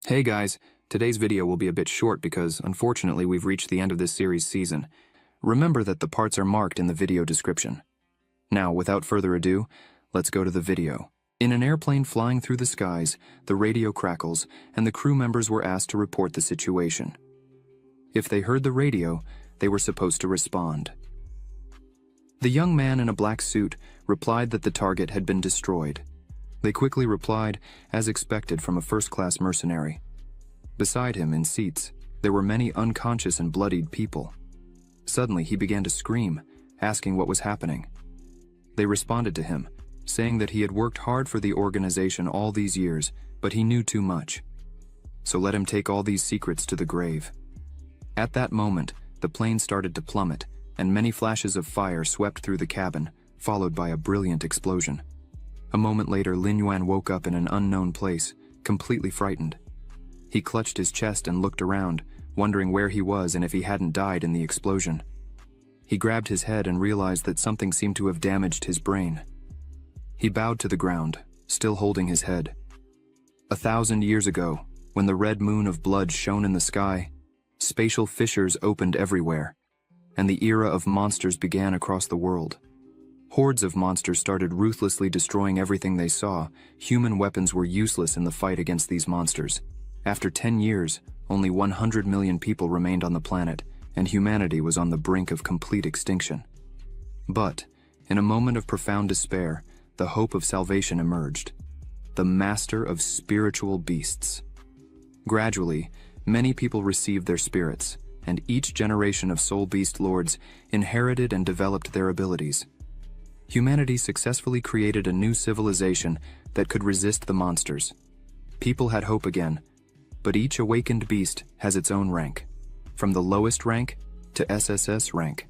Hey guys, today's video will be a bit short because, unfortunately, we've reached the end of this series season. Remember that the parts are marked in the video description. Now, without further ado, let's go to the video. In an airplane flying through the skies, the radio crackles, and the crew members were asked to report the situation. If they heard the radio, they were supposed to respond. The young man in a black suit replied that the target had been destroyed. They quickly replied, as expected from a first-class mercenary. Beside him, in seats, there were many unconscious and bloodied people. Suddenly, he began to scream, asking what was happening. They responded to him, saying that he had worked hard for the organization all these years, but he knew too much. So let him take all these secrets to the grave. At that moment, the plane started to plummet, and many flashes of fire swept through the cabin, followed by a brilliant explosion. A moment later, Lin Yuan woke up in an unknown place, completely frightened. He clutched his chest and looked around, wondering where he was and if he hadn't died in the explosion. He grabbed his head and realized that something seemed to have damaged his brain. He bowed to the ground, still holding his head. 1,000 years ago, when the red moon of blood shone in the sky, spatial fissures opened everywhere, and the era of monsters began across the world. Hordes of monsters started ruthlessly destroying everything they saw. Human weapons were useless in the fight against these monsters. After 10 years, only 100 million people remained on the planet, and humanity was on the brink of complete extinction. But, in a moment of profound despair, the hope of salvation emerged. The master of spiritual beasts. Gradually, many people received their spirits, and each generation of soul beast lords inherited and developed their abilities. Humanity successfully created a new civilization that could resist the monsters. People had hope again, but each awakened beast has its own rank, from the lowest rank to SSS rank.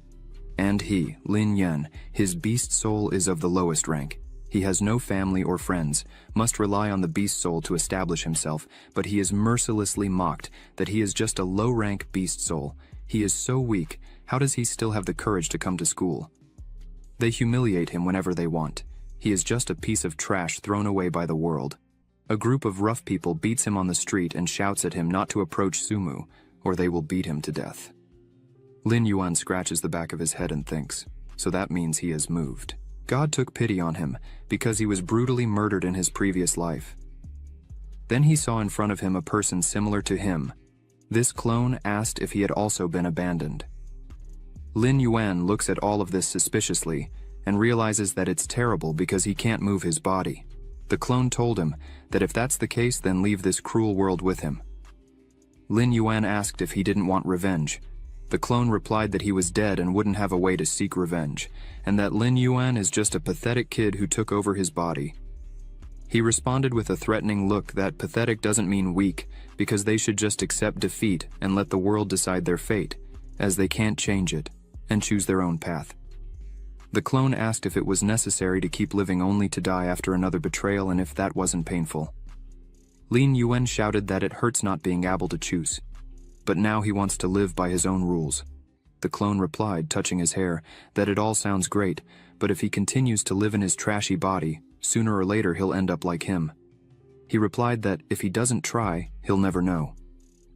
And he, Lin Yuan, his beast soul is of the lowest rank. He has no family or friends, must rely on the beast soul to establish himself, but he is mercilessly mocked that he is just a low-rank beast soul. He is so weak, how does he still have the courage to come to school? They humiliate him whenever they want. He is just a piece of trash thrown away by the world. A group of rough people beats him on the street and shouts at him not to approach Sumu, or they will beat him to death. Lin Yuan scratches the back of his head and thinks, so that means he is moved. God took pity on him because he was brutally murdered in his previous life. Then he saw in front of him a person similar to him. This clone asked if he had also been abandoned. Lin Yuan looks at all of this suspiciously and realizes that it's terrible because he can't move his body. The clone told him that if that's the case, then leave this cruel world with him. Lin Yuan asked if he didn't want revenge. The clone replied that he was dead and wouldn't have a way to seek revenge, and that Lin Yuan is just a pathetic kid who took over his body. He responded with a threatening look that pathetic doesn't mean weak, because they should just accept defeat and let the world decide their fate, as they can't change it, and choose their own path. The clone asked if it was necessary to keep living only to die after another betrayal and if that wasn't painful. Lin Yuan shouted that it hurts not being able to choose, but now he wants to live by his own rules. The clone replied, touching his hair, that it all sounds great, but if he continues to live in his trashy body, sooner or later he'll end up like him. He replied that if he doesn't try, he'll never know.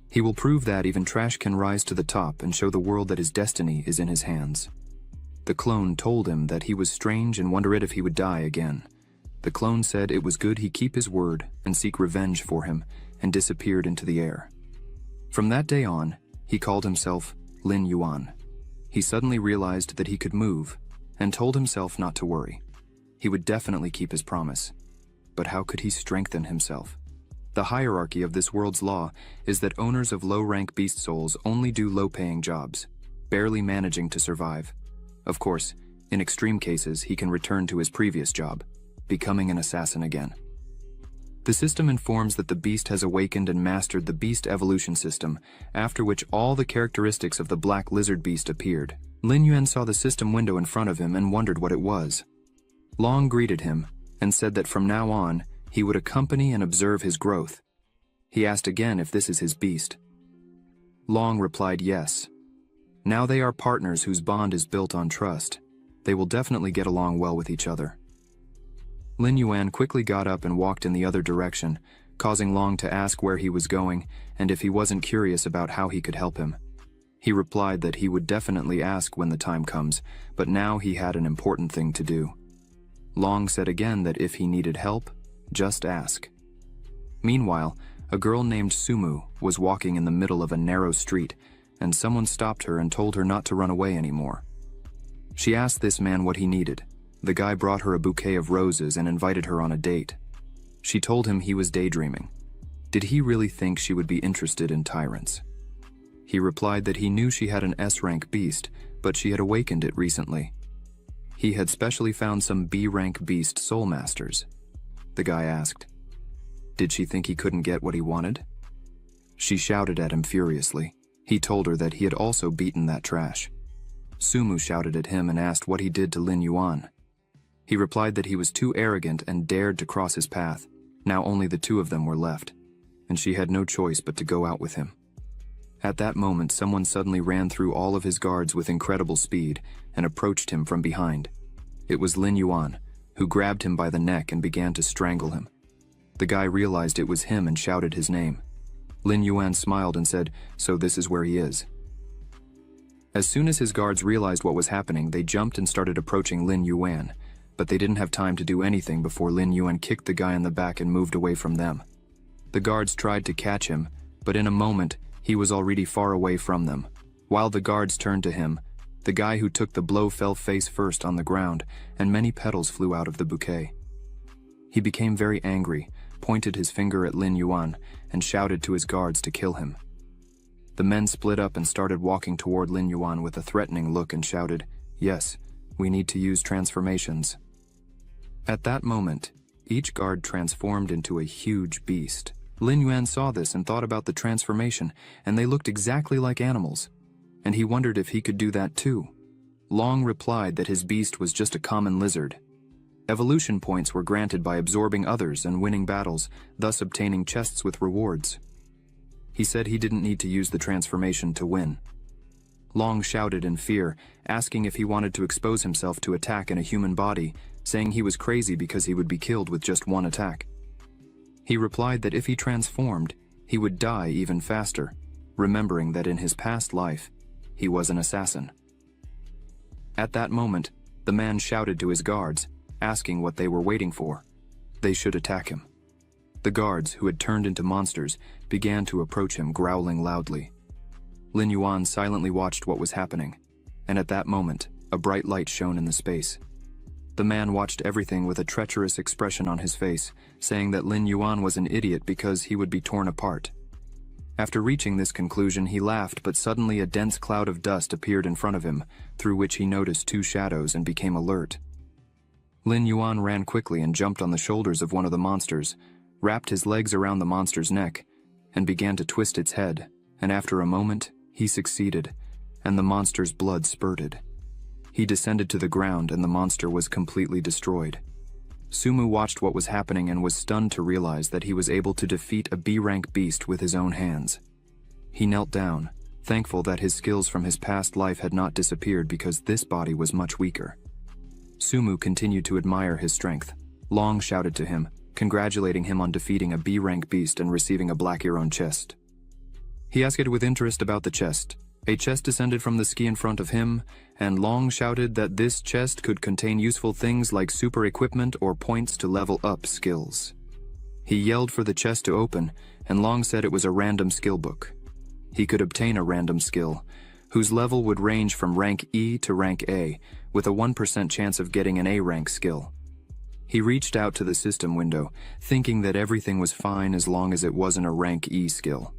He will prove that even trash can rise to the top and show the world that his destiny is in his hands. The clone told him that he was strange and wondered if he would die again. The clone said it was good he keep his word and seek revenge for him, and disappeared into the air. From that day on, he called himself Lin Yuan. He suddenly realized that he could move, and told himself not to worry. He would definitely keep his promise. But how could he strengthen himself? The hierarchy of this world's law is that owners of low-rank beast souls only do low-paying jobs, barely managing to survive. Of course, in extreme cases, he can return to his previous job, becoming an assassin again. The system informs that the beast has awakened and mastered the beast evolution system, after which all the characteristics of the black lizard beast appeared. Lin Yuan saw the system window in front of him and wondered what it was. Long greeted him and said that from now on, he would accompany and observe his growth. He asked again if this is his beast. Long replied yes. Now they are partners whose bond is built on trust. They will definitely get along well with each other. Lin Yuan quickly got up and walked in the other direction, causing Long to ask where he was going and if he wasn't curious about how he could help him. He replied that he would definitely ask when the time comes, but now he had an important thing to do. Long said again that if he needed help, just ask. Meanwhile, a girl named Sumu was walking in the middle of a narrow street, and someone stopped her and told her not to run away anymore. She asked this man what he needed. The guy brought her a bouquet of roses and invited her on a date. She told him he was daydreaming. Did he really think she would be interested in tyrants? He replied that he knew she had an S-rank beast, but she had awakened it recently. He had specially found some B-rank beast soul masters. The guy asked, did she think he couldn't get what he wanted? She shouted at him furiously. He told her that he had also beaten that trash. Sumu shouted at him and asked what he did to Lin Yuan. He replied that he was too arrogant and dared to cross his path. Now only the two of them were left, and she had no choice but to go out with him. At that moment, someone suddenly ran through all of his guards with incredible speed and approached him from behind. It was Lin Yuan, who grabbed him by the neck and began to strangle him. The guy realized it was him and shouted his name. Lin Yuan smiled and said, so this is where he is. As soon as his guards realized what was happening, they jumped and started approaching Lin Yuan, but they didn't have time to do anything before Lin Yuan kicked the guy in the back and moved away from them. The guards tried to catch him, but in a moment, he was already far away from them. While the guards turned to him, the guy who took the blow fell face first on the ground, and many petals flew out of the bouquet. He became very angry, pointed his finger at Lin Yuan, and shouted to his guards to kill him. The men split up and started walking toward Lin Yuan with a threatening look and shouted, yes, we need to use transformations. At that moment, each guard transformed into a huge beast. Lin Yuan saw this and thought about the transformation, and they looked exactly like animals, and he wondered if he could do that too. Long replied that his beast was just a common lizard. Evolution points were granted by absorbing others and winning battles, thus obtaining chests with rewards. He said he didn't need to use the transformation to win. Long shouted in fear, asking if he wanted to expose himself to attack in a human body, saying he was crazy because he would be killed with just one attack. He replied that if he transformed, he would die even faster, remembering that in his past life, he was an assassin. At that moment, the man shouted to his guards, asking what they were waiting for. They should attack him. The guards, who had turned into monsters, began to approach him, growling loudly. Lin Yuan silently watched what was happening, and at that moment, a bright light shone in the space. The man watched everything with a treacherous expression on his face, saying that Lin Yuan was an idiot because he would be torn apart. After reaching this conclusion, he laughed, but suddenly a dense cloud of dust appeared in front of him, through which he noticed two shadows and became alert. Lin Yuan ran quickly and jumped on the shoulders of one of the monsters, wrapped his legs around the monster's neck, and began to twist its head, and after a moment, he succeeded, and the monster's blood spurted. He descended to the ground and the monster was completely destroyed. Sumu watched what was happening and was stunned to realize that he was able to defeat a B-rank beast with his own hands. He knelt down, thankful that his skills from his past life had not disappeared because this body was much weaker. Sumu continued to admire his strength. Long shouted to him, congratulating him on defeating a B-rank beast and receiving a black Iron chest. He asked with interest about the chest. A chest descended from the ski in front of him, and Long shouted that this chest could contain useful things like super equipment or points to level up skills. He yelled for the chest to open, and Long said it was a random skill book. He could obtain a random skill, whose level would range from rank E to rank A, with a 1% chance of getting an A-rank skill. He reached out to the system window, thinking that everything was fine as long as it wasn't a rank E skill.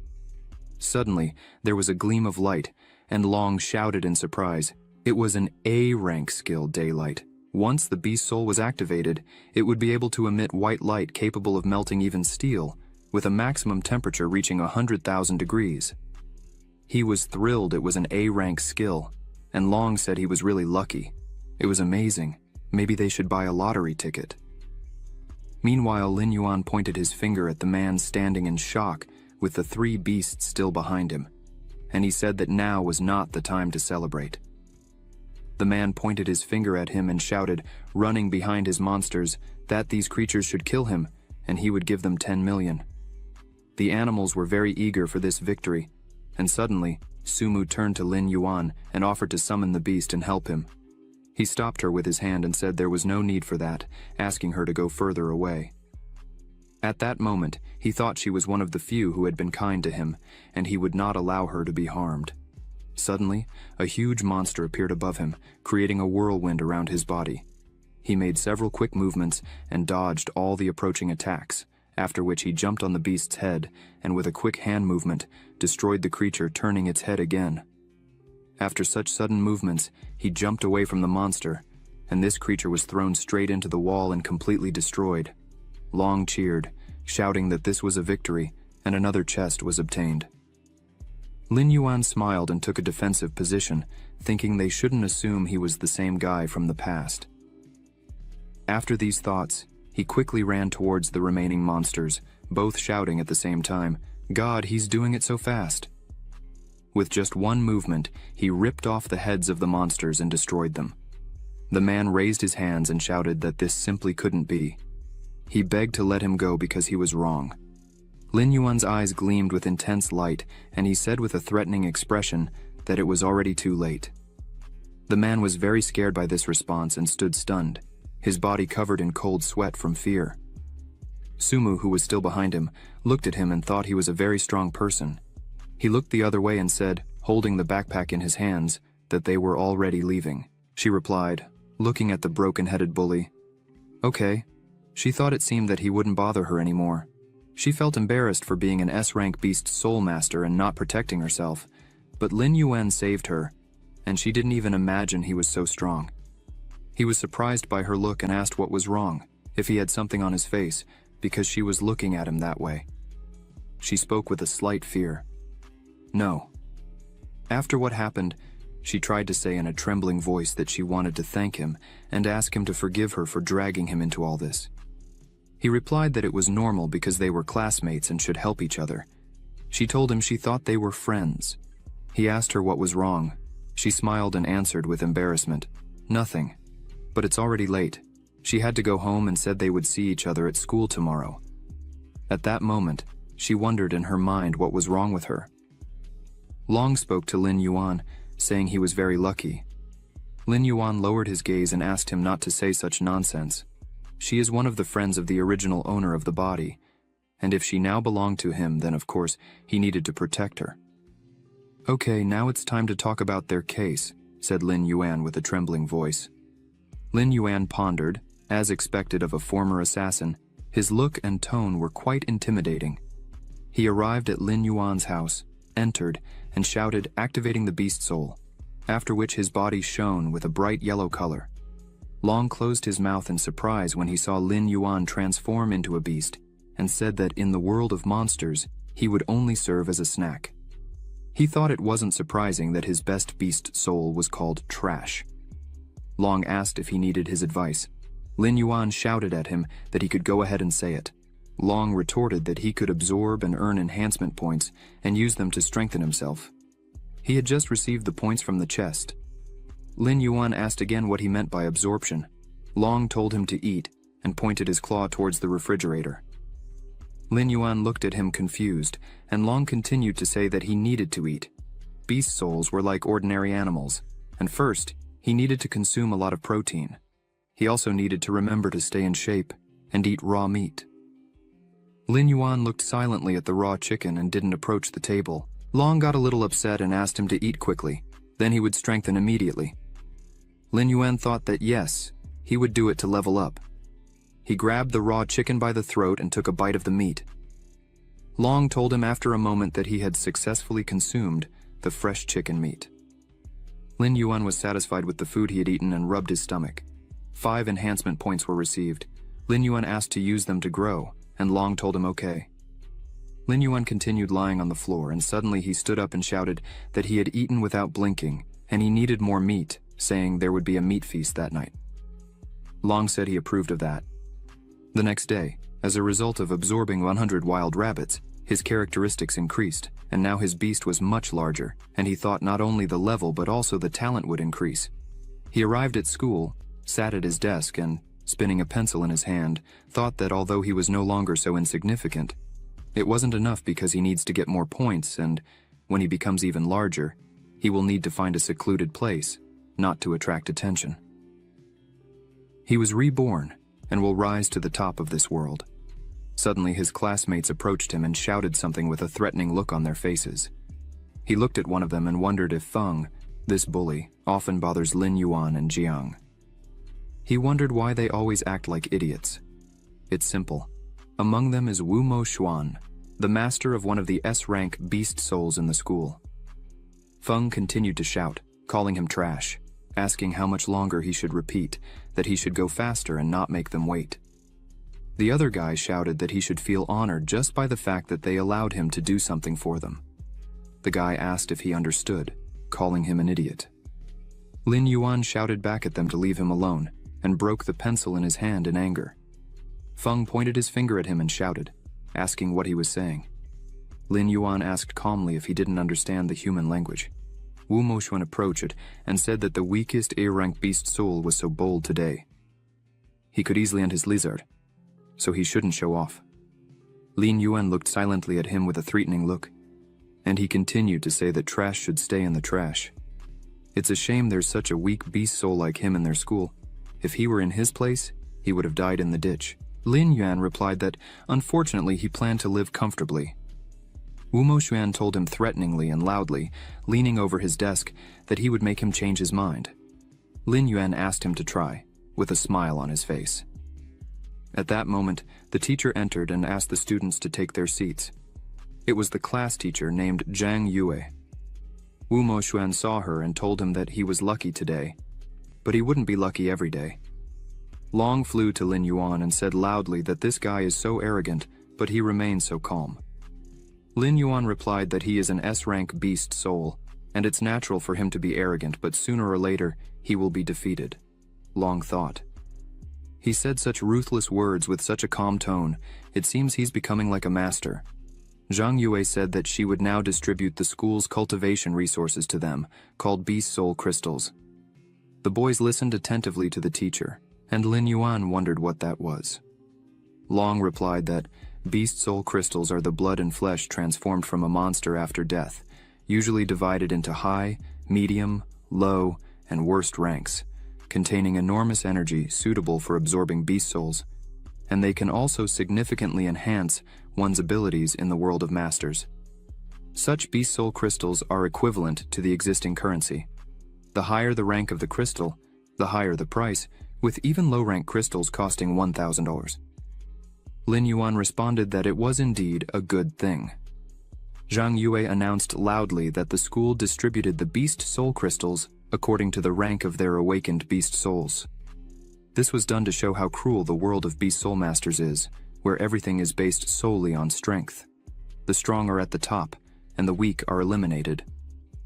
Suddenly, there was a gleam of light, and Long shouted in surprise. It was an A-rank skill, Daylight. Once the beast soul was activated, it would be able to emit white light capable of melting even steel, with a maximum temperature reaching 100,000 degrees. He was thrilled it was an A-rank skill, and Long said he was really lucky. It was amazing. Maybe they should buy a lottery ticket. Meanwhile, Lin Yuan pointed his finger at the man standing in shock, with the three beasts still behind him, and he said that now was not the time to celebrate. The man pointed his finger at him and shouted, running behind his monsters, that these creatures should kill him, and he would give them 10 million. The animals were very eager for this victory, and suddenly, Sumu turned to Lin Yuan and offered to summon the beast and help him. He stopped her with his hand and said there was no need for that, asking her to go further away. At that moment, he thought she was one of the few who had been kind to him, and he would not allow her to be harmed. Suddenly, a huge monster appeared above him, creating a whirlwind around his body. He made several quick movements and dodged all the approaching attacks, after which he jumped on the beast's head and with a quick hand movement, destroyed the creature, turning its head again. After such sudden movements, he jumped away from the monster, and this creature was thrown straight into the wall and completely destroyed. Long cheered, shouting that this was a victory, and another chest was obtained. Lin Yuan smiled and took a defensive position, thinking they shouldn't assume he was the same guy from the past. After these thoughts, he quickly ran towards the remaining monsters, both shouting at the same time, "God, he's doing it so fast!" With just one movement, he ripped off the heads of the monsters and destroyed them. The man raised his hands and shouted that this simply couldn't be. He begged to let him go because he was wrong. Lin Yuan's eyes gleamed with intense light, and he said with a threatening expression that it was already too late. The man was very scared by this response and stood stunned, his body covered in cold sweat from fear. Sumu, who was still behind him, looked at him and thought he was a very strong person. He looked the other way and said, holding the backpack in his hands, that they were already leaving. She replied, looking at the broken-headed bully, "Okay." She thought it seemed that he wouldn't bother her anymore. She felt embarrassed for being an S-rank beast soul master and not protecting herself, but Lin Yuan saved her, and she didn't even imagine he was so strong. He was surprised by her look and asked what was wrong, if he had something on his face, because she was looking at him that way. She spoke with a slight fear. No. After what happened, she tried to say in a trembling voice that she wanted to thank him and ask him to forgive her for dragging him into all this. He replied that it was normal because they were classmates and should help each other. She told him she thought they were friends. He asked her what was wrong. She smiled and answered with embarrassment, "Nothing. But it's already late." She had to go home and said they would see each other at school tomorrow. At that moment, she wondered in her mind what was wrong with her. Long spoke to Lin Yuan, saying he was very lucky. Lin Yuan lowered his gaze and asked him not to say such nonsense. She is one of the friends of the original owner of the body, and if she now belonged to him, then of course he needed to protect her. "Okay, now it's time to talk about their case," said Lin Yuan with a trembling voice. Lin Yuan pondered, as expected of a former assassin. His look and tone were quite intimidating. He arrived at Lin Yuan's house, entered, and shouted, activating the beast soul, after which his body shone with a bright yellow color. Long closed his mouth in surprise when he saw Lin Yuan transform into a beast, and said that in the world of monsters, he would only serve as a snack. He thought it wasn't surprising that his best beast soul was called trash. Long asked if he needed his advice. Lin Yuan shouted at him that he could go ahead and say it. Long retorted that he could absorb and earn enhancement points and use them to strengthen himself. He had just received the points from the chest. Lin Yuan asked again what he meant by absorption. Long told him to eat and pointed his claw towards the refrigerator. Lin Yuan looked at him confused, and Long continued to say that he needed to eat. Beast souls were like ordinary animals, and first, he needed to consume a lot of protein. He also needed to remember to stay in shape and eat raw meat. Lin Yuan looked silently at the raw chicken and didn't approach the table. Long got a little upset and asked him to eat quickly, then he would strengthen immediately. Lin Yuan thought that yes, he would do it to level up. He grabbed the raw chicken by the throat and took a bite of the meat. Long told him after a moment that he had successfully consumed the fresh chicken meat. Lin Yuan was satisfied with the food he had eaten and rubbed his stomach. 5 enhancement points were received. Lin Yuan asked to use them to grow, and Long told him okay. Lin Yuan continued lying on the floor, and suddenly he stood up and shouted that he had eaten without blinking, and he needed more meat, saying there would be a meat feast that night. Long said he approved of that. The next day, as a result of absorbing 100 wild rabbits, his characteristics increased, and now his beast was much larger, and he thought not only the level but also the talent would increase. He arrived at school, sat at his desk, and, spinning a pencil in his hand, thought that although he was no longer so insignificant, It wasn't enough because he needs to get more points, and when he becomes even larger, he will need to find a secluded place, not to attract attention. He was reborn and will rise to the top of this world. Suddenly his classmates approached him and shouted something with a threatening look on their faces. He looked at one of them and wondered if Feng, this bully, often bothers Lin Yuan and Jiang. He wondered why they always act like idiots. It's simple. Among them is Wu Mo Xuan, the master of one of the S-rank beast souls in the school. Feng continued to shout, calling him trash, asking how much longer he should repeat, that he should go faster and not make them wait. The other guy shouted that he should feel honored just by the fact that they allowed him to do something for them. The guy asked if he understood, calling him an idiot. Lin Yuan shouted back at them to leave him alone and broke the pencil in his hand in anger. Feng pointed his finger at him and shouted, asking what he was saying. Lin Yuan asked calmly if he didn't understand the human language. Wu Moxuan approached and said that the weakest A-rank beast soul was so bold today. He could easily end his lizard, so he shouldn't show off. Lin Yuan looked silently at him with a threatening look, and he continued to say that trash should stay in the trash. It's a shame there's such a weak beast soul like him in their school. If he were in his place, he would have died in the ditch. Lin Yuan replied that, unfortunately, he planned to live comfortably. Wu Moxuan told him threateningly and loudly, leaning over his desk, that he would make him change his mind. Lin Yuan asked him to try, with a smile on his face. At that moment, the teacher entered and asked the students to take their seats. It was the class teacher named Zhang Yue. Wu Moxuan saw her and told him that he was lucky today, but he wouldn't be lucky every day. Long flew to Lin Yuan and said loudly that this guy is so arrogant, but he remains so calm. Lin Yuan replied that he is an S-rank beast soul, and it's natural for him to be arrogant, but sooner or later, he will be defeated. Long thought. He said such ruthless words with such a calm tone, it seems he's becoming like a master. Zhang Yue said that she would now distribute the school's cultivation resources to them, called beast soul crystals. The boys listened attentively to the teacher, and Lin Yuan wondered what that was. Long replied that beast soul crystals are the blood and flesh transformed from a monster after death, usually divided into high, medium, low, and worst ranks, containing enormous energy suitable for absorbing beast souls, and they can also significantly enhance one's abilities in the world of masters. Such beast soul crystals are equivalent to the existing currency. The higher the rank of the crystal, the higher the price, with even low-rank crystals costing $1,000. Lin Yuan responded that it was indeed a good thing. Zhang Yue announced loudly that the school distributed the beast soul crystals according to the rank of their awakened beast souls. This was done to show how cruel the world of beast soul masters is, where everything is based solely on strength. The strong are at the top, and the weak are eliminated.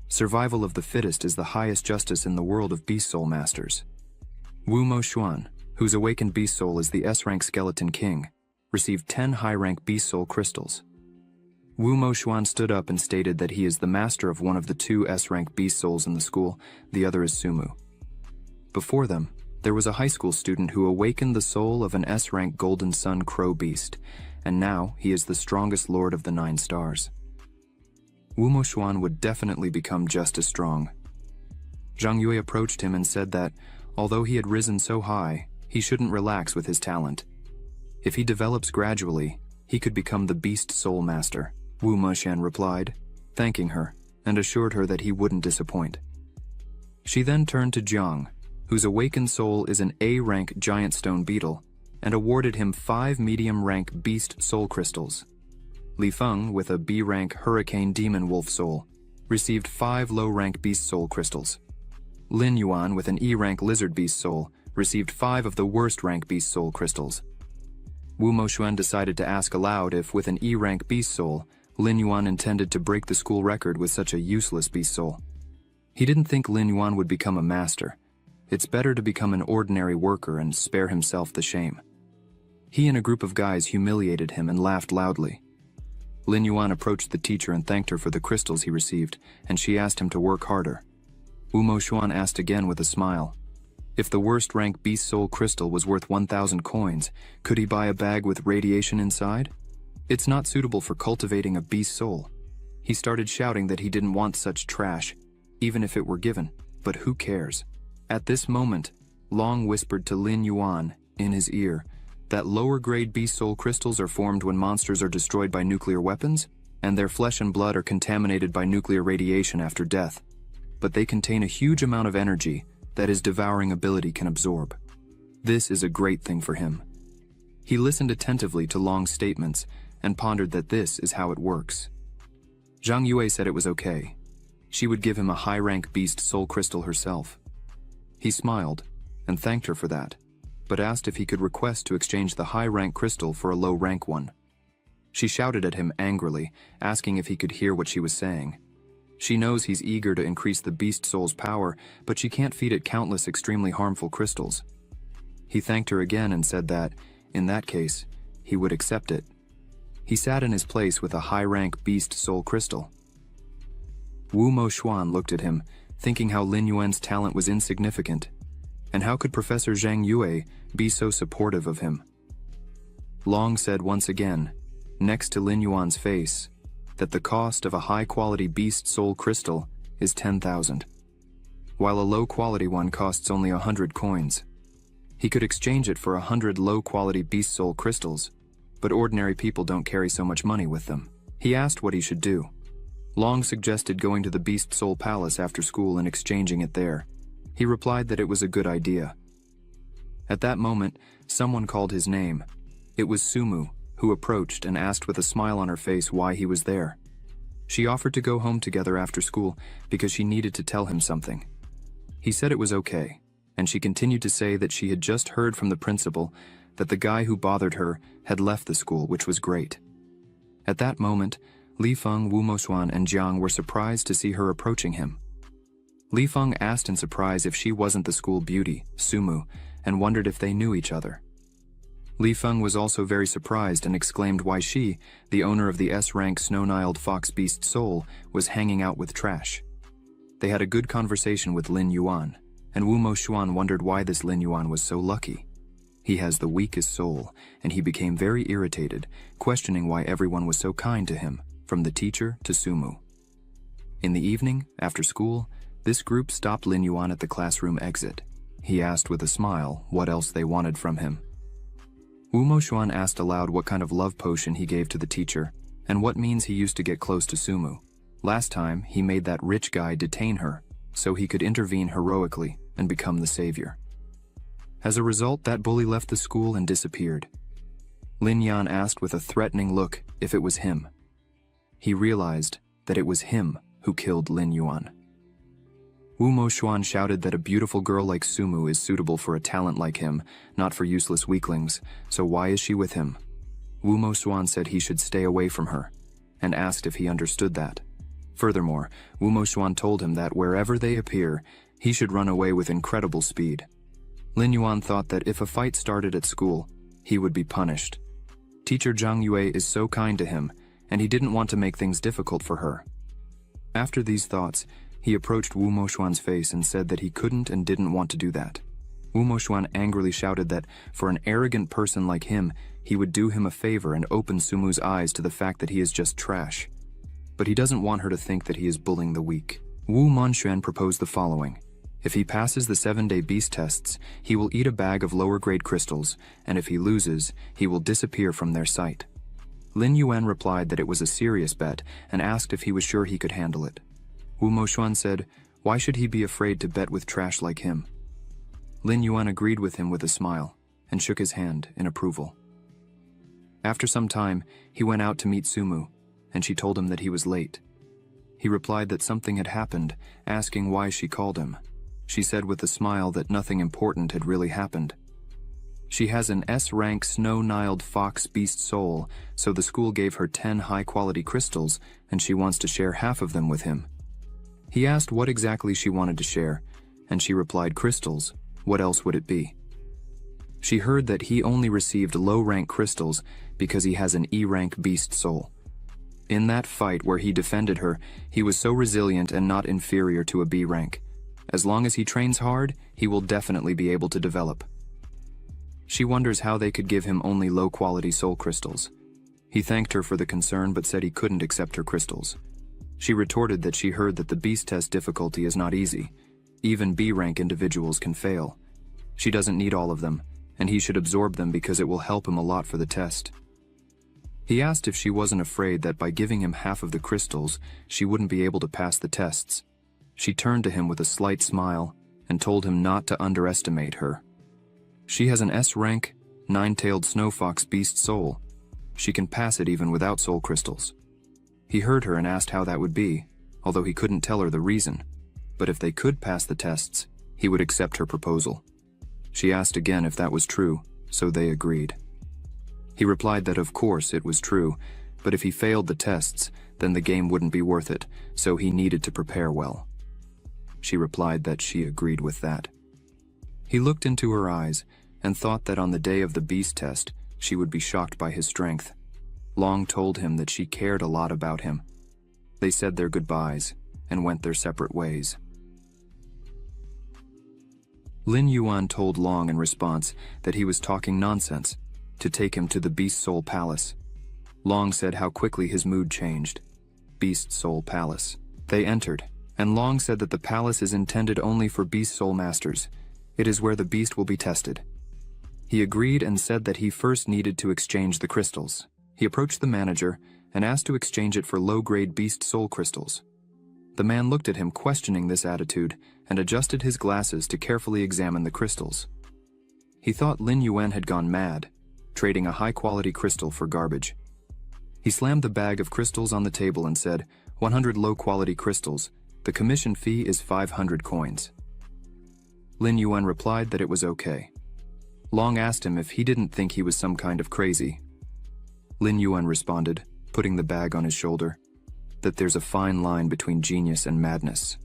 Survival of the fittest is the highest justice in the world of beast soul masters. Wu Moxuan, whose awakened beast soul is the S-rank skeleton king, received 10 high-rank beast soul crystals. Wu Moxuan stood up and stated that he is the master of one of the 2 S-rank beast souls in the school, the other is Sumu. Before them, there was a high school student who awakened the soul of an S-rank golden sun crow beast, and now he is the strongest lord of the 9 stars. Wu Moxuan would definitely become just as strong. Zhang Yue approached him and said that, although he had risen so high, he shouldn't relax with his talent. If he develops gradually, he could become the beast soul master. Wu Moxuan replied, thanking her, and assured her that he wouldn't disappoint. She then turned to Jiang, whose awakened soul is an A-rank giant stone beetle, and awarded him 5 medium-rank beast soul crystals. Li Feng, with a B-rank hurricane demon wolf soul, received 5 low-rank beast soul crystals. Lin Yuan, with an E-rank lizard beast soul, received 5 of the worst-rank beast soul crystals. Wu Moxuan decided to ask aloud if, with an E-rank beast soul, Lin Yuan intended to break the school record with such a useless beast soul. He didn't think Lin Yuan would become a master. It's better to become an ordinary worker and spare himself the shame. He and a group of guys humiliated him and laughed loudly. Lin Yuan approached the teacher and thanked her for the crystals he received, and she asked him to work harder. Wu Moxuan asked again with a smile. If the worst-rank beast soul crystal was worth 1,000 coins, could he buy a bag with radiation inside? It's not suitable for cultivating a beast soul. He started shouting that he didn't want such trash, even if it were given, but who cares? At this moment, Long whispered to Lin Yuan in his ear that lower-grade beast soul crystals are formed when monsters are destroyed by nuclear weapons, and their flesh and blood are contaminated by nuclear radiation after death. But they contain a huge amount of energy that his devouring ability can absorb. This is a great thing for him. He listened attentively to Long's statements and pondered that this is how it works. Zhang Yue said it was okay. She would give him a high-rank beast soul crystal herself. He smiled and thanked her for that, but asked if he could request to exchange the high-rank crystal for a low-rank one. She shouted at him angrily, asking if he could hear what she was saying. She knows he's eager to increase the beast soul's power, but she can't feed it countless extremely harmful crystals. He thanked her again and said that, in that case, he would accept it. He sat in his place with a high-rank beast soul crystal. Wu Mo Xuan looked at him, thinking how Lin Yuan's talent was insignificant, and how could Professor Zhang Yue be so supportive of him? Long said once again, next to Lin Yuan's face, that the cost of a high-quality beast soul crystal is 10,000, while a low-quality one costs only 100 coins. He could exchange it for 100 low-quality beast soul crystals, but ordinary people don't carry so much money with them. He asked what he should do. Long suggested going to the Beast Soul Palace after school and exchanging it there. He replied that it was a good idea. At that moment, someone called his name. It was Sumu, who approached and asked with a smile on her face why he was there. She offered to go home together after school because she needed to tell him something. He said it was okay, and she continued to say that she had just heard from the principal that the guy who bothered her had left the school, which was great. At that moment, Li Feng, Wu Moxuan, and Jiang were surprised to see her approaching him. Li Feng asked in surprise if she wasn't the school beauty, Sumu, and wondered if they knew each other. Li Feng was also very surprised and exclaimed why she, the owner of the S-rank snow-niled fox beast soul, was hanging out with trash. They had a good conversation with Lin Yuan, and Wu Moxuan wondered why this Lin Yuan was so lucky. He has the weakest soul, and he became very irritated, questioning why everyone was so kind to him, from the teacher to Sumu. In the evening, after school, this group stopped Lin Yuan at the classroom exit. He asked with a smile what else they wanted from him. Wu Moxuan asked aloud what kind of love potion he gave to the teacher, and what means he used to get close to Sumu. Last time, he made that rich guy detain her, so he could intervene heroically and become the savior. As a result, that bully left the school and disappeared. Lin Yan asked with a threatening look if it was him. He realized that it was him who killed Lin Yuan. Wu Moxuan shouted that a beautiful girl like Sumu is suitable for a talent like him, not for useless weaklings, so why is she with him? Wu Moxuan said he should stay away from her, and asked if he understood that. Furthermore, Wu Moxuan told him that wherever they appear, he should run away with incredible speed. Lin Yuan thought that if a fight started at school, he would be punished. Teacher Zhang Yue is so kind to him, and he didn't want to make things difficult for her. After these thoughts, he approached Wu Moxuan's face and said that he couldn't and didn't want to do that. Wu Moxuan angrily shouted that, for an arrogant person like him, he would do him a favor and open Sumu's eyes to the fact that he is just trash. But he doesn't want her to think that he is bullying the weak. Wu Monxuan proposed the following. If he passes the 7-day beast tests, he will eat a bag of lower-grade crystals, and if he loses, he will disappear from their sight. Lin Yuan replied that it was a serious bet and asked if he was sure he could handle it. Wu Moxuan said, why should he be afraid to bet with trash like him? Lin Yuan agreed with him with a smile and shook his hand in approval. After some time, he went out to meet Sumu, and she told him that he was late. He replied that something had happened, asking why she called him. She said with a smile that nothing important had really happened. She has an S-rank snow-niled fox beast soul, so the school gave her 10 high-quality crystals, and she wants to share half of them with him. He asked what exactly she wanted to share, and she replied crystals. What else would it be? She heard that he only received low-rank crystals because he has an E-rank beast soul. In that fight where he defended her, he was so resilient and not inferior to a B rank. As long as he trains hard, he will definitely be able to develop. She wonders how they could give him only low-quality soul crystals. He thanked her for the concern but said he couldn't accept her crystals. She retorted that she heard that the beast test difficulty is not easy. Even B-rank individuals can fail. She doesn't need all of them, and he should absorb them because it will help him a lot for the test. He asked if she wasn't afraid that by giving him half of the crystals, she wouldn't be able to pass the tests. She turned to him with a slight smile and told him not to underestimate her. She has an S-rank, nine-tailed snowfox beast soul. She can pass it even without soul crystals. He heard her and asked how that would be, although he couldn't tell her the reason. But if they could pass the tests, he would accept her proposal. She asked again if that was true, so they agreed. He replied that of course it was true, but if he failed the tests, then the game wouldn't be worth it, so he needed to prepare well. She replied that she agreed with that. He looked into her eyes and thought that on the day of the beast test, she would be shocked by his strength. Long told him that she cared a lot about him. They said their goodbyes and went their separate ways. Lin Yuan told Long in response that he was talking nonsense, to take him to the Beast Soul Palace. Long said how quickly his mood changed. Beast Soul Palace. They entered, and Long said that the palace is intended only for Beast Soul Masters. It is where the beast will be tested. He agreed and said that he first needed to exchange the crystals. He approached the manager and asked to exchange it for low-grade beast soul crystals. The man looked at him questioning this attitude and adjusted his glasses to carefully examine the crystals. He thought Lin Yuan had gone mad, trading a high-quality crystal for garbage. He slammed the bag of crystals on the table and said, 100 low-quality crystals. The commission fee is 500 coins. Lin Yuan replied that it was okay. Long asked him if he didn't think he was some kind of crazy. Lin Yuan responded, putting the bag on his shoulder, that there's a fine line between genius and madness.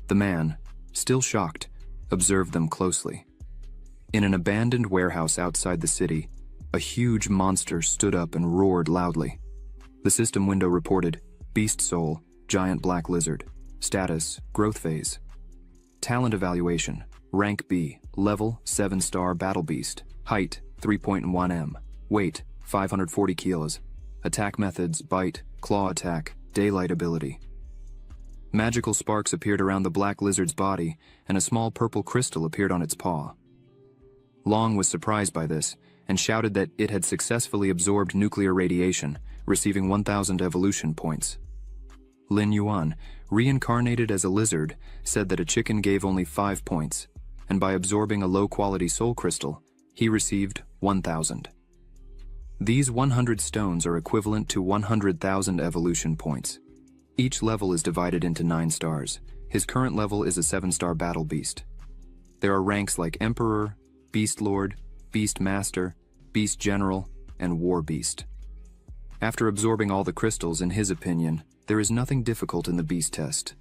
The man, still shocked, observed them closely. In an abandoned warehouse outside the city, a huge monster stood up and roared loudly. The system window reported, Beast Soul, Giant Black Lizard, Status, Growth Phase. Talent Evaluation, Rank B, Level 7-star Battle Beast, Height 3.1 m, Weight 540 kilos, Attack Methods, Bite, Claw Attack, Daylight Ability. Magical sparks appeared around the black lizard's body, and a small purple crystal appeared on its paw. Long was surprised by this, and shouted that it had successfully absorbed nuclear radiation, receiving 1,000 evolution points. Lin Yuan, reincarnated as a lizard, said that a chicken gave only 5 points, and by absorbing a low-quality soul crystal, he received 1,000. These 100 stones are equivalent to 100,000 evolution points. Each level is divided into 9 stars. His current level is a 7-star battle beast. There are ranks like Emperor, Beast Lord, Beast Master, Beast General, and War Beast. After absorbing all the crystals, in his opinion, there is nothing difficult in the beast test.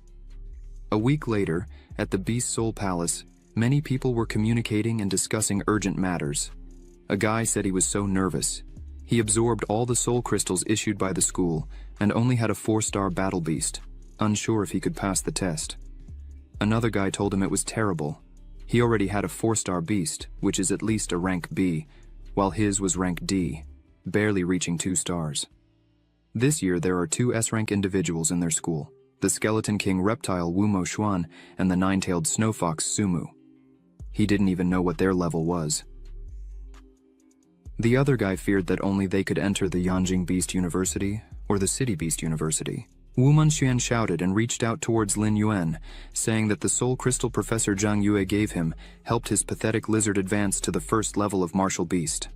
A week later, at the Beast Soul Palace, many people were communicating and discussing urgent matters. A guy said he was so nervous. He absorbed all the soul crystals issued by the school and only had a 4-star battle beast, unsure if he could pass the test. Another guy told him it was terrible. He already had a 4-star beast, which is at least a rank B, while his was rank D, barely reaching 2 stars. This year there are 2 S-rank individuals in their school, the Skeleton King reptile Wumo Xuan and the 9-tailed snowfox Sumu. He didn't even know what their level was. The other guy feared that only they could enter the Yanjing Beast University or the City Beast University. Wu Munxian shouted and reached out towards Lin Yuan, saying that the soul crystal Professor Zhang Yue gave him helped his pathetic lizard advance to the 1st level of martial beast.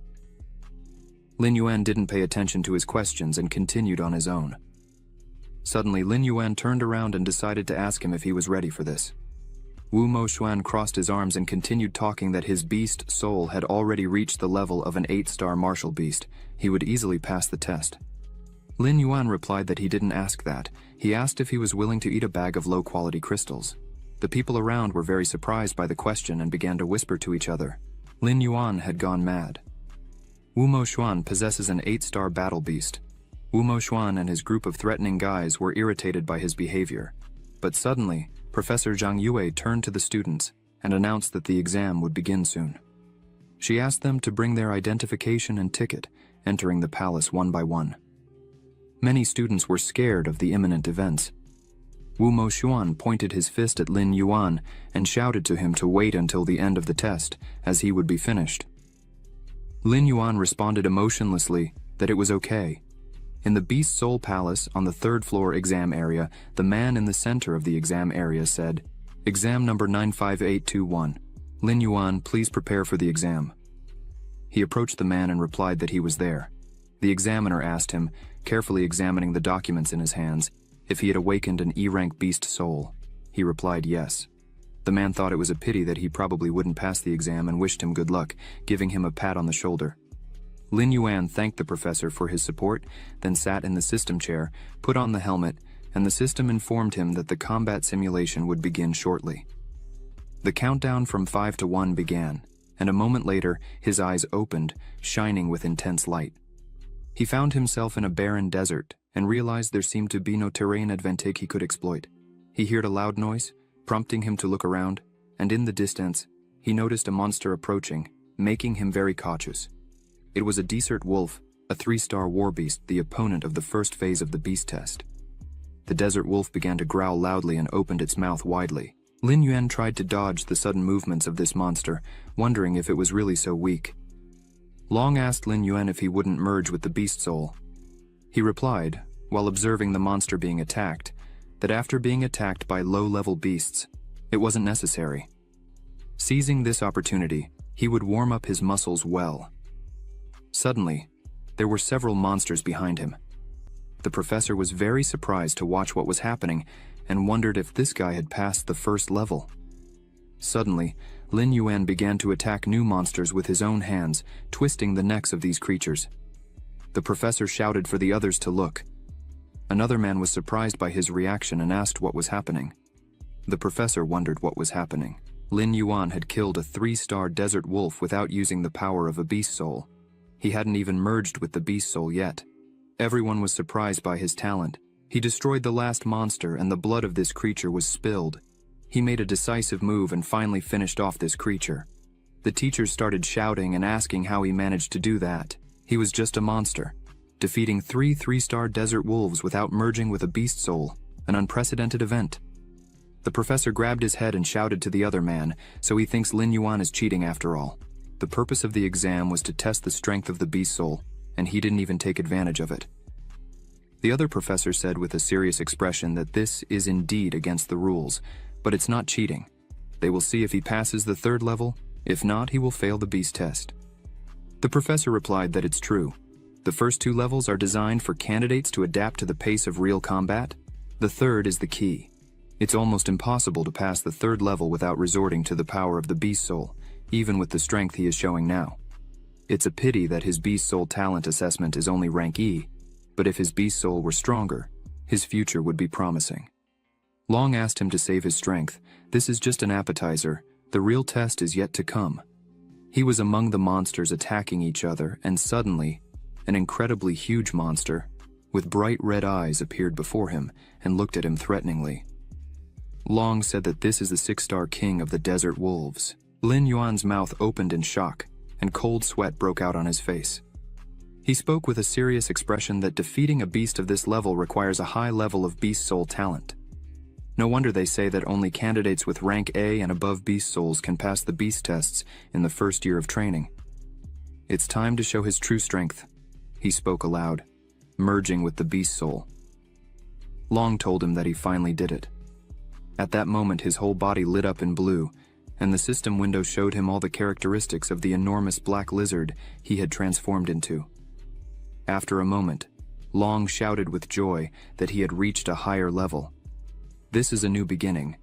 Lin Yuan didn't pay attention to his questions and continued on his own. Suddenly, Lin Yuan turned around and decided to ask him if he was ready for this. Wu Moxuan crossed his arms and continued talking that his beast soul had already reached the level of an 8-star martial beast. He would easily pass the test. Lin Yuan replied that he didn't ask that. He asked if he was willing to eat a bag of low-quality crystals. The people around were very surprised by the question and began to whisper to each other. Lin Yuan had gone mad. Wu Moxuan possesses an 8-star battle beast. Wu Moxuan and his group of threatening guys were irritated by his behavior. But suddenly, Professor Zhang Yue turned to the students and announced that the exam would begin soon. She asked them to bring their identification and ticket entering the palace one by one. Many students were scared of the imminent events. Wu Mo Xuan pointed his fist at Lin Yuan and shouted to him to wait until the end of the test, as he would be finished. Lin Yuan responded emotionlessly that it was okay. In the Beast Soul Palace on the third-floor exam area, the man in the center of the exam area said, "Exam number 95821. Lin Yuan, please prepare for the exam." He approached the man and replied that he was there. The examiner asked him, carefully examining the documents in his hands, if he had awakened an E-rank beast soul. He replied yes. The man thought it was a pity that he probably wouldn't pass the exam and wished him good luck, giving him a pat on the shoulder. Lin Yuan thanked the professor for his support, then sat in the system chair, put on the helmet, and the system informed him that the combat simulation would begin shortly. The countdown from 5 to 1 began, and a moment later, his eyes opened, shining with intense light. He found himself in a barren desert and realized there seemed to be no terrain advantage he could exploit. He heard a loud noise, prompting him to look around, and in the distance, he noticed a monster approaching, making him very cautious. It was a desert wolf, a 3-star war beast, the opponent of the first phase of the beast test. The desert wolf began to growl loudly and opened its mouth widely. Lin Yuan tried to dodge the sudden movements of this monster, wondering if it was really so weak. Long asked Lin Yuan if he wouldn't merge with the beast soul. He replied, while observing the monster being attacked, that after being attacked by low-level beasts, it wasn't necessary. Seizing this opportunity, he would warm up his muscles well. Suddenly, there were several monsters behind him. The professor was very surprised to watch what was happening and wondered if this guy had passed the first level. Suddenly, Lin Yuan began to attack new monsters with his own hands, twisting the necks of these creatures. The professor shouted for the others to look. Another man was surprised by his reaction and asked what was happening. The professor wondered what was happening. Lin Yuan had killed a 3-star desert wolf without using the power of a beast soul. He hadn't even merged with the beast soul yet. Everyone was surprised by his talent. He destroyed the last monster and the blood of this creature was spilled. He made a decisive move and finally finished off this creature. The teachers started shouting and asking how he managed to do that. He was just a monster, defeating 3 3-star desert wolves without merging with a beast soul, an unprecedented event. The professor grabbed his head and shouted to the other man, so he thinks Lin Yuan is cheating after all. The purpose of the exam was to test the strength of the beast soul, and he didn't even take advantage of it. The other professor said with a serious expression that this is indeed against the rules, but it's not cheating. They will see if he passes the 3rd level. If not, he will fail the beast test. The professor replied that it's true. The first 2 levels are designed for candidates to adapt to the pace of real combat. The 3rd is the key. It's almost impossible to pass the 3rd level without resorting to the power of the beast soul, even with the strength he is showing now. It's a pity that his beast soul talent assessment is only rank E, but if his beast soul were stronger, his future would be promising. Long asked him to save his strength. This is just an appetizer. The real test is yet to come. He was among the monsters attacking each other, and suddenly, an incredibly huge monster, with bright red eyes, appeared before him and looked at him threateningly. Long said that this is the 6-star king of the desert wolves. Lin Yuan's mouth opened in shock, and cold sweat broke out on his face. He spoke with a serious expression that defeating a beast of this level requires a high level of beast soul talent. No wonder they say that only candidates with rank A and above beast souls can pass the beast tests in the first year of training. It's time to show his true strength, he spoke aloud, merging with the beast soul. Long told him that he finally did it. At that moment, his whole body lit up in blue, and the system window showed him all the characteristics of the enormous black lizard he had transformed into. After a moment, Long shouted with joy that he had reached a higher level. This is a new beginning.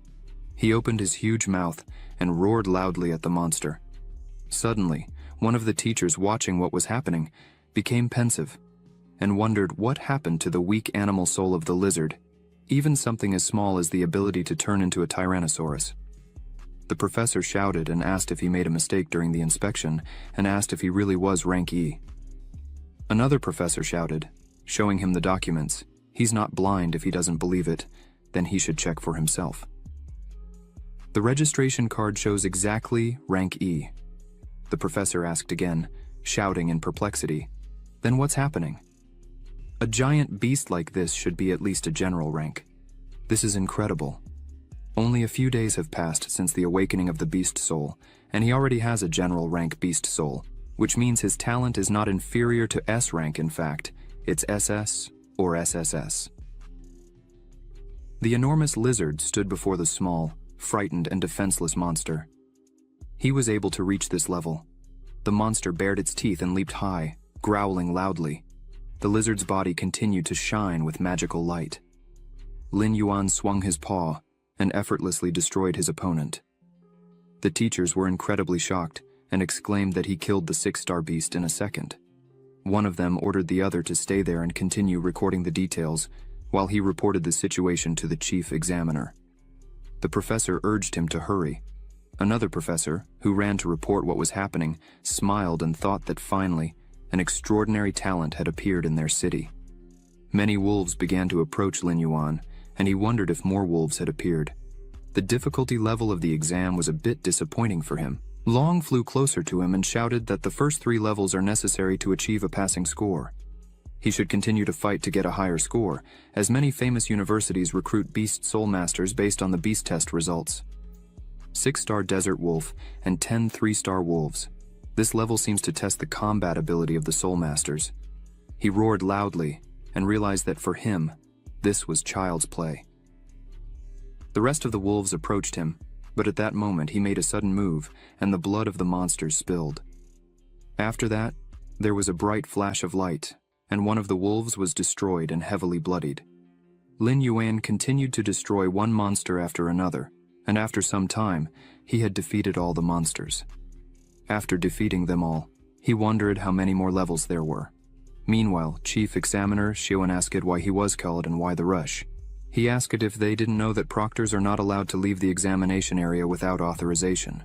He opened his huge mouth and roared loudly at the monster. Suddenly, one of the teachers watching what was happening became pensive and wondered what happened to the weak animal soul of the lizard, even something as small as the ability to turn into a tyrannosaurus. The professor shouted and asked if he made a mistake during the inspection and asked if he really was rank E. Another professor shouted, showing him the documents. He's not blind if he doesn't believe it, then he should check for himself. The registration card shows exactly rank E. The professor asked again, shouting in perplexity, Then what's happening? A giant beast like this should be at least a general rank. This is incredible. Only a few days have passed since the awakening of the beast soul, and he already has a general rank beast soul, which means his talent is not inferior to S rank. In fact, it's SS or SSS. The enormous lizard stood before the small, frightened and defenseless monster. He was able to reach this level. The monster bared its teeth and leaped high, growling loudly. The lizard's body continued to shine with magical light. Lin Yuan swung his paw and effortlessly destroyed his opponent. The teachers were incredibly shocked and exclaimed that he killed the 6-star beast in a second. One of them ordered the other to stay there and continue recording the details while he reported the situation to the chief examiner. The professor urged him to hurry. Another professor, who ran to report what was happening, smiled and thought that finally, an extraordinary talent had appeared in their city. Many wolves began to approach Lin Yuan, and he wondered if more wolves had appeared. The difficulty level of the exam was a bit disappointing for him. Long flew closer to him and shouted that the first 3 levels are necessary to achieve a passing score. He should continue to fight to get a higher score, as many famous universities recruit Beast Soul Masters based on the Beast Test results. 6-star Desert Wolf and 10 3-star Wolves. This level seems to test the combat ability of the Soul Masters. He roared loudly and realized that for him, this was child's play. The rest of the wolves approached him, but at that moment he made a sudden move and the blood of the monsters spilled. After that, there was a bright flash of light, and one of the wolves was destroyed and heavily bloodied. Lin Yuan continued to destroy one monster after another, and after some time, he had defeated all the monsters. After defeating them all, he wondered how many more levels there were. Meanwhile, Chief Examiner Xiuan asked why he was called and why the rush. He asked if they didn't know that proctors are not allowed to leave the examination area without authorization.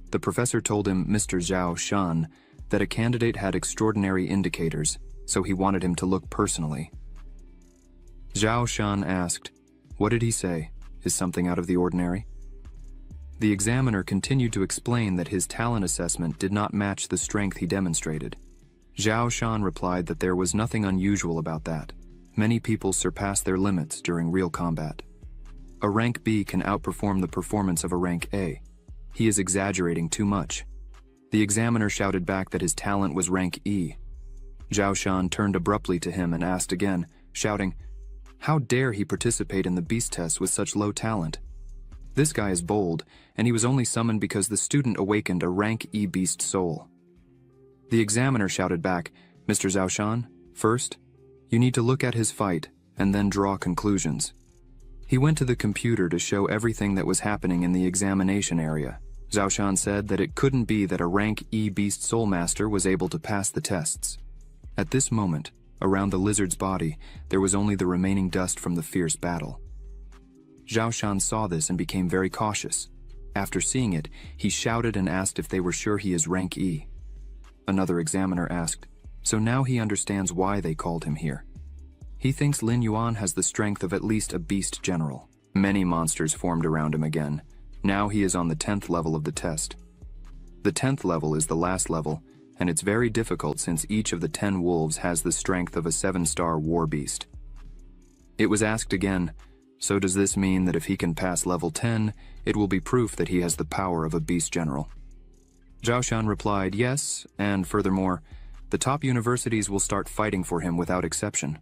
The professor told him, Mr. Zhao Shan, that a candidate had extraordinary indicators, so he wanted him to look personally. Zhao Shan asked, "What did he say? Is something out of the ordinary?" The examiner continued to explain that his talent assessment did not match the strength he demonstrated. Zhao Shan replied that there was nothing unusual about that. Many people surpass their limits during real combat. A rank B can outperform the performance of a rank A. He is exaggerating too much. The examiner shouted back that his talent was rank E. Zhao Shan turned abruptly to him and asked again, shouting, "How dare he participate in the beast test with such low talent? This guy is bold, and he was only summoned because the student awakened a rank E beast soul." The examiner shouted back, "Mr. Zhao Shan, first, you need to look at his fight and then draw conclusions." He went to the computer to show everything that was happening in the examination area. Zhao Shan said that it couldn't be that a rank E beast soul master was able to pass the tests. At this moment, around the lizard's body, there was only the remaining dust from the fierce battle. Zhao Shan saw this and became very cautious. After seeing it, he shouted and asked if they were sure he is rank E. Another examiner asked, so now he understands why they called him here. He thinks Lin Yuan has the strength of at least a beast general. Many monsters formed around him again. Now he is on the 10th level of the test. The 10th level is the last level, and it's very difficult since each of the 10 wolves has the strength of a 7-star war beast. It was asked again, so does this mean that if he can pass level 10, it will be proof that he has the power of a beast general? Zhao Shan replied, yes, and furthermore, the top universities will start fighting for him without exception.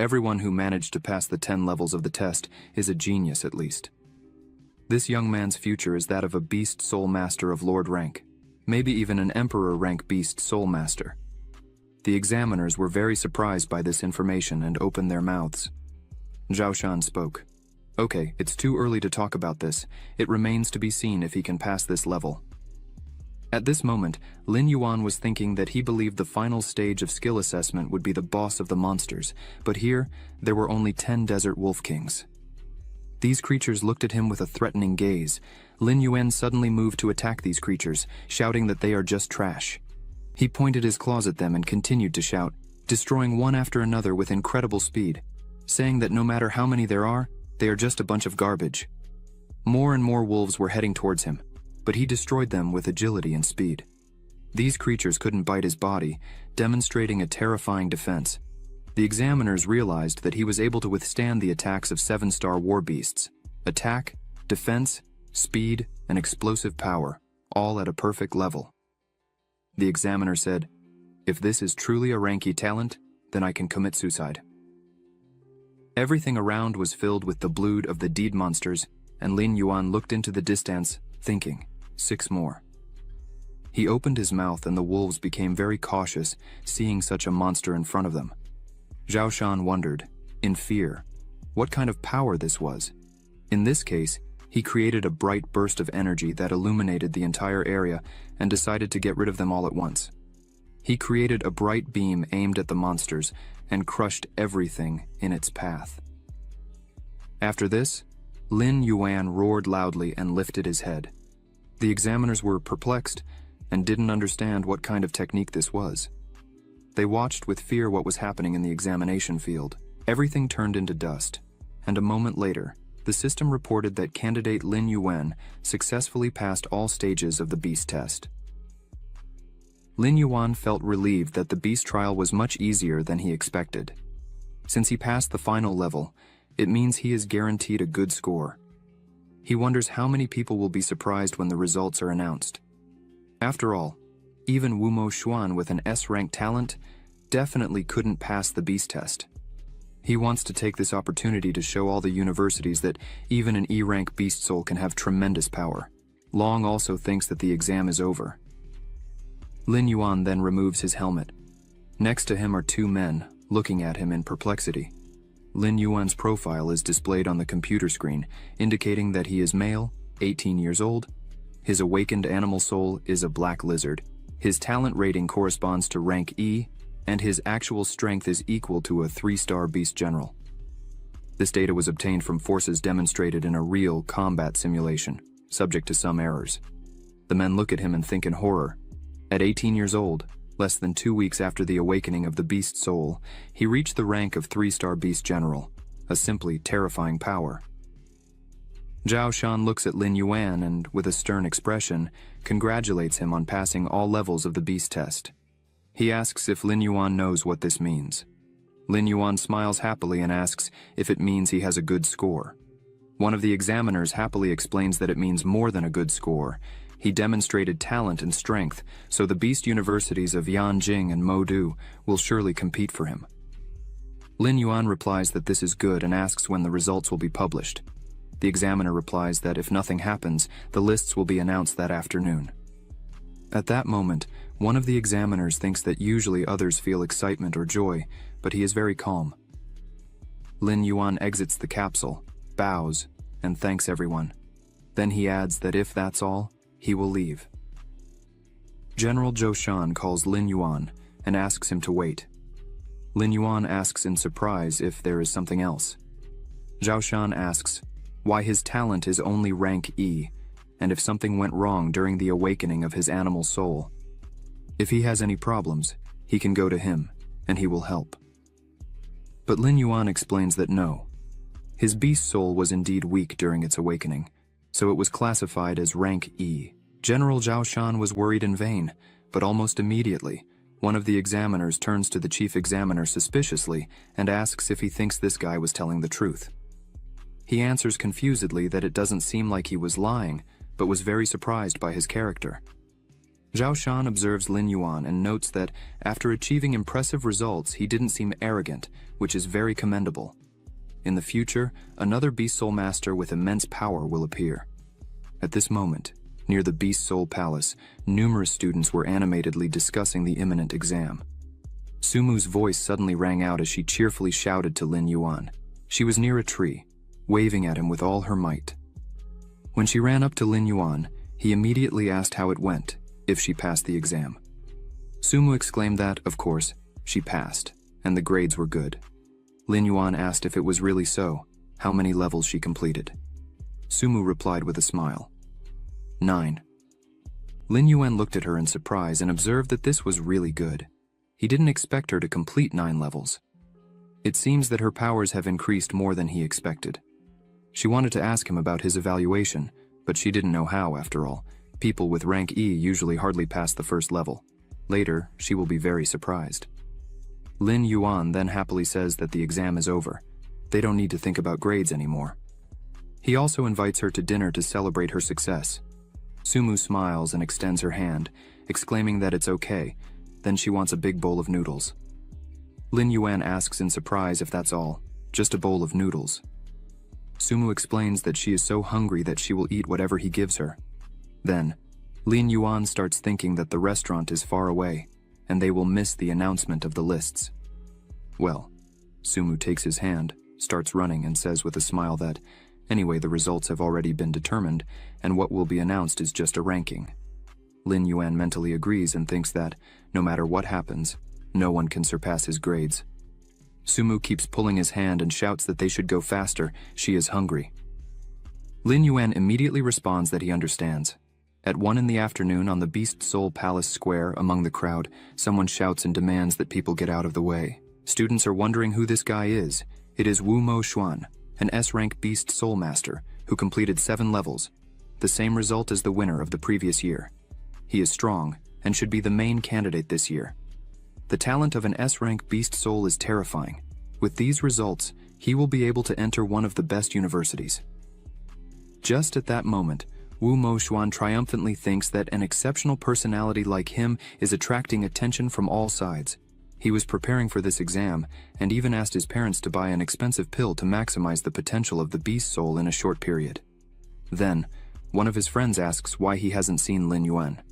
Everyone who managed to pass the 10 levels of the test is a genius at least. This young man's future is that of a beast soul master of lord rank, maybe even an emperor rank beast soul master. The examiners were very surprised by this information and opened their mouths. Zhao Shan spoke. Okay, it's too early to talk about this. It remains to be seen if he can pass this level. At this moment, Lin Yuan was thinking that he believed the final stage of skill assessment would be the boss of the monsters, but here, there were only 10 desert wolf kings. These creatures looked at him with a threatening gaze. Lin Yuan suddenly moved to attack these creatures, shouting that they are just trash. He pointed his claws at them and continued to shout, destroying one after another with incredible speed, saying that no matter how many there are, they are just a bunch of garbage. More and more wolves were heading towards him, but he destroyed them with agility and speed. These creatures couldn't bite his body, demonstrating a terrifying defense. The examiners realized that he was able to withstand the attacks of 7-star war beasts. Attack, defense, speed, and explosive power, all at a perfect level. The examiner said, "If this is truly a Ranky talent, then I can commit suicide." Everything around was filled with the blood of the deed monsters, and Lin Yuan looked into the distance, thinking, 6 more. He opened his mouth and the wolves became very cautious, seeing such a monster in front of them. Zhao Shan wondered, in fear, what kind of power this was. In this case, he created a bright burst of energy that illuminated the entire area and decided to get rid of them all at once. He created a bright beam aimed at the monsters and crushed everything in its path. After this, Lin Yuan roared loudly and lifted his head. The examiners were perplexed and didn't understand what kind of technique this was. They watched with fear what was happening in the examination field. Everything turned into dust, and a moment later, the system reported that candidate Lin Yuan successfully passed all stages of the beast test. Lin Yuan felt relieved that the beast trial was much easier than he expected. Since he passed the final level, it means he is guaranteed a good score. He wonders how many people will be surprised when the results are announced. After all, even Wumo Xuan with an S-rank talent definitely couldn't pass the beast test. He wants to take this opportunity to show all the universities that even an E-rank beast soul can have tremendous power. Long also thinks that the exam is over. Lin Yuan then removes his helmet. Next to him are 2 men, looking at him in perplexity. Lin Yuan's profile is displayed on the computer screen, indicating that he is male, 18 years old. His awakened animal soul is a black lizard. His talent rating corresponds to rank E, and his actual strength is equal to a 3-star beast general. This data was obtained from forces demonstrated in a real combat simulation, subject to some errors. The men look at him and think in horror. At 18 years old, less than 2 weeks after the awakening of the beast soul, he reached the rank of 3-star beast general, a simply terrifying power. Zhao Shan looks at Lin Yuan and, with a stern expression, congratulates him on passing all levels of the beast test. He asks if Lin Yuan knows what this means. Lin Yuan smiles happily and asks if it means he has a good score. One of the examiners happily explains that it means more than a good score. He demonstrated talent and strength, so the beast universities of Yanjing and Modu will surely compete for him. Lin Yuan replies that this is good and asks when the results will be published. The examiner replies that if nothing happens, the lists will be announced that afternoon. At that moment, one of the examiners thinks that usually others feel excitement or joy, but he is very calm. Lin Yuan exits the capsule, bows, and thanks everyone. Then he adds that if that's all, he will leave. General Zhou Shan calls Lin Yuan and asks him to wait. Lin Yuan asks in surprise if there is something else. Zhao Shan asks why his talent is only rank E, and if something went wrong during the awakening of his animal soul. If he has any problems, he can go to him, and he will help. But Lin Yuan explains that no. His beast soul was indeed weak during its awakening, so it was classified as rank E. General Zhao Shan was worried in vain, but almost immediately, one of the examiners turns to the chief examiner suspiciously and asks if he thinks this guy was telling the truth. He answers confusedly that it doesn't seem like he was lying, but was very surprised by his character. Zhao Shan observes Lin Yuan and notes that after achieving impressive results, he didn't seem arrogant, which is very commendable. In the future, another Beast Soul Master with immense power will appear. At this moment, near the Beast Soul Palace, numerous students were animatedly discussing the imminent exam. Sumu's voice suddenly rang out as she cheerfully shouted to Lin Yuan. She was near a tree, waving at him with all her might. When she ran up to Lin Yuan, he immediately asked how it went, if she passed the exam. Sumu exclaimed that, of course, she passed, and the grades were good. Lin Yuan asked if it was really so, how many levels she completed. Sumu replied with a smile. 9. Lin Yuan looked at her in surprise and observed that this was really good. He didn't expect her to complete 9 levels. It seems that her powers have increased more than he expected. She wanted to ask him about his evaluation, but she didn't know how after all, People with rank E usually hardly pass the first level. Later, she will be very surprised. Lin Yuan then happily says that the exam is over. They don't need to think about grades anymore. He also invites her to dinner to celebrate her success. Sumu smiles and extends her hand, exclaiming that it's okay, then she wants a big bowl of noodles. Lin Yuan asks in surprise if that's all, just a bowl of noodles. Sumu explains that she is so hungry that she will eat whatever he gives her. Then, Lin Yuan starts thinking that the restaurant is far away, and they will miss the announcement of the lists. Well, Sumu takes his hand, starts running, and says with a smile that, anyway, the results have already been determined, and what will be announced is just a ranking. Lin Yuan mentally agrees and thinks that, no matter what happens, no one can surpass his grades. Sumu keeps pulling his hand and shouts that they should go faster, she is hungry. Lin Yuan immediately responds that he understands. At 1 p.m. on the Beast Soul Palace Square, among the crowd, someone shouts and demands that people get out of the way. Students are wondering who this guy is. It is Wu Mo Xuan, an S-rank Beast Soul Master, who completed 7 levels, the same result as the winner of the previous year. He is strong, and should be the main candidate this year. The talent of an S-rank Beast Soul is terrifying. With these results, he will be able to enter one of the best universities. Just at that moment, Wu Mo Xuan triumphantly thinks that an exceptional personality like him is attracting attention from all sides. He was preparing for this exam, and even asked his parents to buy an expensive pill to maximize the potential of the Beast Soul in a short period. Then, one of his friends asks why he hasn't seen Lin Yuan.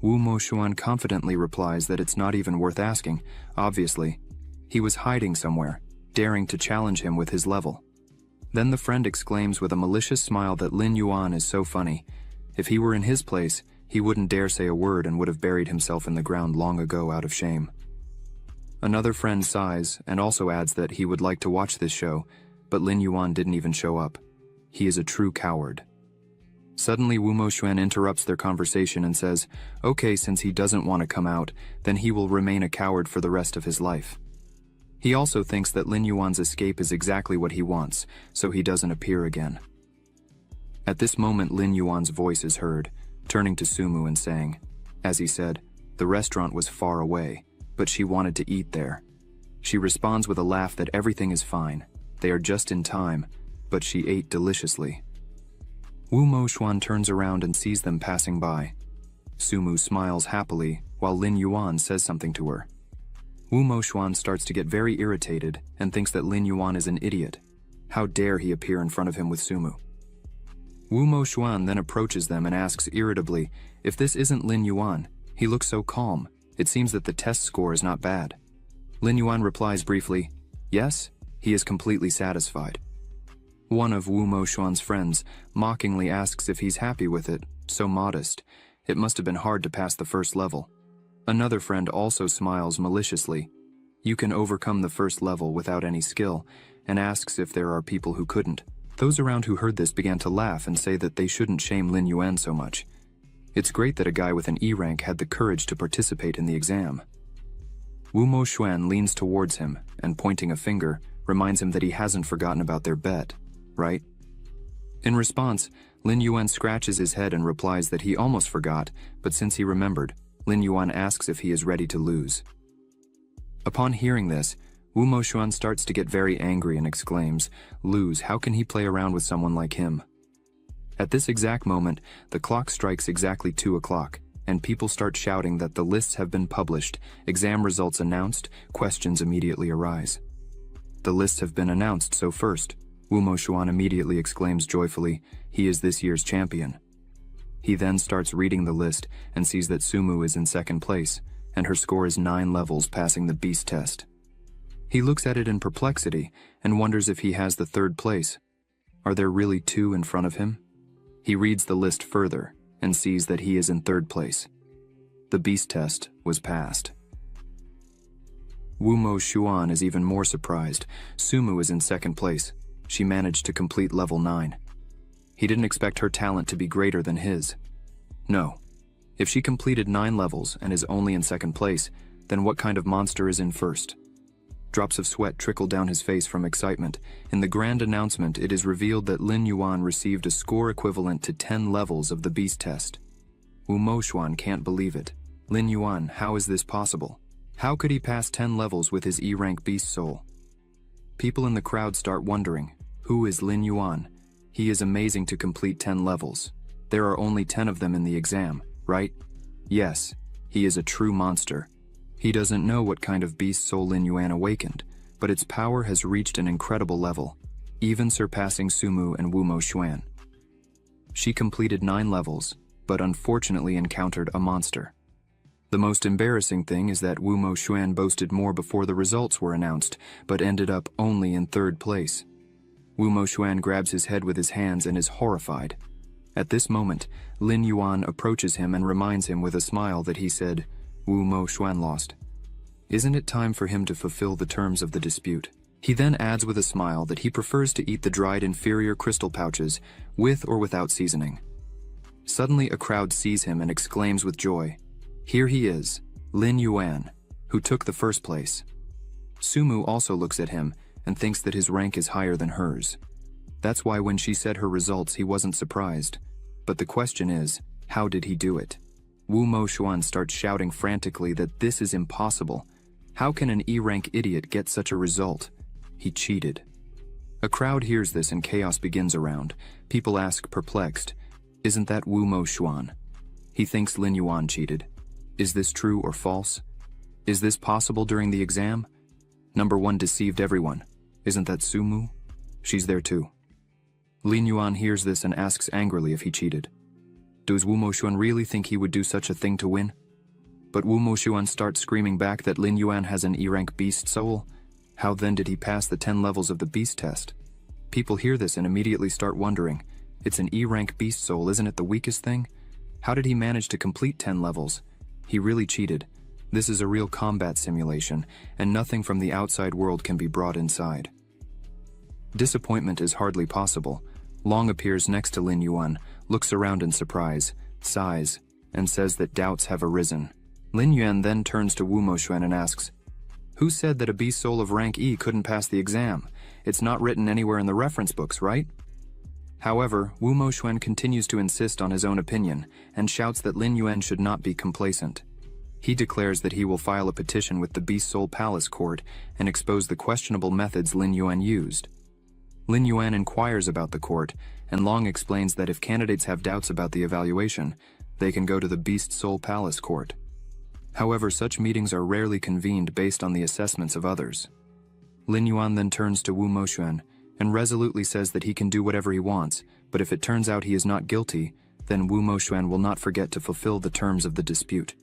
Wu Mo Xuan confidently replies that it's not even worth asking, obviously. He was hiding somewhere, daring to challenge him with his level. Then the friend exclaims with a malicious smile that Lin Yuan is so funny. If he were in his place, he wouldn't dare say a word and would have buried himself in the ground long ago out of shame. Another friend sighs and also adds that he would like to watch this show, but Lin Yuan didn't even show up. He is a true coward. Suddenly Wu Mo Xuan interrupts their conversation and says, okay, since he doesn't want to come out, then he will remain a coward for the rest of his life. He also thinks that Lin Yuan's escape is exactly what he wants, so he doesn't appear again. At this moment Lin Yuan's voice is heard, turning to Sumu and saying, as he said, the restaurant was far away, but she wanted to eat there. She responds with a laugh that everything is fine, they are just in time, but she ate deliciously. Wu Mo Xuan turns around and sees them passing by. Sumu smiles happily, while Lin Yuan says something to her. Wu Mo Xuan starts to get very irritated and thinks that Lin Yuan is an idiot. How dare he appear in front of him with Sumu? Wu Mo Xuan then approaches them and asks irritably, if this isn't Lin Yuan, he looks so calm, it seems that the test score is not bad. Lin Yuan replies briefly, yes, he is completely satisfied. One of Wu Mo Xuan's friends mockingly asks if he's happy with it, so modest. It must have been hard to pass the first level. Another friend also smiles maliciously. You can overcome the first level without any skill, and asks if there are people who couldn't. Those around who heard this began to laugh and say that they shouldn't shame Lin Yuan so much. It's great that a guy with an E rank had the courage to participate in the exam. Wu Mo Xuan leans towards him and, pointing a finger, reminds him that he hasn't forgotten about their bet. Right? In response, Lin Yuan scratches his head and replies that he almost forgot, but since he remembered, Lin Yuan asks if he is ready to lose. Upon hearing this, Wu Mo Xuan starts to get very angry and exclaims, lose, how can he play around with someone like him? At this exact moment, the clock strikes exactly 2 o'clock, and people start shouting that the lists have been published, exam results announced, questions immediately arise. The lists have been announced, so first, Wu Mo Xuan immediately exclaims joyfully, he is this year's champion. He then starts reading the list and sees that Sumu is in second place, and her score is 9 levels passing the beast test. He looks at it in perplexity and wonders if he has the 3rd place. Are there really 2 in front of him? He reads the list further and sees that he is in 3rd place. The beast test was passed. Wu Mo Xuan is even more surprised. Sumu is in 2nd place. She managed to complete level 9. He didn't expect her talent to be greater than his. No. If she completed 9 levels and is only in 2nd place, then what kind of monster is in 1st? Drops of sweat trickle down his face from excitement. In the grand announcement, it is revealed that Lin Yuan received a score equivalent to 10 levels of the beast test. Wu Moxuan can't believe it. Lin Yuan, how is this possible? How could he pass 10 levels with his E-rank beast soul? People in the crowd start wondering, who is Lin Yuan? He is amazing to complete 10 levels. There are only 10 of them in the exam, right? Yes, he is a true monster. He doesn't know what kind of beast soul Lin Yuan awakened, but its power has reached an incredible level, even surpassing Sumu and Wu Moxuan. She completed 9 levels, but unfortunately encountered a monster. The most embarrassing thing is that Wu Moxuan boasted more before the results were announced, but ended up only in 3rd place. Wu Moxuan grabs his head with his hands and is horrified. At this moment, Lin Yuan approaches him and reminds him with a smile that he said, Wu Moxuan lost. Isn't it time for him to fulfill the terms of the dispute? He then adds with a smile that he prefers to eat the dried inferior crystal pouches, with or without seasoning. Suddenly a crowd sees him and exclaims with joy, here he is, Lin Yuan, who took the 1st place. Sumu also looks at him and thinks that his rank is higher than hers. That's why when she said her results he wasn't surprised. But the question is, how did he do it? Wu Moxuan starts shouting frantically that this is impossible. How can an E-rank idiot get such a result? He cheated. A crowd hears this and chaos begins around. People ask, perplexed, isn't that Wu Moxuan? He thinks Lin Yuan cheated. Is this true or false? Is this possible during the exam? Number 1 deceived everyone. Isn't that Sumu? She's there too. Lin Yuan hears this and asks angrily if he cheated. Does Wu Moxuan really think he would do such a thing to win? But Wu Moxuan starts screaming back that Lin Yuan has an E-rank beast soul. How then did he pass the 10 levels of the beast test? People hear this and immediately start wondering, it's an E-rank beast soul, isn't it the weakest thing? How did he manage to complete 10 levels? He really cheated. This is a real combat simulation, and nothing from the outside world can be brought inside. Disappointment is hardly possible. Long appears next to Lin Yuan, looks around in surprise, sighs, and says that doubts have arisen. Lin Yuan then turns to Wu Moxuan and asks, who said that a beast soul of rank E couldn't pass the exam? It's not written anywhere in the reference books, right? However, Wu Moxuan continues to insist on his own opinion, and shouts that Lin Yuan should not be complacent. He declares that he will file a petition with the Beast Soul Palace Court and expose the questionable methods Lin Yuan used. Lin Yuan inquires about the court, and Long explains that if candidates have doubts about the evaluation, they can go to the Beast Soul Palace Court. However, such meetings are rarely convened based on the assessments of others. Lin Yuan then turns to Wu Moxuan and resolutely says that he can do whatever he wants, but if it turns out he is not guilty, then Wu Moxuan will not forget to fulfill the terms of the dispute.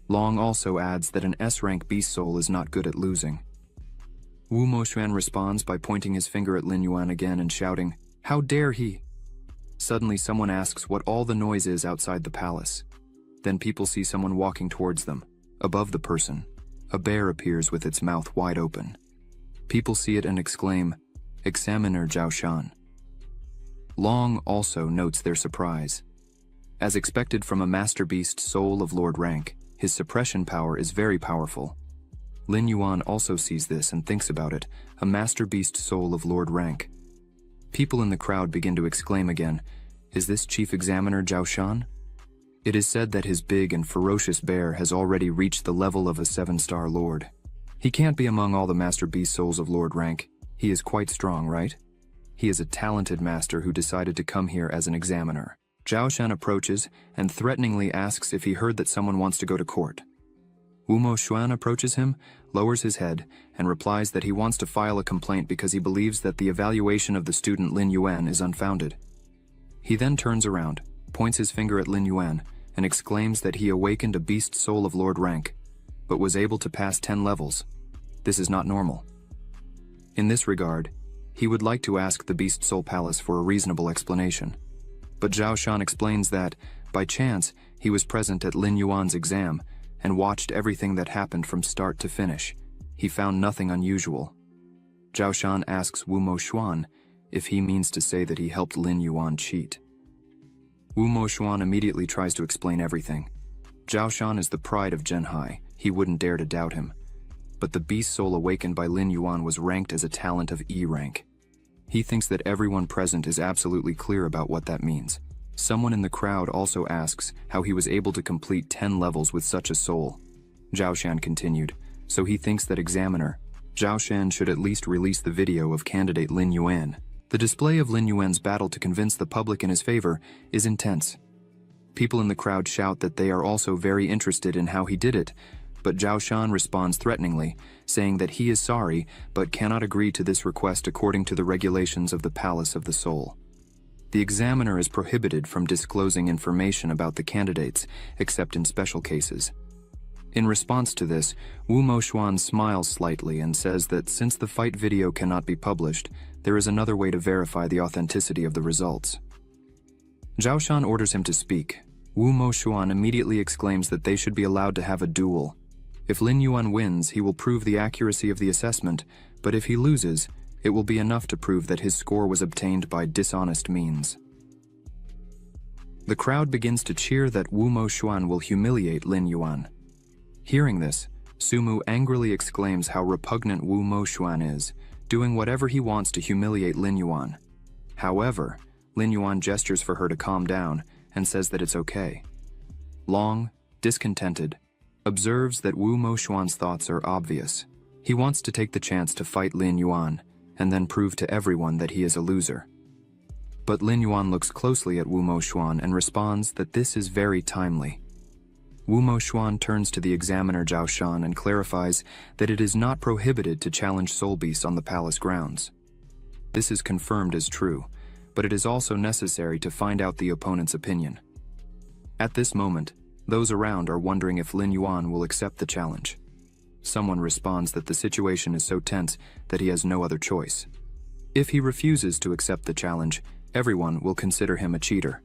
Long also adds that an S-rank beast soul is not good at losing. Wu Moxuan responds by pointing his finger at Lin Yuan again and shouting, how dare he? Suddenly someone asks what all the noise is outside the palace. Then people see someone walking towards them. Above the person, a bear appears with its mouth wide open. People see it and exclaim, Examiner Zhao Shan. Long also notes their surprise. As expected from a master beast soul of Lord rank, his suppression power is very powerful. Lin Yuan also sees this and thinks about it, a master beast soul of Lord rank. People in the crowd begin to exclaim again, is this Chief Examiner Zhao Shan? It is said that his big and ferocious bear has already reached the level of a 7-star lord. He can't be among all the master beast souls of Lord rank. He is quite strong, right? He is a talented master who decided to come here as an examiner. Zhao Shan approaches and threateningly asks if he heard that someone wants to go to court. Wu Moxuan approaches him, lowers his head, and replies that he wants to file a complaint because he believes that the evaluation of the student Lin Yuan is unfounded. He then turns around, points his finger at Lin Yuan, and exclaims that he awakened a beast soul of Lord rank, but was able to pass 10 levels. This is not normal. In this regard, he would like to ask the Beast Soul Palace for a reasonable explanation. But Zhao Shan explains that, by chance, he was present at Lin Yuan's exam and watched everything that happened from start to finish. He found nothing unusual. Zhao Shan asks Wu Moxuan if he means to say that he helped Lin Yuan cheat. Wu Moxuan immediately tries to explain everything. Zhao Shan is the pride of Zhenhai. He wouldn't dare to doubt him. But the beast soul awakened by Lin Yuan was ranked as a talent of E rank. He thinks that everyone present is absolutely clear about what that means. Someone in the crowd also asks how he was able to complete 10 levels with such a soul. Zhao Shan continued, so he thinks that examiner Zhao Shan should at least release the video of candidate Lin Yuan. The display of Lin Yuan's battle to convince the public in his favor is intense. People in the crowd shout that they are also very interested in how he did it, but Zhao Shan responds threateningly, saying that he is sorry but cannot agree to this request according to the regulations of the Palace of the Soul. The examiner is prohibited from disclosing information about the candidates, except in special cases. In response to this, Wu Moxuan smiles slightly and says that since the fight video cannot be published, there is another way to verify the authenticity of the results. Zhao Shan orders him to speak. Wu Moxuan immediately exclaims that they should be allowed to have a duel. If Lin Yuan wins, he will prove the accuracy of the assessment, but if he loses, it will be enough to prove that his score was obtained by dishonest means. The crowd begins to cheer that Wu Moxuan will humiliate Lin Yuan. Hearing this, Sumu angrily exclaims how repugnant Wu Moxuan is, doing whatever he wants to humiliate Lin Yuan. However, Lin Yuan gestures for her to calm down and says that it's okay. Long, discontented, observes that Wu Moxuan's thoughts are obvious. He wants to take the chance to fight Lin Yuan and then prove to everyone that he is a loser. But Lin Yuan looks closely at Wu Moxuan and responds that this is very timely. Wu Moxuan turns to the examiner Zhao Shan and clarifies that it is not prohibited to challenge soul beasts on the palace grounds. This is confirmed as true, but it is also necessary to find out the opponent's opinion. At this moment, those around are wondering if Lin Yuan will accept the challenge. Someone responds that the situation is so tense that he has no other choice. If he refuses to accept the challenge, everyone will consider him a cheater.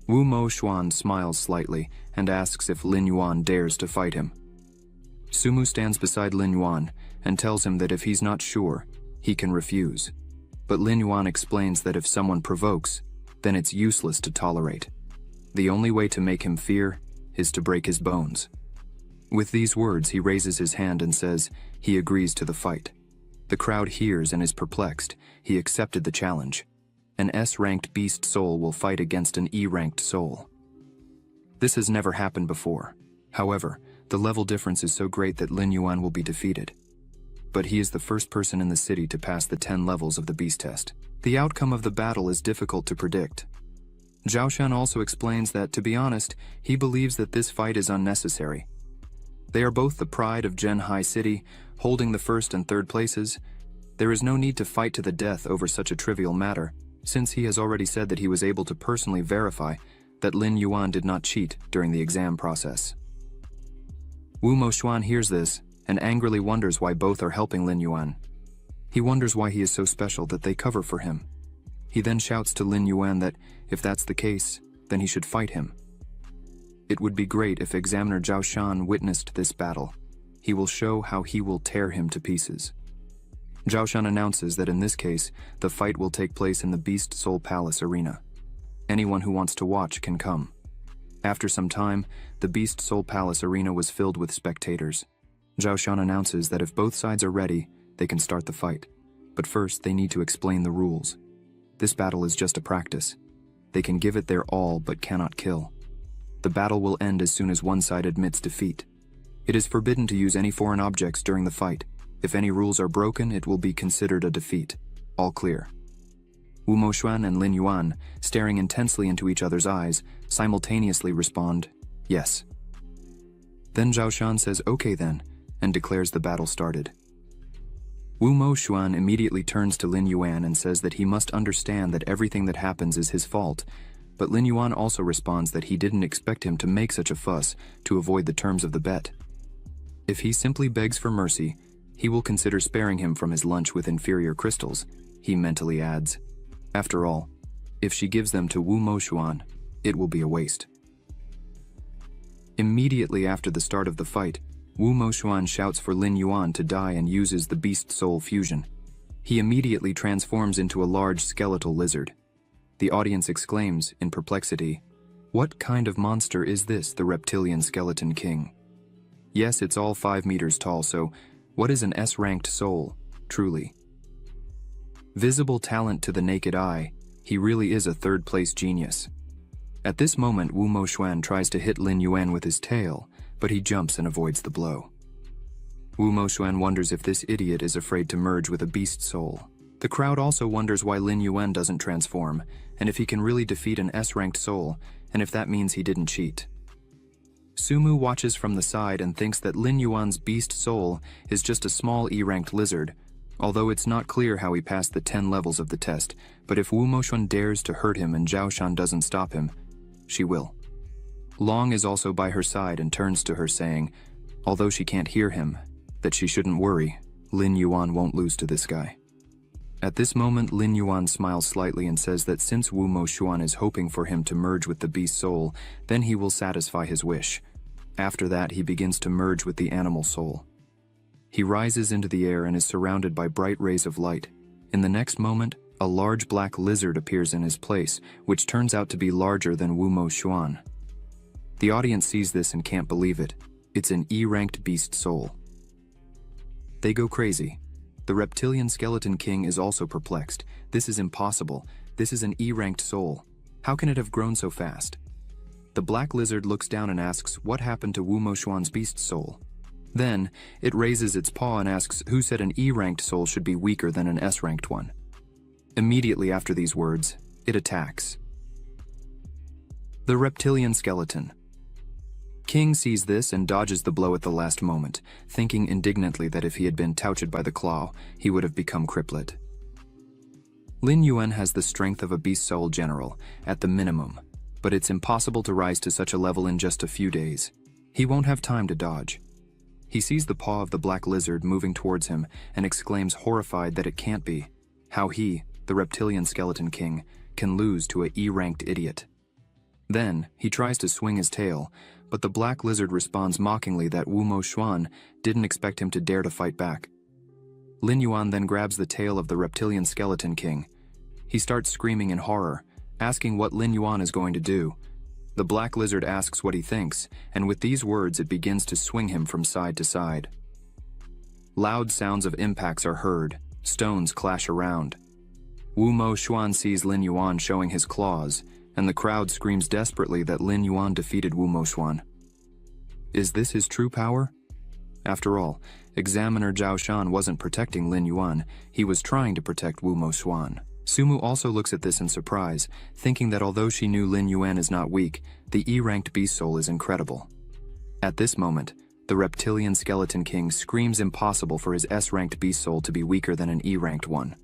Wu Moxuan smiles slightly and asks if Lin Yuan dares to fight him. Sumu stands beside Lin Yuan and tells him that if he's not sure, he can refuse. But Lin Yuan explains that if someone provokes, then it's useless to tolerate. The only way to make him fear is to break his bones. With these words, he raises his hand and says he agrees to the fight. The crowd hears and is perplexed. He accepted the challenge. An S-ranked beast soul will fight against an E-ranked soul. This has never happened before. However, the level difference is so great that Lin Yuan will be defeated. But he is the first person in the city to pass the 10 levels of the beast test. The outcome of the battle is difficult to predict. Zhao Shan also explains that, to be honest, he believes that this fight is unnecessary. They are both the pride of Zhenhai City, holding the first and third places. There is no need to fight to the death over such a trivial matter, since he has already said that he was able to personally verify that Lin Yuan did not cheat during the exam process. Wu Moxuan hears this and angrily wonders why both are helping Lin Yuan. He wonders why he is so special that they cover for him. He then shouts to Lin Yuan that if that's the case, then he should fight him. It would be great if Examiner Zhao Shan witnessed this battle. He will show how he will tear him to pieces. Zhao Shan announces that in this case, the fight will take place in the Beast Soul Palace arena. Anyone who wants to watch can come. After some time, the Beast Soul Palace arena was filled with spectators. Zhao Shan announces that if both sides are ready, they can start the fight. But first, they need to explain the rules. This battle is just a practice. They can give it their all but cannot kill. The battle will end as soon as one side admits defeat. It is forbidden to use any foreign objects during the fight. If any rules are broken, it will be considered a defeat. All clear. Wu Moxuan and Lin Yuan, staring intensely into each other's eyes, simultaneously respond, yes. Then Zhao Shan says okay then, and declares the battle started. Wu Moxuan immediately turns to Lin Yuan and says that he must understand that everything that happens is his fault, but Lin Yuan also responds that he didn't expect him to make such a fuss to avoid the terms of the bet. If he simply begs for mercy, he will consider sparing him from his lunch with inferior crystals, he mentally adds. After all, if she gives them to Wu Moxuan, it will be a waste. Immediately after the start of the fight, Wu Moxuan shouts for Lin Yuan to die and uses the Beast Soul fusion. He immediately transforms into a large skeletal lizard. The audience exclaims, in perplexity, "What kind of monster is this, the reptilian skeleton king?" Yes, it's all 5 meters tall, so what is an S-ranked soul, truly? Visible talent to the naked eye, He really is a third-place genius. At this moment, Wu Moxuan tries to hit Lin Yuan with his tail, but he jumps and avoids the blow. Wu Moxuan wonders if this idiot is afraid to merge with a beast soul. The crowd also wonders why Lin Yuan doesn't transform, and if he can really defeat an S-ranked soul, and if that means he didn't cheat. Sumu watches from the side and thinks that Lin Yuan's beast soul is just a small E-ranked lizard, although it's not clear how he passed the 10 levels of the test, but if Wu Moxuan dares to hurt him and Zhao Shan doesn't stop him, she will. Long is also by her side and turns to her saying, although she can't hear him, that she shouldn't worry, Lin Yuan won't lose to this guy. At this moment, Lin Yuan smiles slightly and says that since Wu Moxuan is hoping for him to merge with the beast soul, then he will satisfy his wish. After that, he begins to merge with the animal soul. He rises into the air and is surrounded by bright rays of light. In the next moment, a large black lizard appears in his place, which turns out to be larger than Wu Moxuan. The audience sees this and can't believe it. It's an E-ranked beast soul. They go crazy. The reptilian skeleton king is also perplexed. This is impossible. This is an E-ranked soul. How can it have grown so fast? The black lizard looks down and asks what happened to Wu Moxuan's beast soul. Then, it raises its paw and asks who said an E-ranked soul should be weaker than an S-ranked one. Immediately after these words, it attacks. The reptilian skeleton. King sees this and dodges the blow at the last moment, thinking indignantly that if he had been touched by the claw, he would have become cripplet. Lin Yuan has the strength of a beast soul general, at the minimum, but it's impossible to rise to such a level in just a few days. He won't have time to dodge. He sees the paw of the black lizard moving towards him and exclaims horrified that it can't be. How he, the reptilian skeleton king, can lose to a E-ranked idiot. Then, he tries to swing his tail, but the black lizard responds mockingly that Wu Moxuan didn't expect him to dare to fight back. Lin Yuan then grabs the tail of the reptilian skeleton king. He starts screaming in horror, asking what Lin Yuan is going to do. The black lizard asks what he thinks, and with these words it begins to swing him from side to side. Loud sounds of impacts are heard, stones clash around. Wu Moxuan sees Lin Yuan showing his claws, and the crowd screams desperately that Lin Yuan defeated Wu Moxuan. Is this his true power? After all, Examiner Zhao Shan wasn't protecting Lin Yuan, he was trying to protect Wu Moxuan. Sumu also looks at this in surprise, thinking that although she knew Lin Yuan is not weak, the E-ranked beast soul is incredible. At this moment, the reptilian skeleton king screams impossible for his S-ranked beast soul to be weaker than an E-ranked one.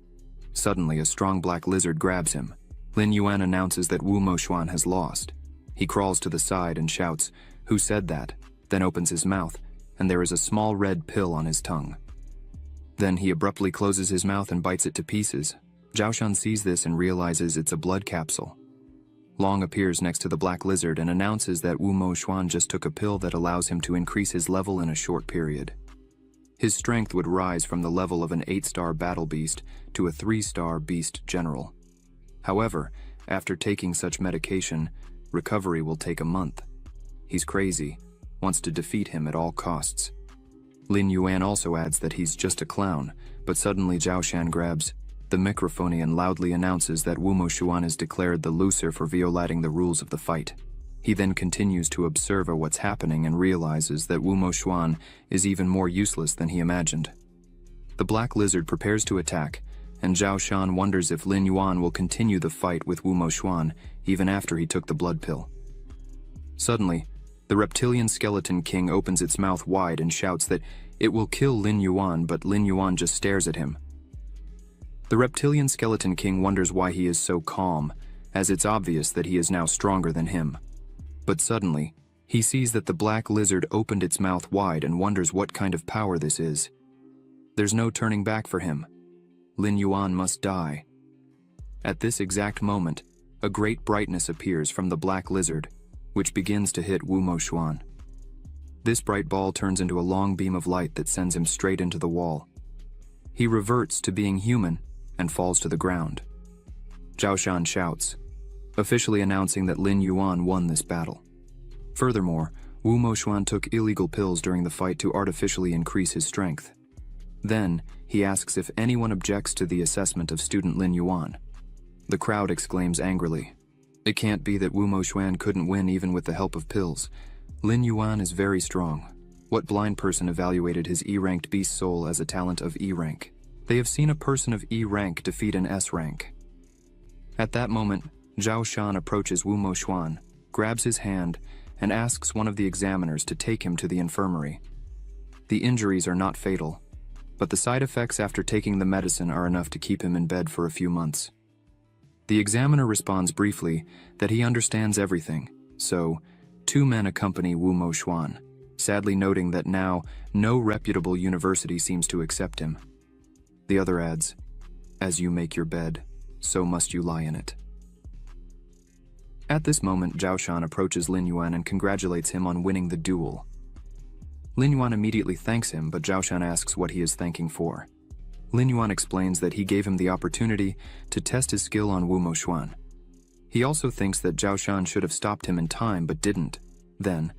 Suddenly, a strong black lizard grabs him. Lin Yuan announces that Wu Moxuan has lost. He crawls to the side and shouts, "Who said that?" then opens his mouth, and there is a small red pill on his tongue. Then he abruptly closes his mouth and bites it to pieces. Zhao Shan sees this and realizes it's a blood capsule. Long appears next to the black lizard and announces that Wu Moxuan just took a pill that allows him to increase his level in a short period. His strength would rise from the level of an 8-star battle beast to a 3-star beast general. However, after taking such medication, recovery will take a month. He's crazy, wants to defeat him at all costs. Lin Yuan also adds that he's just a clown, but suddenly Zhao Shan grabs the microphone and loudly announces that Wu Moxuan is declared the loser for violating the rules of the fight. He then continues to observe what's happening and realizes that Wu Moxuan is even more useless than he imagined. The black lizard prepares to attack, and Zhao Shan wonders if Lin Yuan will continue the fight with Wu Moxuan even after he took the blood pill. Suddenly, the reptilian skeleton king opens its mouth wide and shouts that it will kill Lin Yuan, but Lin Yuan just stares at him. The reptilian skeleton king wonders why he is so calm, as it's obvious that he is now stronger than him. But suddenly, he sees that the black lizard opened its mouth wide and wonders what kind of power this is. There's no turning back for him. Lin Yuan must die. At this exact moment, a great brightness appears from the black lizard, which begins to hit Wu Moxuan. This bright ball turns into a long beam of light that sends him straight into the wall. He reverts to being human and falls to the ground. Zhao Shan shouts, officially announcing that Lin Yuan won this battle. Furthermore, Wu Moxuan took illegal pills during the fight to artificially increase his strength. Then, he asks if anyone objects to the assessment of student Lin Yuan. The crowd exclaims angrily. It can't be that Wu Moxuan couldn't win even with the help of pills. Lin Yuan is very strong. What blind person evaluated his E-ranked beast soul as a talent of E rank? They have seen a person of E rank defeat an S rank. At that moment, Zhao Shan approaches Wu Moxuan, grabs his hand, and asks one of the examiners to take him to the infirmary. The injuries are not fatal, but the side effects after taking the medicine are enough to keep him in bed for a few months. The examiner responds briefly that he understands everything, so 2 men accompany Wu Moxuan, sadly noting that now no reputable university seems to accept him. The other adds, "As you make your bed, so must you lie in it." At this moment, Zhao Shan approaches Lin Yuan and congratulates him on winning the duel. Lin Yuan immediately thanks him, but Zhao Shan asks what he is thanking for. Lin Yuan explains that he gave him the opportunity to test his skill on Wu Moxuan. He also thinks that Zhao Shan should have stopped him in time but didn't. Then,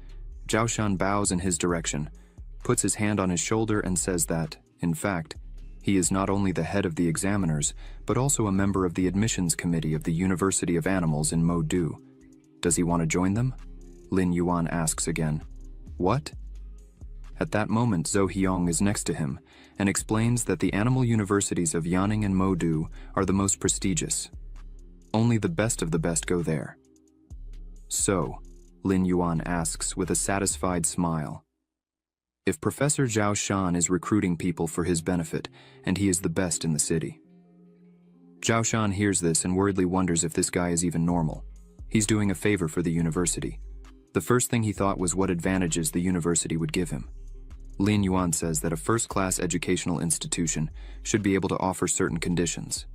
Zhao Shan bows in his direction, puts his hand on his shoulder and says that, in fact, he is not only the head of the examiners, but also a member of the admissions committee of the University of Animals in Modu. Does he want to join them? Lin Yuan asks again. What? At that moment, Zhou Hyong is next to him and explains that the animal universities of Yanning and Modu are the most prestigious. Only the best of the best go there. So, Lin Yuan asks with a satisfied smile. If Professor Zhao Shan is recruiting people for his benefit, and he is the best in the city. Zhao Shan hears this and worriedly wonders if this guy is even normal. He's doing a favor for the university. The first thing he thought was what advantages the university would give him. Lin Yuan says that a first-class educational institution should be able to offer certain conditions.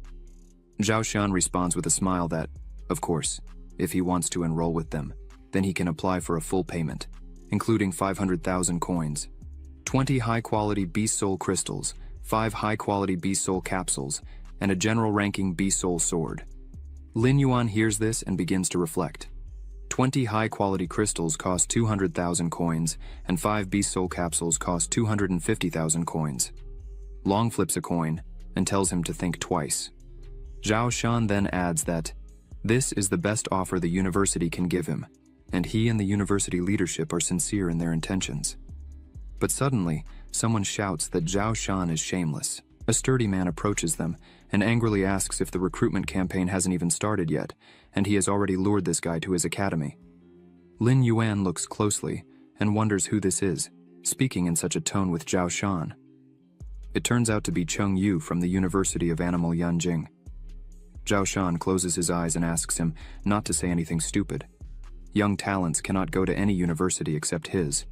Zhao Shan responds with a smile that, of course, if he wants to enroll with them, then he can apply for a full payment, including 500,000 coins, 20 high-quality beast soul crystals, 5 high-quality beast soul capsules, and a general-ranking beast soul sword. Lin Yuan hears this and begins to reflect. 20 high-quality crystals cost 200,000 coins, and 5 beast soul capsules cost 250,000 coins. Long flips a coin and tells him to think twice. Zhao Shan then adds that this is the best offer the university can give him, and he and the university leadership are sincere in their intentions. But suddenly, someone shouts that Zhao Shan is shameless. A sturdy man approaches them and angrily asks if the recruitment campaign hasn't even started yet, and he has already lured this guy to his academy. Lin Yuan looks closely and wonders who this is, speaking in such a tone with Zhao Shan. It turns out to be Cheng Yu from the University of Animal Yanjing. Zhao Shan closes his eyes and asks him not to say anything stupid. Young talents cannot go to any university except his.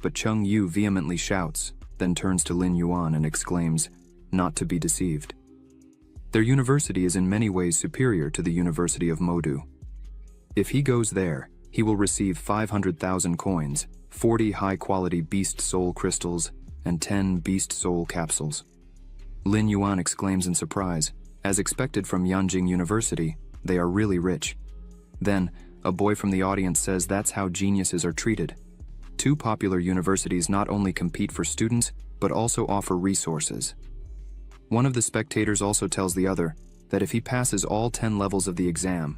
But Cheng Yu vehemently shouts, then turns to Lin Yuan and exclaims, not to be deceived. Their university is in many ways superior to the University of Modu. If he goes there, he will receive 500,000 coins, 40 high-quality beast soul crystals, and 10 beast soul capsules. Lin Yuan exclaims in surprise. As expected from Yanjing University, they are really rich. Then, a boy from the audience says that's how geniuses are treated. 2 popular universities not only compete for students, but also offer resources. One of the spectators also tells the other that if he passes all 10 levels of the exam,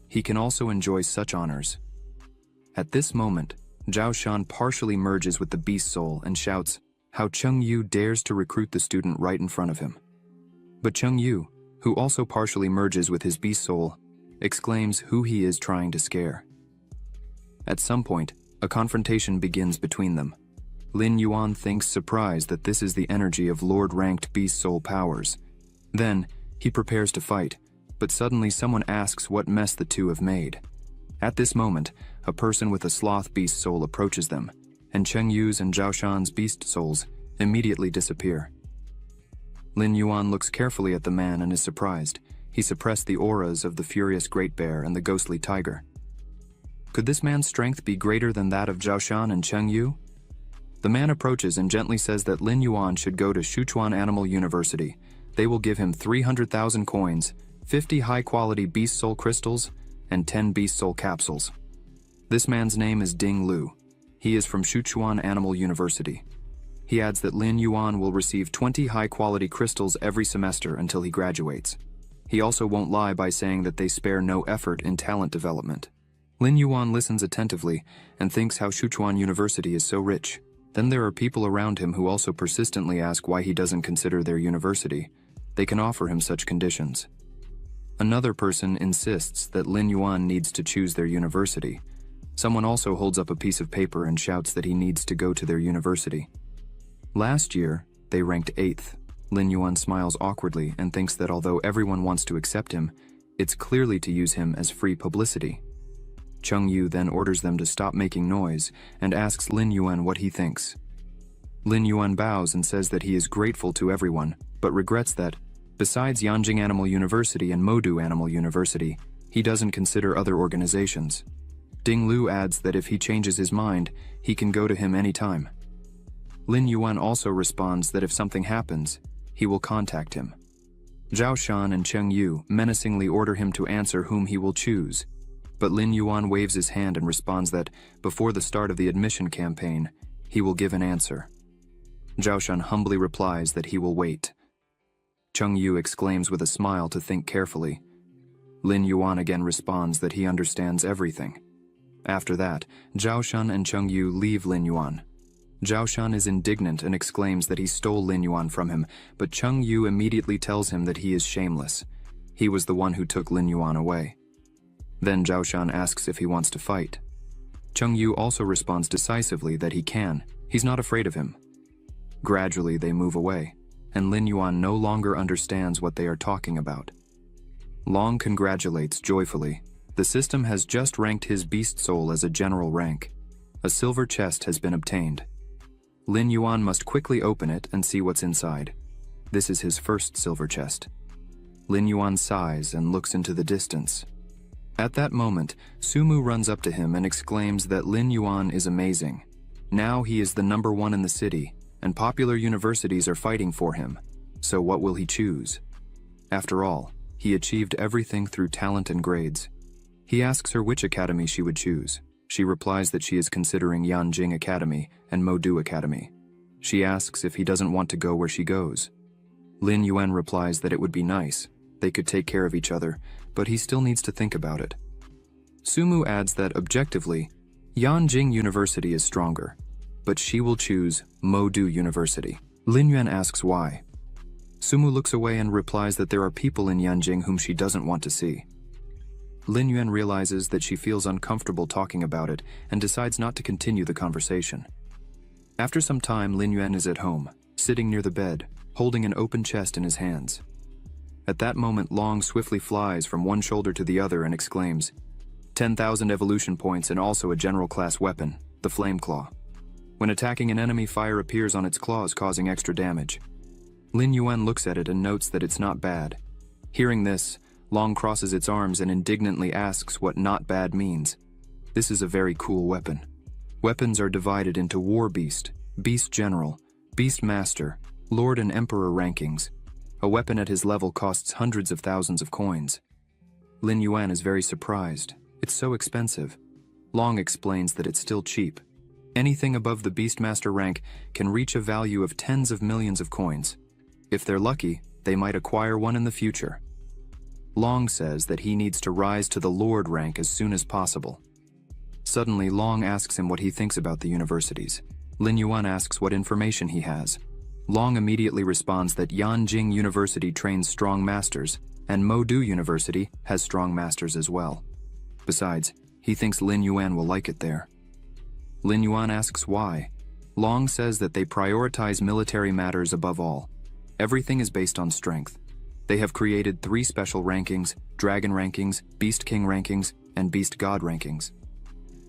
he can also enjoy such honors. At this moment, Zhao Shan partially merges with the beast soul and shouts how Cheng Yu dares to recruit the student right in front of him. But Cheng Yu, who also partially merges with his beast soul, exclaims who he is trying to scare. At some point, a confrontation begins between them. Lin Yuan thinks surprised that this is the energy of Lord-ranked beast soul powers. Then, he prepares to fight, but suddenly someone asks what mess the two have made. At this moment, a person with a sloth beast soul approaches them, and Cheng Yu's and Zhao Shan's beast souls immediately disappear. Lin Yuan looks carefully at the man and is surprised. He suppressed the auras of the furious great bear and the ghostly tiger. Could this man's strength be greater than that of Zhao Shan and Cheng Yu? The man approaches and gently says that Lin Yuan should go to Sichuan Animal University. They will give him 300,000 coins, 50 high-quality beast soul crystals, and 10 beast soul capsules. This man's name is Ding Lu. He is from Sichuan Animal University. He adds that Lin Yuan will receive 20 high-quality crystals every semester until he graduates. He also won't lie by saying that they spare no effort in talent development. Lin Yuan listens attentively and thinks how Sichuan University is so rich. Then there are people around him who also persistently ask why he doesn't consider their university. They can offer him such conditions. Another person insists that Lin Yuan needs to choose their university. Someone also holds up a piece of paper and shouts that he needs to go to their university. Last year, they ranked 8th. Lin Yuan smiles awkwardly and thinks that although everyone wants to accept him, it's clearly to use him as free publicity. Chung Yu then orders them to stop making noise and asks Lin Yuan what he thinks. Lin Yuan bows and says that he is grateful to everyone, but regrets that, besides Yanjing Animal University and Modu Animal University, he doesn't consider other organizations. Ding Lu adds that if he changes his mind, he can go to him anytime. Lin Yuan also responds that if something happens, he will contact him. Zhao Shan and Cheng Yu menacingly order him to answer whom he will choose, but Lin Yuan waves his hand and responds that, before the start of the admission campaign, he will give an answer. Zhao Shan humbly replies that he will wait. Cheng Yu exclaims with a smile to think carefully. Lin Yuan again responds that he understands everything. After that, Zhao Shan and Cheng Yu leave Lin Yuan. Zhao Shan is indignant and exclaims that he stole Lin Yuan from him, but Cheng Yu immediately tells him that he is shameless. He was the one who took Lin Yuan away. Then Zhao Shan asks if he wants to fight. Cheng Yu also responds decisively that he can. He's not afraid of him. Gradually they move away, and Lin Yuan no longer understands what they are talking about. Long congratulates joyfully. The system has just ranked his beast soul as a general rank. A silver chest has been obtained. Lin Yuan must quickly open it and see what's inside. This is his first silver chest. Lin Yuan sighs and looks into the distance. At that moment, Sumu runs up to him and exclaims that Lin Yuan is amazing. Now he is the #1 in the city, and popular universities are fighting for him. So what will he choose? After all, he achieved everything through talent and grades. He asks her which academy she would choose. She replies that she is considering Yanjing Academy and Modu Academy. She asks if he doesn't want to go where she goes. Lin Yuan replies that it would be nice. They could take care of each other, but he still needs to think about it. Sumu adds that objectively, Yanjing University is stronger, but she will choose Modu University. Lin Yuan asks why. Sumu looks away and replies that there are people in Yanjing whom she doesn't want to see. Lin Yuan realizes that she feels uncomfortable talking about it and decides not to continue the conversation. After some time, Lin Yuan is at home, sitting near the bed, holding an open chest in his hands. At that moment, Long swiftly flies from one shoulder to the other and exclaims, 10,000 evolution points and also a general class weapon, the Flame Claw. When attacking an enemy, fire appears on its claws, causing extra damage. Lin Yuan looks at it and notes that it's not bad. Hearing this, Long crosses its arms and indignantly asks what not bad means. This is a very cool weapon. Weapons are divided into War Beast, Beast General, Beast Master, Lord and Emperor rankings. A weapon at his level costs hundreds of thousands of coins. Lin Yuan is very surprised. It's so expensive. Long explains that it's still cheap. Anything above the Beastmaster rank can reach a value of tens of millions of coins. If they're lucky, they might acquire one in the future. Long says that he needs to rise to the Lord rank as soon as possible. Suddenly, Long asks him what he thinks about the universities. Lin Yuan asks what information he has. Long immediately responds that Yanjing University trains strong masters, and Modu University has strong masters as well. Besides, he thinks Lin Yuan will like it there. Lin Yuan asks why. Long says that they prioritize military matters above all. Everything is based on strength. They have created 3 special rankings: Dragon rankings, Beast King rankings, and Beast God rankings.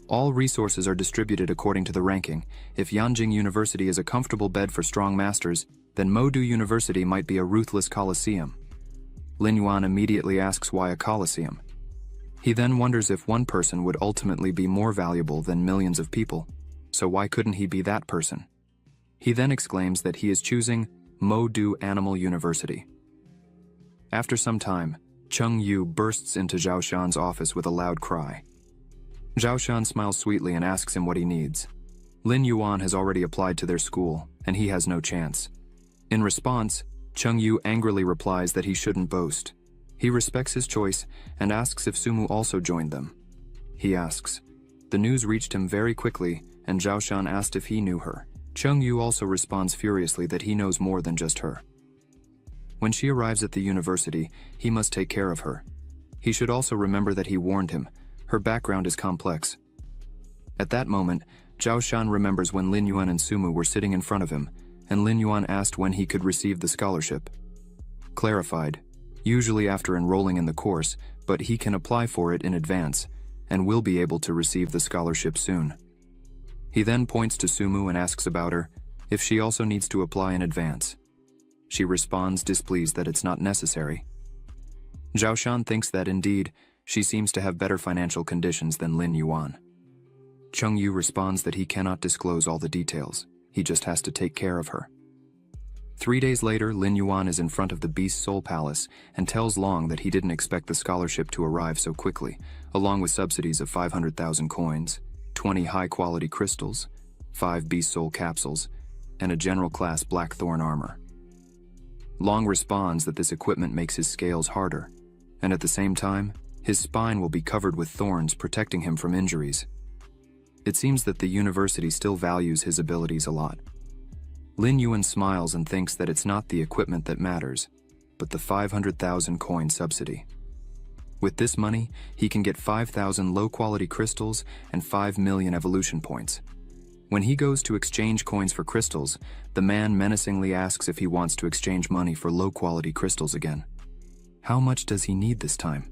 All resources are distributed according to the ranking. If Yanjing University is a comfortable bed for strong masters, then Modu University might be a ruthless coliseum. Lin Yuan immediately asks why a coliseum. He then wonders if one person would ultimately be more valuable than millions of people, so why couldn't he be that person? He then exclaims that he is choosing Modu Animal University. After some time, Cheng Yu bursts into Zhao Shan's office with a loud cry. Zhao Shan smiles sweetly and asks him what he needs. Lin Yuan has already applied to their school, and he has no chance. In response, Cheng Yu angrily replies that he shouldn't boast. He respects his choice and asks if Sumu also joined them. He asks. The news reached him very quickly, and Zhao Shan asked if he knew her. Cheng Yu also responds furiously that he knows more than just her. When she arrives at the university, he must take care of her. He should also remember that he warned him. Her background is complex. At that moment, Zhao Shan remembers when Lin Yuan and Sumu were sitting in front of him, and Lin Yuan asked when he could receive the scholarship. Clarified, usually after enrolling in the course, but he can apply for it in advance, and will be able to receive the scholarship soon. He then points to Sumu and asks about her, if she also needs to apply in advance. She responds displeased that it's not necessary. Zhao Shan thinks that indeed, she seems to have better financial conditions than Lin Yuan. Cheng Yu responds that he cannot disclose all the details, he just has to take care of her. 3 days later, Lin Yuan is in front of the Beast Soul Palace and tells Long that he didn't expect the scholarship to arrive so quickly, along with subsidies of 500,000 coins, 20 high-quality crystals, 5 Beast Soul capsules, and a general-class Blackthorn armor. Long responds that this equipment makes his scales harder, and at the same time, his spine will be covered with thorns protecting him from injuries. It seems that the university still values his abilities a lot. Lin Yuan smiles and thinks that it's not the equipment that matters, but the 500,000 coin subsidy. With this money, he can get 5,000 low-quality crystals and 5 million evolution points. When he goes to exchange coins for crystals, the man menacingly asks if he wants to exchange money for low-quality crystals again. How much does he need this time?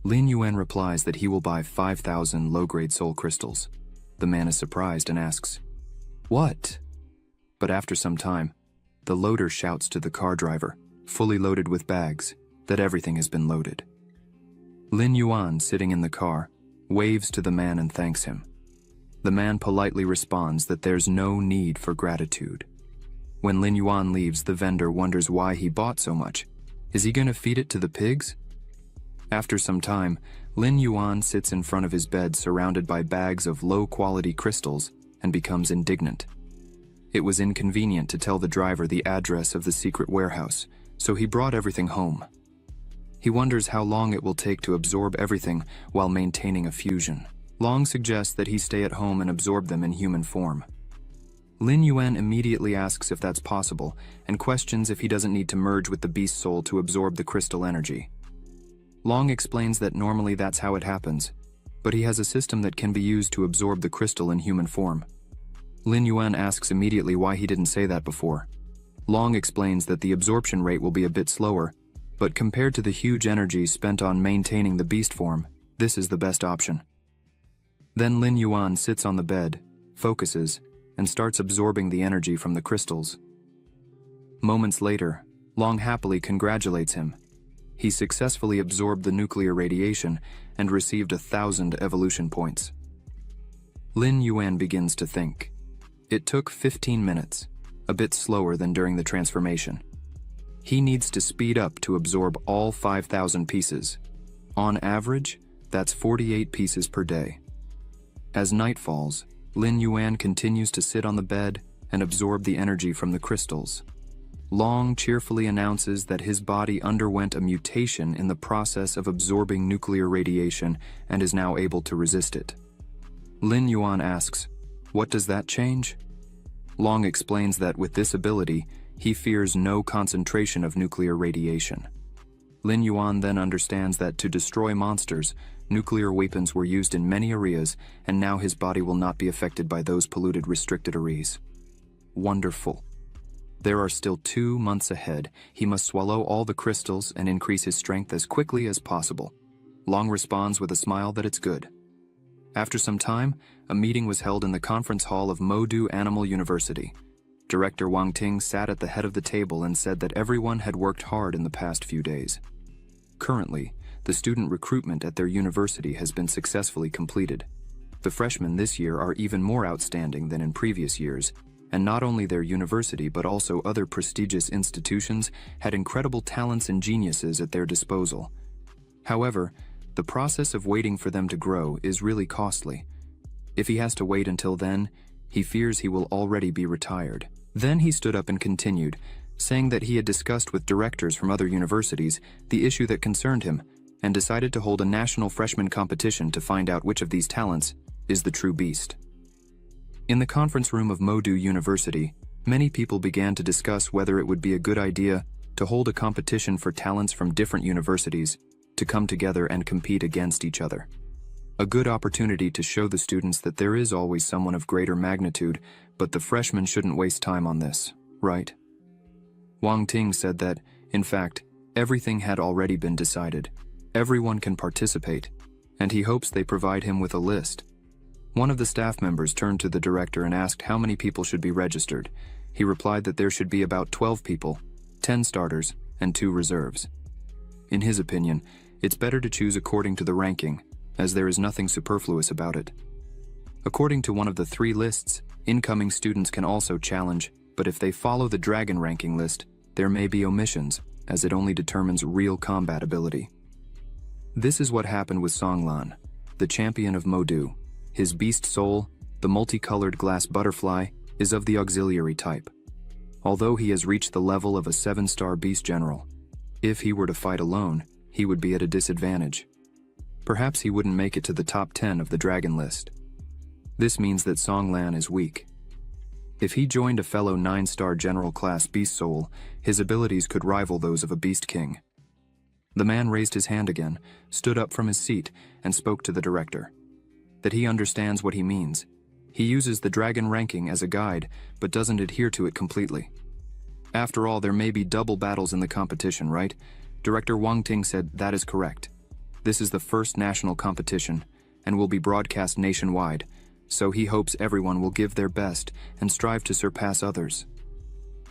Lin Yuan replies that he will buy 5,000 low-grade soul crystals. The man is surprised and asks, "What?" But after some time, the loader shouts to the car driver, fully loaded with bags, that everything has been loaded. Lin Yuan, sitting in the car, waves to the man and thanks him. The man politely responds that there's no need for gratitude. When Lin Yuan leaves, the vendor wonders why he bought so much. Is he going to feed it to the pigs? After some time, Lin Yuan sits in front of his bed surrounded by bags of low-quality crystals and becomes indignant. It was inconvenient to tell the driver the address of the secret warehouse, so he brought everything home. He wonders how long it will take to absorb everything while maintaining a fusion. Long suggests that he stay at home and absorb them in human form. Lin Yuan immediately asks if that's possible and questions if he doesn't need to merge with the beast soul to absorb the crystal energy. Long explains that normally that's how it happens, but he has a system that can be used to absorb the crystal in human form. Lin Yuan asks immediately why he didn't say that before. Long explains that the absorption rate will be a bit slower, but compared to the huge energy spent on maintaining the beast form, this is the best option. Then Lin Yuan sits on the bed, focuses, and starts absorbing the energy from the crystals. Moments later, Long happily congratulates him. He successfully absorbed the nuclear radiation and received 1,000 evolution points. Lin Yuan begins to think. It took 15 minutes, a bit slower than during the transformation. He needs to speed up to absorb all 5,000 pieces. On average, that's 48 pieces per day. As night falls, Lin Yuan continues to sit on the bed and absorb the energy from the crystals. Long cheerfully announces that his body underwent a mutation in the process of absorbing nuclear radiation and is now able to resist it. Lin Yuan asks, "What does that change?" Long explains that with this ability, he fears no concentration of nuclear radiation. Lin Yuan then understands that to destroy monsters, nuclear weapons were used in many areas, and now his body will not be affected by those polluted restricted areas. Wonderful. There are still 2 months ahead. He must swallow all the crystals and increase his strength as quickly as possible. Long responds with a smile that it's good. After some time, a meeting was held in the conference hall of Modu Animal University. Director Wang Ting sat at the head of the table and said that everyone had worked hard in the past few days. Currently, the student recruitment at their university has been successfully completed. The freshmen this year are even more outstanding than in previous years, and not only their university but also other prestigious institutions had incredible talents and geniuses at their disposal. However, the process of waiting for them to grow is really costly. If he has to wait until then, he fears he will already be retired. Then he stood up and continued, saying that he had discussed with directors from other universities the issue that concerned him and decided to hold a national freshman competition to find out which of these talents is the true beast. In the conference room of Modu University, many people began to discuss whether it would be a good idea to hold a competition for talents from different universities to come together and compete against each other. A good opportunity to show the students that there is always someone of greater magnitude, but the freshmen shouldn't waste time on this, right? Wang Ting said that, in fact, everything had already been decided. Everyone can participate, and he hopes they provide him with a list. One of the staff members turned to the director and asked how many people should be registered. He replied that there should be about 12 people, 10 starters, and 2 reserves. In his opinion, it's better to choose according to the ranking, as there is nothing superfluous about it. According to one of the 3 lists, incoming students can also challenge, but if they follow the dragon ranking list, there may be omissions, as it only determines real combat ability. This is what happened with Songlan, the champion of Modu. His beast soul, the multicolored glass butterfly, is of the auxiliary type. Although he has reached the level of a 7-star beast general, if he were to fight alone, he would be at a disadvantage. Perhaps he wouldn't make it to the top 10 of the dragon list. This means that Songlan is weak. If he joined a fellow 9-star general class beast soul, his abilities could rival those of a beast king. The man raised his hand again, stood up from his seat, and spoke to the director. That he understands what he means. He uses the dragon ranking as a guide, but doesn't adhere to it completely. After all, there may be double battles in the competition, right? Director Wang Ting said that is correct. This is the first national competition, and will be broadcast nationwide, so he hopes everyone will give their best and strive to surpass others.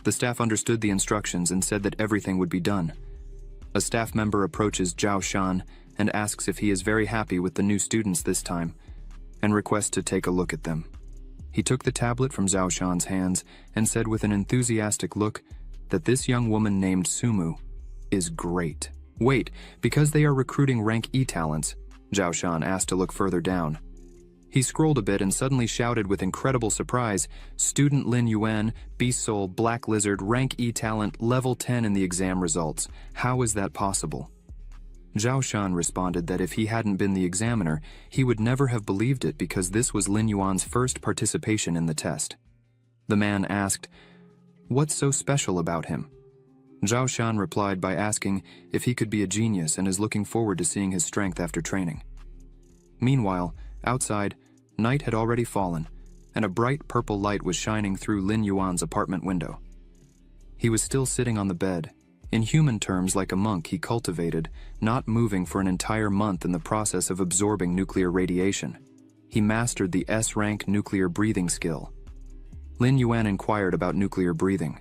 The staff understood the instructions and said that everything would be done. A staff member approaches Zhao Shan and asks if he is very happy with the new students this time, and requests to take a look at them. He took the tablet from Zhao Shan's hands and said with an enthusiastic look that this young woman named Sumu is great. Wait, because they are recruiting rank E talents, Zhao Shan asked to look further down. He scrolled a bit and suddenly shouted with incredible surprise, "Student Lin Yuan, Beast Soul, Black Lizard, rank E talent, level 10 in the exam results. How is that possible?" Zhao Shan responded that if he hadn't been the examiner, he would never have believed it because this was Lin Yuan's first participation in the test. The man asked, "What's so special about him?" Zhao Shan replied by asking if he could be a genius and is looking forward to seeing his strength after training. Meanwhile, outside, night had already fallen, and a bright purple light was shining through Lin Yuan's apartment window. He was still sitting on the bed, in human terms like a monk he cultivated, not moving for an entire month in the process of absorbing nuclear radiation. He mastered the S-rank nuclear breathing skill. Lin Yuan inquired about nuclear breathing.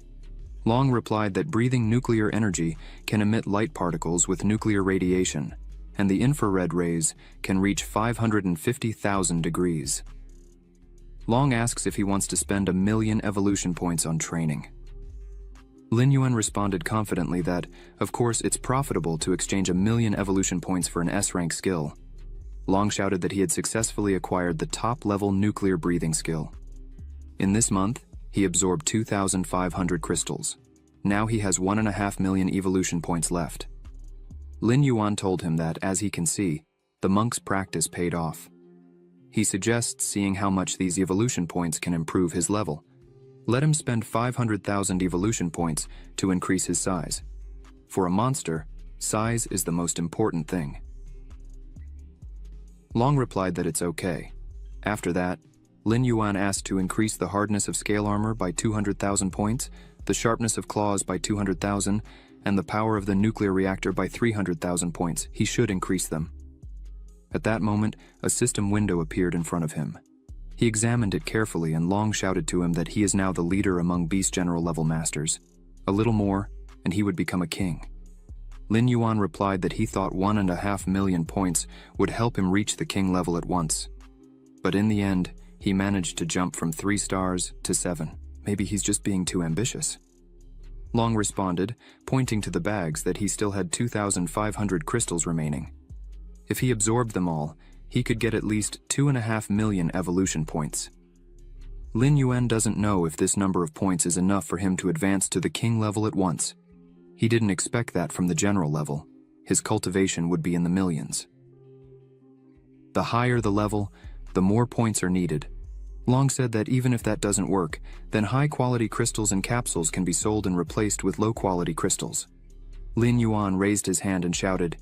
Long replied that breathing nuclear energy can emit light particles with nuclear radiation, and the infrared rays can reach 550,000 degrees. Long asks if he wants to spend 1,000,000 evolution points on training. Lin Yuan responded confidently that, of course, it's profitable to exchange 1,000,000 evolution points for an S-rank skill. Long shouted that he had successfully acquired the top-level nuclear breathing skill. In this month, he absorbed 2,500 crystals. Now he has 1.5 million evolution points left. Lin Yuan told him that, as he can see, the monk's practice paid off. He suggests seeing how much these evolution points can improve his level. Let him spend 500,000 evolution points to increase his size. For a monster, size is the most important thing. Long replied that it's okay. After that, Lin Yuan asked to increase the hardness of scale armor by 200,000 points, the sharpness of claws by 200,000, and the power of the nuclear reactor by 300,000 points. He should increase them. At that moment, a system window appeared in front of him. He examined it carefully and Long shouted to him that he is now the leader among Beast General level masters. A little more, and he would become a king. Lin Yuan replied that he thought 1.5 million points would help him reach the king level at once. But in the end, he managed to jump from 3 stars to 7. Maybe he's just being too ambitious. Long responded, pointing to the bags, that he still had 2,500 crystals remaining. If he absorbed them all, he could get at least 2.5 million evolution points. Lin Yuan doesn't know if this number of points is enough for him to advance to the king level at once. He didn't expect that from the general level. His cultivation would be in the millions. The higher the level, the more points are needed. Long said that even if that doesn't work, then high-quality crystals and capsules can be sold and replaced with low-quality crystals. Lin Yuan raised his hand and shouted,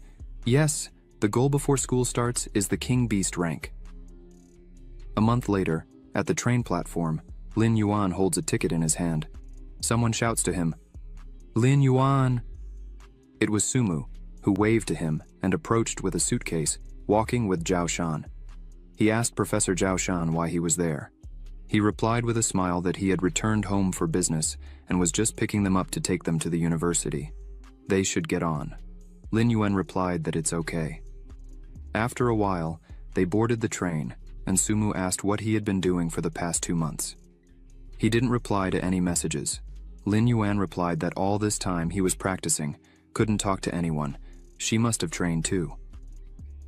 "Yes, the goal before school starts is the King Beast rank." A month later, at the train platform, Lin Yuan holds a ticket in his hand. Someone shouts to him, "Lin Yuan!" It was Sumu, who waved to him and approached with a suitcase, walking with Zhao Shan. He asked Professor Zhao Shan why he was there. He replied with a smile that he had returned home for business and was just picking them up to take them to the university. They should get on. Lin Yuan replied that it's okay. After a while, they boarded the train, and Sumu asked what he had been doing for the past 2 months. He didn't reply to any messages. Lin Yuan replied that all this time he was practicing, couldn't talk to anyone. She must have trained too.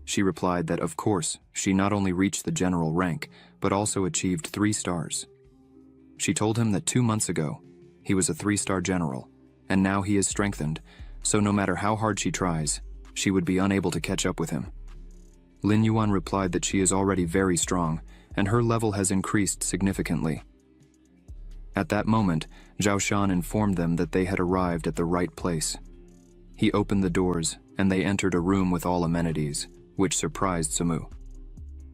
She replied that of course, she not only reached the general rank, but also achieved 3 stars. She told him that 2 months ago, he was a 3-star general, and now he is strengthened, so no matter how hard she tries, she would be unable to catch up with him. Lin Yuan replied that she is already very strong, and her level has increased significantly. At that moment, Zhao Shan informed them that they had arrived at the right place. He opened the doors, and they entered a room with all amenities, which surprised Sumu.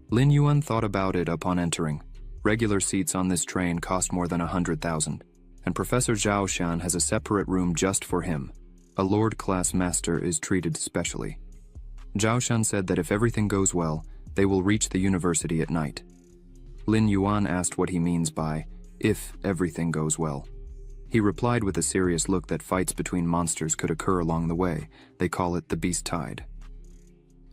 Lin Yuan thought about it upon entering. Regular seats on this train cost more than 100,000, and Professor Zhao Shan has a separate room just for him. A Lord-class master is treated specially. Zhao Shan said that if everything goes well, they will reach the university at night. Lin Yuan asked what he means by, "if everything goes well." He replied with a serious look that fights between monsters could occur along the way. They call it the beast tide.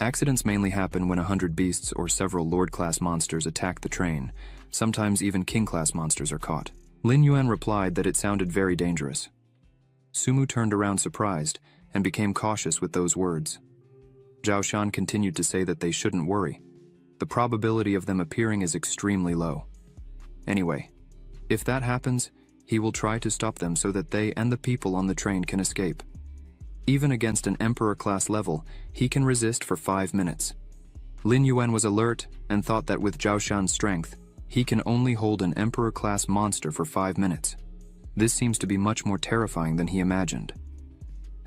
Accidents mainly happen when 100 beasts or several Lord-class monsters attack the train. Sometimes even King-class monsters are caught. Lin Yuan replied that it sounded very dangerous. Sumu turned around surprised and became cautious with those words. Zhao Shan continued to say that they shouldn't worry. The probability of them appearing is extremely low. Anyway, if that happens, he will try to stop them so that they and the people on the train can escape. Even against an Emperor-class level, he can resist for 5 minutes. Lin Yuan was alert and thought that with Zhao Shan's strength, he can only hold an Emperor-class monster for 5 minutes. This seems to be much more terrifying than he imagined.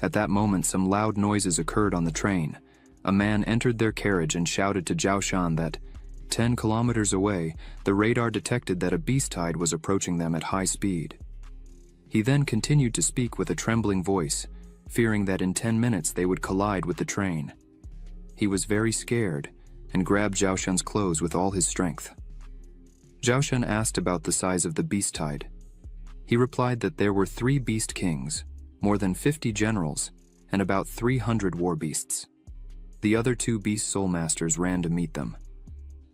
At that moment, some loud noises occurred on the train. A man entered their carriage and shouted to Zhao Shan that, 10 kilometers away, the radar detected that a beast tide was approaching them at high speed. He then continued to speak with a trembling voice, fearing that in 10 minutes they would collide with the train. He was very scared and grabbed Zhao Shan's clothes with all his strength. Zhao Shan asked about the size of the beast tide. He replied that there were 3 beast kings, more than 50 generals, and about 300 war beasts. The other 2 beast soul masters ran to meet them.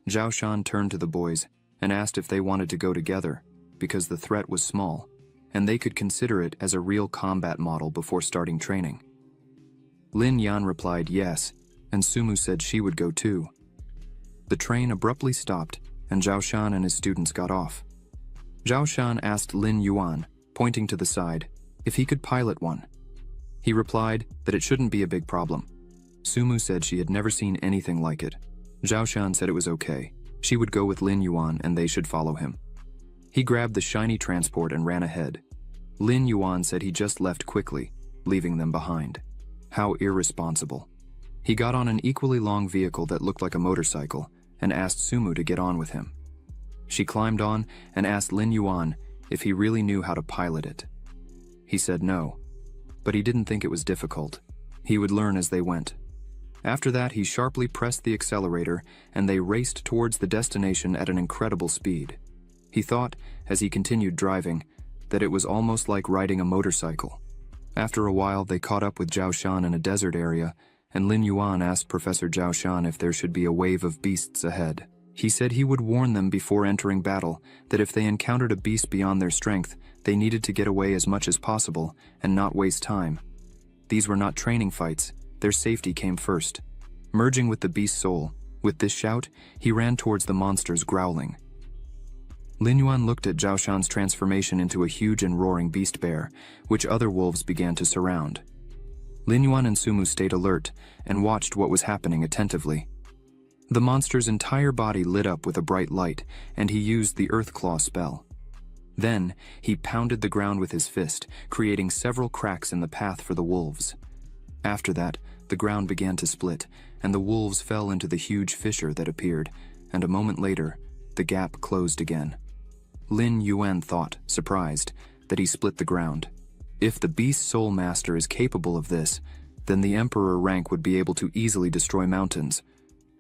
Zhao Shan turned to the boys and asked if they wanted to go together, because the threat was small, and they could consider it as a real combat model before starting training. Lin Yan replied yes, and Sumu said she would go too. The train abruptly stopped, and Zhao Shan and his students got off. Zhao Shan asked Lin Yuan, pointing to the side, if he could pilot one. He replied that it shouldn't be a big problem. Sumu said she had never seen anything like it. Zhao Shan said it was okay. She would go with Lin Yuan and they should follow him. He grabbed the shiny transport and ran ahead. Lin Yuan said he just left quickly, leaving them behind. How irresponsible. He got on an equally long vehicle that looked like a motorcycle and asked Sumu to get on with him. She climbed on and asked Lin Yuan if he really knew how to pilot it. He said no, but he didn't think it was difficult. He would learn as they went. After that, he sharply pressed the accelerator and they raced towards the destination at an incredible speed. He thought, as he continued driving, that it was almost like riding a motorcycle. After a while, they caught up with Zhao Shan in a desert area, and Lin Yuan asked Professor Zhao Shan if there should be a wave of beasts ahead. He said he would warn them before entering battle that if they encountered a beast beyond their strength, they needed to get away as much as possible and not waste time. These were not training fights, their safety came first. Merging with the beast soul, with this shout, he ran towards the monsters growling. Lin Yuan looked at Zhao Shan's transformation into a huge and roaring beast bear, which other wolves began to surround. Lin Yuan and Sumu stayed alert and watched what was happening attentively. The monster's entire body lit up with a bright light, and he used the Earth Claw spell. Then, he pounded the ground with his fist, creating several cracks in the path for the wolves. After that, the ground began to split, and the wolves fell into the huge fissure that appeared, and a moment later, the gap closed again. Lin Yuan thought, surprised, that he split the ground. If the Beast Soul Master is capable of this, then the Emperor rank would be able to easily destroy mountains.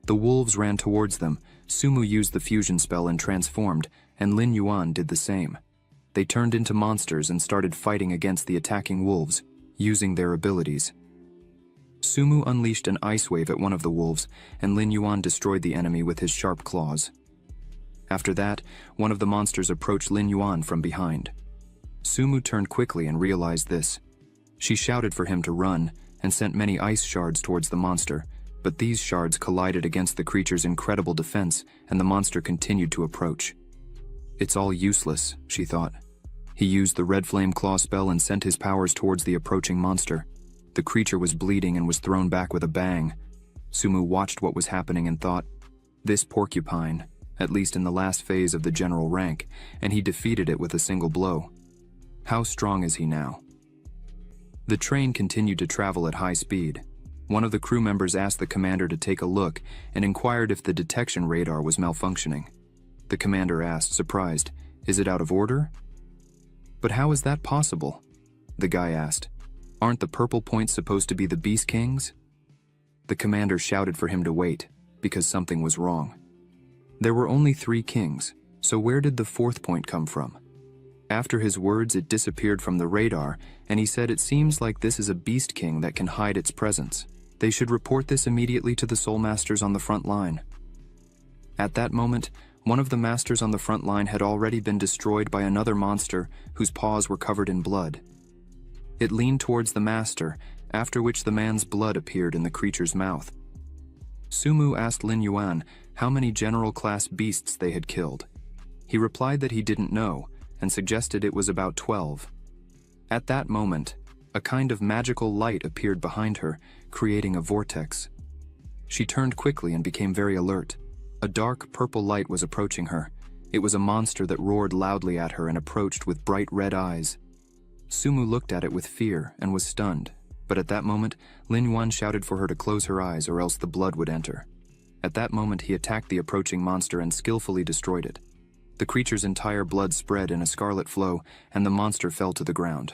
The wolves ran towards them, Sumu used the fusion spell and transformed, and Lin Yuan did the same. They turned into monsters and started fighting against the attacking wolves, using their abilities. Sumu unleashed an ice wave at one of the wolves, and Lin Yuan destroyed the enemy with his sharp claws. After that, one of the monsters approached Lin Yuan from behind. Sumu turned quickly and realized this. She shouted for him to run, and sent many ice shards towards the monster, but these shards collided against the creature's incredible defense, and the monster continued to approach. It's all useless, she thought. He used the red flame claw spell and sent his powers towards the approaching monster. The creature was bleeding and was thrown back with a bang. Sumu watched what was happening and thought, this porcupine, at least in the last phase of the general rank, and he defeated it with a single blow. How strong is he now? The train continued to travel at high speed. One of the crew members asked the commander to take a look and inquired if the detection radar was malfunctioning. The commander asked, surprised, is it out of order? But how is that possible? The guy asked. Aren't the purple points supposed to be the Beast Kings? The commander shouted for him to wait, because something was wrong. There were only 3 kings, so where did the 4th point come from? After his words, it disappeared from the radar, and he said it seems like this is a Beast King that can hide its presence. They should report this immediately to the Soul Masters on the front line. At that moment, one of the masters on the front line had already been destroyed by another monster whose paws were covered in blood. It leaned towards the master, after which the man's blood appeared in the creature's mouth. Sumu asked Lin Yuan how many general-class beasts they had killed. He replied that he didn't know, and suggested it was about 12. At that moment, a kind of magical light appeared behind her, creating a vortex. She turned quickly and became very alert. A dark purple light was approaching her. It was a monster that roared loudly at her and approached with bright red eyes. Sumu looked at it with fear and was stunned, but at that moment, Lin Yuan shouted for her to close her eyes or else the blood would enter. At that moment, he attacked the approaching monster and skillfully destroyed it. The creature's entire blood spread in a scarlet flow, and the monster fell to the ground.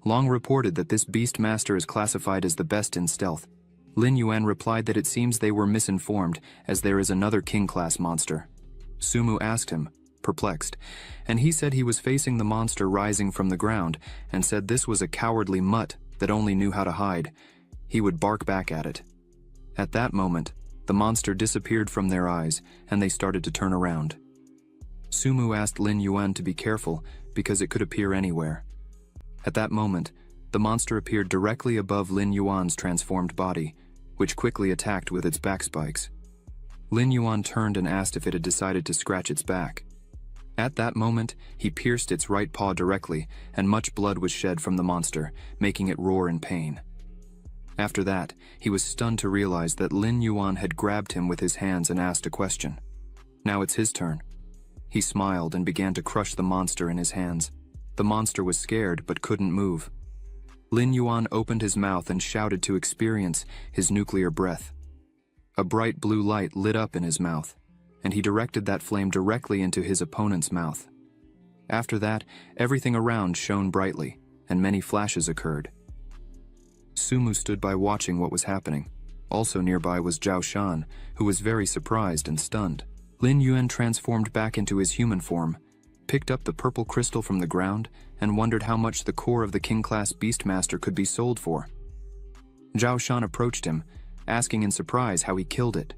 Long reported that this beast master is classified as the best in stealth. Lin Yuan replied that it seems they were misinformed, as there is another king-class monster. Sumu asked him, perplexed, and he said he was facing the monster rising from the ground, and said this was a cowardly mutt that only knew how to hide. He would bark back at it. At that moment, the monster disappeared from their eyes, and they started to turn around. Sumu asked Lin Yuan to be careful, because it could appear anywhere. At that moment, the monster appeared directly above Lin Yuan's transformed body, which quickly attacked with its back spikes. Lin Yuan turned and asked if it had decided to scratch its back. At that moment, he pierced its right paw directly, and much blood was shed from the monster, making it roar in pain. After that, he was stunned to realize that Lin Yuan had grabbed him with his hands and asked a question. Now it's his turn. He smiled and began to crush the monster in his hands. The monster was scared but couldn't move. Lin Yuan opened his mouth and shouted to experience his nuclear breath. A bright blue light lit up in his mouth, and he directed that flame directly into his opponent's mouth. After that, everything around shone brightly, and many flashes occurred. Sumu stood by watching what was happening. Also nearby was Zhao Shan, who was very surprised and stunned. Lin Yuan transformed back into his human form, picked up the purple crystal from the ground, and wondered how much the core of the king-class Beastmaster could be sold for. Zhao Shan approached him, asking in surprise how he killed it.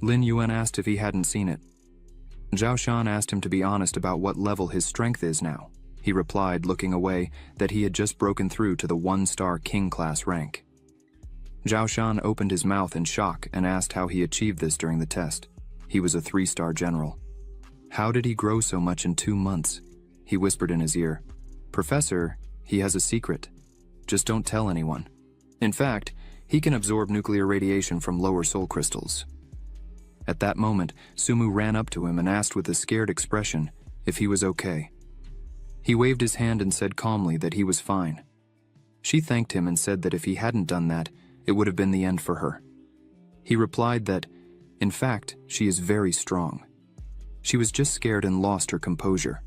Lin Yuan asked if he hadn't seen it. Zhao Shan asked him to be honest about what level his strength is now. He replied, looking away, that he had just broken through to the 1-star king-class rank. Zhao Shan opened his mouth in shock and asked how he achieved this during the test. He was a 3-star general. How did he grow so much in 2 months? He whispered in his ear. Professor, he has a secret. Just don't tell anyone. In fact, he can absorb nuclear radiation from lower soul crystals. At that moment, Sumu ran up to him and asked with a scared expression if he was okay. He waved his hand and said calmly that he was fine. She thanked him and said that if he hadn't done that, it would have been the end for her. He replied that, in fact, she is very strong. She was just scared and lost her composure.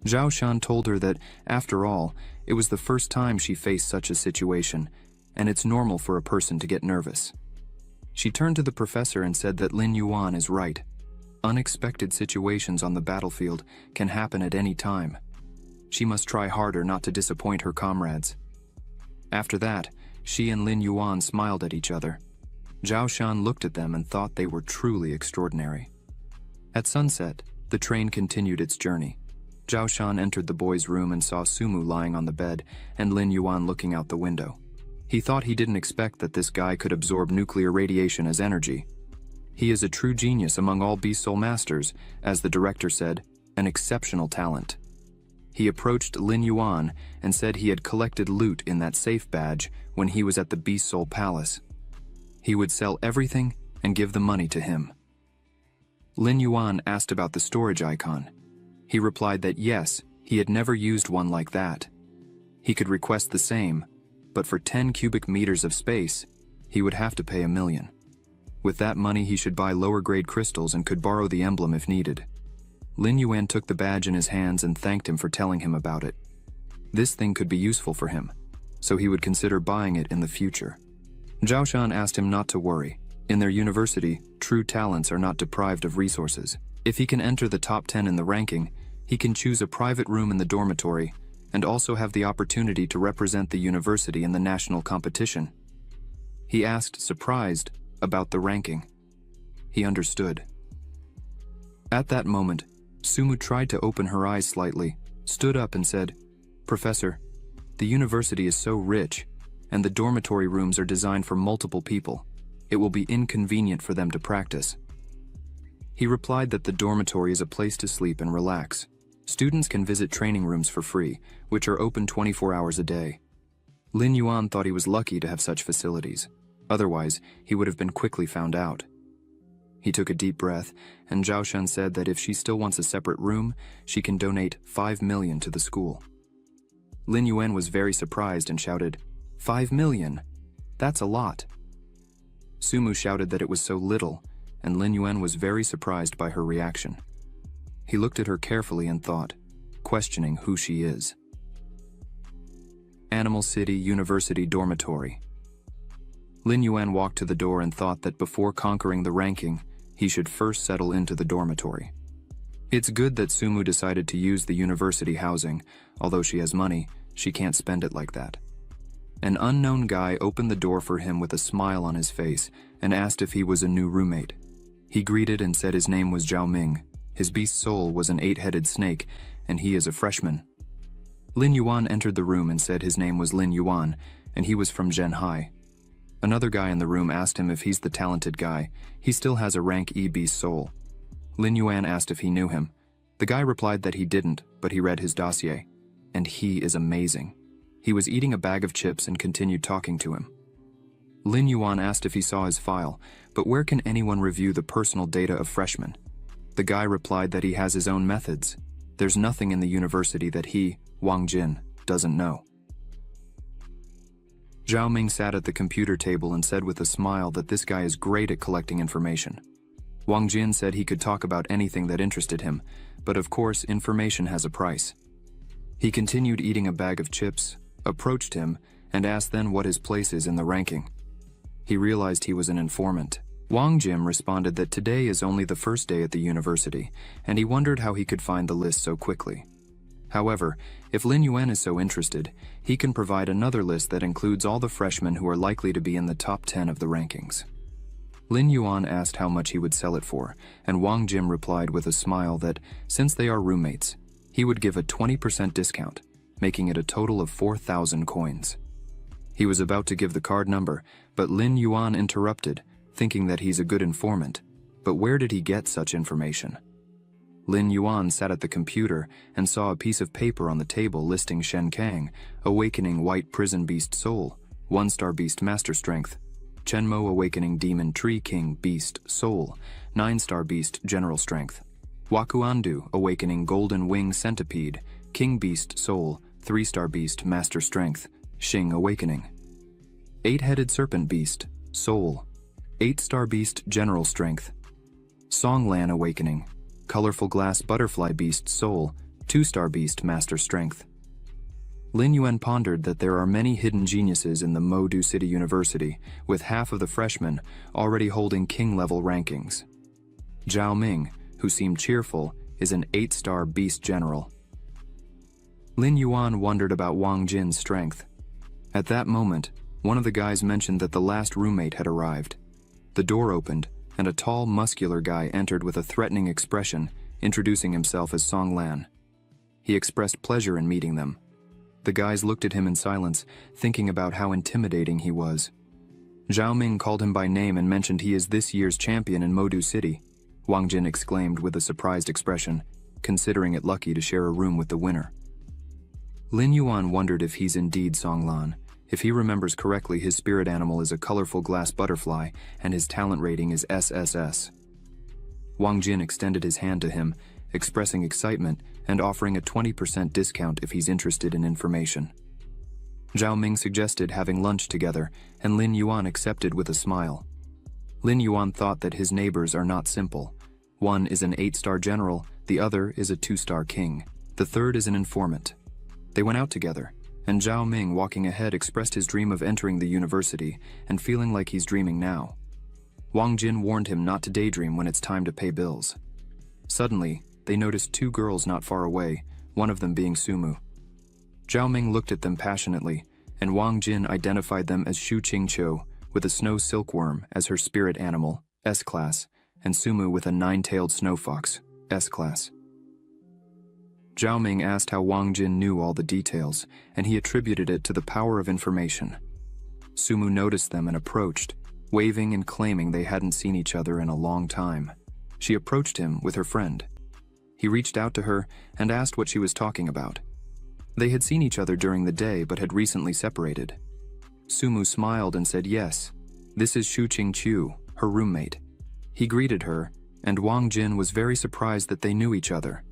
Zhao Shan told her that, after all, it was the first time she faced such a situation, and it's normal for a person to get nervous. She turned to the professor and said that Lin Yuan is right. Unexpected situations on the battlefield can happen at any time. She must try harder not to disappoint her comrades. After that, she and Lin Yuan smiled at each other. Zhao Shan looked at them and thought they were truly extraordinary. At sunset, the train continued its journey. Zhao Shan entered the boys' room and saw Sumu lying on the bed and Lin Yuan looking out the window. He thought he didn't expect that this guy could absorb nuclear radiation as energy. He is a true genius among all Beast Soul Masters, as the director said, an exceptional talent. He approached Lin Yuan and said he had collected loot in that safe badge when he was at the Beast Soul Palace. He would sell everything and give the money to him. Lin Yuan asked about the storage icon. He replied that yes, he had never used one like that. He could request the same, but for 10 cubic meters of space, he would have to pay $1 million. With that money, he should buy lower-grade crystals and could borrow the emblem if needed. Lin Yuan took the badge in his hands and thanked him for telling him about it. This thing could be useful for him, so he would consider buying it in the future. Zhao Shan asked him not to worry. In their university, true talents are not deprived of resources. If he can enter the top 10 in the ranking, he can choose a private room in the dormitory and also have the opportunity to represent the university in the national competition. He asked, surprised, about the ranking. He understood. At that moment, Sumu tried to open her eyes slightly, stood up and said, Professor, the university is so rich, and the dormitory rooms are designed for multiple people. It will be inconvenient for them to practice. He replied that the dormitory is a place to sleep and relax. Students can visit training rooms for free, which are open 24 hours a day. Lin Yuan thought he was lucky to have such facilities. Otherwise, he would have been quickly found out. He took a deep breath, and Zhao Shan said that if she still wants a separate room, she can donate 5 million to the school. Lin Yuan was very surprised and shouted, 5 million? That's a lot. Sumu shouted that it was so little, and Lin Yuan was very surprised by her reaction. He looked at her carefully and thought, questioning who she is. Animal City University Dormitory. Lin Yuan walked to the door and thought that before conquering the ranking, he should first settle into the dormitory. It's good that Sumu decided to use the university housing. Although she has money, she can't spend it like that. An unknown guy opened the door for him with a smile on his face and asked if he was a new roommate. He greeted and said his name was Zhao Ming. His beast soul was an 8-headed snake, and he is a freshman. Lin Yuan entered the room and said his name was Lin Yuan, and he was from Zhenhai. Another guy in the room asked him if he's the talented guy. He still has a rank E beast soul. Lin Yuan asked if he knew him. The guy replied that he didn't, but he read his dossier. And he is amazing. He was eating a bag of chips and continued talking to him. Lin Yuan asked if he saw his file, but where can anyone review the personal data of freshmen? The guy replied that he has his own methods. There's nothing in the university that he, Wang Jin, doesn't know. Zhao Ming sat at the computer table and said with a smile that this guy is great at collecting information. Wang Jin said he could talk about anything that interested him, but of course information has a price. He continued eating a bag of chips, approached him, and asked then what his place is in the ranking. He realized he was an informant. Wang Jin responded that today is only the first day at the university, and he wondered how he could find the list so quickly. However, if Lin Yuan is so interested, he can provide another list that includes all the freshmen who are likely to be in the top 10 of the rankings. Lin Yuan asked how much he would sell it for, and Wang Jin replied with a smile that, since they are roommates, he would give a 20% discount, making it a total of 4,000 coins. He was about to give the card number, but Lin Yuan interrupted, thinking that he's a good informant. But where did he get such information? Lin Yuan sat at the computer and saw a piece of paper on the table listing Shen Kang, Awakening White Prison Beast Soul, 1-star Beast Master Strength. Chen Mo Awakening Demon Tree King Beast Soul, 9-star Beast General Strength. Wakuandu Awakening Golden Wing Centipede, King Beast Soul, 3-star Beast Master Strength, Xing Awakening. 8-headed Serpent Beast, Soul, 8-star Beast General Strength. Songlan Awakening, Colorful Glass Butterfly Beast Soul, 2-star Beast Master Strength. Lin Yuan pondered that there are many hidden geniuses in the Modu City University, with half of the freshmen already holding king-level rankings. Zhao Ming, who seemed cheerful, is an 8-star Beast General. Lin Yuan wondered about Wang Jin's strength. At that moment, one of the guys mentioned that the last roommate had arrived. The door opened, and a tall, muscular guy entered with a threatening expression, introducing himself as Song Lan. He expressed pleasure in meeting them. The guys looked at him in silence, thinking about how intimidating he was. Zhao Ming called him by name and mentioned he is this year's champion in Modu City. Wang Jin exclaimed with a surprised expression, considering it lucky to share a room with the winner. Lin Yuan wondered if he's indeed Song Lan. If he remembers correctly, his spirit animal is a colorful glass butterfly, and his talent rating is SSS. Wang Jin extended his hand to him, expressing excitement and offering a 20% discount if he's interested in information. Zhao Ming suggested having lunch together, and Lin Yuan accepted with a smile. Lin Yuan thought that his neighbors are not simple. One is an 8-star general, the other is a 2-star king, the third is an informant. They went out together, and Zhao Ming, walking ahead, expressed his dream of entering the university and feeling like he's dreaming now. Wang Jin warned him not to daydream when it's time to pay bills. Suddenly, they noticed 2 girls not far away, one of them being Sumu. Zhao Ming looked at them passionately, and Wang Jin identified them as Xu Qingqiu, with a snow silkworm as her spirit animal, S-Class, and Sumu with a 9-tailed snow fox, S-Class. Zhao Ming asked how Wang Jin knew all the details, and he attributed it to the power of information. Sumu noticed them and approached, waving and claiming they hadn't seen each other in a long time. She approached him with her friend. He reached out to her and asked what she was talking about. They had seen each other during the day but had recently separated. Sumu smiled and said yes, this is Xu Qingqiu, her roommate. He greeted her, and Wang Jin was very surprised that they knew each other.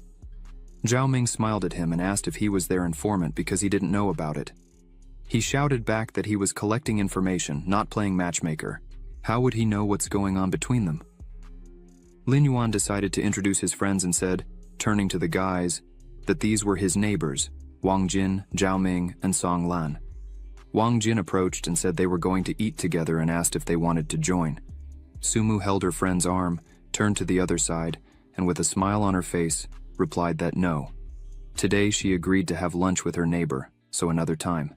Zhao Ming smiled at him and asked if he was their informant because he didn't know about it. He shouted back that he was collecting information, not playing matchmaker. How would he know what's going on between them? Lin Yuan decided to introduce his friends and said, turning to the guys, that these were his neighbors, Wang Jin, Zhao Ming, and Song Lan. Wang Jin approached and said they were going to eat together and asked if they wanted to join. Sumu held her friend's arm, turned to the other side, and with a smile on her face, replied that no. Today she agreed to have lunch with her neighbor, so another time.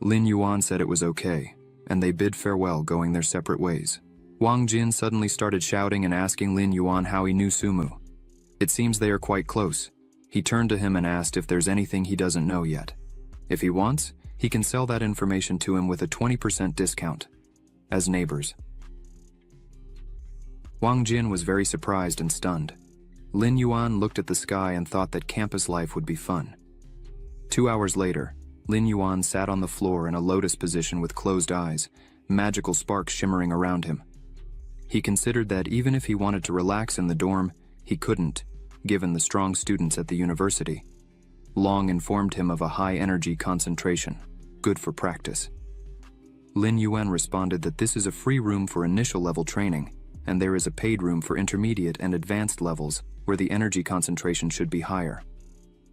Lin Yuan said it was okay, and they bid farewell, going their separate ways. Wang Jin suddenly started shouting and asking Lin Yuan how he knew Sumu. It seems they are quite close. He turned to him and asked if there's anything he doesn't know yet. If he wants, he can sell that information to him with a 20% discount. As neighbors. Wang Jin was very surprised and stunned. Lin Yuan looked at the sky and thought that campus life would be fun. 2 hours later, Lin Yuan sat on the floor in a lotus position with closed eyes, magical sparks shimmering around him. He considered that even if he wanted to relax in the dorm, he couldn't, given the strong students at the university. Long informed him of a high energy concentration, good for practice. Lin Yuan responded that this is a free room for initial level training, and there is a paid room for intermediate and advanced levels where the energy concentration should be higher.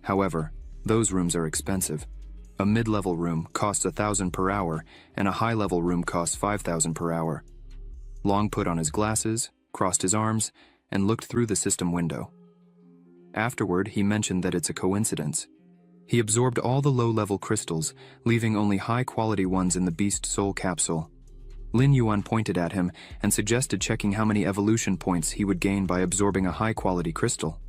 However, those rooms are expensive. A mid-level room costs 1,000 per hour, and a high-level room costs 5,000 per hour. Long put on his glasses, crossed his arms, and looked through the system window. Afterward, he mentioned that it's a coincidence. He absorbed all the low-level crystals, leaving only high-quality ones in the Beast Soul capsule. Lin Yuan pointed at him and suggested checking how many evolution points he would gain by absorbing a high-quality crystal.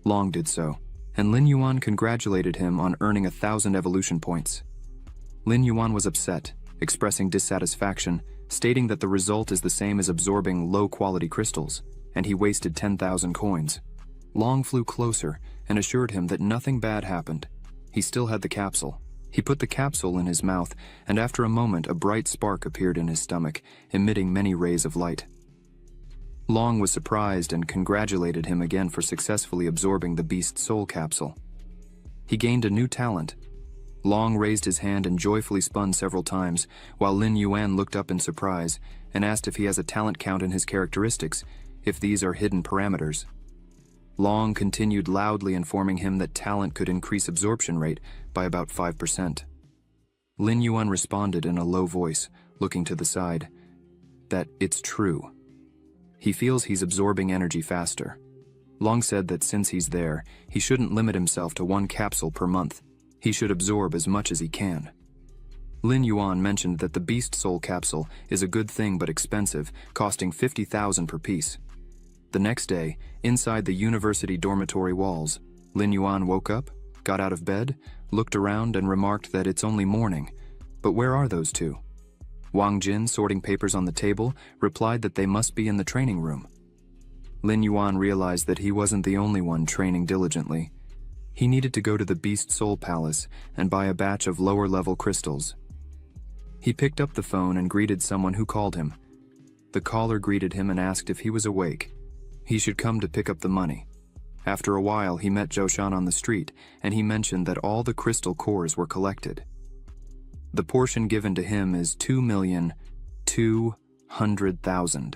Long did so, and Lin Yuan congratulated him on earning 1,000 evolution points. Lin Yuan was upset, expressing dissatisfaction, stating that the result is the same as absorbing low-quality crystals, and he wasted 10,000 coins. Long flew closer and assured him that nothing bad happened. He still had the capsule. He put the capsule in his mouth, and after a moment a bright spark appeared in his stomach, emitting many rays of light. Long was surprised and congratulated him again for successfully absorbing the beast soul capsule. He gained a new talent. Long raised his hand and joyfully spun several times, while Lin Yuan looked up in surprise and asked if he has a talent count in his characteristics, if these are hidden parameters. Long continued loudly informing him that talent could increase absorption rate by about 5%. Lin Yuan responded in a low voice, looking to the side, that it's true. He feels he's absorbing energy faster. Long said that since he's there, he shouldn't limit himself to one capsule per month. He should absorb as much as he can. Lin Yuan mentioned that the Beast Soul capsule is a good thing but expensive, costing 50,000 per piece. The next day, inside the university dormitory walls, Lin Yuan woke up, got out of bed, looked around and remarked that it's only morning. But where are those two? Wang Jin, sorting papers on the table, replied that they must be in the training room. Lin Yuan realized that he wasn't the only one training diligently. He needed to go to the Beast Soul Palace and buy a batch of lower-level crystals. He picked up the phone and greeted someone who called him. The caller greeted him and asked if he was awake. He should come to pick up the money. After a while, he met Zhao Shan on the street, and he mentioned that all the crystal cores were collected. The portion given to him is 2,200,000.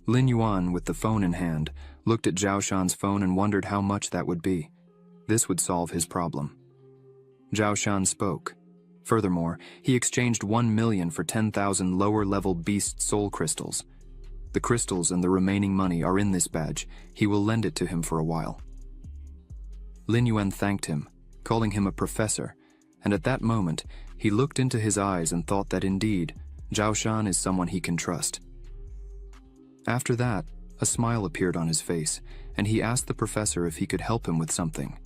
Lin Yuan, with the phone in hand, looked at Zhao Shan's phone and wondered how much that would be. This would solve his problem. Zhao Shan spoke. Furthermore, he exchanged 1 million for 10,000 lower-level beast soul crystals. The crystals and the remaining money are in this badge. He will lend it to him for a while. Lin Yuan thanked him, calling him a professor, and at that moment, he looked into his eyes and thought that indeed, Zhao Shan is someone he can trust. After that, a smile appeared on his face, and he asked the professor if he could help him with something.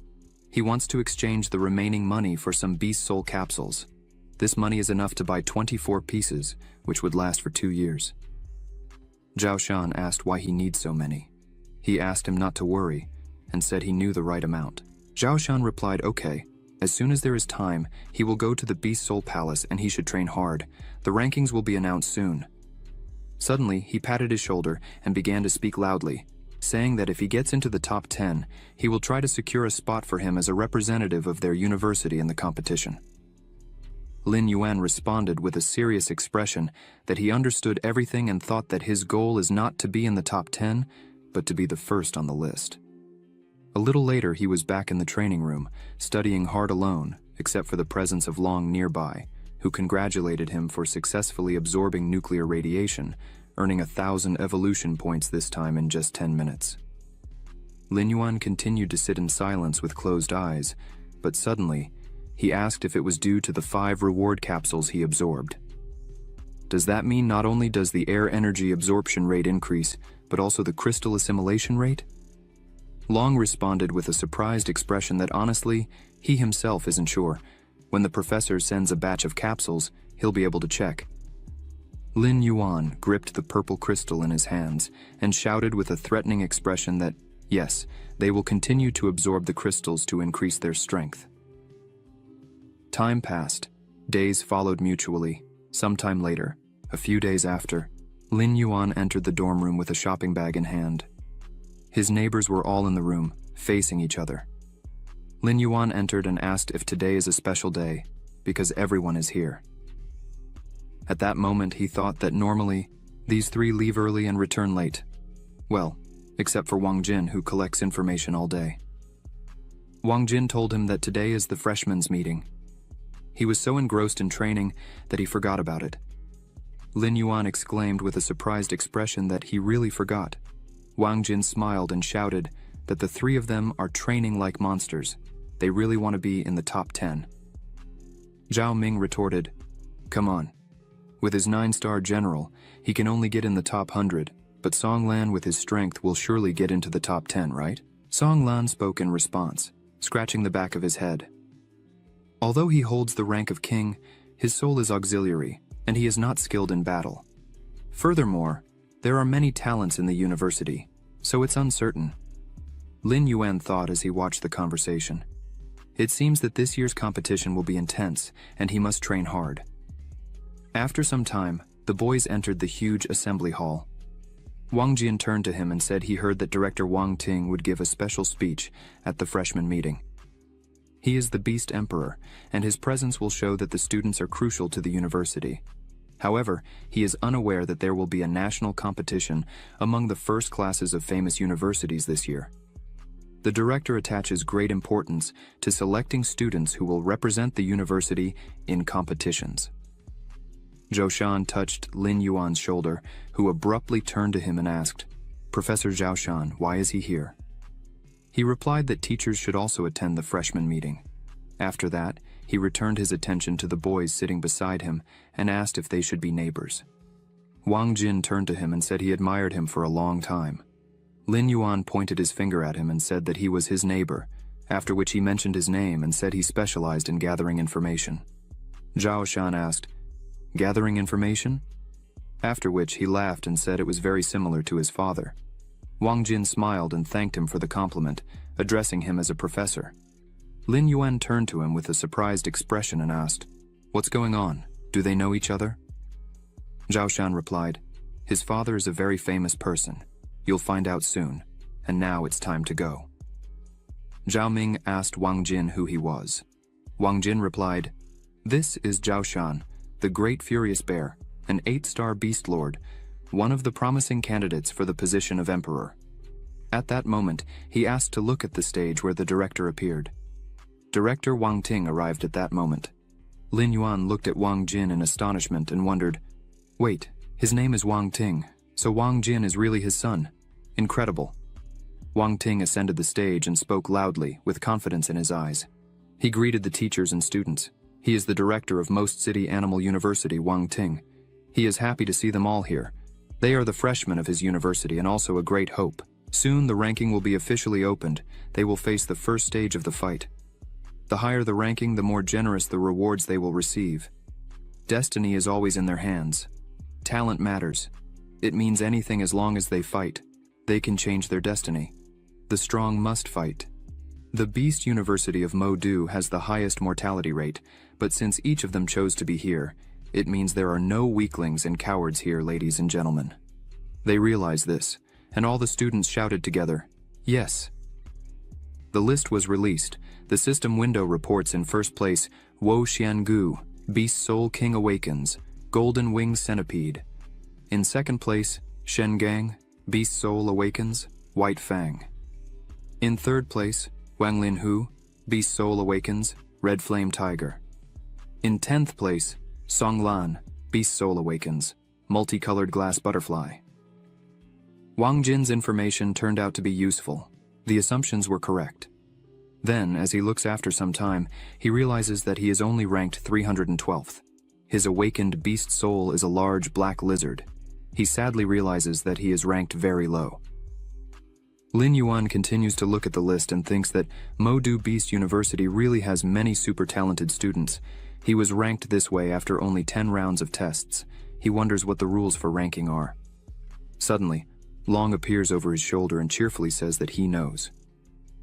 He wants to exchange the remaining money for some beast soul capsules. This money is enough to buy 24 pieces, which would last for 2 years. Zhao Shan asked why he needs so many. He asked him not to worry, and said he knew the right amount. Zhao Shan replied, okay, as soon as there is time, he will go to the Beast Soul Palace and he should train hard. The rankings will be announced soon. Suddenly, he patted his shoulder and began to speak loudly, saying that if he gets into the top 10, he will try to secure a spot for him as a representative of their university in the competition. Lin Yuan responded with a serious expression that he understood everything and thought that his goal is not to be in the top 10, but to be the first on the list. A little later, he was back in the training room, studying hard alone, except for the presence of Long nearby, who congratulated him for successfully absorbing nuclear radiation, earning 1,000 evolution points this time in just 10 minutes. Lin Yuan continued to sit in silence with closed eyes, but suddenly, he asked if it was due to the 5 reward capsules he absorbed. Does that mean not only does the air energy absorption rate increase, but also the crystal assimilation rate? Long responded with a surprised expression that honestly, he himself isn't sure. When the professor sends a batch of capsules, he'll be able to check. Lin Yuan gripped the purple crystal in his hands and shouted with a threatening expression that, yes, they will continue to absorb the crystals to increase their strength. Time passed. Days followed mutually. Sometime later, a few days after, Lin Yuan entered the dorm room with a shopping bag in hand. His neighbors were all in the room, facing each other. Lin Yuan entered and asked if today is a special day, because everyone is here. At that moment, he thought that normally, these 3 leave early and return late. Well, except for Wang Jin, who collects information all day. Wang Jin told him that today is the freshmen's meeting. He was so engrossed in training that he forgot about it. Lin Yuan exclaimed with a surprised expression that he really forgot. Wang Jin smiled and shouted that the 3 of them are training like monsters. They really want to be in the top 10. Zhao Ming retorted, come on. With his 9-star general, he can only get in the top 100, but Song Lan with his strength will surely get into the top 10, right? Song Lan spoke in response, scratching the back of his head. Although he holds the rank of king, his soul is auxiliary, and he is not skilled in battle. Furthermore, there are many talents in the university, so it's uncertain. Lin Yuan thought as he watched the conversation. It seems that this year's competition will be intense, and he must train hard. After some time, the boys entered the huge assembly hall. Wang Jin turned to him and said he heard that Director Wang Ting would give a special speech at the freshman meeting. He is the Beast Emperor, and his presence will show that the students are crucial to the university. However, he is unaware that there will be a national competition among the first classes of famous universities this year. The director attaches great importance to selecting students who will represent the university in competitions. Zhou Shan touched Lin Yuan's shoulder, who abruptly turned to him and asked, "Professor Zhou Shan, why is he here?" He replied that teachers should also attend the freshman meeting. After that, he returned his attention to the boys sitting beside him and asked if they should be neighbors. Wang Jin turned to him and said he admired him for a long time. Lin Yuan pointed his finger at him and said that he was his neighbor, after which he mentioned his name and said he specialized in gathering information. Zhao Shan asked, "Gathering information?" After which he laughed and said it was very similar to his father. Wang Jin smiled and thanked him for the compliment, addressing him as a professor. Lin Yuan turned to him with a surprised expression and asked, "What's going on? Do they know each other?" Zhao Shan replied, "His father is a very famous person. You'll find out soon, and now it's time to go." Zhao Ming asked Wang Jin who he was. Wang Jin replied, "This is Zhao Shan, the Great Furious Bear, an 8-star beast lord, one of the promising candidates for the position of emperor." At that moment, he asked to look at the stage where the director appeared. Director Wang Ting arrived at that moment. Lin Yuan looked at Wang Jin in astonishment and wondered, "Wait, his name is Wang Ting, so Wang Jin is really his son? Incredible." Wang Ting ascended the stage and spoke loudly, with confidence in his eyes. He greeted the teachers and students. He is the director of Most City Animal University, Wang Ting. He is happy to see them all here. They are the freshmen of his university and also a great hope. Soon the ranking will be officially opened. They will face the first stage of the fight. The higher the ranking, the more generous the rewards they will receive. Destiny is always in their hands. Talent matters. It means anything as long as they fight. They can change their destiny. The strong must fight. The Beast University of Modu has the highest mortality rate, but since each of them chose to be here, it means there are no weaklings and cowards here, ladies and gentlemen. They realized this, and all the students shouted together, "Yes." The list was released. The system window reports in first place, Wo Xiangu, Beast Soul King Awakens, Golden Winged Centipede. In second place, Shen Gang, Beast Soul Awakens, White Fang. In third place, Wang Lin Hu, Beast Soul Awakens, Red Flame Tiger. In 10th place, Song Lan, Beast Soul Awakens, Multicolored Glass Butterfly. Wang Jin's information turned out to be useful. The assumptions were correct. Then, as he looks after some time, he realizes that he is only ranked 312th. His awakened beast soul is a large black lizard. He sadly realizes that he is ranked very low. Lin Yuan continues to look at the list and thinks that Modu Beast University really has many super talented students. He was ranked this way after only 10 rounds of tests. He wonders what the rules for ranking are. Suddenly, Long appears over his shoulder and cheerfully says that he knows.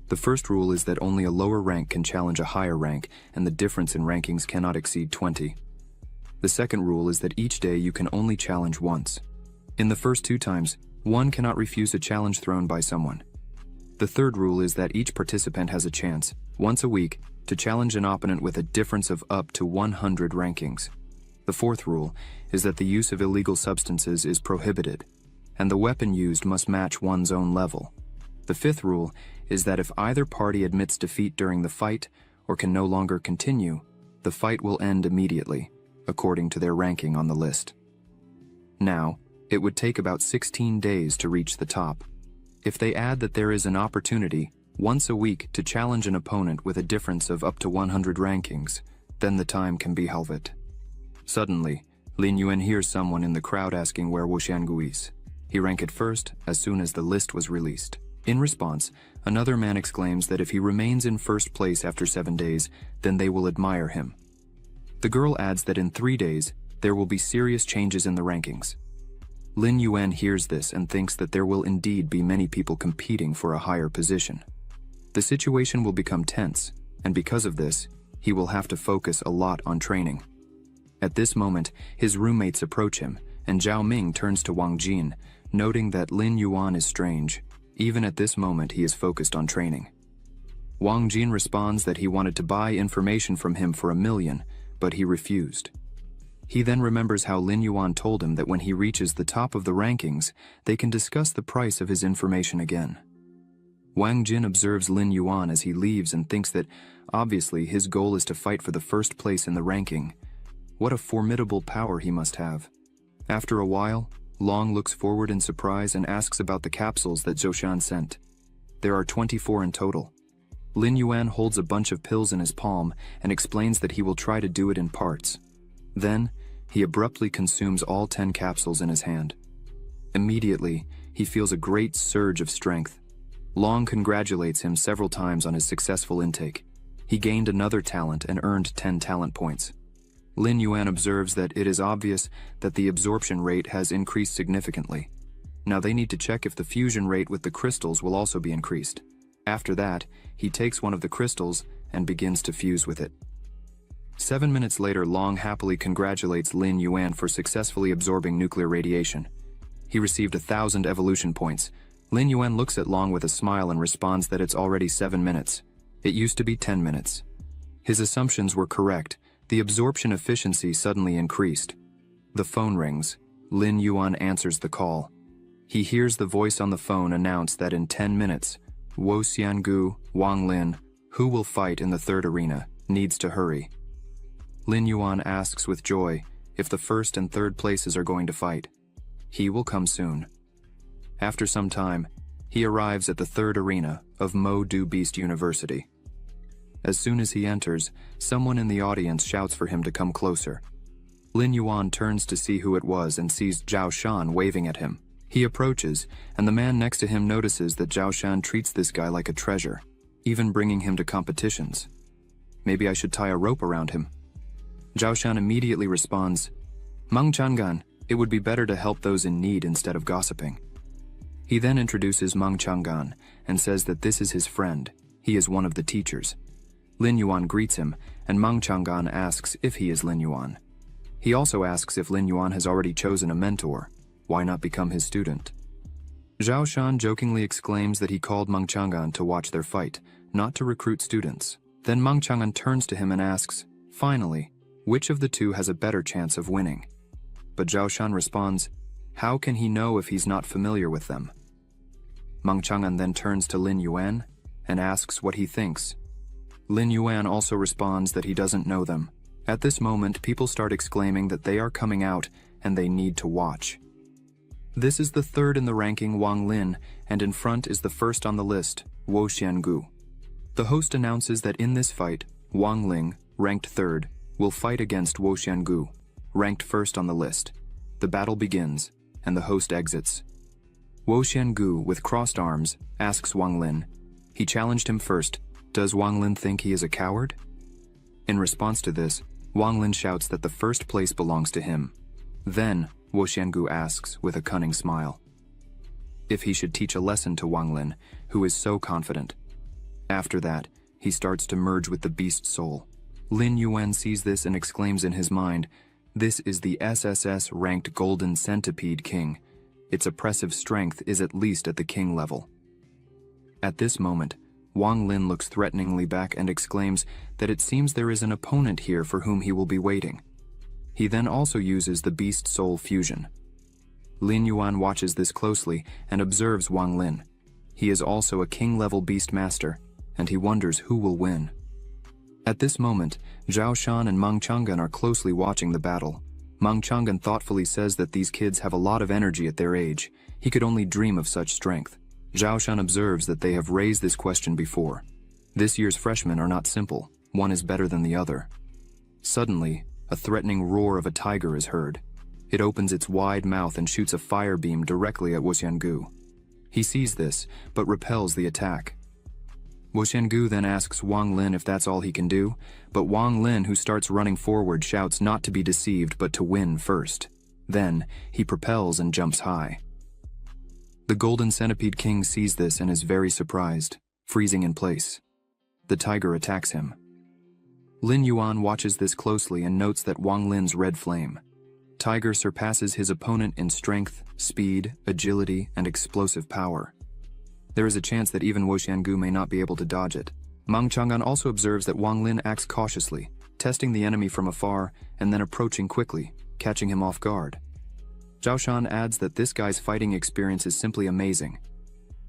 The first rule is that only a lower rank can challenge a higher rank, and the difference in rankings cannot exceed 20. The second rule is that each day you can only challenge once. In the first 2 times, one cannot refuse a challenge thrown by someone. The third rule is that each participant has a chance, once a week, to challenge an opponent with a difference of up to 100 rankings. The fourth rule is that the use of illegal substances is prohibited, and the weapon used must match one's own level. The fifth rule is that if either party admits defeat during the fight or can no longer continue, the fight will end immediately, according to their ranking on the list. Now, it would take about 16 days to reach the top. If they add that there is an opportunity once a week to challenge an opponent with a difference of up to 100 rankings, then the time can be halved. Suddenly, Lin Yuan hears someone in the crowd asking where Wu Xiangu is. He ranked first as soon as the list was released. In response, another man exclaims that if he remains in first place after 7 days, then they will admire him. The girl adds that in 3 days, there will be serious changes in the rankings. Lin Yuan hears this and thinks that there will indeed be many people competing for a higher position. The situation will become tense, and because of this, he will have to focus a lot on training. At this moment, his roommates approach him, and Zhao Ming turns to Wang Jin, noting that Lin Yuan is strange. Even at this moment, he is focused on training. Wang Jin responds that he wanted to buy information from him for 1 million, but he refused. He then remembers how Lin Yuan told him that when he reaches the top of the rankings, they can discuss the price of his information again. Wang Jin observes Lin Yuan as he leaves and thinks that, obviously, his goal is to fight for the first place in the ranking. What a formidable power he must have. After a while, Long looks forward in surprise and asks about the capsules that Zhou Shan sent. There are 24 in total. Lin Yuan holds a bunch of pills in his palm and explains that he will try to do it in parts. Then, he abruptly consumes all 10 capsules in his hand. Immediately, he feels a great surge of strength. Long congratulates him several times on his successful intake. He gained another talent and earned 10 talent points. Lin Yuan observes that it is obvious that the absorption rate has increased significantly. Now they need to check if the fusion rate with the crystals will also be increased. After that, he takes one of the crystals and begins to fuse with it. 7 minutes later, Long happily congratulates Lin Yuan for successfully absorbing nuclear radiation. He received 1,000 evolution points. Lin Yuan looks at Long with a smile and responds that it's already 7 minutes. It used to be 10 minutes. His assumptions were correct. The absorption efficiency suddenly increased. The phone rings. Lin Yuan answers the call. He hears the voice on the phone announce that in 10 minutes, Wo Xiangu, Wang Lin, who will fight in the third arena, needs to hurry. Lin Yuan asks with joy if the first and third places are going to fight. He will come soon. After some time, he arrives at the third arena of Mo Du Beast University. As soon as he enters, someone in the audience shouts for him to come closer. Lin Yuan turns to see who it was and sees Zhao Shan waving at him. He approaches, and the man next to him notices that Zhao Shan treats this guy like a treasure, even bringing him to competitions. Maybe I should tie a rope around him. Zhao Shan immediately responds, Mang Chang'an, it would be better to help those in need instead of gossiping. He then introduces Mang Chang'an and says that this is his friend. He is one of the teachers. Lin Yuan greets him, and Mang Chang'an asks if he is Lin Yuan. He also asks if Lin Yuan has already chosen a mentor. Why not become his student? Zhao Shan jokingly exclaims that he called Mang Chang'an to watch their fight, not to recruit students. Then Mang Chang'an turns to him and asks, finally, which of the two has a better chance of winning? But Zhao Shan responds, how can he know if he's not familiar with them? Mang Chang'an then turns to Lin Yuan and asks what he thinks. Lin Yuan also responds that he doesn't know them. At this moment, people start exclaiming that they are coming out and they need to watch. This is the third in the ranking, Wang Lin, and in front is the first on the list, Wo Xiangu. The host announces that in this fight, Wang Ling, ranked third, will fight against Wo Xiangu, ranked first on the list. The battle begins, and the host exits. Wo Xiangu, with crossed arms, asks Wang Lin. He challenged him first. Does Wang Lin think he is a coward? In response to this, Wang Lin shouts that the first place belongs to him. Then, Wo Xiangu asks with a cunning smile if he should teach a lesson to Wang Lin, who is so confident. After that, he starts to merge with the beast soul. Lin Yuan sees this and exclaims in his mind, this is the SSS-ranked Golden Centipede King. Its oppressive strength is at least at the king level. At this moment, Wang Lin looks threateningly back and exclaims that it seems there is an opponent here for whom he will be waiting. He then also uses the beast soul fusion. Lin Yuan watches this closely and observes Wang Lin. He is also a king-level beast master, and he wonders who will win. At this moment, Zhao Shan and Mang Chang'an are closely watching the battle. Mang Chang'an thoughtfully says that these kids have a lot of energy at their age. He could only dream of such strength. Zhao Shan observes that they have raised this question before. This year's freshmen are not simple. One is better than the other. Suddenly, a threatening roar of a tiger is heard. It opens its wide mouth and shoots a fire beam directly at Wo Xiangu. He sees this, but repels the attack. Wo Xiangu then asks Wang Lin if that's all he can do, but Wang Lin, who starts running forward, shouts not to be deceived but to win first. Then, he propels and jumps high. The Golden Centipede King sees this and is very surprised. freezing in place. The tiger attacks him. Lin Yuan watches this closely and notes that Wang Lin's red flame tiger surpasses his opponent in strength, speed, agility, and explosive power. There is a chance that even Wo Xiangu may not be able to dodge it. Mang Chang'an also observes that Wang Lin acts cautiously, testing the enemy from afar and then approaching quickly, catching him off guard. Zhao Shan adds that this guy's fighting experience is simply amazing.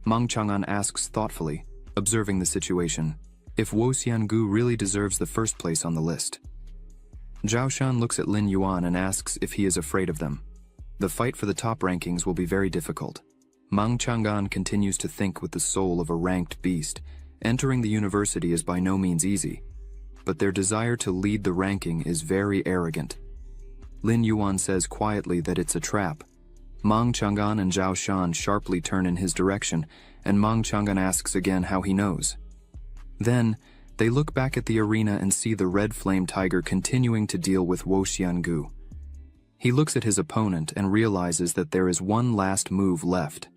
Mang Chang'an asks thoughtfully, observing the situation, if Wo Xiangu really deserves the first place on the list. Zhao Shan looks at Lin Yuan and asks if he is afraid of them. The fight for the top rankings will be very difficult. Mang Chang'an continues to think with the soul of a ranked beast. Entering the university is by no means easy, but their desire to lead the ranking is very arrogant. Lin Yuan says quietly that it's a trap. Mang Chang'an and Zhao Shan sharply turn in his direction, and Mang Chang'an asks again how he knows. Then, they look back at the arena and see the red flame tiger continuing to deal with Wo Xiangu. He looks at his opponent and realizes that there is one last move left.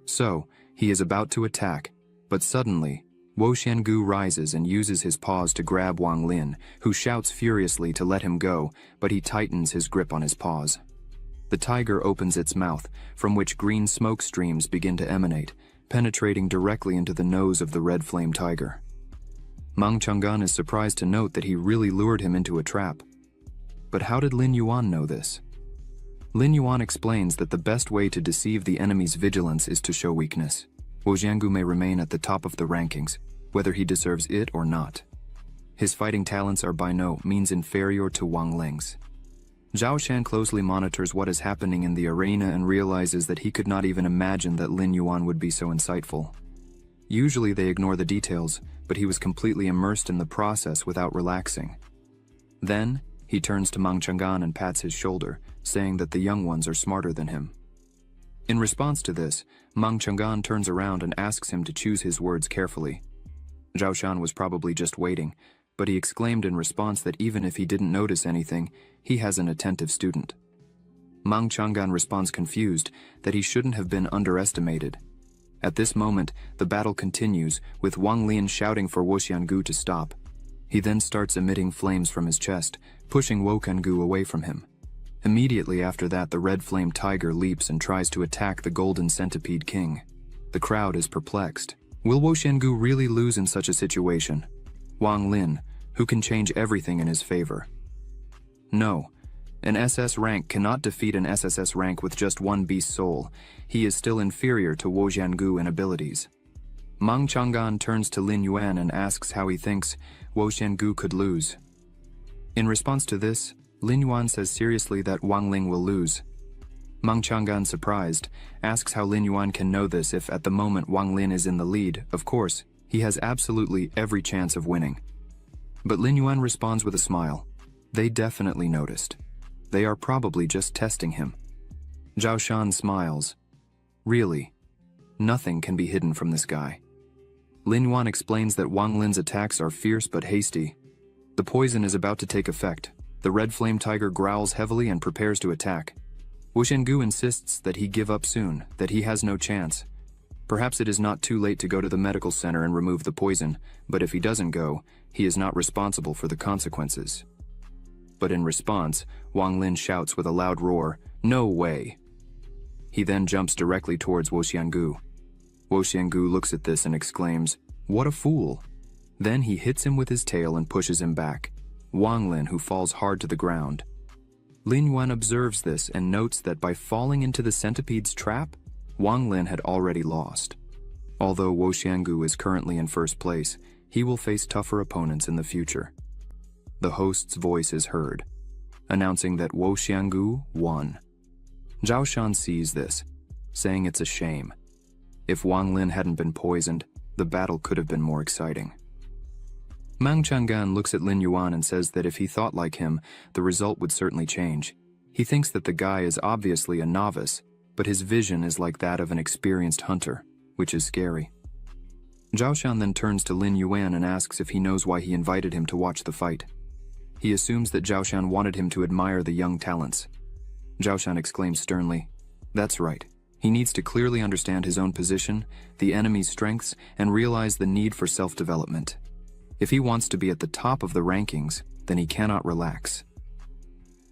So, he is about to attack, but suddenly, Wo Xiangu rises and uses his paws to grab Wang Lin, who shouts furiously to let him go, but he tightens his grip on his paws. The tiger opens its mouth, from which green smoke streams begin to emanate, penetrating directly into the nose of the red flame tiger. Mang Chang'an is surprised to note that he really lured him into a trap. But how did Lin Yuan know this? Lin Yuan explains that the best way to deceive the enemy's vigilance is to show weakness. Wo Xiangu may remain at the top of the rankings, whether he deserves it or not. His fighting talents are by no means inferior to Wang Ling's. Zhao Shan closely monitors what is happening in the arena and realizes that he could not even imagine that Lin Yuan would be so insightful. Usually they ignore the details, but he was completely immersed in the process without relaxing. Then, he turns to Mang Chang'an and pats his shoulder, saying that the young ones are smarter than him. In response to this, Mang Chang'an turns around and asks him to choose his words carefully. Zhao Shan was probably just waiting, but he exclaimed in response that even if he didn't notice anything, he has an attentive student. Mang Chang'an responds confused that he shouldn't have been underestimated. At this moment, the battle continues, with Wang Lin shouting for Wo Xiangu to stop. He then starts emitting flames from his chest, pushing Wo Xiangu away from him. Immediately after that, the red flame tiger leaps and tries to attack the golden centipede king. The crowd is perplexed. Will Wo Xiangu really lose in such a situation? Wang Lin, who can change everything in his favor. No. An SS rank cannot defeat an SSS rank with just one beast soul. He is still inferior to Wo Xiangu in abilities. Mang Chang'an turns to Lin Yuan and asks how he thinks Wo Xiangu could lose. In response to this, Lin Yuan says seriously that Wang Ling will lose. Mang Chang'an, surprised, asks how Lin Yuan can know this if at the moment Wang Lin is in the lead. Of course, he has absolutely every chance of winning. But Lin Yuan responds with a smile. They definitely noticed. They are probably just testing him. Zhao Shan smiles. Really? Nothing can be hidden from this guy. Lin Yuan explains that Wang Lin's attacks are fierce but hasty. The poison is about to take effect. The red flame tiger growls heavily and prepares to attack. Wo Xiangu insists that he give up soon, that he has no chance. Perhaps it is not too late to go to the medical center and remove the poison, but if he doesn't go, he is not responsible for the consequences. But in response, Wang Lin shouts with a loud roar, "No way!" He then jumps directly towards Wo Xiangu. Wo Xiangu looks at this and exclaims, "What a fool!" Then he hits him with his tail and pushes him back. Wang Lin, who falls hard to the ground. Lin Yuan observes this and notes that by falling into the centipede's trap, Wang Lin had already lost. Although Wo Xiangu is currently in first place, he will face tougher opponents in the future. The host's voice is heard, announcing that Wo Xiangu won. Zhao Shan sees this, saying it's a shame. If Wang Lin hadn't been poisoned, the battle could have been more exciting. Mang Chang'an looks at Lin Yuan and says that if he thought like him, the result would certainly change. He thinks that the guy is obviously a novice, but his vision is like that of an experienced hunter, which is scary. Zhao Shan then turns to Lin Yuan and asks if he knows why he invited him to watch the fight. He assumes that Zhao Shan wanted him to admire the young talents. Zhao Shan exclaims sternly, "That's right. He needs to clearly understand his own position, the enemy's strengths, and realize the need for self-development. If he wants to be at the top of the rankings, then he cannot relax.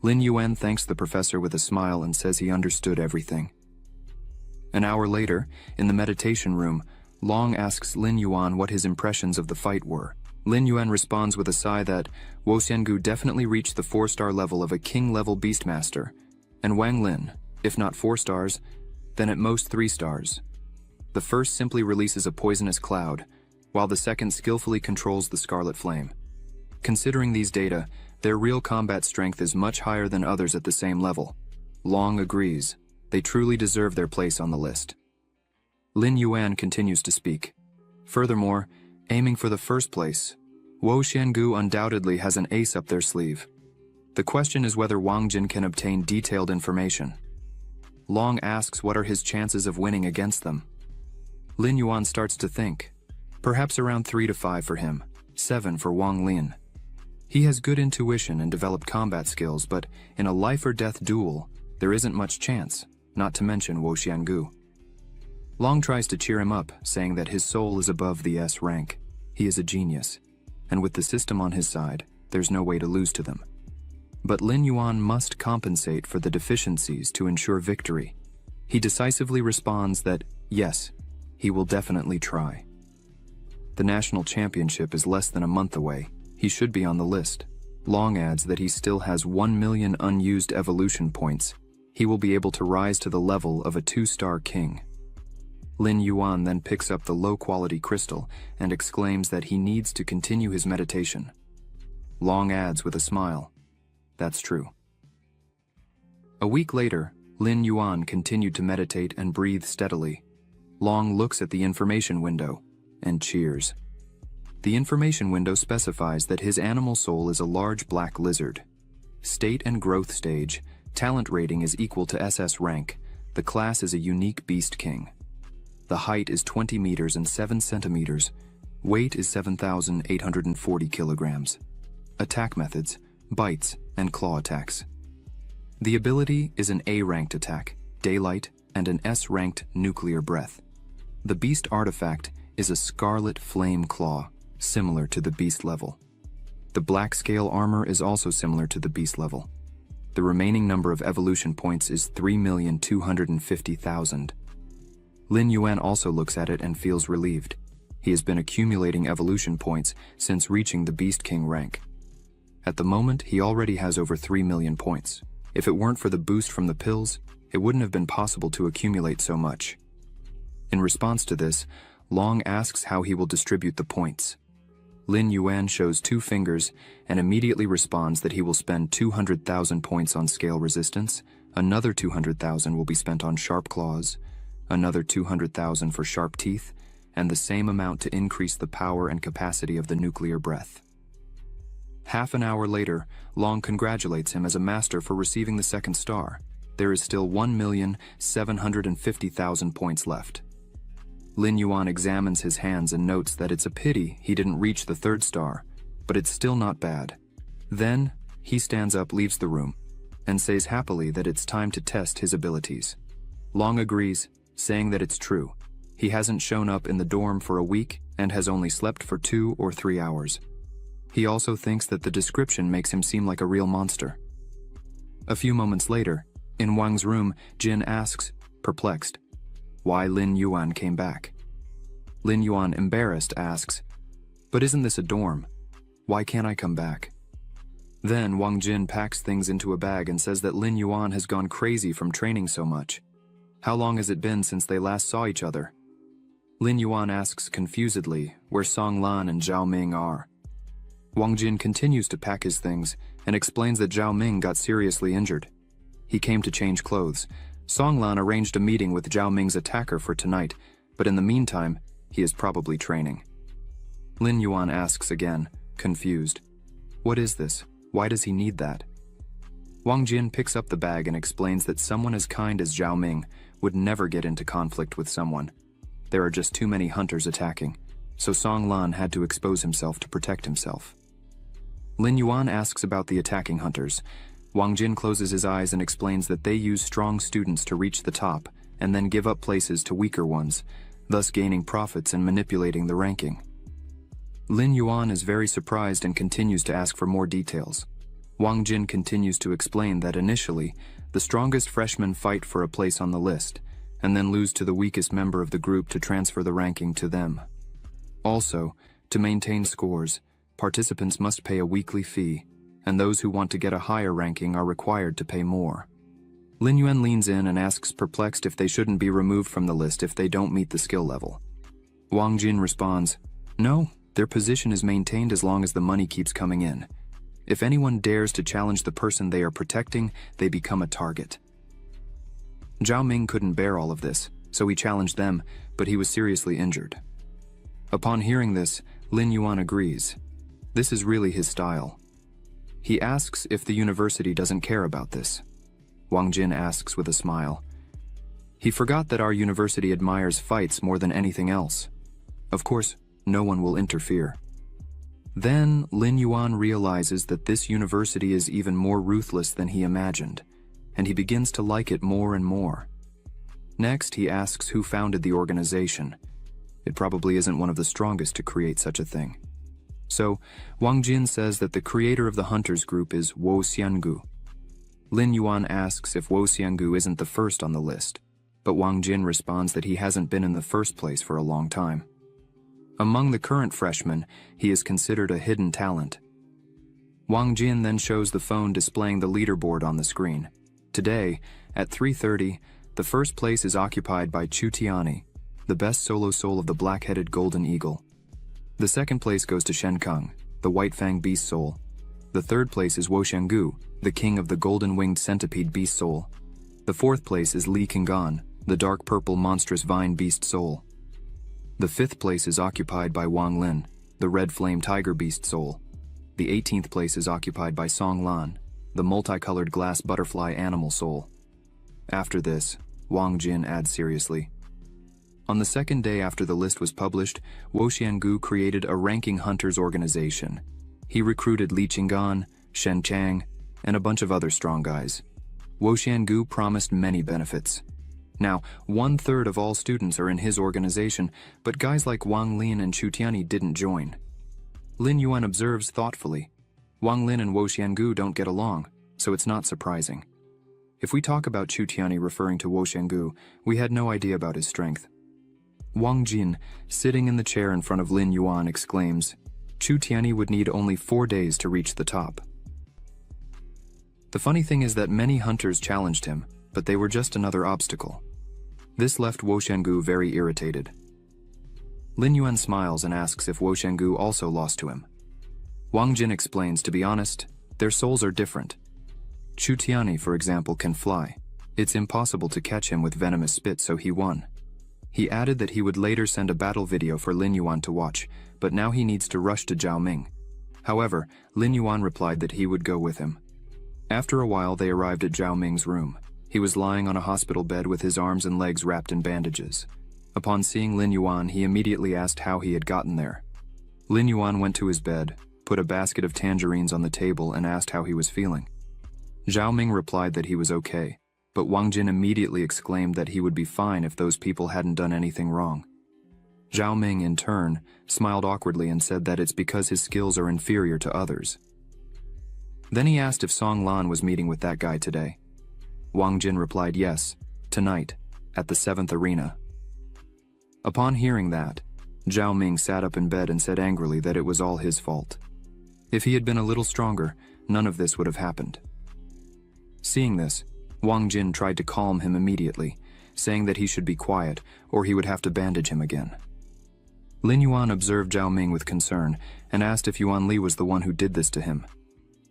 Lin Yuan thanks the professor with a smile and says he understood everything. An hour later, in the meditation room, Long asks Lin Yuan what his impressions of the fight were. Lin Yuan responds with a sigh that Wo Xiangu definitely reached the 4-star level of a king-level beastmaster, and Wang Lin, if not 4 stars, then at most 3 stars. The first simply releases a poisonous cloud, while the second skillfully controls the scarlet flame. Considering these data, their real combat strength is much higher than others at the same level. Long agrees. They truly deserve their place on the list. Lin Yuan continues to speak. Furthermore, aiming for the first place, Wo Xiangu undoubtedly has an ace up their sleeve. The question is whether Wang Jin can obtain detailed information. Long asks what are his chances of winning against them. Lin Yuan starts to think. Perhaps around 3 to 5 for him, 7 for Wang Lin. He has good intuition and developed combat skills, but in a life-or-death duel, there isn't much chance, not to mention Wo Xiangu. Long tries to cheer him up, saying that his soul is above the S rank. He is a genius, and with the system on his side, there's no way to lose to them. But Lin Yuan must compensate for the deficiencies to ensure victory. He decisively responds that, yes, he will definitely try. The national championship is less than a month away. He should be on the list. Long adds that he still has 1 million unused evolution points. He will be able to rise to the level of a 2-star king. Lin Yuan then picks up the low-quality crystal and exclaims that he needs to continue his meditation. Long adds with a smile, "That's true." A week later, Lin Yuan continued to meditate and breathe steadily. Long looks at the information window and cheers. The information window specifies that his animal soul is a large black lizard. State and growth stage, talent rating is equal to SS rank. The class is a unique beast king. The height is 20 meters and 7 centimeters. Weight is 7,840 kilograms. Attack methods, bites, and claw attacks. The ability is an A-ranked attack, daylight, and an S-ranked nuclear breath. The beast artifact is a scarlet flame claw, similar to the beast level. The black scale armor is also similar to the beast level. The remaining number of evolution points is 3,250,000. Lin Yuan also looks at it and feels relieved. He has been accumulating evolution points since reaching the Beast King rank. At the moment, he already has over 3 million points. If it weren't for the boost from the pills, it wouldn't have been possible to accumulate so much. In response to this, Long asks how he will distribute the points. Lin Yuan shows 2 fingers and immediately responds that he will spend 200,000 points on scale resistance, another 200,000 will be spent on sharp claws, another 200,000 for sharp teeth, and the same amount to increase the power and capacity of the nuclear breath. Half an hour later, Long congratulates him as a master for receiving the 2nd star. There is still 1,750,000 points left. Lin Yuan examines his hands and notes that it's a pity he didn't reach the 3rd star, but it's still not bad. Then, he stands up, leaves the room, and says happily that it's time to test his abilities. Long agrees, saying that it's true. He hasn't shown up in the dorm for a week and has only slept for 2 or 3 hours. He also thinks that the description makes him seem like a real monster. A few moments later, in Wang's room, Jin asks, perplexed, why Lin Yuan came back. Lin Yuan, embarrassed, asks, "But isn't this a dorm? Why can't I come back?" Then Wang Jin packs things into a bag and says that Lin Yuan has gone crazy from training so much. How long has it been since they last saw each other? Lin Yuan asks confusedly where Song Lan and Zhao Ming are. Wang Jin continues to pack his things and explains that Zhao Ming got seriously injured. He came to change clothes. Song Lan arranged a meeting with Zhao Ming's attacker for tonight, but in the meantime, he is probably training. Lin Yuan asks again, confused, "What is this? Why does he need that?" Wang Jin picks up the bag and explains that someone as kind as Zhao Ming would never get into conflict with someone. There are just too many hunters attacking, so Song Lan had to expose himself to protect himself. Lin Yuan asks about the attacking hunters. Wang Jin closes his eyes and explains that they use strong students to reach the top, and then give up places to weaker ones, thus gaining profits and manipulating the ranking. Lin Yuan is very surprised and continues to ask for more details. Wang Jin continues to explain that initially, the strongest freshmen fight for a place on the list, and then lose to the weakest member of the group to transfer the ranking to them. Also, to maintain scores, participants must pay a weekly fee, and those who want to get a higher ranking are required to pay more. Lin Yuan leans in and asks perplexed if they shouldn't be removed from the list if they don't meet the skill level. Wang Jin responds, "No, their position is maintained as long as the money keeps coming in. If anyone dares to challenge the person they are protecting, they become a target." Zhao Ming couldn't bear all of this, so he challenged them, but he was seriously injured. Upon hearing this, Lin Yuan agrees. This is really his style. He asks if the university doesn't care about this. Wang Jin asks with a smile. He forgot that our university admires fights more than anything else. Of course, no one will interfere. Then Lin Yuan realizes that this university is even more ruthless than he imagined, and he begins to like it more and more. Next, he asks who founded the organization. It probably isn't one of the strongest to create such a thing. So, Wang Jin says that the creator of the Hunters group is Wo Xiangu. Lin Yuan asks if Wo Xiangu isn't the first on the list, but Wang Jin responds that he hasn't been in the first place for a long time. Among the current freshmen, he is considered a hidden talent. Wang Jin then shows the phone displaying the leaderboard on the screen. Today, at 3:30, the first place is occupied by Chu Tiani, the best solo soul of the black-headed golden eagle. The second place goes to Shen Keng, the white-fanged beast soul. The third place is Wo Xiangu, the king of the golden-winged centipede beast soul. The fourth place is Li Qinggan, the dark purple monstrous vine beast soul. The fifth place is occupied by Wang Lin, the red flame tiger beast soul. The 18th place is occupied by Song Lan, the multicolored glass butterfly animal soul. After this, Wang Jin adds seriously. On the second day after the list was published, Wo Xiangu created a ranking hunters organization. He recruited Li Qinggan, Shen Chang, and a bunch of other strong guys. Wo Xiangu promised many benefits. Now, 1/3 of all students are in his organization, but guys like Wang Lin and Chu Tiani didn't join. Lin Yuan observes thoughtfully. Wang Lin and Wo Xiangu don't get along, so it's not surprising. If we talk about Chu Tiani referring to Wo Xiangu, we had no idea about his strength. Wang Jin, sitting in the chair in front of Lin Yuan, exclaims, Chu Tiani would need only 4 days to reach the top. The funny thing is that many hunters challenged him, but they were just another obstacle. This left Wo Xiangu very irritated. Lin Yuan smiles and asks if Wo Xiangu also lost to him. Wang Jin explains, to be honest, their souls are different. Chu Tiani, for example, can fly. It's impossible to catch him with venomous spit, so he won. He added that he would later send a battle video for Lin Yuan to watch, but now he needs to rush to Zhao Ming. However, Lin Yuan replied that he would go with him. After a while, they arrived at Zhao Ming's room. He was lying on a hospital bed with his arms and legs wrapped in bandages. Upon seeing Lin Yuan, he immediately asked how he had gotten there. Lin Yuan went to his bed, put a basket of tangerines on the table, and asked how he was feeling. Zhao Ming replied that he was okay, but Wang Jin immediately exclaimed that he would be fine if those people hadn't done anything wrong. Zhao Ming, in turn, smiled awkwardly and said that it's because his skills are inferior to others. Then he asked if Song Lan was meeting with that guy today. Wang Jin replied yes, tonight, at the 7th arena. Upon hearing that, Zhao Ming sat up in bed and said angrily that it was all his fault. If he had been a little stronger, none of this would have happened. Seeing this, Wang Jin tried to calm him immediately, saying that he should be quiet or he would have to bandage him again. Lin Yuan observed Zhao Ming with concern and asked if Yuan Li was the one who did this to him.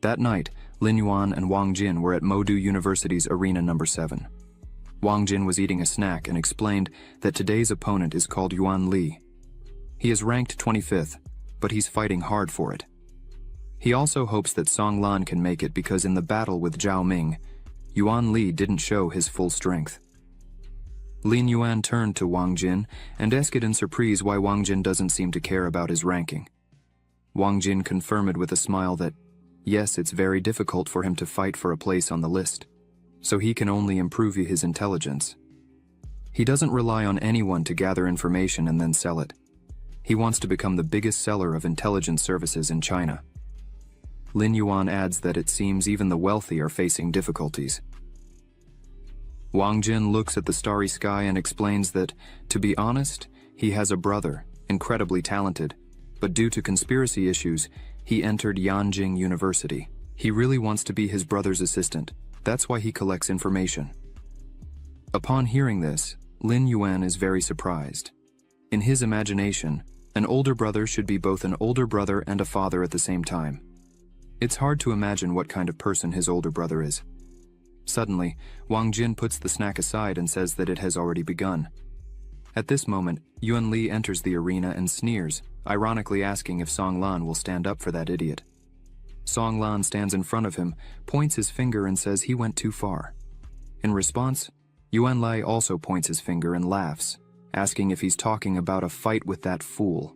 That night, Lin Yuan and Wang Jin were at Modu University's Arena No. 7. Wang Jin was eating a snack and explained that today's opponent is called Yuan Li. He is ranked 25th, but he's fighting hard for it. He also hopes that Song Lan can make it because in the battle with Zhao Ming, Yuan Li didn't show his full strength. Lin Yuan turned to Wang Jin and asked in surprise why Wang Jin doesn't seem to care about his ranking. Wang Jin confirmed with a smile that, yes, it's very difficult for him to fight for a place on the list, so he can only improve his intelligence. He doesn't rely on anyone to gather information and then sell it. He wants to become the biggest seller of intelligence services in China. Lin Yuan adds that it seems even the wealthy are facing difficulties. Wang Jin looks at the starry sky and explains that, to be honest, he has a brother, incredibly talented, but due to conspiracy issues, he entered Yanjing University. He really wants to be his brother's assistant. That's why he collects information. Upon hearing this, Lin Yuan is very surprised. In his imagination, an older brother should be both an older brother and a father at the same time. It's hard to imagine what kind of person his older brother is. Suddenly, Wang Jin puts the snack aside and says that it has already begun. At this moment, Yuan Li enters the arena and sneers, ironically asking if Song Lan will stand up for that idiot. Song Lan stands in front of him, points his finger and says he went too far. In response, Yuan Li also points his finger and laughs, asking if he's talking about a fight with that fool.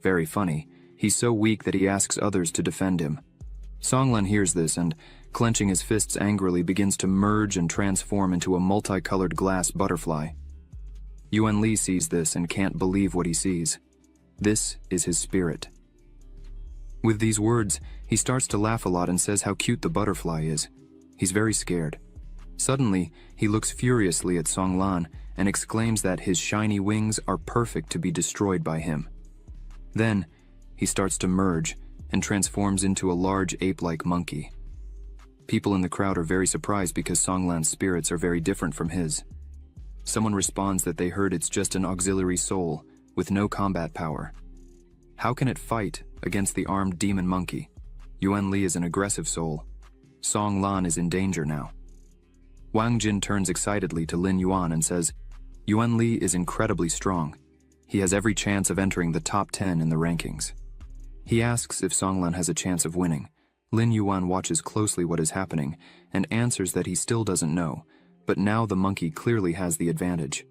Very funny, he's so weak that he asks others to defend him. Song Lan hears this and, clenching his fists angrily, begins to merge and transform into a multicolored glass butterfly. Yuan Li sees this and can't believe what he sees. This is his spirit. With these words, he starts to laugh a lot and says how cute the butterfly is. He's very scared. Suddenly, he looks furiously at Song Lan and exclaims that his shiny wings are perfect to be destroyed by him. Then, he starts to merge and transforms into a large ape-like monkey. People in the crowd are very surprised because Song Lan's spirits are very different from his. Someone responds that they heard it's just an auxiliary soul with no combat power. How can it fight against the armed demon monkey? Yuan Li is an aggressive soul. Song Lan is in danger now. Wang Jin turns excitedly to Lin Yuan and says, Yuan Li is incredibly strong. He has every chance of entering the top 10 in the rankings. He asks if Song Lan has a chance of winning. Lin Yuan watches closely what is happening and answers that he still doesn't know, but now the monkey clearly has the advantage.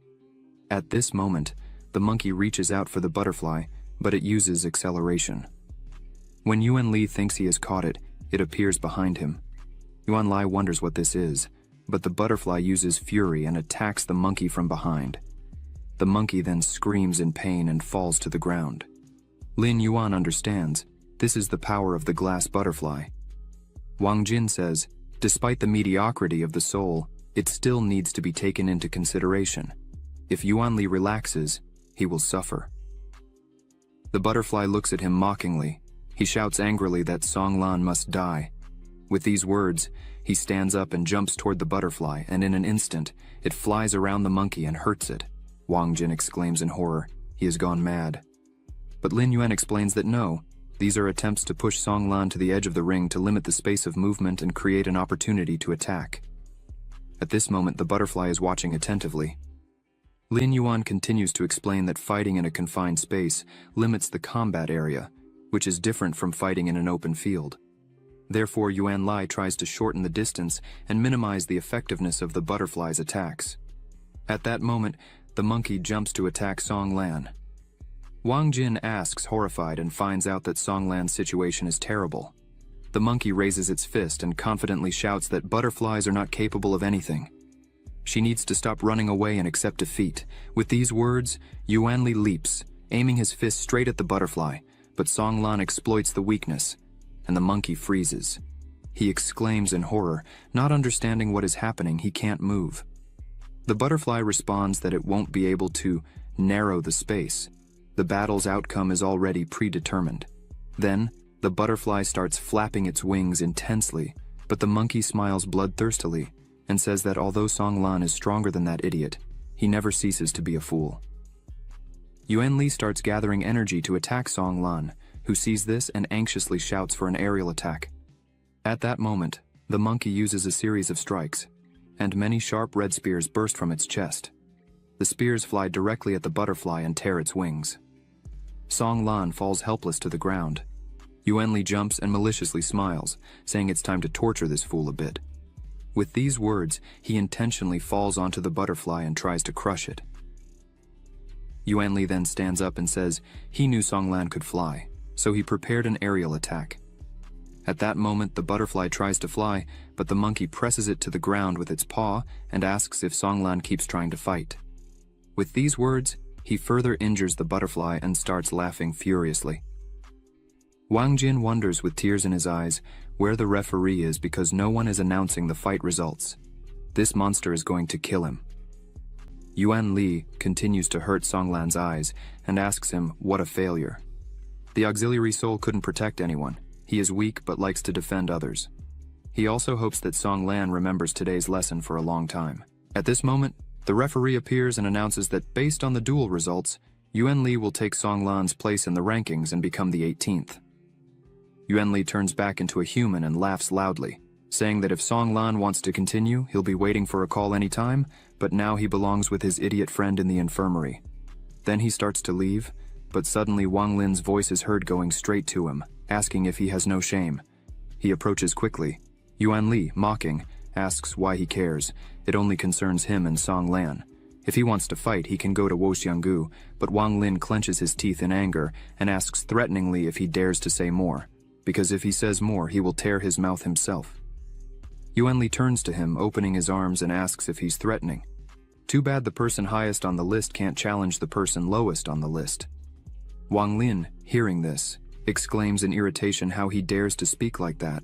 At this moment, the monkey reaches out for the butterfly, but it uses acceleration. When Yuan Li thinks he has caught it, it appears behind him. Yuan Li wonders what this is, but the butterfly uses fury and attacks the monkey from behind. The monkey then screams in pain and falls to the ground. Lin Yuan understands. This is the power of the glass butterfly. Wang Jin says, despite the mediocrity of the soul, it still needs to be taken into consideration. If Yuan Li relaxes, he will suffer. The butterfly looks at him mockingly. He shouts angrily that Song Lan must die. With these words, he stands up and jumps toward the butterfly, and in an instant, it flies around the monkey and hurts it. Wang Jin exclaims in horror. He has gone mad. But Lin Yuan explains that no, these are attempts to push Song Lan to the edge of the ring to limit the space of movement and create an opportunity to attack. At this moment, the butterfly is watching attentively. Lin Yuan continues to explain that fighting in a confined space limits the combat area, which is different from fighting in an open field. Therefore, Yuan Li tries to shorten the distance and minimize the effectiveness of the butterfly's attacks. At that moment, the monkey jumps to attack Song Lan. Wang Jin asks, horrified, and finds out that Song Lan's situation is terrible. The monkey raises its fist and confidently shouts that butterflies are not capable of anything. She needs to stop running away and accept defeat. With these words, Yuan Li leaps, aiming his fist straight at the butterfly, but Song Lan exploits the weakness, and the monkey freezes. He exclaims in horror, not understanding what is happening. He can't move. The butterfly responds that it won't be able to narrow the space. The battle's outcome is already predetermined. Then, the butterfly starts flapping its wings intensely, but the monkey smiles bloodthirstily and says that although Song Lan is stronger than that idiot, he never ceases to be a fool. Yuan Li starts gathering energy to attack Song Lan, who sees this and anxiously shouts for an aerial attack. At that moment, the monkey uses a series of strikes, and many sharp red spears burst from its chest. The spears fly directly at the butterfly and tear its wings. Song Lan falls helpless to the ground. Yuan Li jumps and maliciously smiles, saying it's time to torture this fool a bit. With these words, he intentionally falls onto the butterfly and tries to crush it. Yuan Li then stands up and says he knew Song Lan could fly, so he prepared an aerial attack. At that moment, the butterfly tries to fly, but the monkey presses it to the ground with its paw and asks if Song Lan keeps trying to fight. With these words, he further injures the butterfly and starts laughing furiously. Wang Jin wonders with tears in his eyes where the referee is because no one is announcing the fight results. This monster is going to kill him. Yuan Li continues to hurt Song Lan's eyes and asks him what a failure. The auxiliary soul couldn't protect anyone. He is weak but likes to defend others. He also hopes that Song Lan remembers today's lesson for a long time. At this moment, the referee appears and announces that based on the duel results, Yuan Li will take Song Lan's place in the rankings and become the 18th. Yuan Li turns back into a human and laughs loudly, saying that if Song Lan wants to continue, he'll be waiting for a call anytime, but now he belongs with his idiot friend in the infirmary. Then he starts to leave, but suddenly Wang Lin's voice is heard going straight to him, asking if he has no shame. He approaches quickly. Yuan Li, mocking, asks why he cares. It only concerns him and Song Lan. If he wants to fight, he can go to Woxianggu, but Wang Lin clenches his teeth in anger and asks threateningly if he dares to say more, because if he says more, he will tear his mouth himself. Yuan Li turns to him, opening his arms, and asks if he's threatening. Too bad the person highest on the list can't challenge the person lowest on the list. Wang Lin, hearing this, exclaims in irritation how he dares to speak like that.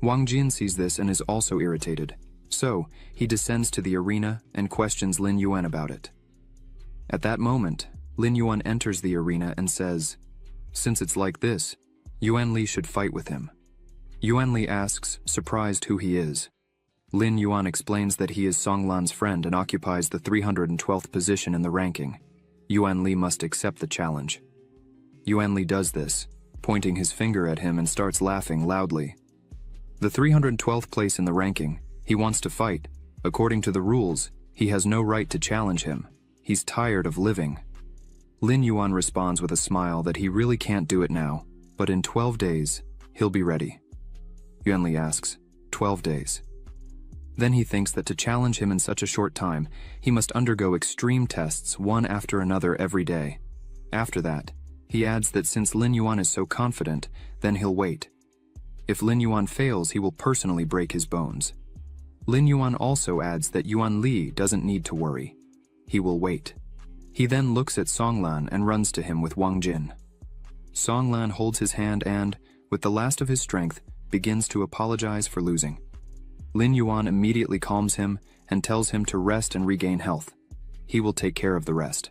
Wang Jin sees this and is also irritated, so he descends to the arena and questions Lin Yuan about it. At that moment, Lin Yuan enters the arena and says, "Since it's like this, Yuan Li should fight with him." Yuan Li asks, surprised, who he is. Lin Yuan explains that he is Song Lan's friend and occupies the 312th position in the ranking. Yuan Li must accept the challenge. Yuan Li does this, pointing his finger at him, and starts laughing loudly. The 312th place in the ranking, he wants to fight. According to the rules, he has no right to challenge him. He's tired of living. Lin Yuan responds with a smile that he really can't do it now, but in 12 days, he'll be ready. Yuan Li asks, 12 days. Then he thinks that to challenge him in such a short time, he must undergo extreme tests one after another every day. After that, he adds that since Lin Yuan is so confident, then he'll wait. If Lin Yuan fails, he will personally break his bones. Lin Yuan also adds that Yuan Li doesn't need to worry. He will wait. He then looks at Song Lan and runs to him with Wang Jin. Song Lan holds his hand and, with the last of his strength, begins to apologize for losing. Lin Yuan immediately calms him and tells him to rest and regain health. He will take care of the rest.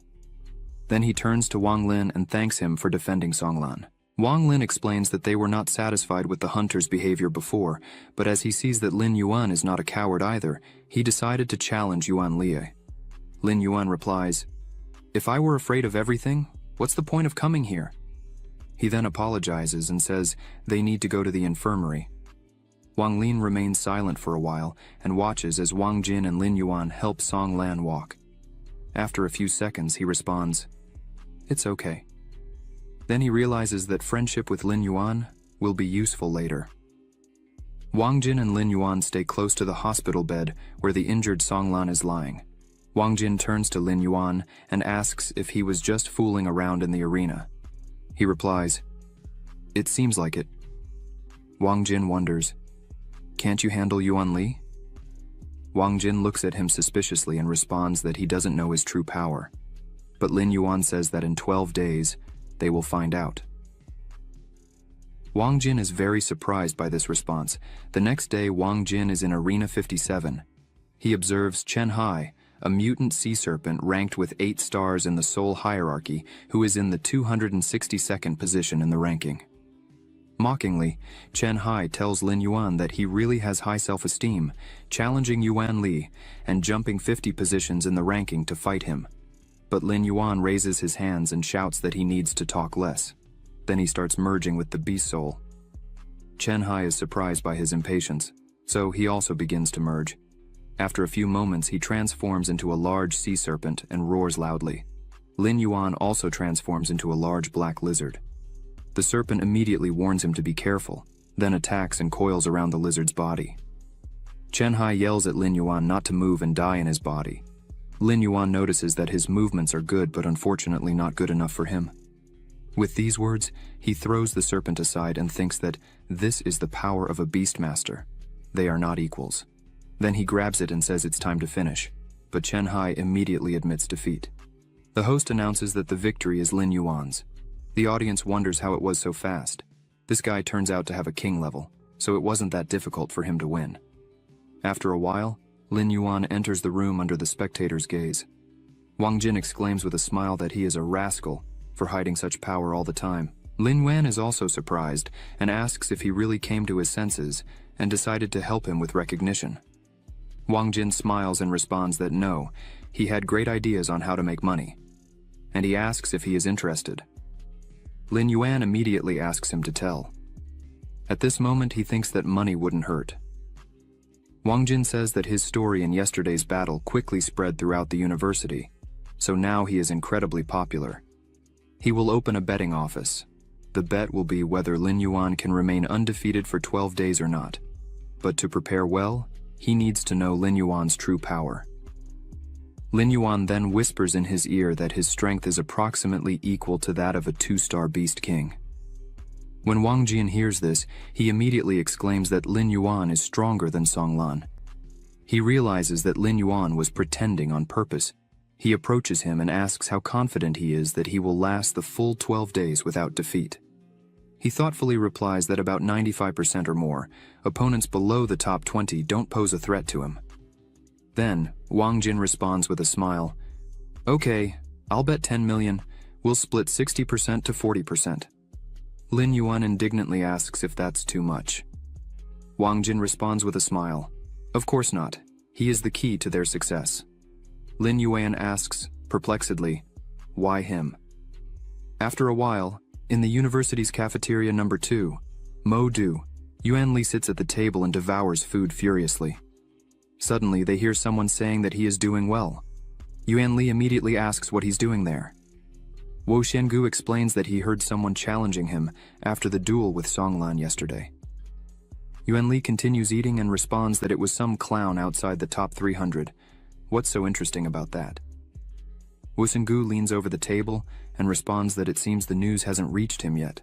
Then he turns to Wang Lin and thanks him for defending Song Lan. Wang Lin explains that they were not satisfied with the hunter's behavior before, but as he sees that Lin Yuan is not a coward either, he decided to challenge Yuan Li. Lin Yuan replies, "If I were afraid of everything, what's the point of coming here?" He then apologizes and says they need to go to the infirmary. Wang Lin remains silent for a while and watches as Wang Jin and Lin Yuan help Song Lan walk. After a few seconds, he responds, "It's okay." Then he realizes that friendship with Lin Yuan will be useful later. Wang Jin and Lin Yuan stay close to the hospital bed where the injured Song Lan is lying. Wang Jin turns to Lin Yuan and asks if he was just fooling around in the arena. He replies, "It seems like it." Wang Jin wonders, "Can't you handle Yuan Li?" Wang Jin looks at him suspiciously and responds that he doesn't know his true power. But Lin Yuan says that in 12 days, they will find out. Wang Jin is very surprised by this response. The next day, Wang Jin is in Arena 57. He observes Chen Hai, a mutant sea serpent ranked with 8 stars in the soul hierarchy, who is in the 262nd position in the ranking. Mockingly, Chen Hai tells Lin Yuan that he really has high self-esteem, challenging Yuan Li and jumping 50 positions in the ranking to fight him. But Lin Yuan raises his hands and shouts that he needs to talk less. Then he starts merging with the beast soul. Chen Hai is surprised by his impatience, so he also begins to merge. After a few moments, he transforms into a large sea serpent and roars loudly. Lin Yuan also transforms into a large black lizard. The serpent immediately warns him to be careful, then attacks and coils around the lizard's body. Chen Hai yells at Lin Yuan not to move and die in his body. Lin Yuan notices that his movements are good, but unfortunately not good enough for him. With these words, he throws the serpent aside and thinks that this is the power of a beastmaster. They are not equals. Then he grabs it and says it's time to finish. but Chen Hai immediately admits defeat. The host announces that the victory is Lin Yuan's. The audience wonders how it was so fast. This guy turns out to have a king level, so it wasn't that difficult for him to win. After a while, Lin Yuan enters the room under the spectators' gaze. Wang Jin exclaims with a smile that he is a rascal for hiding such power all the time. Lin Yuan is also surprised and asks if he really came to his senses and decided to help him with recognition. Wang Jin smiles and responds that no, he had great ideas on how to make money, and he asks if he is interested. Lin Yuan immediately asks him to tell. At this moment, he thinks that money wouldn't hurt. Wang Jin says that his story in yesterday's battle quickly spread throughout the university, so now he is incredibly popular. He will open a betting office. The bet will be whether Lin Yuan can remain undefeated for 12 days or not. But to prepare well, he needs to know Lin Yuan's true power. Lin Yuan then whispers in his ear that his strength is approximately equal to that of a 2-star beast king. When Wang Jin hears this, he immediately exclaims that Lin Yuan is stronger than Song Lan. He realizes that Lin Yuan was pretending on purpose. He approaches him and asks how confident he is that he will last the full 12 days without defeat. He thoughtfully replies that about 95% or more, opponents below the top 20 don't pose a threat to him. Then, Wang Jin responds with a smile, "Okay, I'll bet 10 million. We'll split 60% to 40%. Lin Yuan indignantly asks if that's too much. Wang Jin responds with a smile, "Of course not. He is the key to their success." Lin Yuan asks, perplexedly, "Why him?" After a while, in the university's cafeteria number 2, Mo Du, Yuan Li sits at the table and devours food furiously. Suddenly, they hear someone saying that he is doing well. Yuan Li immediately asks what he's doing there. Wo Xiangu explains that he heard someone challenging him after the duel with Song Lan yesterday. Yuan Li continues eating and responds that it was some clown outside the top 300. What's so interesting about that? Wo Xiangu leans over the table and responds that it seems the news hasn't reached him yet.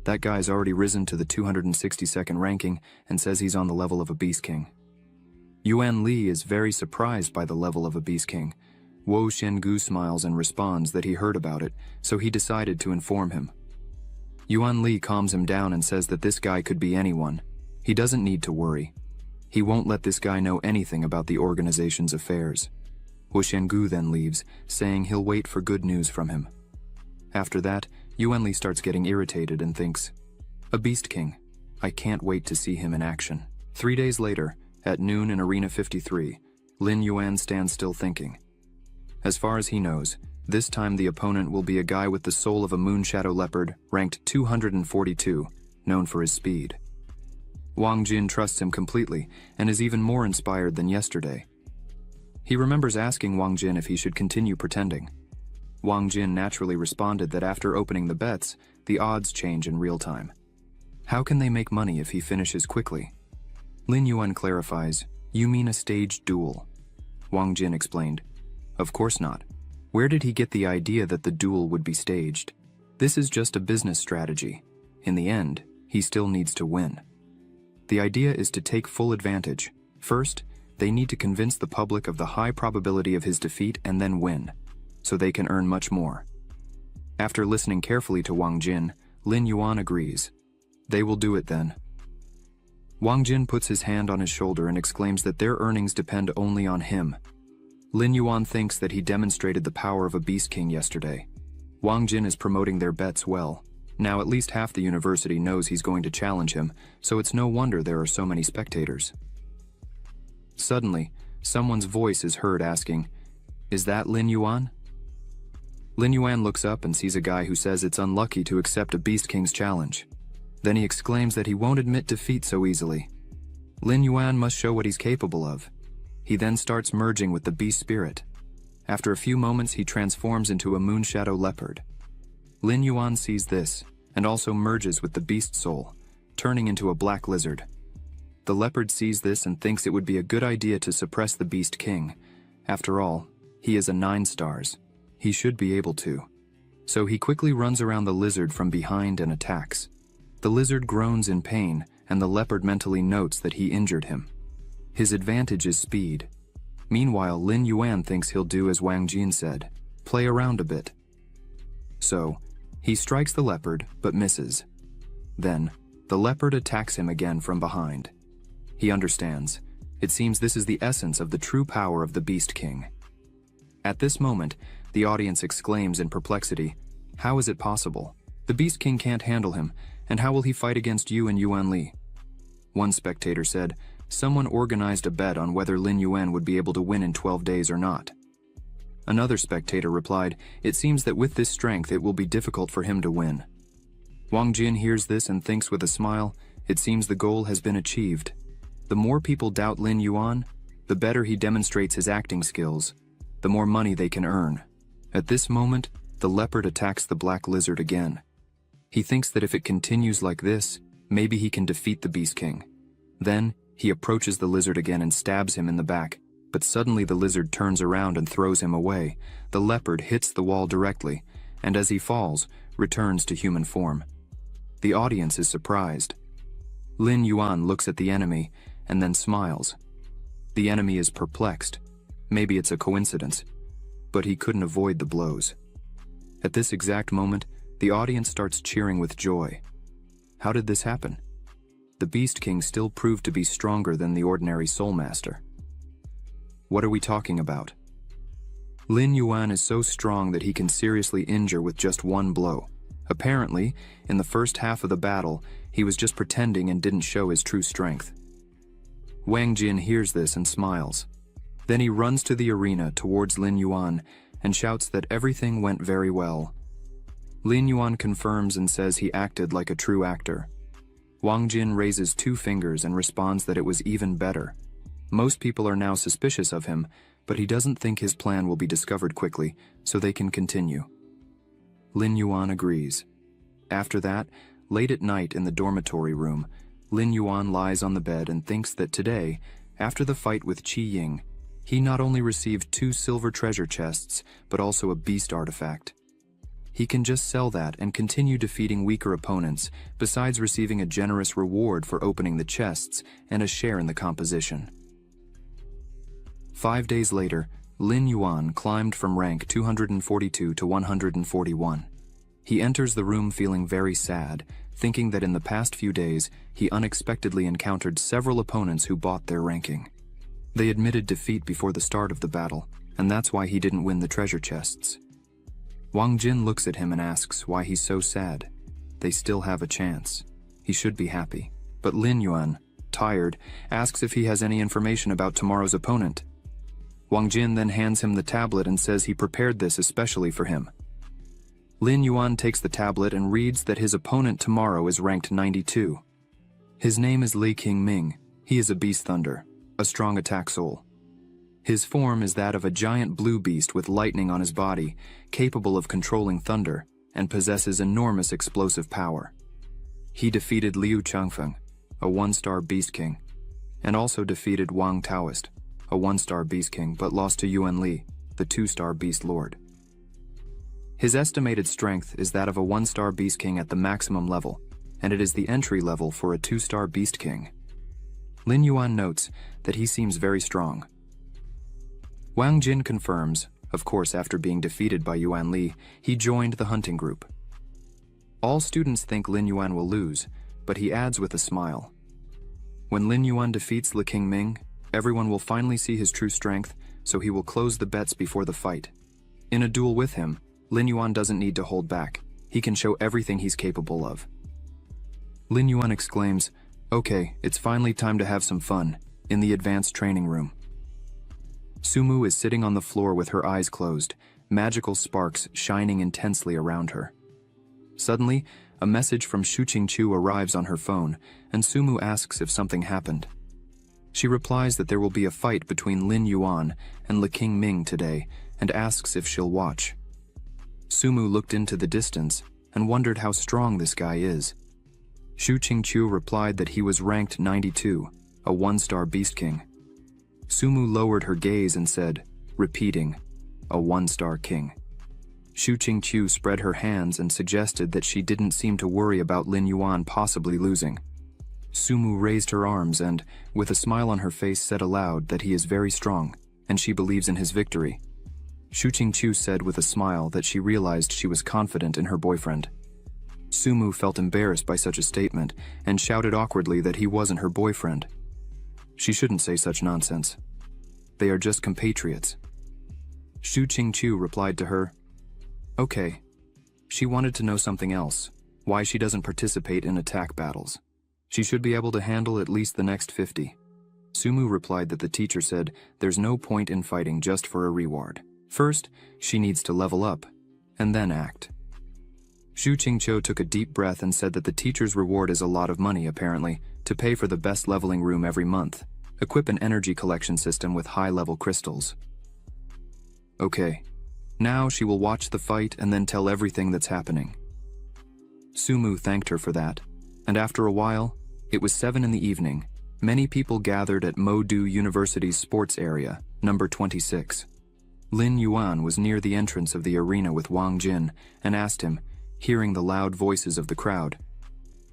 That guy's already risen to the 262nd ranking and says he's on the level of a Beast King. Yuan Li is very surprised by the level of a Beast King. Wo Xiangu smiles and responds that he heard about it, so he decided to inform him. Yuan Li calms him down and says that this guy could be anyone. He doesn't need to worry. He won't let this guy know anything about the organization's affairs. Wo Xiangu then leaves, saying he'll wait for good news from him. After that, Yuan Li starts getting irritated and thinks, "A Beast King. I can't wait to see him in action." 3 days later, at noon in Arena 53, Lin Yuan stands still thinking. As far as he knows, this time the opponent will be a guy with the soul of a moon shadow leopard, ranked 242, known for his speed. Wang Jin trusts him completely and is even more inspired than yesterday. He remembers asking Wang Jin if he should continue pretending. Wang Jin naturally responded that after opening the bets, the odds change in real time. How can they make money if he finishes quickly? Lin Yuan clarifies, "You mean a staged duel?" Wang Jin explained, "Of course not. Where did he get the idea that the duel would be staged? This is just a business strategy. In the end, he still needs to win. The idea is to take full advantage. First, they need to convince the public of the high probability of his defeat and then win, so they can earn much more." After listening carefully to Wang Jin, Lin Yuan agrees. They will do it then. Wang Jin puts his hand on his shoulder and exclaims that their earnings depend only on him. Lin Yuan thinks that he demonstrated the power of a Beast King yesterday. Wang Jin is promoting their bets well. Now at least half the university knows he's going to challenge him, so it's no wonder there are so many spectators. Suddenly, someone's voice is heard asking, "Is that Lin Yuan?" Lin Yuan looks up and sees a guy who says it's unlucky to accept a Beast King's challenge. Then he exclaims that he won't admit defeat so easily. Lin Yuan must show what he's capable of. He then starts merging with the beast spirit. After a few moments, he transforms into a moon shadow leopard. Lin Yuan sees this, and also merges with the beast soul, turning into a black lizard. The leopard sees this and thinks it would be a good idea to suppress the Beast King. After all, he is a 9 stars. He should be able to. So he quickly runs around the lizard from behind and attacks. The lizard groans in pain, and the leopard mentally notes that he injured him. His advantage is speed. Meanwhile, Lin Yuan thinks he'll do as Wang Jin said, play around a bit. So, he strikes the leopard, but misses. Then, the leopard attacks him again from behind. He understands. It seems this is the essence of the true power of the Beast King. At this moment, the audience exclaims in perplexity, how is it possible? The Beast King can't handle him, and how will he fight against you and Yuan Li? One spectator said, someone organized a bet on whether Lin Yuan would be able to win in 12 days or not. Another spectator replied, it seems that with this strength it will be difficult for him to win. Wang Jin hears this and thinks with a smile, it seems the goal has been achieved. The more people doubt Lin Yuan, the better he demonstrates his acting skills, the more money they can earn. At this moment, the leopard attacks the black lizard again. He thinks that if it continues like this, maybe he can defeat the Beast King. Then, he approaches the lizard again and stabs him in the back, but suddenly the lizard turns around and throws him away. The leopard hits the wall directly, and as he falls, returns to human form. The audience is surprised. Lin Yuan looks at the enemy, and then smiles. The enemy is perplexed. Maybe it's a coincidence, but he couldn't avoid the blows. At this exact moment, the audience starts cheering with joy. How did this happen? The Beast King still proved to be stronger than the ordinary Soul Master. What are we talking about? Lin Yuan is so strong that he can seriously injure with just one blow. Apparently, in the first half of the battle, he was just pretending and didn't show his true strength. Wang Jin hears this and smiles. Then he runs to the arena towards Lin Yuan and shouts that everything went very well. Lin Yuan confirms and says he acted like a true actor. Wang Jin raises 2 fingers and responds that it was even better. Most people are now suspicious of him, but he doesn't think his plan will be discovered quickly, so they can continue. Lin Yuan agrees. After that, late at night in the dormitory room, Lin Yuan lies on the bed and thinks that today, after the fight with Qi Ying, he not only received 2 silver treasure chests, but also a beast artifact. He can just sell that and continue defeating weaker opponents, besides receiving a generous reward for opening the chests and a share in the composition. 5 days later, Lin Yuan climbed from rank 242 to 141. He enters the room feeling very sad, thinking that in the past few days, he unexpectedly encountered several opponents who bought their ranking. They admitted defeat before the start of the battle, and that's why he didn't win the treasure chests. Wang Jin looks at him and asks why he's so sad. They still have a chance. He should be happy. But Lin Yuan, tired, asks if he has any information about tomorrow's opponent. Wang Jin then hands him the tablet and says he prepared this especially for him. Lin Yuan takes the tablet and reads that his opponent tomorrow is ranked 92. His name is King Ming. He is a beast thunder, a strong attack soul. His form is that of a giant blue beast with lightning on his body, capable of controlling thunder, and possesses enormous explosive power. He defeated Liu Changfeng, a 1-star Beast King, and also defeated Wang Taoist, a 1-star Beast King, but lost to Yuan Li, the 2-star Beast Lord. His estimated strength is that of a 1-star Beast King at the maximum level, and it is the entry level for a 2-star Beast King. Lin Yuan notes that he seems very strong. Wang Jin confirms, of course after being defeated by Yuan Li, he joined the hunting group. All students think Lin Yuan will lose, but he adds with a smile. When Lin Yuan defeats King Ming, everyone will finally see his true strength, so he will close the bets before the fight. In a duel with him, Lin Yuan doesn't need to hold back. He can show everything he's capable of. Lin Yuan exclaims, "Okay, it's finally time to have some fun," in the advanced training room. Sumu is sitting on the floor with her eyes closed, magical sparks shining intensely around her. Suddenly, a message from Shu Qingqiu arrives on her phone, and Sumu asks if something happened. She replies that there will be a fight between Lin Yuan and King Ming today, and asks if she'll watch. Sumu looked into the distance and wondered how strong this guy is. Shu Qingqiu replied that he was ranked 92, a 1-star Beast King. Sumu lowered her gaze and said, repeating, a 1-star king. Shu Qingqiu spread her hands and suggested that she didn't seem to worry about Lin Yuan possibly losing. Sumu raised her arms and, with a smile on her face, said aloud that he is very strong, and she believes in his victory. Shu Qingqiu said with a smile that she realized she was confident in her boyfriend. Sumu felt embarrassed by such a statement and shouted awkwardly that he wasn't her boyfriend. She shouldn't say such nonsense. They are just compatriots. Shu Qingqiu replied to her, "Okay." She wanted to know something else, why she doesn't participate in attack battles. She should be able to handle at least the next 50. Sumu replied that the teacher said there's no point in fighting just for a reward. First, she needs to level up, and then act. Shu Qingqiu took a deep breath and said that the teacher's reward is a lot of money, apparently, to pay for the best leveling room every month. Equip an energy collection system with high-level crystals. Okay. Now she will watch the fight and then tell everything that's happening. Sumu thanked her for that, and after a while, it was 7 in the evening. Many people gathered at Modu University's sports area, number 26. Lin Yuan was near the entrance of the arena with Wang Jin and asked him, hearing the loud voices of the crowd,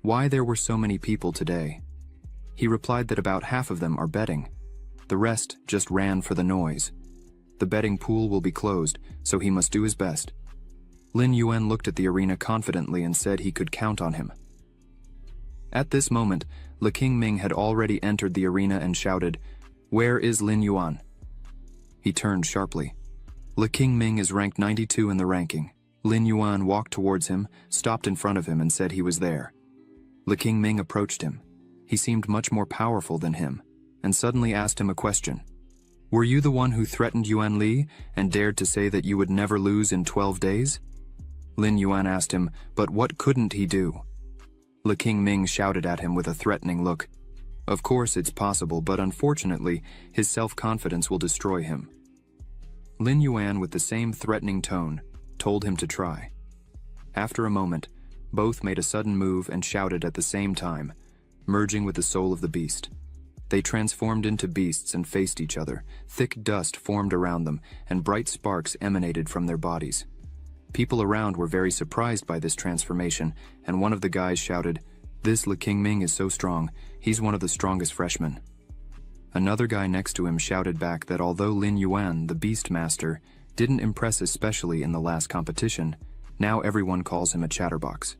why there were so many people today. He replied that about half of them are betting. The rest just ran for the noise. The betting pool will be closed, so he must do his best. Lin Yuan looked at the arena confidently and said he could count on him. At this moment, Le King Ming had already entered the arena and shouted, "Where is Lin Yuan?" He turned sharply. Le King Ming is ranked 92 in the ranking. Lin Yuan walked towards him, stopped in front of him and said he was there. Le King Ming approached him. He seemed much more powerful than him, and suddenly asked him a question. "Were you the one who threatened Yuan Li and dared to say that you would never lose in 12 days? Lin Yuan asked him, but what couldn't he do? Le King Ming shouted at him with a threatening look. Of course it's possible, but unfortunately, his self-confidence will destroy him. Lin Yuan, with the same threatening tone, told him to try. After a moment, both made a sudden move and shouted at the same time, merging with the soul of the beast. They transformed into beasts and faced each other. Thick dust formed around them, and bright sparks emanated from their bodies. People around were very surprised by this transformation, and one of the guys shouted, "This Le King Ming is so strong, he's one of the strongest freshmen." Another guy next to him shouted back that although Lin Yuan, the Beast Master, didn't impress especially in the last competition, now everyone calls him a chatterbox.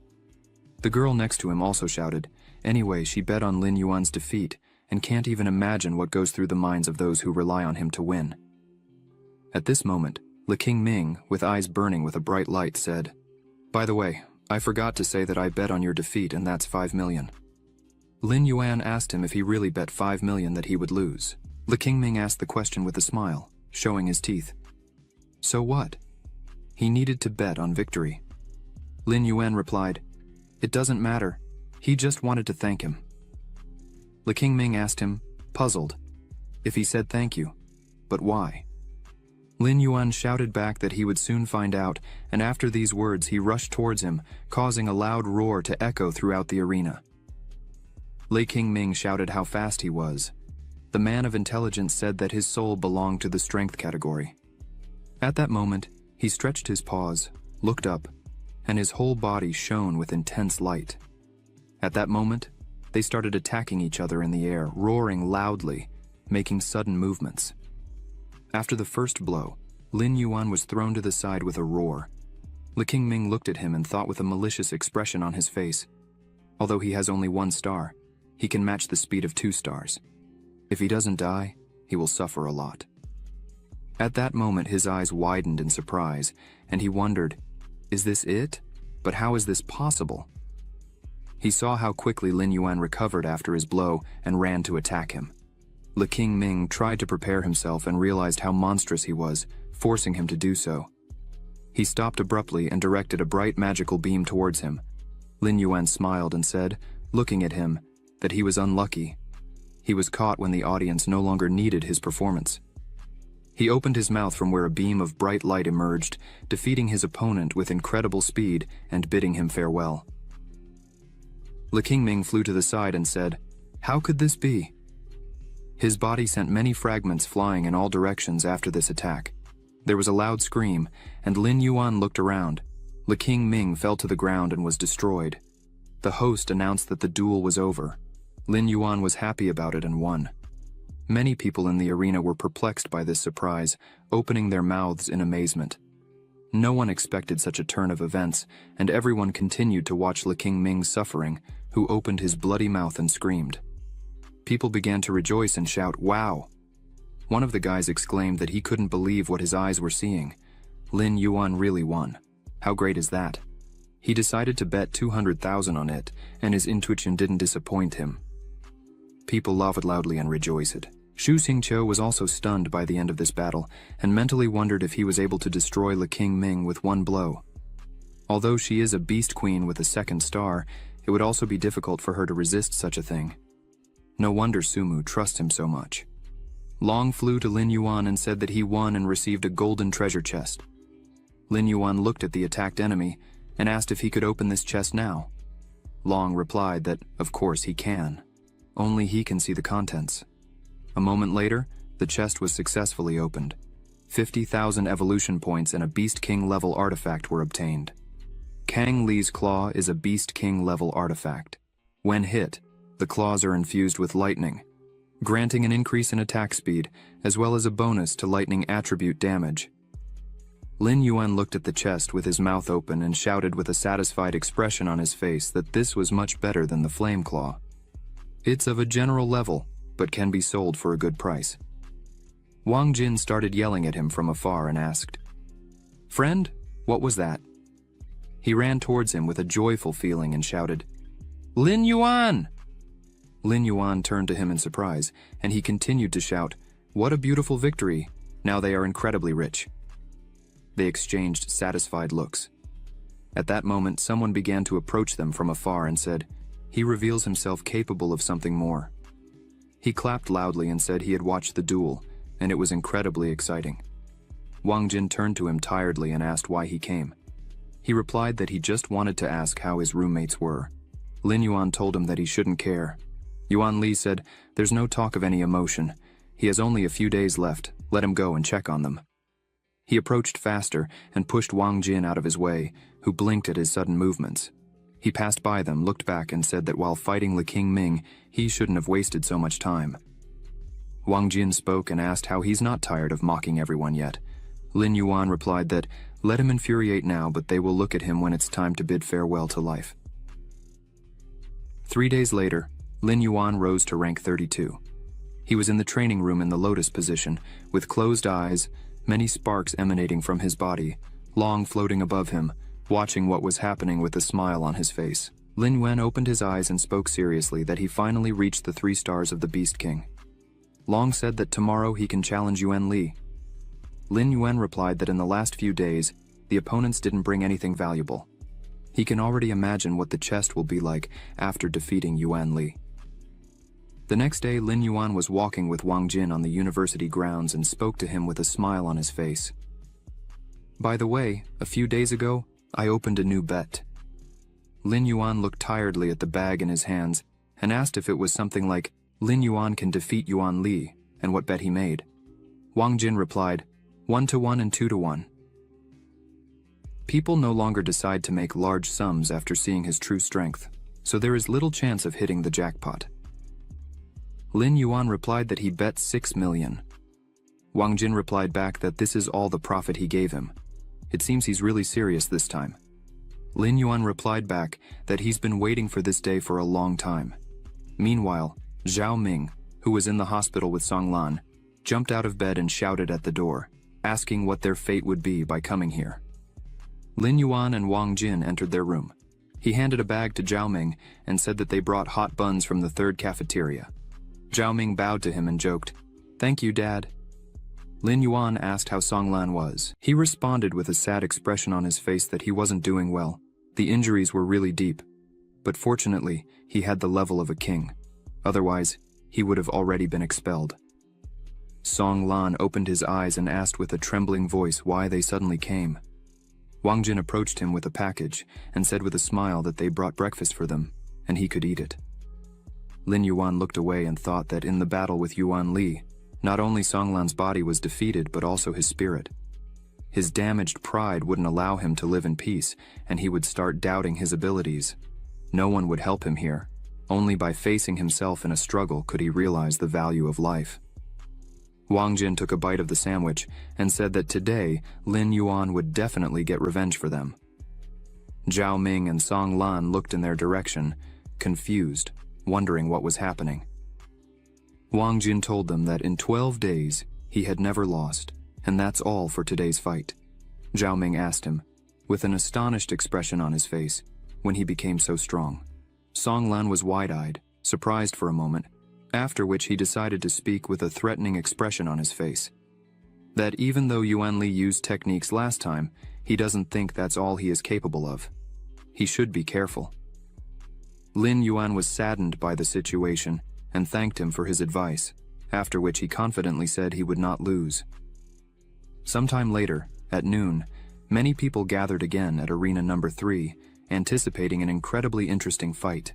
The girl next to him also shouted, anyway, she bet on Lin Yuan's defeat, and can't even imagine what goes through the minds of those who rely on him to win. At this moment, Le King Ming, with eyes burning with a bright light, said, "By the way, I forgot to say that I bet on your defeat, and that's 5 million. Lin Yuan asked him if he really bet 5 million that he would lose. Le King Ming asked the question with a smile, showing his teeth. So what? He needed to bet on victory. Lin Yuan replied, "It doesn't matter. He just wanted to thank him." Le King Ming asked him, puzzled, if he said thank you, but why? Lin Yuan shouted back that he would soon find out, and after these words he rushed towards him, causing a loud roar to echo throughout the arena. Le King Ming shouted how fast he was. The man of intelligence said that his soul belonged to the strength category. At that moment, he stretched his paws, looked up, and his whole body shone with intense light. At that moment, they started attacking each other in the air, roaring loudly, making sudden movements. After the first blow, Lin Yuan was thrown to the side with a roar. Le King Ming looked at him and thought with a malicious expression on his face. Although he has only 1 star, he can match the speed of 2 stars. If he doesn't die, he will suffer a lot. At that moment, his eyes widened in surprise, and he wondered, is this it? But how is this possible? He saw how quickly Lin Yuan recovered after his blow and ran to attack him. Le King Ming tried to prepare himself and realized how monstrous he was, forcing him to do so. He stopped abruptly and directed a bright magical beam towards him. Lin Yuan smiled and said, looking at him, that he was unlucky. He was caught when the audience no longer needed his performance. He opened his mouth from where a beam of bright light emerged, defeating his opponent with incredible speed and bidding him farewell. Le King Ming flew to the side and said, "How could this be?" His body sent many fragments flying in all directions after this attack. There was a loud scream, and Lin Yuan looked around. Le King Ming fell to the ground and was destroyed. The host announced that the duel was over. Lin Yuan was happy about it and won. Many people in the arena were perplexed by this surprise, opening their mouths in amazement. No one expected such a turn of events, and everyone continued to watch Le King Ming's suffering, who opened his bloody mouth and screamed. People began to rejoice and shout, "Wow!" One of the guys exclaimed that he couldn't believe what his eyes were seeing. Lin Yuan really won. How great is that? He decided to bet 200,000 on it, and his intuition didn't disappoint him. People laughed loudly and rejoiced. Xu Xingqiu was also stunned by the end of this battle, and mentally wondered if he was able to destroy Le King Ming with one blow. Although she is a beast queen with a second star, it would also be difficult for her to resist such a thing. No wonder Sumu trusts him so much. Long flew to Lin Yuan and said that he won and received a golden treasure chest. Lin Yuan looked at the attacked enemy and asked if he could open this chest now. Long replied that, of course he can. Only he can see the contents. A moment later, the chest was successfully opened. 50,000 evolution points and a Beast King level artifact were obtained. Kang Li's claw is a Beast King level artifact. When hit, the claws are infused with lightning, granting an increase in attack speed, as well as a bonus to lightning attribute damage. Lin Yuan looked at the chest with his mouth open and shouted with a satisfied expression on his face that this was much better than the flame claw. It's of a general level, but can be sold for a good price. Wang Jin started yelling at him from afar and asked, "Friend, what was that?" He ran towards him with a joyful feeling and shouted, "Lin Yuan!" Lin Yuan turned to him in surprise, and he continued to shout, "What a beautiful victory! Now they are incredibly rich." They exchanged satisfied looks. At that moment, someone began to approach them from afar and said, "He reveals himself capable of something more." He clapped loudly and said he had watched the duel, and it was incredibly exciting. Wang Jin turned to him tiredly and asked why he came. He replied that he just wanted to ask how his roommates were. Lin Yuan told him that he shouldn't care. Yuan Li said, "There's no talk of any emotion. He has only a few days left. Let him go and check on them." He approached faster and pushed Wang Jin out of his way, who blinked at his sudden movements. He passed by them, looked back, and said that while fighting Le King Ming, he shouldn't have wasted so much time. Wang Jin spoke and asked how he's not tired of mocking everyone yet. Lin Yuan replied that, let him infuriate now, but they will look at him when it's time to bid farewell to life. 3 days later, Lin Yuan rose to rank 32. He was in the training room in the lotus position, with closed eyes, many sparks emanating from his body, Long floating above him, watching what was happening with a smile on his face. Lin Yuan opened his eyes and spoke seriously that he finally reached the 3 stars of the Beast King. Long said that tomorrow he can challenge Yuan Li. Lin Yuan replied that in the last few days, the opponents didn't bring anything valuable. He can already imagine what the chest will be like after defeating Yuan Li. The next day, Lin Yuan was walking with Wang Jin on the university grounds and spoke to him with a smile on his face. "By the way, a few days ago, I opened a new bet." Lin Yuan looked tiredly at the bag in his hands and asked if it was something like Lin Yuan can defeat Yuan Li and what bet he made. Wang Jin replied, 1-to-1 and 2-to-1. People no longer decide to make large sums after seeing his true strength, so there is little chance of hitting the jackpot. Lin Yuan replied that he bet 6 million. Wang Jin replied back that this is all the profit he gave him. It seems he's really serious this time. Lin Yuan replied back that he's been waiting for this day for a long time. Meanwhile, Zhao Ming, who was in the hospital with Song Lan, jumped out of bed and shouted at the door, asking what their fate would be by coming here. Lin Yuan and Wang Jin entered their room. He handed a bag to Zhao Ming and said that they brought hot buns from the 3rd cafeteria. Zhao Ming bowed to him and joked, "Thank you, Dad." Lin Yuan asked how Song Lan was. He responded with a sad expression on his face that he wasn't doing well. The injuries were really deep. But fortunately, he had the level of a king. Otherwise, he would have already been expelled. Song Lan opened his eyes and asked with a trembling voice why they suddenly came. Wang Jin approached him with a package and said with a smile that they brought breakfast for them, and he could eat it. Lin Yuan looked away and thought that in the battle with Yuan Li, not only Song Lan's body was defeated but also his spirit. His damaged pride wouldn't allow him to live in peace, and he would start doubting his abilities. No one would help him here. Only by facing himself in a struggle could he realize the value of life. Wang Jin took a bite of the sandwich and said that today Lin Yuan would definitely get revenge for them. Zhao Ming and Song Lan looked in their direction, confused, wondering what was happening. Wang Jin told them that in 12 days he had never lost, and that's all for today's fight. Zhao Ming asked him, with an astonished expression on his face, when he became so strong. Song Lan was wide-eyed, surprised for a moment, after which he decided to speak with a threatening expression on his face. That even though Yuan Li used techniques last time, he doesn't think that's all he is capable of. He should be careful. Lin Yuan was saddened by the situation and thanked him for his advice, after which he confidently said he would not lose. Sometime later, at noon, many people gathered again at Arena number 3, anticipating an incredibly interesting fight.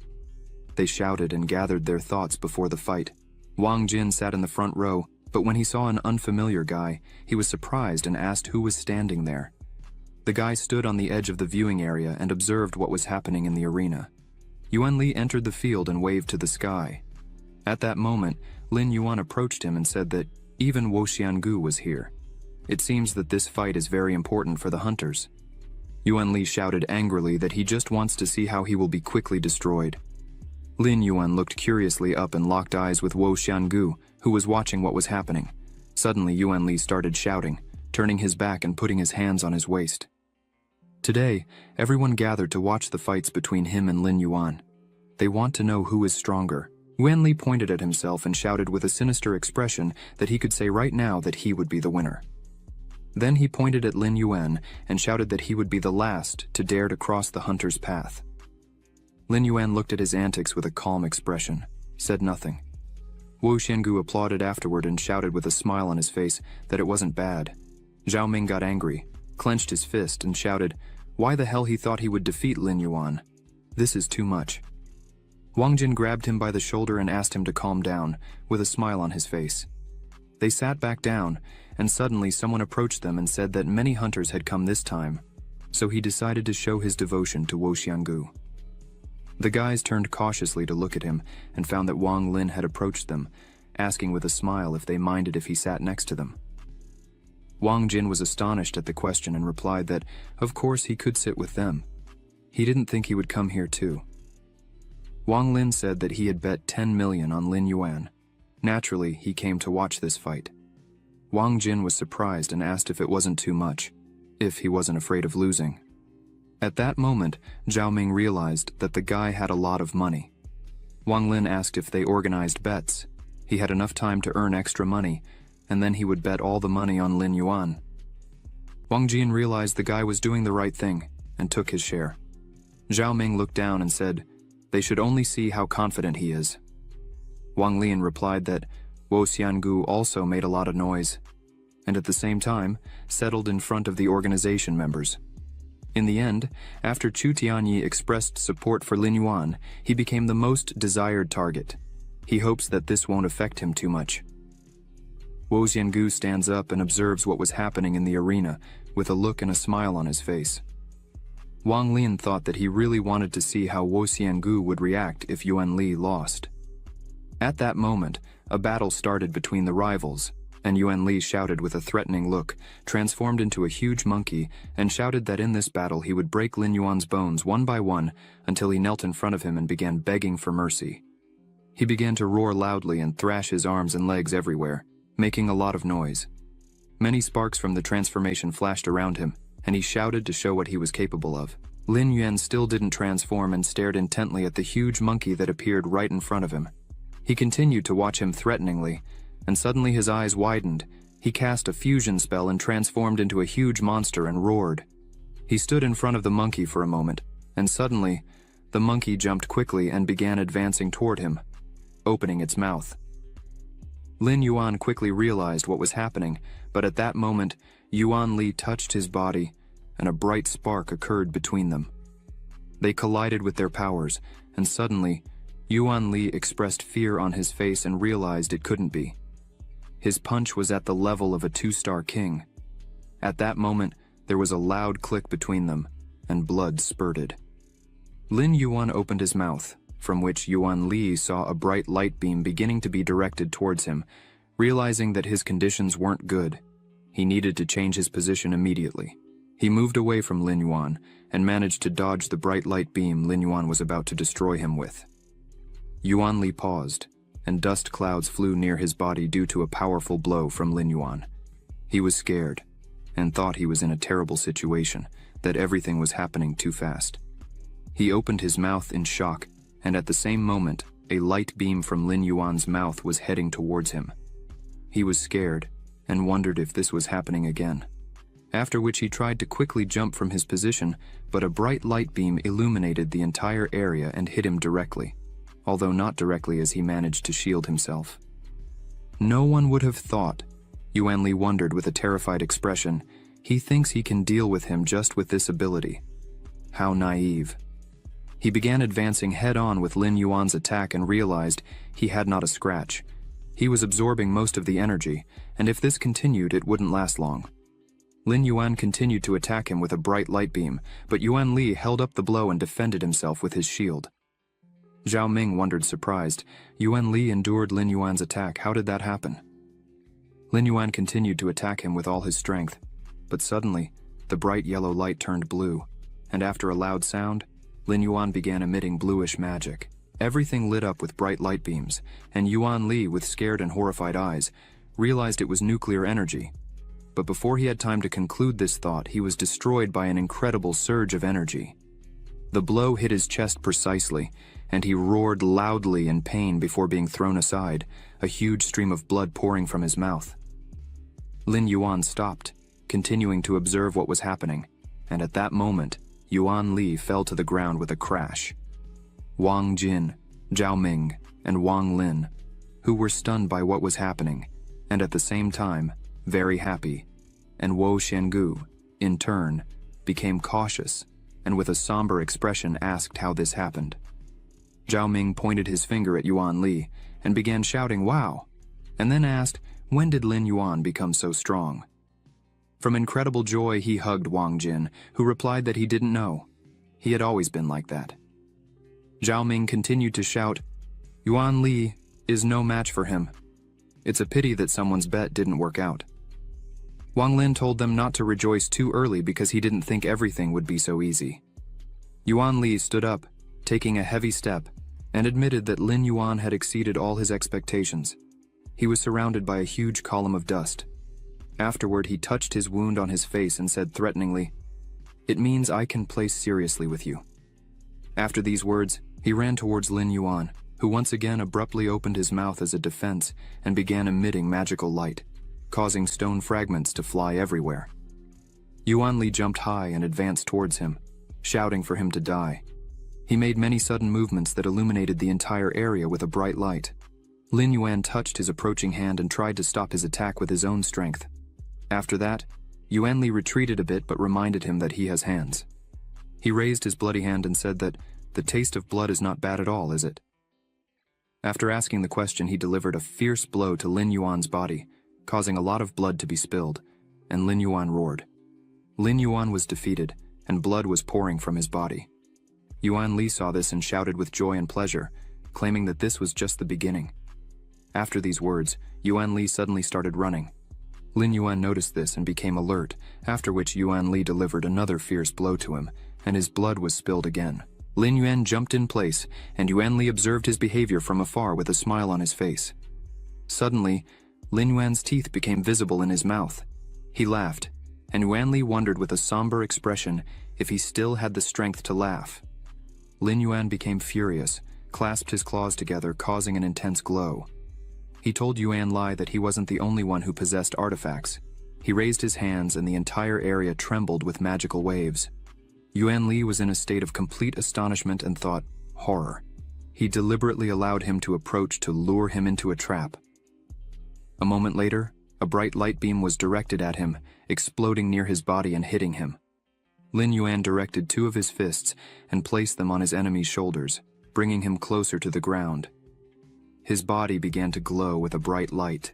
They shouted and gathered their thoughts before the fight. Wang Jin sat in the front row, but when he saw an unfamiliar guy, he was surprised and asked who was standing there. The guy stood on the edge of the viewing area and observed what was happening in the arena. Yuan Li entered the field and waved to the sky. At that moment, Lin Yuan approached him and said that even Wo Xiangu was here. It seems that this fight is very important for the hunters. Yuan Li shouted angrily that he just wants to see how he will be quickly destroyed. Lin Yuan looked curiously up and locked eyes with Wo Xiangu, who was watching what was happening. Suddenly Yuan Li started shouting, turning his back and putting his hands on his waist. Today, everyone gathered to watch the fights between him and Lin Yuan. They want to know who is stronger. Yuan Li pointed at himself and shouted with a sinister expression that he could say right now that he would be the winner. Then he pointed at Lin Yuan and shouted that he would be the last to dare to cross the hunter's path. Lin Yuan looked at his antics with a calm expression, said nothing. Wo Xiangu applauded afterward and shouted with a smile on his face that it wasn't bad. Zhao Ming got angry, clenched his fist and shouted, why the hell he thought he would defeat Lin Yuan. This is too much. Wang Jin grabbed him by the shoulder and asked him to calm down, with a smile on his face. They sat back down, and suddenly someone approached them and said that many hunters had come this time, so he decided to show his devotion to Wo Xiangu. The guys turned cautiously to look at him and found that Wang Lin had approached them, asking with a smile if they minded if he sat next to them. Wang Jin was astonished at the question and replied that, of course, he could sit with them. He didn't think he would come here too. Wang Lin said that he had bet 10 million on Lin Yuan. Naturally, he came to watch this fight. Wang Jin was surprised and asked if it wasn't too much, if he wasn't afraid of losing. At that moment, Zhao Ming realized that the guy had a lot of money. Wang Lin asked if they organized bets. He had enough time to earn extra money, and then he would bet all the money on Lin Yuan. Wang Jin realized the guy was doing the right thing and took his share. Zhao Ming looked down and said, they should only see how confident he is. Wang Lin replied that Wo Xiangu also made a lot of noise, and at the same time, settled in front of the organization members. In the end, after Chu Tianyi expressed support for Lin Yuan, he became the most desired target. He hopes that this won't affect him too much. Wo Xiangu stands up and observes what was happening in the arena, with a look and a smile on his face. Wang Lin thought that he really wanted to see how Wo Xiangu would react if Yuan Li lost. At that moment, a battle started between the rivals, and Yuan Li shouted with a threatening look, transformed into a huge monkey, and shouted that in this battle he would break Lin Yuan's bones one by one until he knelt in front of him and began begging for mercy. He began to roar loudly and thrash his arms and legs everywhere, making a lot of noise. Many sparks from the transformation flashed around him, and he shouted to show what he was capable of. Lin Yuan still didn't transform and stared intently at the huge monkey that appeared right in front of him. He continued to watch him threateningly, and suddenly his eyes widened. He cast a fusion spell and transformed into a huge monster and roared. He stood in front of the monkey for a moment, and suddenly, the monkey jumped quickly and began advancing toward him, opening its mouth. Lin Yuan quickly realized what was happening, but at that moment, Yuan Li touched his body, and a bright spark occurred between them. They collided with their powers, and suddenly, Yuan Li expressed fear on his face and realized it couldn't be. His punch was at the level of a 2-star king. At that moment, there was a loud click between them, and blood spurted. Lin Yuan opened his mouth, from which Yuan Li saw a bright light beam beginning to be directed towards him. Realizing that his conditions weren't good, he needed to change his position immediately. He moved away from Lin Yuan and managed to dodge the bright light beam Lin Yuan was about to destroy him with. Yuan Li paused, and dust clouds flew near his body due to a powerful blow from Lin Yuan. He was scared, and thought he was in a terrible situation, that everything was happening too fast. He opened his mouth in shock, and at the same moment, a light beam from Lin Yuan's mouth was heading towards him. He was scared, and wondered if this was happening again. After which he tried to quickly jump from his position, but a bright light beam illuminated the entire area and hit him directly, although not directly as he managed to shield himself. No one would have thought, Yuan Li wondered with a terrified expression, he thinks he can deal with him just with this ability. How naive. He began advancing head-on with Lin Yuan's attack and realized he had not a scratch. He was absorbing most of the energy, and if this continued, it wouldn't last long. Lin Yuan continued to attack him with a bright light beam, but Yuan Li held up the blow and defended himself with his shield. Zhao Ming wondered surprised. Yuan Li endured Lin Yuan's attack. How did that happen? Lin Yuan continued to attack him with all his strength, but suddenly, the bright yellow light turned blue, and after a loud sound, Lin Yuan began emitting bluish magic. Everything lit up with bright light beams, and Yuan Li, with scared and horrified eyes, realized it was nuclear energy. But before he had time to conclude this thought, he was destroyed by an incredible surge of energy. The blow hit his chest precisely, and he roared loudly in pain before being thrown aside, a huge stream of blood pouring from his mouth. Lin Yuan stopped, continuing to observe what was happening, and at that moment, Yuan Li fell to the ground with a crash. Wang Jin, Zhao Ming, and Wang Lin, who were stunned by what was happening, and at the same time, very happy, and Wo Shengu, in turn, became cautious, and with a somber expression asked how this happened. Zhao Ming pointed his finger at Yuan Li, and began shouting, "Wow!" and then asked, when did Lin Yuan become so strong? From incredible joy he hugged Wang Jin, who replied that he didn't know. He had always been like that. Zhao Ming continued to shout, "Yuan Li is no match for him. It's a pity that someone's bet didn't work out." Wang Lin told them not to rejoice too early because he didn't think everything would be so easy. Yuan Li stood up, taking a heavy step, and admitted that Lin Yuan had exceeded all his expectations. He was surrounded by a huge column of dust. Afterward, he touched his wound on his face and said threateningly, "It means I can play seriously with you." After these words, he ran towards Lin Yuan, who once again abruptly opened his mouth as a defense and began emitting magical light, causing stone fragments to fly everywhere. Yuan Li jumped high and advanced towards him, shouting for him to die. He made many sudden movements that illuminated the entire area with a bright light. Lin Yuan touched his approaching hand and tried to stop his attack with his own strength. After that, Yuan Li retreated a bit but reminded him that he has hands. He raised his bloody hand and said that the taste of blood is not bad at all, is it? After asking the question, he delivered a fierce blow to Lin Yuan's body, causing a lot of blood to be spilled, and Lin Yuan roared. Lin Yuan was defeated, and blood was pouring from his body. Yuan Li saw this and shouted with joy and pleasure, claiming that this was just the beginning. After these words, Yuan Li suddenly started running. Lin Yuan noticed this and became alert, after which Yuan Li delivered another fierce blow to him, and his blood was spilled again. Lin Yuan jumped in place, and Yuan Li observed his behavior from afar with a smile on his face. Suddenly, Lin Yuan's teeth became visible in his mouth. He laughed, and Yuan Li wondered with a somber expression if he still had the strength to laugh. Lin Yuan became furious, clasped his claws together, causing an intense glow. He told Yuan Li that he wasn't the only one who possessed artifacts. He raised his hands and the entire area trembled with magical waves. Yuan Li was in a state of complete astonishment and thought, horror. He deliberately allowed him to approach to lure him into a trap. A moment later, a bright light beam was directed at him, exploding near his body and hitting him. Lin Yuan directed two of his fists and placed them on his enemy's shoulders, bringing him closer to the ground. His body began to glow with a bright light.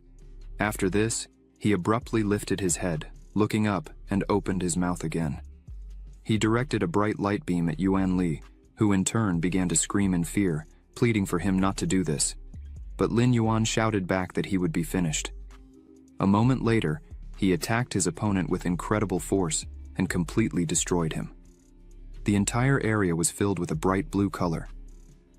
After this, he abruptly lifted his head, looking up, and opened his mouth again. He directed a bright light beam at Yuan Li, who in turn began to scream in fear, pleading for him not to do this. But Lin Yuan shouted back that he would be finished, A moment later, he attacked his opponent with incredible force and completely destroyed him. The entire area was filled with a bright blue color.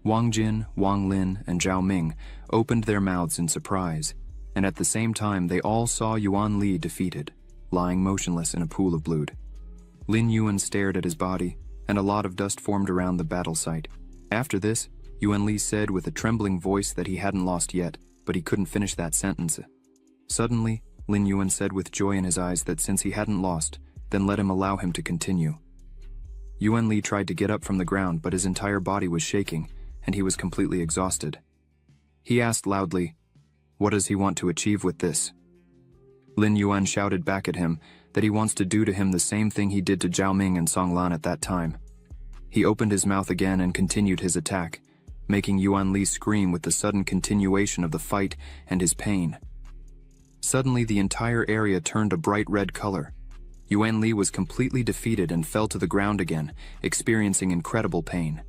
Wang Jin, Wang Lin, and Zhao Ming opened their mouths in surprise, and at the same time they all saw Yuan Li defeated, lying motionless in a pool of blood. Lin Yuan stared at his body, and a lot of dust formed around the battle site. After this, Yuan Li said with a trembling voice that he hadn't lost yet, but he couldn't finish that sentence. Suddenly, Lin Yuan said with joy in his eyes that since he hadn't lost, then let him allow him to continue. Yuan Li tried to get up from the ground, but his entire body was shaking, and he was completely exhausted. He asked loudly, "What does he want to achieve with this?" Lin Yuan shouted back at him that he wants to do to him the same thing he did to Zhao Ming and Song Lan at that time. He opened his mouth again and continued his attack, making Yuan Li scream with the sudden continuation of the fight and his pain. Suddenly, the entire area turned a bright red color. Yuan Li was completely defeated and fell to the ground again, experiencing incredible pain.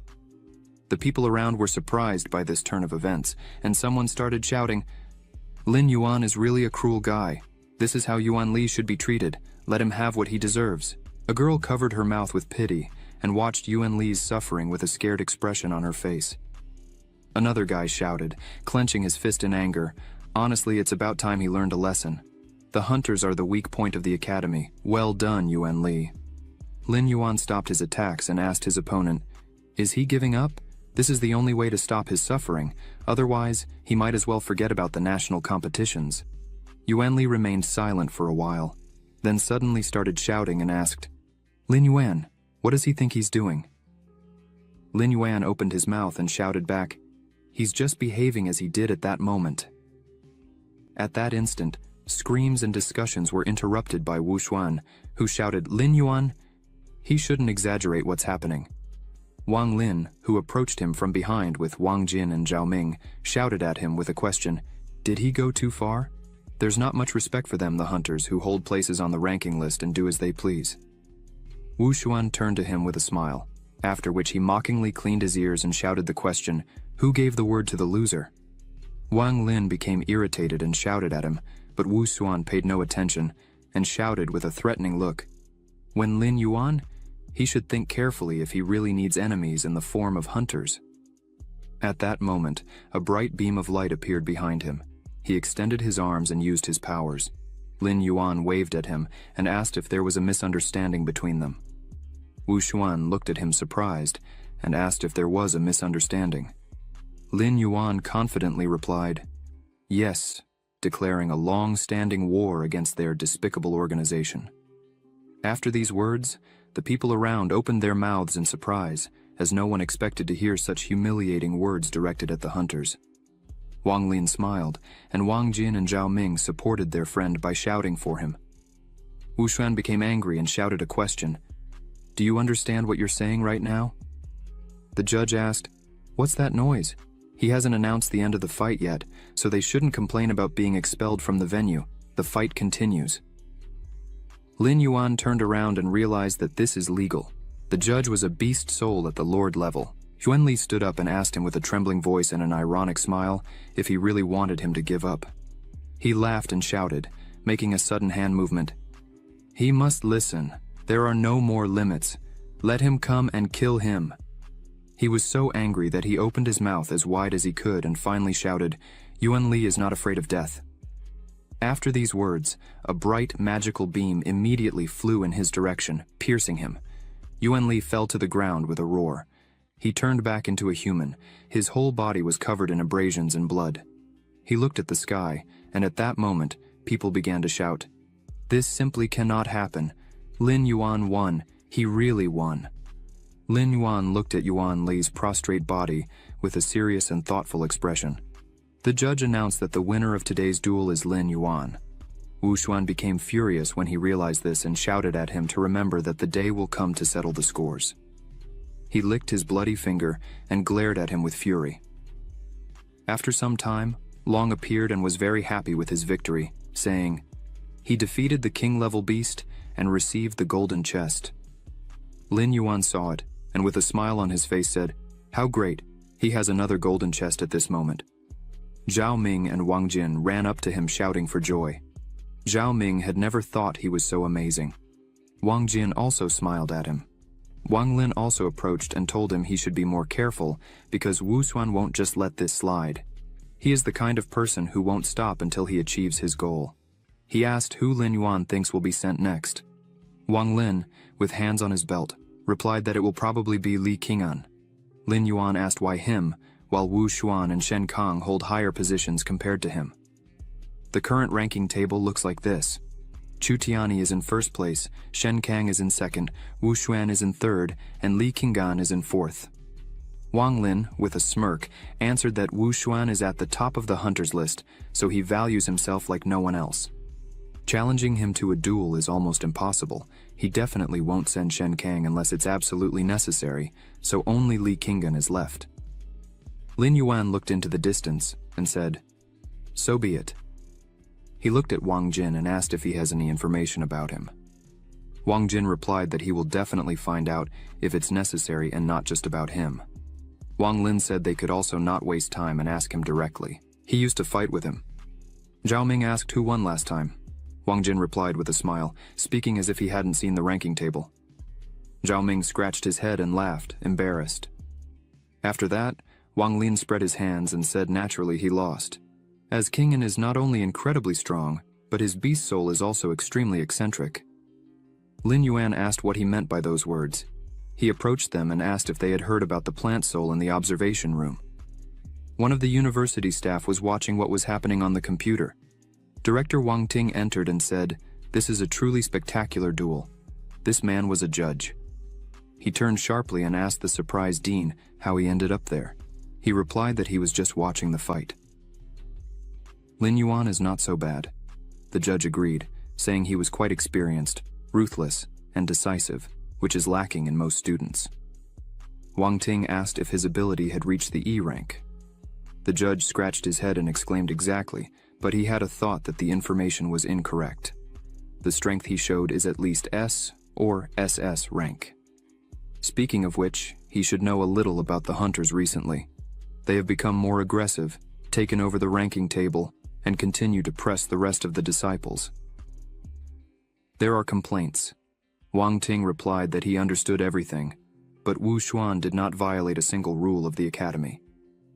The people around were surprised by this turn of events, and someone started shouting, "Lin Yuan is really a cruel guy. This is how Yuan Li should be treated. Let him have what he deserves." A girl covered her mouth with pity and watched Yuan Li's suffering with a scared expression on her face. Another guy shouted, clenching his fist in anger, "Honestly, it's about time he learned a lesson. The hunters are the weak point of the academy. Well done, Yuan Li." Lin Yuan stopped his attacks and asked his opponent, "Is he giving up? This is the only way to stop his suffering. Otherwise, he might as well forget about the national competitions." Yuan Li remained silent for a while, then suddenly started shouting and asked, "Lin Yuan, what does he think he's doing?" Lin Yuan opened his mouth and shouted back, "He's just behaving as he did at that moment." At that instant, screams and discussions were interrupted by Wu Xuan, who shouted, "Lin Yuan, he shouldn't exaggerate what's happening." Wang Lin, who approached him from behind with Wang Jin and Zhao Ming, shouted at him with a question, "Did he go too far? There's not much respect for them, the hunters, who hold places on the ranking list and do as they please." Wu Xuan turned to him with a smile, after which he mockingly cleaned his ears and shouted the question, "Who gave the word to the loser?" Wang Lin became irritated and shouted at him, but Wu Xuan paid no attention and shouted with a threatening look, "When Lin Yuan? He should think carefully if he really needs enemies in the form of hunters." At that moment, a bright beam of light appeared behind him. He extended his arms and used his powers. Lin Yuan waved at him and asked if there was a misunderstanding between them. Wu Xuan looked at him surprised and asked if there was a misunderstanding. Lin Yuan confidently replied, "Yes," declaring a long-standing war against their despicable organization. After these words, the people around opened their mouths in surprise, as no one expected to hear such humiliating words directed at the hunters. Wang Lin smiled, and Wang Jin and Zhao Ming supported their friend by shouting for him. Wu Xuan became angry and shouted a question, "Do you understand what you're saying right now?" The judge asked, "What's that noise? He hasn't announced the end of the fight yet, so they shouldn't complain about being expelled from the venue. The fight continues." Lin Yuan turned around and realized that this is legal. The judge was a beast soul at the lord level. Yuan Li stood up and asked him with a trembling voice and an ironic smile if he really wanted him to give up. He laughed and shouted, making a sudden hand movement, "He must listen. There are no more limits. Let him come and kill him." He was so angry that he opened his mouth as wide as he could and finally shouted, "Yuan Li is not afraid of death." After these words, a bright, magical beam immediately flew in his direction, piercing him. Yuan Li fell to the ground with a roar. He turned back into a human. His whole body was covered in abrasions and blood. He looked at the sky, and at that moment, people began to shout, "This simply cannot happen. Lin Yuan won. He really won." Lin Yuan looked at Yuan Li's prostrate body with a serious and thoughtful expression. The judge announced that the winner of today's duel is Lin Yuan. Wu Xuan became furious when he realized this and shouted at him to remember that the day will come to settle the scores. He licked his bloody finger and glared at him with fury. After some time, Long appeared and was very happy with his victory, saying, "He defeated the king-level beast and received the golden chest." Lin Yuan saw it, and with a smile on his face said, "How great, he has another golden chest at this moment." Zhao Ming and Wang Jin ran up to him shouting for joy. Zhao Ming had never thought he was so amazing. Wang Jin also smiled at him. Wang Lin also approached and told him he should be more careful because Wu Xuan won't just let this slide. He is the kind of person who won't stop until he achieves his goal. He asked who Lin Yuan thinks will be sent next. Wang Lin, with hands on his belt, replied that it will probably be Li Qing'an. Lin Yuan asked why him, while Wu Xuan and Shen Kang hold higher positions compared to him. The current ranking table looks like this. Chu Tianyi is in first place, Shen Kang is in second, Wu Xuan is in third, and Li Qing'an is in fourth. Wang Lin, with a smirk, answered that Wu Xuan is at the top of the hunters list, so he values himself like no one else. Challenging him to a duel is almost impossible. He definitely won't send Shen Kang unless it's absolutely necessary, so only Li Qing'an is left. Lin Yuan looked into the distance and said, "So be it." He looked at Wang Jin and asked if he has any information about him. Wang Jin replied that he will definitely find out if it's necessary and not just about him. Wang Lin said they could also not waste time and ask him directly. He used to fight with him. Zhao Ming asked who won last time. Wang Jin replied with a smile, speaking as if he hadn't seen the ranking table. Zhao Ming scratched his head and laughed, embarrassed. After that, Wang Lin spread his hands and said naturally he lost. As Qing'an is not only incredibly strong, but his beast soul is also extremely eccentric. Lin Yuan asked what he meant by those words. He approached them and asked if they had heard about the plant soul in the observation room. One of the university staff was watching what was happening on the computer. Director Wang Ting entered and said, "This is a truly spectacular duel." This man was a judge. He turned sharply and asked the surprised dean how he ended up there. He replied that he was just watching the fight. Lin Yuan is not so bad. The judge agreed, saying he was quite experienced, ruthless, and decisive, which is lacking in most students. Wang Ting asked if his ability had reached the E rank. The judge scratched his head and exclaimed exactly, but he had a thought that the information was incorrect. The strength he showed is at least S or SS rank. Speaking of which, he should know a little about the hunters recently. They have become more aggressive, taken over the ranking table, and continue to press the rest of the disciples. There are complaints. Wang Ting replied that he understood everything, but Wu Xuan did not violate a single rule of the academy.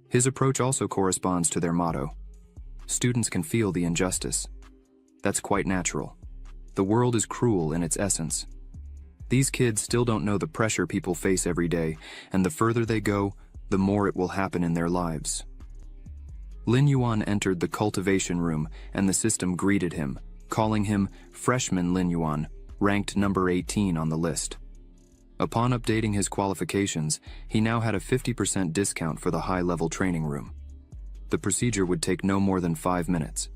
His approach also corresponds to their motto. Students can feel the injustice. That's quite natural. The world is cruel in its essence. These kids still don't know the pressure people face every day, and the further they go, the more it will happen in their lives. Lin Yuan entered the cultivation room, and the system greeted him, calling him Freshman Lin Yuan, ranked number 18 on the list. Upon updating his qualifications, he now had a 50% discount for the high-level training room. The procedure would take no more than 5 minutes.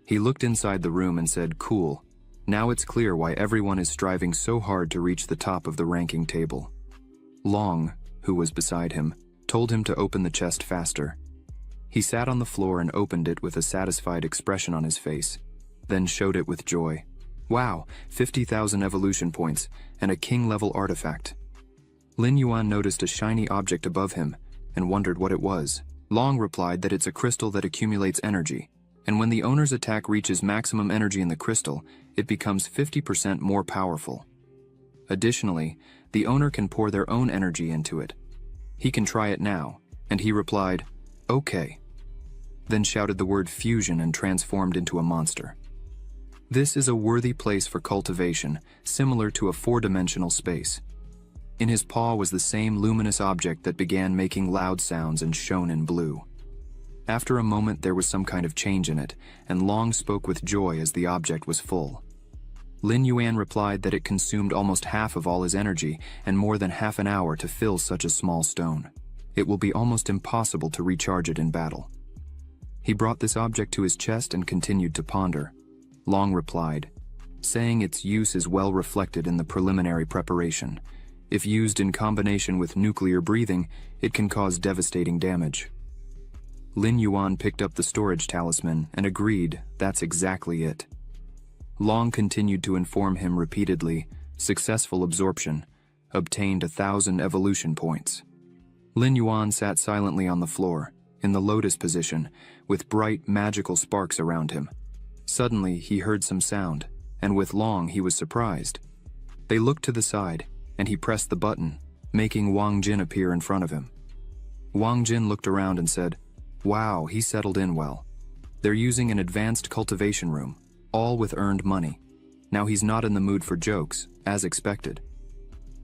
He looked inside the room and said, "Cool. Now it's clear why everyone is striving so hard to reach the top of the ranking table." Long, who was beside him, told him to open the chest faster. He sat on the floor and opened it with a satisfied expression on his face, then showed it with joy. Wow, 50,000 evolution points, and a king-level artifact. Lin Yuan noticed a shiny object above him, and wondered what it was. Long replied that it's a crystal that accumulates energy, and when the owner's attack reaches maximum energy in the crystal, it becomes 50% more powerful. Additionally, the owner can pour their own energy into it. He can try it now, and he replied, "Okay," then shouted the word fusion and transformed into a monster. This is a worthy place for cultivation, similar to a 4-dimensional space. In his paw was the same luminous object that began making loud sounds and shone in blue. After a moment there was some kind of change in it, and Long spoke with joy as the object was full. Lin Yuan replied that it consumed almost half of all his energy and more than half an hour to fill such a small stone. It will be almost impossible to recharge it in battle. He brought this object to his chest and continued to ponder. Long replied, saying its use is well reflected in the preliminary preparation. If used in combination with nuclear breathing, it can cause devastating damage. Lin Yuan picked up the storage talisman and agreed that's exactly it. Long continued to inform him repeatedly, successful absorption, obtained 1,000 evolution points. Lin Yuan sat silently on the floor, in the lotus position, with bright magical sparks around him. Suddenly, he heard some sound, and with Long, he was surprised. They looked to the side, and he pressed the button, making Wang Jin appear in front of him. Wang Jin looked around and said, "Wow, he settled in well. They're using an advanced cultivation room, all with earned money. Now he's not in the mood for jokes, as expected."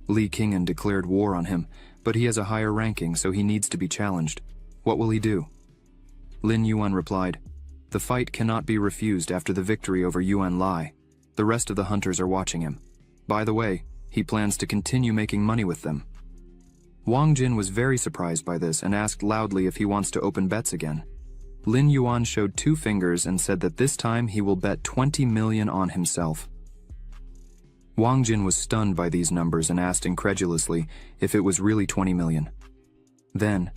Li Qing'an declared war on him, but he has a higher ranking, so he needs to be challenged. What will he do? Lin Yuan replied, "The fight cannot be refused after the victory over Yuan Lai. The rest of the hunters are watching him. By the way, he plans to continue making money with them." Wang Jin was very surprised by this and asked loudly if he wants to open bets again. Lin Yuan showed 2 fingers and said that this time he will bet 20 million on himself. Wang Jin was stunned by these numbers and asked incredulously if it was really 20 million. Then,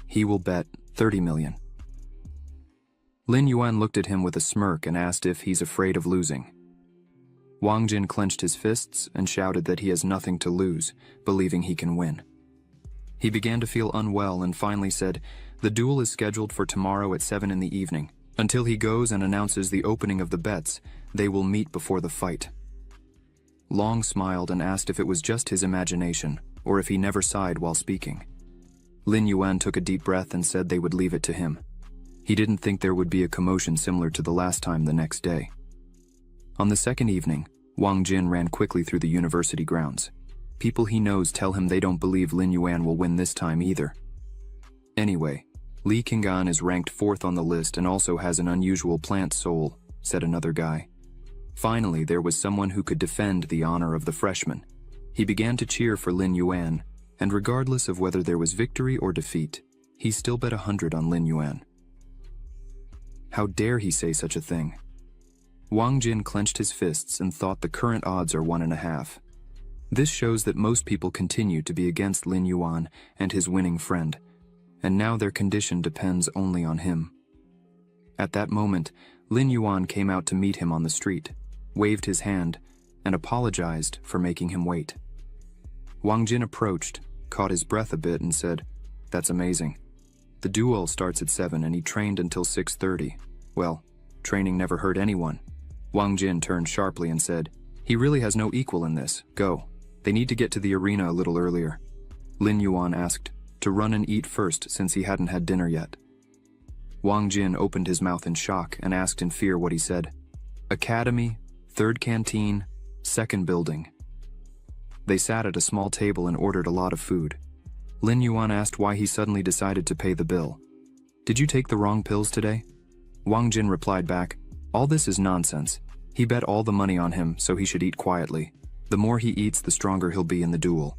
he will bet 30 million. Lin Yuan looked at him with a smirk and asked if he's afraid of losing. Wang Jin clenched his fists and shouted that he has nothing to lose, believing he can win. He began to feel unwell and finally said, "The duel is scheduled for tomorrow at 7 in the evening. Until he goes and announces the opening of the bets, they will meet before the fight." Long smiled and asked if it was just his imagination, or if he never sighed while speaking. Lin Yuan took a deep breath and said they would leave it to him. He didn't think there would be a commotion similar to the last time the next day. On the second evening, Wang Jin ran quickly through the university grounds. People he knows tell him they don't believe Lin Yuan will win this time either. Anyway, Li Qing'an is ranked 4th on the list and also has an unusual plant soul, said another guy. Finally, there was someone who could defend the honor of the freshman. He began to cheer for Lin Yuan, and regardless of whether there was victory or defeat, he still bet 100 on Lin Yuan. How dare he say such a thing? Wang Jin clenched his fists and thought the current odds are 1.5. This shows that most people continue to be against Lin Yuan and his winning friend, and now their condition depends only on him. At that moment, Lin Yuan came out to meet him on the street, waved his hand, and apologized for making him wait. Wang Jin approached, caught his breath a bit and said, "That's amazing. The duel starts at 7 and he trained until 6:30. Well, training never hurt anyone." Wang Jin turned sharply and said, "He really has no equal in this. Go. They need to get to the arena a little earlier." Lin Yuan asked to run and eat first since he hadn't had dinner yet. Wang Jin opened his mouth in shock and asked in fear what he said. "Academy, 3rd canteen, 2nd building." They sat at a small table and ordered a lot of food. Lin Yuan asked why he suddenly decided to pay the bill. "Did you take the wrong pills today?" Wang Jin replied back, "All this is nonsense. He bet all the money on him, so he should eat quietly. The more he eats, the stronger he'll be in the duel."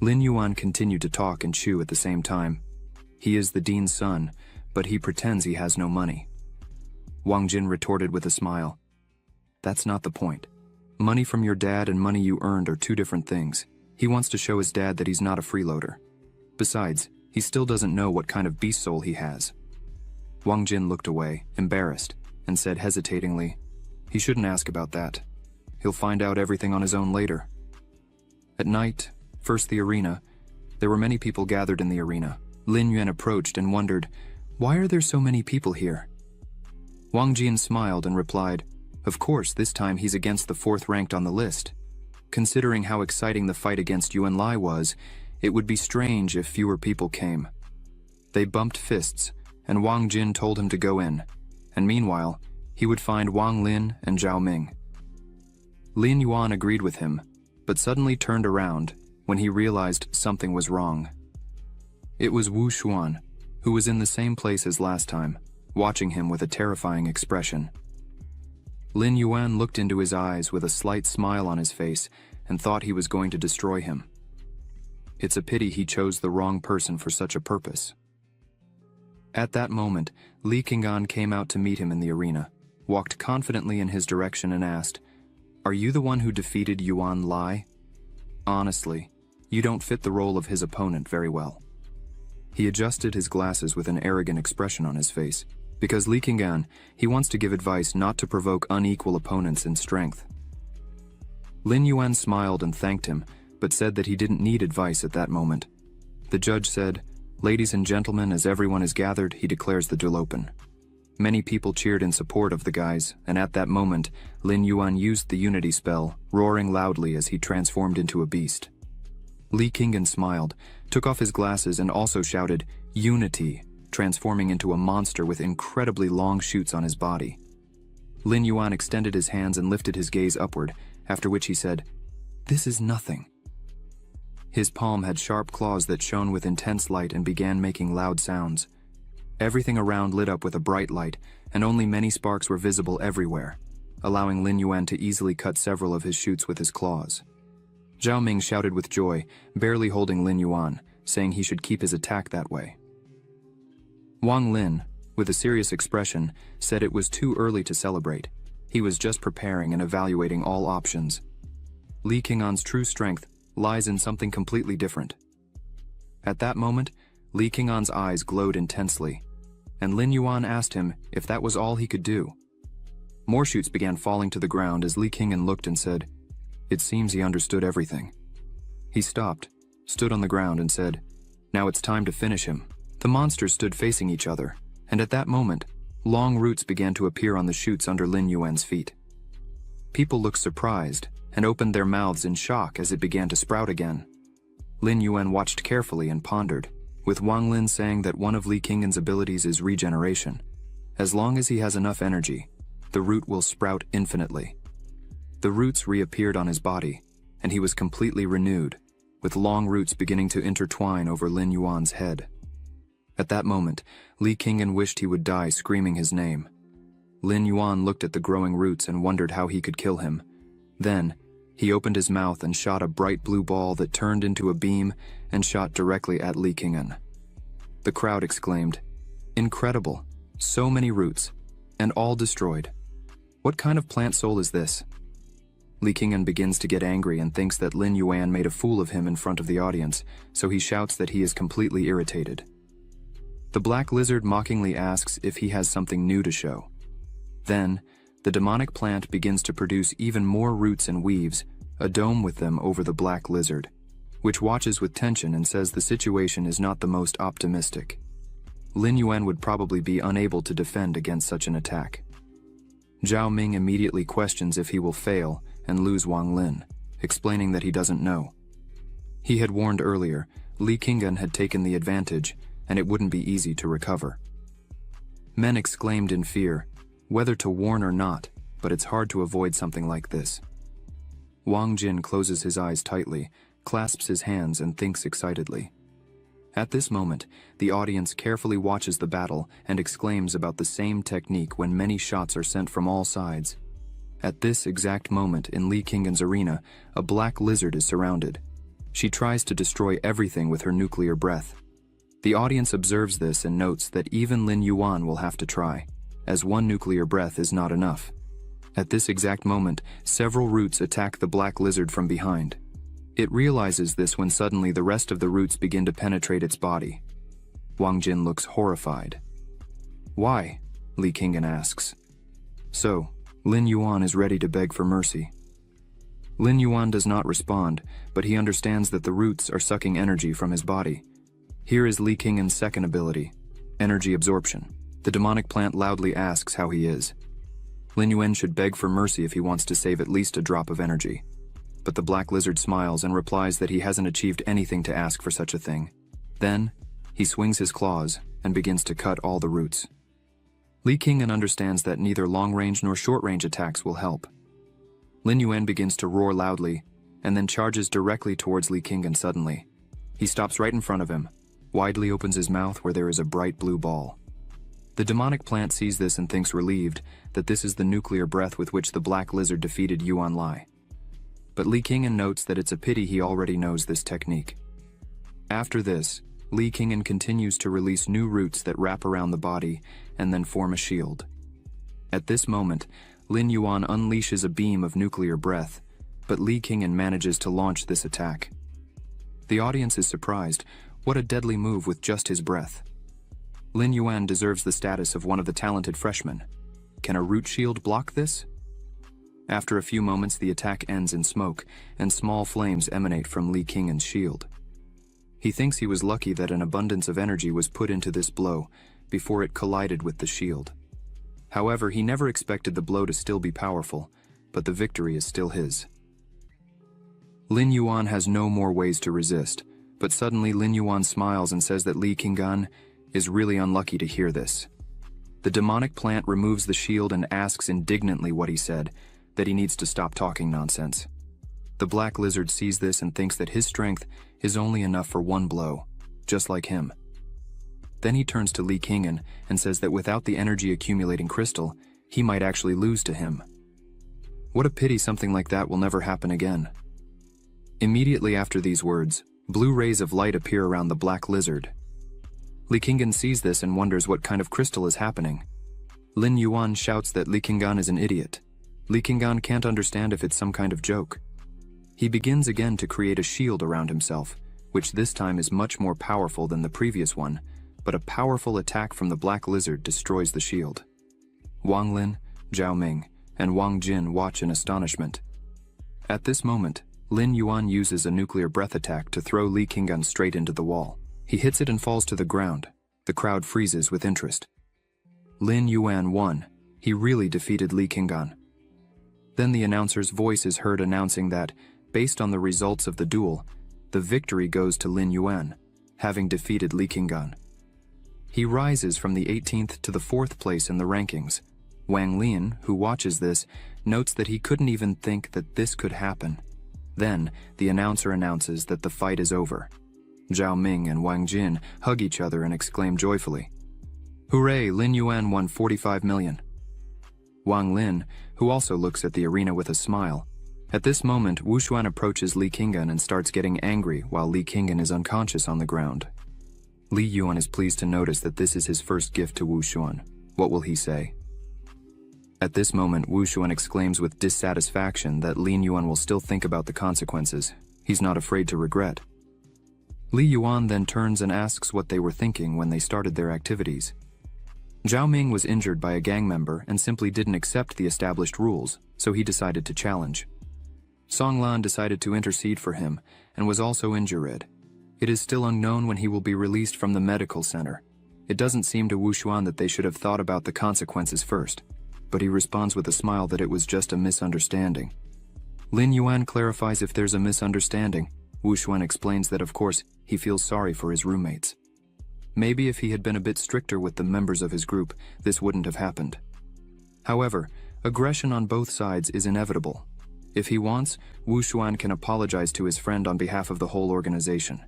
Lin Yuan continued to talk and chew at the same time. He is the dean's son, but he pretends he has no money. Wang Jin retorted with a smile. "That's not the point. Money from your dad and money you earned are 2 different things. He wants to show his dad that he's not a freeloader. Besides, he still doesn't know what kind of beast soul he has." Wang Jin looked away, embarrassed, and said hesitatingly, "He shouldn't ask about that. He'll find out everything on his own later." At night, first the arena. There were many people gathered in the arena. Lin Yuan approached and wondered, "Why are there so many people here?" Wang Jin smiled and replied, "Of course, this time he's against the 4th ranked on the list. Considering how exciting the fight against Yuan Lai was, it would be strange if fewer people came." They bumped fists, and Wang Jin told him to go in, and meanwhile, he would find Wang Lin and Zhao Ming. Lin Yuan agreed with him, but suddenly turned around when he realized something was wrong. It was Wu Xuan, who was in the same place as last time, watching him with a terrifying expression. Lin Yuan looked into his eyes with a slight smile on his face and thought he was going to destroy him. It's a pity he chose the wrong person for such a purpose. At that moment, Li Qing'an came out to meet him in the arena, walked confidently in his direction and asked, "Are you the one who defeated Yuan Lai? Honestly, you don't fit the role of his opponent very well." He adjusted his glasses with an arrogant expression on his face. Because Li Qing'an, he wants to give advice not to provoke unequal opponents in strength. Lin Yuan smiled and thanked him, but said that he didn't need advice at that moment. The judge said, "Ladies and gentlemen, as everyone is gathered, he declares the duel open." Many people cheered in support of the guys, and at that moment, Lin Yuan used the unity spell, roaring loudly as he transformed into a beast. Li Qingyan smiled, took off his glasses and also shouted, "Unity," transforming into a monster with incredibly long shoots on his body. Lin Yuan extended his hands and lifted his gaze upward, after which he said, "This is nothing." His palm had sharp claws that shone with intense light and began making loud sounds. Everything around lit up with a bright light, and only many sparks were visible everywhere, allowing Lin Yuan to easily cut several of his shoots with his claws. Zhao Ming shouted with joy, barely holding Lin Yuan, saying he should keep his attack that way. Wang Lin, with a serious expression, said it was too early to celebrate. He was just preparing and evaluating all options. Li Qingyan's true strength lies in something completely different. At that moment, Li Qingyan's eyes glowed intensely, and Lin Yuan asked him if that was all he could do. More shoots began falling to the ground as Li Qingyan looked and said, "It seems he understood everything." He stopped, stood on the ground and said, "Now it's time to finish him." The monsters stood facing each other, and at that moment, long roots began to appear on the shoots under Lin Yuan's feet. People looked surprised and opened their mouths in shock as it began to sprout again. Lin Yuan watched carefully and pondered, with Wang Lin saying that one of Li Qingyan's abilities is regeneration. As long as he has enough energy, the root will sprout infinitely. The roots reappeared on his body, and he was completely renewed, with long roots beginning to intertwine over Lin Yuan's head. At that moment, Li Qingyan wished he would die screaming his name. Lin Yuan looked at the growing roots and wondered how he could kill him. Then, he opened his mouth and shot a bright blue ball that turned into a beam and shot directly at Li Qingyan. The crowd exclaimed, "Incredible! So many roots, and all destroyed. What kind of plant soul is this?" Li Qingyan begins to get angry and thinks that Lin Yuan made a fool of him in front of the audience, so he shouts that he is completely irritated. The black lizard mockingly asks if he has something new to show. Then, the demonic plant begins to produce even more roots and weaves a dome with them over the black lizard, which watches with tension and says the situation is not the most optimistic. Lin Yuan would probably be unable to defend against such an attack. Zhao Ming immediately questions if he will fail and lose Wang Lin, explaining that he doesn't know. He had warned earlier, Li Qingyan had taken the advantage, and it wouldn't be easy to recover. Men exclaimed in fear, whether to warn or not, but it's hard to avoid something like this. Wang Jin closes his eyes tightly, clasps his hands and thinks excitedly. At this moment, the audience carefully watches the battle and exclaims about the same technique when many shots are sent from all sides. At this exact moment in Li Qingyan's arena, a black lizard is surrounded. She tries to destroy everything with her nuclear breath. The audience observes this and notes that even Lin Yuan will have to try, as one nuclear breath is not enough. At this exact moment, several roots attack the black lizard from behind. It realizes this when suddenly the rest of the roots begin to penetrate its body. Wang Jin looks horrified. "Why?" Li Qingyan asks. So, Lin Yuan is ready to beg for mercy. Lin Yuan does not respond, but he understands that the roots are sucking energy from his body. Here is Li Qingyan's second ability, energy absorption. The demonic plant loudly asks how he is. Lin Yuan should beg for mercy if he wants to save at least a drop of energy. But the black lizard smiles and replies that he hasn't achieved anything to ask for such a thing. Then, he swings his claws and begins to cut all the roots. Li Qingyan understands that neither long-range nor short-range attacks will help. Lin Yuan begins to roar loudly, and then charges directly towards Li Qingyan suddenly. He stops right in front of him, widely opens his mouth where there is a bright blue ball. The demonic plant sees this and thinks relieved that this is the nuclear breath with which the black lizard defeated Yuan Lai. But Li Qingyan notes that it's a pity he already knows this technique. After this, Li Qingyan continues to release new roots that wrap around the body and then form a shield. At this moment, Lin Yuan unleashes a beam of nuclear breath, but Li Qingyan manages to launch this attack. The audience is surprised. What a deadly move with just his breath. Lin Yuan deserves the status of one of the talented freshmen. Can a root shield block this? After a few moments, the attack ends in smoke, and small flames emanate from Li Qingyan's shield. He thinks he was lucky that an abundance of energy was put into this blow before it collided with the shield. However, he never expected the blow to still be powerful, but the victory is still his. Lin Yuan has no more ways to resist, but suddenly Lin Yuan smiles and says that Li Qinggan is really unlucky to hear this. The demonic plant removes the shield and asks indignantly what he said, that he needs to stop talking nonsense. The black lizard sees this and thinks that his strength is only enough for one blow, just like him. Then he turns to Li Qinggan and says that without the energy accumulating crystal, he might actually lose to him. What a pity something like that will never happen again. Immediately after these words, blue rays of light appear around the black lizard. Li Qinggan sees this and wonders what kind of crystal is happening. Lin Yuan shouts that Li Qinggan is an idiot. Li Qinggan can't understand if it's some kind of joke. He begins again to create a shield around himself, which this time is much more powerful than the previous one, but a powerful attack from the black lizard destroys the shield. Wang Lin, Zhao Ming, and Wang Jin watch in astonishment. At this moment, Lin Yuan uses a nuclear breath attack to throw Li Qinggan straight into the wall. He hits it and falls to the ground. The crowd freezes with interest. Lin Yuan won. He really defeated Li Qinggan. Then the announcer's voice is heard announcing that, based on the results of the duel, the victory goes to Lin Yuan, having defeated Li Qinggan. He rises from the 18th to the 4th place in the rankings. Wang Lin, who watches this, notes that he couldn't even think that this could happen. Then, the announcer announces that the fight is over. Zhao Ming and Wang Jin hug each other and exclaim joyfully, "Hooray, Lin Yuan won 45 million. Wang Lin, who also looks at the arena with a smile. At this moment, Wu Xuan approaches Li Qinggan and starts getting angry while Li Qinggan is unconscious on the ground. Li Yuan is pleased to notice that this is his first gift to Wu Xuan. What will he say? At this moment, Wu Xuan exclaims with dissatisfaction that Lin Yuan will still think about the consequences. He's not afraid to regret. Li Yuan then turns and asks what they were thinking when they started their activities. Zhao Ming was injured by a gang member and simply didn't accept the established rules, so he decided to challenge. Song Lan decided to intercede for him and was also injured. It is still unknown when he will be released from the medical center. It doesn't seem to Wu Xuan that they should have thought about the consequences first, but he responds with a smile that it was just a misunderstanding. Lin Yuan clarifies if there's a misunderstanding. Wu Xuan explains that of course he feels sorry for his roommates. Maybe if he had been a bit stricter with the members of his group, this wouldn't have happened. However, aggression on both sides is inevitable. If he wants, Wu Xuan can apologize to his friend on behalf of the whole organization.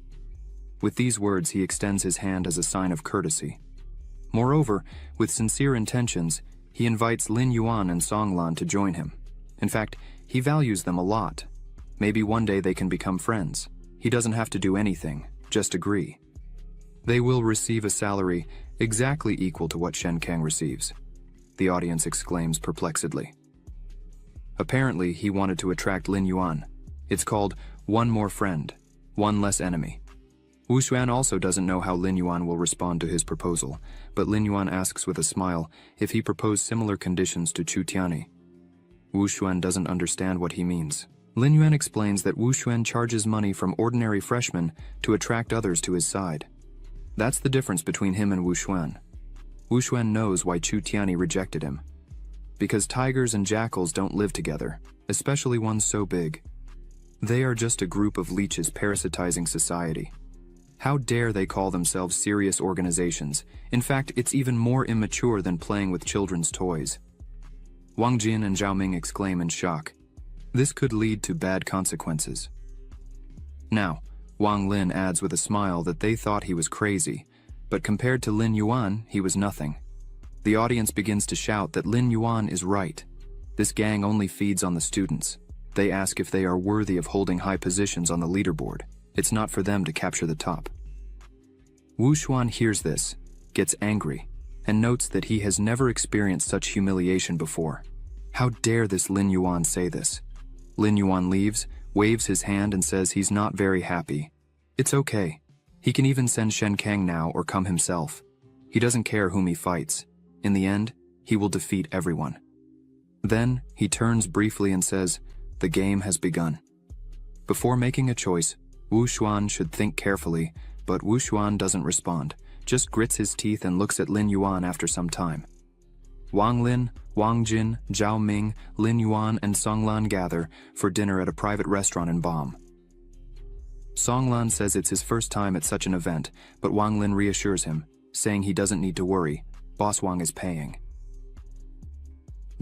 With these words, he extends his hand as a sign of courtesy. Moreover, with sincere intentions, he invites Lin Yuan and Song Lan to join him. In fact, he values them a lot. Maybe one day they can become friends. He doesn't have to do anything, just agree. They will receive a salary exactly equal to what Shen Kang receives. The audience exclaims perplexedly. Apparently, he wanted to attract Lin Yuan. It's called one more friend, one less enemy. Wu Xuan also doesn't know how Lin Yuan will respond to his proposal, but Lin Yuan asks with a smile if he proposed similar conditions to Chu Tianyi. Wu Xuan doesn't understand what he means. Lin Yuan explains that Wu Xuan charges money from ordinary freshmen to attract others to his side. That's the difference between him and Wu Xuan. Wu Xuan knows why Chu Tianyi rejected him. Because tigers and jackals don't live together, especially ones so big. They are just a group of leeches parasitizing society. How dare they call themselves serious organizations? In fact, it's even more immature than playing with children's toys. Wang Jin and Zhao Ming exclaim in shock. This could lead to bad consequences. Now, Wang Lin adds with a smile that they thought he was crazy, but compared to Lin Yuan, he was nothing. The audience begins to shout that Lin Yuan is right. This gang only feeds on the students. They ask if they are worthy of holding high positions on the leaderboard. It's not for them to capture the top. Wu Xuan hears this, gets angry, and notes that he has never experienced such humiliation before. How dare this Lin Yuan say this? Lin Yuan leaves, waves his hand and says he's not very happy. It's okay. He can even send Shen Kang now or come himself. He doesn't care whom he fights. In the end, he will defeat everyone. Then, he turns briefly and says, "The game has begun." Before making a choice, Wu Xuan should think carefully, but Wu Xuan doesn't respond, just grits his teeth and looks at Lin Yuan after some time. Wang Lin, Wang Jin, Zhao Ming, Lin Yuan, and Song Lan gather for dinner at a private restaurant in Bam. Song Lan says it's his first time at such an event, but Wang Lin reassures him, saying he doesn't need to worry, Boss Wang is paying.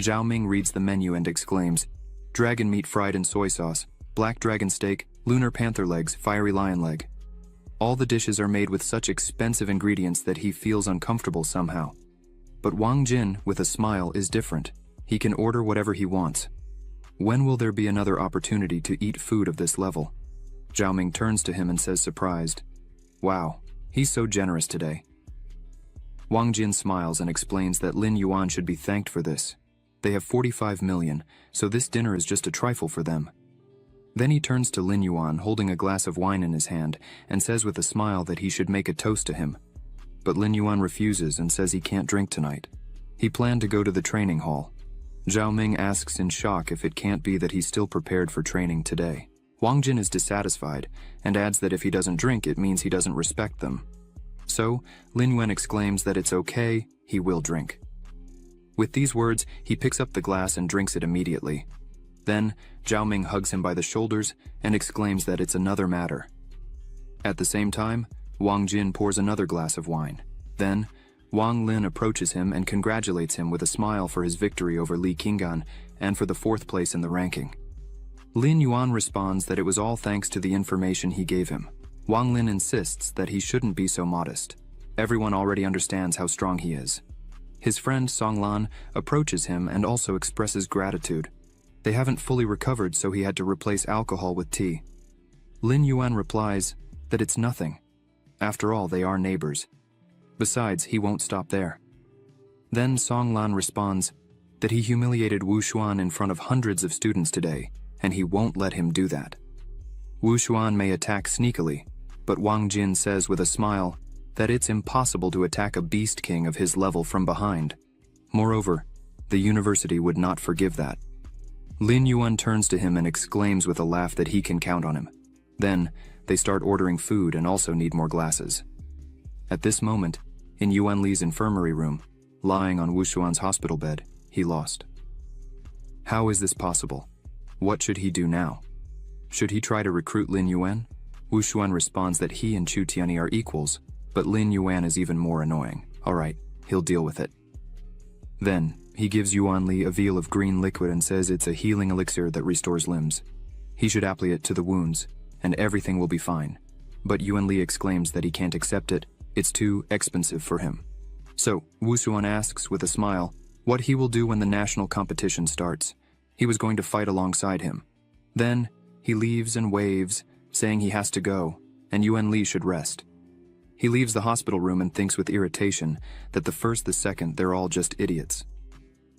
Zhao Ming reads the menu and exclaims, dragon meat fried in soy sauce, black dragon steak, lunar panther legs, fiery lion leg. All the dishes are made with such expensive ingredients that he feels uncomfortable somehow. But Wang Jin, with a smile, is different. He can order whatever he wants. When will there be another opportunity to eat food of this level? Zhao Ming turns to him and says surprised, wow, he's so generous today. Wang Jin smiles and explains that Lin Yuan should be thanked for this. They have 45 million, so this dinner is just a trifle for them. Then he turns to Lin Yuan holding a glass of wine in his hand and says with a smile that he should make a toast to him. But Lin Yuan refuses and says he can't drink tonight. He planned to go to the training hall. Zhao Ming asks in shock if it can't be that he's still prepared for training today. Wang Jin is dissatisfied and adds that if he doesn't drink, it means he doesn't respect them. So, Lin Yuan exclaims that it's okay, he will drink. With these words, he picks up the glass and drinks it immediately. Then, Zhao Ming hugs him by the shoulders and exclaims that it's another matter. At the same time, Wang Jin pours another glass of wine. Then, Wang Lin approaches him and congratulates him with a smile for his victory over Li Qinggan and for the 4th place in the ranking. Lin Yuan responds that it was all thanks to the information he gave him. Wang Lin insists that he shouldn't be so modest. Everyone already understands how strong he is. His friend Song Lan approaches him and also expresses gratitude. They haven't fully recovered, so he had to replace alcohol with tea. Lin Yuan replies that it's nothing. After all, they are neighbors. Besides, he won't stop there. Then Song Lan responds that he humiliated Wu Xuan in front of hundreds of students today, and he won't let him do that. Wu Xuan may attack sneakily, but Wang Jin says with a smile that it's impossible to attack a beast king of his level from behind. Moreover, the university would not forgive that. Lin Yuan turns to him and exclaims with a laugh that he can count on him. Then, they start ordering food and also need more glasses. At this moment, in Yuan Li's infirmary room, lying on Wu Xuan's hospital bed, he lost. How is this possible? What should he do now? Should he try to recruit Lin Yuan? Wu Xuan responds that he and Chu Tianyi are equals, but Lin Yuan is even more annoying. Alright, he'll deal with it. Then, he gives Yuan Li a vial of green liquid and says it's a healing elixir that restores limbs. He should apply it to the wounds, and everything will be fine. But Yuan Li exclaims that he can't accept it, it's too expensive for him. So, Wu Xuan asks with a smile what he will do when the national competition starts. He was going to fight alongside him. Then, he leaves and waves, saying he has to go, and Yuan Li should rest. He leaves the hospital room and thinks with irritation that the first, the second, they're all just idiots.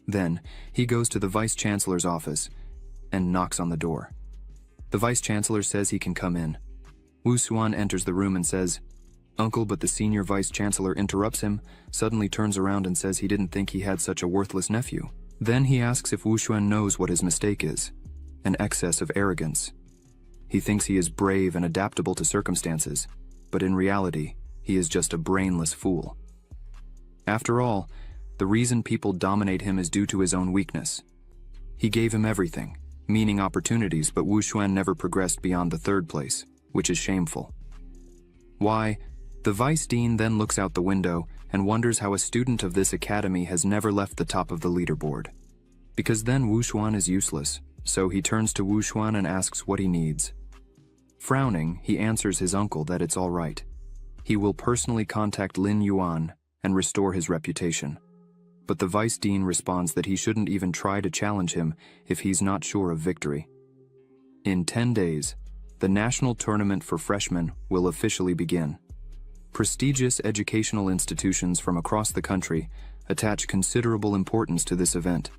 Then, he goes to the vice-chancellor's office and knocks on the door. The vice-chancellor says he can come in. Wu Xuan enters the room and says, "Uncle," but the senior vice-chancellor interrupts him, suddenly turns around and says he didn't think he had such a worthless nephew. Then he asks if Wu Xuan knows what his mistake is, an excess of arrogance. He thinks he is brave and adaptable to circumstances, but in reality, he is just a brainless fool. After all, the reason people dominate him is due to his own weakness. He gave him everything, meaning opportunities, but Wu Xuan never progressed beyond the 3rd place, which is shameful. Why? The vice dean then looks out the window and wonders how a student of this academy has never left the top of the leaderboard. Because then Wu Xuan is useless, so he turns to Wu Xuan and asks what he needs. Frowning, he answers his uncle that it's all right. He will personally contact Lin Yuan and restore his reputation. But the vice dean responds that he shouldn't even try to challenge him if he's not sure of victory. In 10 days, the national tournament for freshmen will officially begin. Prestigious educational institutions from across the country attach considerable importance to this event.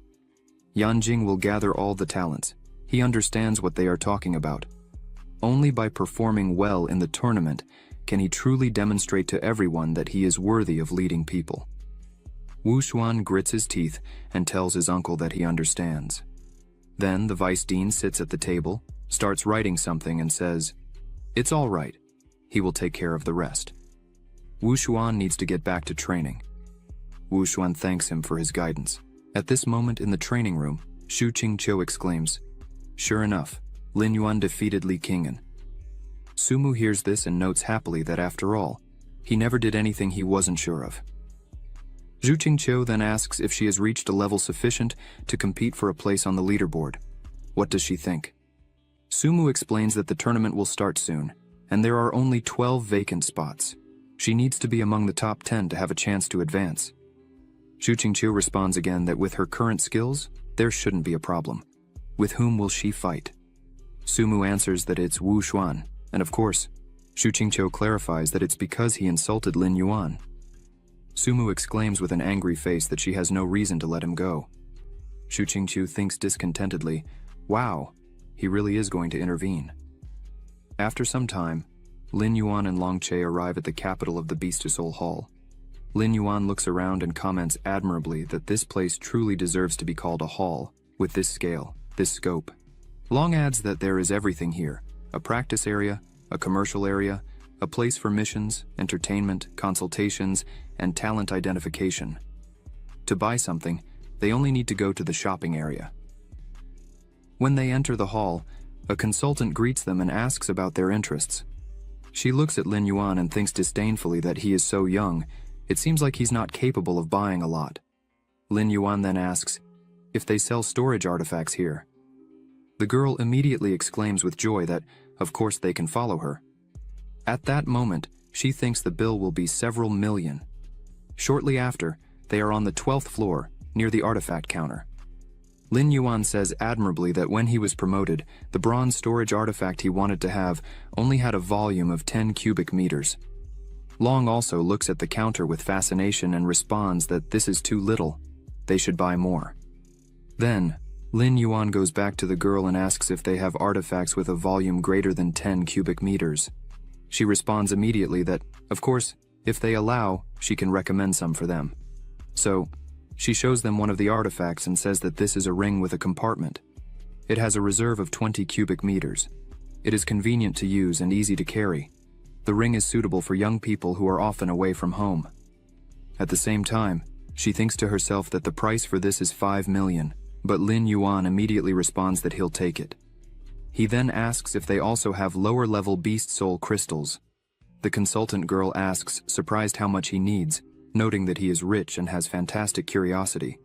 Yanjing will gather all the talents. He understands what they are talking about. Only by performing well in the tournament can he truly demonstrate to everyone that he is worthy of leading people. Wu Xuan grits his teeth and tells his uncle that he understands. Then the vice dean sits at the table, starts writing something and says, "It's all right. He will take care of the rest." Wu Xuan needs to get back to training. Wu Xuan thanks him for his guidance. At this moment in the training room, Xu Qingqiu exclaims, "Sure enough, Lin Yuan defeated Li Qing'an." Sumu hears this and notes happily that after all, he never did anything he wasn't sure of. Xu Qingqiu then asks if she has reached a level sufficient to compete for a place on the leaderboard. What does she think? Sumu explains that the tournament will start soon, and there are only 12 vacant spots. She needs to be among the top 10 to have a chance to advance. Xu Qingqiu responds again that with her current skills, there shouldn't be a problem. With whom will she fight? Sumu answers that it's Wu Xuan, and of course, Xu Qingqiu clarifies that it's because he insulted Lin Yuan. Sumu exclaims with an angry face that she has no reason to let him go. Xu Qingqiu thinks discontentedly, wow, he really is going to intervene. After some time, Lin Yuan and Long Che arrive at the capital of the Beast to Soul Hall. Lin Yuan looks around and comments admirably that this place truly deserves to be called a hall, with this scale, this scope. Long adds that there is everything here, a practice area, a commercial area, a place for missions, entertainment, consultations, and talent identification. To buy something, they only need to go to the shopping area. When they enter the hall, a consultant greets them and asks about their interests. She looks at Lin Yuan and thinks disdainfully that he is so young, it seems like he's not capable of buying a lot. Lin Yuan then asks if they sell storage artifacts here. The girl immediately exclaims with joy that, of course, they can follow her. At that moment, she thinks the bill will be several million. Shortly after, they are on the 12th floor, near the artifact counter. Lin Yuan says admirably that when he was promoted, the bronze storage artifact he wanted to have only had a volume of 10 cubic meters. Long also looks at the counter with fascination and responds that this is too little. They should buy more. Then, Lin Yuan goes back to the girl and asks if they have artifacts with a volume greater than 10 cubic meters. She responds immediately that, of course, if they allow, she can recommend some for them. So, she shows them one of the artifacts and says that this is a ring with a compartment. It has a reserve of 20 cubic meters. It is convenient to use and easy to carry. The ring is suitable for young people who are often away from home. At the same time, she thinks to herself that the price for this is 5 million, but Lin Yuan immediately responds that he'll take it. He then asks if they also have lower-level beast soul crystals. The consultant girl asks, surprised how much he needs, noting that he is rich and has fantastic curiosity.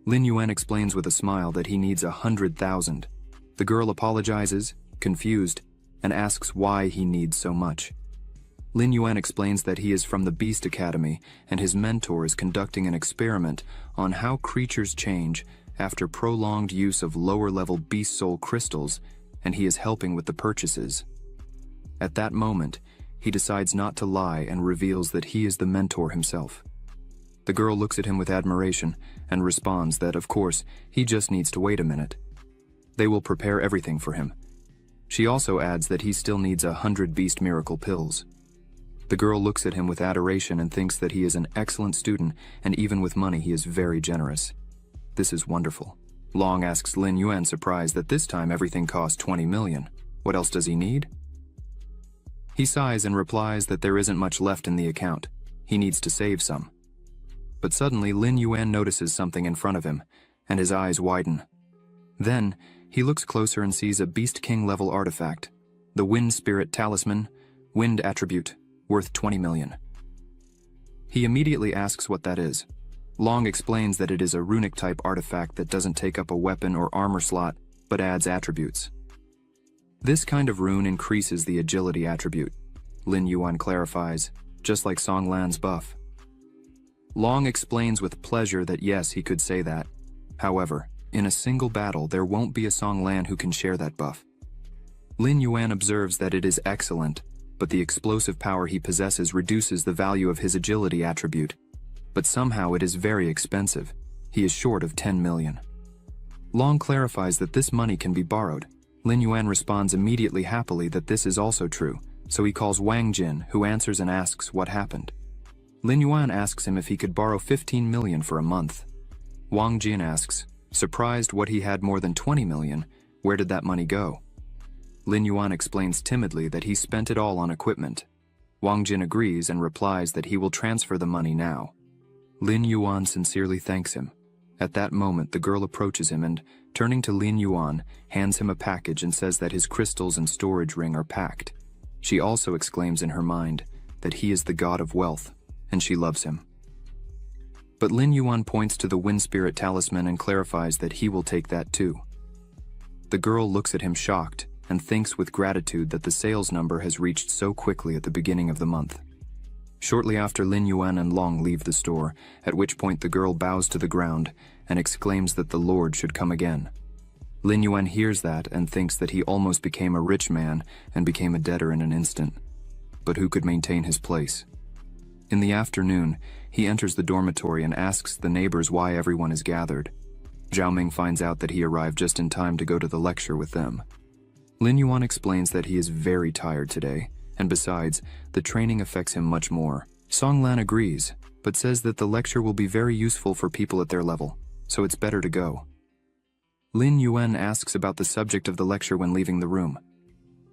Lin Yuan explains with a smile that he needs 100,000. The girl apologizes, confused, and asks why he needs so much. Lin Yuan explains that he is from the Beast Academy and his mentor is conducting an experiment on how creatures change after prolonged use of lower-level beast soul crystals, and he is helping with the purchases. At that moment, he decides not to lie and reveals that he is the mentor himself. The girl looks at him with admiration and responds that, of course, he just needs to wait a minute. They will prepare everything for him. She also adds that he still needs 100 beast miracle pills. The girl looks at him with adoration and thinks that he is an excellent student, and even with money he is very generous. This is wonderful. Long asks Lin Yuan, surprised that this time everything costs 20 million. What else does he need? He sighs and replies that there isn't much left in the account. He needs to save some. But suddenly Lin Yuan notices something in front of him, and his eyes widen. Then, he looks closer and sees a Beast King level artifact, the Wind Spirit Talisman, Wind Attribute, worth 20 million. He immediately asks what that is. Long explains that it is a runic-type artifact that doesn't take up a weapon or armor slot, but adds attributes. This kind of rune increases the agility attribute, Lin Yuan clarifies, just like Song Lan's buff. Long explains with pleasure that yes, he could say that. However, in a single battle, there won't be a Song Lan who can share that buff. Lin Yuan observes that it is excellent, but the explosive power he possesses reduces the value of his agility attribute. But somehow it is very expensive. He is short of 10 million. Long clarifies that this money can be borrowed. Lin Yuan responds immediately happily that this is also true, so he calls Wang Jin, who answers and asks what happened. Lin Yuan asks him if he could borrow 15 million for a month. Wang Jin asks, surprised what he had more than 20 million, where did that money go? Lin Yuan explains timidly that he spent it all on equipment. Wang Jin agrees and replies that he will transfer the money now. Lin Yuan sincerely thanks him. At that moment, the girl approaches him and, turning to Lin Yuan, hands him a package and says that his crystals and storage ring are packed. She also exclaims in her mind that he is the god of wealth, and she loves him. But Lin Yuan points to the wind spirit talisman and clarifies that he will take that too. The girl looks at him shocked and thinks with gratitude that the sales number has reached so quickly at the beginning of the month. Shortly after, Lin Yuan and Long leave the store, at which point the girl bows to the ground and exclaims that the Lord should come again. Lin Yuan hears that and thinks that he almost became a rich man and became a debtor in an instant. But who could maintain his place? In the afternoon, he enters the dormitory and asks the neighbors why everyone is gathered. Zhao Ming finds out that he arrived just in time to go to the lecture with them. Lin Yuan explains that he is very tired today, and besides, the training affects him much more. Song Lan agrees, but says that the lecture will be very useful for people at their level, so it's better to go. Lin Yuan asks about the subject of the lecture when leaving the room.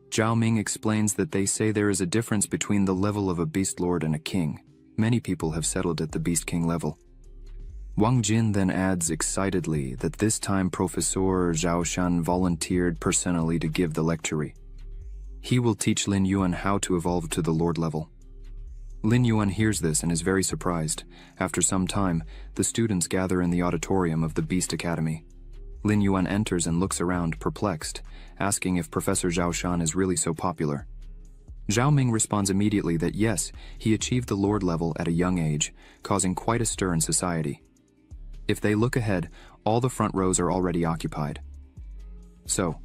Zhao Ming explains that they say there is a difference between the level of a beast lord and a king. Many people have settled at the beast king level. Wang Jin then adds excitedly that this time Professor Zhao Shan volunteered personally to give the lecture. He will teach Lin Yuan how to evolve to the lord level. Lin Yuan hears this and is very surprised. After some time, the students gather in the auditorium of the Beast Academy. Lin Yuan enters and looks around, perplexed, asking if Professor Zhao Shan is really so popular. Zhao Ming responds immediately that yes, he achieved the lord level at a young age, causing quite a stir in society. If they look ahead, all the front rows are already occupied. So,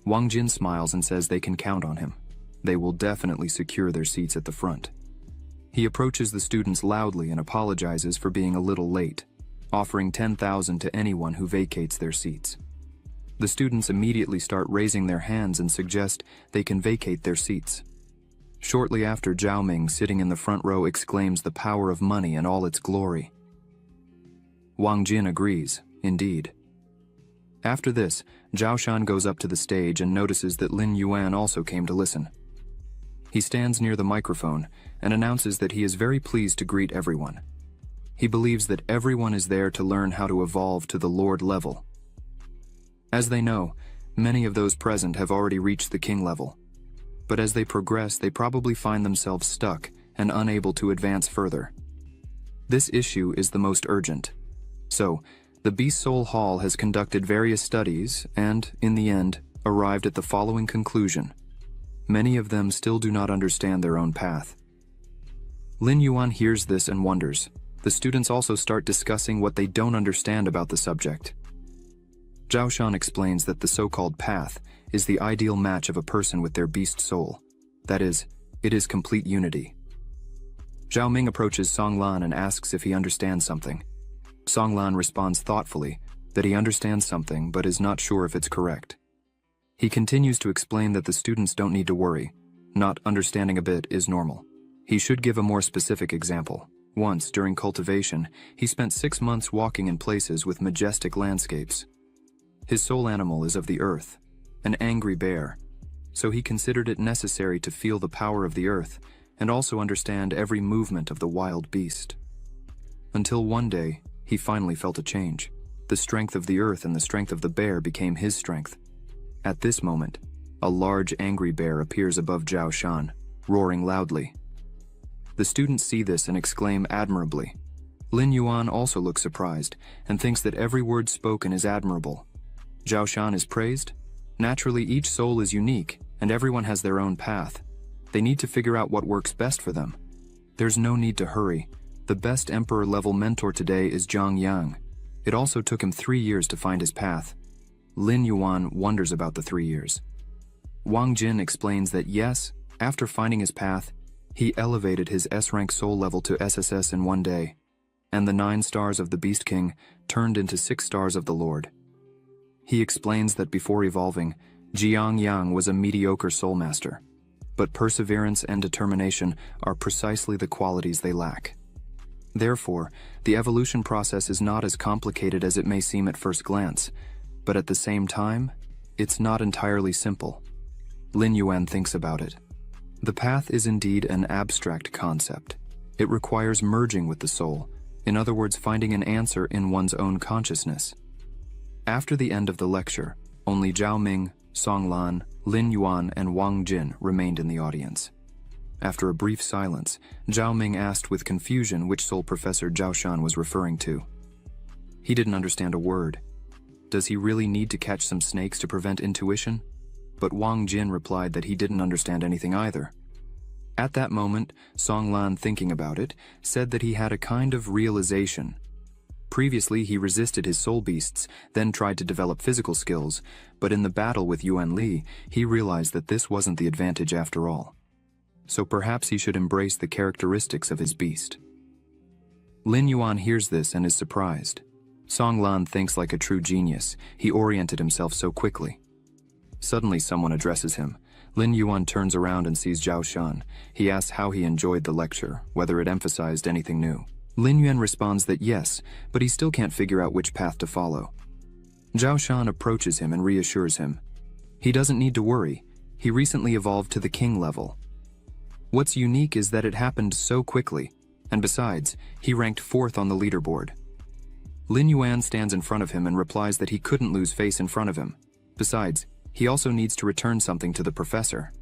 Wang Jin smiles and says they can count on him. They will definitely secure their seats at the front. He approaches the students loudly and apologizes for being a little late, offering 10,000 to anyone who vacates their seats. The students immediately start raising their hands and suggest they can vacate their seats. Shortly after, Zhao Ming, sitting in the front row, exclaims the power of money and all its glory. Wang Jin agrees, indeed. After this, Zhao Shan goes up to the stage and notices that Lin Yuan also came to listen. He stands near the microphone and announces that he is very pleased to greet everyone. He believes that everyone is there to learn how to evolve to the lord level. As they know, many of those present have already reached the king level. But as they progress, they probably find themselves stuck and unable to advance further. This issue is the most urgent. So, the Beast Soul Hall has conducted various studies and, in the end, arrived at the following conclusion. Many of them still do not understand their own path. Lin Yuan hears this and wonders. The students also start discussing what they don't understand about the subject. Zhao Shan explains that the so-called path is the ideal match of a person with their beast soul. That is, it is complete unity. Zhao Ming approaches Song Lan and asks if he understands something. Song Lan responds thoughtfully that he understands something but is not sure if it's correct. He continues to explain that the students don't need to worry. Not understanding a bit is normal. He should give a more specific example. Once, during cultivation, he spent 6 months walking in places with majestic landscapes. His soul animal is of the earth, an angry bear, so he considered it necessary to feel the power of the earth and also understand every movement of the wild beast. Until one day, he finally felt a change. The strength of the earth and the strength of the bear became his strength. At this moment, a large angry bear appears above Zhao Shan, roaring loudly. The students see this and exclaim admirably. Lin Yuan also looks surprised and thinks that every word spoken is admirable. Zhao Shan is praised? Naturally, each soul is unique, and everyone has their own path. They need to figure out what works best for them. There's no need to hurry. The best emperor-level mentor today is Zhang Yang. It also took him 3 years to find his path. Lin Yuan wonders about the 3 years. Wang Jin explains that yes, after finding his path, he elevated his S-rank soul level to SSS in 1 day, and the 9 stars of the Beast King turned into 6 stars of the Lord. He explains that before evolving, Jiang Yang was a mediocre soul master, but perseverance and determination are precisely the qualities they lack. Therefore, the evolution process is not as complicated as it may seem at first glance, but at the same time, it's not entirely simple. Lin Yuan thinks about it. The path is indeed an abstract concept. It requires merging with the soul, In other words, finding an answer in one's own consciousness. After the end of the lecture, only Zhao Ming, Song Lan, Lin Yuan, and Wang Jin remained in the audience. After a brief silence, Zhao Ming asked with confusion which Soul Professor Zhao Shan was referring to. He didn't understand a word. Does he really need to catch some snakes to prevent intuition? But Wang Jin replied that he didn't understand anything either. At that moment, Song Lan, thinking about it, said that he had a kind of realization. Previously, he resisted his soul beasts, then tried to develop physical skills, but in the battle with Yuan Li, he realized that this wasn't the advantage after all. So perhaps he should embrace the characteristics of his beast. Lin Yuan hears this and is surprised. Song Lan thinks like a true genius. He oriented himself so quickly. Suddenly someone addresses him. Lin Yuan turns around and sees Zhao Shan. He asks how he enjoyed the lecture, whether it emphasized anything new. Lin Yuan responds that yes, but he still can't figure out which path to follow. Zhao Shan approaches him and reassures him. He doesn't need to worry. He recently evolved to the king level. What's unique is that it happened so quickly, and besides, he ranked 4th on the leaderboard. Lin Yuan stands in front of him and replies that he couldn't lose face in front of him. Besides, he also needs to return something to the professor.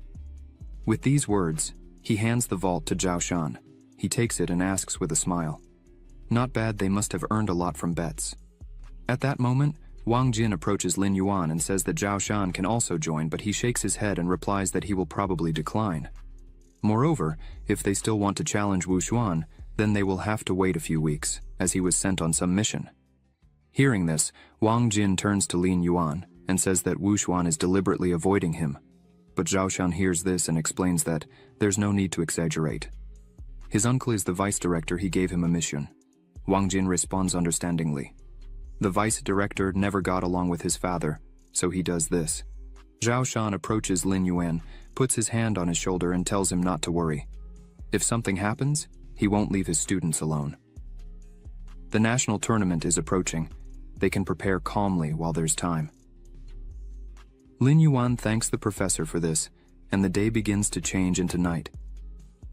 With these words, he hands the vault to Zhao Shan. He takes it and asks with a smile. Not bad, they must have earned a lot from bets. At that moment, Wang Jin approaches Lin Yuan and says that Zhao Shan can also join, but he shakes his head and replies that he will probably decline. Moreover, if they still want to challenge Wu Xuan, then they will have to wait a few weeks, as he was sent on some mission. Hearing this, Wang Jin turns to Lin Yuan and says that Wu Xuan is deliberately avoiding him. But Zhao Shan hears this and explains that there's no need to exaggerate. His uncle is the vice director, he gave him a mission. Wang Jin responds understandingly. The vice director never got along with his father, so he does this. Zhao Shan approaches Lin Yuan, puts his hand on his shoulder and tells him not to worry. If something happens, he won't leave his students alone. The national tournament is approaching. They can prepare calmly while there's time. Lin Yuan thanks the professor for this, and the day begins to change into night.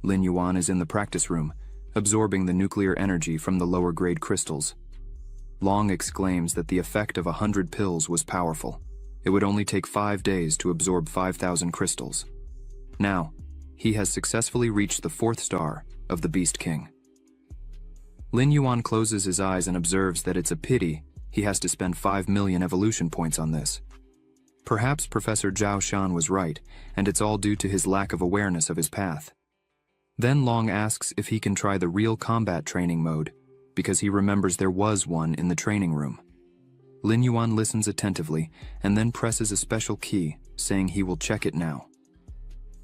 Lin Yuan is in the practice room, absorbing the nuclear energy from the lower grade crystals. Long exclaims that the effect of 100 pills was powerful. It would only take 5 days to absorb 5,000 crystals. Now, he has successfully reached the 4th star of the Beast King. Lin Yuan closes his eyes and observes that it's a pity he has to spend 5 million evolution points on this. Perhaps Professor Zhao Shan was right, and it's all due to his lack of awareness of his path. Then Long asks if he can try the real combat training mode, because he remembers there was one in the training room. Lin Yuan listens attentively and then presses a special key, saying he will check it now.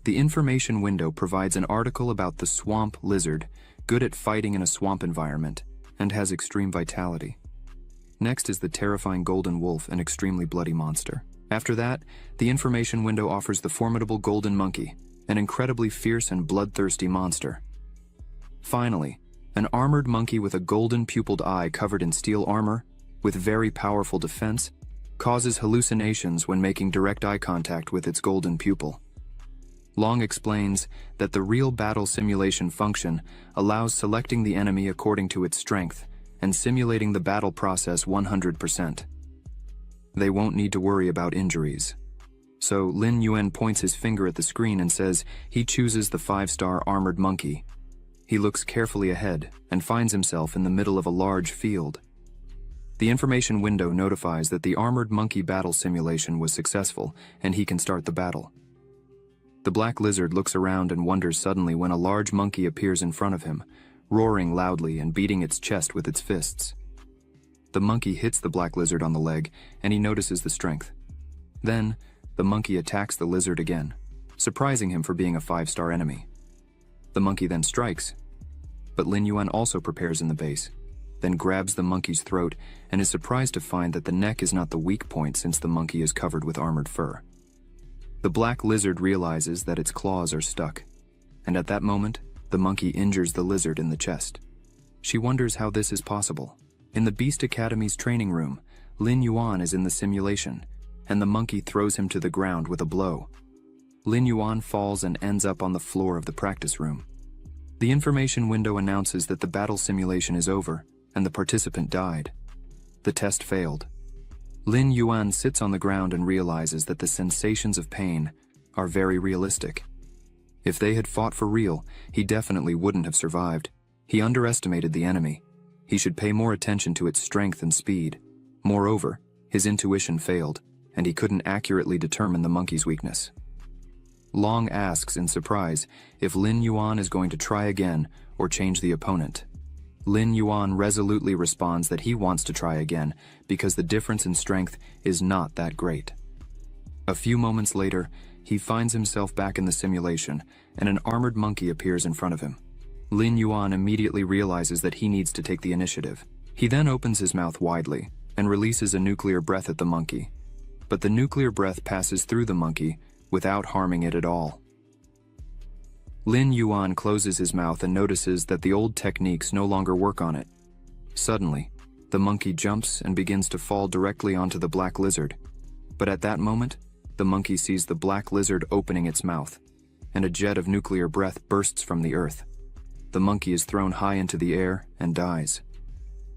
The information window provides an article about the swamp lizard, good at fighting in a swamp environment, and has extreme vitality. Next is the terrifying golden wolf, an extremely bloody monster. After that, the information window offers the formidable golden monkey, an incredibly fierce and bloodthirsty monster. Finally, an armored monkey with a golden pupiled eye covered in steel armor, with very powerful defense, causes hallucinations when making direct eye contact with its golden pupil. Long explains that the real battle simulation function allows selecting the enemy according to its strength and simulating the battle process 100%. They won't need to worry about injuries. So Lin Yuan points his finger at the screen and says he chooses the 5-star armored monkey. He looks carefully ahead and finds himself in the middle of a large field. The information window notifies that the armored monkey battle simulation was successful and he can start the battle. The black lizard looks around and wonders suddenly when a large monkey appears in front of him, roaring loudly and beating its chest with its fists. The monkey hits the black lizard on the leg and he notices the strength. Then, the monkey attacks the lizard again, surprising him for being a 5-star enemy. The monkey then strikes, but Lin Yuan also prepares in the base, then grabs the monkey's throat and is surprised to find that the neck is not the weak point since the monkey is covered with armored fur. The black lizard realizes that its claws are stuck, and at that moment, the monkey injures the lizard in the chest. She wonders how this is possible. In the Beast Academy's training room, Lin Yuan is in the simulation, and the monkey throws him to the ground with a blow. Lin Yuan falls and ends up on the floor of the practice room. The information window announces that the battle simulation is over, and the participant died. The test failed. Lin Yuan sits on the ground and realizes that the sensations of pain are very realistic. If they had fought for real, he definitely wouldn't have survived. He underestimated the enemy. He should pay more attention to its strength and speed. Moreover, his intuition failed, and he couldn't accurately determine the monkey's weakness. Long asks in surprise if Lin Yuan is going to try again or change the opponent. Lin Yuan resolutely responds that he wants to try again because the difference in strength is not that great. A few moments later, he finds himself back in the simulation, and an armored monkey appears in front of him. Lin Yuan immediately realizes that he needs to take the initiative. He then opens his mouth widely and releases a nuclear breath at the monkey. But the nuclear breath passes through the monkey without harming it at all. Lin Yuan closes his mouth and notices that the old techniques no longer work on it. Suddenly, the monkey jumps and begins to fall directly onto the black lizard. But at that moment, the monkey sees the black lizard opening its mouth, and a jet of nuclear breath bursts from the earth. The monkey is thrown high into the air and dies.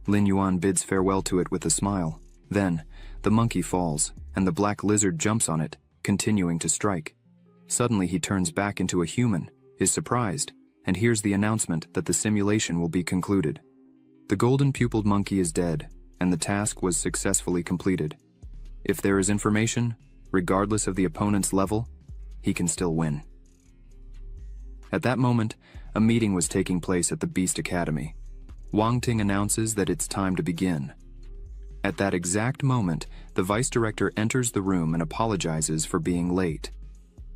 Lin Yuan bids farewell to it with a smile. Then, the monkey falls, and the black lizard jumps on it, continuing to strike. Suddenly he turns back into a human, is surprised, and hears the announcement that the simulation will be concluded. The golden-pupiled monkey is dead, and the task was successfully completed. If there is information, regardless of the opponent's level, he can still win. At that moment, a meeting was taking place at the Beast Academy. Wang Ting announces that it's time to begin. At that exact moment, the vice director enters the room and apologizes for being late.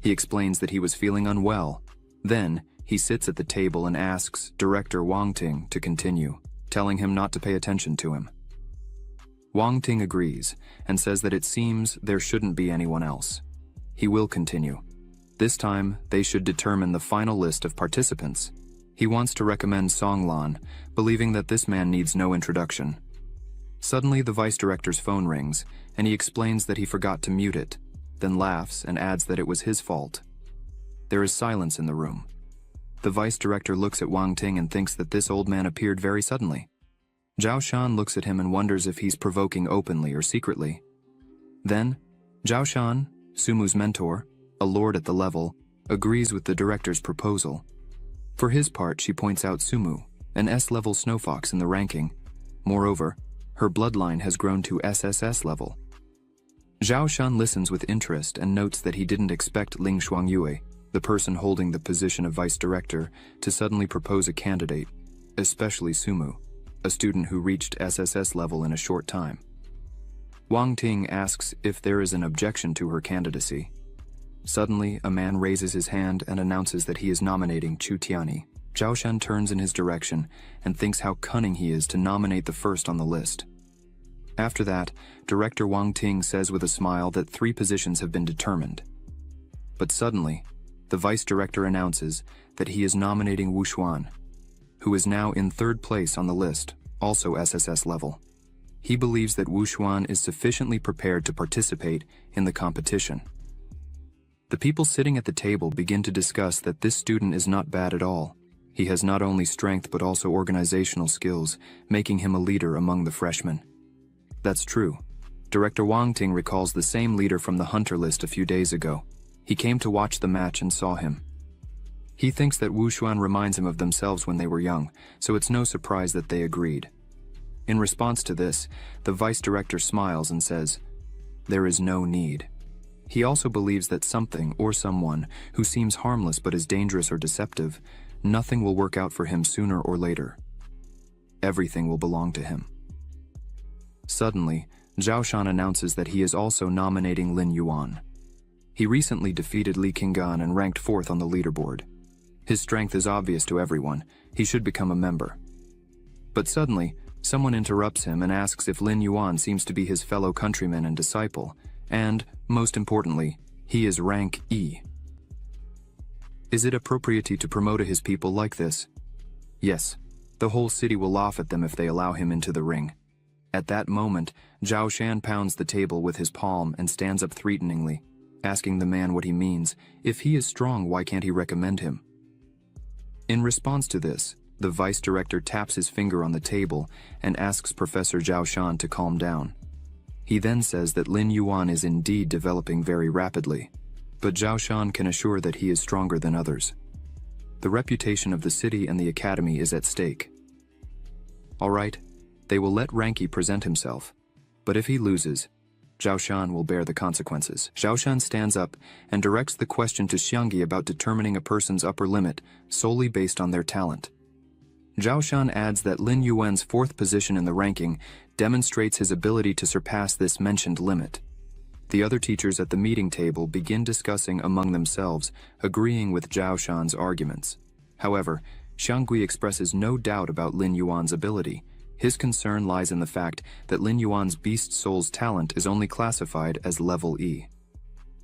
He explains that he was feeling unwell. Then, he sits at the table and asks Director Wang Ting to continue, telling him not to pay attention to him. Wang Ting agrees and says that it seems there shouldn't be anyone else. He will continue. This time, they should determine the final list of participants. He wants to recommend Song Lan, believing that this man needs no introduction. Suddenly, the vice director's phone rings, and he explains that he forgot to mute it, then laughs and adds that it was his fault. There is silence in the room. The vice director looks at Wang Ting and thinks that this old man appeared very suddenly. Zhao Shan looks at him and wonders if he's provoking openly or secretly. Then, Zhao Shan, Sumu's mentor, a lord at the level, agrees with the director's proposal. For his part, she points out Sumu, an S-level snowfox in the ranking. Moreover, her bloodline has grown to SSS level. Zhao Shan listens with interest and notes that he didn't expect Ling Shuangyue, the person holding the position of vice director, to suddenly propose a candidate, especially Sumu, a student who reached SSS level in a short time. Wang Ting asks if there is an objection to her candidacy. Suddenly, a man raises his hand and announces that he is nominating Chu Tiani. Zhao Shan turns in his direction and thinks how cunning he is to nominate the first on the list. After that, Director Wang Ting says with a smile that 3 positions have been determined. But suddenly, the vice director announces that he is nominating Wu Xuan, who is now in 3rd place on the list, also SSS level. He believes that Wu Xuan is sufficiently prepared to participate in the competition. The people sitting at the table begin to discuss that this student is not bad at all. He has not only strength but also organizational skills, making him a leader among the freshmen. That's true. Director Wang Ting recalls the same leader from the hunter list a few days ago. He came to watch the match and saw him. He thinks that Wu Xuan reminds him of themselves when they were young, so it's no surprise that they agreed. In response to this, the vice director smiles and says, "There is no need." He also believes that something or someone who seems harmless but is dangerous or deceptive, nothing will work out for him sooner or later. Everything will belong to him. Suddenly, Zhao Shan announces that he is also nominating Lin Yuan. He recently defeated Li Qinggan and ranked 4th on the leaderboard. His strength is obvious to everyone. He should become a member. But suddenly, someone interrupts him and asks if Lin Yuan seems to be his fellow countryman and disciple, and, most importantly, he is rank E. Is it appropriate to promote his people like this? Yes. The whole city will laugh at them if they allow him into the ring. At that moment, Zhao Shan pounds the table with his palm and stands up threateningly, asking the man what he means. If he is strong, why can't he recommend him? In response to this, The vice director taps his finger on the table and asks Professor Zhao Shan to calm down. He then says that Lin Yuan is indeed developing very rapidly, but Zhao Shan can assure that he is stronger than others. The reputation of the city and the academy is at stake. All right, they will let Ranky present himself, but if he loses, Zhao Shan will bear the consequences. Zhao Shan stands up and directs the question to Xiangyi about determining a person's upper limit solely based on their talent. Zhao Shan adds that Lin Yuan's fourth position in the ranking demonstrates his ability to surpass this mentioned limit. The other teachers at the meeting table begin discussing among themselves, agreeing with Zhao Shan's arguments. However, Xiangyi expresses no doubt about Lin Yuan's ability. His concern lies in the fact that Lin Yuan's Beast Soul's talent is only classified as level E.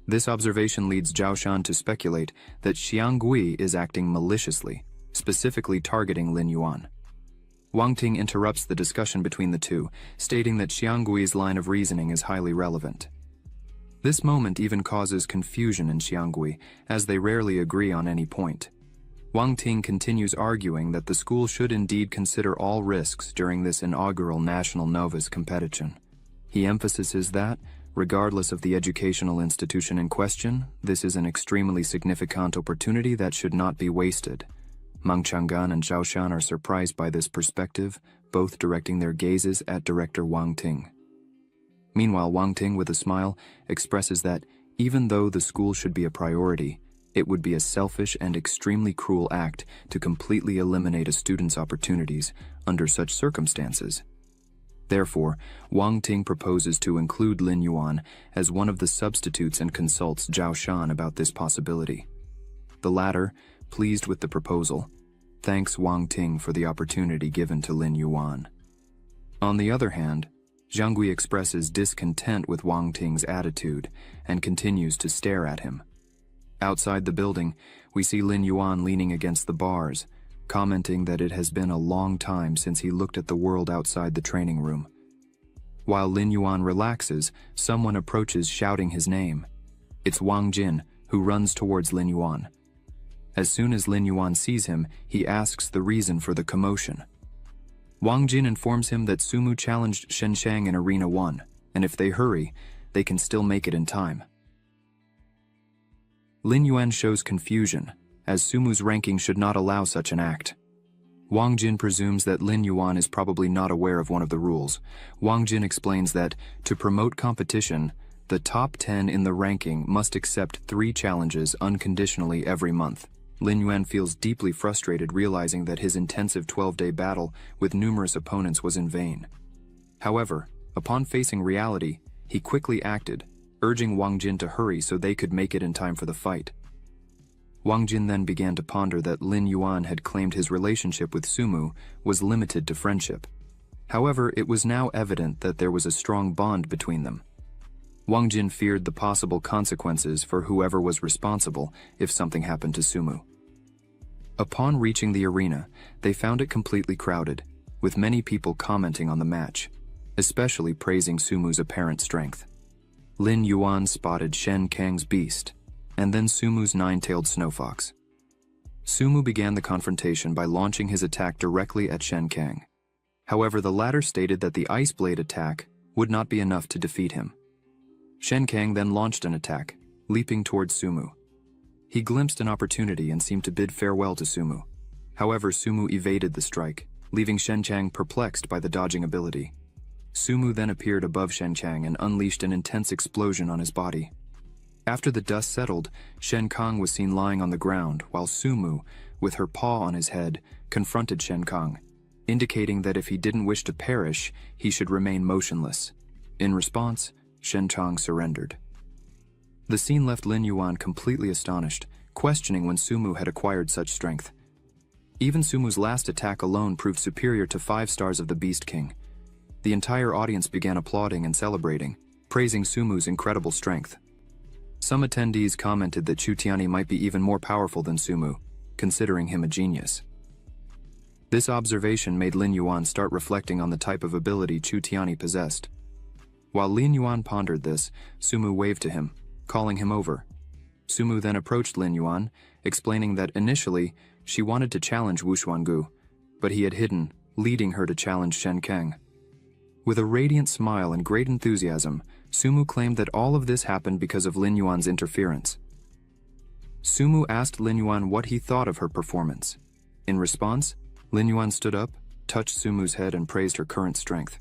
This observation leads Zhao Shan to speculate that Xiangyi is acting maliciously, specifically targeting Lin Yuan. Wang Ting interrupts the discussion between the two, stating that Xiangyi's line of reasoning is highly relevant. This moment even causes confusion in Xiangyi, as they rarely agree on any point. Wang Ting continues arguing that the school should indeed consider all risks during this inaugural National Novice competition. He emphasizes that, regardless of the educational institution in question, this is an extremely significant opportunity that should not be wasted. Mang Chang'an and Zhao Shan are surprised by this perspective, both directing their gazes at Director Wang Ting. Meanwhile, Wang Ting, with a smile, expresses that, even though the school should be a priority, it would be a selfish and extremely cruel act to completely eliminate a student's opportunities under such circumstances. Therefore, Wang Ting proposes to include Lin Yuan as one of the substitutes and consults Zhao Shan about this possibility. The latter, pleased with the proposal, thanks Wang Ting for the opportunity given to Lin Yuan. On the other hand, Xiangyi expresses discontent with Wang Ting's attitude and continues to stare at him. Outside the building, we see Lin Yuan leaning against the bars, commenting that it has been a long time since he looked at the world outside the training room. While Lin Yuan relaxes, someone approaches shouting his name. It's Wang Jin, who runs towards Lin Yuan. As soon as Lin Yuan sees him, he asks the reason for the commotion. Wang Jin informs him that Sumu challenged Shen Shang in Arena 1, and if they hurry, they can still make it in time. Lin Yuan shows confusion, as Sumu's ranking should not allow such an act. Wang Jin presumes that Lin Yuan is probably not aware of one of the rules. Wang Jin explains that, to promote competition, the top 10 in the ranking must accept 3 challenges unconditionally every month. Lin Yuan feels deeply frustrated, realizing that his intensive 12-day battle with numerous opponents was in vain. However, upon facing reality, he quickly acted, urging Wang Jin to hurry so they could make it in time for the fight. Wang Jin then began to ponder that Lin Yuan had claimed his relationship with Sumu was limited to friendship. However, it was now evident that there was a strong bond between them. Wang Jin feared the possible consequences for whoever was responsible if something happened to Sumu. Upon reaching the arena, they found it completely crowded, with many people commenting on the match, especially praising Sumu's apparent strength. Lin Yuan spotted Shen Kang's beast, and then Sumu's 9-tailed snowfox. Sumu began the confrontation by launching his attack directly at Shen Kang. However, the latter stated that the Ice Blade attack would not be enough to defeat him. Shen Kang then launched an attack, leaping towards Sumu. He glimpsed an opportunity and seemed to bid farewell to Sumu. However, Sumu evaded the strike, leaving Shen Chang perplexed by the dodging ability. Sumu then appeared above Shen Chang and unleashed an intense explosion on his body. After the dust settled, Shen Kang was seen lying on the ground, while Sumu, with her paw on his head, confronted Shen Kang, indicating that if he didn't wish to perish, he should remain motionless. In response, Shen Chang surrendered. The scene left Lin Yuan completely astonished, questioning when Sumu had acquired such strength. Even Sumu's last attack alone proved superior to 5 stars of the Beast King. The entire audience began applauding and celebrating, praising Sumu's incredible strength. Some attendees commented that Chu Tianyi might be even more powerful than Sumu, considering him a genius. This observation made Lin Yuan start reflecting on the type of ability Chu Tianyi possessed. While Lin Yuan pondered this, Sumu waved to him, calling him over. Sumu then approached Lin Yuan, explaining that initially she wanted to challenge Wu Xuangu, but he had hidden, leading her to challenge Shen Kang. With a radiant smile and great enthusiasm, Sumu claimed that all of this happened because of Lin Yuan's interference. Sumu asked Lin Yuan what he thought of her performance. In response, Lin Yuan stood up, touched Sumu's head and praised her current strength.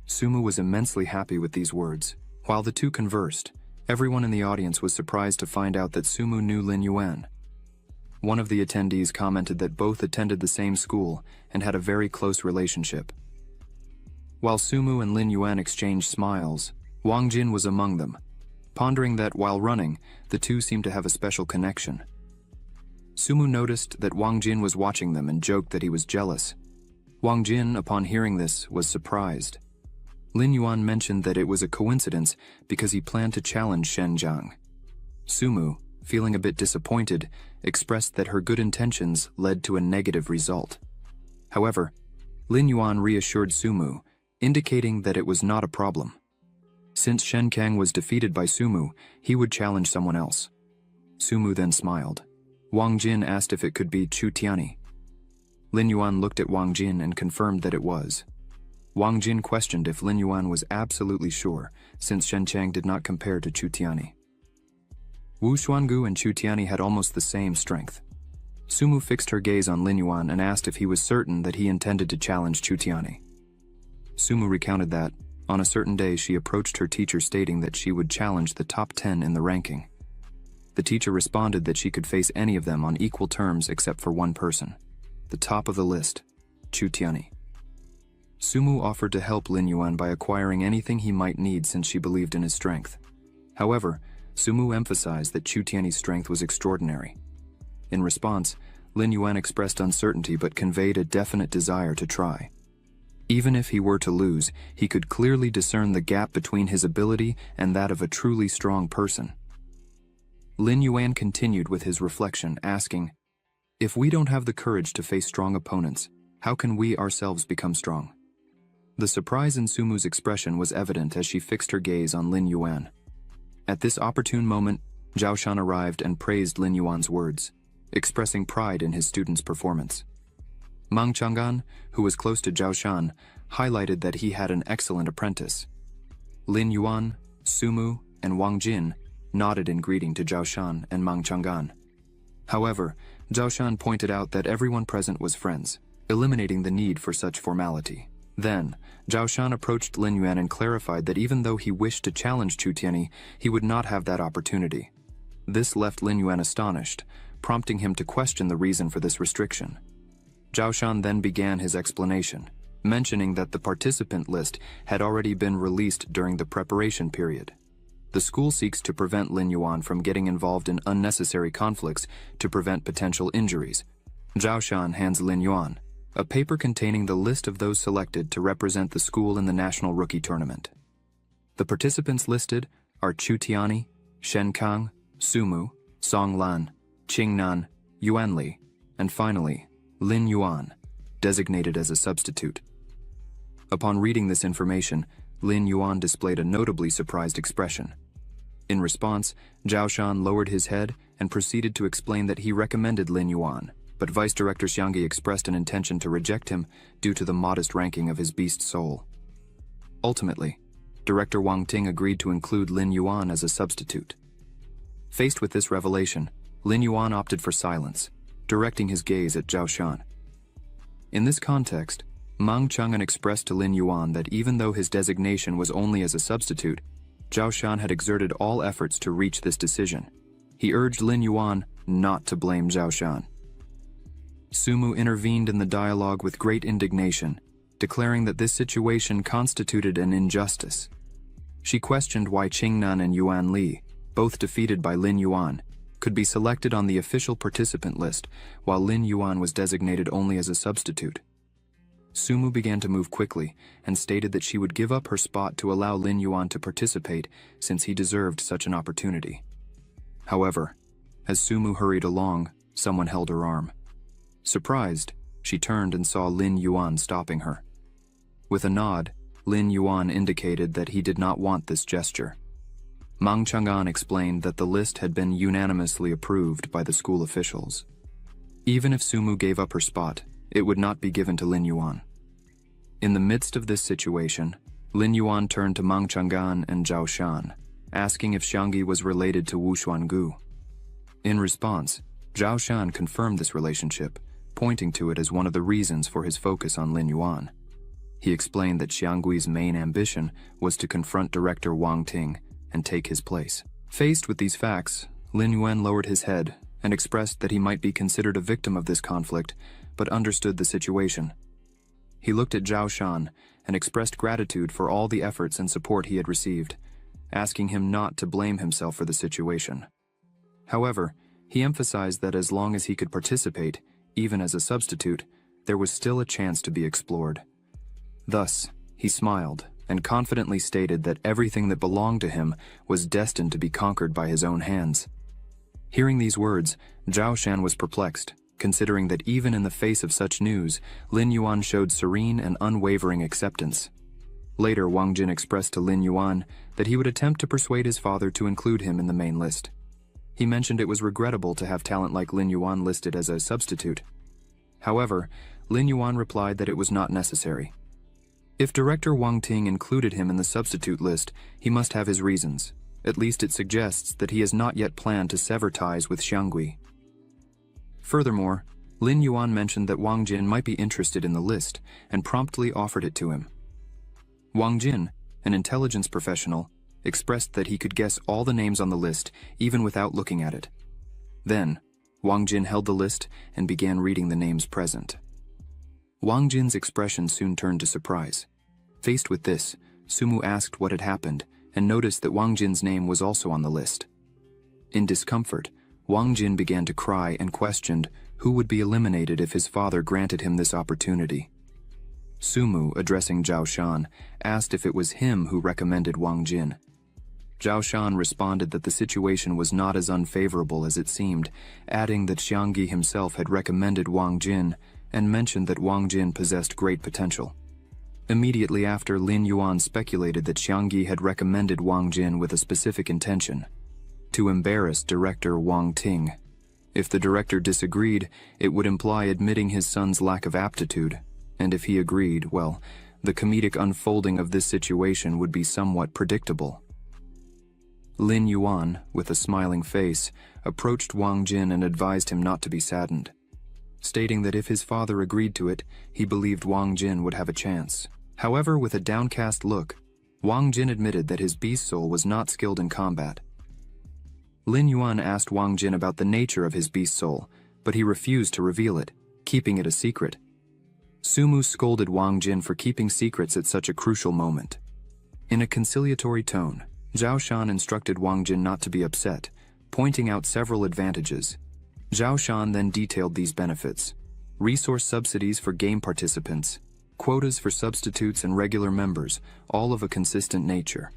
Sumu was immensely happy with these words. While the two conversed, everyone in the audience was surprised to find out that Sumu knew Lin Yuan. One of the attendees commented that both attended the same school and had a very close relationship. While Sumu and Lin Yuan exchanged smiles, Wang Jin was among them, pondering that while running, the two seemed to have a special connection. Sumu noticed that Wang Jin was watching them and joked that he was jealous. Wang Jin, upon hearing this, was surprised. Lin Yuan mentioned that it was a coincidence because he planned to challenge Shen Jiang. Sumu, feeling a bit disappointed, expressed that her good intentions led to a negative result. However, Lin Yuan reassured Sumu, indicating that it was not a problem. Since Shen Kang was defeated by Sumu, he would challenge someone else. Sumu then smiled. Wang Jin asked if it could be Chu Tianyi. Lin Yuan looked at Wang Jin and confirmed that it was. Wang Jin questioned if Lin Yuan was absolutely sure, since Shen Chang did not compare to Chu Tianyi. Wu Xuangu and Chu Tianyi had almost the same strength. Sumu fixed her gaze on Lin Yuan and asked if he was certain that he intended to challenge Chu Tianyi. Sumu recounted that, on a certain day, she approached her teacher stating that she would challenge the top 10 in the ranking. The teacher responded that she could face any of them on equal terms except for one person. The top of the list, Chu Tianyi. Sumu offered to help Lin Yuan by acquiring anything he might need since she believed in his strength. However, Sumu emphasized that Chu Tianyi's strength was extraordinary. In response, Lin Yuan expressed uncertainty but conveyed a definite desire to try. Even if he were to lose, he could clearly discern the gap between his ability and that of a truly strong person. Lin Yuan continued with his reflection, asking, "If we don't have the courage to face strong opponents, how can we ourselves become strong?" The surprise in Sumu's expression was evident as she fixed her gaze on Lin Yuan. At this opportune moment, Zhao Shan arrived and praised Lin Yuan's words, expressing pride in his student's performance. Mang Chang'an, who was close to Zhao Shan, highlighted that he had an excellent apprentice. Lin Yuan, Sumu, and Wang Jin nodded in greeting to Zhao Shan and Mang Chang'an. However, Zhao Shan pointed out that everyone present was friends, eliminating the need for such formality. Then, Zhao Shan approached Lin Yuan and clarified that even though he wished to challenge Chu Tianyi, he would not have that opportunity. This left Lin Yuan astonished, prompting him to question the reason for this restriction. Zhao Shan then began his explanation, mentioning that the participant list had already been released during the preparation period. The school seeks to prevent Lin Yuan from getting involved in unnecessary conflicts to prevent potential injuries. Zhao Shan hands Lin Yuan a paper containing the list of those selected to represent the school in the National Rookie Tournament. The participants listed are Chu Tianyi, Shen Kang, Sumu, Song Lan, Qing Nan, Yuan Li, and finally, Lin Yuan, designated as a substitute. Upon reading this information, Lin Yuan displayed a notably surprised expression. In response, Zhao Shan lowered his head and proceeded to explain that he recommended Lin Yuan, but Vice Director Xiangyi expressed an intention to reject him due to the modest ranking of his beast soul. Ultimately, Director Wang Ting agreed to include Lin Yuan as a substitute. Faced with this revelation, Lin Yuan opted for silence, directing his gaze at Zhao Shan. In this context, Mang Chang'an expressed to Lin Yuan that even though his designation was only as a substitute, Zhao Shan had exerted all efforts to reach this decision. He urged Lin Yuan not to blame Zhao Shan. Sumu intervened in the dialogue with great indignation, declaring that this situation constituted an injustice. She questioned why Qingnan and Yuan Li, both defeated by Lin Yuan, could be selected on the official participant list, while Lin Yuan was designated only as a substitute. Sumu began to move quickly and stated that she would give up her spot to allow Lin Yuan to participate since he deserved such an opportunity. However, as Sumu hurried along, someone held her arm. Surprised, she turned and saw Lin Yuan stopping her. With a nod, Lin Yuan indicated that he did not want this gesture. Mang Chang'an explained that the list had been unanimously approved by the school officials. Even if Sumu gave up her spot, it would not be given to Lin Yuan. In the midst of this situation, Lin Yuan turned to Mang Chang'an and Zhao Shan, asking if Xiangyi was related to Wu Xuangu. In response, Zhao Shan confirmed this relationship, pointing to it as one of the reasons for his focus on Lin Yuan. He explained that Xianggui's main ambition was to confront director Wang Ting and take his place. Faced with these facts, Lin Yuan lowered his head and expressed that he might be considered a victim of this conflict, but understood the situation. He looked at Zhao Shan and expressed gratitude for all the efforts and support he had received, asking him not to blame himself for the situation. However, he emphasized that as long as he could participate, even as a substitute, there was still a chance to be explored. Thus, he smiled and confidently stated that everything that belonged to him was destined to be conquered by his own hands. Hearing these words, Zhao Shan was perplexed, considering that even in the face of such news, Lin Yuan showed serene and unwavering acceptance. Later, Wang Jin expressed to Lin Yuan that he would attempt to persuade his father to include him in the main list. He mentioned it was regrettable to have talent like Lin Yuan listed as a substitute. However, Lin Yuan replied that it was not necessary. If director Wang Ting included him in the substitute list, he must have his reasons. At least it suggests that he has not yet planned to sever ties with Xiangui. Furthermore, Lin Yuan mentioned that Wang Jin might be interested in the list and promptly offered it to him. Wang Jin, an intelligence professional, expressed that he could guess all the names on the list even without looking at it. Then, Wang Jin held the list and began reading the names present. Wang Jin's expression soon turned to surprise. Faced with this, Sumu asked what had happened and noticed that Wang Jin's name was also on the list. In discomfort, Wang Jin began to cry and questioned who would be eliminated if his father granted him this opportunity. Sumu, addressing Zhao Shan, asked if it was him who recommended Wang Jin. Zhao Shan responded that the situation was not as unfavorable as it seemed, adding that Xiangyi himself had recommended Wang Jin and mentioned that Wang Jin possessed great potential. Immediately after, Lin Yuan speculated that Xiangyi had recommended Wang Jin with a specific intention: to embarrass director Wang Ting. If the director disagreed, it would imply admitting his son's lack of aptitude, and if he agreed, well, the comedic unfolding of this situation would be somewhat predictable. Lin Yuan, with a smiling face, approached Wang Jin and advised him not to be saddened, stating that if his father agreed to it, he believed Wang Jin would have a chance. However, with a downcast look, Wang Jin admitted that his beast soul was not skilled in combat. Lin Yuan asked Wang Jin about the nature of his beast soul, but he refused to reveal it, keeping it a secret. Sumu scolded Wang Jin for keeping secrets at such a crucial moment. In a conciliatory tone, Zhao Shan instructed Wang Jin not to be upset, pointing out several advantages. Zhao Shan then detailed these benefits: resource subsidies for game participants, quotas for substitutes and regular members, all of a consistent nature.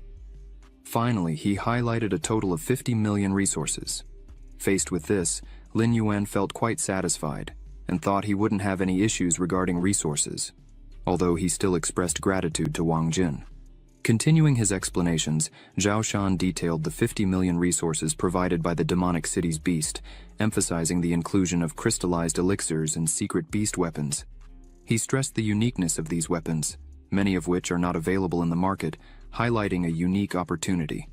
Finally, he highlighted a total of 50 million resources. Faced with this, Lin Yuan felt quite satisfied and thought he wouldn't have any issues regarding resources, although he still expressed gratitude to Wang Jin. Continuing his explanations, Zhao Shan detailed the 50 million resources provided by the demonic city's beast, emphasizing the inclusion of crystallized elixirs and secret beast weapons. He stressed the uniqueness of these weapons, many of which are not available in the market, highlighting a unique opportunity.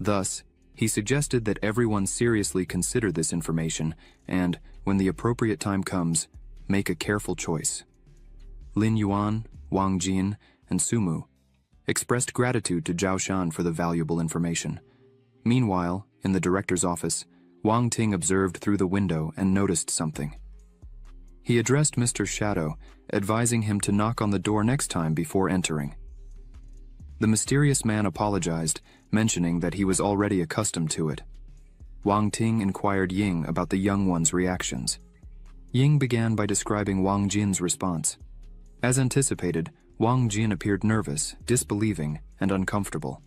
Thus, he suggested that everyone seriously consider this information and, when the appropriate time comes, make a careful choice. Lin Yuan, Wang Jin, and Sumu expressed gratitude to Zhao Shan for the valuable information. Meanwhile, in the director's office, Wang Ting observed through the window and noticed something. He addressed Mr. Shadow, advising him to knock on the door next time before entering. The mysterious man apologized, mentioning that he was already accustomed to it. Wang Ting inquired Ying about the young one's reactions. Ying began by describing Wang Jin's response. As anticipated, Wang Jin appeared nervous, disbelieving, and uncomfortable.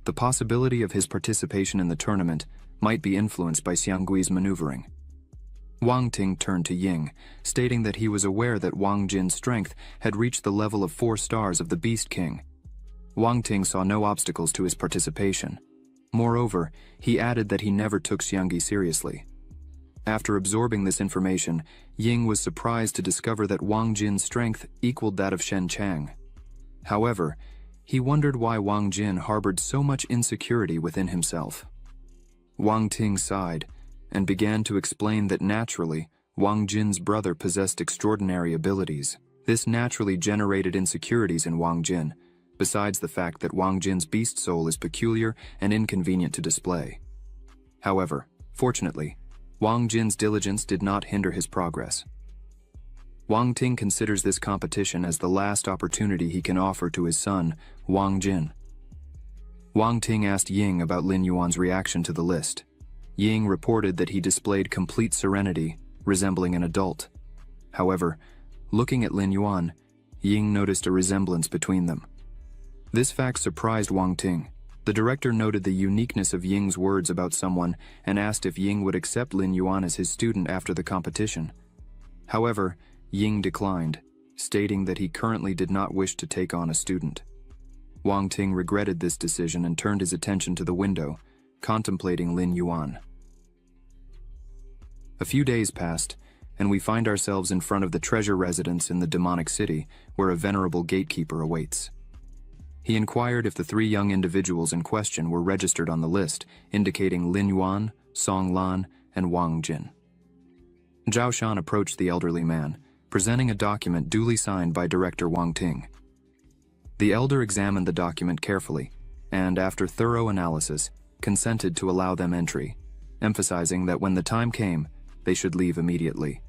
The possibility of his participation in the tournament might be influenced by Xianggui's maneuvering. Wang Ting turned to Ying, stating that he was aware that Wang Jin's strength had reached the level of 4 stars of the Beast King. Wang Ting saw no obstacles to his participation. Moreover, he added that he never took Xianggi seriously. After absorbing this information, Ying was surprised to discover that Wang Jin's strength equaled that of Shen Chang. However, he wondered why Wang Jin harbored so much insecurity within himself. Wang Ting sighed and began to explain that naturally, Wang Jin's brother possessed extraordinary abilities. This naturally generated insecurities in Wang Jin, besides the fact that Wang Jin's beast soul is peculiar and inconvenient to display. However, fortunately, Wang Jin's diligence did not hinder his progress. Wang Ting considers this competition as the last opportunity he can offer to his son, Wang Jin. Wang Ting asked Ying about Lin Yuan's reaction to the list. Ying reported that he displayed complete serenity, resembling an adult. However, looking at Lin Yuan, Ying noticed a resemblance between them. This fact surprised Wang Ting. The director noted the uniqueness of Ying's words about someone and asked if Ying would accept Lin Yuan as his student after the competition. However, Ying declined, stating that he currently did not wish to take on a student. Wang Ting regretted this decision and turned his attention to the window, contemplating Lin Yuan. A few days passed, and we find ourselves in front of the treasure residence in the demonic city, where a venerable gatekeeper awaits. He inquired if the three young individuals in question were registered on the list, indicating Lin Yuan, Song Lan, and Wang Jin. Zhao Shan approached the elderly man, presenting a document duly signed by director Wang Ting. The elder examined the document carefully, and after thorough analysis, consented to allow them entry, emphasizing that when the time came, they should leave immediately.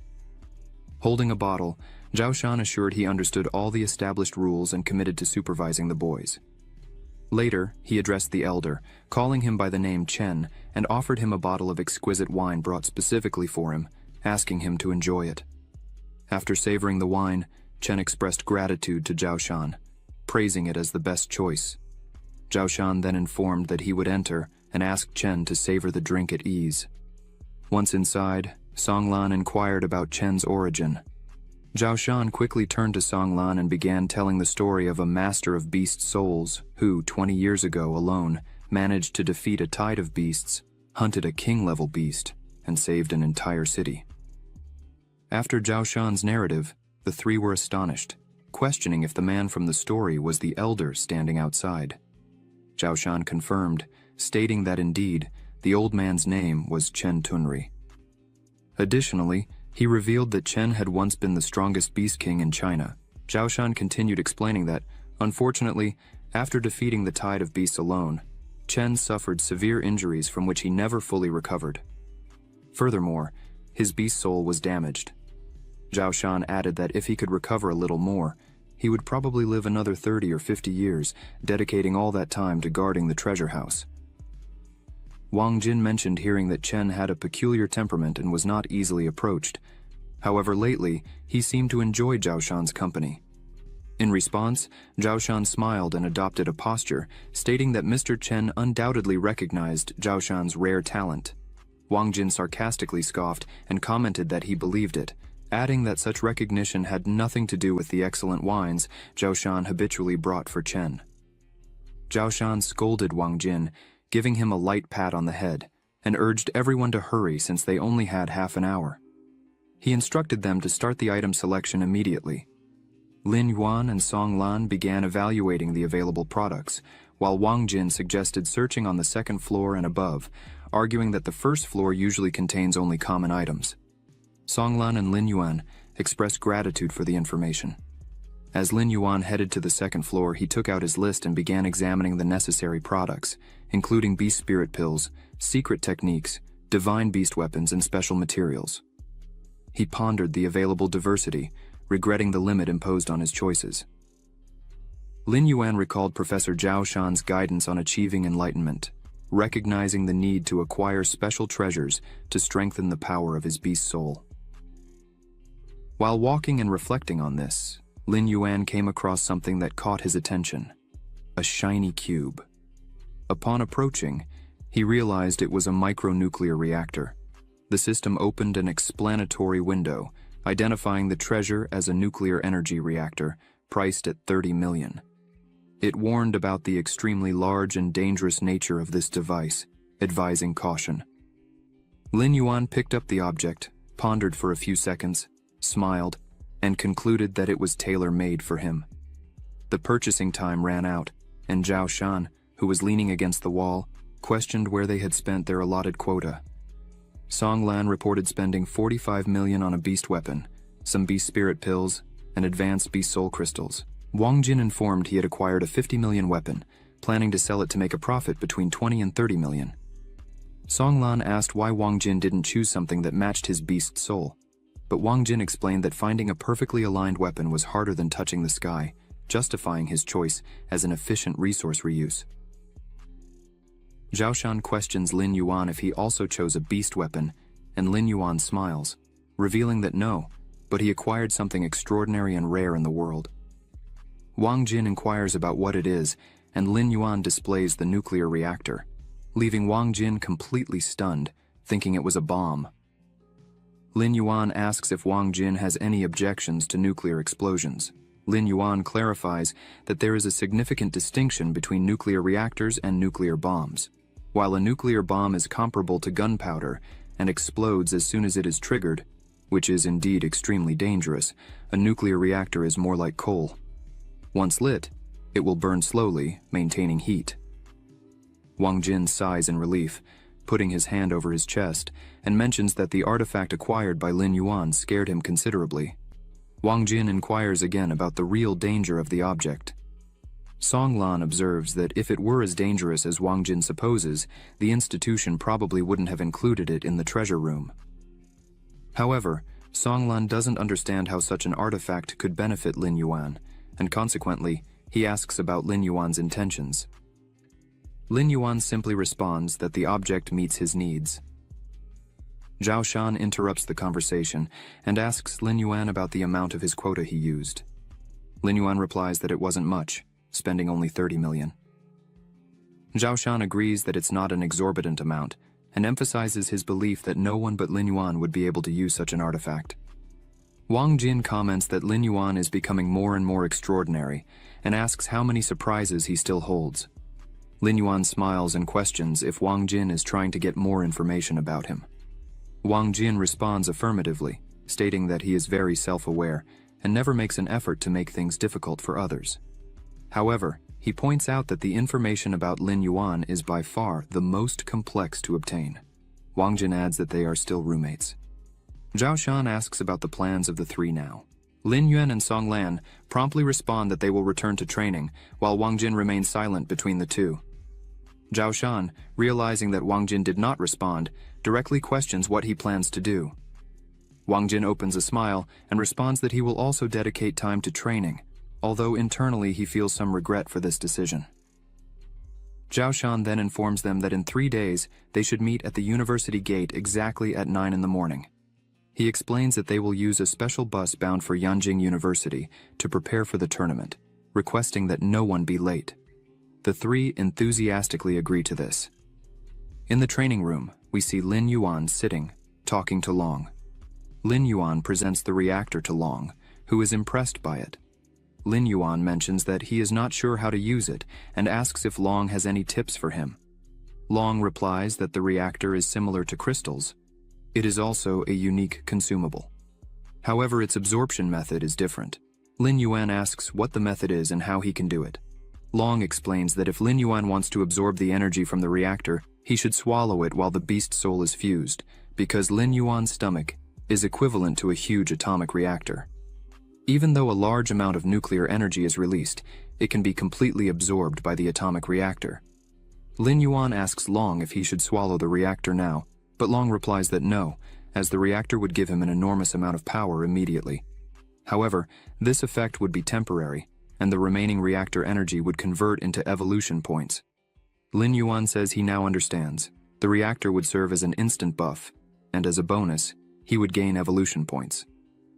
Holding a bottle, Zhao Shan assured he understood all the established rules and committed to supervising the boys. Later, he addressed the elder, calling him by the name Chen, and offered him a bottle of exquisite wine brought specifically for him, asking him to enjoy it. After savoring the wine, Chen expressed gratitude to Zhao Shan, praising it as the best choice. Zhao Shan then informed that he would enter and asked Chen to savor the drink at ease. Once inside, Song Lan inquired about Chen's origin. Zhao Shan quickly turned to Song Lan and began telling the story of a master of beast souls who, 20 years ago alone, managed to defeat a tide of beasts, hunted a king-level beast, and saved an entire city. After Zhao Shan's narrative, the three were astonished, questioning if the man from the story was the elder standing outside. Zhao Shan confirmed, stating that indeed, the old man's name was Chen Tunri. Additionally, he revealed that Chen had once been the strongest beast king in China. Zhao Shan continued explaining that, unfortunately, after defeating the tide of beasts alone, Chen suffered severe injuries from which he never fully recovered. Furthermore, his beast soul was damaged. Zhao Shan added that if he could recover a little more, he would probably live another 30 or 50 years, dedicating all that time to guarding the treasure house. Wang Jin mentioned hearing that Chen had a peculiar temperament and was not easily approached. However, lately, he seemed to enjoy Zhao Shan's company. In response, Zhao Shan smiled and adopted a posture, stating that Mr. Chen undoubtedly recognized Zhao Shan's rare talent. Wang Jin sarcastically scoffed and commented that he believed it, adding that such recognition had nothing to do with the excellent wines Zhao Shan habitually brought for Chen. Zhao Shan scolded Wang Jin, giving him a light pat on the head, and urged everyone to hurry since they only had half an hour. He instructed them to start the item selection immediately. Lin Yuan and Song Lan began evaluating the available products, while Wang Jin suggested searching on the second floor and above, arguing that the first floor usually contains only common items. Song Lan and Lin Yuan expressed gratitude for the information. As Lin Yuan headed to the second floor, he took out his list and began examining the necessary products, including beast spirit pills, secret techniques, divine beast weapons, and special materials. He pondered the available diversity, regretting the limit imposed on his choices. Lin Yuan recalled Professor Zhao Shan's guidance on achieving enlightenment, recognizing the need to acquire special treasures to strengthen the power of his beast soul. While walking and reflecting on this, Lin Yuan came across something that caught his attention: a shiny cube. Upon approaching, he realized it was a micronuclear reactor. The system opened an explanatory window, identifying the treasure as a nuclear energy reactor, priced at 30 million. It warned about the extremely large and dangerous nature of this device, advising caution. Lin Yuan picked up the object, pondered for a few seconds, smiled, and concluded that it was tailor-made for him. The purchasing time ran out, and Zhao Shan, who was leaning against the wall, questioned where they had spent their allotted quota. Song Lan reported spending 45 million on a beast weapon, some beast spirit pills, and advanced beast soul crystals. Wang Jin informed he had acquired a 50 million weapon, planning to sell it to make a profit between 20 and 30 million. Song Lan asked why Wang Jin didn't choose something that matched his beast soul, but Wang Jin explained that finding a perfectly aligned weapon was harder than touching the sky, justifying his choice as an efficient resource reuse. Zhao Shan questions Lin Yuan if he also chose a beast weapon, and Lin Yuan smiles, revealing that no, but he acquired something extraordinary and rare in the world. Wang Jin inquires about what it is, and Lin Yuan displays the nuclear reactor, leaving Wang Jin completely stunned, thinking it was a bomb. Lin Yuan asks if Wang Jin has any objections to nuclear explosions. Lin Yuan clarifies that there is a significant distinction between nuclear reactors and nuclear bombs. While a nuclear bomb is comparable to gunpowder and explodes as soon as it is triggered, which is indeed extremely dangerous, a nuclear reactor is more like coal. Once lit, it will burn slowly, maintaining heat. Wang Jin sighs in relief, putting his hand over his chest, and mentions that the artifact acquired by Lin Yuan scared him considerably. Wang Jin inquires again about the real danger of the object. Song Lan observes that if it were as dangerous as Wang Jin supposes, the institution probably wouldn't have included it in the treasure room. However, Song Lan doesn't understand how such an artifact could benefit Lin Yuan, and consequently, he asks about Lin Yuan's intentions. Lin Yuan simply responds that the object meets his needs. Zhao Shan interrupts the conversation and asks Lin Yuan about the amount of his quota he used. Lin Yuan replies that it wasn't much, spending only 30 million. Zhao Shan agrees that it's not an exorbitant amount, and emphasizes his belief that no one but Lin Yuan would be able to use such an artifact. Wang Jin comments that Lin Yuan is becoming more and more extraordinary, and asks how many surprises he still holds. Lin Yuan smiles and questions if Wang Jin is trying to get more information about him. Wang Jin responds affirmatively, stating that he is very self-aware and never makes an effort to make things difficult for others. However, he points out that the information about Lin Yuan is by far the most complex to obtain. Wang Jin adds that they are still roommates. Zhao Shan asks about the plans of the three now. Lin Yuan and Song Lan promptly respond that they will return to training, while Wang Jin remains silent between the two. Zhao Shan, realizing that Wang Jin did not respond, directly questions what he plans to do. Wang Jin opens a smile and responds that he will also dedicate time to training, although internally he feels some regret for this decision. Zhao Shan then informs them that in 3 days they should meet at the university gate exactly at 9 in the morning. He explains that they will use a special bus bound for Yanjing University to prepare for the tournament, requesting that no one be late. The three enthusiastically agree to this. In the training room, we see Lin Yuan sitting, talking to Long. Lin Yuan presents the reactor to Long, who is impressed by it. Lin Yuan mentions that he is not sure how to use it and asks if Long has any tips for him. Long replies that the reactor is similar to crystals. It is also a unique consumable. However, its absorption method is different. Lin Yuan asks what the method is and how he can do it. Long explains that if Lin Yuan wants to absorb the energy from the reactor, he should swallow it while the beast soul is fused, because Lin Yuan's stomach is equivalent to a huge atomic reactor. Even though a large amount of nuclear energy is released, it can be completely absorbed by the atomic reactor. Lin Yuan asks Long if he should swallow the reactor now, but Long replies that no, as the reactor would give him an enormous amount of power immediately. However, this effect would be temporary, and the remaining reactor energy would convert into evolution points. Lin Yuan says he now understands. The reactor would serve as an instant buff, and as a bonus, he would gain evolution points.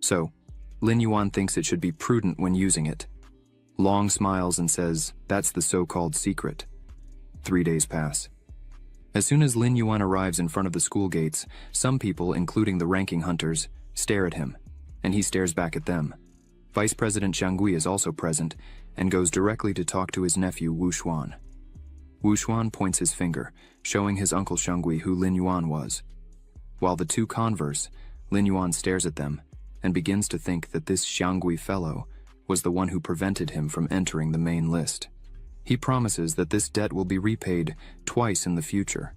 So, Lin Yuan thinks it should be prudent when using it. Long smiles and says that's the so-called secret. 3 days pass. As soon as Lin Yuan arrives in front of the school gates, some people, including the ranking hunters, stare at him, and he stares back at them. Vice President Jiang Gui is also present and goes directly to talk to his nephew Wu Xuan. Wu Xuan points his finger, showing his uncle Xiang Gui who Lin Yuan was. While the two converse, Lin Yuan stares at them and begins to think that this Xiangui fellow was the one who prevented him from entering the main list. He promises that this debt will be repaid twice in the future.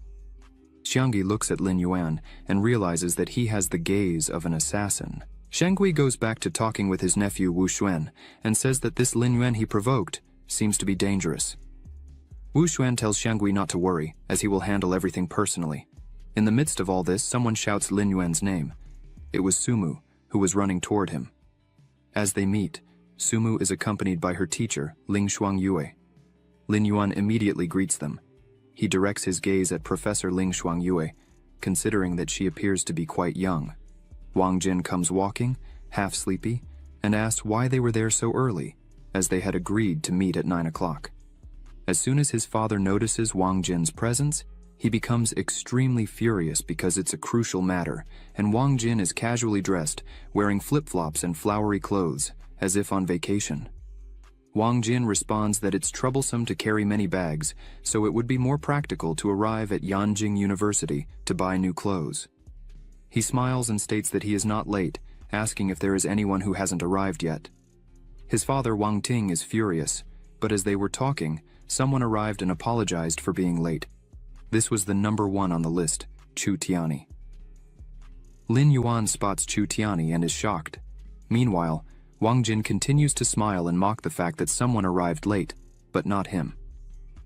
Xiangui looks at Lin Yuan and realizes that he has the gaze of an assassin. Xiangui goes back to talking with his nephew Wu Xuan and says that this Lin Yuan he provoked seems to be dangerous. Wu Xuan tells Xiangui not to worry, as he will handle everything personally. In the midst of all this, someone shouts Lin Yuan's name. It was Sumu, who was running toward him. As they meet, Sumu is accompanied by her teacher, Ling Shuangyue. Lin Yuan immediately greets them. He directs his gaze at Professor Ling Shuangyue, considering that she appears to be quite young. Wang Jin comes walking, half sleepy, and asks why they were there so early, as they had agreed to meet at 9 o'clock. As soon as his father notices Wang Jin's presence, he becomes extremely furious because it's a crucial matter, and Wang Jin is casually dressed, wearing flip-flops and flowery clothes, as if on vacation. Wang Jin responds that it's troublesome to carry many bags, so it would be more practical to arrive at Yanjing University to buy new clothes. He smiles and states that he is not late, asking if there is anyone who hasn't arrived yet. His father Wang Ting is furious, but as they were talking, someone arrived and apologized for being late. This was the number 1 on the list, Chu Tiani. Lin Yuan spots Chu Tiani and is shocked. Meanwhile, Wang Jin continues to smile and mock the fact that someone arrived late, but not him.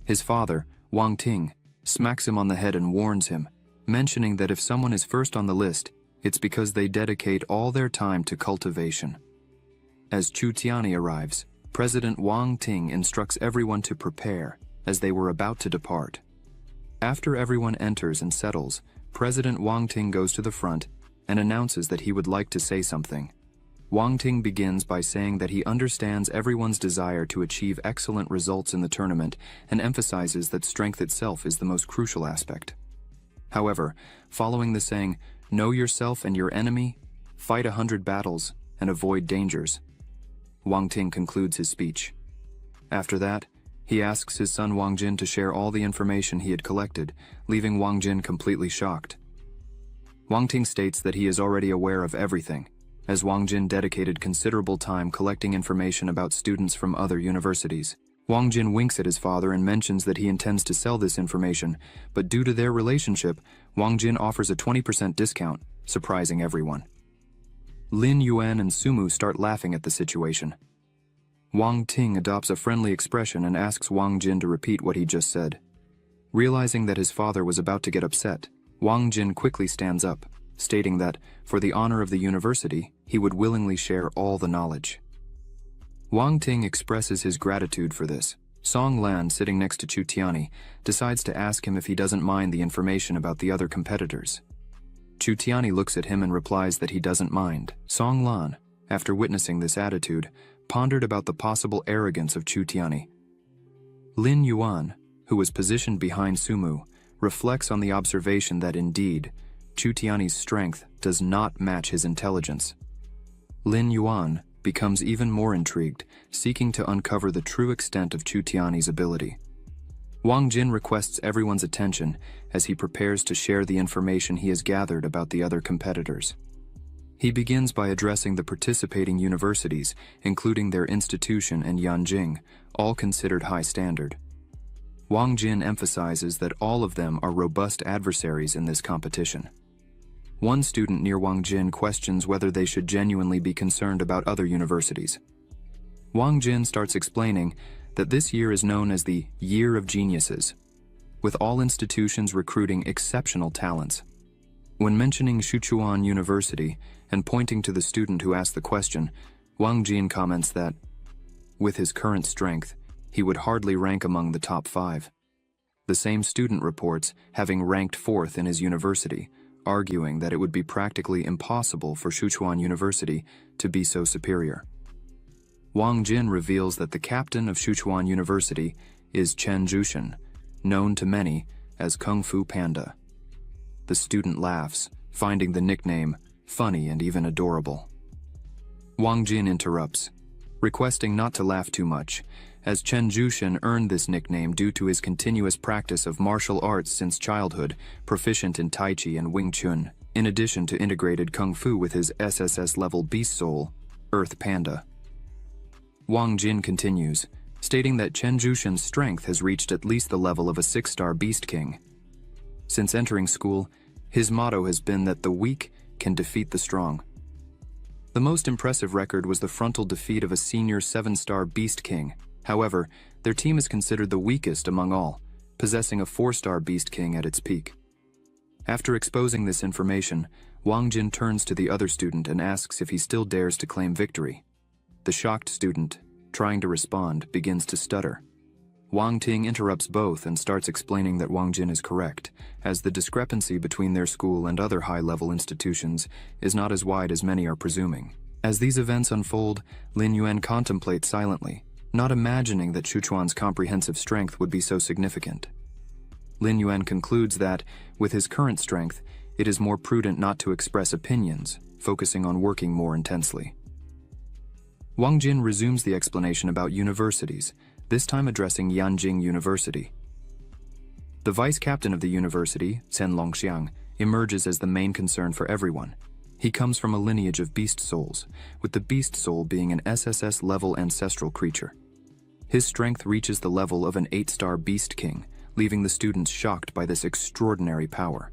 His father, Wang Ting, smacks him on the head and warns him, mentioning that if someone is first on the list, it's because they dedicate all their time to cultivation. As Chu Tiani arrives, President Wang Ting instructs everyone to prepare, as they were about to depart. After everyone enters and settles, President Wang Ting goes to the front and announces that he would like to say something. Wang Ting begins by saying that he understands everyone's desire to achieve excellent results in the tournament and emphasizes that strength itself is the most crucial aspect. However, following the saying, "Know yourself and your enemy, fight 100 battles, and avoid dangers," Wang Ting concludes his speech. After that, he asks his son Wang Jin to share all the information he had collected, leaving Wang Jin completely shocked. Wang Ting states that he is already aware of everything, as Wang Jin dedicated considerable time collecting information about students from other universities. Wang Jin winks at his father and mentions that he intends to sell this information, but due to their relationship, Wang Jin offers a 20% discount, surprising everyone. Lin Yuan and Sumu start laughing at the situation. Wang Ting adopts a friendly expression and asks Wang Jin to repeat what he just said. Realizing that his father was about to get upset, Wang Jin quickly stands up, stating that, for the honor of the university, he would willingly share all the knowledge. Wang Ting expresses his gratitude for this. Song Lan, sitting next to Chu Tiani, decides to ask him if he doesn't mind the information about the other competitors. Chu Tiani looks at him and replies that he doesn't mind. Song Lan, after witnessing this attitude, pondered about the possible arrogance of Chu Tiani. Lin Yuan, who was positioned behind Sumu, reflects on the observation that indeed, Chu Tiani's strength does not match his intelligence. Lin Yuan becomes even more intrigued, seeking to uncover the true extent of Chu Tiani's ability. Wang Jin requests everyone's attention as he prepares to share the information he has gathered about the other competitors. He begins by addressing the participating universities, including their institution and Yanjing, all considered high standard. Wang Jin emphasizes that all of them are robust adversaries in this competition. One student near Wang Jin questions whether they should genuinely be concerned about other universities. Wang Jin starts explaining that this year is known as the Year of Geniuses, with all institutions recruiting exceptional talents. When mentioning Sichuan University and pointing to the student who asked the question, Wang Jin comments that, with his current strength, he would hardly rank among the top 5. The same student reports having ranked 4th in his university, arguing that it would be practically impossible for Sichuan University to be so superior. Wang Jin reveals that the captain of Sichuan University is Chen Zhushan, known to many as Kung Fu Panda. The student laughs, finding the nickname funny and even adorable. Wang Jin interrupts, requesting not to laugh too much, as Chen Zhushan earned this nickname due to his continuous practice of martial arts since childhood, proficient in Tai Chi and Wing Chun. in addition to integrated Kung Fu with his SSS-level beast soul, Earth Panda. Wang Jin continues, stating that Chen Zhuxian's strength has reached at least the level of a 6-star Beast King. Since entering school, his motto has been that the weak can defeat the strong. The most impressive record was the frontal defeat of a senior 7-star Beast King. However, their team is considered the weakest among all, possessing a 4-star Beast King at its peak. After exposing this information, Wang Jin turns to the other student and asks if he still dares to claim victory. The shocked student, trying to respond, begins to stutter. Wang Ting interrupts both and starts explaining that Wang Jin is correct, as the discrepancy between their school and other high-level institutions is not as wide as many are presuming. As these events unfold, Lin Yuan contemplates silently, not imagining that Shuchuan's comprehensive strength would be so significant. Lin Yuan concludes that, with his current strength, it is more prudent not to express opinions, focusing on working more intensely. Wang Jin resumes the explanation about universities, this time addressing Yanjing University. The vice captain of the university, Chen Longxiang, emerges as the main concern for everyone. He comes from a lineage of beast souls, with the beast soul being an SSS-level ancestral creature. His strength reaches the level of an 8-star Beast King, leaving the students shocked by this extraordinary power.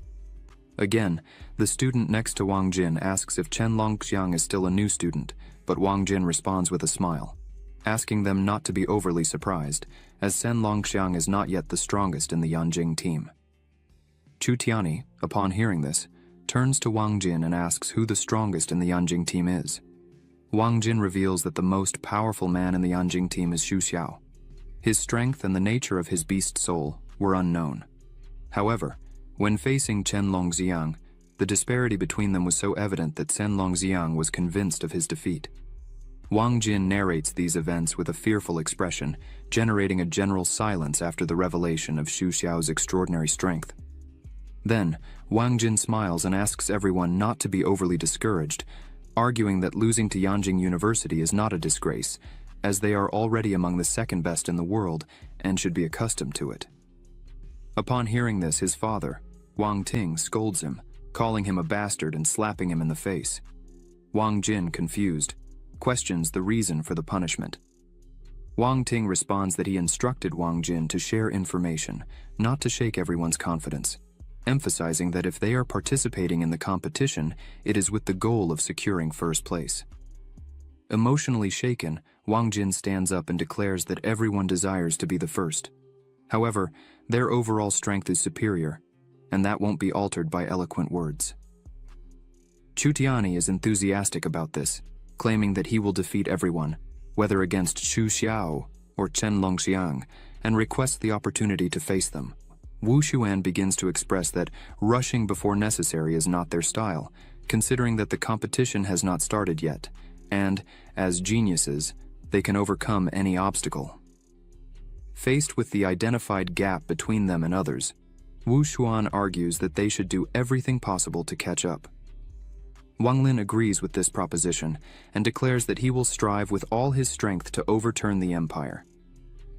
Again, the student next to Wang Jin asks if Chen Longxiang is still a new student, but Wang Jin responds with a smile, asking them not to be overly surprised, as Chen Longxiang is not yet the strongest in the Yanjing team. Chu Tiani, upon hearing this, turns to Wang Jin and asks who the strongest in the Yanjing team is. Wang Jin reveals that the most powerful man in the Yanjing team is Xu Xiao. His strength and the nature of his beast soul were unknown. However, when facing Chen Longxiang, the disparity between them was so evident that Chen Longxiang was convinced of his defeat. Wang Jin narrates these events with a fearful expression, generating a general silence after the revelation of Xu Xiao's extraordinary strength. Then, Wang Jin smiles and asks everyone not to be overly discouraged, arguing that losing to Yanjing University is not a disgrace, as they are already among the second best in the world and should be accustomed to it. Upon hearing this, his father, Wang Ting, scolds him, calling him a bastard and slapping him in the face. Wang Jin, confused, questions the reason for the punishment. Wang Ting responds that he instructed Wang Jin to share information, not to shake everyone's confidence, emphasizing that if they are participating in the competition, it is with the goal of securing first place. Emotionally shaken, Wang Jin stands up and declares that everyone desires to be the first. However, their overall strength is superior, and that won't be altered by eloquent words. Chu Tiani is enthusiastic about this, claiming that he will defeat everyone, whether against Xu Xiao or Chen Longxiang, and requests the opportunity to face them. Wu Xuan begins to express that rushing before necessary is not their style, considering that the competition has not started yet, and, as geniuses, they can overcome any obstacle. Faced with the identified gap between them and others, Wu Xuan argues that they should do everything possible to catch up. Wang Lin agrees with this proposition and declares that he will strive with all his strength to overturn the empire.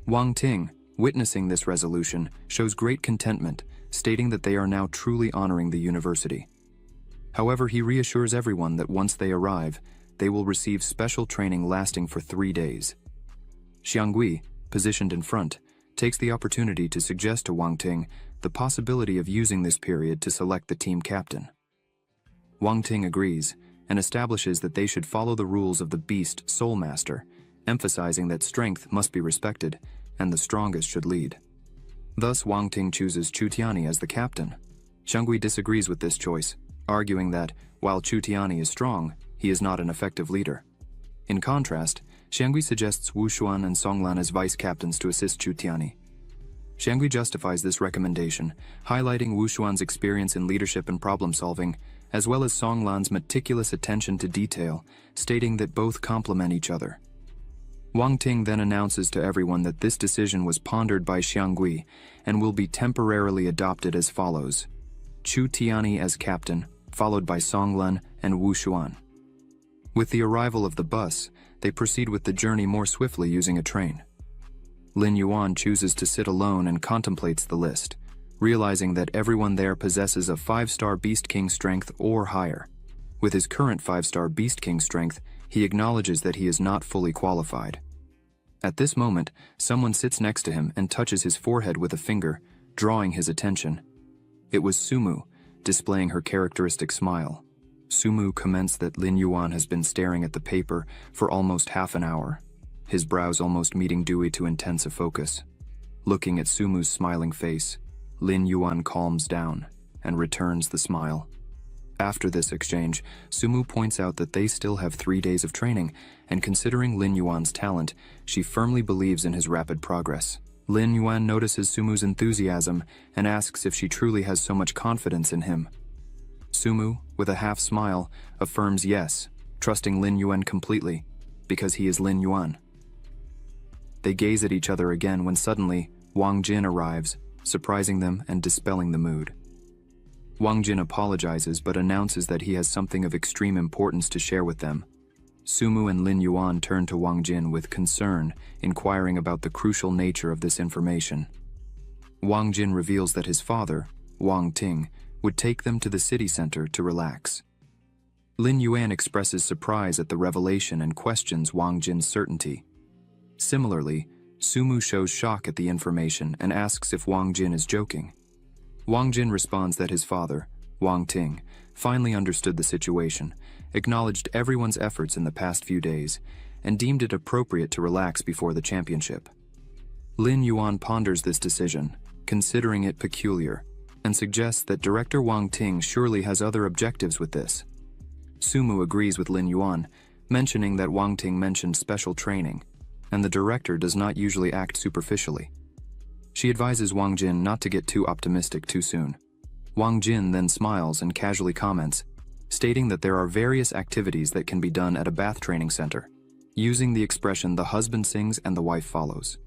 Wang Ting, witnessing this resolution, shows great contentment, stating that they are now truly honoring the university. However, he reassures everyone that once they arrive, they will receive special training lasting for 3 days. Xiangui, positioned in front, takes the opportunity to suggest to Wang Ting the possibility of using this period to select the team captain. Wang Ting agrees and establishes that they should follow the rules of the Beast Soul Master, emphasizing that strength must be respected and the strongest should lead. Thus, Wang Ting chooses Chu Tiani as the captain. Xiangui disagrees with this choice, arguing that, while Chu Tiani is strong, he is not an effective leader. In contrast, Xiangui suggests Wu Xuan and Songlan as vice captains to assist Chu Tiani. Xiangui justifies this recommendation, highlighting Wu Xuan's experience in leadership and problem-solving, as well as Songlan's meticulous attention to detail, stating that both complement each other. Wang Ting then announces to everyone that this decision was pondered by Xiangui and will be temporarily adopted as follows: Chu Tiani as captain, followed by Songlan and Wu Xuan. With the arrival of the bus, they proceed with the journey more swiftly using a train. Lin Yuan chooses to sit alone and contemplates the list, realizing that everyone there possesses a 5-star Beast King strength or higher. With his current 5-star Beast King strength, he acknowledges that he is not fully qualified. At this moment, someone sits next to him and touches his forehead with a finger, drawing his attention. It was Sumu, displaying her characteristic smile. Sumu comments that Lin Yuan has been staring at the paper for almost half an hour, his brows almost meeting Dewey to intense a focus. Looking at Sumu's smiling face, Lin Yuan calms down and returns the smile. After this exchange, Sumu points out that they still have 3 days of training, and considering Lin Yuan's talent, she firmly believes in his rapid progress. Lin Yuan notices Sumu's enthusiasm and asks if she truly has so much confidence in him. Sumu, with a half smile, affirms yes, trusting Lin Yuan completely, because he is Lin Yuan. They gaze at each other again when suddenly, Wang Jin arrives, surprising them and dispelling the mood. Wang Jin apologizes but announces that he has something of extreme importance to share with them. Sumu and Lin Yuan turn to Wang Jin with concern, inquiring about the crucial nature of this information. Wang Jin reveals that his father, Wang Ting, would take them to the city center to relax. Lin Yuan expresses surprise at the revelation and questions Wang Jin's certainty. Similarly, Sumu shows shock at the information and asks if Wang Jin is joking. Wang Jin responds that his father, Wang Ting, finally understood the situation, acknowledged everyone's efforts in the past few days, and deemed it appropriate to relax before the championship. Lin Yuan ponders this decision, considering it peculiar, and suggests that director Wang Ting surely has other objectives with this. Sumu agrees with Lin Yuan, mentioning that Wang Ting mentioned special training, and the director does not usually act superficially. She advises Wang Jin not to get too optimistic too soon. Wang Jin then smiles and casually comments, stating that there are various activities that can be done at a bath training center, using the expression "the husband sings and the wife follows."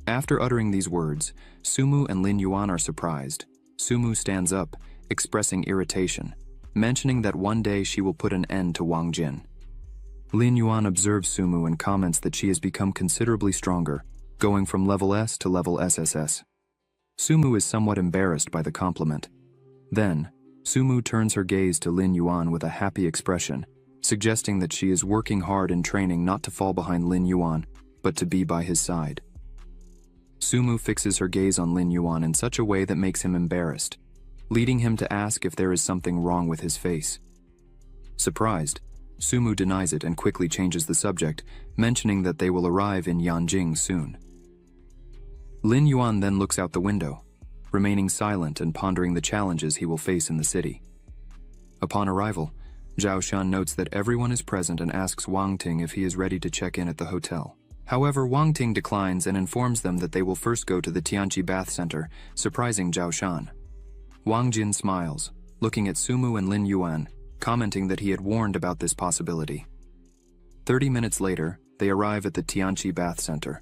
After uttering these words, Sumu and Lin Yuan are surprised. Sumu stands up, expressing irritation, mentioning that one day she will put an end to Wang Jin. Lin Yuan observes Sumu and comments that she has become considerably stronger, going from level S to level SSS. Sumu is somewhat embarrassed by the compliment. Then, Sumu turns her gaze to Lin Yuan with a happy expression, suggesting that she is working hard in training not to fall behind Lin Yuan, but to be by his side. Sumu fixes her gaze on Lin Yuan in such a way that makes him embarrassed, leading him to ask if there is something wrong with his face. Surprised, Sumu denies it and quickly changes the subject, mentioning that they will arrive in Yanjing soon. Lin Yuan then looks out the window, remaining silent and pondering the challenges he will face in the city. Upon arrival, Zhao Shan notes that everyone is present and asks Wang Ting if he is ready to check in at the hotel. However, Wang Ting declines and informs them that they will first go to the Tianqi Bath Center, surprising Zhao Shan. Wang Jin smiles, looking at Sumu and Lin Yuan, commenting that he had warned about this possibility. 30 minutes later, they arrive at the Tianqi Bath Center.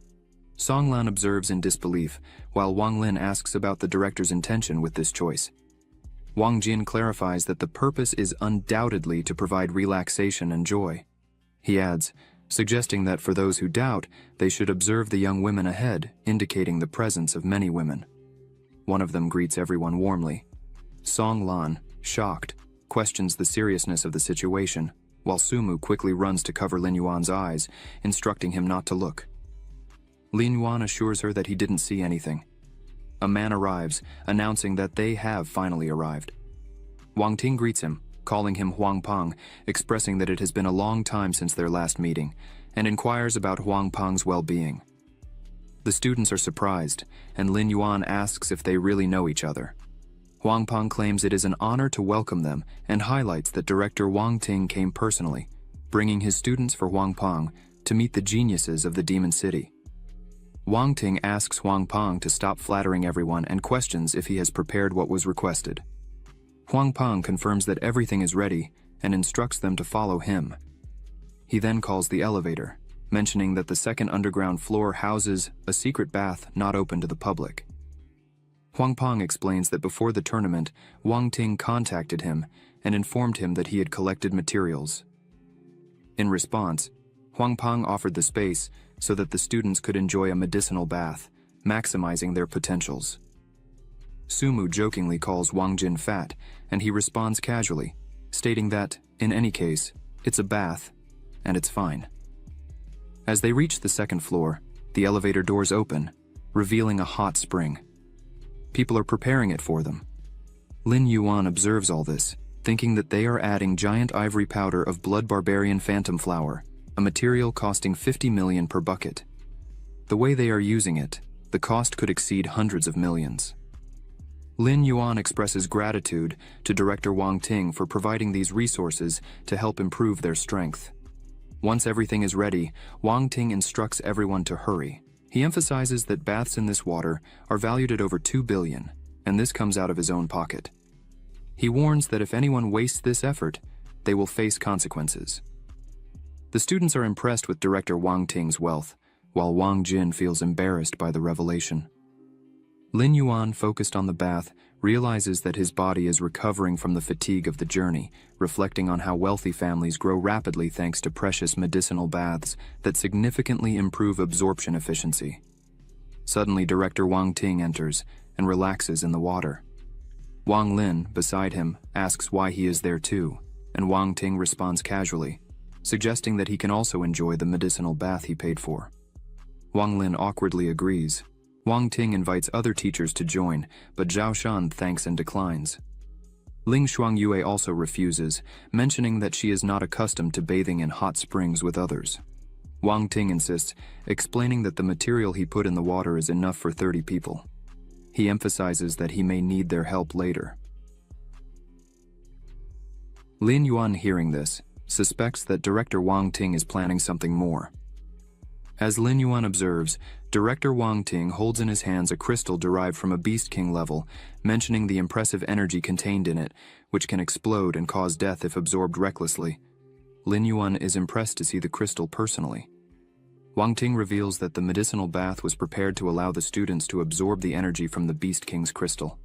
Song Lan observes in disbelief, while Wang Lin asks about the director's intention with this choice. Wang Jin clarifies that the purpose is undoubtedly to provide relaxation and joy. He adds, suggesting that for those who doubt, they should observe the young women ahead, indicating the presence of many women. One of them greets everyone warmly. Song Lan, shocked, questions the seriousness of the situation, while Sumu quickly runs to cover Lin Yuan's eyes, instructing him not to look. Lin Yuan assures her that he didn't see anything. A man arrives, announcing that they have finally arrived. Wang Ting greets him, calling him Huang Peng, expressing that it has been a long time since their last meeting, and inquires about Huang Peng's well-being. The students are surprised, and Lin Yuan asks if they really know each other. Huang Peng claims it is an honor to welcome them and highlights that director Wang Ting came personally, bringing his students for Huang Peng to meet the geniuses of the Demon City. Wang Ting asks Huang Peng to stop flattering everyone and questions if he has prepared what was requested. Huang Peng confirms that everything is ready and instructs them to follow him. He then calls the elevator, mentioning that the second underground floor houses a secret bath not open to the public. Huang Peng explains that before the tournament, Wang Ting contacted him and informed him that he had collected materials. In response, Huang Peng offered the space so that the students could enjoy a medicinal bath, maximizing their potentials. Sumu jokingly calls Wang Jin fat, and he responds casually, stating that, in any case, it's a bath, and it's fine. As they reach the second floor, the elevator doors open, revealing a hot spring. People are preparing it for them. Lin Yuan observes all this, thinking that they are adding giant ivory powder of blood barbarian phantom flower, a material costing 50 million per bucket. The way they are using it, the cost could exceed hundreds of millions. Lin Yuan expresses gratitude to director Wang Ting for providing these resources to help improve their strength. Once everything is ready, Wang Ting instructs everyone to hurry. He emphasizes that baths in this water are valued at over 2 billion, and this comes out of his own pocket. He warns that if anyone wastes this effort, they will face consequences. The students are impressed with director Wang Ting's wealth, while Wang Jin feels embarrassed by the revelation. Lin Yuan, focused on the bath, realizes that his body is recovering from the fatigue of the journey, reflecting on how wealthy families grow rapidly thanks to precious medicinal baths that significantly improve absorption efficiency. Suddenly, director Wang Ting enters and relaxes in the water. Wang Lin, beside him, asks why he is there too, and Wang Ting responds casually, suggesting that he can also enjoy the medicinal bath he paid for. Wang Lin awkwardly agrees. Wang Ting invites other teachers to join, but Zhao Shan thanks and declines. Ling Shuangyue also refuses, mentioning that she is not accustomed to bathing in hot springs with others. Wang Ting insists, explaining that the material he put in the water is enough for 30 people. He emphasizes that he may need their help later. Lin Yuan, hearing this, suspects that director Wang Ting is planning something more. As Lin Yuan observes, director Wang Ting holds in his hands a crystal derived from a Beast King level, mentioning the impressive energy contained in it, which can explode and cause death if absorbed recklessly. Lin Yuan is impressed to see the crystal personally. Wang Ting reveals that the medicinal bath was prepared to allow the students to absorb the energy from the Beast King's crystal.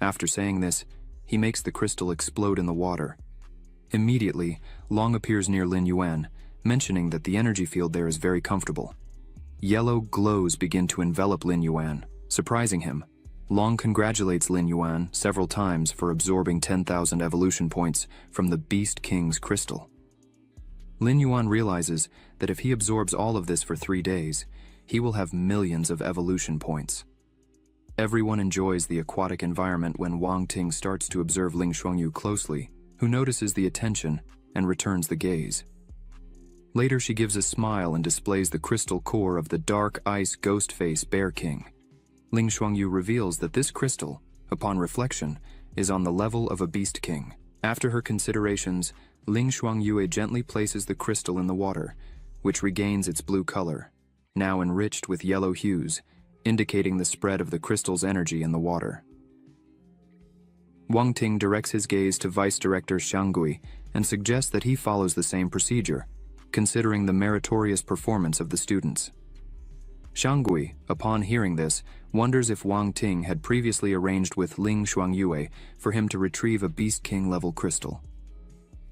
After saying this, he makes the crystal explode in the water. Immediately, Long appears near Lin Yuan, mentioning that the energy field there is very comfortable. Yellow glows begin to envelop Lin Yuan, surprising him. Long congratulates Lin Yuan several times for absorbing 10,000 evolution points from the Beast King's crystal. Lin Yuan realizes that if he absorbs all of this for 3 days, he will have millions of evolution points. Everyone enjoys the aquatic environment when Wang Ting starts to observe Ling Shuangyu closely, who notices the attention and returns the gaze. Later, she gives a smile and displays the crystal core of the dark ice ghost face Bear King. Ling Shuangyu reveals that this crystal, upon reflection, is on the level of a Beast King. After her considerations, Ling Shuangyue gently places the crystal in the water, which regains its blue color, now enriched with yellow hues, indicating the spread of the crystal's energy in the water. Wang Ting directs his gaze to Vice Director Xianggui and suggests that he follows the same procedure, considering the meritorious performance of the students. Xianggui, upon hearing this, wonders if Wang Ting had previously arranged with Ling Shuangyue for him to retrieve a Beast King-level crystal.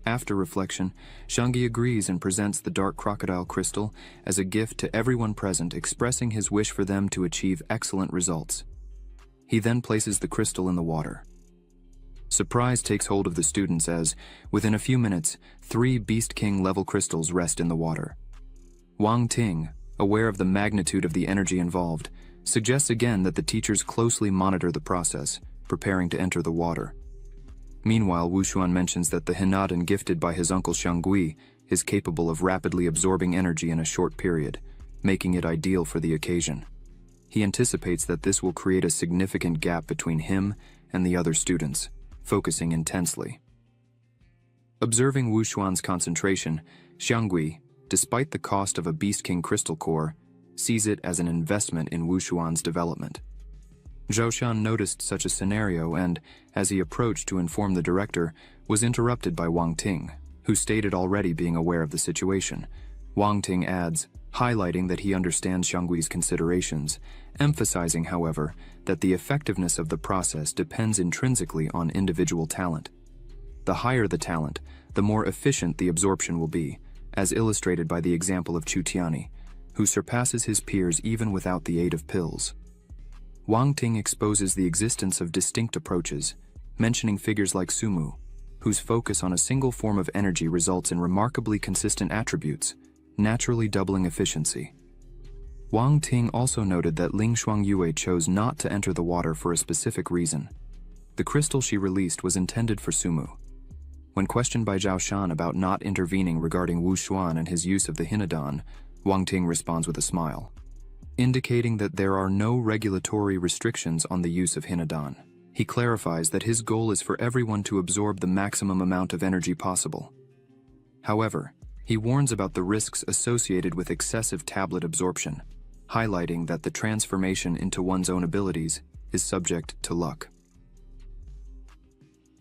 After reflection, Xianggui agrees and presents the dark crocodile crystal as a gift to everyone present, expressing his wish for them to achieve excellent results. He then places the crystal in the water. Surprise takes hold of the students as, within a few minutes, 3 Beast King-level crystals rest in the water. Wang Ting, aware of the magnitude of the energy involved, suggests again that the teachers closely monitor the process, preparing to enter the water. Meanwhile, Wu Xuan mentions that the Hinadan gifted by his uncle Xianggui is capable of rapidly absorbing energy in a short period, making it ideal for the occasion. He anticipates that this will create a significant gap between him and the other students, focusing intensely. Observing Wu Xuan's concentration, Xianggui, despite the cost of a Beast King crystal core, sees it as an investment in Wu Xuan's development. Zhao Shan noticed such a scenario and, as he approached to inform the director, was interrupted by Wang Ting, who stated already being aware of the situation. Wang Ting adds, highlighting that he understands Xianggui's considerations, emphasizing, however, that the effectiveness of the process depends intrinsically on individual talent. The higher the talent, the more efficient the absorption will be, as illustrated by the example of Chu Tiani, who surpasses his peers even without the aid of pills. Wang Ting exposes the existence of distinct approaches, mentioning figures like Sumu, whose focus on a single form of energy results in remarkably consistent attributes, naturally doubling efficiency. Wang Ting also noted that Ling Shuangyue chose not to enter the water for a specific reason. The crystal she released was intended for Sumu. When questioned by Zhao Shan about not intervening regarding Wu Xuan and his use of the Hinadan, Wang Ting responds with a smile, indicating that there are no regulatory restrictions on the use of Hinadan. He clarifies that his goal is for everyone to absorb the maximum amount of energy possible. However, he warns about the risks associated with excessive tablet absorption, highlighting that the transformation into one's own abilities is subject to luck.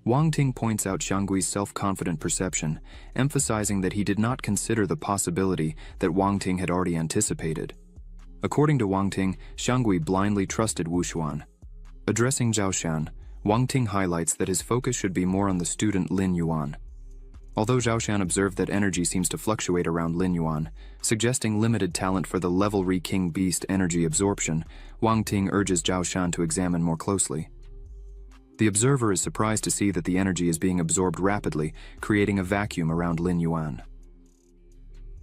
Wang Ting points out Xianggui's self-confident perception, emphasizing that he did not consider the possibility that Wang Ting had already anticipated. According to Wang Ting, Xianggui blindly trusted Wu Xuan. Addressing Zhao Shan, Wang Ting highlights that his focus should be more on the student Lin Yuan. Although Zhao Shan observed that energy seems to fluctuate around Lin Yuan, suggesting limited talent for the level Re King Beast energy absorption, Wang Ting urges Zhao Shan to examine more closely. The observer is surprised to see that the energy is being absorbed rapidly, creating a vacuum around Lin Yuan.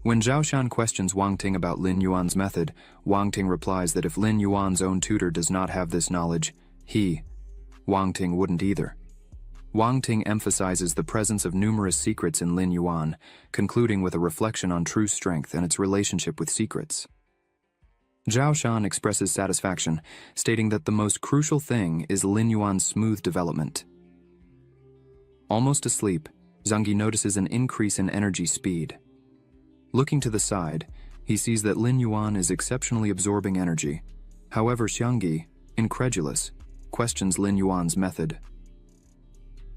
When Zhao Shan questions Wang Ting about Lin Yuan's method, Wang Ting replies that if Lin Yuan's own tutor does not have this knowledge, Wang Ting wouldn't either. Wang Ting emphasizes the presence of numerous secrets in Lin Yuan, concluding with a reflection on true strength and its relationship with secrets. Zhao Shan expresses satisfaction, stating that the most crucial thing is Lin Yuan's smooth development. Almost asleep, Zhangyi notices an increase in energy speed. Looking to the side, he sees that Lin Yuan is exceptionally absorbing energy. However, Xiangyi, incredulous, questions Lin Yuan's method.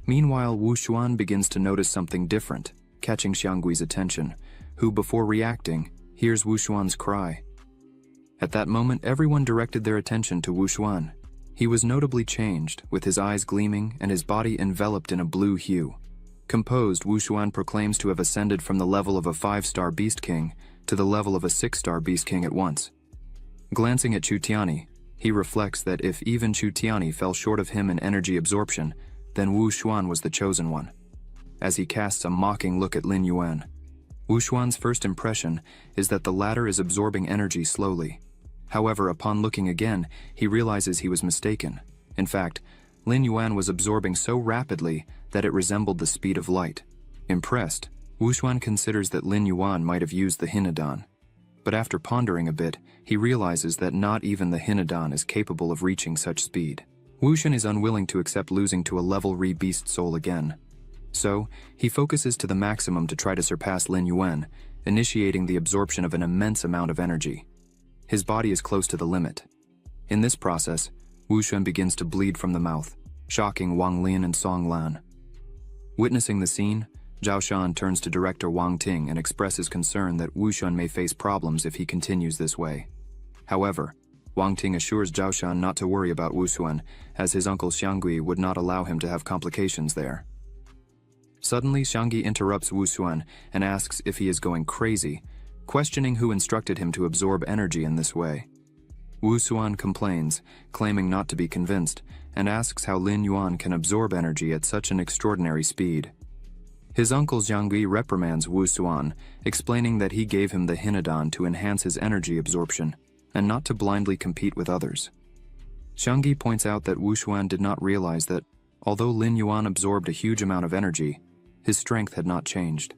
Meanwhile, Wu Xuan begins to notice something different, catching Xianggui's attention, who, before reacting, hears Wu Xuan's cry. At that moment, everyone directed their attention to Wu Xuan. He was notably changed, with his eyes gleaming and his body enveloped in a blue hue. Composed, Wu Xuan proclaims to have ascended from the level of a 5-star Beast King to the level of a 6-star Beast King at once. Glancing at Chu Tiani, he reflects that if even Chu Tiani fell short of him in energy absorption, then Wu Xuan was the chosen one. As he casts a mocking look at Lin Yuan, Wu Xuan's first impression is that the latter is absorbing energy slowly. However, upon looking again, he realizes he was mistaken. In fact, Lin Yuan was absorbing so rapidly that it resembled the speed of light. Impressed, Wu Xuan considers that Lin Yuan might have used the Hinadan. But after pondering a bit, he realizes that not even the Hinadan is capable of reaching such speed. Wu Xuan is unwilling to accept losing to a level Re Beast Soul again. So, he focuses to the maximum to try to surpass Lin Yuan, initiating the absorption of an immense amount of energy. His body is close to the limit. In this process, Wu Xuan begins to bleed from the mouth, shocking Wang Lin and Song Lan. Witnessing the scene, Zhao Shan turns to director Wang Ting and expresses concern that Wu Xuan may face problems if he continues this way. However, Wang Ting assures Zhao Shan not to worry about Wu Xuan, as his uncle Xianggui would not allow him to have complications there. Suddenly, Xiangyi interrupts Wu Xuan and asks if he is going crazy, questioning who instructed him to absorb energy in this way. Wu Xuan complains, claiming not to be convinced, and asks how Lin Yuan can absorb energy at such an extraordinary speed. His uncle Xianggui reprimands Wu Xuan, explaining that he gave him the Hinadan to enhance his energy absorption, and not to blindly compete with others. Xiangyi points out that Wu Xuan did not realize that, although Lin Yuan absorbed a huge amount of energy, his strength had not changed.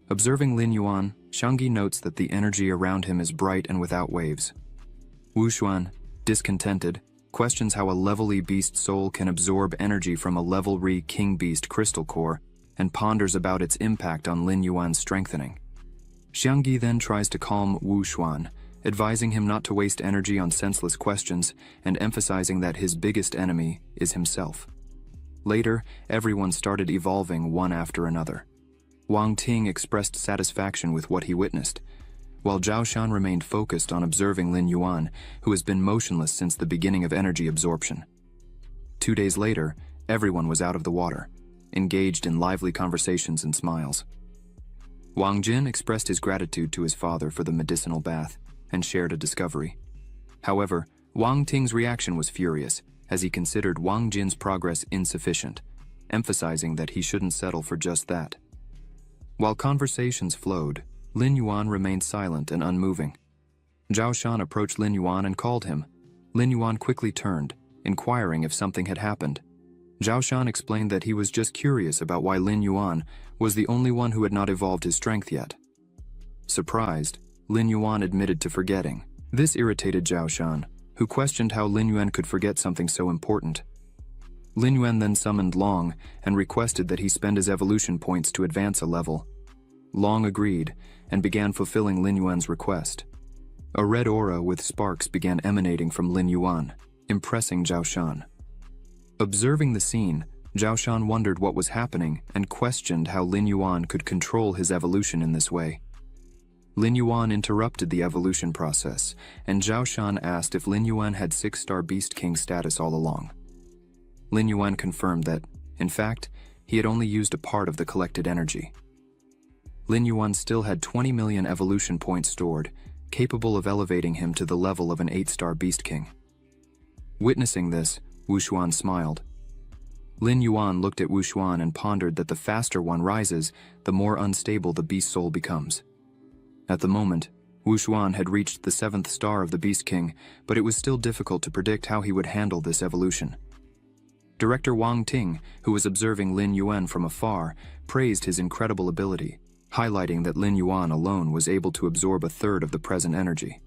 Observing Lin Yuan, Xiangyi notes that the energy around him is bright and without waves. Wu Xuan, discontented, questions how a level E Beast Soul can absorb energy from a level Re King Beast Crystal Core, and ponders about its impact on Lin Yuan's strengthening. Xiangyi then tries to calm Wu Xuan, advising him not to waste energy on senseless questions and emphasizing that his biggest enemy is himself. Later, everyone started evolving one after another. Wang Ting expressed satisfaction with what he witnessed, while Zhao Shan remained focused on observing Lin Yuan, who has been motionless since the beginning of energy absorption. 2 days later, everyone was out of the water, engaged in lively conversations and smiles. Wang Jin expressed his gratitude to his father for the medicinal bath and shared a discovery. However, Wang Ting's reaction was furious, as he considered Wang Jin's progress insufficient, emphasizing that he shouldn't settle for just that. While conversations flowed, Lin Yuan remained silent and unmoving. Zhao Shan approached Lin Yuan and called him. Lin Yuan quickly turned, inquiring if something had happened. Zhao Shan explained that he was just curious about why Lin Yuan was the only one who had not evolved his strength yet. Surprised, Lin Yuan admitted to forgetting. This irritated Zhao Shan, who questioned how Lin Yuan could forget something so important. Lin Yuan then summoned Long and requested that he spend his evolution points to advance a level. Long agreed and began fulfilling Lin Yuan's request. A red aura with sparks began emanating from Lin Yuan, impressing Zhao Shan. Observing the scene, Zhao Shan wondered what was happening and questioned how Lin Yuan could control his evolution in this way. Lin Yuan interrupted the evolution process, and Zhao Shan asked if Lin Yuan had 6-star Beast King status all along. Lin Yuan confirmed that, in fact, he had only used a part of the collected energy. Lin Yuan still had 20 million evolution points stored, capable of elevating him to the level of an 8-star Beast King. Witnessing this, Wu Xuan smiled. Lin Yuan looked at Wu Xuan and pondered that the faster one rises, the more unstable the beast soul becomes. At the moment, Wu Xuan had reached the 7th star of the Beast King, but it was still difficult to predict how he would handle this evolution. Director Wang Ting, who was observing Lin Yuan from afar, praised his incredible ability, highlighting that Lin Yuan alone was able to absorb a third of the present energy.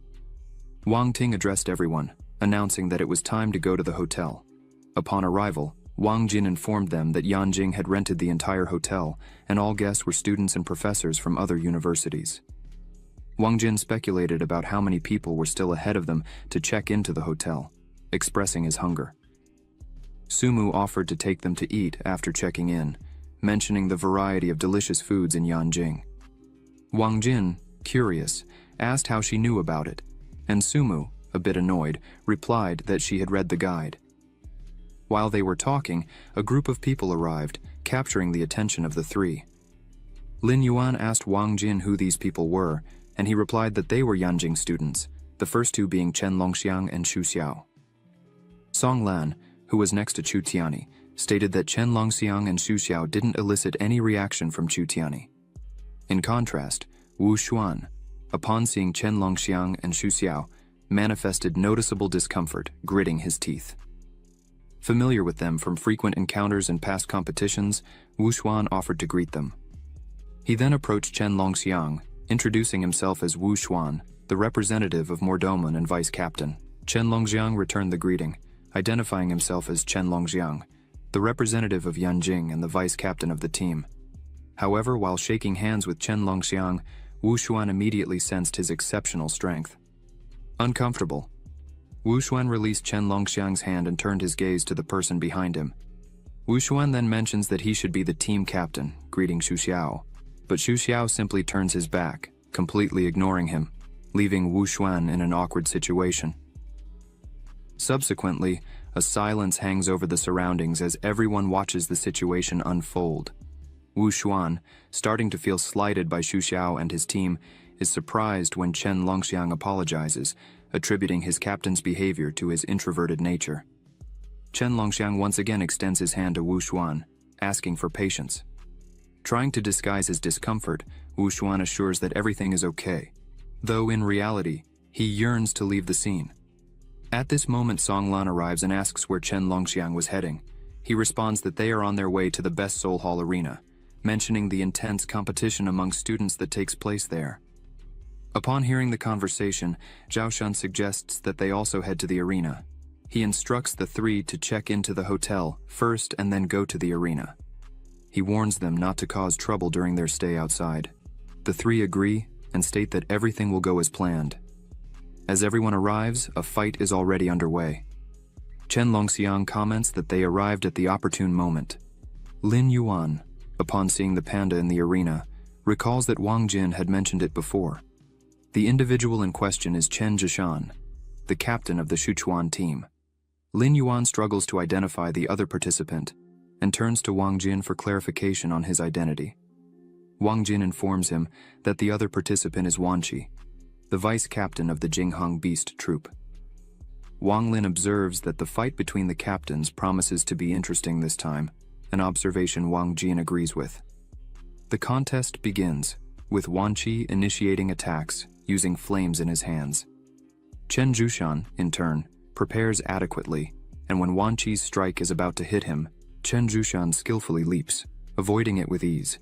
Wang Ting addressed everyone, announcing that it was time to go to the hotel. Upon arrival, Wang Jin informed them that Yanjing had rented the entire hotel, and all guests were students and professors from other universities. Wang Jin speculated about how many people were still ahead of them to check into the hotel, expressing his hunger. Sumu offered to take them to eat after checking in, mentioning the variety of delicious foods in Yanjing. Wang Jin, curious, asked how she knew about it, and Sumu, a bit annoyed, replied that she had read the guide. While they were talking, a group of people arrived, capturing the attention of the three. Lin Yuan asked Wang Jin who these people were, and he replied that they were Yanjing students, the first two being Chen Longxiang and Xu Xiao. Song Lan, who was next to Chu Tiani, stated that Chen Longxiang and Xu Xiao didn't elicit any reaction from Chu Tiani. In contrast, Wu Xuan, upon seeing Chen Longxiang and Xu Xiao, manifested noticeable discomfort, gritting his teeth. Familiar with them from frequent encounters and past competitions, Wu Xuan offered to greet them. He then approached Chen Longxiang, introducing himself as Wu Xuan, the representative of Mordoman and vice captain. Chen Longxiang returned the greeting, identifying himself as Chen Longxiang, the representative of Yanjing and the vice captain of the team. However, while shaking hands with Chen Longxiang, Wu Xuan immediately sensed his exceptional strength. Uncomfortable, Wu Xuan released Chen Longxiang's hand and turned his gaze to the person behind him. Wu Xuan then mentions that he should be the team captain, greeting Xu Xiao. But Xu Xiao simply turns his back, completely ignoring him, leaving Wu Xuan in an awkward situation. Subsequently, a silence hangs over the surroundings as everyone watches the situation unfold. Wu Xuan, starting to feel slighted by Xu Xiao and his team, is surprised when Chen Longxiang apologizes, attributing his captain's behavior to his introverted nature. Chen Longxiang once again extends his hand to Wu Xuan, asking for patience. Trying to disguise his discomfort, Wu Xuan assures that everything is okay, though in reality, he yearns to leave the scene. At this moment, Song Lan arrives and asks where Chen Longxiang was heading. He responds that they are on their way to the Best Soul Hall Arena, mentioning the intense competition among students that takes place there. Upon hearing the conversation, Zhao Shan suggests that they also head to the arena. He instructs the three to check into the hotel first and then go to the arena. He warns them not to cause trouble during their stay outside. The three agree and state that everything will go as planned. As everyone arrives, a fight is already underway. Chen Longxiang comments that they arrived at the opportune moment. Lin Yuan, upon seeing the panda in the arena, recalls that Wang Jin had mentioned it before. The individual in question is Chen Zhishan, the captain of the Sichuan team. Lin Yuan struggles to identify the other participant and turns to Wang Jin for clarification on his identity. Wang Jin informs him that the other participant is Wan Qi, the vice captain of the Jingheng Beast Troop. Wang Lin observes that the fight between the captains promises to be interesting this time, an observation Wang Jin agrees with. The contest begins, with Wan Qi initiating attacks, using flames in his hands. Chen Zhushan, in turn, prepares adequately, and when Wan Qi's strike is about to hit him, Chen Zhushan skillfully leaps, avoiding it with ease.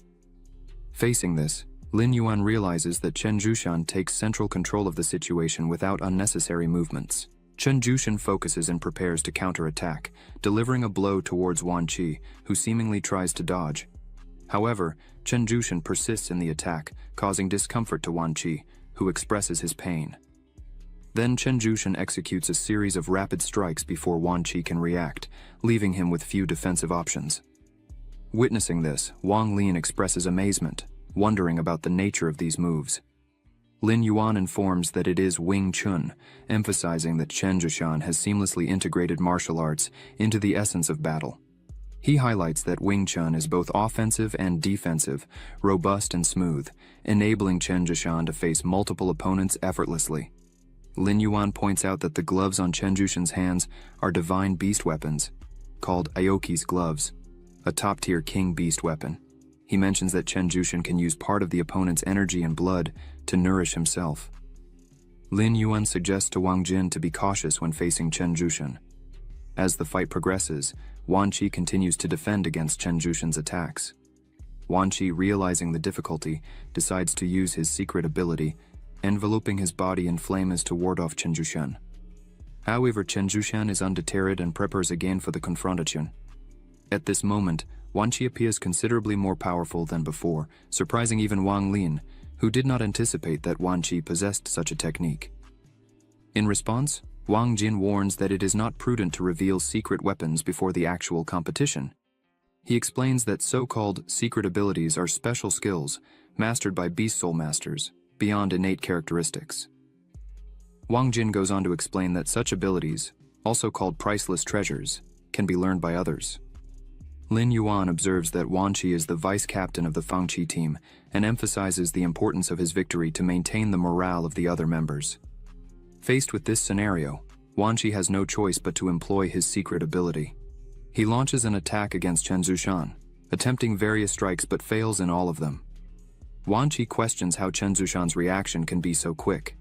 Facing this, Lin Yuan realizes that Chen Zhushan takes central control of the situation without unnecessary movements. Chen Zhushan focuses and prepares to counterattack, delivering a blow towards Wan Qi, who seemingly tries to dodge. However, Chen Zhushan persists in the attack, causing discomfort to Wan Qi, who expresses his pain. Then Chen Zhushan executes a series of rapid strikes before Wan Qi can react, leaving him with few defensive options. Witnessing this, Wang Lin expresses amazement, wondering about the nature of these moves. Lin Yuan informs that it is Wing Chun, emphasizing that Chen Zhushan has seamlessly integrated martial arts into the essence of battle. He highlights that Wing Chun is both offensive and defensive, robust and smooth, enabling Chen Zhushan to face multiple opponents effortlessly. Lin Yuan points out that the gloves on Chen Zhushan's hands are divine beast weapons, called Aoki's gloves, a top-tier king beast weapon. He mentions that Chen Zhushan can use part of the opponent's energy and blood to nourish himself. Lin Yuan suggests to Wang Jin to be cautious when facing Chen Zhushan. As the fight progresses, Wan Qi continues to defend against Chen Zhushan's attacks. Wan Qi, realizing the difficulty, decides to use his secret ability, enveloping his body in flames to ward off Chen Zhushan. However, Chen Zhushan is undeterred and prepares again for the confrontation. At this moment, Wan Qi appears considerably more powerful than before, surprising even Wang Lin, who did not anticipate that Wan Qi possessed such a technique. In response, Wang Jin warns that it is not prudent to reveal secret weapons before the actual competition. He explains that so-called secret abilities are special skills, mastered by Beast Soul Masters, beyond innate characteristics. Wang Jin goes on to explain that such abilities, also called priceless treasures, can be learned by others. Lin Yuan observes that Wan Qi is the vice-captain of the Fangqi team and emphasizes the importance of his victory to maintain the morale of the other members. Faced with this scenario, Wan Qi has no choice but to employ his secret ability. He launches an attack against Chen Zhushan, attempting various strikes but fails in all of them. Wan Qi questions how Chen Zhushan's reaction can be so quick.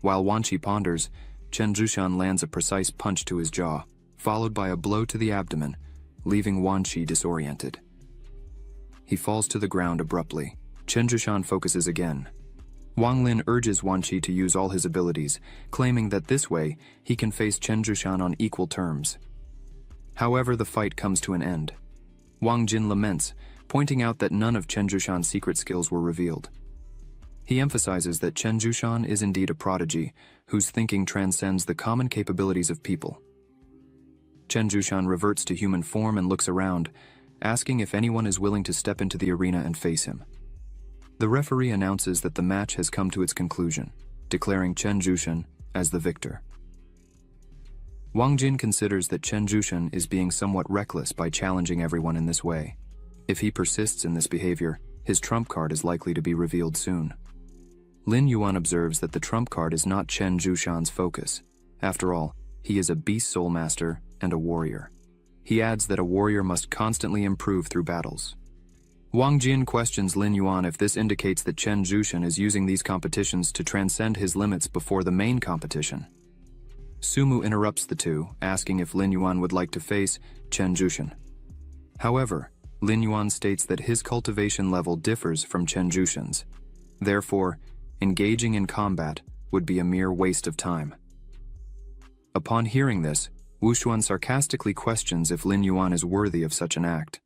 While Wan Qi ponders, Chen Zhushan lands a precise punch to his jaw, followed by a blow to the abdomen, leaving Wan Qi disoriented. He falls to the ground abruptly. Chen Zhushan focuses again. Wang Lin urges Wan Qi to use all his abilities, claiming that this way he can face Chen Zhushan on equal terms. However, the fight comes to an end. Wang Jin laments, pointing out that none of Chen Zhushan's secret skills were revealed. He emphasizes that Chen Zhushan is indeed a prodigy, whose thinking transcends the common capabilities of people. Chen Zhushan reverts to human form and looks around, asking if anyone is willing to step into the arena and face him. The referee announces that the match has come to its conclusion, declaring Chen Zhushan as the victor. Wang Jin considers that Chen Zhushan is being somewhat reckless by challenging everyone in this way. If he persists in this behavior, his trump card is likely to be revealed soon. Lin Yuan observes that the trump card is not Chen Zhushan's focus. After all, he is a beast soul master and a warrior. He adds that a warrior must constantly improve through battles. Wang Jin questions Lin Yuan if this indicates that Chen Zhushan is using these competitions to transcend his limits before the main competition. Sumu interrupts the two, asking if Lin Yuan would like to face Chen Zhushan. However, Lin Yuan states that his cultivation level differs from Chen Zhushan's. Therefore, engaging in combat would be a mere waste of time. Upon hearing this, Wu Xuan sarcastically questions if Lin Yuan is worthy of such an act.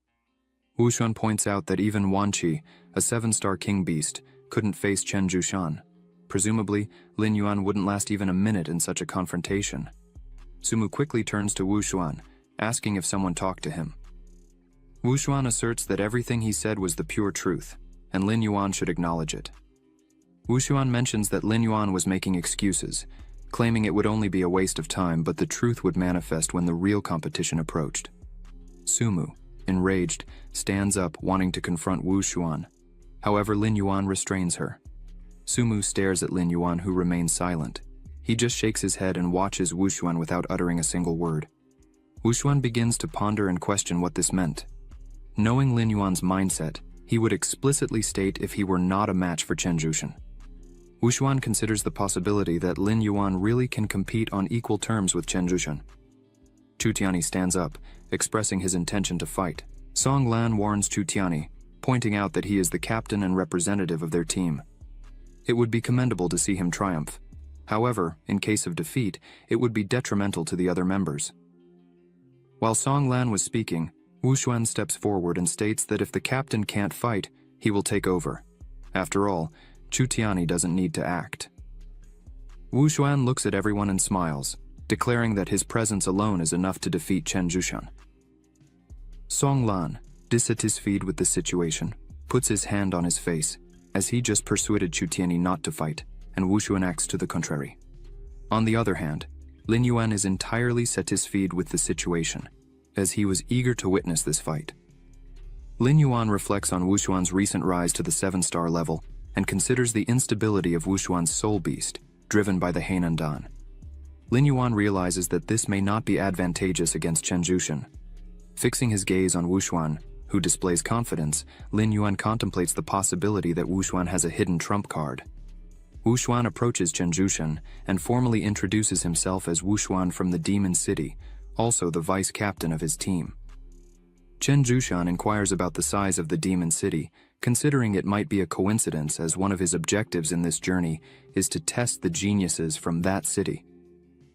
Wu Xuan points out that even Wan Qi, a 7-star king beast, couldn't face Chen Zhushan. Presumably, Lin Yuan wouldn't last even a minute in such a confrontation. Sumu quickly turns to Wu Xuan, asking if someone talked to him. Wu Xuan asserts that everything he said was the pure truth, and Lin Yuan should acknowledge it. Wu Xuan mentions that Lin Yuan was making excuses, claiming it would only be a waste of time, but the truth would manifest when the real competition approached. Sumu, enraged, stands up, wanting to confront Wu Xuan. However, Lin Yuan restrains her. Sumu stares at Lin Yuan, who remains silent. He just shakes his head and watches Wu Xuan without uttering a single word. Wu Xuan begins to ponder and question what this meant. Knowing Lin Yuan's mindset, he would explicitly state if he were not a match for Chen Zhuxian. Wu Xuan considers the possibility that Lin Yuan really can compete on equal terms with Chen Zhuxian. Chu Tianyi stands up, expressing his intention to fight. Song Lan warns Chu Tianyi, pointing out that he is the captain and representative of their team. It would be commendable to see him triumph. However, in case of defeat, it would be detrimental to the other members. While Song Lan was speaking, Wu Xuan steps forward and states that if the captain can't fight, he will take over. After all, Chu Tianyi doesn't need to act. Wu Xuan looks at everyone and smiles, declaring that his presence alone is enough to defeat Chen Zhuxian. Song Lan, dissatisfied with the situation, puts his hand on his face, as he just persuaded Chu Tianyi not to fight, and Wu Xuan acts to the contrary. On the other hand, Lin Yuan is entirely satisfied with the situation, as he was eager to witness this fight. Lin Yuan reflects on Wu Xuan's recent rise to the 7-star level and considers the instability of Wu Xuan's soul beast, driven by the Hainan Dan. Lin Yuan realizes that this may not be advantageous against Chen Zhuxian. Fixing his gaze on Wu Xuan, who displays confidence, Lin Yuan contemplates the possibility that Wu Xuan has a hidden trump card. Wu Xuan approaches Chen Zhuxian and formally introduces himself as Wu Xuan from the Demon City, also the vice-captain of his team. Chen Zhuxian inquires about the size of the Demon City, considering it might be a coincidence as one of his objectives in this journey is to test the geniuses from that city.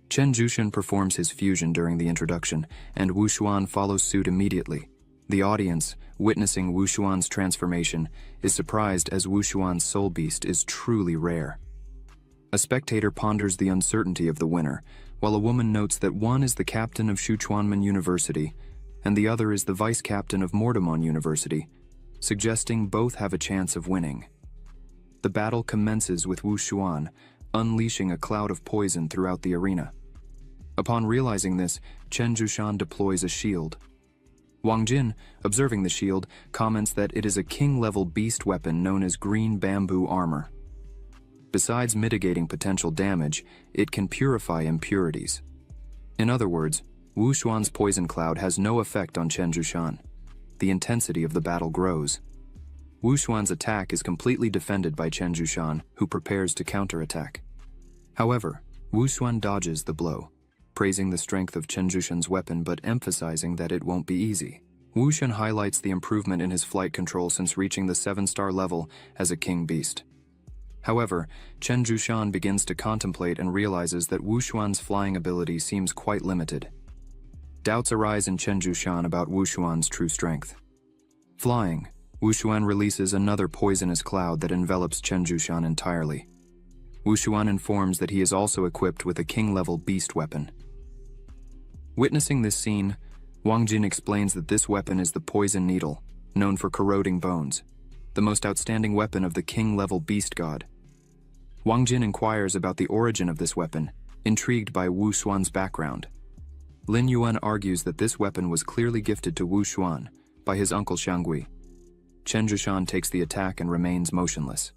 Chen Zhuxian performs his fusion during the introduction, and Wu Xuan follows suit immediately. The audience, witnessing Wu Xuan's transformation, is surprised as Wu Xuan's soul beast is truly rare. A spectator ponders the uncertainty of the winner, while a woman notes that one is the captain of Shuchuanmen University, and the other is the vice-captain of Mortemon University, suggesting both have a chance of winning. The battle commences with Wu Xuan, unleashing a cloud of poison throughout the arena. Upon realizing this, Chen Zhuxian deploys a shield. Wang Jin, observing the shield, comments that it is a king-level beast weapon known as green bamboo armor. Besides mitigating potential damage, it can purify impurities. In other words, Wu Xuan's poison cloud has no effect on Chen Zhuxian. The intensity of the battle grows. Wu Xuan's attack is completely defended by Chen Zhuxian, who prepares to counterattack. However, Wu Xuan dodges the blow, praising the strength of Chen Zhuxian's weapon but emphasizing that it won't be easy. Wu Xuan highlights the improvement in his flight control since reaching the 7-star level as a king beast. However, Chen Zhuxian begins to contemplate and realizes that Wu Xuan's flying ability seems quite limited. Doubts arise in Chen Zhuxian about Wu Xuan's true strength. Flying, Wu Xuan releases another poisonous cloud that envelops Chen Zhuxian entirely. Wu Xuan informs that he is also equipped with a king-level beast weapon. Witnessing this scene, Wang Jin explains that this weapon is the poison needle, known for corroding bones, the most outstanding weapon of the king-level beast god. Wang Jin inquires about the origin of this weapon, intrigued by Wu Xuan's background. Lin Yuan argues that this weapon was clearly gifted to Wu Xuan by his uncle Xiangui. Chen Zhuxian takes the attack and remains motionless.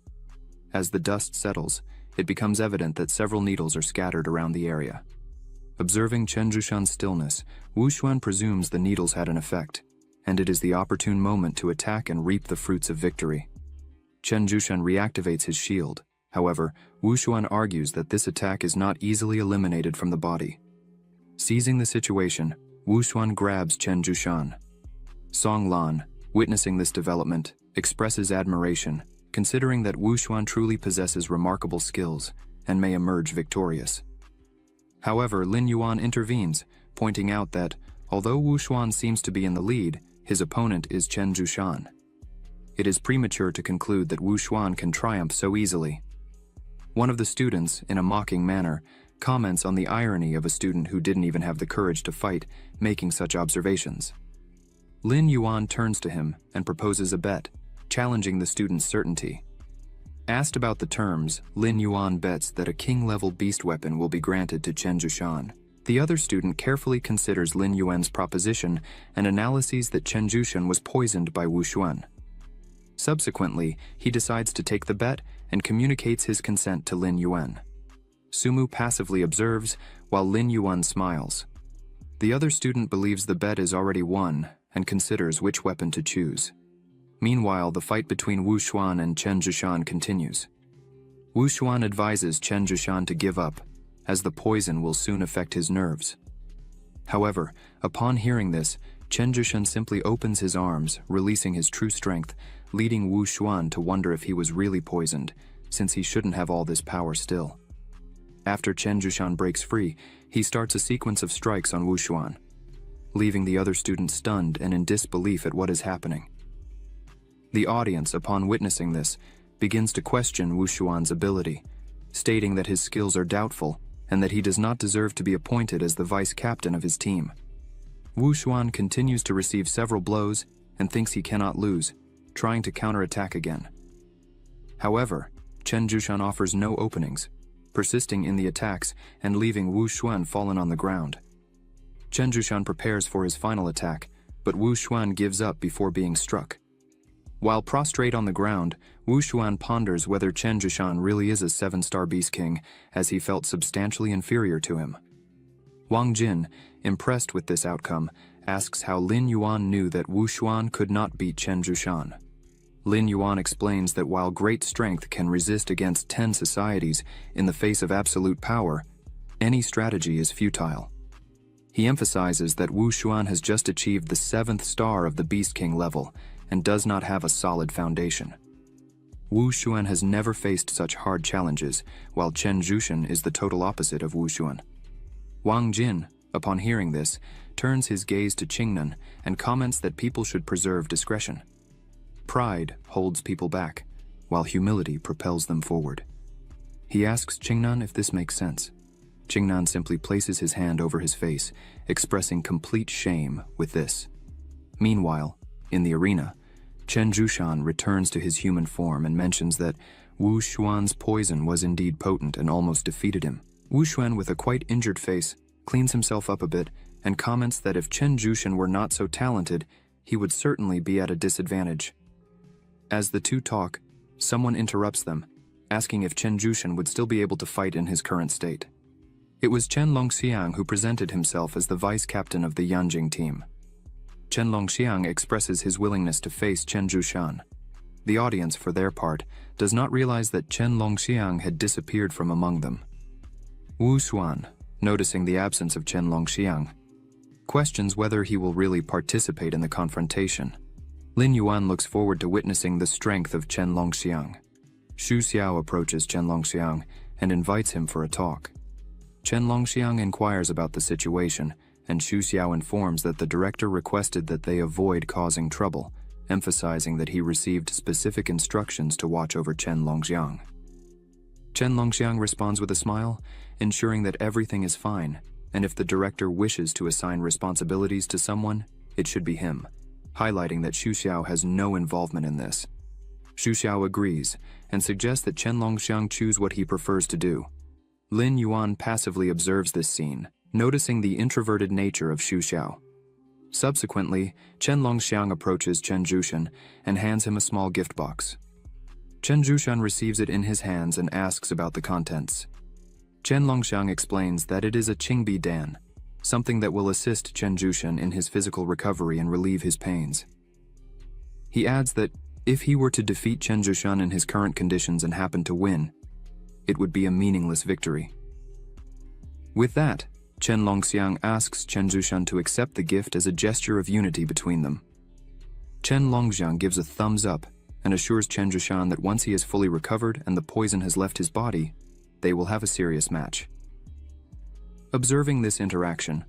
As the dust settles, it becomes evident that several needles are scattered around the area. Observing Chen Zhuxian's stillness, Wu Xuan presumes the needles had an effect, and it is the opportune moment to attack and reap the fruits of victory. Chen Zhuxian reactivates his shield. However, Wu Xuan argues that this attack is not easily eliminated from the body. Seizing the situation, Wu Xuan grabs Chen Zhuxian. Song Lan, witnessing this development, expresses admiration, considering that Wu Xuan truly possesses remarkable skills and may emerge victorious. However, Lin Yuan intervenes, pointing out that, although Wu Xuan seems to be in the lead, his opponent is Chen Zhuxian. It is premature to conclude that Wu Xuan can triumph so easily. One of the students, in a mocking manner, comments on the irony of a student who didn't even have the courage to fight, making such observations. Lin Yuan turns to him and proposes a bet, challenging the student's certainty. Asked about the terms, Lin Yuan bets that a king-level beast weapon will be granted to Chen Zhuxian. The other student carefully considers Lin Yuan's proposition and analyses that Chen Zhuxian was poisoned by Wu Xuan. Subsequently, he decides to take the bet and communicates his consent to Lin Yuan. Sumu passively observes, while Lin Yuan smiles. The other student believes the bet is already won and considers which weapon to choose. Meanwhile, the fight between Wu Xuan and Chen Zhishan continues. Wu Xuan advises Chen Zhishan to give up, as the poison will soon affect his nerves. However, upon hearing this, Chen Zhishan simply opens his arms, releasing his true strength, leading Wu Xuan to wonder if he was really poisoned, since he shouldn't have all this power still. After Chen Zhishan breaks free, he starts a sequence of strikes on Wu Xuan, leaving the other students stunned and in disbelief at what is happening. The audience, upon witnessing this, begins to question Wu Xuan's ability, stating that his skills are doubtful and that he does not deserve to be appointed as the vice captain of his team. Wu Xuan continues to receive several blows and thinks he cannot lose, trying to counterattack again. However, Chen Zhishan offers no openings, persisting in the attacks and leaving Wu Xuan fallen on the ground. Chen Zhishan prepares for his final attack, but Wu Xuan gives up before being struck. While prostrate on the ground, Wu Xuan ponders whether Chen Zhishan really is a 7-star Beast King, as he felt substantially inferior to him. Wang Jin, impressed with this outcome, asks how Lin Yuan knew that Wu Xuan could not beat Chen Zhishan. Lin Yuan explains that while great strength can resist against 10 societies in the face of absolute power, any strategy is futile. He emphasizes that Wu Xuan has just achieved the 7th star of the Beast King level and does not have a solid foundation. Wu Xuan has never faced such hard challenges, while Chen Zhishan is the total opposite of Wu Xuan. Wang Jin, upon hearing this, turns his gaze to Qingnan and comments that people should preserve discretion. Pride holds people back, while humility propels them forward. He asks Qingnan if this makes sense. Qingnan simply places his hand over his face, expressing complete shame with this. Meanwhile, in the arena, Chen Zhishan returns to his human form and mentions that Wu Xuan's poison was indeed potent and almost defeated him. Wu Xuan, with a quite injured face, cleans himself up a bit and comments that if Chen Zhishan were not so talented, he would certainly be at a disadvantage. As the two talk, someone interrupts them, asking if Chen Zhishan would still be able to fight in his current state. It was Chen Longxiang who presented himself as the vice captain of the Yanjing team. Chen Longxiang expresses his willingness to face Chen Zhishan. The audience, for their part, does not realize that Chen Longxiang had disappeared from among them. Wu Xuan, noticing the absence of Chen Longxiang, questions whether he will really participate in the confrontation. Lin Yuan looks forward to witnessing the strength of Chen Longxiang. Xu Xiao approaches Chen Longxiang and invites him for a talk. Chen Longxiang inquires about the situation, and Xu Xiao informs that the director requested that they avoid causing trouble, emphasizing that he received specific instructions to watch over Chen Longxiang. Chen Longxiang responds with a smile, ensuring that everything is fine, and if the director wishes to assign responsibilities to someone, it should be him, highlighting that Xu Xiao has no involvement in this. Xu Xiao agrees, and suggests that Chen Longxiang choose what he prefers to do. Lin Yuan passively observes this scene, noticing the introverted nature of Xu Xiao. Subsequently, Chen Longxiang approaches Chen Zhishan and hands him a small gift box. Chen Zhishan receives it in his hands and asks about the contents. Chen Longxiang explains that it is a Qingbi Dan, something that will assist Chen Zhishan in his physical recovery and relieve his pains. He adds that if he were to defeat Chen Zhishan in his current conditions and happen to win, it would be a meaningless victory. With that, Chen Longxiang asks Chen Zhishan to accept the gift as a gesture of unity between them. Chen Longxiang gives a thumbs up and assures Chen Zhishan that once he is fully recovered and the poison has left his body, they will have a serious match. Observing this interaction,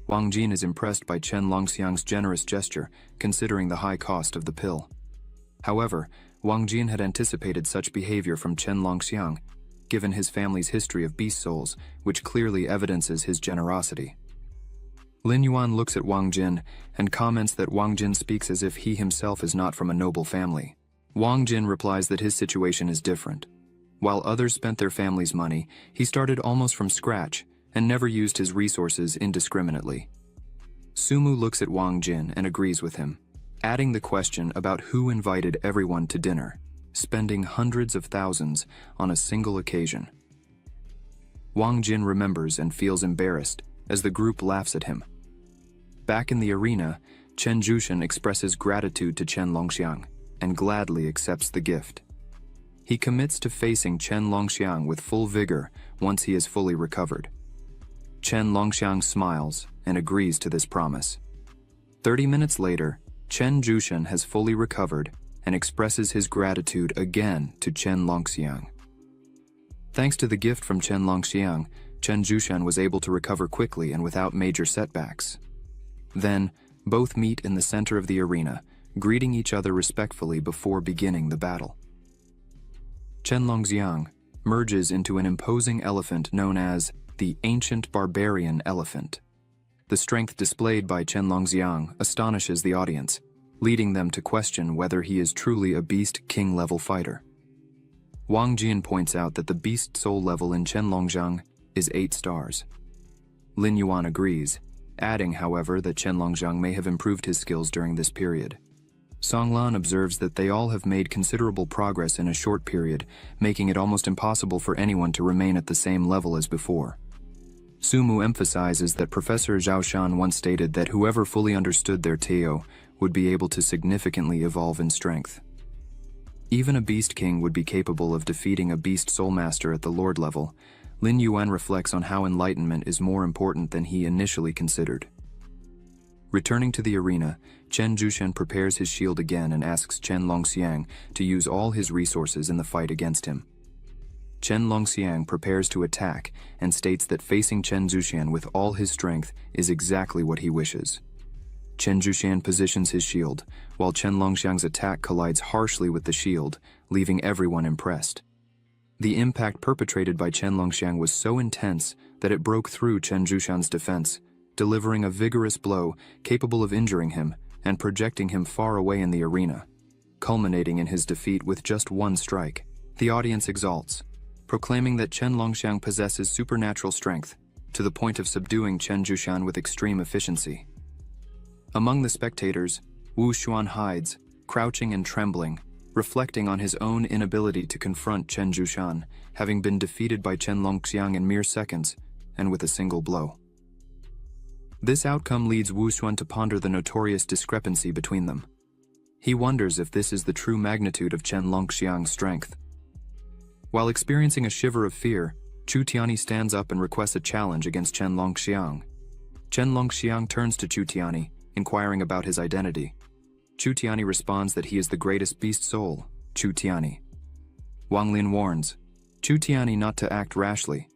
Wang Jin is impressed by Chen Longxiang's generous gesture, considering the high cost of the pill. However, Wang Jin had anticipated such behavior from Chen Longxiang, given his family's history of beast souls, which clearly evidences his generosity. Lin Yuan looks at Wang Jin and comments that Wang Jin speaks as if he himself is not from a noble family. Wang Jin replies that his situation is different. While others spent their family's money, he started almost from scratch and never used his resources indiscriminately. Sumu looks at Wang Jin and agrees with him, adding the question about who invited everyone to dinner, spending hundreds of thousands on a single occasion. Wang Jin remembers and feels embarrassed as the group laughs at him. Back in the arena, Chen Zhuxian expresses gratitude to Chen Longxiang and gladly accepts the gift. He commits to facing Chen Longxiang with full vigor once he is fully recovered. Chen Longxiang smiles and agrees to this promise. 30 minutes later, Chen Zhuxian has fully recovered and expresses his gratitude again to Chen Longxiang. Thanks to the gift from Chen Longxiang, Chen Zhuxian was able to recover quickly and without major setbacks. Then, both meet in the center of the arena, greeting each other respectfully before beginning the battle. Chen Longxiang merges into an imposing elephant known as the Ancient Barbarian Elephant. The strength displayed by Chen Longxiang astonishes the audience, leading them to question whether he is truly a Beast King-level fighter. Wang Jin points out that the Beast Soul level in Chen Longxiang is 8 stars. Lin Yuan agrees, adding, however, that Chen Longxiang may have improved his skills during this period. Songlan observes that they all have made considerable progress in a short period, making it almost impossible for anyone to remain at the same level as before. Sumu emphasizes that Professor Zhao Shan once stated that whoever fully understood their Teo would be able to significantly evolve in strength. Even a Beast King would be capable of defeating a Beast Soul Master at the Lord level. Lin Yuan reflects on how enlightenment is more important than he initially considered. Returning to the arena, Chen Zhuxian prepares his shield again and asks Chen Longxiang to use all his resources in the fight against him. Chen Longxiang prepares to attack and states that facing Chen Zhuxian with all his strength is exactly what he wishes. Chen Zhuxian positions his shield, while Chen Longxiang's attack collides harshly with the shield, leaving everyone impressed. The impact perpetrated by Chen Longxiang was so intense that it broke through Chen Zhuxian's defense, delivering a vigorous blow capable of injuring him and projecting him far away in the arena, culminating in his defeat with just one strike. The audience exalts, proclaiming that Chen Longxiang possesses supernatural strength, to the point of subduing Chen Zhuxian with extreme efficiency. Among the spectators, Wu Xuan hides, crouching and trembling, reflecting on his own inability to confront Chen Zhuxian, having been defeated by Chen Longxiang in mere seconds, and with a single blow. This outcome leads Wu Xuan to ponder the notorious discrepancy between them. He wonders if this is the true magnitude of Chen Longxiang's strength. While experiencing a shiver of fear, Chu Tiani stands up and requests a challenge against Chen Longxiang. Chen Longxiang turns to Chu Tiani, inquiring about his identity. Chu Tiani responds that he is the greatest beast soul, Chu Tiani. Wang Lin warns Chu Tiani not to act rashly.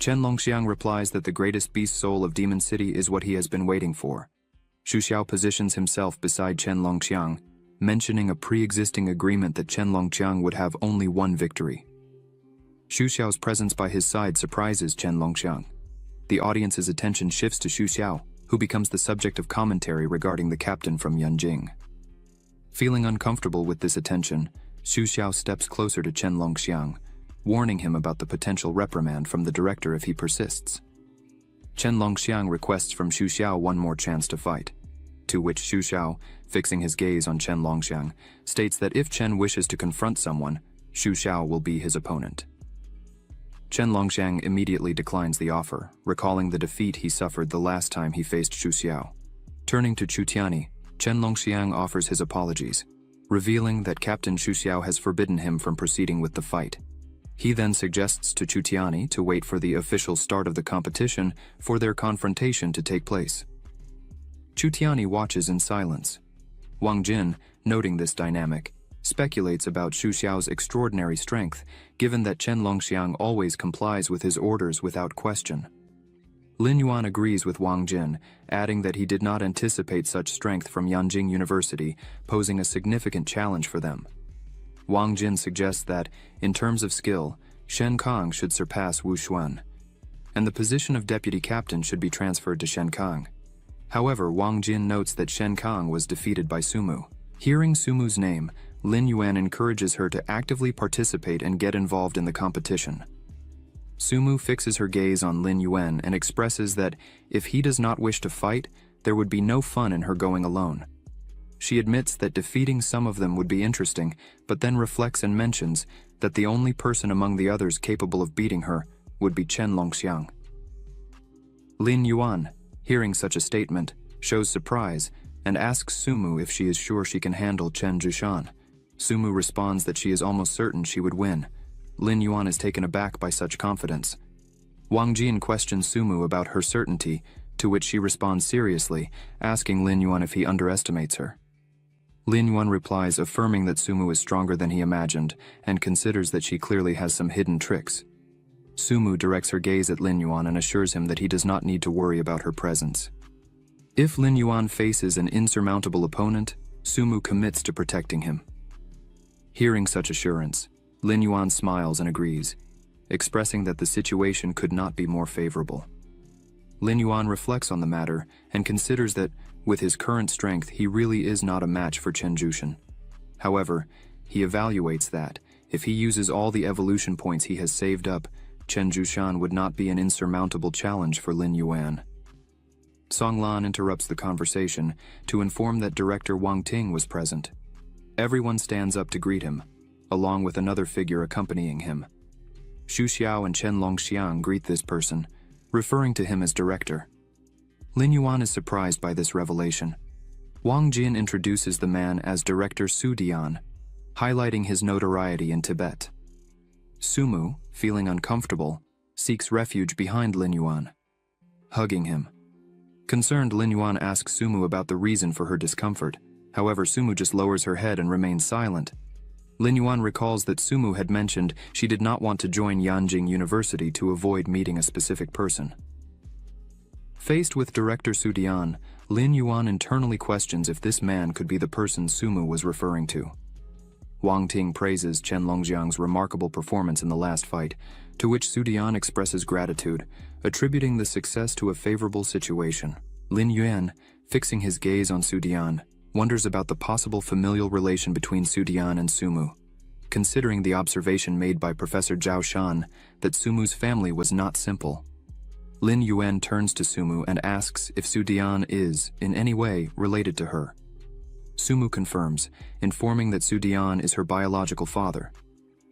Chen Longxiang replies that the greatest beast soul of Demon City is what he has been waiting for. Xu Xiao positions himself beside Chen Longxiang, mentioning a pre-existing agreement that Chen Longxiang would have only one victory. Xu Xiao's presence by his side surprises Chen Longxiang. The audience's attention shifts to Xu Xiao, who becomes the subject of commentary regarding the captain from Yanjing. Feeling uncomfortable with this attention, Xu Xiao steps closer to Chen Longxiang, warning him about the potential reprimand from the director if he persists. Chen Longxiang requests from Xu Xiao one more chance to fight, to which Xu Xiao, fixing his gaze on Chen Longxiang, states that if Chen wishes to confront someone, Xu Xiao will be his opponent. Chen Longxiang immediately declines the offer, recalling the defeat he suffered the last time he faced Xu Xiao. Turning to Chu Tiani, Chen Longxiang offers his apologies, revealing that Captain Xu Xiao has forbidden him from proceeding with the fight. He then suggests to Chu Tiani to wait for the official start of the competition for their confrontation to take place. Chu Tiani watches in silence. Wang Jin, noting this dynamic, speculates about Xu Xiao's extraordinary strength, given that Chen Longxiang always complies with his orders without question. Lin Yuan agrees with Wang Jin, adding that he did not anticipate such strength from Yanjing University, posing a significant challenge for them. Wang Jin suggests that, in terms of skill, Shen Kang should surpass Wu Xuan, and the position of deputy captain should be transferred to Shen Kang. However, Wang Jin notes that Shen Kang was defeated by Sumu. Hearing Sumu's name, Lin Yuan encourages her to actively participate and get involved in the competition. Sumu fixes her gaze on Lin Yuan and expresses that if he does not wish to fight, there would be no fun in her going alone. She admits that defeating some of them would be interesting, but then reflects and mentions that the only person among the others capable of beating her would be Chen Longxiang. Lin Yuan, hearing such a statement, shows surprise and asks Sumu if she is sure she can handle Chen Zhishan. Sumu responds that she is almost certain she would win. Lin Yuan is taken aback by such confidence. Wang Jin questions Sumu about her certainty, to which she responds seriously, asking Lin Yuan if he underestimates her. Lin Yuan replies, affirming that Sumu is stronger than he imagined and considers that she clearly has some hidden tricks. Sumu directs her gaze at Lin Yuan and assures him that he does not need to worry about her presence. If Lin Yuan faces an insurmountable opponent, Sumu commits to protecting him. Hearing such assurance, Lin Yuan smiles and agrees, expressing that the situation could not be more favorable. Lin Yuan reflects on the matter and considers that, with his current strength, he really is not a match for Chen Zhishan. However, he evaluates that, if he uses all the evolution points he has saved up, Chen Zhishan would not be an insurmountable challenge for Lin Yuan. Song Lan interrupts the conversation to inform that director Wang Ting was present. Everyone stands up to greet him, along with another figure accompanying him. Xu Xiao and Chen Longxiang greet this person, referring to him as director. Lin Yuan is surprised by this revelation. Wang Jin introduces the man as Director Su Dian, highlighting his notoriety in Tibet. Sumu, feeling uncomfortable, seeks refuge behind Lin Yuan, hugging him. Concerned, Lin Yuan asks Sumu about the reason for her discomfort. However, Sumu just lowers her head and remains silent. Lin Yuan recalls that Sumu had mentioned she did not want to join Yanjing University to avoid meeting a specific person. Faced with Director Su Dian, Lin Yuan internally questions if this man could be the person Sumu was referring to. Wang Ting praises Chen Longxiang's remarkable performance in the last fight, to which Su Dian expresses gratitude, attributing the success to a favorable situation. Lin Yuan, fixing his gaze on Su Dian, wonders about the possible familial relation between Su Dian and Sumu, considering the observation made by Professor Zhao Shan that Sumu's family was not simple. Lin Yuan turns to Sumu and asks if Su Dian is, in any way, related to her. Sumu confirms, informing that Su Dian is her biological father.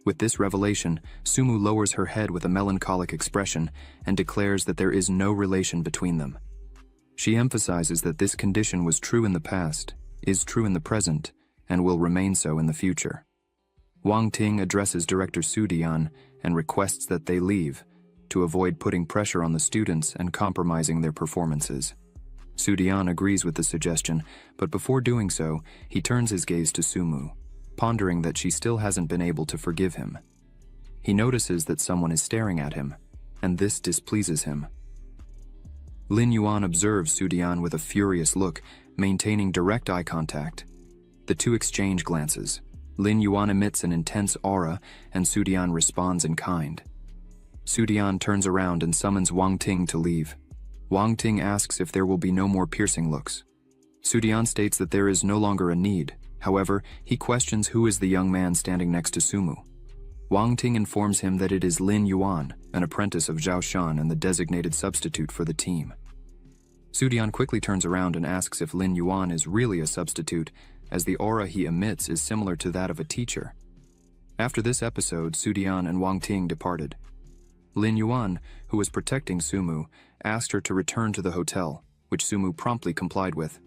With this revelation, Sumu lowers her head with a melancholic expression and declares that there is no relation between them. She emphasizes that this condition was true in the past, is true in the present, and will remain so in the future. Wang Ting addresses Director Su Dian and requests that they leave, to avoid putting pressure on the students and compromising their performances. Su Dian agrees with the suggestion, but before doing so, he turns his gaze to Sumu, pondering that she still hasn't been able to forgive him. He notices that someone is staring at him, and this displeases him. Lin Yuan observes Su Dian with a furious look, maintaining direct eye contact. The two exchange glances. Lin Yuan emits an intense aura, and Su Dian responds in kind. Su Dian turns around and summons Wang Ting to leave. Wang Ting asks if there will be no more piercing looks. Su Dian states that there is no longer a need. However, he questions who is the young man standing next to Sumu. Wang Ting informs him that it is Lin Yuan, an apprentice of Zhao Shan and the designated substitute for the team. Su Dian quickly turns around and asks if Lin Yuan is really a substitute, as the aura he emits is similar to that of a teacher. After this episode, Su Dian and Wang Ting departed. Lin Yuan, who was protecting Sumu, asked her to return to the hotel, which Sumu promptly complied with.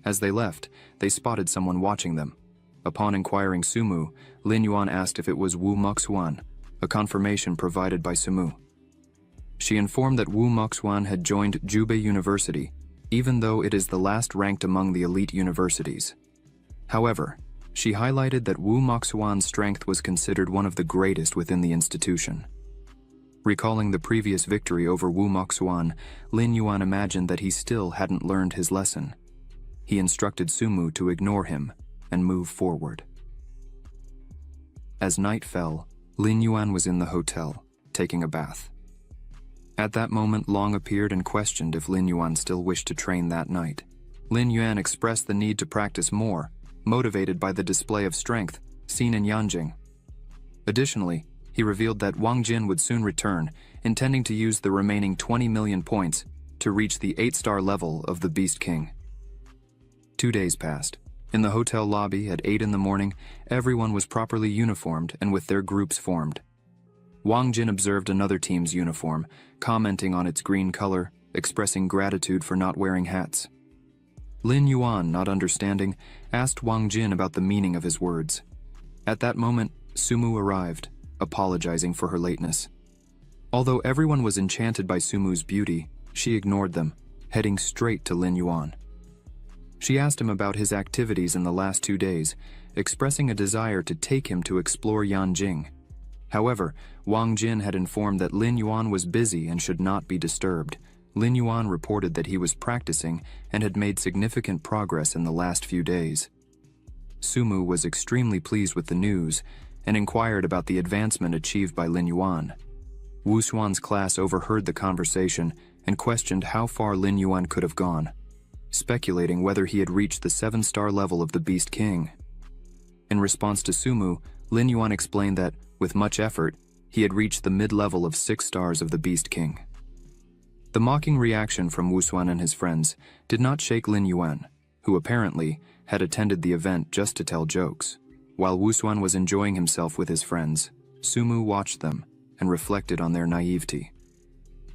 As they left, they spotted someone watching them. Upon inquiring Sumu, Lin Yuan asked if it was Wu Moxuan, a confirmation provided by Sumu. She informed that Wu Moxuan had joined Jubei University, even though it is the last ranked among the elite universities. However, she highlighted that Wu Moxuan's strength was considered one of the greatest within the institution. Recalling the previous victory over Wu Moxuan, Lin Yuan imagined that he still hadn't learned his lesson. He instructed Sumu to ignore him and move forward. As night fell, Lin Yuan was in the hotel, taking a bath. At that moment, Long appeared and questioned if Lin Yuan still wished to train that night. Lin Yuan expressed the need to practice more, motivated by the display of strength seen in Yanjing. Additionally, he revealed that Wang Jin would soon return, intending to use the remaining 20 million points to reach the 8-star level of the Beast King. 2 days passed. In the hotel lobby at 8 in the morning, everyone was properly uniformed and with their groups formed. Wang Jin observed another team's uniform, commenting on its green color, expressing gratitude for not wearing hats. Lin Yuan, not understanding, asked Wang Jin about the meaning of his words. At that moment, Sumu arrived, apologizing for her lateness. Although everyone was enchanted by Sumu's beauty, she ignored them, heading straight to Lin Yuan. She asked him about his activities in the last 2 days, expressing a desire to take him to explore Yanjing. However, Wang Jin had informed that Lin Yuan was busy and should not be disturbed. Lin Yuan reported that he was practicing and had made significant progress in the last few days. Sumu was extremely pleased with the news and inquired about the advancement achieved by Lin Yuan. Wu Xuan's class overheard the conversation and questioned how far Lin Yuan could have gone, speculating whether he had reached the 7-star level of the Beast King. In response to Sumu, Lin Yuan explained that, with much effort, he had reached the mid-level of 6 stars of the Beast King. The mocking reaction from Wu Xuan and his friends did not shake Lin Yuan, who apparently had attended the event just to tell jokes. While Wu Xuan was enjoying himself with his friends, Sumu watched them and reflected on their naivety.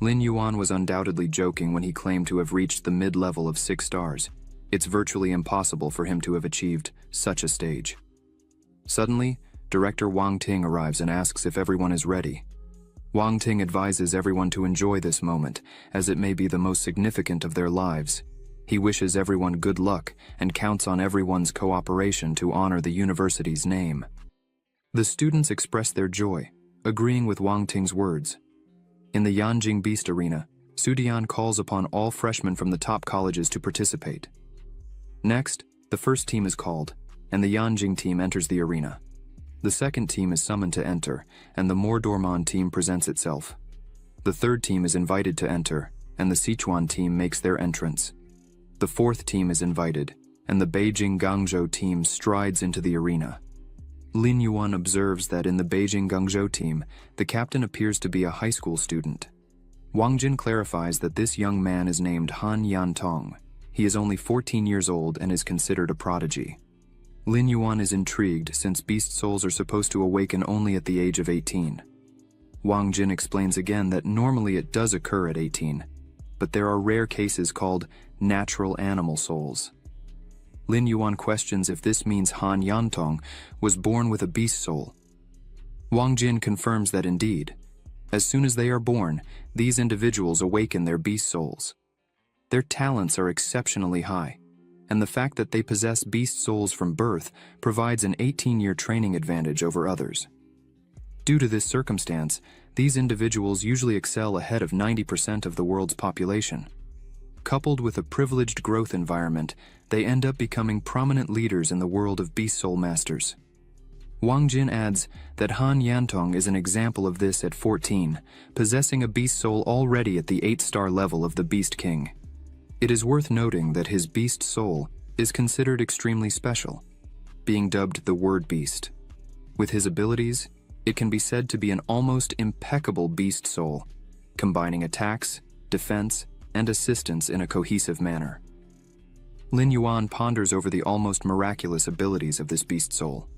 Lin Yuan was undoubtedly joking when he claimed to have reached the mid-level of 6 stars. It's virtually impossible for him to have achieved such a stage. Suddenly, Director Wang Ting arrives and asks if everyone is ready. Wang Ting advises everyone to enjoy this moment, as it may be the most significant of their lives. He wishes everyone good luck and counts on everyone's cooperation to honor the university's name. The students express their joy, agreeing with Wang Ting's words. In the Yanjing Beast Arena, Sudian calls upon all freshmen from the top colleges to participate. Next, the first team is called, and the Yanjing team enters the arena. The second team is summoned to enter, and the Mordormon team presents itself. The third team is invited to enter, and the Sichuan team makes their entrance. The fourth team is invited, and the Beijing Guangzhou team strides into the arena. Lin Yuan observes that in the Beijing Guangzhou team, the captain appears to be a high school student. Wang Jin clarifies that this young man is named Han Yantong. He is only 14 years old and is considered a prodigy. Lin Yuan is intrigued since beast souls are supposed to awaken only at the age of 18. Wang Jin explains again that normally it does occur at 18, but there are rare cases called natural animal souls. Lin Yuan questions if this means Han Yantong was born with a beast soul. Wang Jin confirms that indeed, as soon as they are born, these individuals awaken their beast souls. Their talents are exceptionally high, and the fact that they possess beast souls from birth provides an 18-year training advantage over others. Due to this circumstance, these individuals usually excel ahead of 90% of the world's population. Coupled with a privileged growth environment, they end up becoming prominent leaders in the world of beast soul masters. Wang Jin adds that Han Yantong is an example of this at 14, possessing a beast soul already at the 8-star level of the Beast King. It is worth noting that his beast soul is considered extremely special, being dubbed the Word Beast. With his abilities, it can be said to be an almost impeccable beast soul, combining attacks, defense, and assistance in a cohesive manner. Lin Yuan ponders over the almost miraculous abilities of this beast soul.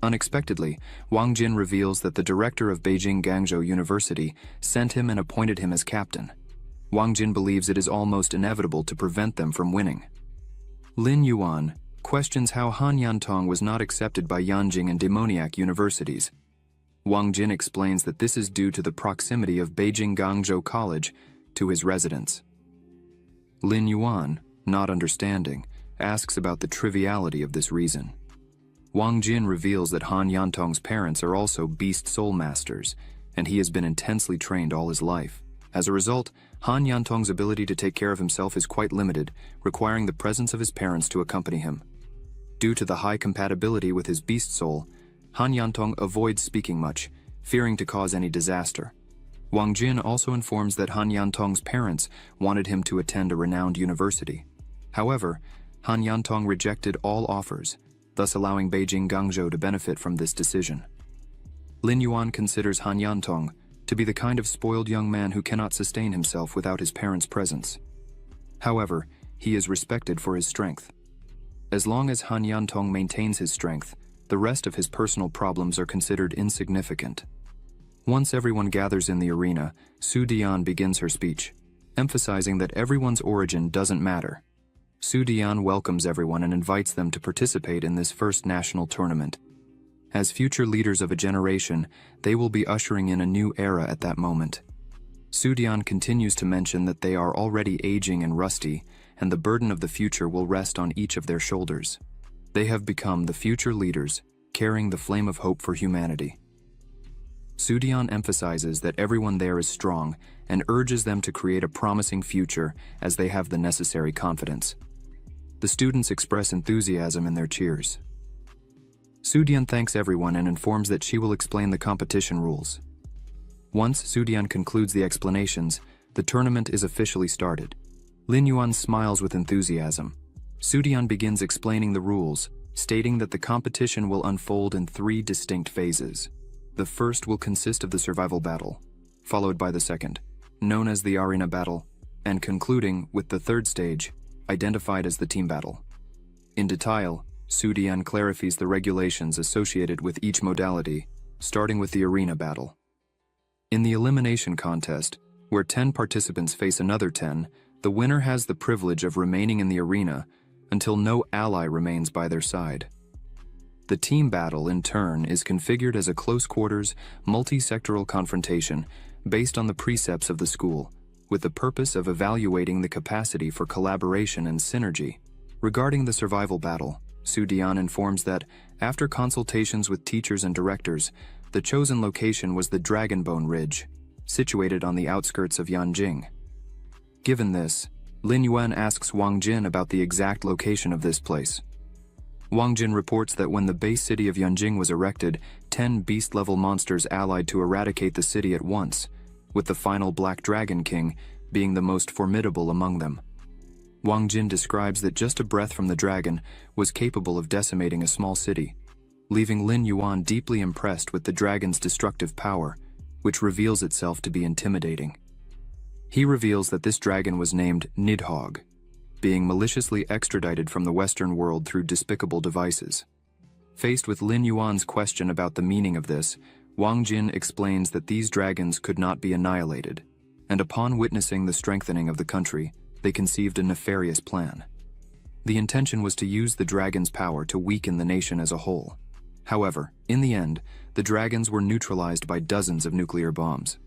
Unexpectedly, Wang Jin reveals that the director of Beijing Guangzhou University sent him and appointed him as captain. Wang Jin believes it is almost inevitable to prevent them from winning. Lin Yuan questions how Han Yantong was not accepted by Yanjing and demoniac universities. Wang Jin explains that this is due to the proximity of Beijing Guangzhou College to his residence. Lin Yuan, not understanding, asks about the triviality of this reason. Wang Jin reveals that Han Yantong's parents are also beast soul masters, and he has been intensely trained all his life. As a result, Han Yantong's ability to take care of himself is quite limited, requiring the presence of his parents to accompany him. Due to the high compatibility with his beast soul, Han Yantong avoids speaking much, fearing to cause any disaster. Wang Jin also informs that Han Yantong's parents wanted him to attend a renowned university. However, Han Yantong rejected all offers, thus allowing Beijing Guangzhou to benefit from this decision. Lin Yuan considers Han Yantong to be the kind of spoiled young man who cannot sustain himself without his parents' presence. However, he is respected for his strength. As long as Han Yantong maintains his strength, the rest of his personal problems are considered insignificant. Once everyone gathers in the arena, Su Dian begins her speech, emphasizing that everyone's origin doesn't matter. Su Dian welcomes everyone and invites them to participate in this first national tournament. As future leaders of a generation, they will be ushering in a new era at that moment. Su Dian continues to mention that they are already aging and rusty, and the burden of the future will rest on each of their shoulders. They have become the future leaders, carrying the flame of hope for humanity. Su Dian emphasizes that everyone there is strong and urges them to create a promising future as they have the necessary confidence. The students express enthusiasm in their cheers. Su Dian thanks everyone and informs that she will explain the competition rules. Once Su Dian concludes the explanations, the tournament is officially started. Lin Yuan smiles with enthusiasm. Su Dian begins explaining the rules, stating that the competition will unfold in 3 distinct phases. The first will consist of the survival battle, followed by the second, known as the arena battle, and concluding with the third stage, identified as the team battle. In detail, Su Dian clarifies the regulations associated with each modality, starting with the arena battle. In the elimination contest, where 10 participants face another 10, the winner has the privilege of remaining in the arena until no ally remains by their side. The team battle, in turn, is configured as a close-quarters, multi-sectoral confrontation based on the precepts of the school, with the purpose of evaluating the capacity for collaboration and synergy. Regarding the survival battle, Su Dian informs that, after consultations with teachers and directors, the chosen location was the Dragonbone Ridge, situated on the outskirts of Yanjing. Given this, Lin Yuan asks Wang Jin about the exact location of this place. Wang Jin reports that when the base city of Yanjing was erected, 10 beast-level monsters allied to eradicate the city at once, with the final Black Dragon King being the most formidable among them. Wang Jin describes that just a breath from the dragon was capable of decimating a small city, leaving Lin Yuan deeply impressed with the dragon's destructive power, which reveals itself to be intimidating. He reveals that this dragon was named Nidhogg, being maliciously extradited from the Western world through despicable devices. Faced with Lin Yuan's question about the meaning of this, Wang Jin explains that these dragons could not be annihilated, and upon witnessing the strengthening of the country, they conceived a nefarious plan. The intention was to use the dragon's power to weaken the nation as a whole. However, in the end, the dragons were neutralized by dozens of nuclear bombs.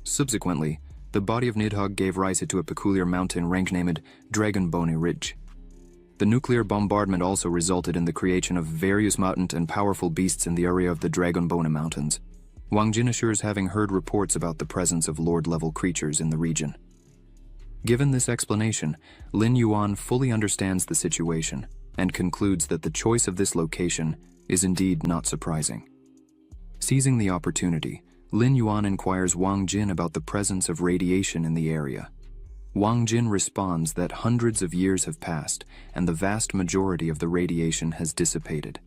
Subsequently, the body of Nidhogg gave rise to a peculiar mountain range named Dragonbone Ridge. The nuclear bombardment also resulted in the creation of various mutant and powerful beasts in the area of the Dragonbone Mountains. Wang Jin assures having heard reports about the presence of lord-level creatures in the region. Given this explanation, Lin Yuan fully understands the situation and concludes that the choice of this location is indeed not surprising. Seizing the opportunity, Lin Yuan inquires Wang Jin about the presence of radiation in the area. Wang Jin responds that hundreds of years have passed and the vast majority of the radiation has dissipated.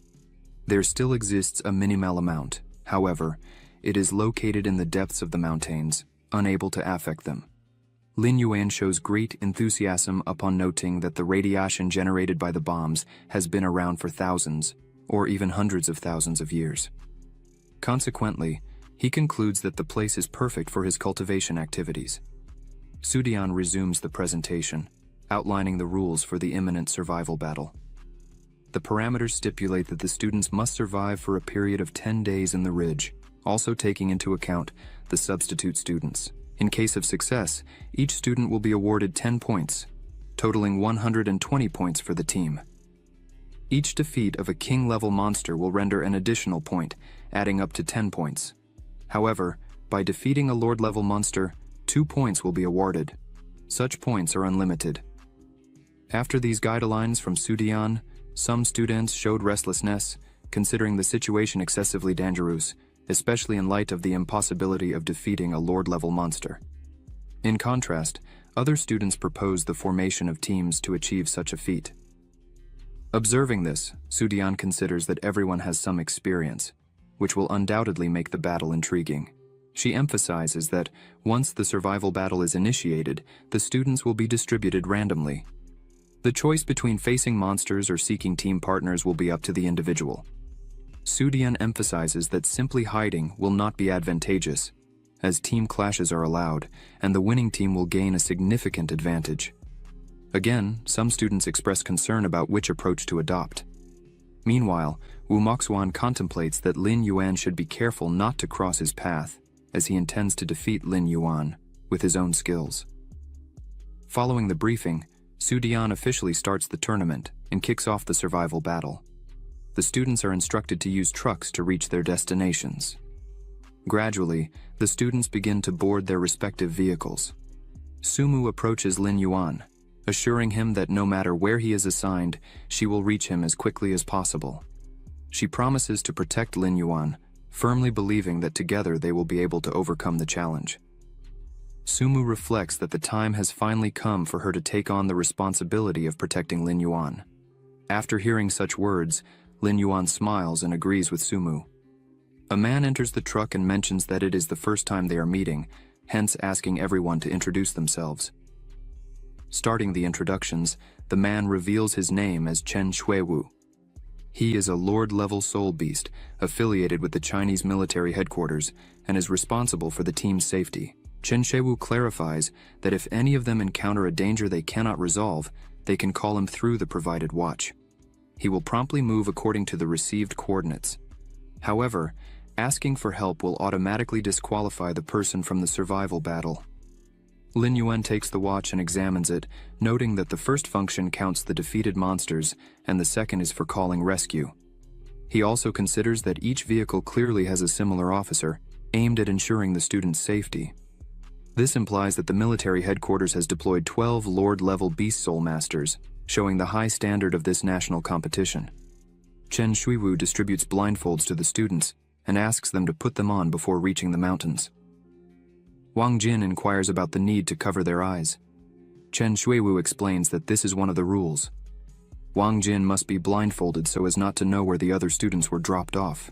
There still exists a minimal amount, however, it is located in the depths of the mountains, unable to affect them. Lin Yuan shows great enthusiasm upon noting that the radiation generated by the bombs has been around for thousands, or even hundreds of thousands of years. Consequently, he concludes that the place is perfect for his cultivation activities. Su Dian resumes the presentation, outlining the rules for the imminent survival battle. The parameters stipulate that the students must survive for a period of 10 days in the ridge, also taking into account the substitute students. In case of success, each student will be awarded 10 points, totaling 120 points for the team. Each defeat of a king-level monster will render an additional point, adding up to 10 points. However, by defeating a lord-level monster, 2 points will be awarded. Such points are unlimited. After these guidelines from Su Dian, some students showed restlessness, considering the situation excessively dangerous, especially in light of the impossibility of defeating a lord-level monster. In contrast, other students proposed the formation of teams to achieve such a feat. Observing this, Su Dian considers that everyone has some experience, which will undoubtedly make the battle intriguing. She emphasizes that once the survival battle is initiated, the students will be distributed randomly. The choice between facing monsters or seeking team partners will be up to the individual. Sudian emphasizes that simply hiding will not be advantageous, as team clashes are allowed, and the winning team will gain a significant advantage. Again, some students express concern about which approach to adopt. Meanwhile, Wu Moxuan contemplates that Lin Yuan should be careful not to cross his path, as he intends to defeat Lin Yuan with his own skills. Following the briefing, Sudian officially starts the tournament and kicks off the survival battle. The students are instructed to use trucks to reach their destinations. Gradually, the students begin to board their respective vehicles. Sumu approaches Lin Yuan, assuring him that no matter where he is assigned, she will reach him as quickly as possible. She promises to protect Lin Yuan, firmly believing that together they will be able to overcome the challenge. Sumu reflects that the time has finally come for her to take on the responsibility of protecting Lin Yuan. After hearing such words, Lin Yuan smiles and agrees with Sumu. A man enters the truck and mentions that it is the first time they are meeting, hence asking everyone to introduce themselves. Starting the introductions, the man reveals his name as Chen Shuiwu. He is a Lord-level soul beast, affiliated with the Chinese military headquarters, and is responsible for the team's safety. Chen Shuiwu clarifies that if any of them encounter a danger they cannot resolve, they can call him through the provided watch. He will promptly move according to the received coordinates. However, asking for help will automatically disqualify the person from the survival battle. Lin Yuan takes the watch and examines it, noting that the first function counts the defeated monsters and the second is for calling rescue. He also considers that each vehicle clearly has a similar officer, aimed at ensuring the student's safety. This implies that the military headquarters has deployed 12 Lord-level Beast Soul Masters, showing the high standard of this national competition. Chen Shuiwu distributes blindfolds to the students and asks them to put them on before reaching the mountains. Wang Jin inquires about the need to cover their eyes. Chen Shuiwu explains that this is one of the rules. Wang Jin must be blindfolded so as not to know where the other students were dropped off.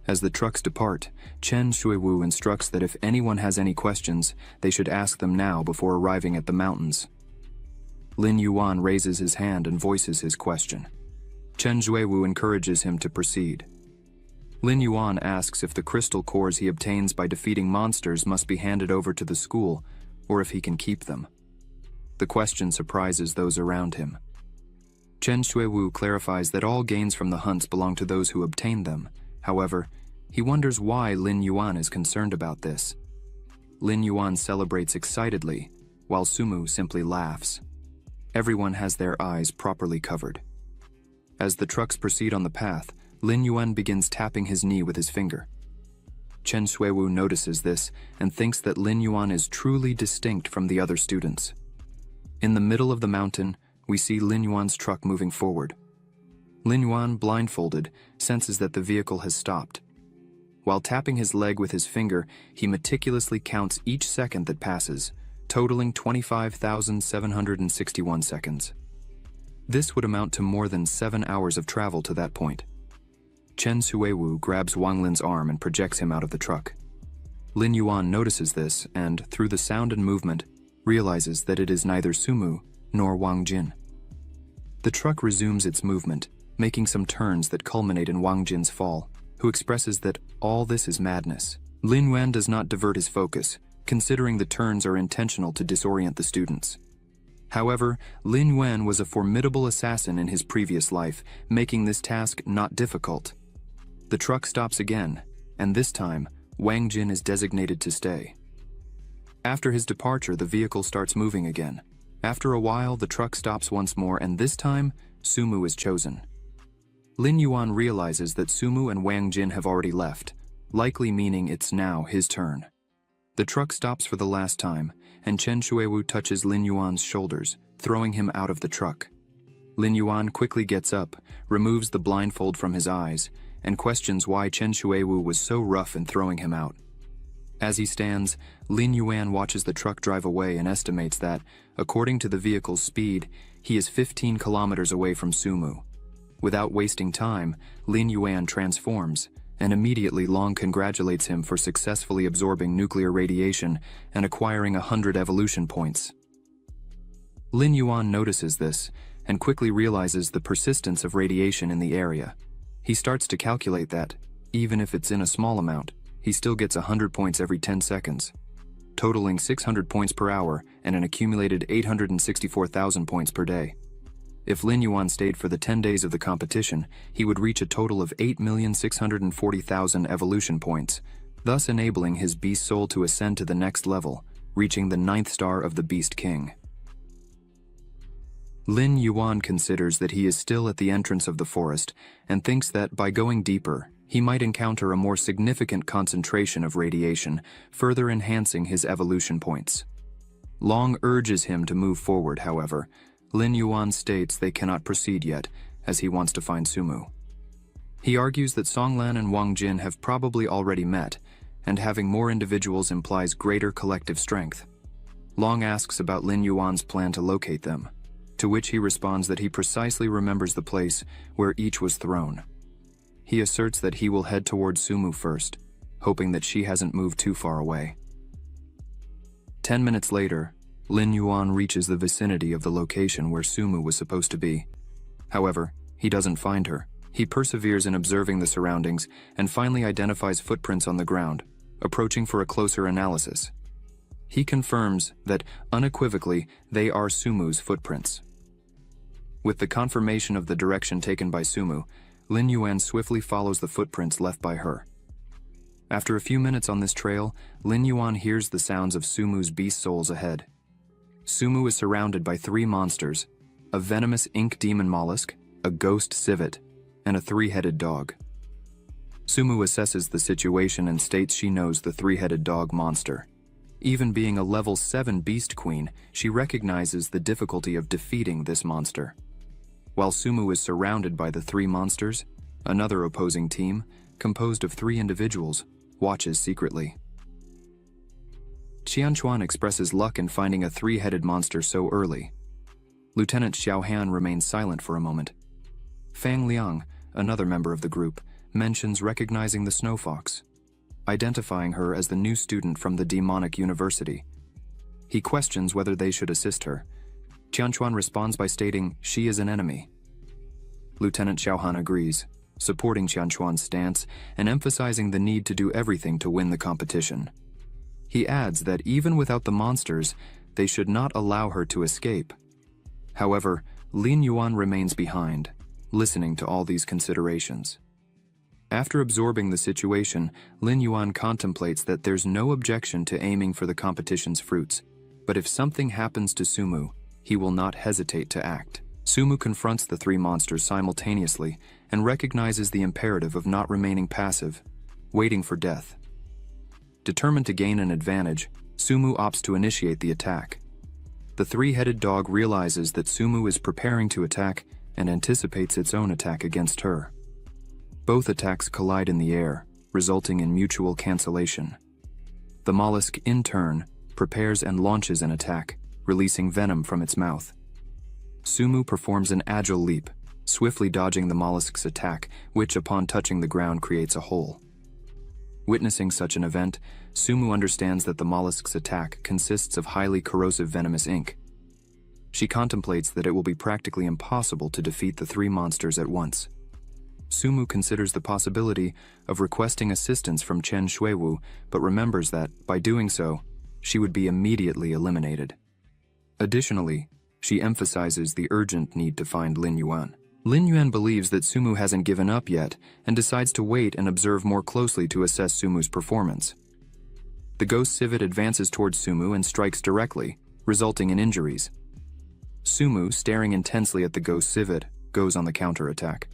As the trucks depart, Chen Shuiwu instructs that if anyone has any questions, they should ask them now before arriving at the mountains. Lin Yuan raises his hand and voices his question. Chen Shuiwu encourages him to proceed. Lin Yuan asks if the crystal cores he obtains by defeating monsters must be handed over to the school, or if he can keep them. The question surprises those around him. Chen Shuiwu clarifies that all gains from the hunts belong to those who obtain them. However, he wonders why Lin Yuan is concerned about this. Lin Yuan celebrates excitedly, while Sumu simply laughs. Everyone has their eyes properly covered. As the trucks proceed on the path, Lin Yuan begins tapping his knee with his finger. Chen Shuiwu notices this and thinks that Lin Yuan is truly distinct from the other students. In the middle of the mountain, we see Lin Yuan's truck moving forward. Lin Yuan, blindfolded, senses that the vehicle has stopped. While tapping his leg with his finger, he meticulously counts each second that passes, totaling 25,761 seconds. This would amount to more than 7 hours of travel to that point. Chen Shuiwu grabs Wang Lin's arm and projects him out of the truck. Lin Yuan notices this and, through the sound and movement, realizes that it is neither Sumu nor Wang Jin. The truck resumes its movement, making some turns that culminate in Wang Jin's fall, who expresses that all this is madness. Lin Yuan does not divert his focus, considering the turns are intentional to disorient the students. However, Lin Yuan was a formidable assassin in his previous life, making this task not difficult. The truck stops again, and this time, Wang Jin is designated to stay. After his departure, the vehicle starts moving again. After a while, the truck stops once more, and this time, Sumu is chosen. Lin Yuan realizes that Sumu and Wang Jin have already left, likely meaning it's now his turn. The truck stops for the last time, and Chen Shuiwu touches Lin Yuan's shoulders, throwing him out of the truck. Lin Yuan quickly gets up, removes the blindfold from his eyes, and questions why Chen Shuiwu was so rough in throwing him out. As he stands, Lin Yuan watches the truck drive away and estimates that, according to the vehicle's speed, he is 15 kilometers away from Sumu. Without wasting time, Lin Yuan transforms, and immediately Long congratulates him for successfully absorbing nuclear radiation and acquiring 100 evolution points. Lin Yuan notices this, and quickly realizes the persistence of radiation in the area. He starts to calculate that, even if it's in a small amount, he still gets 100 points every 10 seconds, totaling 600 points per hour and an accumulated 864,000 points per day. If Lin Yuan stayed for the 10 days of the competition, he would reach a total of 8,640,000 evolution points, thus enabling his beast soul to ascend to the next level, reaching the 9th star of the Beast King. Lin Yuan considers that he is still at the entrance of the forest and thinks that by going deeper, he might encounter a more significant concentration of radiation, further enhancing his evolution points. Long urges him to move forward, however. Lin Yuan states they cannot proceed yet, as he wants to find Sumu. He argues that Songlan and Wang Jin have probably already met, and having more individuals implies greater collective strength. Long asks about Lin Yuan's plan to locate them, to which he responds that he precisely remembers the place where each was thrown. He asserts that he will head towards Sumu first, hoping that she hasn't moved too far away. 10 minutes later, Lin Yuan reaches the vicinity of the location where Sumu was supposed to be. However, he doesn't find her. He perseveres in observing the surroundings and finally identifies footprints on the ground, approaching for a closer analysis. He confirms that, unequivocally, they are Sumu's footprints. With the confirmation of the direction taken by Sumu, Lin Yuan swiftly follows the footprints left by her. After a few minutes on this trail, Lin Yuan hears the sounds of Sumu's beast souls ahead. Sumu is surrounded by 3 monsters, a venomous ink demon mollusk, a ghost civet, and a 3-headed dog. Sumu assesses the situation and states she knows the 3-headed dog monster. Even being a level 7 beast queen, she recognizes the difficulty of defeating this monster. While Sumu is surrounded by the 3 monsters, another opposing team, composed of 3 individuals, watches secretly. Qianchuan expresses luck in finding a 3-headed monster so early. Lieutenant Xiaohan remains silent for a moment. Fang Liang, another member of the group, mentions recognizing the snow fox, identifying her as the new student from the demonic university. He questions whether they should assist her. Qianchuan responds by stating she is an enemy. Lieutenant Xiaohan agrees, supporting Qianchuan's stance and emphasizing the need to do everything to win the competition. He adds that even without the monsters, they should not allow her to escape. However, Lin Yuan remains behind, listening to all these considerations. After absorbing the situation, Lin Yuan contemplates that there's no objection to aiming for the competition's fruits, but if something happens to Sumu, he will not hesitate to act. Sumu confronts the 3 monsters simultaneously and recognizes the imperative of not remaining passive, waiting for death. Determined to gain an advantage, Sumu opts to initiate the attack. The 3-headed dog realizes that Sumu is preparing to attack and anticipates its own attack against her. Both attacks collide in the air, resulting in mutual cancellation. The mollusk, in turn, prepares and launches an attack, releasing venom from its mouth. Sumu performs an agile leap, swiftly dodging the mollusk's attack, which upon touching the ground creates a hole. Witnessing such an event, Sumu understands that the mollusk's attack consists of highly corrosive venomous ink. She contemplates that it will be practically impossible to defeat the 3 monsters at once. Sumu considers the possibility of requesting assistance from Chen Shuiwu, but remembers that, by doing so, she would be immediately eliminated. Additionally, she emphasizes the urgent need to find Lin Yuan. Lin Yuan believes that Sumu hasn't given up yet and decides to wait and observe more closely to assess Sumu's performance. The ghost civet advances towards Sumu and strikes directly, resulting in injuries. Sumu, staring intensely at the ghost civet, goes on the counterattack.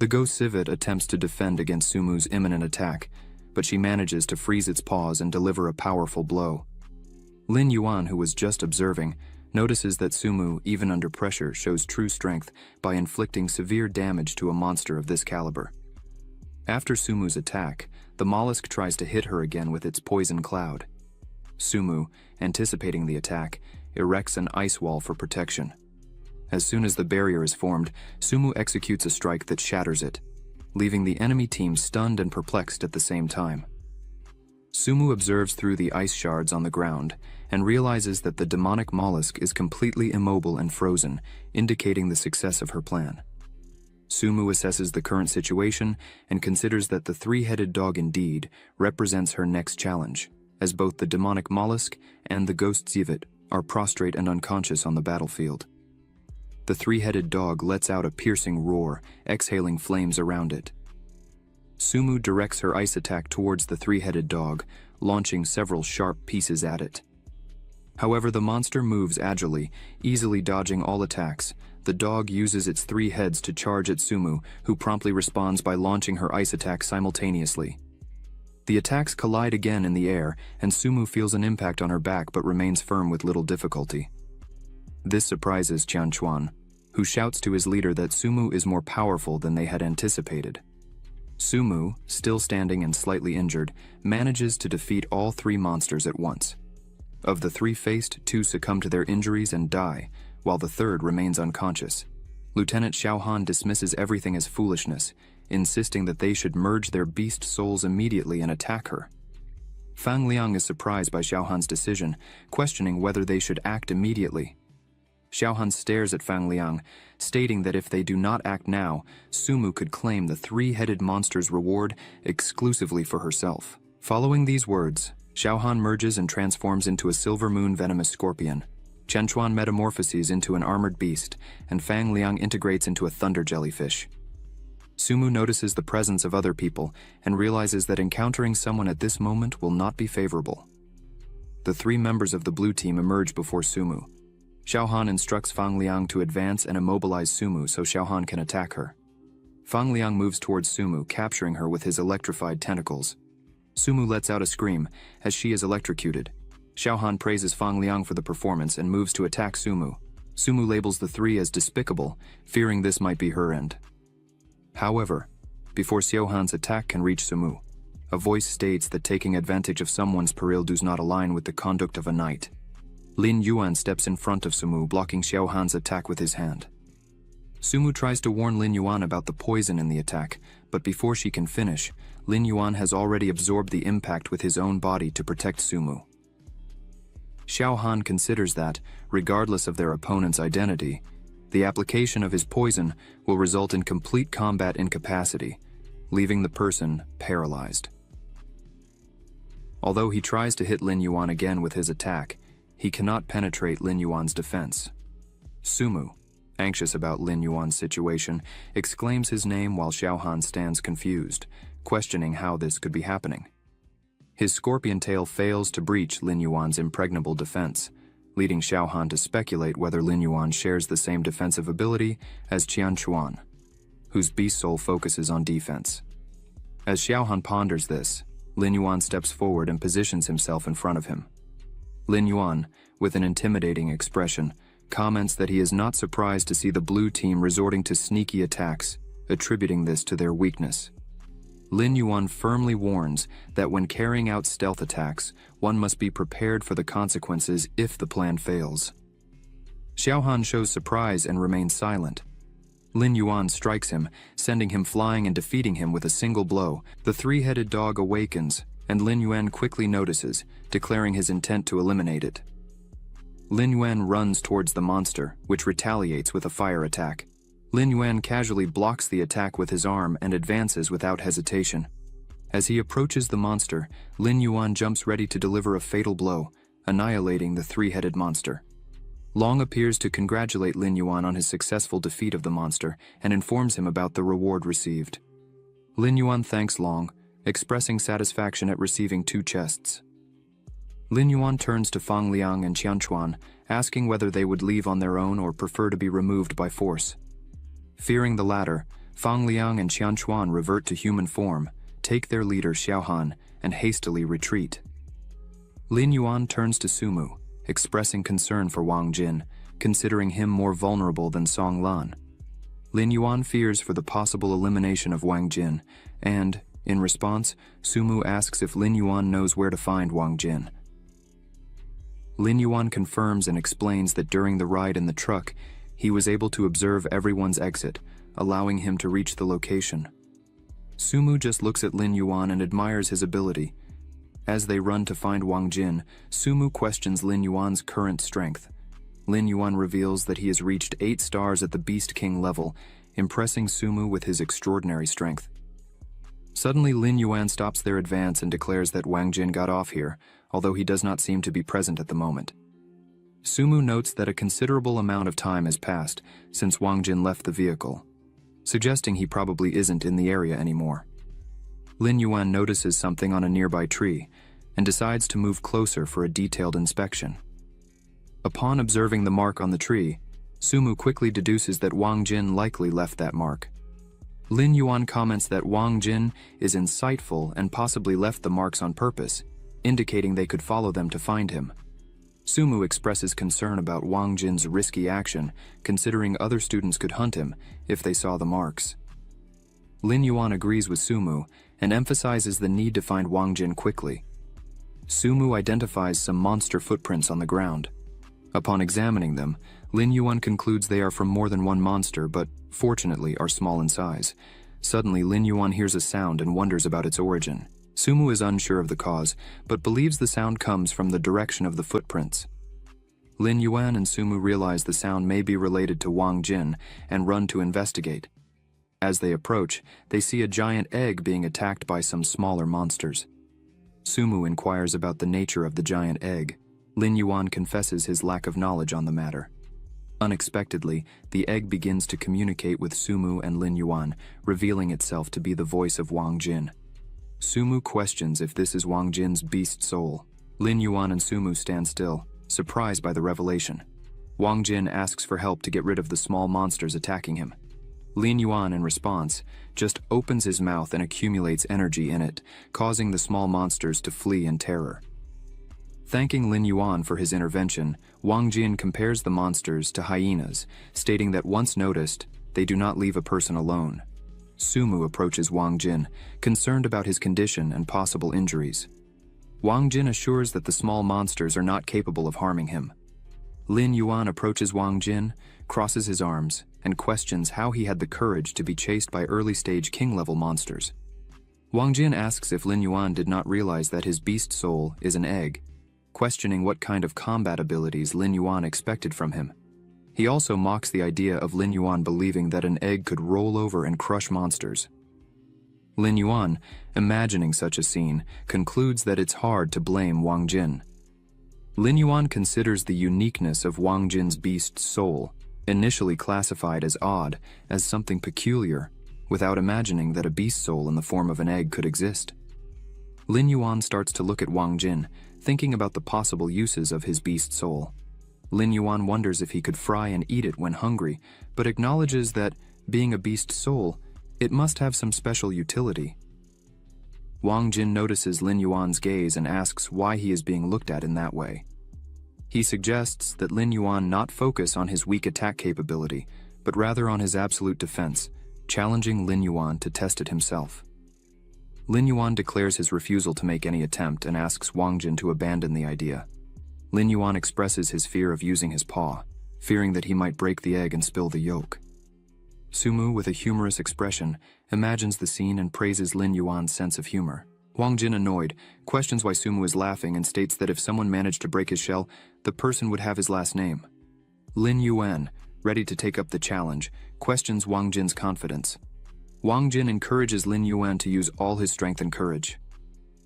The ghost civet attempts to defend against Sumu's imminent attack, but she manages to freeze its paws and deliver a powerful blow. Lin Yuan, who was just observing, notices that Sumu, even under pressure, shows true strength by inflicting severe damage to a monster of this caliber. After Sumu's attack, the mollusk tries to hit her again with its poison cloud. Sumu, anticipating the attack, erects an ice wall for protection. As soon as the barrier is formed, Sumu executes a strike that shatters it, leaving the enemy team stunned and perplexed at the same time. Sumu observes through the ice shards on the ground and realizes that the demonic mollusk is completely immobile and frozen, indicating the success of her plan. Sumu assesses the current situation and considers that the three-headed dog indeed represents her next challenge, as both the demonic mollusk and the ghost Zivit are prostrate and unconscious on the battlefield. The three-headed dog lets out a piercing roar, exhaling flames around it. Sumu directs her ice attack towards the three-headed dog, launching several sharp pieces at it. However, the monster moves agilely, easily dodging all attacks. The dog uses its three heads to charge at Sumu, who promptly responds by launching her ice attack simultaneously. The attacks collide again in the air, and Sumu feels an impact on her back but remains firm with little difficulty. This surprises Qianquan, who shouts to his leader that Sumu is more powerful than they had anticipated. Sumu, still standing and slightly injured, manages to defeat all three monsters at once. Of the three faced, two succumb to their injuries and die, while the third remains unconscious. Lieutenant Xiaohan dismisses everything as foolishness, insisting that they should merge their beast souls immediately and attack her. Fang Liang is surprised by Xiaohan's decision, questioning whether they should act immediately. Xiaohan stares at Fang Liang, stating that if they do not act now, Sumu could claim the three-headed monster's reward exclusively for herself. Following these words, Xiaohan merges and transforms into a silver moon venomous scorpion. Qianquan metamorphoses into an armored beast, and Fang Liang integrates into a thunder jellyfish. Sumu notices the presence of other people and realizes that encountering someone at this moment will not be favorable. The three members of the blue team emerge before Sumu. Xiaohan instructs Fang Liang to advance and immobilize Sumu so Xiaohan can attack her. Fang Liang moves towards Sumu, capturing her with his electrified tentacles. Sumu lets out a scream as she is electrocuted. Xiaohan praises Fang Liang for the performance and moves to attack Sumu. Sumu labels the three as despicable, fearing this might be her end. However, before Xiaohan's attack can reach Sumu, a voice states that taking advantage of someone's peril does not align with the conduct of a knight. Lin Yuan steps in front of Sumu, blocking Xiaohan's attack with his hand. Sumu tries to warn Lin Yuan about the poison in the attack, but before she can finish, Lin Yuan has already absorbed the impact with his own body to protect Sumu. Xiaohan considers that, regardless of their opponent's identity, the application of his poison will result in complete combat incapacity, leaving the person paralyzed. Although he tries to hit Lin Yuan again with his attack, he cannot penetrate Lin Yuan's defense. Sumu, anxious about Lin Yuan's situation, exclaims his name while Xiaohan stands confused, questioning how this could be happening. His scorpion tail fails to breach Lin Yuan's impregnable defense, leading Xiaohan to speculate whether Lin Yuan shares the same defensive ability as Qianquan, whose beast soul focuses on defense. As Xiaohan ponders this, Lin Yuan steps forward and positions himself in front of him. Lin Yuan, with an intimidating expression, comments that he is not surprised to see the blue team resorting to sneaky attacks, attributing this to their weakness. Lin Yuan firmly warns that when carrying out stealth attacks, one must be prepared for the consequences if the plan fails. Xiaohan shows surprise and remains silent. Lin Yuan strikes him, sending him flying and defeating him with a single blow. The three-headed dog awakens, and Lin Yuan quickly notices, declaring his intent to eliminate it. Lin Yuan runs towards the monster, which retaliates with a fire attack. Lin Yuan casually blocks the attack with his arm and advances without hesitation. As he approaches the monster, Lin Yuan jumps ready to deliver a fatal blow, annihilating the three-headed monster. Long appears to congratulate Lin Yuan on his successful defeat of the monster and informs him about the reward received. Lin Yuan thanks Long, expressing satisfaction at receiving 2 chests. Lin Yuan turns to Fang Liang and Qianquan, asking whether they would leave on their own or prefer to be removed by force. Fearing the latter, Fang Liang and Qianquan revert to human form, take their leader Xiaohan, and hastily retreat. Lin Yuan turns to Sumu, expressing concern for Wang Jin, considering him more vulnerable than Song Lan. Lin Yuan fears for the possible elimination of Wang Jin, and, in response, Sumu asks if Lin Yuan knows where to find Wang Jin. Lin Yuan confirms and explains that during the ride in the truck, he was able to observe everyone's exit, allowing him to reach the location. Sumu just looks at Lin Yuan and admires his ability. As they run to find Wang Jin, Sumu questions Lin Yuan's current strength. Lin Yuan reveals that he has reached 8 stars at the Beast King level, impressing Sumu with his extraordinary strength. Suddenly, Lin Yuan stops their advance and declares that Wang Jin got off here, although he does not seem to be present at the moment. Sumu notes that a considerable amount of time has passed since Wang Jin left the vehicle, suggesting he probably isn't in the area anymore. Lin Yuan notices something on a nearby tree and decides to move closer for a detailed inspection. Upon observing the mark on the tree, Sumu quickly deduces that Wang Jin likely left that mark. Lin Yuan comments that Wang Jin is insightful and possibly left the marks on purpose, indicating they could follow them to find him. Sumu expresses concern about Wang Jin's risky action, considering other students could hunt him if they saw the marks. Lin Yuan agrees with Sumu and emphasizes the need to find Wang Jin quickly. Sumu identifies some monster footprints on the ground. Upon examining them, Lin Yuan concludes they are from more than one monster, but fortunately are small in size. Suddenly, Lin Yuan hears a sound and wonders about its origin. Sumu is unsure of the cause, but believes the sound comes from the direction of the footprints. Lin Yuan and Sumu realize the sound may be related to Wang Jin and run to investigate. As they approach, they see a giant egg being attacked by some smaller monsters. Sumu inquires about the nature of the giant egg. Lin Yuan confesses his lack of knowledge on the matter. Unexpectedly, the egg begins to communicate with Sumu and Lin Yuan, revealing itself to be the voice of Wang Jin. Sumu questions if this is Wang Jin's beast soul. Lin Yuan and Sumu stand still, surprised by the revelation. Wang Jin asks for help to get rid of the small monsters attacking him. Lin Yuan, in response, just opens his mouth and accumulates energy in it, causing the small monsters to flee in terror. Thanking Lin Yuan for his intervention, Wang Jin compares the monsters to hyenas, stating that once noticed, they do not leave a person alone. Sumu approaches Wang Jin, concerned about his condition and possible injuries. Wang Jin assures that the small monsters are not capable of harming him. Lin Yuan approaches Wang Jin, crosses his arms, and questions how he had the courage to be chased by early-stage king-level monsters. Wang Jin asks if Lin Yuan did not realize that his beast soul is an egg, questioning what kind of combat abilities Lin Yuan expected from him. He also mocks the idea of Lin Yuan believing that an egg could roll over and crush monsters. Lin Yuan, imagining such a scene, concludes that it's hard to blame Wang Jin. Lin Yuan considers the uniqueness of Wang Jin's beast soul, initially classified as odd, as something peculiar, without imagining that a beast soul in the form of an egg could exist. Lin Yuan starts to look at Wang Jin, thinking about the possible uses of his beast soul. Lin Yuan wonders if he could fry and eat it when hungry, but acknowledges that, being a beast soul, it must have some special utility. Wang Jin notices Lin Yuan's gaze and asks why he is being looked at in that way. He suggests that Lin Yuan not focus on his weak attack capability, but rather on his absolute defense, challenging Lin Yuan to test it himself. Lin Yuan declares his refusal to make any attempt and asks Wang Jin to abandon the idea. Lin Yuan expresses his fear of using his paw, fearing that he might break the egg and spill the yolk. Sumu, with a humorous expression, imagines the scene and praises Lin Yuan's sense of humor. Wang Jin, annoyed, questions why Sumu is laughing and states that if someone managed to break his shell, the person would have his last name. Lin Yuan, ready to take up the challenge, questions Wang Jin's confidence. Wang Jin encourages Lin Yuan to use all his strength and courage.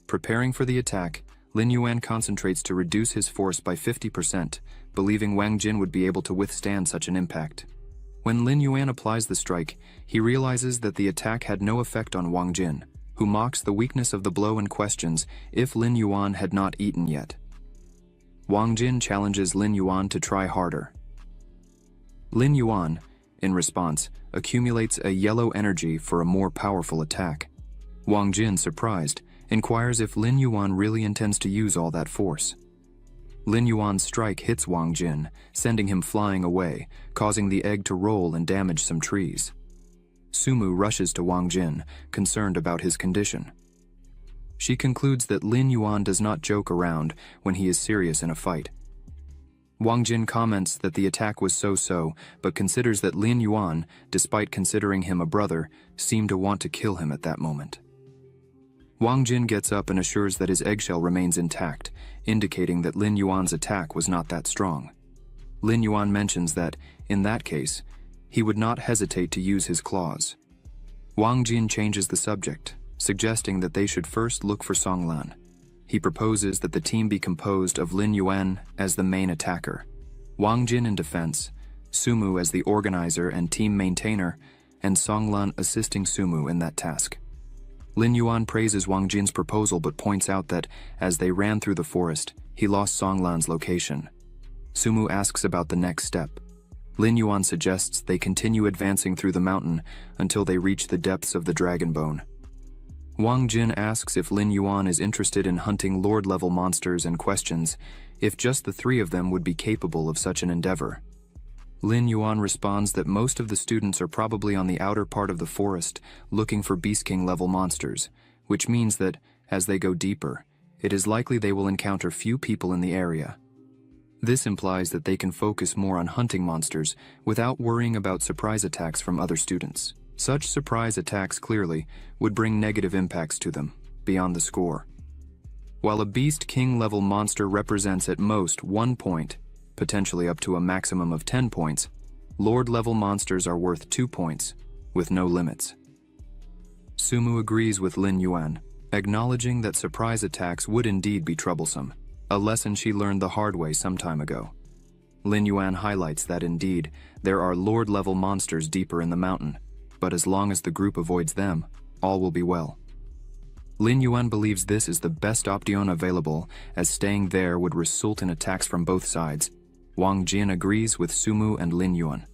Preparing for the attack, Lin Yuan concentrates to reduce his force by 50%, believing Wang Jin would be able to withstand such an impact. When Lin Yuan applies the strike, he realizes that the attack had no effect on Wang Jin, who mocks the weakness of the blow and questions if Lin Yuan had not eaten yet. Wang Jin challenges Lin Yuan to try harder. Lin Yuan, in response, accumulates a yellow energy for a more powerful attack. Wang Jin, surprised, inquires if Lin Yuan really intends to use all that force. Lin Yuan's strike hits Wang Jin, sending him flying away, causing the egg to roll and damage some trees. Sumu rushes to Wang Jin, concerned about his condition. She concludes that Lin Yuan does not joke around when he is serious in a fight. Wang Jin comments that the attack was so-so, but considers that Lin Yuan, despite considering him a brother, seemed to want to kill him at that moment. Wang Jin gets up and assures that his eggshell remains intact, indicating that Lin Yuan's attack was not that strong. Lin Yuan mentions that, in that case, he would not hesitate to use his claws. Wang Jin changes the subject, suggesting that they should first look for Songlan. He proposes that the team be composed of Lin Yuan as the main attacker, Wang Jin in defense, Sumu as the organizer and team maintainer, and Songlan assisting Sumu in that task. Lin Yuan praises Wang Jin's proposal but points out that, as they ran through the forest, he lost Songlan's location. Sumu asks about the next step. Lin Yuan suggests they continue advancing through the mountain until they reach the depths of the Dragon Bone. Wang Jin asks if Lin Yuan is interested in hunting Lord-level monsters and questions if just the three of them would be capable of such an endeavor. Lin Yuan responds that most of the students are probably on the outer part of the forest looking for Beast King-level monsters, which means that, as they go deeper, it is likely they will encounter few people in the area. This implies that they can focus more on hunting monsters without worrying about surprise attacks from other students. Such surprise attacks clearly would bring negative impacts to them, beyond the score. While a Beast King-level monster represents at most 1 point, potentially up to a maximum of 10 points, Lord-level monsters are worth 2 points, with no limits. Sumu agrees with Lin Yuan, acknowledging that surprise attacks would indeed be troublesome, a lesson she learned the hard way some time ago. Lin Yuan highlights that indeed, there are Lord-level monsters deeper in the mountain, but as long as the group avoids them, all will be well. Lin Yuan believes this is the best option available, as staying there would result in attacks from both sides. Wang Jin agrees with Sumu and Lin Yuan.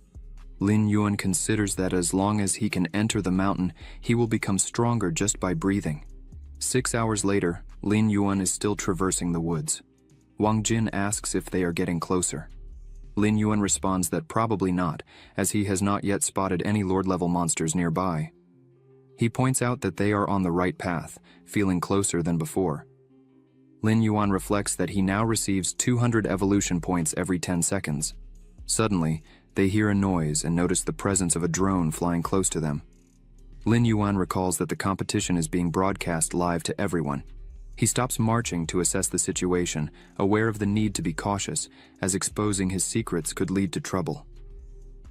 Lin Yuan considers that as long as he can enter the mountain, he will become stronger just by breathing. 6 hours later, Lin Yuan is still traversing the woods. Wang Jin asks if they are getting closer. Lin Yuan responds that probably not, as he has not yet spotted any Lord-level monsters nearby. He points out that they are on the right path, feeling closer than before. Lin Yuan reflects that he now receives 200 evolution points every 10 seconds. Suddenly, they hear a noise and notice the presence of a drone flying close to them. Lin Yuan recalls that the competition is being broadcast live to everyone. He stops marching to assess the situation, aware of the need to be cautious, as exposing his secrets could lead to trouble.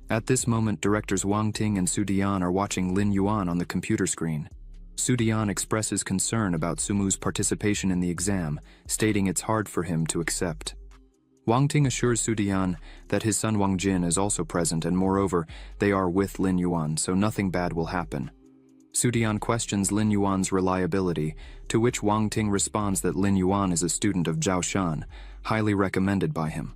At this moment, directors Wang Ting and Su Dian are watching Lin Yuan on the computer screen. Su Dian expresses concern about Sumu's participation in the exam, stating it's hard for him to accept. Wang Ting assures Su Dian that his son Wang Jin is also present and moreover, they are with Lin Yuan, so nothing bad will happen. Su Dian questions Lin Yuan's reliability, to which Wang Ting responds that Lin Yuan is a student of Zhao Shan, highly recommended by him.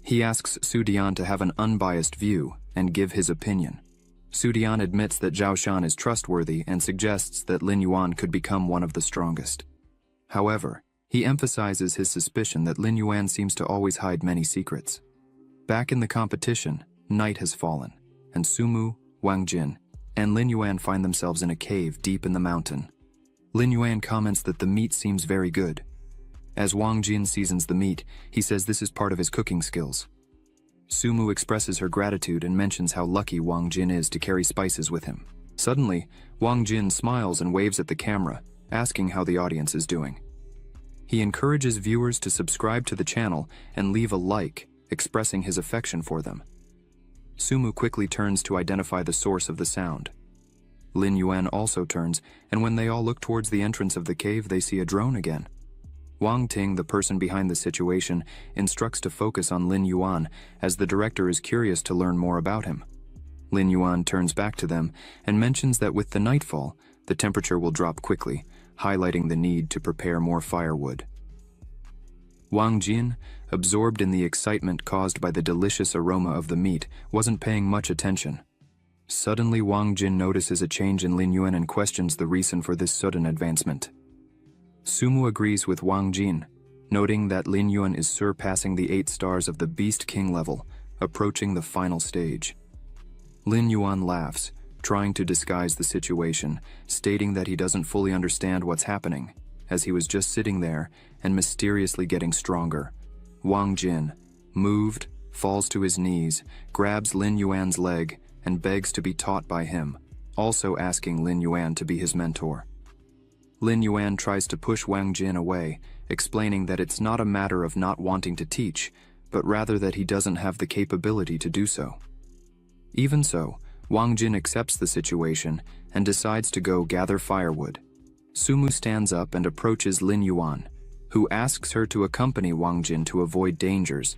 He asks Su Dian to have an unbiased view and give his opinion. Su Dian admits that Zhao Shan is trustworthy and suggests that Lin Yuan could become one of the strongest. However, he emphasizes his suspicion that Lin Yuan seems to always hide many secrets. Back in the competition, night has fallen, and Sumu, Wang Jin, and Lin Yuan find themselves in a cave deep in the mountain. Lin Yuan comments that the meat seems very good. As Wang Jin seasons the meat, he says this is part of his cooking skills. Sumu expresses her gratitude and mentions how lucky Wang Jin is to carry spices with him. Suddenly, Wang Jin smiles and waves at the camera, asking how the audience is doing. He encourages viewers to subscribe to the channel and leave a like, expressing his affection for them. Sumu quickly turns to identify the source of the sound. Lin Yuan also turns, and when they all look towards the entrance of the cave, they see a drone again. Wang Ting, the person behind the situation, instructs to focus on Lin Yuan, as the director is curious to learn more about him. Lin Yuan turns back to them and mentions that with the nightfall, the temperature will drop quickly, highlighting the need to prepare more firewood. Wang Jin, absorbed in the excitement caused by the delicious aroma of the meat, wasn't paying much attention. Suddenly, Wang Jin notices a change in Lin Yuan and questions the reason for this sudden advancement. Sumu agrees with Wang Jin, noting that Lin Yuan is surpassing the 8 stars of the Beast King level, approaching the final stage. Lin Yuan laughs, trying to disguise the situation, stating that he doesn't fully understand what's happening, as he was just sitting there and mysteriously getting stronger. Wang Jin, moved, falls to his knees, grabs Lin Yuan's leg, and begs to be taught by him, also asking Lin Yuan to be his mentor. Lin Yuan tries to push Wang Jin away, explaining that it's not a matter of not wanting to teach, but rather that he doesn't have the capability to do so. Even so, Wang Jin accepts the situation and decides to go gather firewood. Sumu stands up and approaches Lin Yuan, who asks her to accompany Wang Jin to avoid dangers,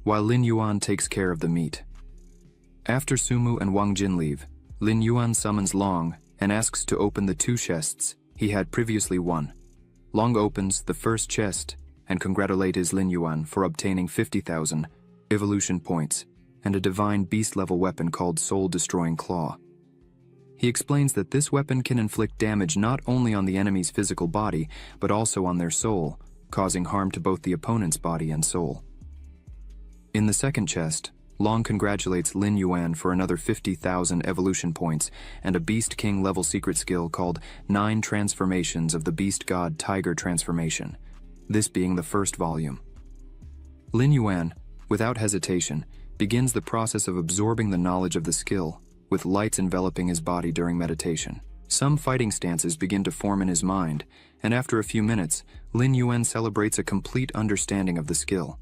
while Lin Yuan takes care of the meat. After Sumu and Wang Jin leave, Lin Yuan summons Long and asks to open the 2 chests he had previously won. Long opens the first chest and congratulates Lin Yuan for obtaining 50,000 evolution points and a divine beast-level weapon called Soul-Destroying Claw. He explains that this weapon can inflict damage not only on the enemy's physical body, but also on their soul, causing harm to both the opponent's body and soul. In the second chest, Long congratulates Lin Yuan for another 50,000 evolution points and a Beast King level secret skill called 9 Transformations of the Beast God Tiger Transformation, this being the first volume. Lin Yuan, without hesitation, begins the process of absorbing the knowledge of the skill, with lights enveloping his body during meditation. Some fighting stances begin to form in his mind, and after a few minutes, Lin Yuan celebrates a complete understanding of the skill.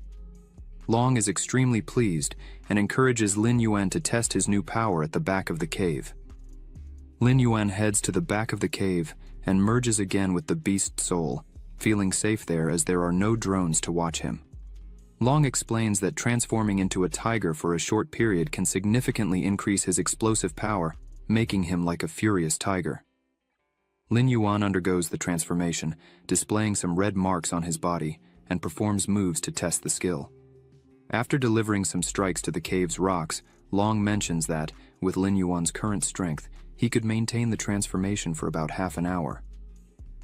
Long is extremely pleased and encourages Lin Yuan to test his new power at the back of the cave. Lin Yuan heads to the back of the cave and merges again with the beast soul, feeling safe there as there are no drones to watch him. Long explains that transforming into a tiger for a short period can significantly increase his explosive power, making him like a furious tiger. Lin Yuan undergoes the transformation, displaying some red marks on his body, and performs moves to test the skill. After delivering some strikes to the cave's rocks, Long mentions that, with Lin Yuan's current strength, he could maintain the transformation for about half an hour.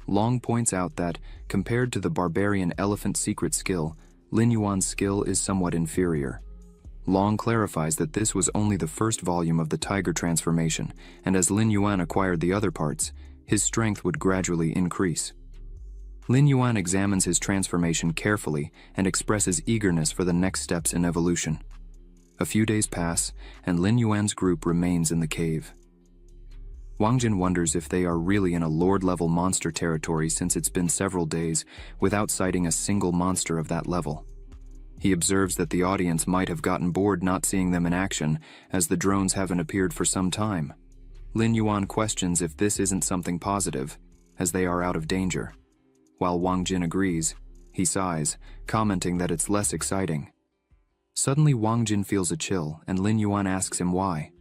Long points out that, compared to the barbarian elephant secret skill, Lin Yuan's skill is somewhat inferior. Long clarifies that this was only the first volume of the tiger transformation, and as Lin Yuan acquired the other parts, his strength would gradually increase. Lin Yuan examines his transformation carefully and expresses eagerness for the next steps in evolution. A few days pass, and Lin Yuan's group remains in the cave. Wang Jin wonders if they are really in a Lord-level monster territory since it's been several days without sighting a single monster of that level. He observes that the audience might have gotten bored not seeing them in action, as the drones haven't appeared for some time. Lin Yuan questions if this isn't something positive, as they are out of danger. While Wang Jin agrees, he sighs, commenting that it's less exciting. Suddenly Wang Jin feels a chill, and Lin Yuan asks him why.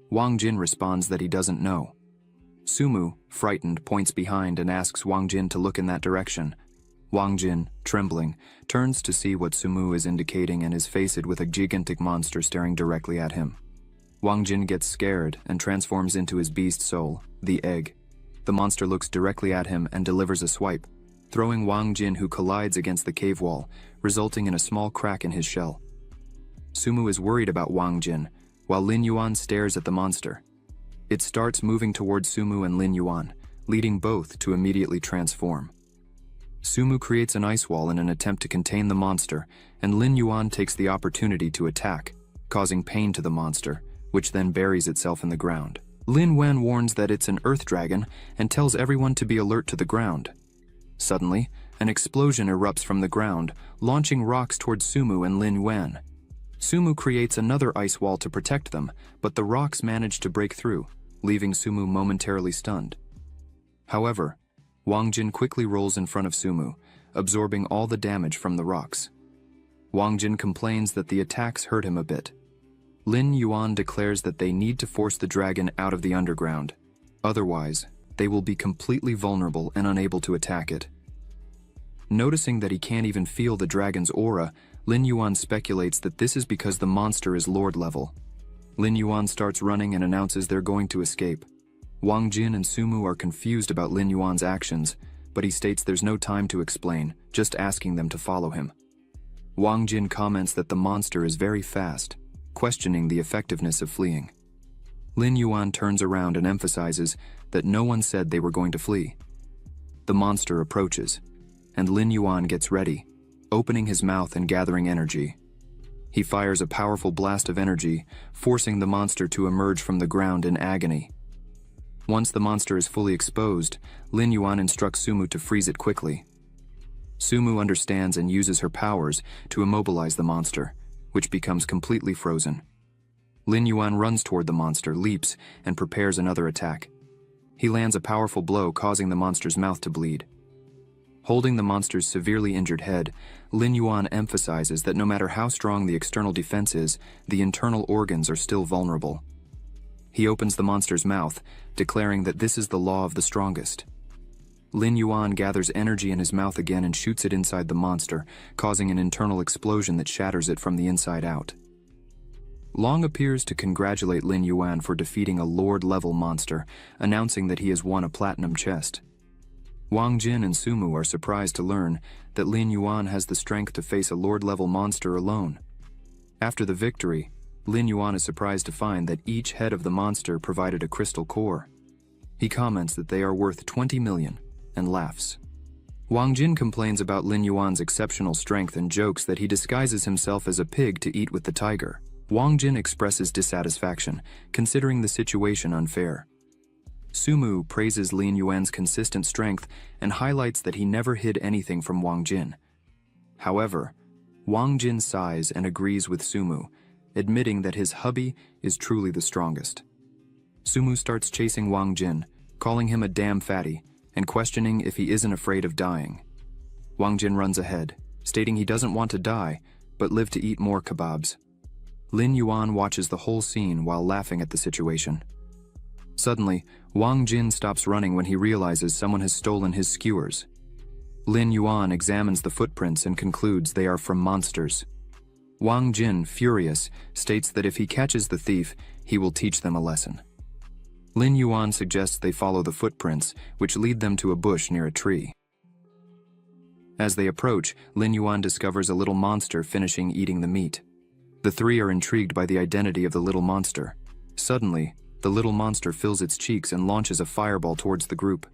Wang Jin responds that he doesn't know. Sumu, frightened, points behind and asks Wang Jin to look in that direction. Wang Jin, trembling, turns to see what Sumu is indicating and is faced with a gigantic monster staring directly at him. Wang Jin gets scared and transforms into his beast soul, the egg. The monster looks directly at him and delivers a swipe, throwing Wang Jin, who collides against the cave wall, resulting in a small crack in his shell. Sumu is worried about Wang Jin, while Lin Yuan stares at the monster. It starts moving towards Sumu and Lin Yuan, leading both to immediately transform. Sumu creates an ice wall in an attempt to contain the monster, and Lin Yuan takes the opportunity to attack, causing pain to the monster, which then buries itself in the ground. Lin Yuan warns that it's an earth dragon and tells everyone to be alert to the ground. Suddenly, an explosion erupts from the ground, launching rocks towards Sumu and Lin Yuan. Sumu creates another ice wall to protect them, but the rocks manage to break through, leaving Sumu momentarily stunned. However, Wang Jin quickly rolls in front of Sumu, absorbing all the damage from the rocks. Wang Jin complains that the attacks hurt him a bit. Lin Yuan declares that they need to force the dragon out of the underground. Otherwise, they will be completely vulnerable and unable to attack it. Noticing that he can't even feel the dragon's aura, Lin Yuan speculates that this is because the monster is Lord level. Lin Yuan starts running and announces they're going to escape. Wang Jin and Sumu are confused about Lin Yuan's actions, but he states there's no time to explain, just asking them to follow him. Wang Jin comments that the monster is very fast, questioning the effectiveness of fleeing. Lin Yuan turns around and emphasizes that no one said they were going to flee. The monster approaches, and Lin Yuan gets ready, opening his mouth and gathering energy. He fires a powerful blast of energy, forcing the monster to emerge from the ground in agony. Once the monster is fully exposed, Lin Yuan instructs Sumu to freeze it quickly. Sumu understands and uses her powers to immobilize the monster, which becomes completely frozen. Lin Yuan runs toward the monster, leaps, and prepares another attack. He lands a powerful blow, causing the monster's mouth to bleed. Holding the monster's severely injured head, Lin Yuan emphasizes that no matter how strong the external defense is, the internal organs are still vulnerable. He opens the monster's mouth, declaring that this is the law of the strongest. Lin Yuan gathers energy in his mouth again and shoots it inside the monster, causing an internal explosion that shatters it from the inside out. Long appears to congratulate Lin Yuan for defeating a Lord-level monster, announcing that he has won a platinum chest. Wang Jin and Sumu are surprised to learn that Lin Yuan has the strength to face a Lord-level monster alone. After the victory, Lin Yuan is surprised to find that each head of the monster provided a crystal core. He comments that they are worth 20 million and laughs. Wang Jin complains about Lin Yuan's exceptional strength and jokes that he disguises himself as a pig to eat with the tiger. Wang Jin expresses dissatisfaction, considering the situation unfair. Sumu praises Lin Yuan's consistent strength and highlights that he never hid anything from Wang Jin. However, Wang Jin sighs and agrees with Sumu, admitting that his hubby is truly the strongest. Sumu starts chasing Wang Jin, calling him a damn fatty, and questioning if he isn't afraid of dying. Wang Jin runs ahead, stating he doesn't want to die, but live to eat more kebabs. Lin Yuan watches the whole scene while laughing at the situation. Suddenly, Wang Jin stops running when he realizes someone has stolen his skewers. Lin Yuan examines the footprints and concludes they are from monsters. Wang Jin, furious, states that if he catches the thief, he will teach them a lesson. Lin Yuan suggests they follow the footprints, which lead them to a bush near a tree. As they approach, Lin Yuan discovers a little monster finishing eating the meat. The three are intrigued by the identity of the little monster. Suddenly, the little monster fills its cheeks and launches a fireball towards the group.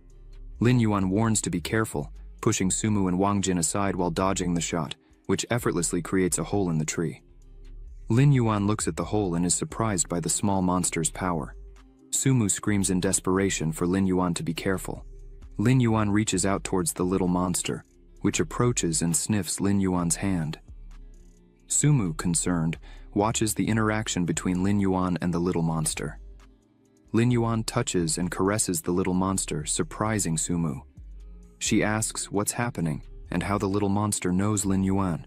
Lin Yuan warns to be careful, pushing Sumu and Wang Jin aside while dodging the shot, which effortlessly creates a hole in the tree. Lin Yuan looks at the hole and is surprised by the small monster's power. Sumu screams in desperation for Lin Yuan to be careful. Lin Yuan reaches out towards the little monster, which approaches and sniffs Lin Yuan's hand. Sumu, concerned, watches the interaction between Lin Yuan and the little monster. Lin Yuan touches and caresses the little monster, surprising Sumu. She asks what's happening and how the little monster knows Lin Yuan.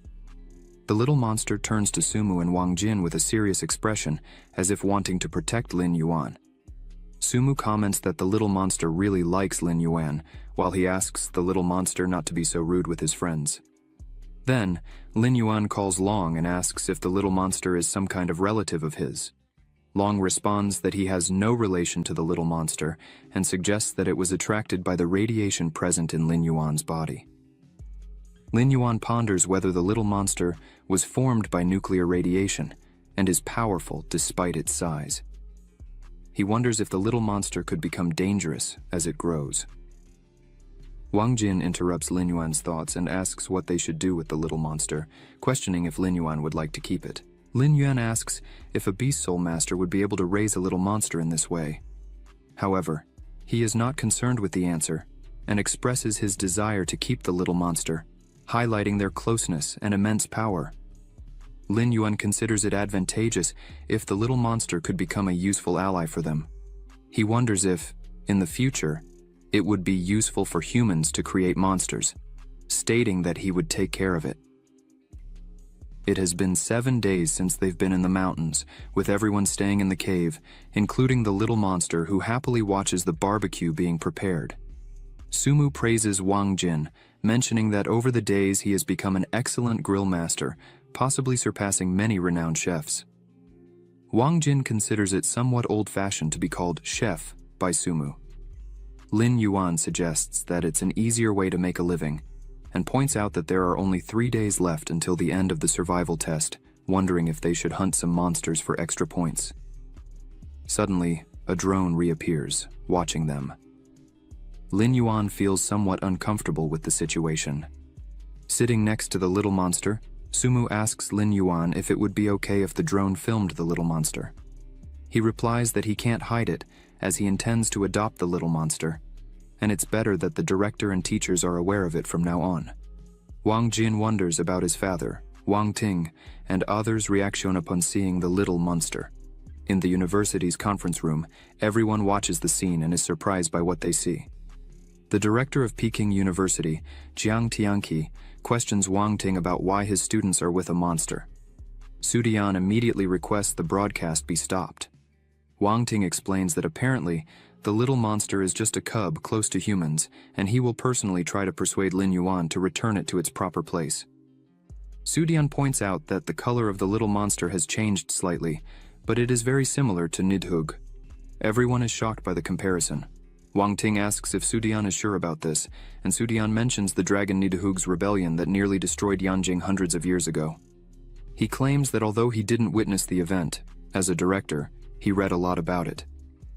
The little monster turns to Sumu and Wang Jin with a serious expression, as if wanting to protect Lin Yuan. Sumu comments that the little monster really likes Lin Yuan, while he asks the little monster not to be so rude with his friends. Then, Lin Yuan calls Long and asks if the little monster is some kind of relative of his. Long responds that he has no relation to the little monster and suggests that it was attracted by the radiation present in Lin Yuan's body. Lin Yuan ponders whether the little monster was formed by nuclear radiation and is powerful despite its size. He wonders if the little monster could become dangerous as it grows. Wang Jin interrupts Lin Yuan's thoughts and asks what they should do with the little monster, questioning if Lin Yuan would like to keep it. Lin Yuan asks if a Beast Soul Master would be able to raise a little monster in this way. However, he is not concerned with the answer and expresses his desire to keep the little monster, highlighting their closeness and immense power. Lin Yuan considers it advantageous if the little monster could become a useful ally for them. He wonders if, in the future, it would be useful for humans to create monsters, stating that he would take care of it. It has been 7 days since they've been in the mountains, with everyone staying in the cave, including the little monster who happily watches the barbecue being prepared. Sumu praises Wang Jin, mentioning that over the days he has become an excellent grill master, possibly surpassing many renowned chefs. Wang Jin considers it somewhat old-fashioned to be called chef by Sumu. Lin Yuan suggests that it's an easier way to make a living, and points out that there are only 3 days left until the end of the survival test, wondering if they should hunt some monsters for extra points. Suddenly, a drone reappears, watching them. Lin Yuan feels somewhat uncomfortable with the situation. Sitting next to the little monster, Sumu asks Lin Yuan if it would be okay if the drone filmed the little monster. He replies that he can't hide it, as he intends to adopt the little monster, and it's better that the director and teachers are aware of it from now on. Wang Jin wonders about his father, Wang Ting, and others' reaction upon seeing the little monster. In the university's conference room, everyone watches the scene and is surprised by what they see. The director of Peking University, Jiang Tianqi, questions Wang Ting about why his students are with a monster. Su Dian immediately requests the broadcast be stopped. Wang Ting explains that apparently, the little monster is just a cub close to humans, and he will personally try to persuade Lin Yuan to return it to its proper place. Su Dian points out that the color of the little monster has changed slightly, but it is very similar to Nidhugg. Everyone is shocked by the comparison. Wang Ting asks if Su Dian is sure about this, and Su Dian mentions the dragon Nidhugg's rebellion that nearly destroyed Yanjing hundreds of years ago. He claims that although he didn't witness the event, as a director, he read a lot about it.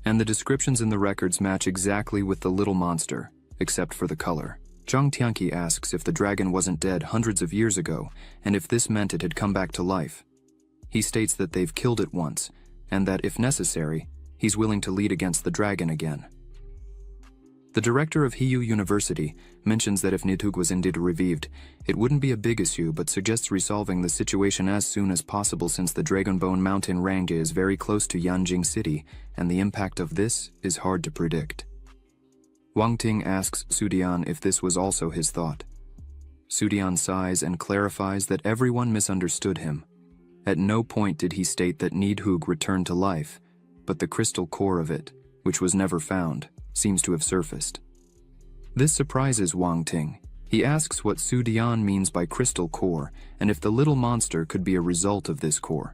And the descriptions in the records match exactly with the little monster, except for the color. Zhang Tianqi asks if the dragon wasn't dead hundreds of years ago, and if this meant it had come back to life. He states that they've killed it once, and that if necessary, he's willing to lead against the dragon again. The director of Hiyu University mentions that if Nidhugg was indeed revived, it wouldn't be a big issue but suggests resolving the situation as soon as possible since the Dragonbone Mountain range is very close to Yanjing City, and the impact of this is hard to predict. Wang Ting asks Su Dian if this was also his thought. Su Dian sighs and clarifies that everyone misunderstood him. At no point did he state that Nidhugg returned to life, but the crystal core of it, which was never found, seems to have surfaced. This surprises Wang Ting. He asks what Su Dian means by crystal core and if the little monster could be a result of this core.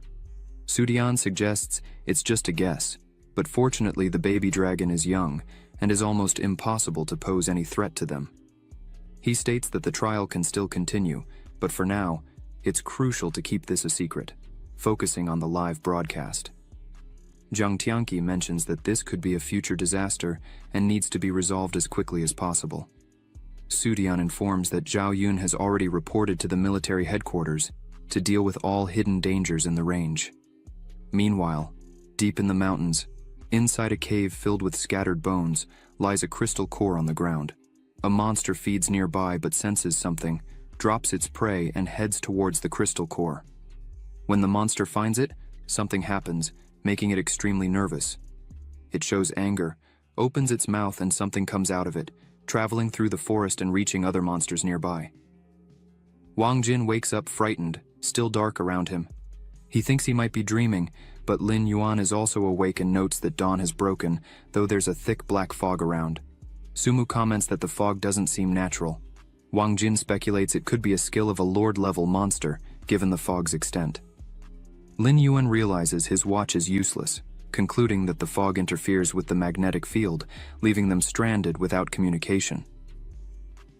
Su Dian suggests it's just a guess, but fortunately the baby dragon is young and is almost impossible to pose any threat to them. He states that the trial can still continue, but for now, it's crucial to keep this a secret, focusing on the live broadcast. Zhang Tianqi mentions that this could be a future disaster and needs to be resolved as quickly as possible. Su Dian informs that Zhao Yun has already reported to the military headquarters to deal with all hidden dangers in the range. Meanwhile, deep in the mountains, inside a cave filled with scattered bones, lies a crystal core on the ground. A monster feeds nearby but senses something, drops its prey and heads towards the crystal core. When the monster finds it, something happens, making it extremely nervous. It shows anger, opens its mouth and something comes out of it, traveling through the forest and reaching other monsters nearby. Wang Jin wakes up frightened, still dark around him. He thinks he might be dreaming, but Lin Yuan is also awake and notes that dawn has broken, though there's a thick black fog around. Sumu comments that the fog doesn't seem natural. Wang Jin speculates it could be a skill of a lord-level monster, given the fog's extent. Lin Yuan realizes his watch is useless, concluding that the fog interferes with the magnetic field, leaving them stranded without communication.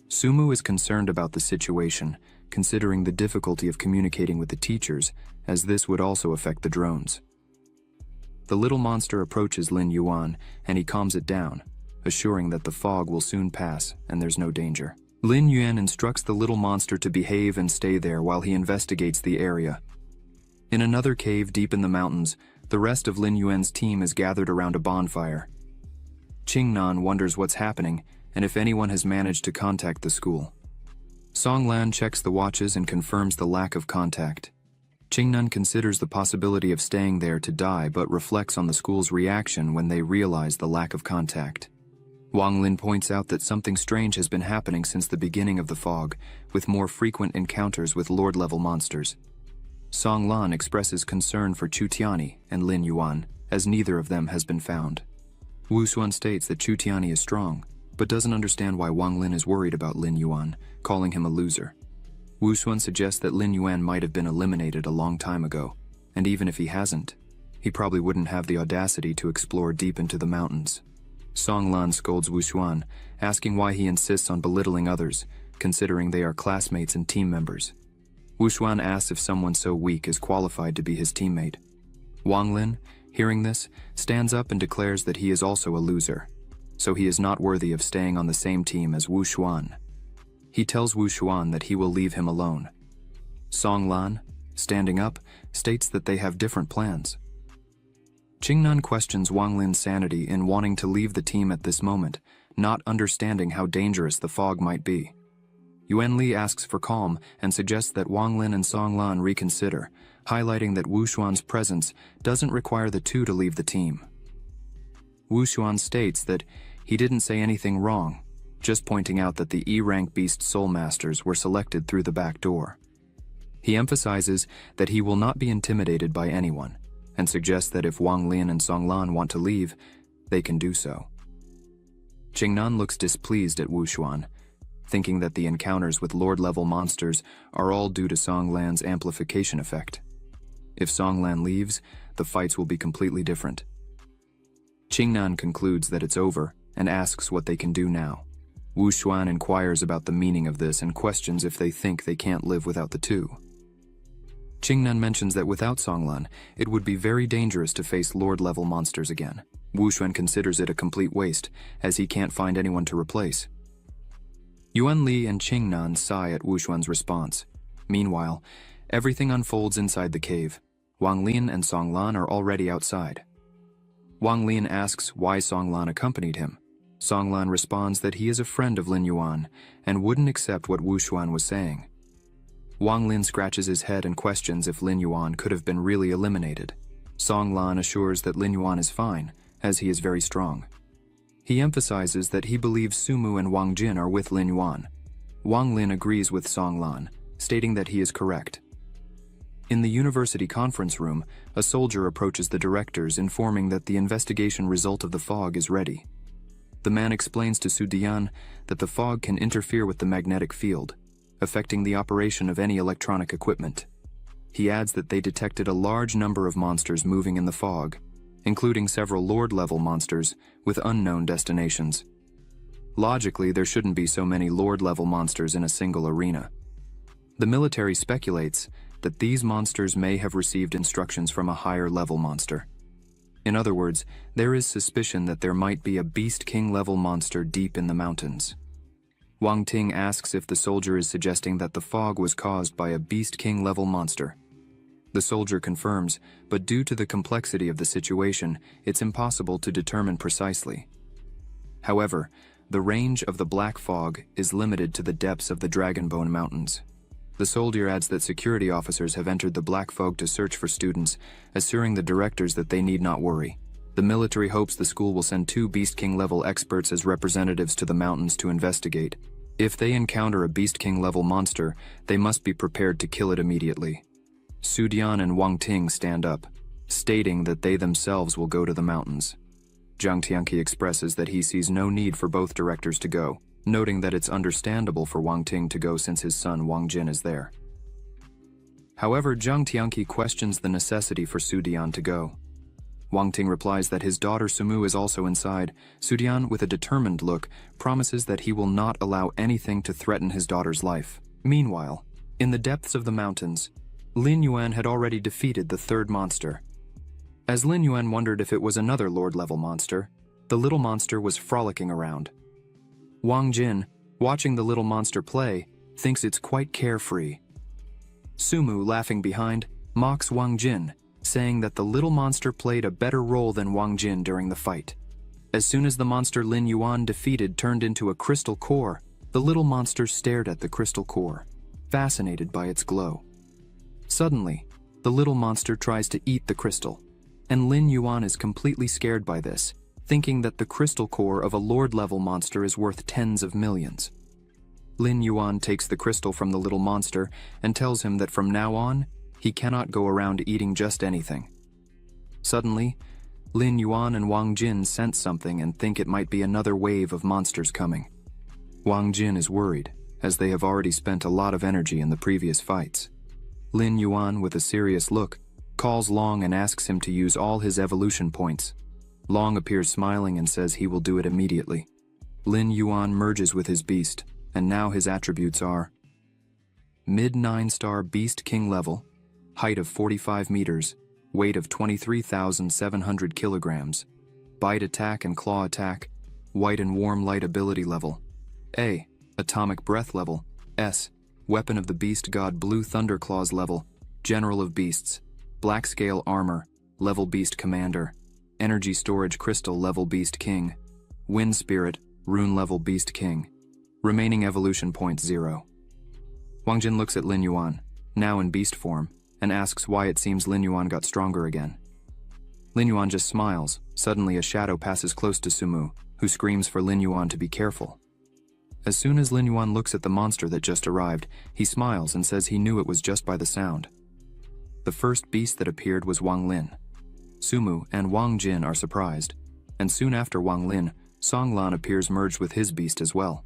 Sumu is concerned about the situation, considering the difficulty of communicating with the teachers, as this would also affect the drones. The little monster approaches Lin Yuan, and he calms it down, assuring that the fog will soon pass and there's no danger. Lin Yuan instructs the little monster to behave and stay there while he investigates the area. In another cave deep in the mountains, the rest of Lin Yuan's team is gathered around a bonfire. Qingnan wonders what's happening and if anyone has managed to contact the school. Songlan checks the watches and confirms the lack of contact. Qingnan considers the possibility of staying there to die but reflects on the school's reaction when they realize the lack of contact. Wang Lin points out that something strange has been happening since the beginning of the fog, with more frequent encounters with lord-level monsters. Song Lan expresses concern for Chu Tiani and Lin Yuan, as neither of them has been found. Wu Xuan states that Chu Tiani is strong, but doesn't understand why Wang Lin is worried about Lin Yuan, calling him a loser. Wu Xuan suggests that Lin Yuan might have been eliminated a long time ago, and even if he hasn't, he probably wouldn't have the audacity to explore deep into the mountains. Song Lan scolds Wu Xuan, asking why he insists on belittling others, considering they are classmates and team members. Wu Xuan asks if someone so weak is qualified to be his teammate. Wang Lin, hearing this, stands up and declares that he is also a loser, so he is not worthy of staying on the same team as Wu Xuan. He tells Wu Xuan that he will leave him alone. Song Lan, standing up, states that they have different plans. Qingnan questions Wang Lin's sanity in wanting to leave the team at this moment, not understanding how dangerous the fog might be. Yuan Li asks for calm and suggests that Wang Lin and Song Lan reconsider, highlighting that Wu Xuan's presence doesn't require the two to leave the team. Wu Xuan states that he didn't say anything wrong, just pointing out that the E-rank Beast Soul Masters were selected through the back door. He emphasizes that he will not be intimidated by anyone, and suggests that if Wang Lin and Song Lan want to leave, they can do so. Qingnan looks displeased at Wu Xuan, thinking that the encounters with Lord-level monsters are all due to Song Lan's amplification effect. If Song Lan leaves, the fights will be completely different. Qingnan concludes that it's over and asks what they can do now. Wu Xuan inquires about the meaning of this and questions if they think they can't live without the two. Qingnan mentions that without Song Lan, it would be very dangerous to face Lord-level monsters again. Wu Xuan considers it a complete waste, as he can't find anyone to replace. Yuan Li and Qingnan sigh at Wu Xuan's response. Meanwhile, everything unfolds inside the cave. Wang Lin and Song Lan are already outside. Wang Lin asks why Song Lan accompanied him. Song Lan responds that he is a friend of Lin Yuan and wouldn't accept what Wu Xuan was saying. Wang Lin scratches his head and questions if Lin Yuan could have been really eliminated. Song Lan assures that Lin Yuan is fine, as he is very strong. He emphasizes that he believes Sumu and Wang Jin are with Lin Yuan. Wang Lin agrees with Song Lan, stating that he is correct. In the university conference room, a soldier approaches the directors informing that the investigation result of the fog is ready. The man explains to Su Dian that the fog can interfere with the magnetic field, affecting the operation of any electronic equipment. He adds that they detected a large number of monsters moving in the fog, including several Lord-level monsters with unknown destinations. Logically, there shouldn't be so many Lord-level monsters in a single arena. The military speculates that these monsters may have received instructions from a higher-level monster. In other words, there is suspicion that there might be a Beast King-level monster deep in the mountains. Wang Ting asks if the soldier is suggesting that the fog was caused by a Beast King-level monster. The soldier confirms, but due to the complexity of the situation, it's impossible to determine precisely. However, the range of the black fog is limited to the depths of the Dragonbone Mountains. The soldier adds that security officers have entered the black fog to search for students, assuring the directors that they need not worry. The military hopes the school will send 2 Beast King-level experts as representatives to the mountains to investigate. If they encounter a Beast King-level monster, they must be prepared to kill it immediately. Su Dian and Wang Ting stand up, stating that they themselves will go to the mountains. Zhang Tianqi expresses that he sees no need for both directors to go, noting that it's understandable for Wang Ting to go since his son Wang Jin is there. However, Zhang Tianqi questions the necessity for Su Dian to go. Wang Ting replies that his daughter Sumu is also inside. Su Dian, with a determined look, promises that he will not allow anything to threaten his daughter's life. Meanwhile, in the depths of the mountains, Lin Yuan had already defeated the third monster. As Lin Yuan wondered if it was another Lord-level monster, the little monster was frolicking around. Wang Jin, watching the little monster play, thinks it's quite carefree. Sumu, laughing behind, mocks Wang Jin, saying that the little monster played a better role than Wang Jin during the fight. As soon as the monster Lin Yuan defeated turned into a crystal core, the little monster stared at the crystal core, fascinated by its glow. Suddenly, the little monster tries to eat the crystal, and Lin Yuan is completely scared by this, thinking that the crystal core of a Lord-level monster is worth tens of millions. Lin Yuan takes the crystal from the little monster and tells him that from now on, he cannot go around eating just anything. Suddenly, Lin Yuan and Wang Jin sense something and think it might be another wave of monsters coming. Wang Jin is worried, as they have already spent a lot of energy in the previous fights. Lin Yuan, with a serious look, calls Long and asks him to use all his evolution points. Long appears smiling and says he will do it immediately. Lin Yuan merges with his beast, and now his attributes are mid 9-star Beast King level, height of 45 meters, weight of 23,700 kilograms, bite attack and claw attack, white and warm light ability level, A, atomic breath level, S, weapon of the beast god blue thunderclaws level, general of beasts, black scale armor, level beast commander, energy storage crystal level beast king, wind spirit, rune level beast king, remaining evolution point 0. Wang Jin looks at Lin Yuan, now in beast form, and asks why it seems Lin Yuan got stronger again. Lin Yuan just smiles. Suddenly a shadow passes close to Sumu, who screams for Lin Yuan to be careful. As soon as Lin Yuan looks at the monster that just arrived, he smiles and says he knew it was just by the sound. The first beast that appeared was Wang Lin. Sumu and Wang Jin are surprised, and soon after Wang Lin, Song Lan appears merged with his beast as well.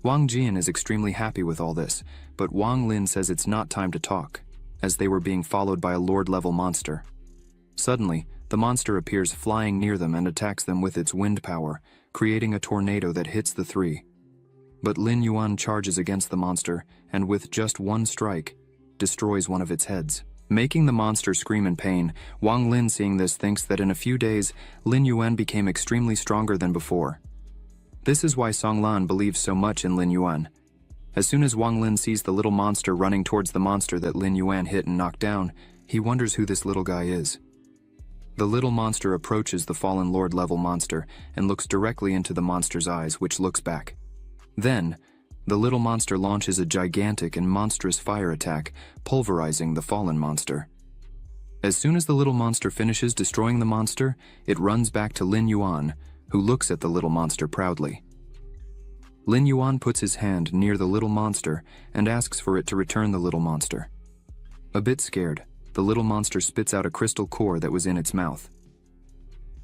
Wang Jin is extremely happy with all this, but Wang Lin says it's not time to talk, as they were being followed by a lord-level monster. Suddenly, the monster appears flying near them and attacks them with its wind power, creating a tornado that hits the three. But Lin Yuan charges against the monster, and with just one strike, destroys one of its heads, making the monster scream in pain. Wang Lin, seeing this, thinks that in a few days, Lin Yuan became extremely stronger than before. This is why Song Lan believes so much in Lin Yuan. As soon as Wang Lin sees the little monster running towards the monster that Lin Yuan hit and knocked down, he wonders who this little guy is. The little monster approaches the fallen lord-level monster and looks directly into the monster's eyes, which looks back. Then, the little monster launches a gigantic and monstrous fire attack, pulverizing the fallen monster. As soon as the little monster finishes destroying the monster, it runs back to Lin Yuan, who looks at the little monster proudly. Lin Yuan puts his hand near the little monster and asks for it to return the little monster. A bit scared, the little monster spits out a crystal core that was in its mouth.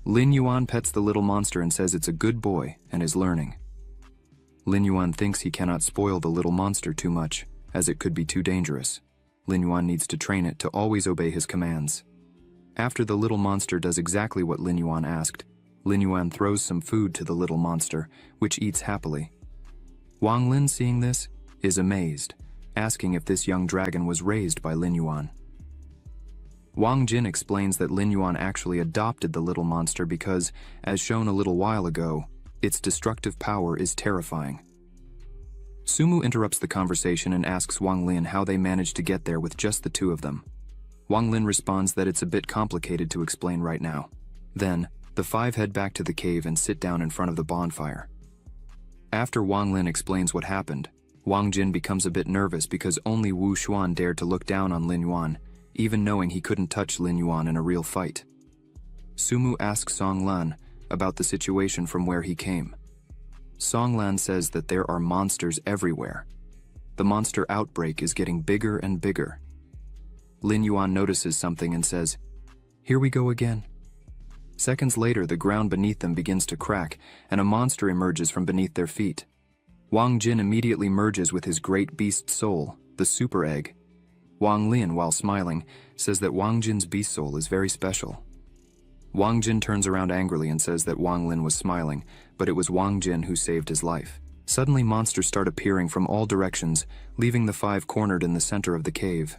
Lin Yuan pets the little monster and says it's a good boy and is learning. Lin Yuan thinks he cannot spoil the little monster too much, as it could be too dangerous. Lin Yuan needs to train it to always obey his commands. After the little monster does exactly what Lin Yuan asked, Lin Yuan throws some food to the little monster, which eats happily. Wang Lin, seeing this, is amazed, asking if this young dragon was raised by Lin Yuan. Wang Jin explains that Lin Yuan actually adopted the little monster because, as shown a little while ago, its destructive power is terrifying. Sumu interrupts the conversation and asks Wang Lin how they managed to get there with just the two of them. Wang Lin responds that it's a bit complicated to explain right now. Then, the five head back to the cave and sit down in front of the bonfire. After Wang Lin explains what happened, Wang Jin becomes a bit nervous because only Wu Xuan dared to look down on Lin Yuan, even knowing he couldn't touch Lin Yuan in a real fight. Sumu asks Song Lan about the situation from where he came. Song Lan says that there are monsters everywhere. The monster outbreak is getting bigger and bigger. Lin Yuan notices something and says, "Here we go again." Seconds later, the ground beneath them begins to crack, and a monster emerges from beneath their feet. Wang Jin immediately merges with his great beast soul, the super egg. Wang Lin, while smiling, says that Wang Jin's beast soul is very special. Wang Jin turns around angrily and says that Wang Lin was smiling, but it was Wang Jin who saved his life. Suddenly, monsters start appearing from all directions, leaving the five cornered in the center of the cave.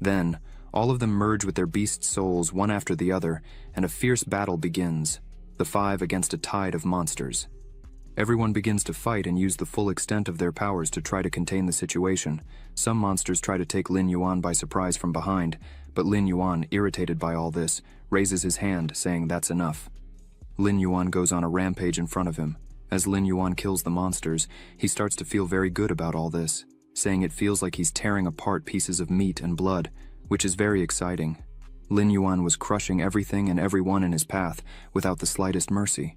Then, all of them merge with their beast souls one after the other, and a fierce battle begins, the five against a tide of monsters. Everyone begins to fight and use the full extent of their powers to try to contain the situation. Some monsters try to take Lin Yuan by surprise from behind, but Lin Yuan, irritated by all this, raises his hand, saying that's enough. Lin Yuan goes on a rampage in front of him. As Lin Yuan kills the monsters, he starts to feel very good about all this, saying it feels like he's tearing apart pieces of meat and blood, which is very exciting. Lin Yuan was crushing everything and everyone in his path without the slightest mercy.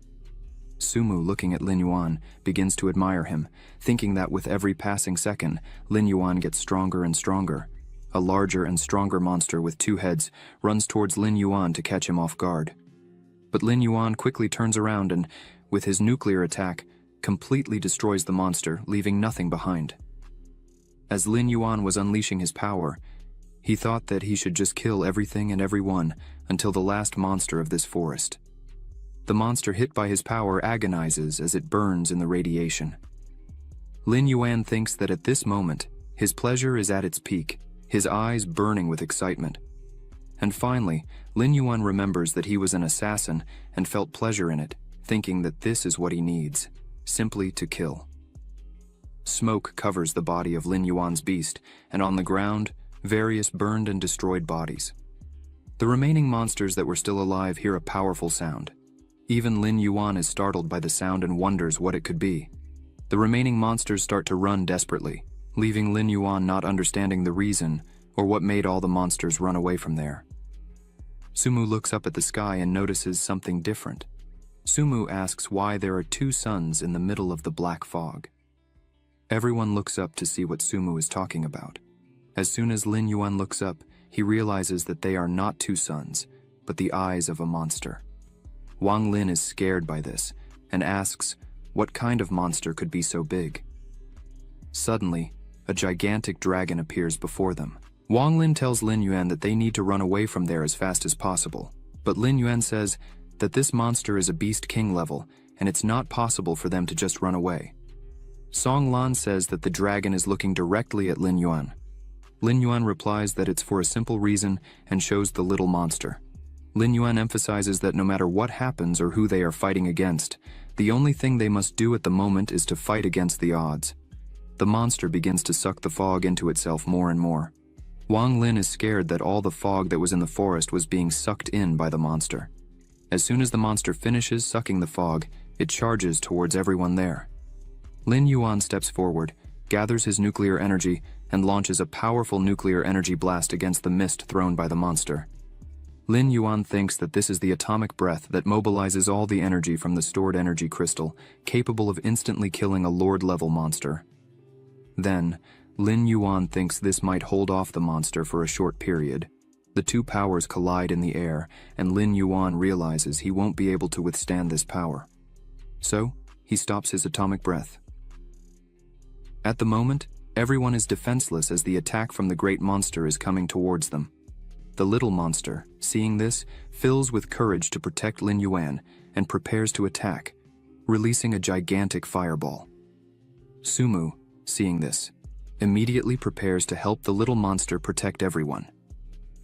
Sumu, looking at Lin Yuan, begins to admire him, thinking that with every passing second, Lin Yuan gets stronger and stronger. A larger and stronger monster with two heads runs towards Lin Yuan to catch him off guard. But Lin Yuan quickly turns around and, with his nuclear attack, completely destroys the monster, leaving nothing behind. As Lin Yuan was unleashing his power, he thought that he should just kill everything and everyone until the last monster of this forest. The monster hit by his power agonizes as it burns in the radiation. Lin Yuan thinks that at this moment, his pleasure is at its peak, his eyes burning with excitement. And finally, Lin Yuan remembers that he was an assassin and felt pleasure in it, thinking that this is what he needs, simply to kill. Smoke covers the body of Lin Yuan's beast, and on the ground, various burned and destroyed bodies. The remaining monsters that were still alive hear a powerful sound. Even Lin Yuan is startled by the sound and wonders what it could be. The remaining monsters start to run desperately. leaving Lin Yuan not understanding the reason or what made all the monsters run away from there. Sumu looks up at the sky and notices something different. Sumu asks why there are two suns in the middle of the black fog. Everyone looks up to see what Sumu is talking about. As soon as Lin Yuan looks up, he realizes that they are not two suns, but the eyes of a monster. Wang Lin is scared by this and asks what kind of monster could be so big. Suddenly, a gigantic dragon appears before them. Wang Lin tells Lin Yuan that they need to run away from there as fast as possible, but Lin Yuan says that this monster is a Beast King level and it's not possible for them to just run away. Song Lan says that the dragon is looking directly at Lin Yuan. Lin Yuan replies that it's for a simple reason and shows the little monster. Lin Yuan emphasizes that no matter what happens or who they are fighting against, the only thing they must do at the moment is to fight against the odds. The monster begins to suck the fog into itself more and more. Wang Lin is scared that all the fog that was in the forest was being sucked in by the monster. As soon as the monster finishes sucking the fog, it charges towards everyone there. Lin Yuan steps forward, gathers his nuclear energy, and launches a powerful nuclear energy blast against the mist thrown by the monster. Lin Yuan thinks that this is the atomic breath that mobilizes all the energy from the stored energy crystal, capable of instantly killing a Lord-level monster. Then, Lin Yuan thinks this might hold off the monster for a short period. The two powers collide in the air, and Lin Yuan realizes he won't be able to withstand this power. So, he stops his atomic breath. At the moment, everyone is defenseless as the attack from the great monster is coming towards them. The little monster, seeing this, fills with courage to protect Lin Yuan and prepares to attack, releasing a gigantic fireball. Sumu, seeing this, immediately prepares to help the little monster protect everyone.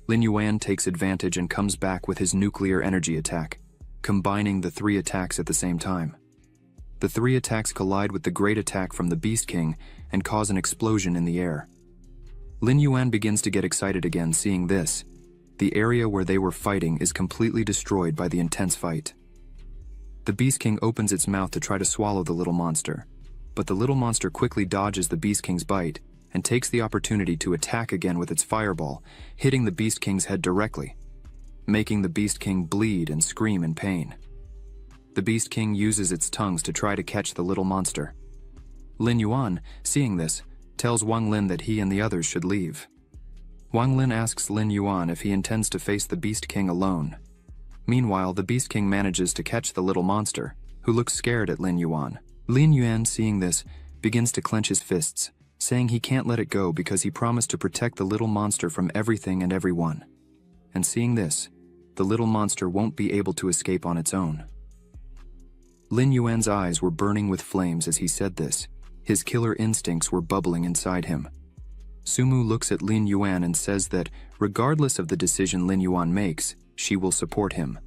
Lin Yuan takes advantage and comes back with his nuclear energy attack, combining the three attacks at the same time. The three attacks collide with the great attack from the Beast King and cause an explosion in the air. Lin Yuan begins to get excited again seeing this. The area where they were fighting is completely destroyed by the intense fight. The Beast King opens its mouth to try to swallow the little monster, but the little monster quickly dodges the Beast King's bite and takes the opportunity to attack again with its fireball, hitting the Beast King's head directly, making the Beast King bleed and scream in pain. The Beast King uses its tongues to try to catch the little monster. Lin Yuan, seeing this, tells Wang Lin that he and the others should leave. Wang Lin asks Lin Yuan if he intends to face the Beast King alone. Meanwhile, the Beast King manages to catch the little monster, who looks scared at Lin Yuan. Lin Yuan, seeing this, begins to clench his fists, saying he can't let it go because he promised to protect the little monster from everything and everyone. And seeing this, the little monster won't be able to escape on its own. Lin Yuan's eyes were burning with flames as he said this. His killer instincts were bubbling inside him. Sumu looks at Lin Yuan and says that, regardless of the decision Lin Yuan makes, she will support him.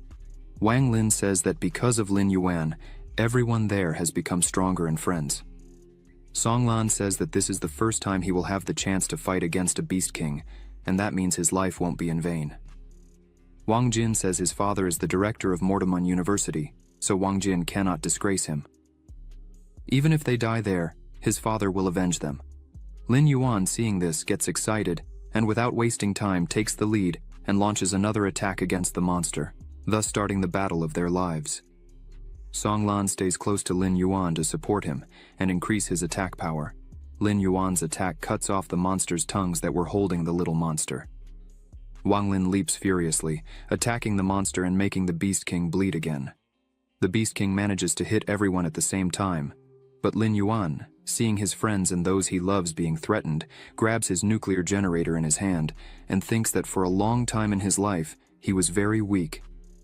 Wang Lin says that because of Lin Yuan, everyone there has become stronger and friends. Song Lan says that this is the first time he will have the chance to fight against a Beast King, and that means his life won't be in vain. Wang Jin says his father is the director of Mortimun University, so Wang Jin cannot disgrace him. Even if they die there, his father will avenge them. Lin Yuan, seeing this, gets excited, and without wasting time takes the lead and launches another attack against the monster, thus starting the battle of their lives. Song Lan stays close to Lin Yuan to support him and increase his attack power. Lin Yuan's attack cuts off the monster's tongues that were holding the little monster. Wang Lin leaps furiously, attacking the monster and making the Beast King bleed again. The Beast King manages to hit everyone at the same time, but Lin Yuan, seeing his friends and those he loves being threatened, grabs his nuclear generator in his hand and thinks that for a long time in his life, he was very weak,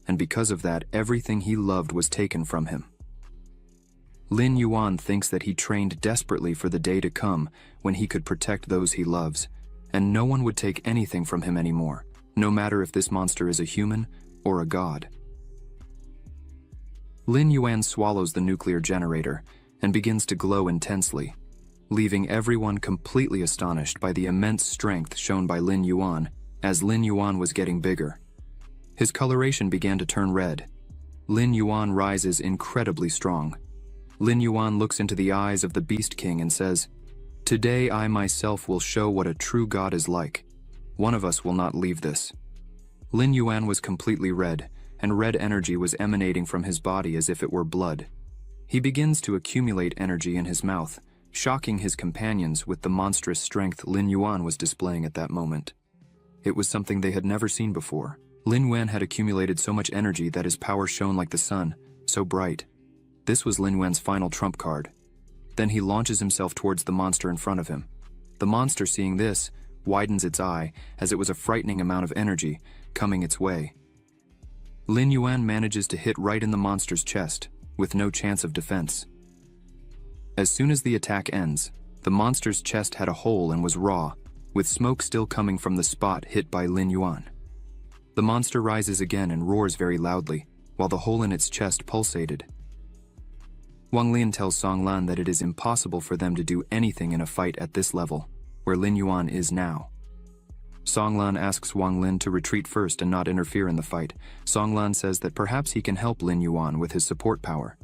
and because of that, everything he loved was taken from him. Lin Yuan thinks that he trained desperately for the day to come when he could protect those he loves, and no one would take anything from him anymore, no matter if this monster is a human or a god. Lin Yuan swallows the nuclear generator and begins to glow intensely, leaving everyone completely astonished by the immense strength shown by Lin Yuan as Lin Yuan was getting bigger. His coloration began to turn red. Lin Yuan rises incredibly strong. Lin Yuan looks into the eyes of the Beast King and says, Today I myself will show what a true god is like. One of us will not leave this. Lin Yuan was completely red, and red energy was emanating from his body as if it were blood. He begins to accumulate energy in his mouth, shocking his companions with the monstrous strength Lin Yuan was displaying at that moment. It was something they had never seen before. Lin Yuan had accumulated so much energy that his power shone like the sun, so bright. This was Lin Yuan's final trump card. Then he launches himself towards the monster in front of him. The monster, seeing this, widens its eye as it was a frightening amount of energy coming its way. Lin Yuan manages to hit right in the monster's chest, with no chance of defense. As soon as the attack ends, the monster's chest had a hole and was raw, with smoke still coming from the spot hit by Lin Yuan. The monster rises again and roars very loudly, while the hole in its chest pulsated. Wang Lin tells Song Lan that it is impossible for them to do anything in a fight at this level, where Lin Yuan is now. Song Lan asks Wang Lin to retreat first and not interfere in the fight. Song Lan says that perhaps he can help Lin Yuan with his support power.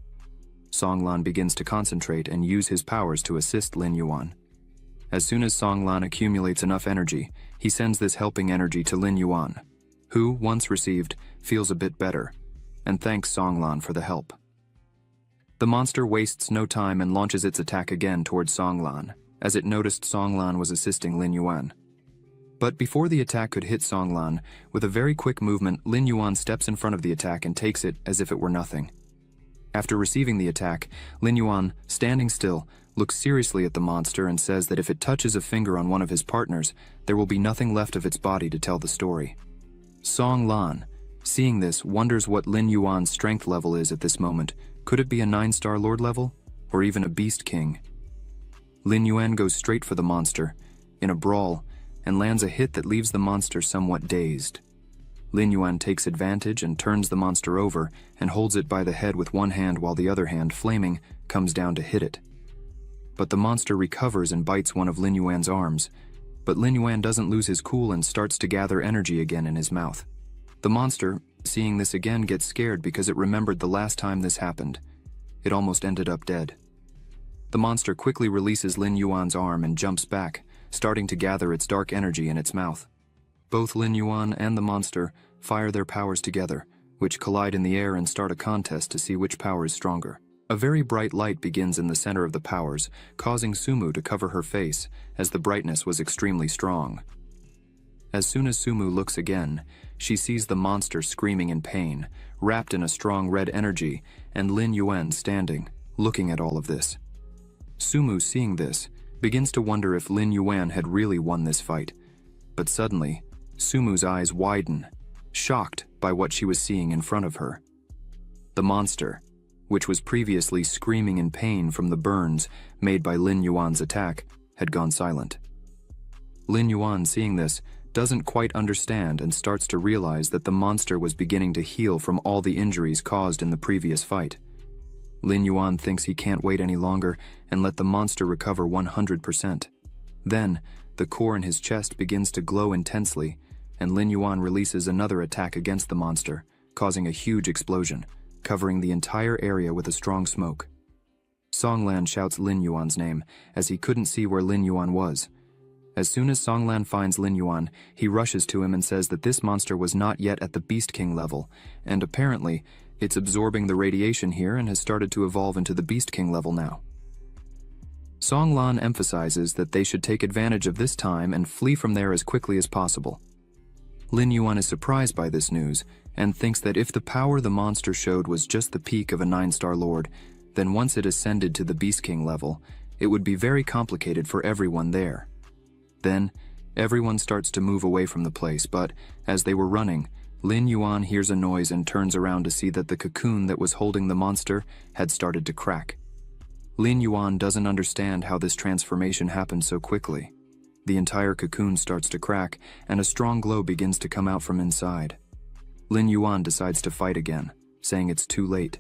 Song Lan begins to concentrate and use his powers to assist Lin Yuan. As soon as Song Lan accumulates enough energy, he sends this helping energy to Lin Yuan, who, once received, feels a bit better, and thanks Song Lan for the help. The monster wastes no time and launches its attack again towards Song Lan, as it noticed Song Lan was assisting Lin Yuan. But before the attack could hit Song Lan, with a very quick movement, Lin Yuan steps in front of the attack and takes it as if it were nothing. After receiving the attack, Lin Yuan, standing still, looks seriously at the monster and says that if it touches a finger on one of his partners, there will be nothing left of its body to tell the story. Song Lan, seeing this, wonders what Lin Yuan's strength level is at this moment. Could it be a 9-star lord level? Or even a beast king? Lin Yuan goes straight for the monster, in a brawl, and lands a hit that leaves the monster somewhat dazed. Lin Yuan takes advantage and turns the monster over and holds it by the head with one hand while the other hand, flaming, comes down to hit it. But the monster recovers and bites one of Lin Yuan's arms, but Lin Yuan doesn't lose his cool and starts to gather energy again in his mouth. The monster, seeing this again, gets scared because it remembered the last time this happened. It almost ended up dead. The monster quickly releases Lin Yuan's arm and jumps back, starting to gather its dark energy in its mouth. Both Lin Yuan and the monster fire their powers together, which collide in the air and start a contest to see which power is stronger. A very bright light begins in the center of the powers, causing Sumu to cover her face, as the brightness was extremely strong. As soon as Sumu looks again, she sees the monster screaming in pain, wrapped in a strong red energy, and Lin Yuan standing, looking at all of this. Sumu, seeing this, begins to wonder if Lin Yuan had really won this fight. But suddenly, Sumu's eyes widen, shocked by what she was seeing in front of her. The monster, which was previously screaming in pain from the burns made by Lin Yuan's attack, had gone silent. Lin Yuan, seeing this, doesn't quite understand and starts to realize that the monster was beginning to heal from all the injuries caused in the previous fight. Lin Yuan thinks he can't wait any longer and let the monster recover 100%. Then, the core in his chest begins to glow intensely, and Lin Yuan releases another attack against the monster, causing a huge explosion, covering the entire area with a strong smoke. Song Lan shouts Lin Yuan's name, as he couldn't see where Lin Yuan was. As soon as Song Lan finds Lin Yuan, he rushes to him and says that this monster was not yet at the Beast King level, and apparently, it's absorbing the radiation here and has started to evolve into the Beast King level now. Song Lan emphasizes that they should take advantage of this time and flee from there as quickly as possible. Lin Yuan is surprised by this news and thinks that if the power the monster showed was just the peak of a 9-star lord, then once it ascended to the Beast King level, it would be very complicated for everyone there. Then, everyone starts to move away from the place, but as they were running, Lin Yuan hears a noise and turns around to see that the cocoon that was holding the monster had started to crack. Lin Yuan doesn't understand how this transformation happened so quickly. The entire cocoon starts to crack, and a strong glow begins to come out from inside. Lin Yuan decides to fight again, saying it's too late.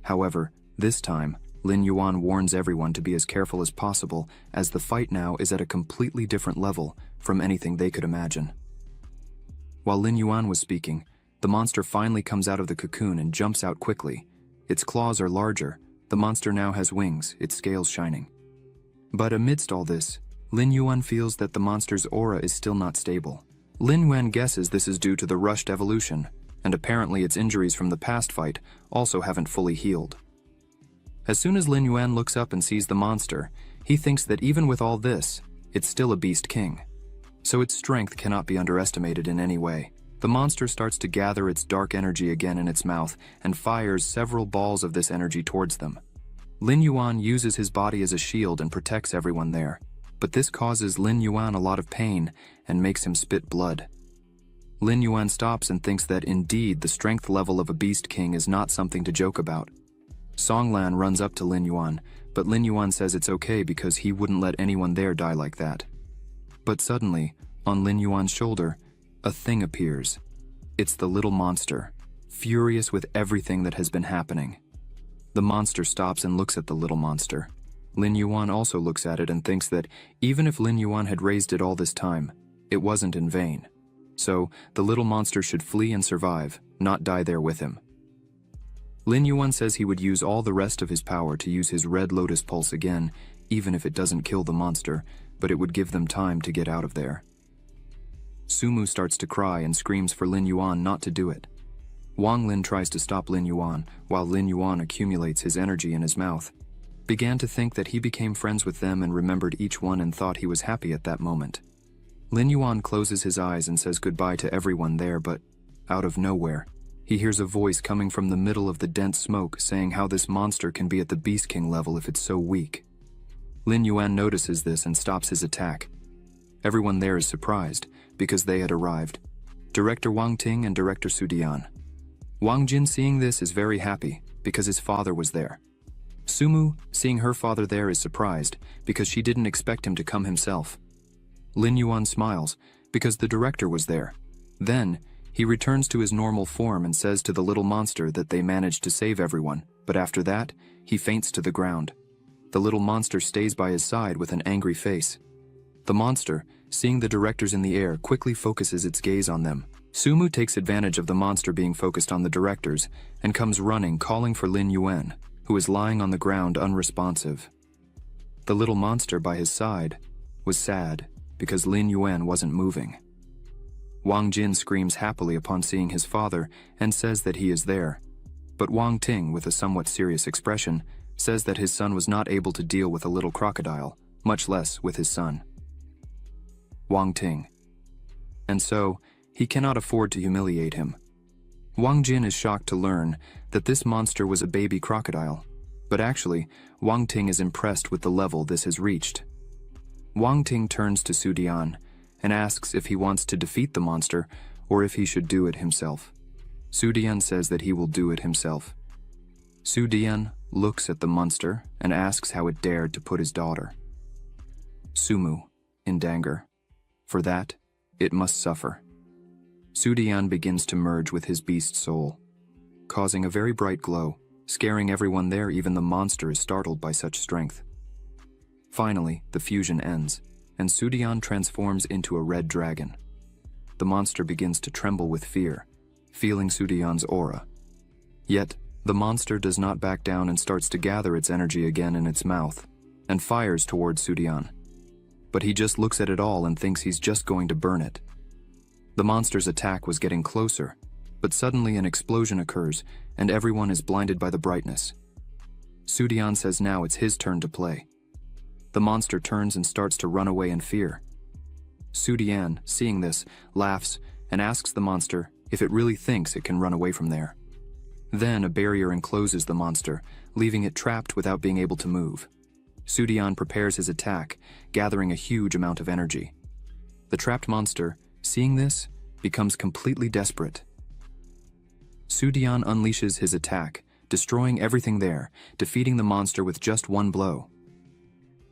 However, this time, Lin Yuan warns everyone to be as careful as possible, as the fight now is at a completely different level from anything they could imagine. While Lin Yuan was speaking, the monster finally comes out of the cocoon and jumps out quickly. Its claws are larger. The monster now has wings, its scales shining. But amidst all this, Lin Yuan feels that the monster's aura is still not stable. Lin Yuan guesses this is due to the rushed evolution, and apparently its injuries from the past fight also haven't fully healed. As soon as Lin Yuan looks up and sees the monster, he thinks that even with all this, it's still a beast king. So its strength cannot be underestimated in any way. The monster starts to gather its dark energy again in its mouth and fires several balls of this energy towards them. Lin Yuan uses his body as a shield and protects everyone there, but this causes Lin Yuan a lot of pain and makes him spit blood. Lin Yuan stops and thinks that indeed the strength level of a beast king is not something to joke about. Songlan runs up to Lin Yuan, but Lin Yuan says it's okay because he wouldn't let anyone there die like that. But suddenly, on Lin Yuan's shoulder, a thing appears. It's the little monster, furious with everything that has been happening. The monster stops and looks at the little monster. Lin Yuan also looks at it and thinks that even if Lin Yuan had raised it all this time, it wasn't in vain. So, the little monster should flee and survive, not die there with him. Lin Yuan says he would use all the rest of his power to use his red lotus pulse again, even if it doesn't kill the monster, but it would give them time to get out of there. Sumu starts to cry and screams for Lin Yuan not to do it. Wang Lin tries to stop Lin Yuan, while Lin Yuan accumulates his energy in his mouth. Began to think that he became friends with them and remembered each one and thought he was happy at that moment. Lin Yuan closes his eyes and says goodbye to everyone there, but out of nowhere, he hears a voice coming from the middle of the dense smoke saying how this monster can be at the Beast King level if it's so weak. Lin Yuan notices this and stops his attack. Everyone there is surprised, because they had arrived. Director Wang Ting and Director Su Dian. Wang Jin seeing this is very happy, because his father was there. Sumu, seeing her father there, is surprised, because she didn't expect him to come himself. Lin Yuan smiles, because the director was there. Then, he returns to his normal form and says to the little monster that they managed to save everyone, but after that, he faints to the ground. The little monster stays by his side with an angry face. The monster, seeing the directors in the air, quickly focuses its gaze on them. Sumu takes advantage of the monster being focused on the directors and comes running, calling for Lin Yuan, who is lying on the ground unresponsive. The little monster by his side was sad because Lin Yuan wasn't moving. Wang Jin screams happily upon seeing his father and says that he is there, but Wang Ting, with a somewhat serious expression, says that his son was not able to deal with a little crocodile, much less with his son. Wang Ting. And so, he cannot afford to humiliate him. Wang Jin is shocked to learn that this monster was a baby crocodile, but actually, Wang Ting is impressed with the level this has reached. Wang Ting turns to Su Dian and asks if he wants to defeat the monster or if he should do it himself. Su Dian says that he will do it himself. Su Dian looks at the monster and asks how it dared to put his daughter. Sumu, in anger. For that, it must suffer. Su Dian begins to merge with his beast soul, causing a very bright glow, scaring everyone there. Even the monster is startled by such strength. Finally, the fusion ends, and Su Dian transforms into a red dragon. The monster begins to tremble with fear, feeling Su Dian's aura. Yet, the monster does not back down and starts to gather its energy again in its mouth, and fires towards Su Dian. But he just looks at it all and thinks he's just going to burn it. The monster's attack was getting closer, but suddenly an explosion occurs, and everyone is blinded by the brightness. Su Dian says now it's his turn to play. The monster turns and starts to run away in fear. Su Dian, seeing this, laughs and asks the monster if it really thinks it can run away from there. Then a barrier encloses the monster, leaving it trapped without being able to move. Su Dian prepares his attack, gathering a huge amount of energy. The trapped monster, seeing this, becomes completely desperate. Su Dian unleashes his attack, destroying everything there, defeating the monster with just one blow.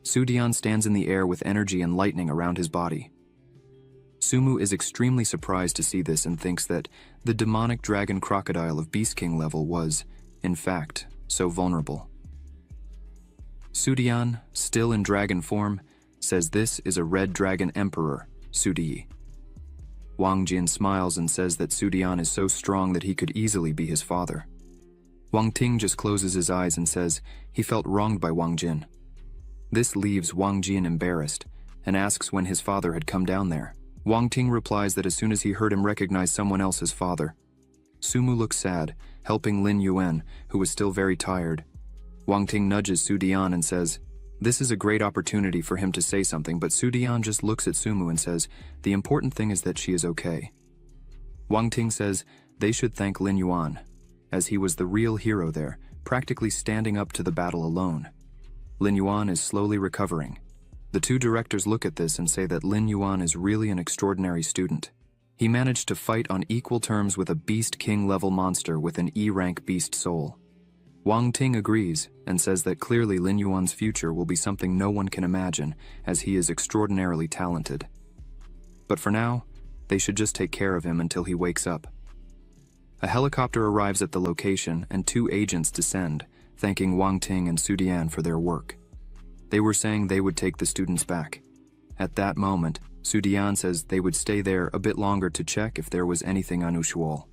Su Dian stands in the air with energy and lightning around his body. Sumu is extremely surprised to see this and thinks that the demonic dragon crocodile of Beast King level was, in fact, so vulnerable. Su Dian, still in dragon form, says this is a red dragon emperor, Su Di. Wang Jin smiles and says that Su Dian is so strong that he could easily be his father. Wang Ting just closes his eyes and says he felt wronged by Wang Jin. This leaves Wang Jin embarrassed and asks when his father had come down there. Wang Ting replies that as soon as he heard him recognize someone else's father. Sumu looks sad, helping Lin Yuan, who was still very tired. Wang Ting nudges Su Dian and says, this is a great opportunity for him to say something, but Su Dian just looks at Sumu and says, the important thing is that she is okay. Wang Ting says they should thank Lin Yuan, as he was the real hero there, practically standing up to the battle alone. Lin Yuan is slowly recovering. The two directors look at this and say that Lin Yuan is really an extraordinary student. He managed to fight on equal terms with a Beast King level monster with an E-rank beast soul. Wang Ting agrees and says that clearly Lin Yuan's future will be something no one can imagine, as he is extraordinarily talented. But for now, they should just take care of him until he wakes up. A helicopter arrives at the location and two agents descend, thanking Wang Ting and Su Dian for their work. They were saying they would take the students back. At that moment, Su Dian says they would stay there a bit longer to check if there was anything unusual.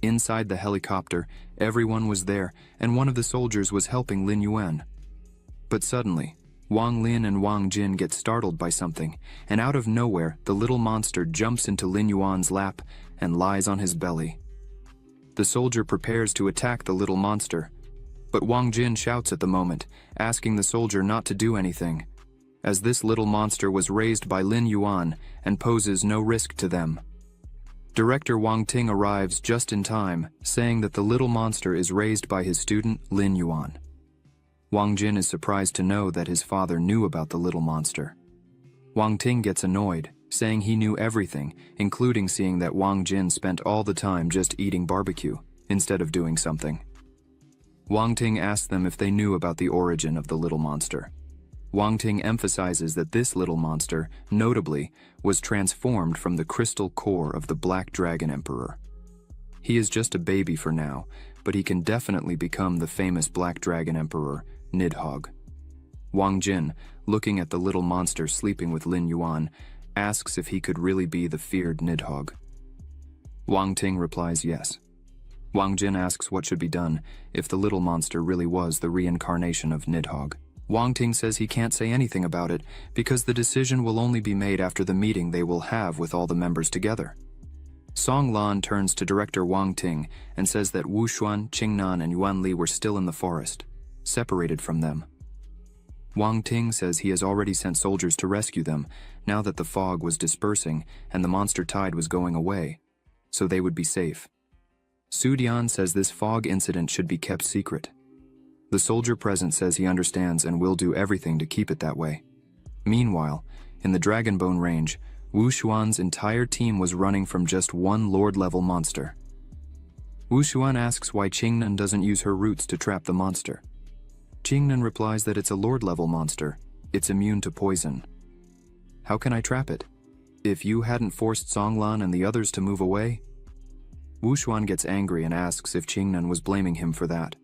Inside the helicopter, everyone was there, and one of the soldiers was helping Lin Yuan. But suddenly, Wang Lin and Wang Jin get startled by something, and out of nowhere, the little monster jumps into Lin Yuan's lap and lies on his belly. The soldier prepares to attack the little monster, but Wang Jin shouts at the moment, asking the soldier not to do anything, as this little monster was raised by Lin Yuan and poses no risk to them. Director Wang Ting arrives just in time, saying that the little monster is raised by his student Lin Yuan. Wang Jin is surprised to know that his father knew about the little monster. Wang Ting gets annoyed, saying he knew everything, including seeing that Wang Jin spent all the time just eating barbecue, instead of doing something. Wang Ting asks them if they knew about the origin of the little monster. Wang Ting emphasizes that this little monster, notably, was transformed from the crystal core of the Black Dragon Emperor. He is just a baby for now, but he can definitely become the famous Black Dragon Emperor, Nidhogg. Wang Jin, looking at the little monster sleeping with Lin Yuan, asks if he could really be the feared Nidhogg. Wang Ting replies yes. Wang Jin asks what should be done if the little monster really was the reincarnation of Nidhogg. Wang Ting says he can't say anything about it because the decision will only be made after the meeting they will have with all the members together. Song Lan turns to director Wang Ting and says that Wu Xuan, Qingnan, and Yuan Li were still in the forest, separated from them. Wang Ting says he has already sent soldiers to rescue them now that the fog was dispersing and the monster tide was going away, so they would be safe. Su Dian says this fog incident should be kept secret. The soldier present says he understands and will do everything to keep it that way. Meanwhile, in the Dragonbone range, Wu Xuan's entire team was running from just one Lord-level monster. Wu Xuan asks why Qingnan doesn't use her roots to trap the monster. Qingnan replies that it's a Lord-level monster. It's immune to poison. How can I trap it? If you hadn't forced Songlan and the others to move away? Wu Xuan gets angry and asks if Qingnan was blaming him for that.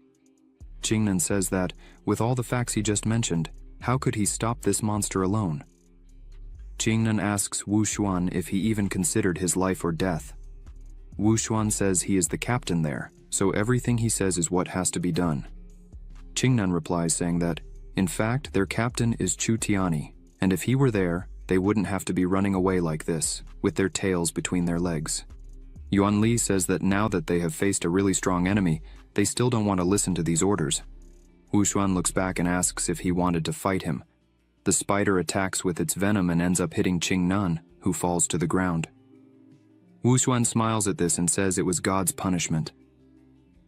Qingnan says that, with all the facts he just mentioned, how could he stop this monster alone? Qingnan asks Wu Xuan if he even considered his life or death. Wu Xuan says he is the captain there, so everything he says is what has to be done. Qingnan replies saying that, in fact, their captain is Chu Tiani, and if he were there, they wouldn't have to be running away like this, with their tails between their legs. Yuan Li says that now that they have faced a really strong enemy, they still don't want to listen to these orders. Wu Xuan looks back and asks if he wanted to fight him. The spider attacks with its venom and ends up hitting Qingnan, who falls to the ground. Wu Xuan smiles at this and says it was God's punishment.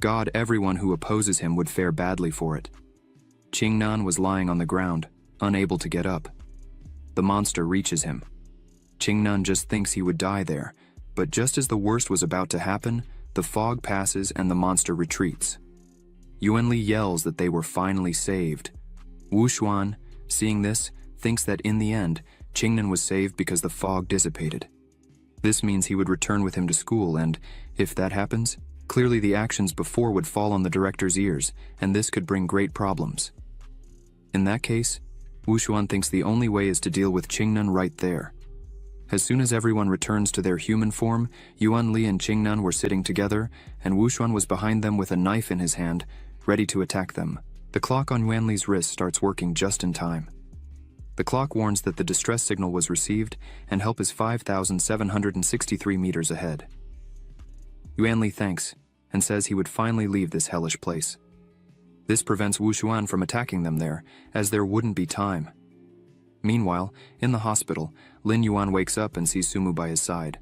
God, everyone who opposes him would fare badly for it. Qingnan was lying on the ground, unable to get up. The monster reaches him. Qingnan just thinks he would die there, but just as the worst was about to happen, the fog passes and the monster retreats. Yuan Li yells that they were finally saved. Wu Xuan, seeing this, thinks that in the end, Qingnan was saved because the fog dissipated. This means he would return with him to school and, if that happens, clearly the actions before would fall on the director's ears, and this could bring great problems. In that case, Wu Xuan thinks the only way is to deal with Qingnan right there. As soon as everyone returns to their human form, Yuan Li and Qingnan were sitting together, and Wu Xuan was behind them with a knife in his hand, ready to attack them. The clock on Yuan Li's wrist starts working just in time. The clock warns that the distress signal was received and help is 5,763 meters ahead. Yuan Li thanks and says he would finally leave this hellish place. This prevents Wu Xuan from attacking them there, as there wouldn't be time. Meanwhile, in the hospital, Lin Yuan wakes up and sees Sumu by his side,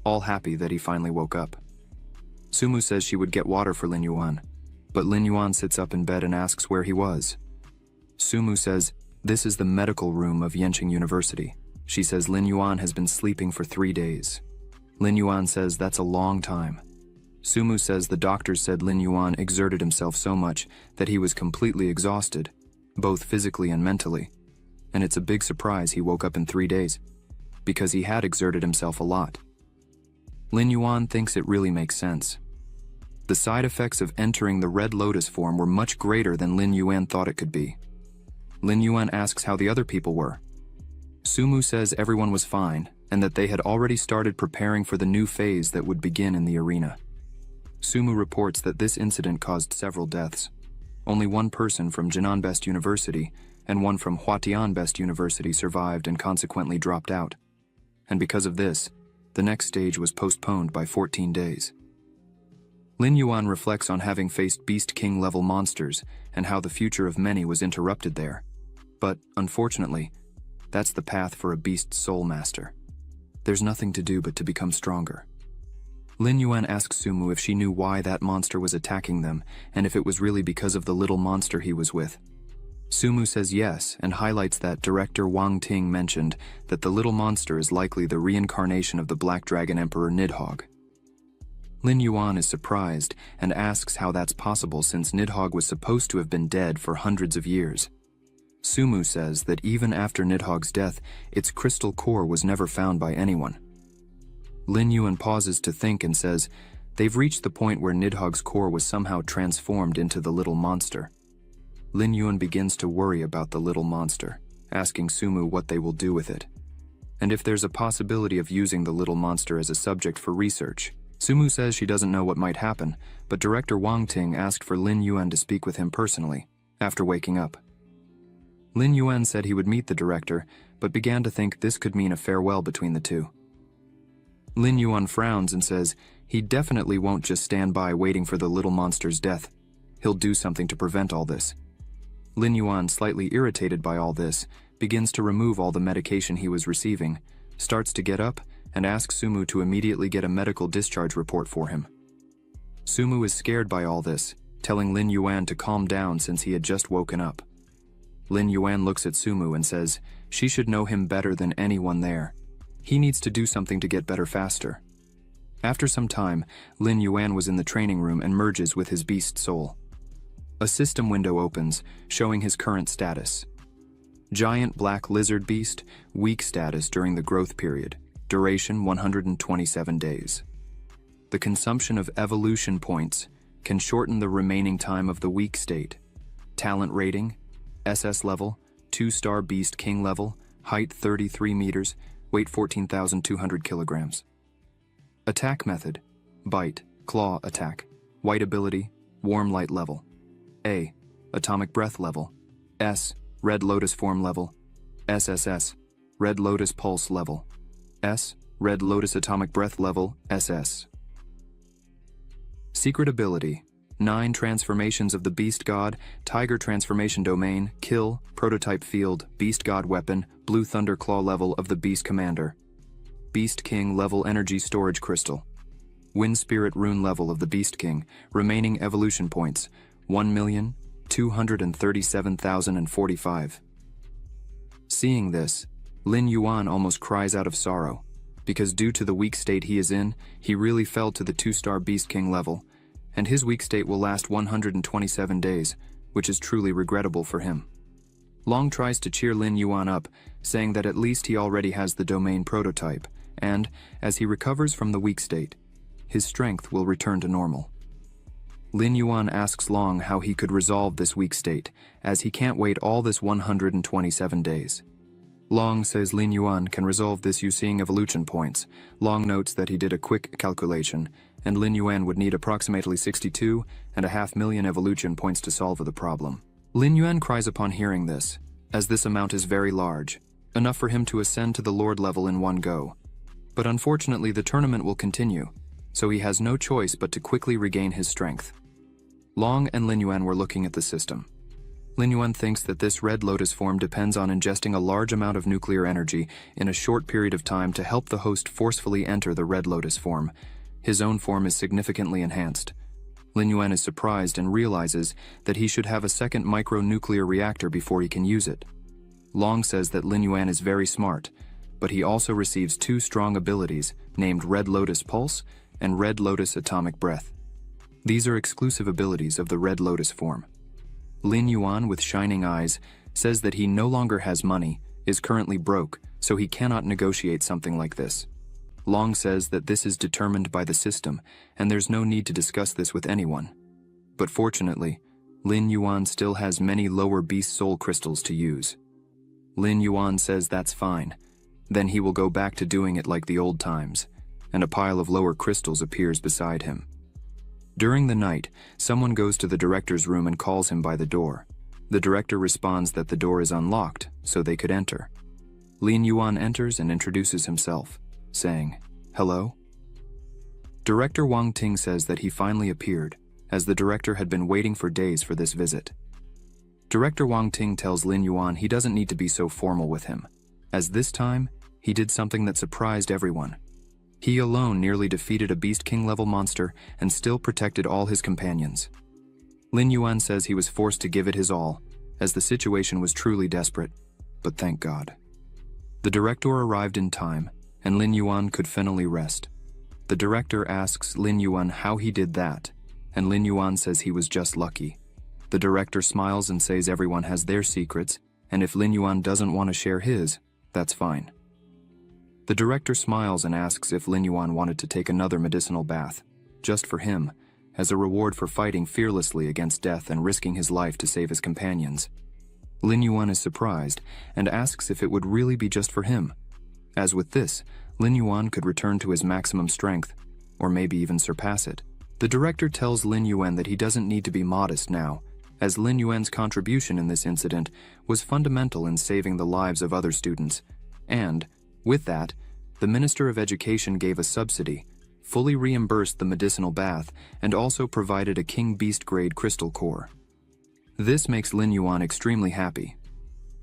all happy that he finally woke up. Sumu says she would get water for Lin Yuan, but Lin Yuan sits up in bed and asks where he was. Sumu says, "This is the medical room of Yenching University." She says Lin Yuan has been sleeping for 3 days. Lin Yuan says that's a long time. Sumu says the doctors said Lin Yuan exerted himself so much that he was completely exhausted, both physically and mentally. And it's a big surprise he woke up in 3 days, because he had exerted himself a lot. Lin Yuan thinks it really makes sense. The side effects of entering the Red Lotus form were much greater than Lin Yuan thought it could be. Lin Yuan asks how the other people were. Sumu says everyone was fine, and that they had already started preparing for the new phase that would begin in the arena. Sumu reports that this incident caused several deaths. Only one person from Jinan Best University and one from Huatian Best University survived and consequently dropped out. And because of this, the next stage was postponed by 14 days. Lin Yuan reflects on having faced Beast King level monsters and how the future of many was interrupted there. But, unfortunately, that's the path for a Beast Soul Master. There's nothing to do but to become stronger. Lin Yuan asks Sumu if she knew why that monster was attacking them and if it was really because of the little monster he was with. Sumu says yes and highlights that director Wang Ting mentioned that the little monster is likely the reincarnation of the Black Dragon Emperor Nidhogg. Lin Yuan is surprised and asks how that's possible since Nidhogg was supposed to have been dead for hundreds of years. Sumu says that even after Nidhogg's death, its crystal core was never found by anyone. Lin Yuan pauses to think and says they've reached the point where Nidhogg's core was somehow transformed into the little monster. Lin Yuan begins to worry about the little monster, asking Sumu what they will do with it, and if there's a possibility of using the little monster as a subject for research. Sumu says she doesn't know what might happen, but director Wang Ting asked for Lin Yuan to speak with him personally, after waking up. Lin Yuan said he would meet the director, but began to think this could mean a farewell between the two. Lin Yuan frowns and says he definitely won't just stand by waiting for the little monster's death. He'll do something to prevent all this. Lin Yuan, slightly irritated by all this, begins to remove all the medication he was receiving, starts to get up, and asks Sumu to immediately get a medical discharge report for him. Sumu is scared by all this, telling Lin Yuan to calm down since he had just woken up. Lin Yuan looks at Sumu and says she should know him better than anyone there. He needs to do something to get better faster. After some time, Lin Yuan was in the training room and merges with his beast soul. A system window opens, showing his current status. Giant black lizard beast, weak status during the growth period, duration 127 days. The consumption of evolution points can shorten the remaining time of the weak state. Talent rating, SS level, 2-star Beast King level, height 33 meters, weight 14,200 kilograms. Attack method, bite, claw attack. White ability, warm light level. A, atomic breath level. S, red lotus form level. SSS, red lotus pulse level. S, red lotus atomic breath level, SS. Secret ability, 9 transformations of the Beast God, Tiger transformation domain, kill, prototype field, Beast God weapon, Blue Thunder Claw level of the Beast Commander. Beast King level energy storage crystal. Wind Spirit rune level of the Beast King, remaining evolution points, 1,237,045. Seeing this, Lin Yuan almost cries out of sorrow, because due to the weak state he is in, he really fell to the 2-star Beast King level, and his weak state will last 127 days, which is truly regrettable for him. Long tries to cheer Lin Yuan up, saying that at least he already has the domain prototype, and, as he recovers from the weak state, his strength will return to normal. Lin Yuan asks Long how he could resolve this weak state, as he can't wait all this 127 days. Long says Lin Yuan can resolve this using evolution points. Long notes that he did a quick calculation, and Lin Yuan would need approximately 62.5 million evolution points to solve the problem. Lin Yuan cries upon hearing this, as this amount is very large, enough for him to ascend to the Lord level in one go. But unfortunately, the tournament will continue, so he has no choice but to quickly regain his strength. Long and Lin Yuan were looking at the system. Lin Yuan thinks that this Red Lotus form depends on ingesting a large amount of nuclear energy in a short period of time to help the host forcefully enter the Red Lotus form. His own form is significantly enhanced. Lin Yuan is surprised and realizes that he should have a second micro-nuclear reactor before he can use it. Long says that Lin Yuan is very smart, but he also receives two strong abilities named Red Lotus Pulse and Red Lotus Atomic Breath. These are exclusive abilities of the Red Lotus form. Lin Yuan, with shining eyes, says that he no longer has money, is currently broke, so he cannot negotiate something like this. Long says that this is determined by the system, and there's no need to discuss this with anyone. But fortunately, Lin Yuan still has many lower beast soul crystals to use. Lin Yuan says that's fine. Then he will go back to doing it like the old times, and a pile of lower crystals appears beside him. During the night, someone goes to the director's room and calls him by the door. The director responds that the door is unlocked, so they could enter. Lin Yuan enters and introduces himself, saying, "Hello?" Director Wang Ting says that he finally appeared, as the director had been waiting for days for this visit. Director Wang Ting tells Lin Yuan he doesn't need to be so formal with him, as this time, he did something that surprised everyone. He alone nearly defeated a Beast King level monster and still protected all his companions. Lin Yuan says he was forced to give it his all, as the situation was truly desperate, but thank God. The director arrived in time, and Lin Yuan could finally rest. The director asks Lin Yuan how he did that, and Lin Yuan says he was just lucky. The director smiles and says everyone has their secrets, and if Lin Yuan doesn't want to share his, that's fine. The director smiles and asks if Lin Yuan wanted to take another medicinal bath, just for him, as a reward for fighting fearlessly against death and risking his life to save his companions. Lin Yuan is surprised and asks if it would really be just for him. As with this, Lin Yuan could return to his maximum strength, or maybe even surpass it. The director tells Lin Yuan that he doesn't need to be modest now, as Lin Yuan's contribution in this incident was fundamental in saving the lives of other students, and, with that, the Minister of Education gave a subsidy, fully reimbursed the medicinal bath, and also provided a King Beast grade crystal core. This makes Lin Yuan extremely happy.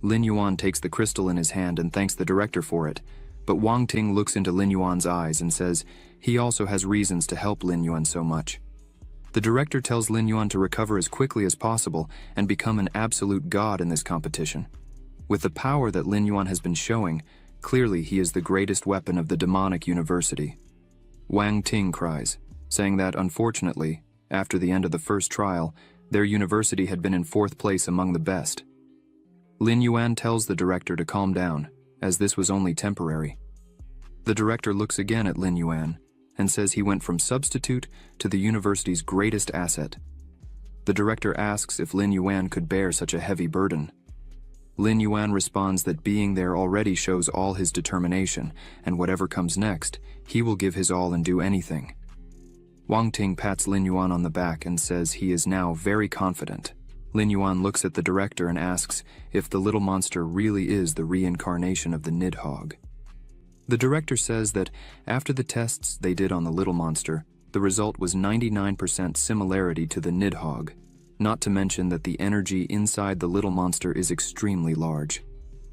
Lin Yuan takes the crystal in his hand and thanks the director for it, but Wang Ting looks into Lin Yuan's eyes and says he also has reasons to help Lin Yuan so much. The director tells Lin Yuan to recover as quickly as possible and become an absolute god in this competition. With the power that Lin Yuan has been showing, clearly he is the greatest weapon of the demonic university. Wang Ting cries, saying that unfortunately, after the end of the first trial, their university had been in 4th place among the best. Lin Yuan tells the director to calm down, as this was only temporary. The director looks again at Lin Yuan and says he went from substitute to the university's greatest asset. The director asks if Lin Yuan could bear such a heavy burden. Lin Yuan responds that being there already shows all his determination, and whatever comes next, he will give his all and do anything. Wang Ting pats Lin Yuan on the back and says he is now very confident. Lin Yuan looks at the director and asks if the little monster really is the reincarnation of the Nidhogg. The director says that after the tests they did on the little monster, the result was 99% similarity to the Nidhogg, not to mention that the energy inside the little monster is extremely large.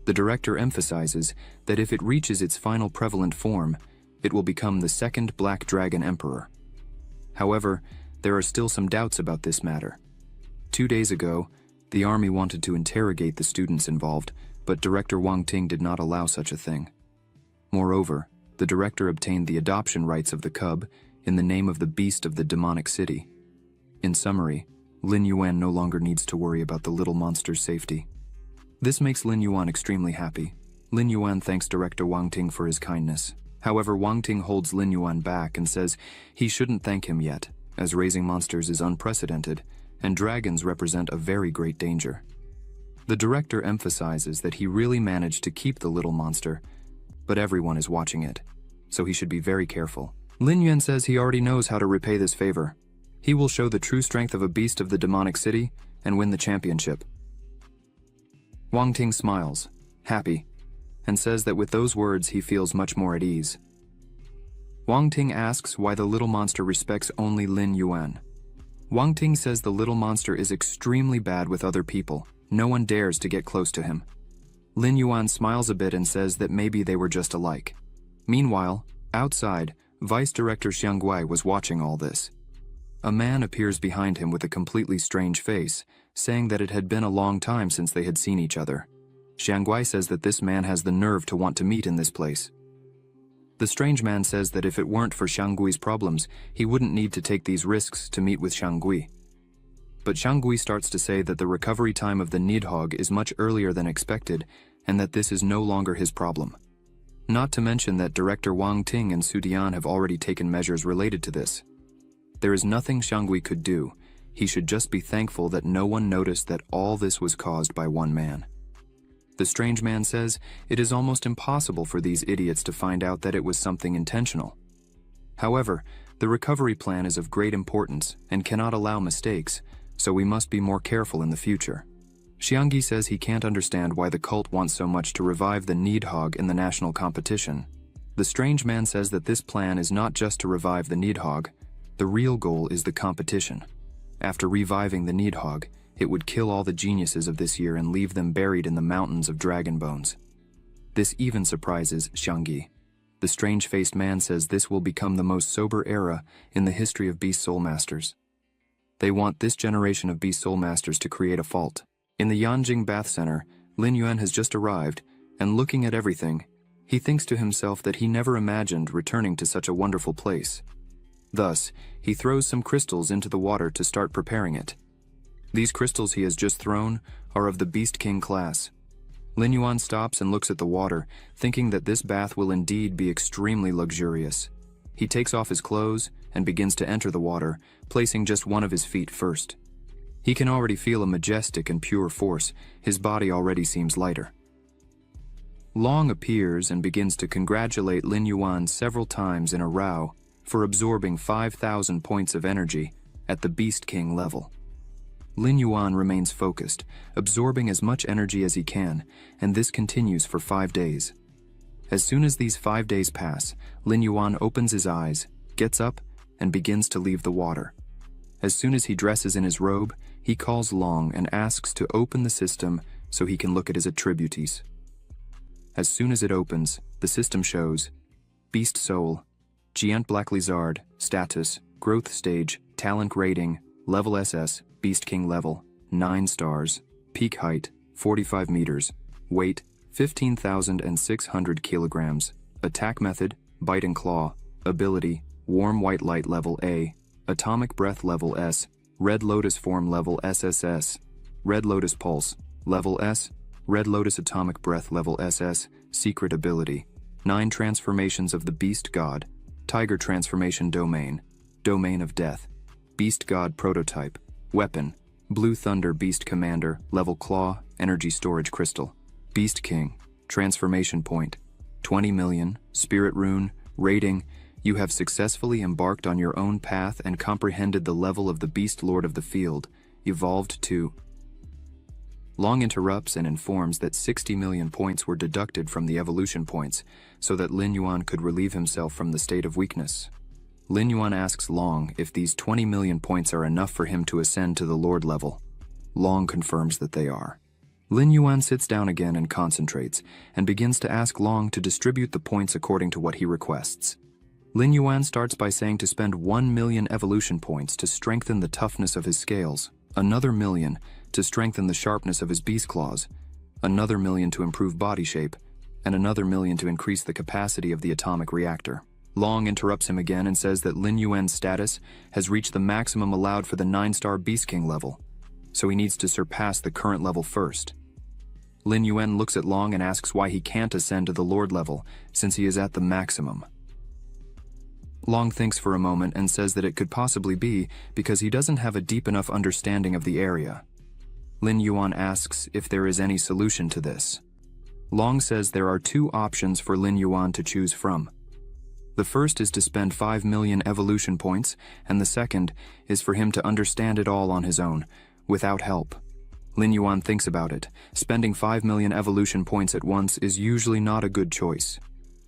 The director emphasizes that if it reaches its final prevalent form, it will become the second Black Dragon Emperor. However, there are still some doubts about this matter. 2 days ago, the army wanted to interrogate the students involved, but Director Wang Ting did not allow such a thing. Moreover, the director obtained the adoption rights of the cub in the name of the beast of the demonic city. In summary, Lin Yuan no longer needs to worry about the little monster's safety. This makes Lin Yuan extremely happy. Lin Yuan thanks Director Wang Ting for his kindness. However, Wang Ting holds Lin Yuan back and says he shouldn't thank him yet, as raising monsters is unprecedented, and dragons represent a very great danger. The director emphasizes that he really managed to keep the little monster, but everyone is watching it, so he should be very careful. Lin Yuan says he already knows how to repay this favor. He will show the true strength of a beast of the demonic city and win the championship. Wang Ting smiles, happy, and says that with those words he feels much more at ease. Wang Ting asks why the little monster respects only Lin Yuan. Wang Ting says the little monster is extremely bad with other people. No one dares to get close to him. Lin Yuan smiles a bit and says that maybe they were just alike. Meanwhile, outside, Vice Director Xiang Gui was watching all this. A man appears behind him with a completely strange face, saying that it had been a long time since they had seen each other. Xiang Gui says that this man has the nerve to want to meet in this place. The strange man says that if it weren't for Xiang Gui's problems, he wouldn't need to take these risks to meet with Xiang Gui. But Xiang Gui starts to say that the recovery time of the Nidhogg is much earlier than expected, and that this is no longer his problem. Not to mention that Director Wang Ting and Su Dian have already taken measures related to this. There is nothing Xiang Gui could do. He should just be thankful that no one noticed that all this was caused by one man. The strange man says it is almost impossible for these idiots to find out that it was something intentional. However, the recovery plan is of great importance and cannot allow mistakes, so we must be more careful in the future. Xiangyi says he can't understand why the cult wants so much to revive the Nidhogg in the national competition. The strange man says that this plan is not just to revive the Nidhogg. The real goal is the competition. After reviving the Nidhogg, it would kill all the geniuses of this year and leave them buried in the mountains of dragon bones. This even surprises Xiangyi. The strange-faced man says this will become the most sober era in the history of Beast Soul Masters. They want this generation of Beast Soul Masters to create a fault. In the Yanjing Bath Center, Lin Yuan has just arrived, and looking at everything, he thinks to himself that he never imagined returning to such a wonderful place. Thus, he throws some crystals into the water to start preparing it. These crystals he has just thrown are of the Beast King class. Lin Yuan stops and looks at the water, thinking that this bath will indeed be extremely luxurious. He takes off his clothes and begins to enter the water, placing just one of his feet first. He can already feel a majestic and pure force. His body already seems lighter. Long appears and begins to congratulate Lin Yuan several times in a row for absorbing 5,000 points of energy at the Beast King level. Lin Yuan remains focused, absorbing as much energy as he can, and this continues for 5 days. As soon as these 5 days pass, Lin Yuan opens his eyes, gets up, and begins to leave the water. As soon as he dresses in his robe, he calls Long and asks to open the system so he can look at his attributes. As soon as it opens, the system shows Beast Soul, Giant Black Lizard, Status, Growth Stage, Talent Rating, Level SS, Beast King Level, 9 stars, Peak Height, 45 meters, Weight, 15,600 kilograms, Attack Method, Bite and Claw, Ability, Warm White Light Level A, Atomic Breath Level S, Red Lotus Form Level SSS, Red Lotus Pulse, Level S, Red Lotus Atomic Breath Level SS, Secret Ability, 9 Transformations of the Beast God, Tiger Transformation Domain, Domain of Death, Beast God Prototype, Weapon, Blue Thunder Beast Commander, Level Claw, Energy Storage Crystal, Beast King, Transformation Point, 20 million, Spirit Rune, Rating, you have successfully embarked on your own path and comprehended the level of the Beast Lord of the Field, evolved to. Long interrupts and informs that 60 million points were deducted from the evolution points, so that Lin Yuan could relieve himself from the state of weakness. Lin Yuan asks Long if these 20 million points are enough for him to ascend to the Lord level. Long confirms that they are. Lin Yuan sits down again and concentrates, and begins to ask Long to distribute the points according to what he requests. Lin Yuan starts by saying to spend 1 million evolution points to strengthen the toughness of his scales, another million to strengthen the sharpness of his beast claws, another million to improve body shape, and another million to increase the capacity of the atomic reactor. Long interrupts him again and says that Lin Yuan's status has reached the maximum allowed for the 9-star Beast King level, so he needs to surpass the current level first. Lin Yuan looks at Long and asks why he can't ascend to the Lord level, since he is at the maximum. Long thinks for a moment and says that it could possibly be because he doesn't have a deep enough understanding of the area. Lin Yuan asks if there is any solution to this. Long says there are 2 options for Lin Yuan to choose from. The first is to spend 5 million evolution points, and the second is for him to understand it all on his own, without help. Lin Yuan thinks about it. Spending 5 million evolution points at once is usually not a good choice.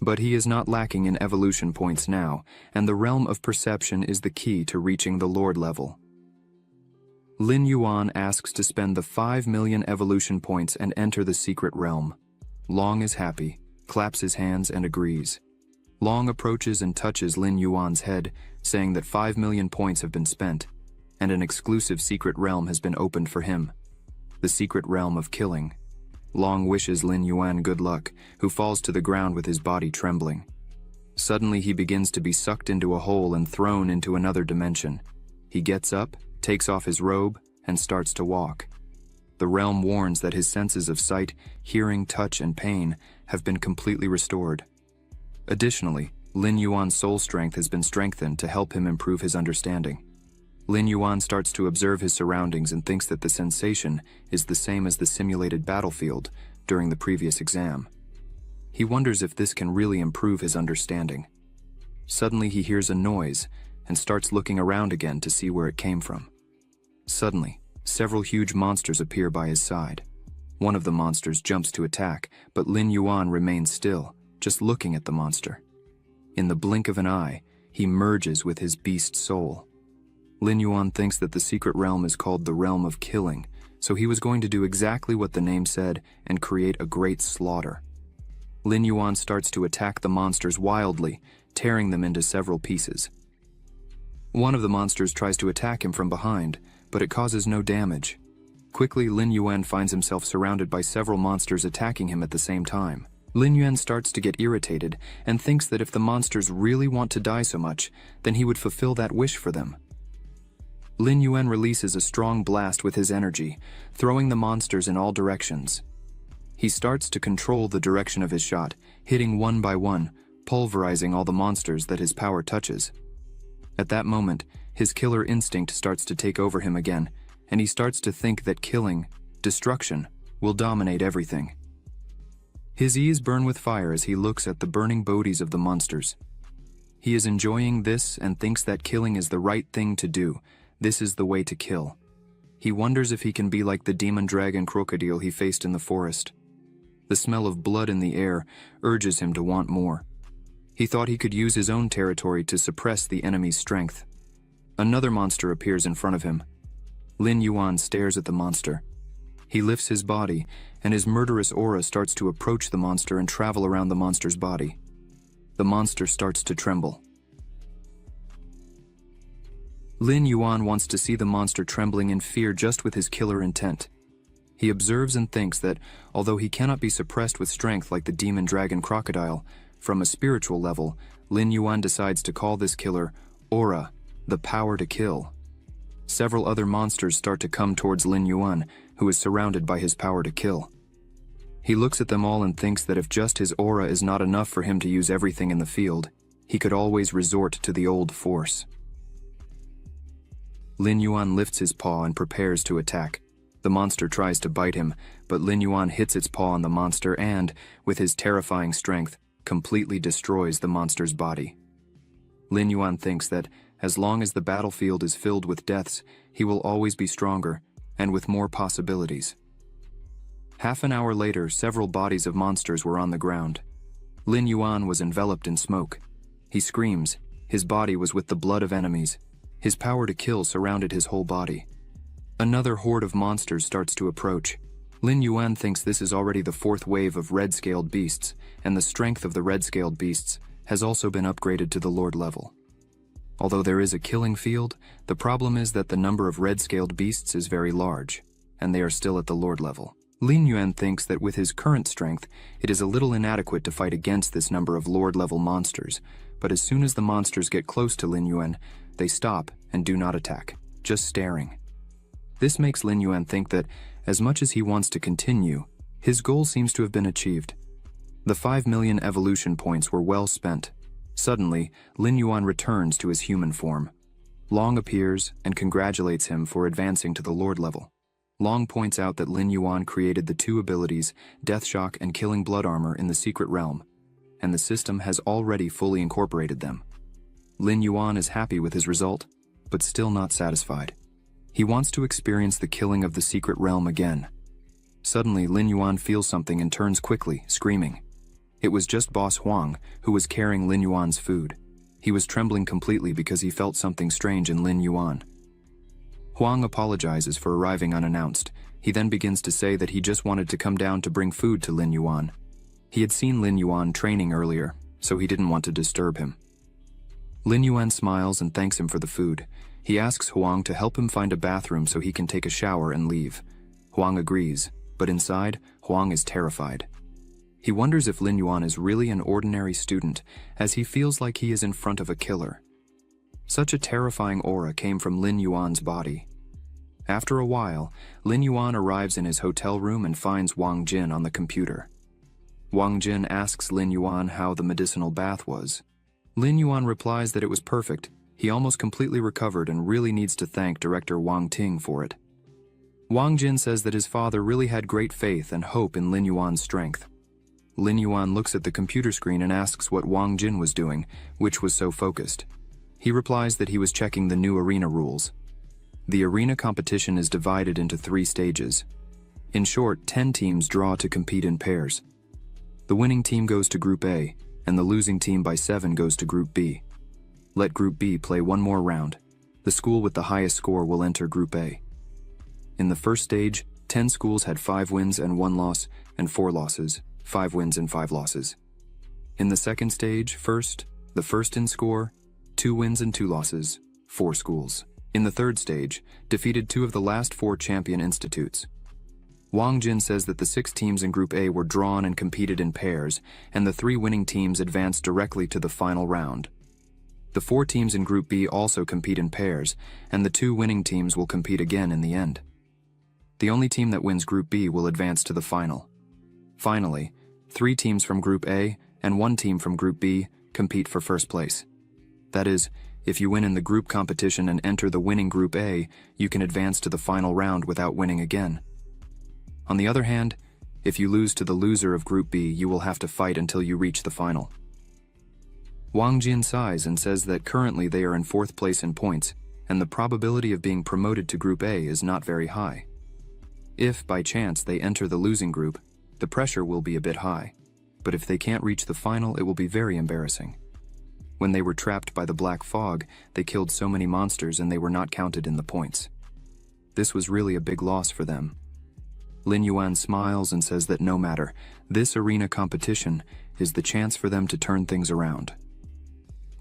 But he is not lacking in evolution points now, and the realm of perception is the key to reaching the Lord level. Lin Yuan asks to spend the 5 million evolution points and enter the secret realm. Long is happy, claps his hands and agrees. Long approaches and touches Lin Yuan's head, saying that 5 million points have been spent, and an exclusive secret realm has been opened for him. The secret realm of killing. Long wishes Lin Yuan good luck, who falls to the ground with his body trembling. Suddenly he begins to be sucked into a hole and thrown into another dimension. He gets up, takes off his robe, and starts to walk. The realm warns that his senses of sight, hearing, touch, and pain have been completely restored. Additionally, Lin Yuan's soul strength has been strengthened to help him improve his understanding. Lin Yuan starts to observe his surroundings and thinks that the sensation is the same as the simulated battlefield during the previous exam. He wonders if this can really improve his understanding. Suddenly he hears a noise and starts looking around again to see where it came from. Suddenly, several huge monsters appear by his side. One of the monsters jumps to attack, but Lin Yuan remains still, just looking at the monster. In the blink of an eye, he merges with his beast soul. Lin Yuan thinks that the secret realm is called the realm of killing, so he was going to do exactly what the name said and create a great slaughter. Lin Yuan starts to attack the monsters wildly, tearing them into several pieces. One of the monsters tries to attack him from behind, but it causes no damage. Quickly, Lin Yuan finds himself surrounded by several monsters attacking him at the same time. Lin Yuan starts to get irritated and thinks that if the monsters really want to die so much, then he would fulfill that wish for them. Lin Yuan releases a strong blast with his energy, throwing the monsters in all directions. He starts to control the direction of his shot, hitting one by one, pulverizing all the monsters that his power touches. At that moment, his killer instinct starts to take over him again, and he starts to think that killing, destruction, will dominate everything. His eyes burn with fire as he looks at the burning bodies of the monsters. He is enjoying this and thinks that killing is the right thing to do. This is the way to kill. He wonders if he can be like the demon dragon crocodile he faced in the forest. The smell of blood in the air urges him to want more. He thought he could use his own territory to suppress the enemy's strength. Another monster appears in front of him. Lin Yuan stares at the monster. He lifts his body, and his murderous aura starts to approach the monster and travel around the monster's body. The monster starts to tremble. Lin Yuan wants to see the monster trembling in fear just with his killer intent. He observes and thinks that, although he cannot be suppressed with strength like the demon dragon crocodile, from a spiritual level, Lin Yuan decides to call this killer Aura, the power to kill. Several other monsters start to come towards Lin Yuan, who is surrounded by his power to kill. He looks at them all and thinks that if just his aura is not enough for him to use everything in the field, he could always resort to the old force. Lin Yuan lifts his paw and prepares to attack. The monster tries to bite him, but Lin Yuan hits its paw on the monster and, with his terrifying strength, completely destroys the monster's body. Lin Yuan thinks that, as long as the battlefield is filled with deaths, he will always be stronger, and with more possibilities. Half an hour later, several bodies of monsters were on the ground. Lin Yuan was enveloped in smoke. He screams. His body was with the blood of enemies. His power to kill surrounded his whole body. Another horde of monsters starts to approach. Lin Yuan thinks this is already the fourth wave of red-scaled beasts, and the strength of the red-scaled beasts has also been upgraded to the Lord level. Although there is a killing field, the problem is that the number of red-scaled beasts is very large, and they are still at the Lord level. Lin Yuan thinks that with his current strength, it is a little inadequate to fight against this number of Lord-level monsters, but as soon as the monsters get close to Lin Yuan, they stop and do not attack, just staring. This makes Lin Yuan think that, as much as he wants to continue, his goal seems to have been achieved. The 5 million evolution points were well spent. Suddenly, Lin Yuan returns to his human form. Long appears and congratulates him for advancing to the Lord level. Long points out that Lin Yuan created the two abilities, Death Shock and Killing Blood Armor, in the secret realm, and the system has already fully incorporated them. Lin Yuan is happy with his result, but still not satisfied. He wants to experience the killing of the secret realm again. Suddenly, Lin Yuan feels something and turns quickly, screaming. It was just Boss Huang, who was carrying Lin Yuan's food. He was trembling completely because he felt something strange in Lin Yuan. Huang apologizes for arriving unannounced. He then begins to say that he just wanted to come down to bring food to Lin Yuan. He had seen Lin Yuan training earlier, so he didn't want to disturb him. Lin Yuan smiles and thanks him for the food. He asks Huang to help him find a bathroom so he can take a shower and leave. Huang agrees, but inside, Huang is terrified. He wonders if Lin Yuan is really an ordinary student, as he feels like he is in front of a killer. Such a terrifying aura came from Lin Yuan's body. After a while, Lin Yuan arrives in his hotel room and finds Wang Jin on the computer. Wang Jin asks Lin Yuan how the medicinal bath was. Lin Yuan replies that it was perfect. He almost completely recovered and really needs to thank director Wang Ting for it. Wang Jin says that his father really had great faith and hope in Lin Yuan's strength. Lin Yuan looks at the computer screen and asks what Wang Jin was doing, which was so focused. He replies that he was checking the new arena rules. The arena competition is divided into 3 stages. In short, 10 teams draw to compete in pairs. The winning team goes to Group A, and the losing team by 7 goes to Group B. Let Group B play one more round. The school with the highest score will enter Group A. In the first stage, 10 schools had 5 wins and 1 loss, and 4 losses, 5 wins and 5 losses. In the second stage, the first in score, 2 wins and 2 losses, 4 schools. In the third stage, defeated 2 of the last 4 champion institutes. Wang Jin says that the 6 teams in Group A were drawn and competed in pairs, and the 3 winning teams advanced directly to the final round. The 4 teams in Group B also compete in pairs, and the 2 winning teams will compete again in the end. The only team that wins Group B will advance to the final. Finally, 3 teams from Group A and 1 team from Group B compete for first place. That is, if you win in the group competition and enter the winning Group A, you can advance to the final round without winning again. On the other hand, if you lose to the loser of Group B, you will have to fight until you reach the final. Wang Jin sighs and says that currently they are in 4th place in points, and the probability of being promoted to Group A is not very high. If, by chance, they enter the losing group, the pressure will be a bit high, but if they can't reach the final, it will be very embarrassing. When they were trapped by the black fog, they killed so many monsters and they were not counted in the points. This was really a big loss for them. Lin Yuan smiles and says that no matter, this arena competition is the chance for them to turn things around.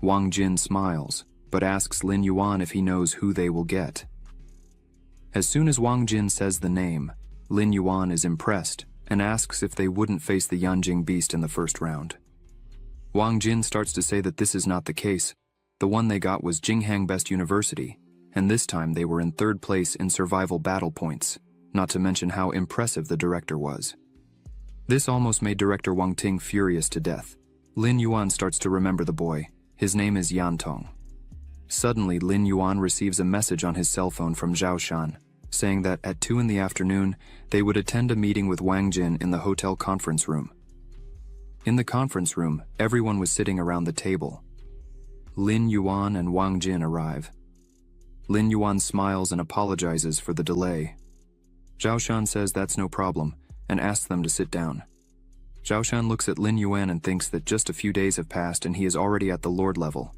Wang Jin smiles, but asks Lin Yuan if he knows who they will get. As soon as Wang Jin says the name, Lin Yuan is impressed and asks if they wouldn't face the Yanjing beast in the first round. Wang Jin starts to say that this is not the case. The one they got was Jinghang Best University, and this time they were in 3rd place in survival battle points, not to mention how impressive the director was. This almost made director Wang Ting furious to death. Lin Yuan starts to remember the boy. His name is Yan Tong. Suddenly, Lin Yuan receives a message on his cell phone from Zhao Shan, saying that at 2 in the afternoon, they would attend a meeting with Wang Jin in the hotel conference room. In the conference room, everyone was sitting around the table. Lin Yuan and Wang Jin arrive. Lin Yuan smiles and apologizes for the delay. Zhao Shan says that's no problem, and asks them to sit down. Zhao Shan looks at Lin Yuan and thinks that just a few days have passed and he is already at the Lord level.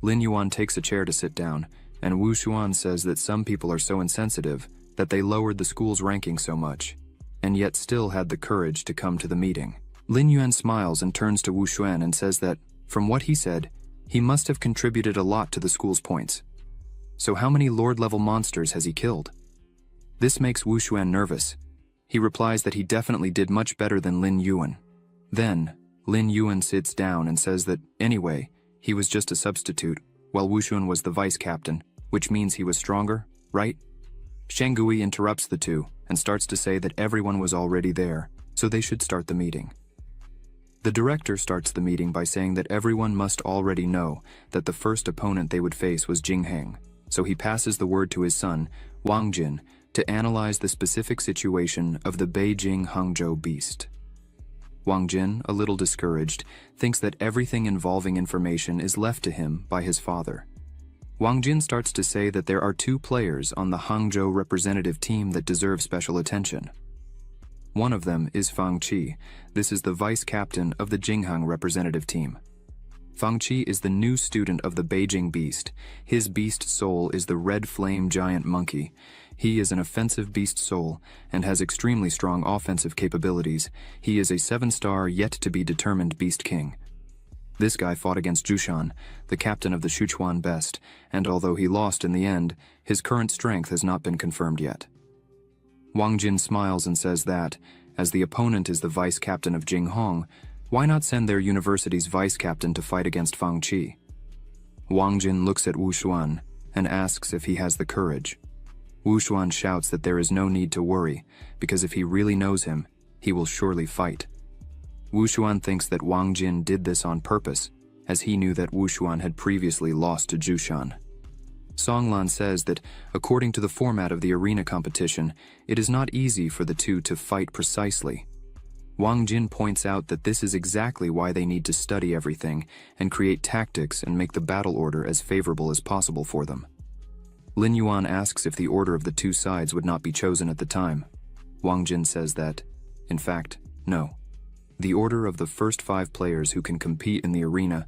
Lin Yuan takes a chair to sit down, and Wu Xuan says that some people are so insensitive that they lowered the school's ranking so much, and yet still had the courage to come to the meeting. Lin Yuan smiles and turns to Wu Xuan and says that, from what he said, he must have contributed a lot to the school's points. So how many Lord-level monsters has he killed? This makes Wu Xuan nervous. He replies that he definitely did much better than Lin Yuan. Then, Lin Yuan sits down and says that, anyway, he was just a substitute, while Wu Xuan was the vice-captain, which means he was stronger, right? Shang Gui interrupts the two and starts to say that everyone was already there, so they should start the meeting. The director starts the meeting by saying that everyone must already know that the first opponent they would face was Jinghang, so he passes the word to his son, Wang Jin, to analyze the specific situation of the Beijing Hangzhou beast. Wang Jin, a little discouraged, thinks that everything involving information is left to him by his father. Wang Jin starts to say that there are two players on the Hangzhou representative team that deserve special attention. One of them is Fang Qi. This is the vice captain of the Jinghang representative team. Fang Qi is the new student of the Beijing Beast. His beast soul is the red flame giant monkey. He is an offensive beast soul and has extremely strong offensive capabilities. He is a 7-star yet-to-be-determined beast king. This guy fought against Jushan, the captain of the Sichuan Best, and although he lost in the end, his current strength has not been confirmed yet. Wang Jin smiles and says that, as the opponent is the vice captain of Jinghong, why not send their university's vice captain to fight against Fang Qi? Wang Jin looks at Wu Xuan and asks if he has the courage. Wu Xuan shouts that there is no need to worry, because if he really knows him, he will surely fight. Wu Xuan thinks that Wang Jin did this on purpose, as he knew that Wu Xuan had previously lost to Jushan. Songlan says that, according to the format of the arena competition, it is not easy for the two to fight precisely. Wang Jin points out that this is exactly why they need to study everything and create tactics and make the battle order as favorable as possible for them. Lin Yuan asks if the order of the two sides would not be chosen at the time. Wang Jin says that, in fact, no. The order of the first 5 players who can compete in the arena.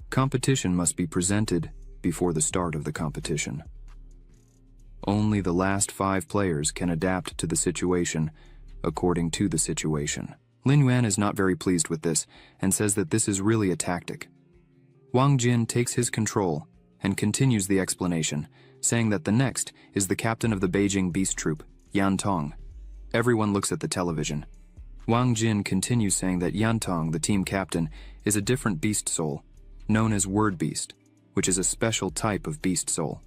Competition must be presented before the start of the competition. Only the last 5 players can adapt to the situation according to the situation. Lin Yuan is not very pleased with this and says that this is really a tactic. Wang Jin takes his control and continues the explanation, saying that the next is the captain of the Beijing Beast Troop, Yan Tong. Everyone looks at the television. Wang Jin continues saying that Yan Tong, the team captain, is a different beast soul, known as Word Beast, which is a special type of beast soul.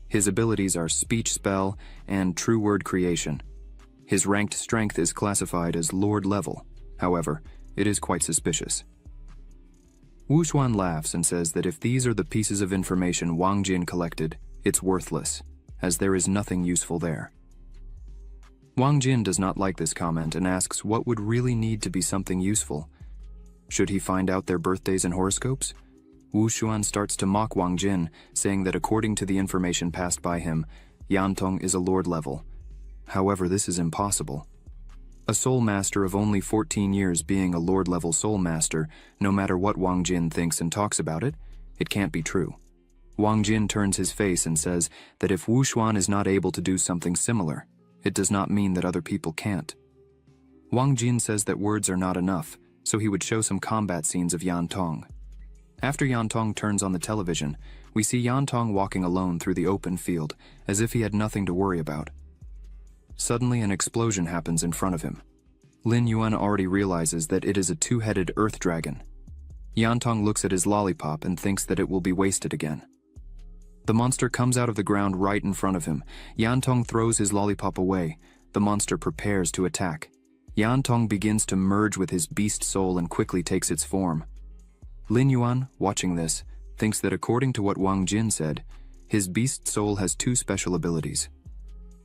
His abilities are speech spell and true word creation. His ranked strength is classified as Lord level. However, it is quite suspicious. Wu Xuan laughs and says that if these are the pieces of information Wang Jin collected, it's worthless, as there is nothing useful there. Wang Jin does not like this comment and asks what would really need to be something useful. Should he find out their birthdays and horoscopes? Wu Xuan starts to mock Wang Jin, saying that according to the information passed by him, Yan Tong is a Lord level. However, this is impossible. A soul master of only 14 years being a Lord-level soul master, no matter what Wang Jin thinks and talks about it, it can't be true. Wang Jin turns his face and says that if Wu Xuan is not able to do something similar, it does not mean that other people can't. Wang Jin says that words are not enough, so he would show some combat scenes of Yan Tong. After Yan Tong turns on the television, we see Yan Tong walking alone through the open field, as if he had nothing to worry about. Suddenly, an explosion happens in front of him. Lin Yuan already realizes that it is a 2-headed earth dragon. Yan Tong looks at his lollipop and thinks that it will be wasted again. The monster comes out of the ground right in front of him. Yan Tong throws his lollipop away. The monster prepares to attack. Yan Tong begins to merge with his beast soul and quickly takes its form. Lin Yuan, watching this, thinks that according to what Wang Jin said, his beast soul has 2 special abilities.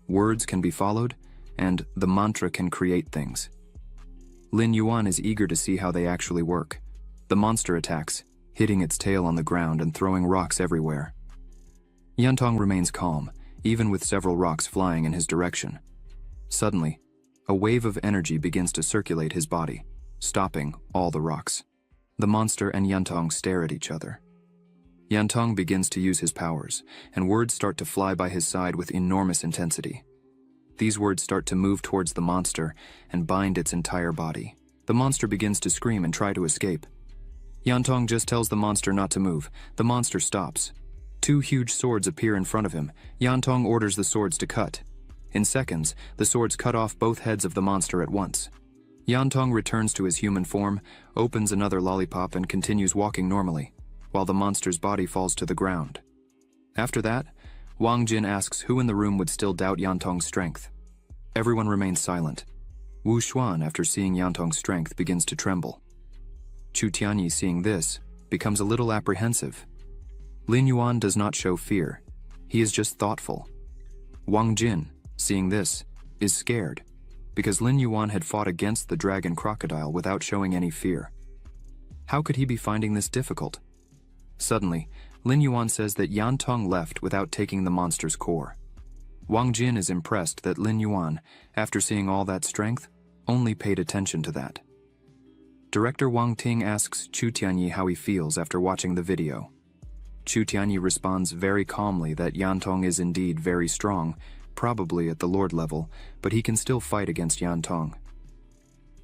Words can be followed, and the mantra can create things. Lin Yuan is eager to see how they actually work. The monster attacks, hitting its tail on the ground and throwing rocks everywhere. Yan Tong remains calm, even with several rocks flying in his direction. Suddenly, a wave of energy begins to circulate his body, stopping all the rocks. The monster and Yan Tong stare at each other. Yan Tong begins to use his powers, and words start to fly by his side with enormous intensity. These words start to move towards the monster and bind its entire body. The monster begins to scream and try to escape. Yan Tong just tells the monster not to move. The monster stops. 2 huge swords appear in front of him. Yan Tong orders the swords to cut. In seconds, the swords cut off both heads of the monster at once. Yan Tong returns to his human form, opens another lollipop and continues walking normally, while the monster's body falls to the ground. After that, Wang Jin asks who in the room would still doubt Yan Tong's strength. Everyone remains silent. Wu Xuan, after seeing Yan Tong's strength, begins to tremble. Chu Tianyi, seeing this, becomes a little apprehensive. Lin Yuan does not show fear. He is just thoughtful. Wang Jin, seeing this, is scared, because Lin Yuan had fought against the dragon crocodile without showing any fear. How could he be finding this difficult? Suddenly, Lin Yuan says that Yan Tong left without taking the monster's core. Wang Jin is impressed that Lin Yuan, after seeing all that strength, only paid attention to that. Director Wang Ting asks Chu Tianyi how he feels after watching the video. Chu Tianyi responds very calmly that Yan Tong is indeed very strong, probably at the Lord level, but he can still fight against Yan Tong.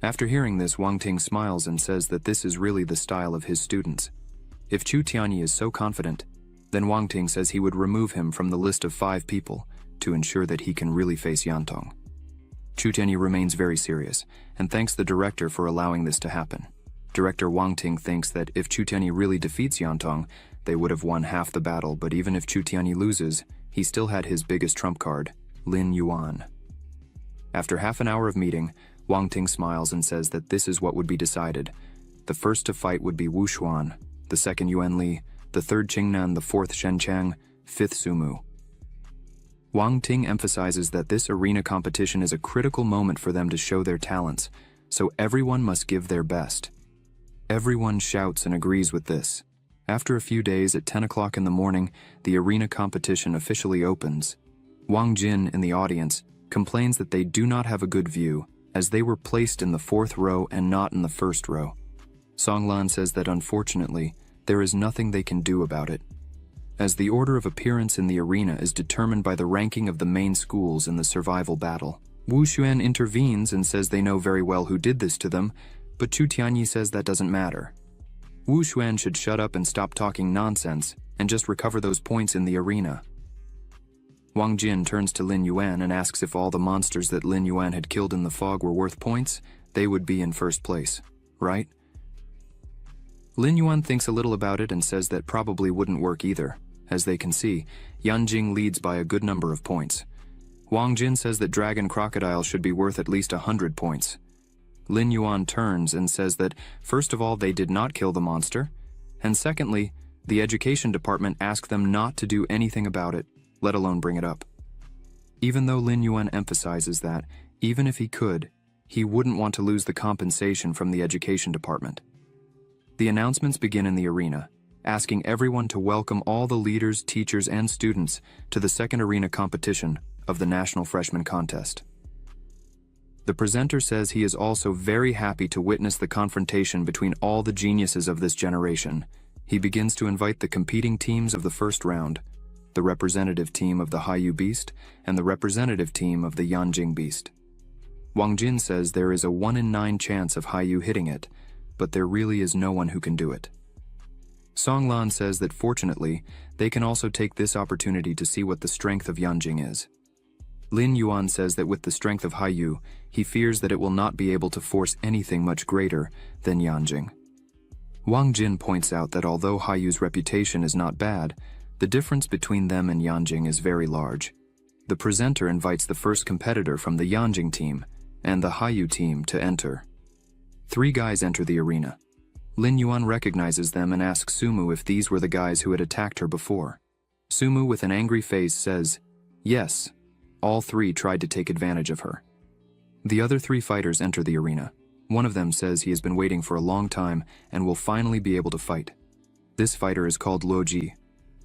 After hearing this, Wang Ting smiles and says that this is really the style of his students. If Chu Tianyi is so confident, then Wang Ting says he would remove him from the list of 5 people to ensure that he can really face Yan Tong. Chu Tianyi remains very serious and thanks the director for allowing this to happen. Director Wang Ting thinks that if Chu Tianyi really defeats Yan Tong, they would have won half the battle, but even if Chu Tianyi loses, he still had his biggest trump card, Lin Yuan. After half an hour of meeting, Wang Ting smiles and says that this is what would be decided. The first to fight would be Wu Xuan, the second Yuan Li, the third Qingnan, the fourth Shen Chang, fifth Sumu. Wang Ting emphasizes that this arena competition is a critical moment for them to show their talents, so everyone must give their best. Everyone shouts and agrees with this. After a few days at 10 o'clock in the morning, the arena competition officially opens. Wang Jin, in the audience, complains that they do not have a good view, as they were placed in the 4th row and not in the 1st row. Song Lan says that unfortunately, there is nothing they can do about it, as the order of appearance in the arena is determined by the ranking of the main schools in the survival battle. Wu Xuan intervenes and says they know very well who did this to them, but Chu Tianyi says that doesn't matter. Wu Xuan should shut up and stop talking nonsense and just recover those points in the arena. Wang Jin turns to Lin Yuan and asks if all the monsters that Lin Yuan had killed in the fog were worth points, they would be in first place, right? Lin Yuan thinks a little about it and says that probably wouldn't work either. As they can see, Yan Jing leads by a good number of points. Wang Jin says that Dragon Crocodile should be worth at least 100 points. Lin Yuan turns and says that, first of all, they did not kill the monster, and secondly, the education department asked them not to do anything about it, let alone bring it up. Even though Lin Yuan emphasizes that, even if he could, he wouldn't want to lose the compensation from the education department. The announcements begin in the arena, asking everyone to welcome all the leaders, teachers, and students to the second arena competition of the National Freshman Contest. The presenter says he is also very happy to witness the confrontation between all the geniuses of this generation. He begins to invite the competing teams of the first round, the representative team of the Haiyu Beast and the representative team of the Yanjing Beast. Wang Jin says there is a 1 in 9 chance of Haiyu hitting it, but there really is no one who can do it. Song Lan says that fortunately, they can also take this opportunity to see what the strength of Yanjing is. Lin Yuan says that with the strength of Haiyu, he fears that it will not be able to force anything much greater than Yanjing. Wang Jin points out that although Haiyu's reputation is not bad, the difference between them and Yanjing is very large. The presenter invites the first competitor from the Yanjing team and the Haiyu team to enter. 3 guys enter the arena. Lin Yuan recognizes them and asks Sumu if these were the guys who had attacked her before. Sumu, with an angry face, says, yes, all 3 tried to take advantage of her. The other 3 fighters enter the arena. One of them says he has been waiting for a long time and will finally be able to fight. This fighter is called Luo Ji.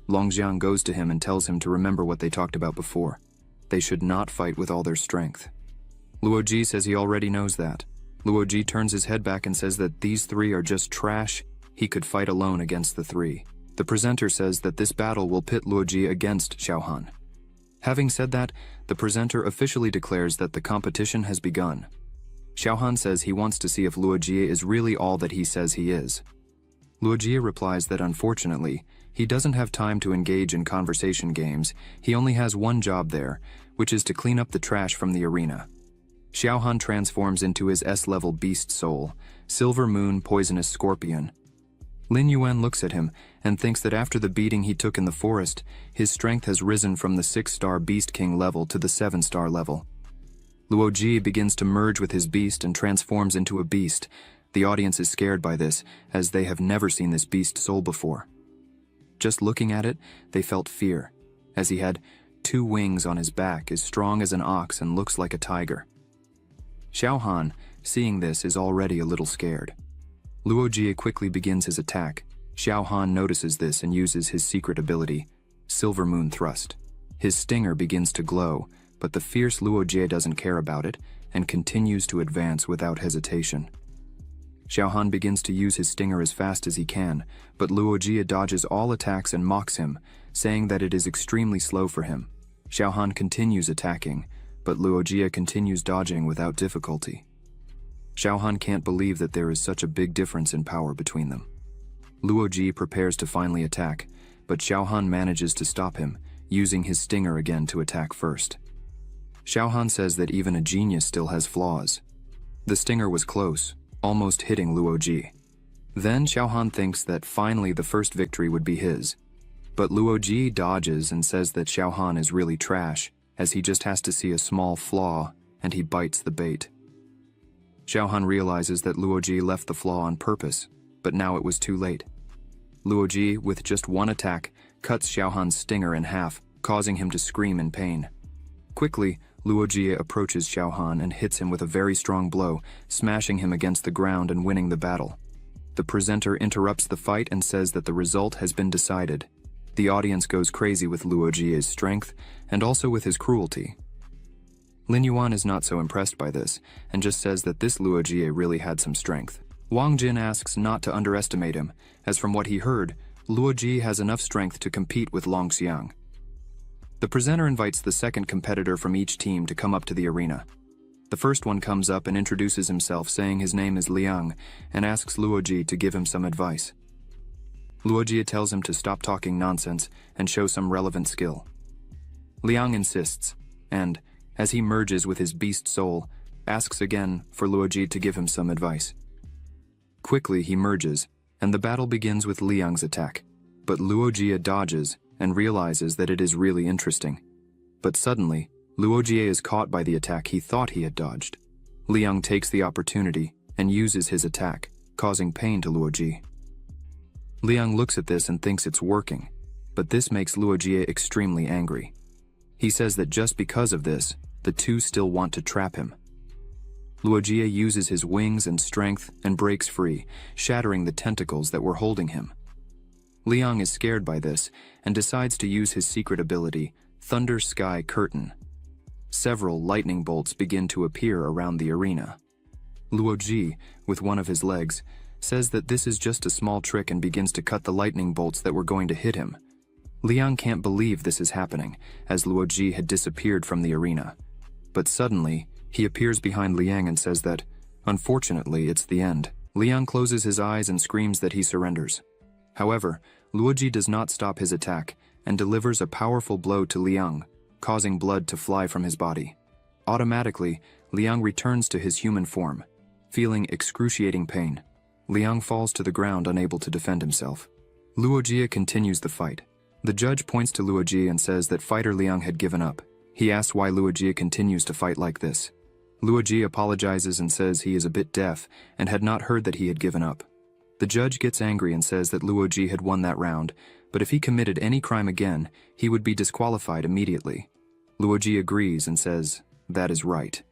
Longjiang goes to him and tells him to remember what they talked about before. They should not fight with all their strength. Luo Ji says he already knows that. Luo Ji turns his head back and says that these 3 are just trash. He could fight alone against the 3. The presenter says that this battle will pit Luo Ji against Xiaohan. Having said that, the presenter officially declares that the competition has begun. Xiaohan says he wants to see if Luo Ji is really all that he says he is. Luo Ji replies that unfortunately, he doesn't have time to engage in conversation games. He only has one job there, which is to clean up the trash from the arena. Xiaohan transforms into his S-level beast soul, Silver Moon Poisonous Scorpion. Lin Yuan looks at him and thinks that after the beating he took in the forest, his strength has risen from the 6-star Beast King level to the 7-star level. Luo Ji begins to merge with his beast and transforms into a beast. The audience is scared by this, as they have never seen this beast soul before. Just looking at it, they felt fear, as he had 2 wings on his back, as strong as an ox and looks like a tiger. Xiaohan, seeing this, is already a little scared. Luo Ji quickly begins his attack, Xiao Han notices this and uses his secret ability, Silver Moon Thrust. His stinger begins to glow, but the fierce Luo Jie doesn't care about it and continues to advance without hesitation. Xiao Han begins to use his stinger as fast as he can, but Luo Jie dodges all attacks and mocks him, saying that it is extremely slow for him. Xiao Han continues attacking, but Luo Jie continues dodging without difficulty. Xiao Han can't believe that there is such a big difference in power between them. Luo Jie prepares to finally attack, but Xiao Han manages to stop him, using his stinger again to attack first. Xiao Han says that even a genius still has flaws. The stinger was close, almost hitting Luo Jie. Then Xiao Han thinks that finally the first victory would be his. But Luo Jie dodges and says that Xiao Han is really trash, as he just has to see a small flaw, and he bites the bait. Xiao Han realizes that Luo Jie left the flaw on purpose, but now it was too late. Luo Jie, with just one attack, cuts Xiao Han's stinger in half, causing him to scream in pain. Quickly, Luo Jie approaches Xiao Han and hits him with a very strong blow, smashing him against the ground and winning the battle. The presenter interrupts the fight and says that the result has been decided. The audience goes crazy with Luo Jie's strength and also with his cruelty. Lin Yuan is not so impressed by this and just says that this Luo Jie really had some strength. Wang Jin asks not to underestimate him, as from what he heard, Luo Jie has enough strength to compete with Long Xiang. The presenter invites the second competitor from each team to come up to the arena. The first one comes up and introduces himself, saying his name is Liang, and asks Luo Jie to give him some advice. Luo Jie tells him to stop talking nonsense and show some relevant skill. Liang insists, and, as he merges with his beast soul, asks again for Luo Jie to give him some advice. Quickly he merges, and the battle begins with Liang's attack, but Luo Jie dodges and realizes that it is really interesting. But suddenly, Luo Jie is caught by the attack he thought he had dodged. Liang takes the opportunity and uses his attack, causing pain to Luo Jie. Liang looks at this and thinks it's working, but this makes Luo Jie extremely angry. He says that just because of this, the two still want to trap him. Luo Jie uses his wings and strength and breaks free, shattering the tentacles that were holding him. Liang is scared by this and decides to use his secret ability, Thunder Sky Curtain. Several lightning bolts begin to appear around the arena. Luo Jie, with one of his legs, says that this is just a small trick and begins to cut the lightning bolts that were going to hit him. Liang can't believe this is happening, as Luo Jie had disappeared from the arena. But suddenly, he appears behind Liang and says that, unfortunately, it's the end. Liang closes his eyes and screams that he surrenders. However, Luo Jie does not stop his attack and delivers a powerful blow to Liang, causing blood to fly from his body. Automatically, Liang returns to his human form. Feeling excruciating pain, Liang falls to the ground unable to defend himself. Luo Jie continues the fight. The judge points to Luo Jie and says that fighter Liang had given up. He asks why Luo Jie continues to fight like this. Luo Jie apologizes and says he is a bit deaf and had not heard that he had given up. The judge gets angry and says that Luo Jie had won that round, but if he committed any crime again, he would be disqualified immediately. Luo Jie agrees and says, that is right.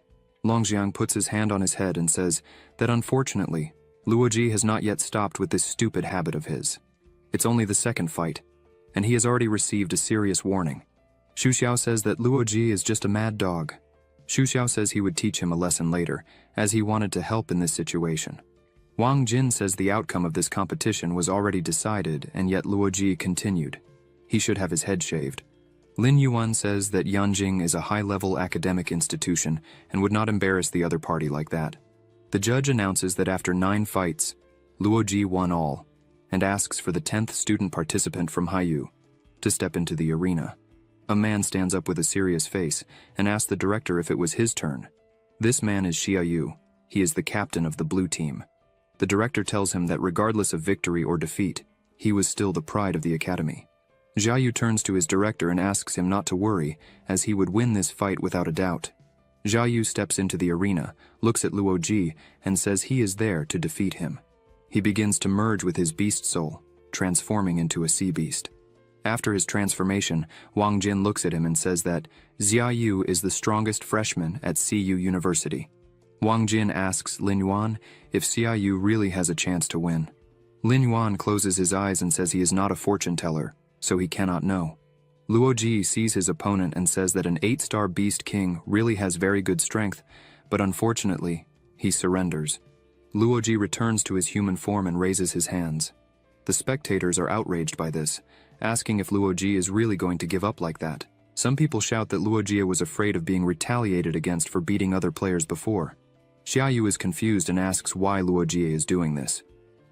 Longxiang puts his hand on his head and says that unfortunately, Luo Jie has not yet stopped with this stupid habit of his. It's only the second fight, and he has already received a serious warning. Xu Xiao says that Luo Jie is just a mad dog. Xu Xiao says he would teach him a lesson later, as he wanted to help in this situation. Wang Jin says the outcome of this competition was already decided, and yet Luo Jie continued. He should have his head shaved. Lin Yuan says that Yanjing is a high-level academic institution and would not embarrass the other party like that. The judge announces that after 9 fights, Luo Jie won all, and asks for the 10th student participant from Haiyu to step into the arena. A man stands up with a serious face and asks the director if it was his turn. This man is Xia Yu. He is the captain of the blue team. The director tells him that regardless of victory or defeat, he was still the pride of the academy. Xia Yu turns to his director and asks him not to worry, as he would win this fight without a doubt. Xia Yu steps into the arena, looks at Luo Jie, and says he is there to defeat him. He begins to merge with his beast soul, transforming into a sea beast. After his transformation, Wang Jin looks at him and says that Xia Yu is the strongest freshman at CU University. Wang Jin asks Lin Yuan if Xia Yu really has a chance to win. Lin Yuan closes his eyes and says he is not a fortune teller, so he cannot know. Luo Ji sees his opponent and says that an 8-star beast king really has very good strength, but unfortunately, he surrenders. Luo Ji returns to his human form and raises his hands. The spectators are outraged by this, asking if Luo Ji is really going to give up like that. Some people shout that Luo Jie was afraid of being retaliated against for beating other players before. Xiaoyu is confused and asks why Luo Jie is doing this.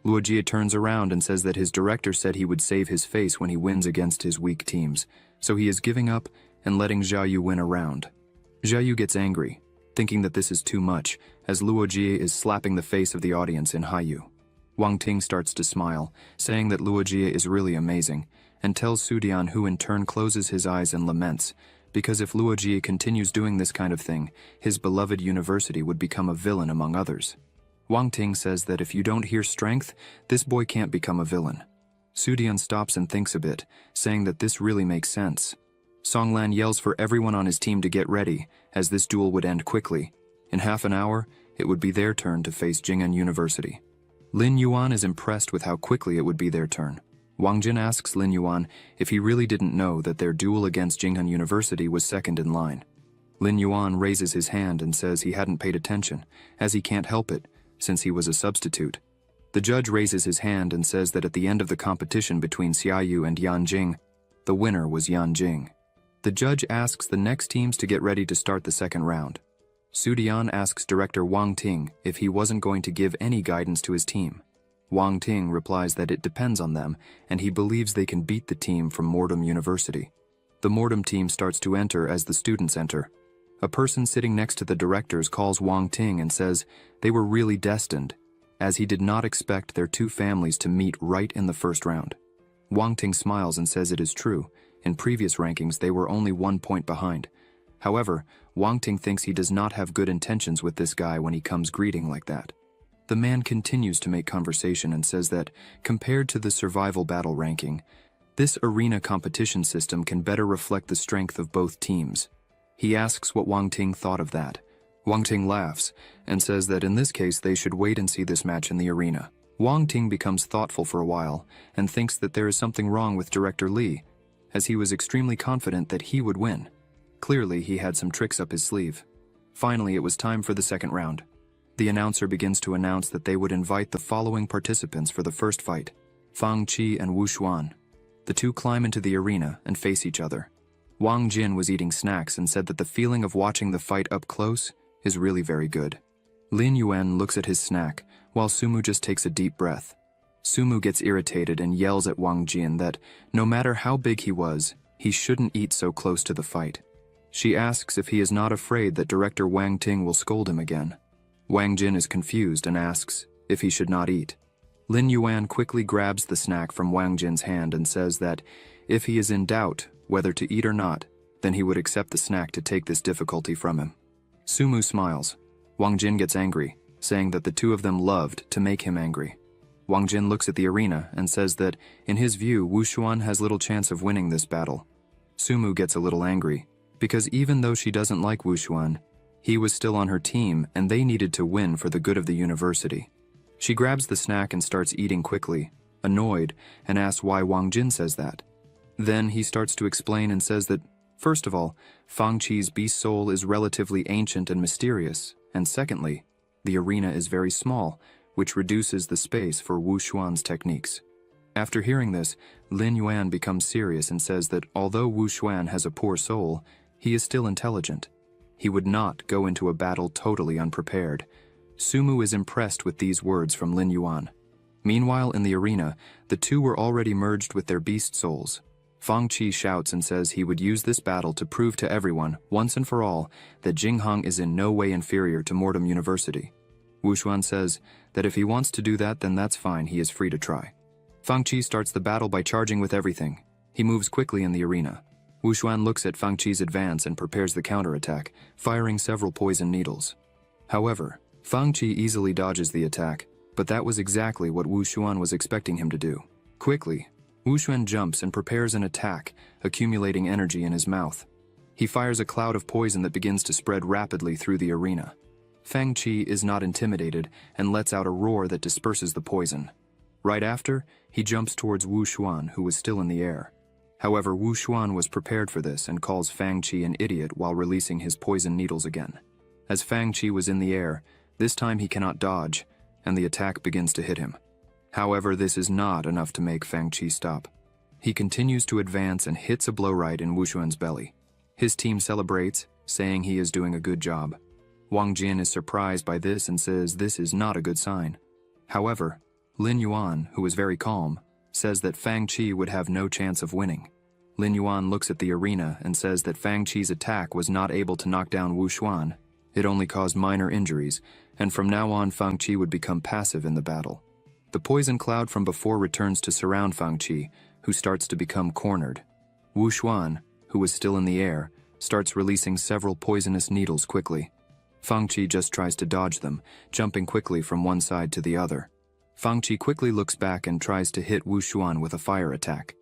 Luo Jie turns around and says that his director said he would save his face when he wins against his weak teams, so he is giving up and letting Xiaoyu win a round. Xiaoyu gets angry, thinking that this is too much, as Luo Jie is slapping the face of the audience in Haiyu. Wang Ting starts to smile, saying that Luo Jie is really amazing, and tells Su Dian, who in turn closes his eyes and laments, because if Luo Jie continues doing this kind of thing, his beloved university would become a villain among others. Wang Ting says that if you don't hear strength, this boy can't become a villain. Su Dian stops and thinks a bit, saying that this really makes sense. Song Lan yells for everyone on his team to get ready, as this duel would end quickly. In half an hour, it would be their turn to face Jing'an University. Lin Yuan is impressed with how quickly it would be their turn. Wang Jin asks Lin Yuan if he really didn't know that their duel against Jing'an University was second in line. Lin Yuan raises his hand and says he hadn't paid attention, as he can't help it, since he was a substitute. The judge raises his hand and says that at the end of the competition between Xiaoyu and Yan Jing, the winner was Yan Jing. The judge asks the next teams to get ready to start the second round. Su Dian asks director Wang Ting if he wasn't going to give any guidance to his team. Wang Ting replies that it depends on them, and he believes they can beat the team from Mordom University. The Mordom team starts to enter as the students enter. A person sitting next to the directors calls Wang Ting and says they were really destined, as he did not expect their two families to meet right in the first round. Wang Ting smiles and says it is true. In previous rankings, they were only 1 point behind. However, Wang Ting thinks he does not have good intentions with this guy when he comes greeting like that. The man continues to make conversation and says that, compared to the survival battle ranking, this arena competition system can better reflect the strength of both teams. He asks what Wang Ting thought of that. Wang Ting laughs and says that in this case they should wait and see this match in the arena. Wang Ting becomes thoughtful for a while and thinks that there is something wrong with Director Li, as he was extremely confident that he would win. Clearly, he had some tricks up his sleeve. Finally, it was time for the second round. The announcer begins to announce that they would invite the following participants for the first fight: Fang Qi and Wu Xuan. The two climb into the arena and face each other. Wang Jin was eating snacks and said that the feeling of watching the fight up close is really very good. Lin Yuan looks at his snack, while Sumu just takes a deep breath. Sumu gets irritated and yells at Wang Jin that, no matter how big he was, he shouldn't eat so close to the fight. She asks if he is not afraid that director Wang Ting will scold him again. Wang Jin is confused and asks if he should not eat. Lin Yuan quickly grabs the snack from Wang Jin's hand and says that if he is in doubt whether to eat or not, then he would accept the snack to take this difficulty from him. Sumu smiles. Wang Jin gets angry, saying that the two of them loved to make him angry. Wang Jin looks at the arena and says that, in his view, Wu Xuan has little chance of winning this battle. Sumu gets a little angry, because even though she doesn't like Wu Xuan, he was still on her team and they needed to win for the good of the university. She grabs the snack and starts eating quickly, annoyed, and asks why Wang Jin says that. Then he starts to explain and says that, first of all, Fang Qi's beast soul is relatively ancient and mysterious, and secondly, the arena is very small, which reduces the space for Wu Xuan's techniques. After hearing this, Lin Yuan becomes serious and says that although Wu Xuan has a poor soul, he is still intelligent. He would not go into a battle totally unprepared. Sumu is impressed with these words from Lin Yuan. Meanwhile, in the arena, the two were already merged with their beast souls. Fang Qi shouts and says he would use this battle to prove to everyone, once and for all, that Jinghang is in no way inferior to Mordom University. Wu Xuan says that if he wants to do that, then that's fine, he is free to try. Fang Qi starts the battle by charging with everything. He moves quickly in the arena. Wu Xuan looks at Fang Qi's advance and prepares the counterattack, firing several poison needles. However, Fang Qi easily dodges the attack, but that was exactly what Wu Xuan was expecting him to do. Quickly, Wu Xuan jumps and prepares an attack, accumulating energy in his mouth. He fires a cloud of poison that begins to spread rapidly through the arena. Fang Qi is not intimidated and lets out a roar that disperses the poison. Right after, he jumps towards Wu Xuan, who was still in the air. However, Wu Xuan was prepared for this and calls Fang Qi an idiot while releasing his poison needles again. As Fang Qi was in the air, this time he cannot dodge, and the attack begins to hit him. However, this is not enough to make Fang Qi stop. He continues to advance and hits a blow right in Wu Xuan's belly. His team celebrates, saying he is doing a good job. Wang Jin is surprised by this and says this is not a good sign. However, Lin Yuan, who is very calm, says that Fang Qi would have no chance of winning. Lin Yuan looks at the arena and says that Fang Qi's attack was not able to knock down Wu Xuan. It only caused minor injuries, and from now on Fang Qi would become passive in the battle. The poison cloud from before returns to surround Fang Qi, who starts to become cornered. Wu Xuan, who was still in the air, starts releasing several poisonous needles quickly. Fang Qi just tries to dodge them, jumping quickly from one side to the other. Fang Qi quickly looks back and tries to hit Wu Xuan with a fire attack.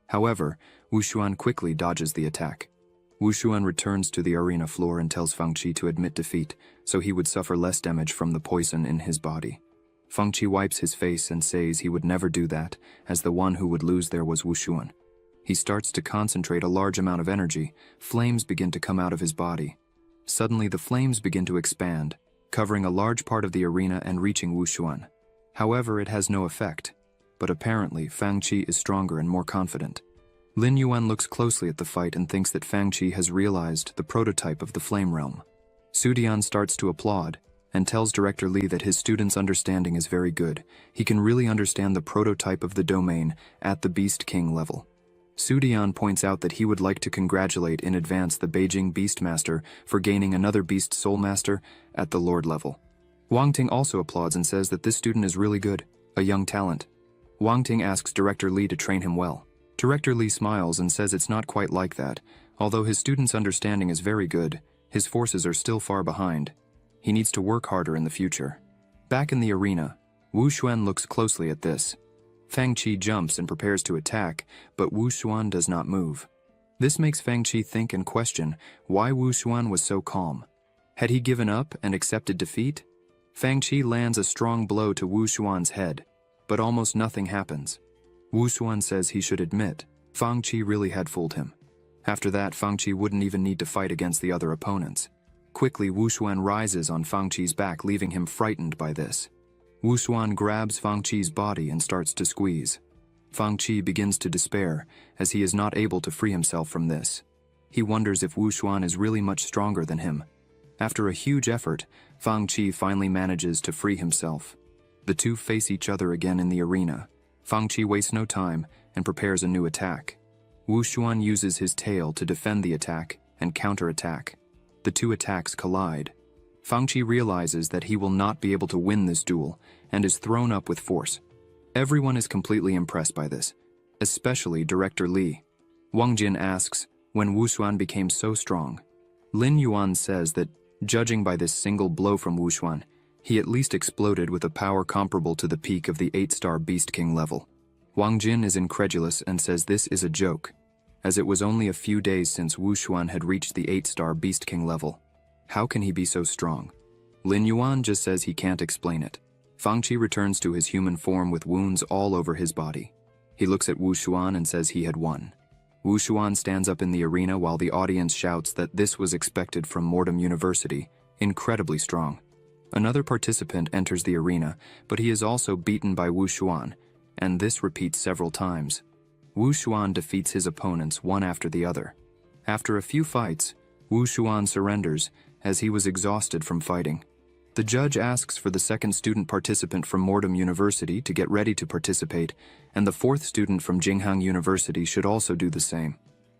However, Wu Xuan quickly dodges the attack. Wu Xuan returns to the arena floor and tells Fang Qi to admit defeat, so he would suffer less damage from the poison in his body. Fang Qi wipes his face and says he would never do that, as the one who would lose there was Wu Xuan. He starts to concentrate a large amount of energy. Flames begin to come out of his body. Suddenly the flames begin to expand, covering a large part of the arena and reaching Wu Xuan. However, it has no effect, but apparently Fang Qi is stronger and more confident. Lin Yuan looks closely at the fight and thinks that Fang Qi has realized the prototype of the Flame Realm. Su Dian starts to applaud and tells Director Li that his student's understanding is very good. He can really understand the prototype of the domain at the Beast King level. Su Dian points out that he would like to congratulate in advance the Beijing Beastmaster for gaining another Beast Soul Master at the Lord level. Wang Ting also applauds and says that this student is really good, a young talent. Wang Ting asks Director Li to train him well. Director Li smiles and says it's not quite like that. Although his student's understanding is very good, his forces are still far behind. He needs to work harder in the future. Back in the arena, Wu Xuan looks closely at this. Fang Qi jumps and prepares to attack, but Wu Xuan does not move. This makes Fang Qi think and question why Wu Xuan was so calm. Had he given up and accepted defeat? Fang Qi lands a strong blow to Wu Xuan's head, but almost nothing happens. Wu Xuan says he should admit Fang Qi really had fooled him. After that, Fang Qi wouldn't even need to fight against the other opponents. Quickly, Wu Xuan rises on Fang Qi's back, leaving him frightened by this. Wu Xuan grabs Fang Qi's body and starts to squeeze. Fang Qi begins to despair, as he is not able to free himself from this. He wonders if Wu Xuan is really much stronger than him. After a huge effort, Fang Qi finally manages to free himself. The two face each other again in the arena. Fang Qi wastes no time and prepares a new attack. Wu Xuan uses his tail to defend the attack and counter-attack. The two attacks collide. Fang Qi realizes that he will not be able to win this duel and is thrown up with force. Everyone is completely impressed by this, especially Director Li. Wang Jin asks when Wu Xuan became so strong. Lin Yuan says that, judging by this single blow from Wu Xuan, he at least exploded with a power comparable to the peak of the 8-star Beast King level. Wang Jin is incredulous and says this is a joke, as it was only a few days since Wu Xuan had reached the 8-star Beast King level. How can he be so strong? Lin Yuan just says he can't explain it. Fang Qi returns to his human form with wounds all over his body. He looks at Wu Xuan and says he had won. Wu Xuan stands up in the arena while the audience shouts that this was expected from Mortem University, incredibly strong. Another participant enters the arena, but he is also beaten by Wu Xuan, and this repeats several times. Wu Xuan defeats his opponents one after the other. After a few fights, Wu Xuan surrenders, as he was exhausted from fighting. The judge asks for the second student participant from Mortem University to get ready to participate, and the fourth student from Jinghang University should also do the same.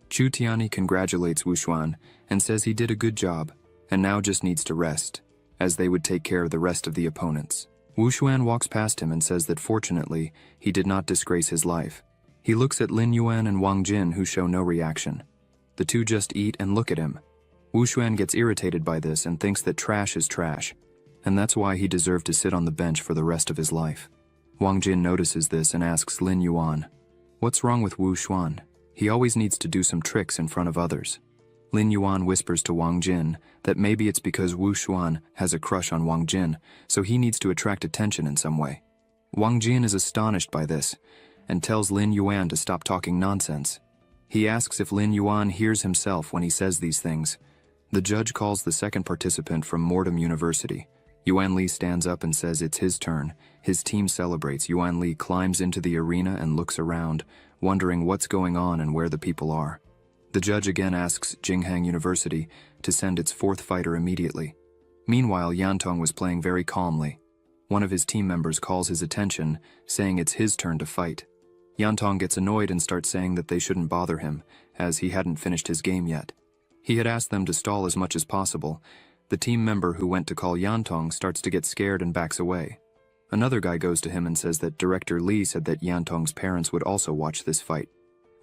Chu Tiani congratulates Wu Xuan and says he did a good job, and now just needs to rest, as they would take care of the rest of the opponents. Wu Xuan walks past him and says that fortunately, he did not disgrace his life. He looks at Lin Yuan and Wang Jin, who show no reaction. The two just eat and look at him. Wu Xuan gets irritated by this and thinks that trash is trash, and that's why he deserved to sit on the bench for the rest of his life. Wang Jin notices this and asks Lin Yuan, "What's wrong with Wu Xuan? He always needs to do some tricks in front of others." Lin Yuan whispers to Wang Jin that maybe it's because Wu Xuan has a crush on Wang Jin, so he needs to attract attention in some way. Wang Jin is astonished by this and tells Lin Yuan to stop talking nonsense. He asks if Lin Yuan hears himself when he says these things. The judge calls the second participant from Mordom University. Yuan Li stands up and says it's his turn. His team celebrates. Yuan Li climbs into the arena and looks around, wondering what's going on and where the people are. The judge again asks Jinghang University to send its fourth fighter immediately. Meanwhile, Yantong was playing very calmly. One of his team members calls his attention, saying it's his turn to fight. Yantong gets annoyed and starts saying that they shouldn't bother him, as he hadn't finished his game yet. He had asked them to stall as much as possible. The team member who went to call Yantong starts to get scared and backs away. Another guy goes to him and says that Director Li said that Yantong's parents would also watch this fight.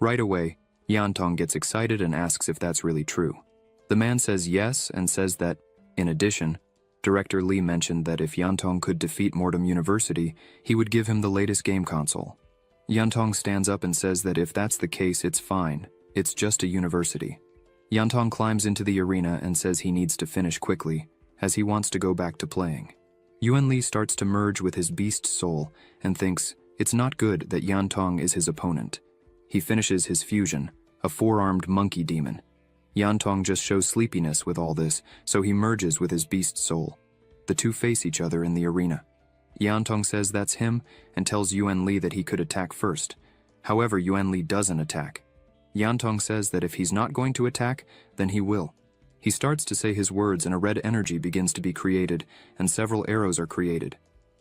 Right away, Yantong gets excited and asks if that's really true. The man says yes and says that, in addition, Director Li mentioned that if Yantong could defeat Mordom University, he would give him the latest game console. Yantong stands up and says that if that's the case, it's fine. It's just a university. Yantong climbs into the arena and says he needs to finish quickly, as he wants to go back to playing. Yuan Li starts to merge with his beast soul and thinks it's not good that Yantong is his opponent. He finishes his fusion, a four-armed monkey demon. Yantong just shows sleepiness with all this, so he merges with his beast soul. The two face each other in the arena. Yantong says that's him and tells Yuan Li that he could attack first. However, Yuan Li doesn't attack. Yantong says that if he's not going to attack, then he will. He starts to say his words and a red energy begins to be created, and several arrows are created.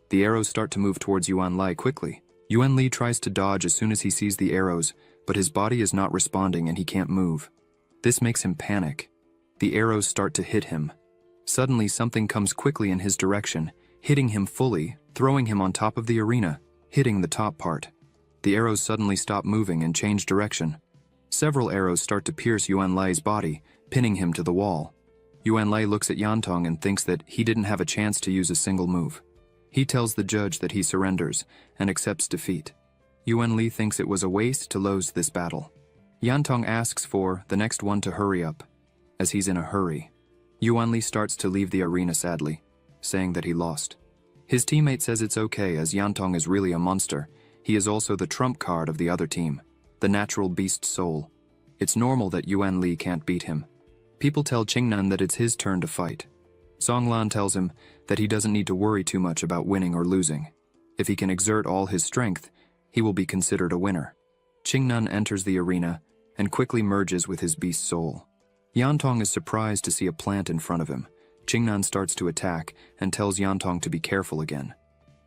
The arrows start to move towards Yuan Li quickly. Yuan Li tries to dodge as soon as he sees the arrows, but his body is not responding and he can't move. This makes him panic. The arrows start to hit him. Suddenly something comes quickly in his direction, hitting him fully, throwing him on top of the arena, hitting the top part. The arrows suddenly stop moving and change direction. Several arrows start to pierce Yuan Li's body, pinning him to the wall. Yuan Li looks at Yantong and thinks that he didn't have a chance to use a single move. He tells the judge that he surrenders and accepts defeat. Yuan Li thinks it was a waste to lose this battle. Yantong asks for the next one to hurry up, as he's in a hurry. Yuan Li starts to leave the arena sadly, saying that he lost. His teammate says it's okay as Yantong is really a monster. He is also the trump card of the other team, the natural beast soul. It's normal that Yuan Li can't beat him. People tell Qingnan that it's his turn to fight. Songlan tells him that he doesn't need to worry too much about winning or losing. If he can exert all his strength, he will be considered a winner. Qingnan enters the arena and quickly merges with his beast soul. Yantong is surprised to see a plant in front of him. Qingnan starts to attack and tells Yantong to be careful again.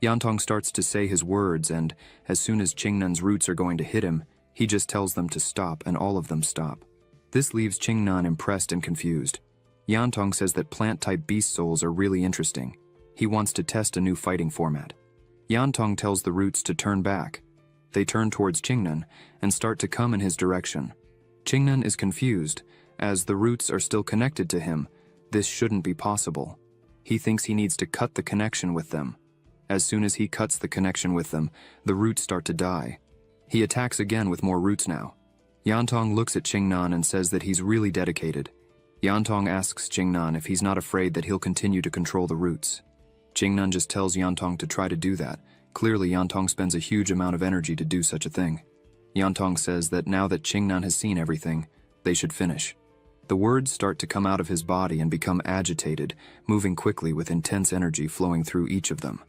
Yantong starts to say his words, and as soon as Qingnan's roots are going to hit him, he just tells them to stop, and all of them stop. This leaves Qingnan impressed and confused. Yantong says that plant-type beast souls are really interesting. He wants to test a new fighting format. Yantong tells the roots to turn back. They turn towards Qingnan and start to come in his direction. Qingnan is confused, as the roots are still connected to him. This shouldn't be possible. He thinks he needs to cut the connection with them. As soon as he cuts the connection with them, the roots start to die. He attacks again with more roots now. Yantong looks at Qingnan and says that he's really dedicated. Yantong asks Qingnan if he's not afraid that he'll continue to control the roots. Qingnan just tells Yantong to try to do that. Clearly, Yantong spends a huge amount of energy to do such a thing. Yantong says that now that Qingnan has seen everything, they should finish. The words start to come out of his body and become agitated, moving quickly with intense energy flowing through each of them.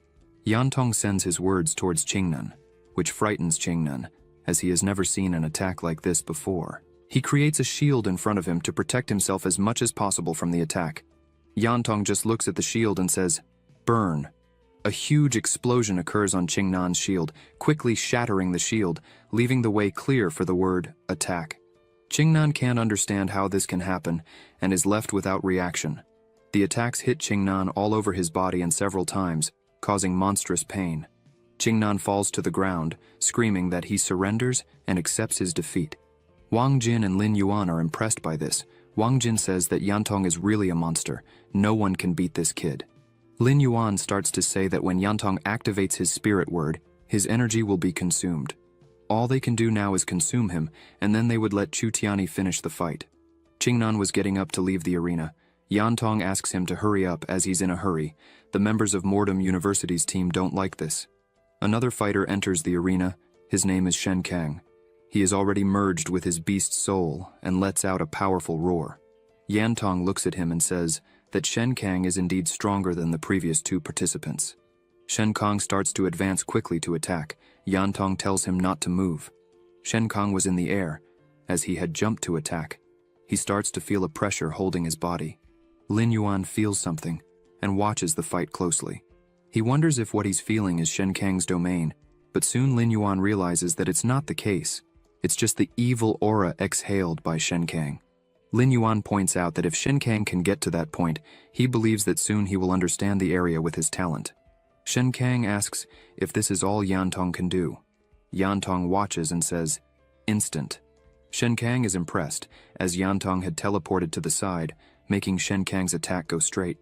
Yantong sends his words towards Qingnan, which frightens Qingnan, as he has never seen an attack like this before. He creates a shield in front of him to protect himself as much as possible from the attack. Yantong just looks at the shield and says, "Burn." A huge explosion occurs on Qingnan's shield, quickly shattering the shield, leaving the way clear for the word attack. Qingnan can't understand how this can happen and is left without reaction. The attacks hit Qingnan all over his body and several times, causing monstrous pain. Qingnan falls to the ground, screaming that he surrenders and accepts his defeat. Wang Jin and Lin Yuan are impressed by this. Wang Jin says that Yantong is really a monster. No one can beat this kid. Lin Yuan starts to say that when Yantong activates his spirit word, his energy will be consumed. All they can do now is consume him, and then they would let Chu Tiani finish the fight. Qingnan was getting up to leave the arena. Yantong asks him to hurry up as he's in a hurry. The members of Mordom University's team don't like this. Another fighter enters the arena. His name is Shen Kang. He is already merged with his beast soul and lets out a powerful roar. Yantong looks at him and says that Shen Kang is indeed stronger than the previous two participants. Shen Kang starts to advance quickly to attack. Yantong tells him not to move. Shen Kang was in the air. As he had jumped to attack, he starts to feel a pressure holding his body. Lin Yuan feels something and watches the fight closely. He wonders if what he's feeling is Shen Kang's domain, but soon Lin Yuan realizes that it's not the case. It's just the evil aura exhaled by Shen Kang. Lin Yuan points out that if Shen Kang can get to that point, he believes that soon he will understand the area with his talent. Shen Kang asks if this is all Yantong can do. Yantong watches and says, "Instant." Shen Kang is impressed, as Yantong had teleported to the side, making Shen Kang's attack go straight.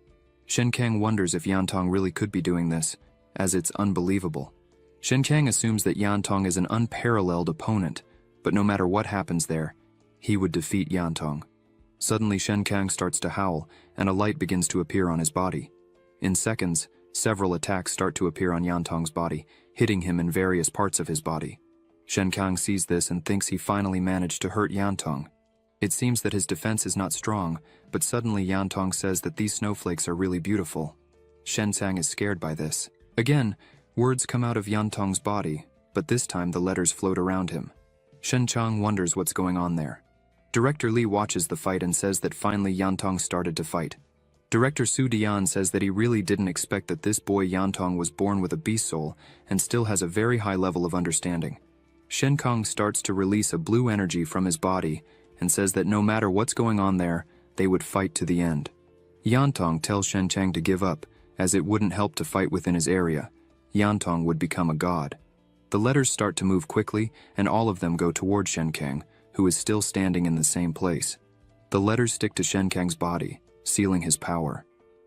Shen Kang wonders if Yantong really could be doing this, as it's unbelievable. Shen Kang assumes that Yantong is an unparalleled opponent, but no matter what happens there, he would defeat Yantong. Suddenly Shen Kang starts to howl, and a light begins to appear on his body. In seconds, several attacks start to appear on Yantong's body, hitting him in various parts of his body. Shen Kang sees this and thinks he finally managed to hurt Yantong. It seems that his defense is not strong, but suddenly Yantong says that these snowflakes are really beautiful. Shen Kang is scared by this. Again, words come out of Yantong's body, but this time the letters float around him. Shen Kang wonders what's going on there. Director Lee watches the fight and says that finally Yantong started to fight. Director Su Dian says that he really didn't expect that this boy Yantong was born with a beast soul and still has a very high level of understanding. Shen Kang starts to release a blue energy from his body and says that no matter what's going on there, they would fight to the end. Yantong tells Shen Kang to give up, as it wouldn't help to fight within his area. Yantong would become a god. The letters start to move quickly, and all of them go toward Shen Kang, who is still standing in the same place. The letters stick to Shen Kang's body, sealing his power.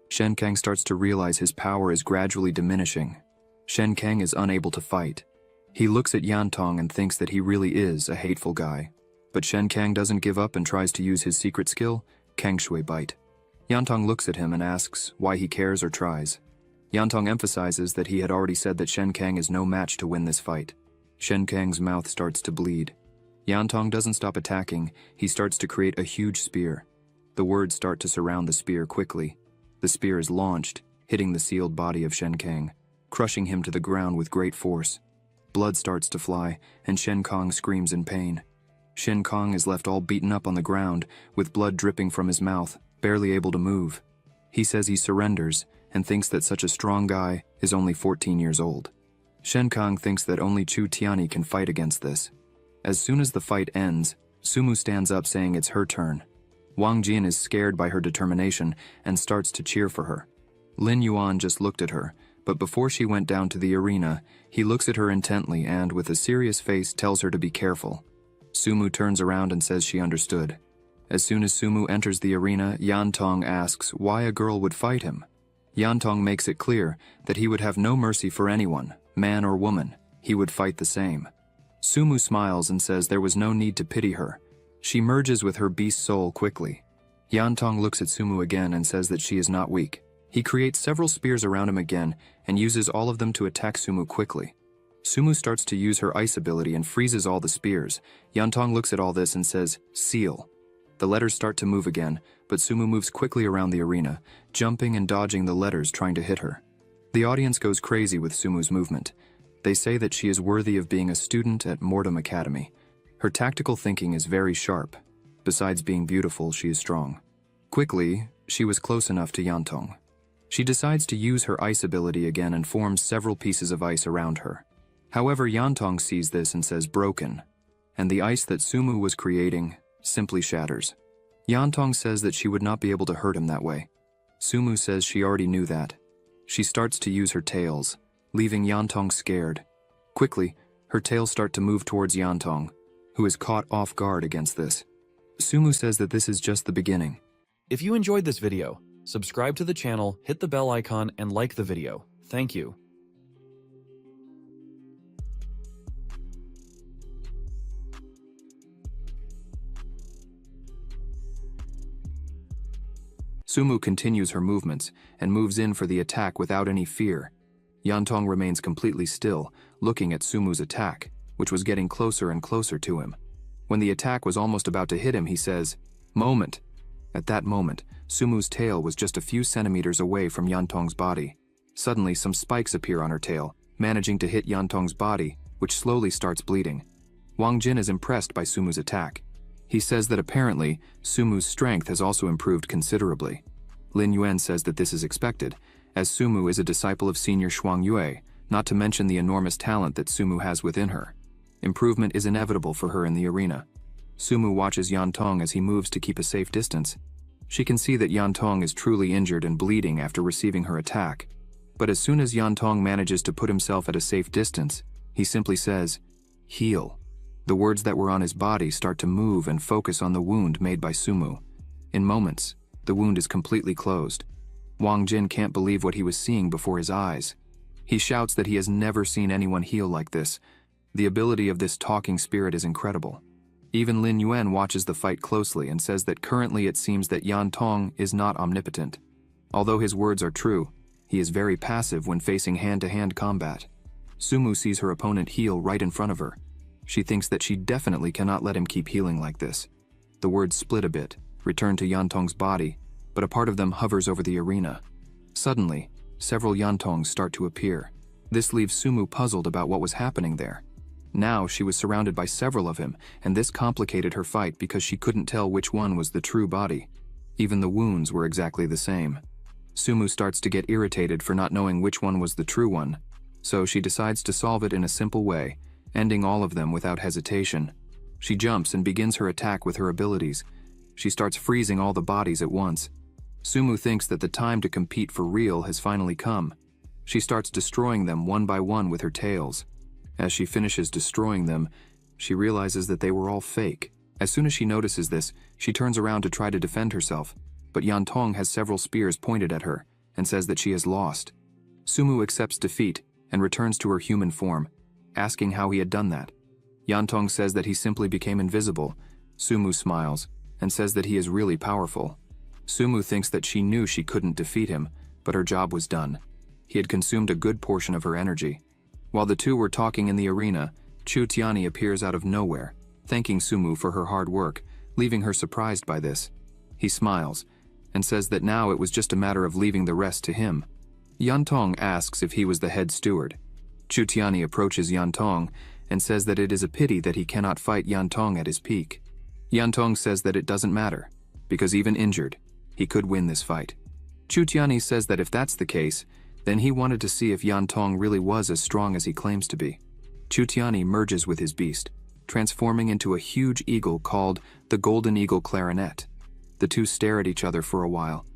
Shen Kang starts to realize his power is gradually diminishing. Shen Kang is unable to fight. He looks at Yantong and thinks that he really is a hateful guy. But Shen Kang doesn't give up and tries to use his secret skill, Kang Shui Bite. Yantong looks at him and asks why he cares or tries. Yantong emphasizes that he had already said that Shen Kang is no match to win this fight. Shen Kang's mouth starts to bleed. Yantong doesn't stop attacking. He starts to create a huge spear. The words start to surround the spear quickly. The spear is launched, hitting the sealed body of Shen Kang, crushing him to the ground with great force. Blood starts to fly, and Shen Kang screams in pain. Shen Kang is left all beaten up on the ground, with blood dripping from his mouth, barely able to move. He says he surrenders, and thinks that such a strong guy is only 14 years old. Shen Kang thinks that only Chu Tiani can fight against this. As soon as the fight ends, Sumu stands up saying it's her turn. Wang Jin is scared by her determination and starts to cheer for her. Lin Yuan just looked at her, but before she went down to the arena, he looks at her intently and, with a serious face, tells her to be careful. Sumu turns around and says she understood. As soon as Sumu enters the arena, Yantong asks why a girl would fight him. Yantong makes it clear that he would have no mercy for anyone, man or woman. He would fight the same. Sumu smiles and says there was no need to pity her. She merges with her beast soul quickly. Yantong looks at Sumu again and says that she is not weak. He creates several spears around him again and uses all of them to attack Sumu quickly. Sumu starts to use her ice ability and freezes all the spears. Yantong looks at all this and says, "Seal." The letters start to move again, but Sumu moves quickly around the arena, jumping and dodging the letters trying to hit her. The audience goes crazy with Sumu's movement. They say that she is worthy of being a student at Mortem Academy. Her tactical thinking is very sharp. Besides being beautiful, she is strong. Quickly, she was close enough to Yantong. She decides to use her ice ability again and forms several pieces of ice around her. However, Yantong sees this and says broken, and the ice that Sumu was creating simply shatters. Yantong says that she would not be able to hurt him that way. Sumu says she already knew that. She starts to use her tails, leaving Yantong scared. Quickly, her tails start to move towards Yantong, who is caught off guard against this. Sumu says that this is just the beginning. If you enjoyed this video, subscribe to the channel, hit the bell icon, and like the video. Thank you. Sumu continues her movements and moves in for the attack without any fear. Yantong remains completely still, looking at Sumu's attack, which was getting closer and closer to him. When the attack was almost about to hit him, he says, "Moment." At that moment, Sumu's tail was just a few centimeters away from Yantong's body. Suddenly, some spikes appear on her tail, managing to hit Yantong's body, which slowly starts bleeding. Wang Jin is impressed by Sumu's attack. He says that apparently, Sumu's strength has also improved considerably. Lin Yuan says that this is expected, as Sumu is a disciple of Senior Shuang Yue, not to mention the enormous talent that Sumu has within her. Improvement is inevitable for her in the arena. Sumu watches Yantong as he moves to keep a safe distance. She can see that Yantong is truly injured and bleeding after receiving her attack. But as soon as Yantong manages to put himself at a safe distance, he simply says, "Heal." The words that were on his body start to move and focus on the wound made by Sumu. In moments, the wound is completely closed. Wang Jin can't believe what he was seeing before his eyes. He shouts that he has never seen anyone heal like this. The ability of this talking spirit is incredible. Even Lin Yuan watches the fight closely and says that currently it seems that Yantong is not omnipotent. Although his words are true, he is very passive when facing hand-to-hand combat. Sumu sees her opponent heal right in front of her. She thinks that she definitely cannot let him keep healing like this. The words split a bit, return to Yantong's body, but a part of them hovers over the arena. Suddenly, several Yantongs start to appear. This leaves Sumu puzzled about what was happening there. Now she was surrounded by several of him, and this complicated her fight because she couldn't tell which one was the true body. Even the wounds were exactly the same. Sumu starts to get irritated for not knowing which one was the true one, so she decides to solve it in a simple way, ending all of them without hesitation. She jumps and begins her attack with her abilities. She starts freezing all the bodies at once. Sumu thinks that the time to compete for real has finally come. She starts destroying them one by one with her tails. As she finishes destroying them, she realizes that they were all fake. As soon as she notices this, she turns around to try to defend herself, but Yantong has several spears pointed at her and says that she has lost. Sumu accepts defeat and returns to her human form, asking how he had done that. Yantong says that he simply became invisible. Sumu smiles and says that he is really powerful. Sumu thinks that she knew she couldn't defeat him, but her job was done. He had consumed a good portion of her energy. While the two were talking in the arena, Chu Tiani appears out of nowhere, thanking Sumu for her hard work, leaving her surprised by this. He smiles and says that now it was just a matter of leaving the rest to him. Yantong asks if he was the head steward. Chu Tiani approaches Yantong and says that it is a pity that he cannot fight Yantong at his peak. Yantong says that it doesn't matter, because even injured, he could win this fight. Chu Tiani says that if that's the case, then he wanted to see if Yantong really was as strong as he claims to be. Chu Tiani merges with his beast, transforming into a huge eagle called the Golden Eagle Clarinet. The two stare at each other for a while.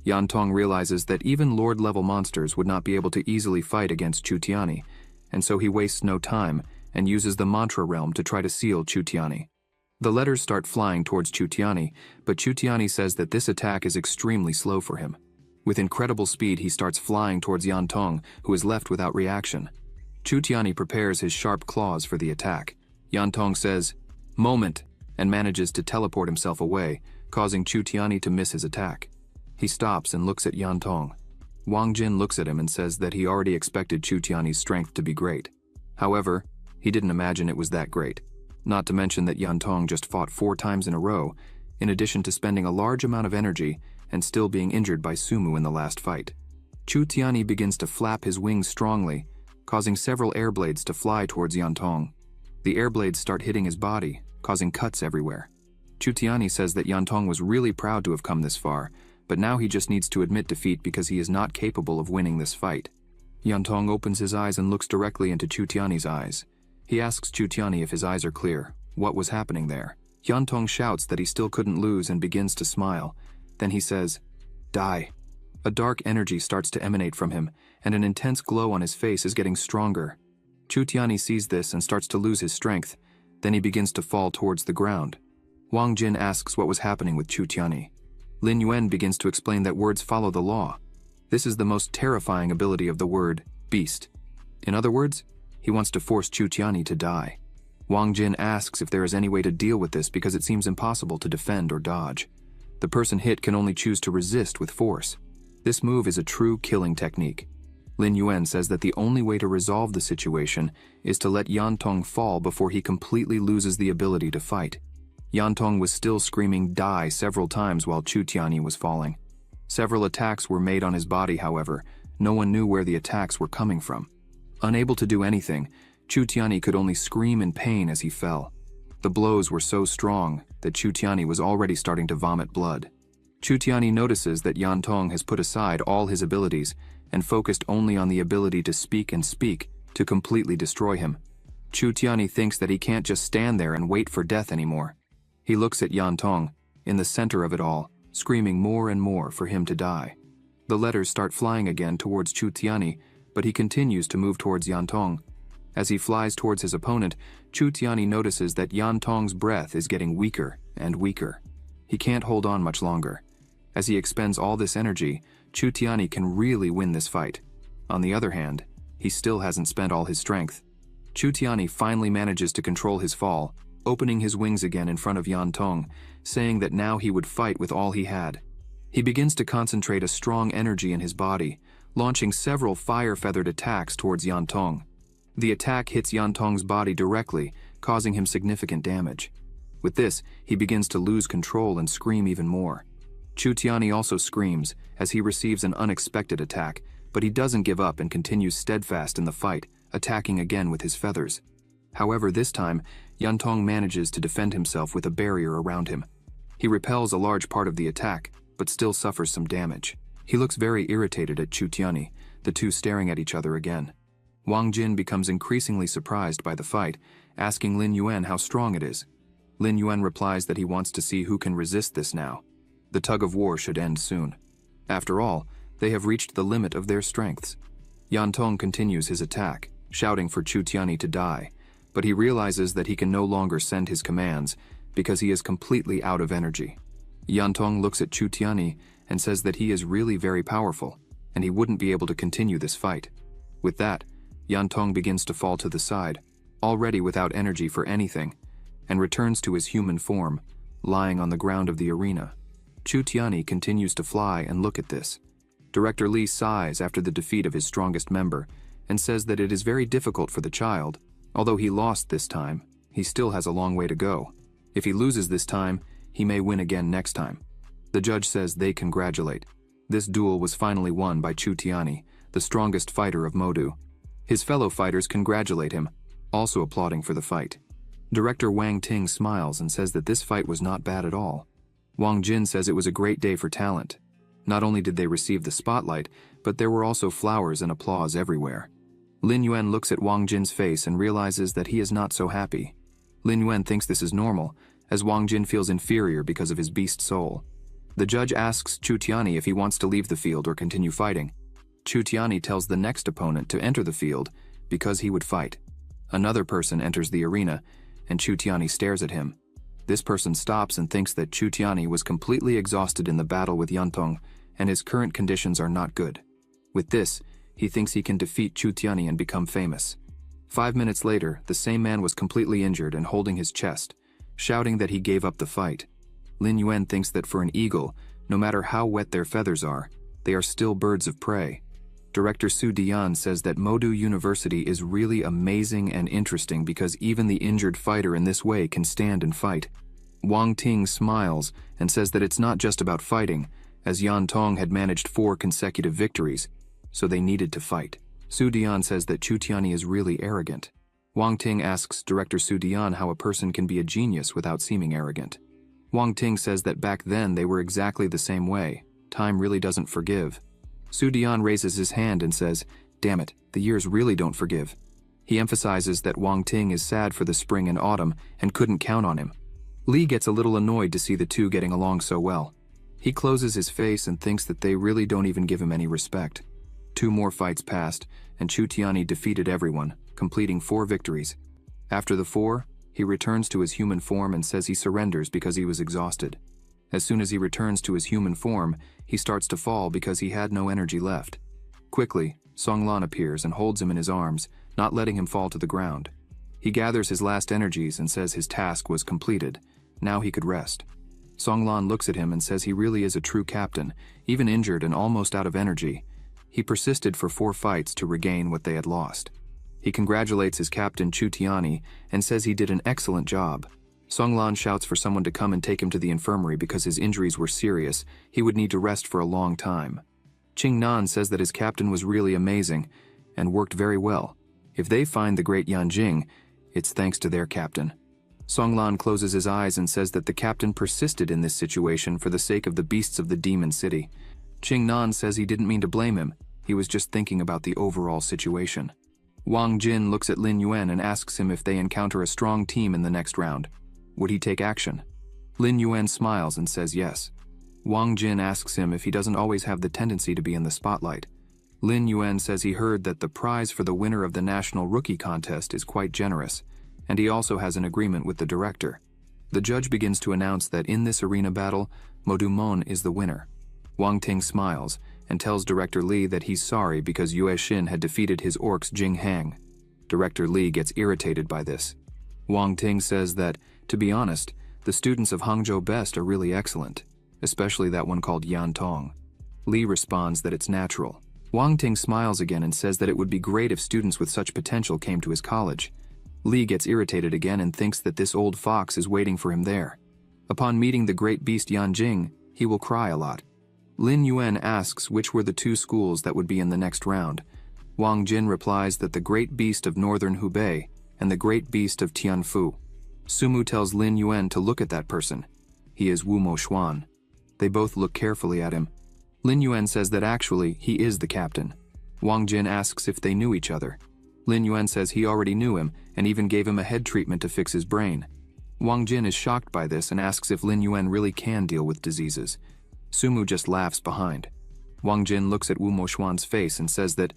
Yantong realizes that even Lord-level monsters would not be able to easily fight against Chu Tiani, and so he wastes no time and uses the mantra realm to try to seal Chu Tiani. The letters start flying towards Chu Tiani, but Chu Tiani says that this attack is extremely slow for him. With incredible speed, he starts flying towards Yantong, who is left without reaction. Chu Tiani prepares his sharp claws for the attack. Yantong says, "Moment," and manages to teleport himself away, causing Chu Tiani to miss his attack. He stops and looks at Yantong. Wang Jin looks at him and says that he already expected Chu Tiani's strength to be great. However, he didn't imagine it was that great. Not to mention that Yantong just fought 4 times in a row, in addition to spending a large amount of energy and still being injured by Sumu in the last fight. Chu Tiani begins to flap his wings strongly, causing several air blades to fly towards Yantong. The air blades start hitting his body, causing cuts everywhere. Chu Tiani says that Yantong was really proud to have come this far, but now he just needs to admit defeat because he is not capable of winning this fight. Yantong opens his eyes and looks directly into Chu Tiani's eyes. He asks Chu Tiani if his eyes are clear, what was happening there. Yantong shouts that he still couldn't lose and begins to smile. Then he says, "Die." A dark energy starts to emanate from him, and an intense glow on his face is getting stronger. Chu Tiani sees this and starts to lose his strength. Then he begins to fall towards the ground. Wang Jin asks what was happening with Chu Tiani. Lin Yuan begins to explain that words follow the law. This is the most terrifying ability of the word, beast. In other words, he wants to force Chu Tiani to die. Wang Jin asks if there is any way to deal with this because it seems impossible to defend or dodge. The person hit can only choose to resist with force. This move is a true killing technique. Lin Yuan says that the only way to resolve the situation is to let Yan Tong fall before he completely loses the ability to fight. Yan Tong was still screaming "die" several times while Chu Tianyi was falling. Several attacks were made on his body, however. No one knew where the attacks were coming from. Unable to do anything, Chu Tianyi could only scream in pain as he fell. The blows were so strong that Chu Tianyi was already starting to vomit blood. Chu Tianyi notices that Yan Tong has put aside all his abilities and focused only on the ability to speak to completely destroy him. Chu Tianyi thinks that he can't just stand there and wait for death anymore. He looks at Yan Tong, in the center of it all, screaming more and more for him to die. The letters start flying again towards Chu Tianyi, but he continues to move towards Yan Tong. As he flies towards his opponent, Chu Tianyi notices that Yan Tong's breath is getting weaker and weaker. He can't hold on much longer. As he expends all this energy, Chu Tianyi can really win this fight. On the other hand, he still hasn't spent all his strength. Chu Tianyi finally manages to control his fall, opening his wings again in front of Yan Tong, saying that now he would fight with all he had. He begins to concentrate a strong energy in his body, launching several fire-feathered attacks towards Yan Tong. The attack hits Yan Tong's body directly, causing him significant damage. With this, he begins to lose control and scream even more. Chu Tianyi also screams as he receives an unexpected attack, but he doesn't give up and continues steadfast in the fight, attacking again with his feathers. However, this time, Yan Tong manages to defend himself with a barrier around him. He repels a large part of the attack, but still suffers some damage. He looks very irritated at Chu Tianyi, the two staring at each other again. Wang Jin becomes increasingly surprised by the fight, asking Lin Yuan how strong it is. Lin Yuan replies that he wants to see who can resist this now. The tug of war should end soon. After all, they have reached the limit of their strengths. Yan Tong continues his attack, shouting for Chu Tianyi to die, but he realizes that he can no longer send his commands because he is completely out of energy. Yan Tong looks at Chu Tianyi and says that he is really very powerful, and he wouldn't be able to continue this fight. With that, Yan Tong begins to fall to the side, already without energy for anything, and returns to his human form, lying on the ground of the arena. Chu Tianyi continues to fly and look at this. Director Lee sighs after the defeat of his strongest member and says that it is very difficult for the child. Although he lost this time, he still has a long way to go. If he loses this time, he may win again next time. The judge says they congratulate. This duel was finally won by Chu Tianyi, the strongest fighter of Modu. His fellow fighters congratulate him, also applauding for the fight. Director Wang Ting smiles and says that this fight was not bad at all. Wang Jin says it was a great day for talent. Not only did they receive the spotlight, but there were also flowers and applause everywhere. Lin Yuan looks at Wang Jin's face and realizes that he is not so happy. Lin Yuan thinks this is normal, as Wang Jin feels inferior because of his beast soul. The judge asks Chu Tianyi if he wants to leave the field or continue fighting. Chu Tianyi tells the next opponent to enter the field because he would fight. Another person enters the arena, and Chu Tianyi stares at him. This person stops and thinks that Chu Tianyi was completely exhausted in the battle with Yan Tong, and his current conditions are not good. With this, he thinks he can defeat Chu Tianyi and become famous. 5 minutes later, the same man was completely injured and holding his chest, shouting that he gave up the fight. Lin Yuan thinks that for an eagle, no matter how wet their feathers are, they are still birds of prey. Director Su Dian says that Modu University is really amazing and interesting because even the injured fighter in this way can stand and fight. Wang Ting smiles and says that it's not just about fighting, as Yan Tong had managed 4 consecutive victories, so they needed to fight. Su Dian says that Chu Tianyi is really arrogant. Wang Ting asks Director Su Dian how a person can be a genius without seeming arrogant. Wang Ting says that back then they were exactly the same way. Time really doesn't forgive. Su Dian raises his hand and says, "Damn it, the years really don't forgive." He emphasizes that Wang Ting is sad for the spring and autumn and couldn't count on him. Lee gets a little annoyed to see the two getting along so well. He closes his face and thinks that they really don't even give him any respect. 2 more fights passed, and Chu Tianyi defeated everyone, completing 4 victories. After the 4, he returns to his human form and says he surrenders because he was exhausted. As soon as he returns to his human form, he starts to fall because he had no energy left. Quickly, Song Lan appears and holds him in his arms, not letting him fall to the ground. He gathers his last energies and says his task was completed. Now he could rest. Song Lan looks at him and says he really is a true captain, even injured and almost out of energy. He persisted for 4 fights to regain what they had lost. He congratulates his captain Chu Tiani and says he did an excellent job. Song Lan shouts for someone to come and take him to the infirmary because his injuries were serious. He would need to rest for a long time. Qing Nan says that his captain was really amazing and worked very well. If they find the great Yan Jing, it's thanks to their captain. Song Lan closes his eyes and says that the captain persisted in this situation for the sake of the beasts of the demon city. Qing Nan says he didn't mean to blame him. He was just thinking about the overall situation. Wang Jin looks at Lin Yuan and asks him if they encounter a strong team in the next round. Would he take action? Lin Yuan smiles and says yes. Wang Jin asks him if he doesn't always have the tendency to be in the spotlight. Lin Yuan says he heard that the prize for the winner of the National Rookie Contest is quite generous, and he also has an agreement with the director. The judge begins to announce that in this arena battle, Modu Mon is the winner. Wang Ting smiles and tells Director Li that he's sorry because Yue Xin had defeated his orcs Jing Hang. Director Li gets irritated by this. Wang Ting says that, to be honest, the students of Hangzhou Best are really excellent, especially that one called Yan Tong. Li responds that it's natural. Wang Ting smiles again and says that it would be great if students with such potential came to his college. Li gets irritated again and thinks that this old fox is waiting for him there. Upon meeting the great beast Yan Jing, he will cry a lot. Lin Yuan asks which were the 2 schools that would be in the next round. Wang Jin replies that the great beast of northern Hubei and the great beast of Tianfu. Sumu tells Lin Yuan to look at that person. He is Wu Mo Xuan. They both look carefully at him. Lin Yuan says that actually he is the captain. Wang Jin asks if they knew each other. Lin Yuan says he already knew him and even gave him a head treatment to fix his brain. Wang Jin is shocked by this and asks if Lin Yuan really can deal with diseases. Sumu just laughs behind. Wang Jin looks at Wu Mo Xuan's face and says that,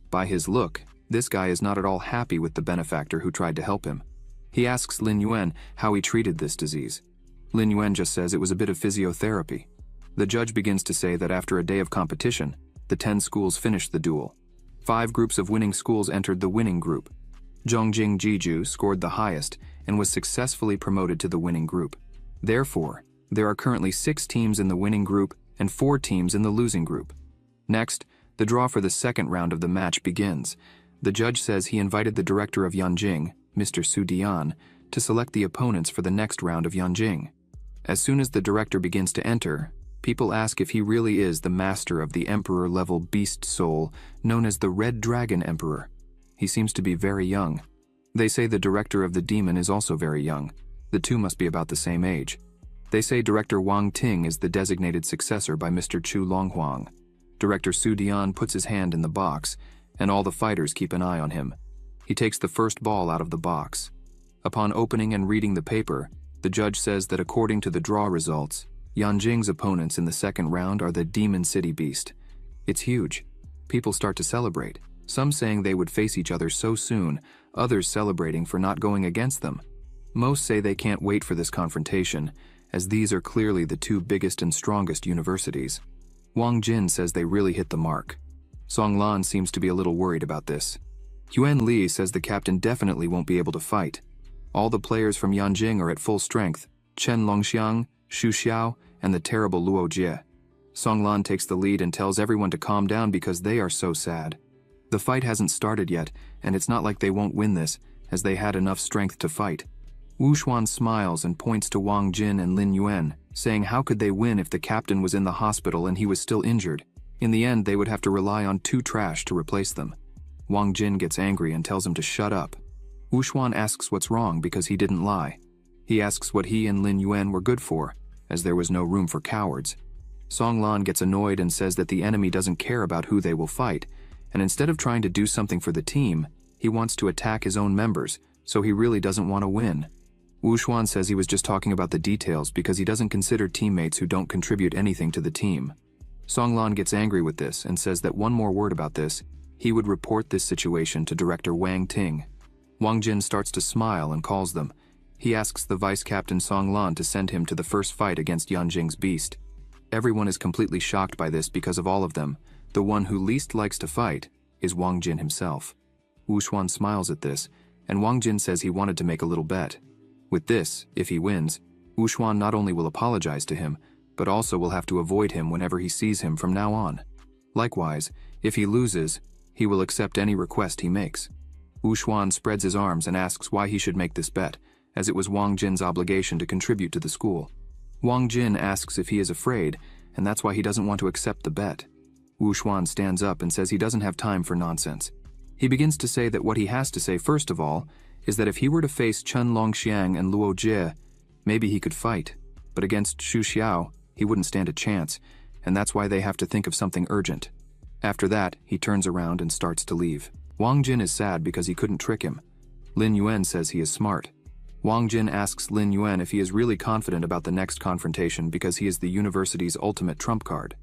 by his look, this guy is not at all happy with the benefactor who tried to help him. He asks Lin Yuan how he treated this disease. Lin Yuan just says it was a bit of physiotherapy. The judge begins to say that after a day of competition, the 10 schools finished the duel. 5 groups of winning schools entered the winning group. Zhongjing Jiju scored the highest and was successfully promoted to the winning group. Therefore, there are currently 6 teams in the winning group and 4 teams in the losing group. Next, the draw for the second round of the match begins. The judge says he invited the director of Yanjing, Mr. Su Dian, to select the opponents for the next round of Yanjing. As soon as the director begins to enter, people ask if he really is the master of the emperor-level beast soul known as the Red Dragon Emperor. He seems to be very young. They say the director of the demon is also very young. The 2 must be about the same age. They say Director Wang Ting is the designated successor by Mr. Chu Longhuang. Director Su Dian puts his hand in the box, and all the fighters keep an eye on him. He takes the first ball out of the box. Upon opening and reading the paper, the judge says that according to the draw results, Yanjing's opponents in the second round are the Demon City Beast. It's huge. People start to celebrate, some saying they would face each other so soon, others celebrating for not going against them. Most say they can't wait for this confrontation, as these are clearly the 2 biggest and strongest universities. Wang Jin says they really hit the mark. Song Lan seems to be a little worried about this. Yuan Li says the captain definitely won't be able to fight. All the players from Yanjing are at full strength, Chen Longxiang, Xu Xiao, and the terrible Luo Jie. Song Lan takes the lead and tells everyone to calm down because they are so sad. The fight hasn't started yet, and it's not like they won't win this, as they had enough strength to fight. Wu Xuan smiles and points to Wang Jin and Lin Yuan, saying how could they win if the captain was in the hospital and he was still injured? In the end, they would have to rely on 2 trash to replace them. Wang Jin gets angry and tells him to shut up. Wu Xuan asks what's wrong because he didn't lie. He asks what he and Lin Yuan were good for, as there was no room for cowards. Song Lan gets annoyed and says that the enemy doesn't care about who they will fight, and instead of trying to do something for the team, he wants to attack his own members, so he really doesn't want to win. Wu Xuan says he was just talking about the details because he doesn't consider teammates who don't contribute anything to the team. Song Lan gets angry with this and says that one more word about this, he would report this situation to Director Wang Ting. Wang Jin starts to smile and calls them. He asks the Vice Captain Song Lan to send him to the first fight against Yanjing's beast. Everyone is completely shocked by this because of all of them. The one who least likes to fight is Wang Jin himself. Wu Xuan smiles at this, and Wang Jin says he wanted to make a little bet. With this, if he wins, Wu Xuan not only will apologize to him, but also will have to avoid him whenever he sees him from now on. Likewise, if he loses, he will accept any request he makes. Wu Xuan spreads his arms and asks why he should make this bet, as it was Wang Jin's obligation to contribute to the school. Wang Jin asks if he is afraid, and that's why he doesn't want to accept the bet. Wu Xuan stands up and says he doesn't have time for nonsense. He begins to say that what he has to say first of all is that if he were to face Chen Longxiang and Luo Jie, maybe he could fight, but against Xu Xiao, he wouldn't stand a chance, and that's why they have to think of something urgent. After that, he turns around and starts to leave. Wang Jin is sad because he couldn't trick him. Lin Yuan says he is smart. Wang Jin asks Lin Yuan if he is really confident about the next confrontation because he is the university's ultimate trump card.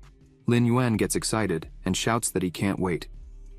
Lin Yuan gets excited and shouts that he can't wait.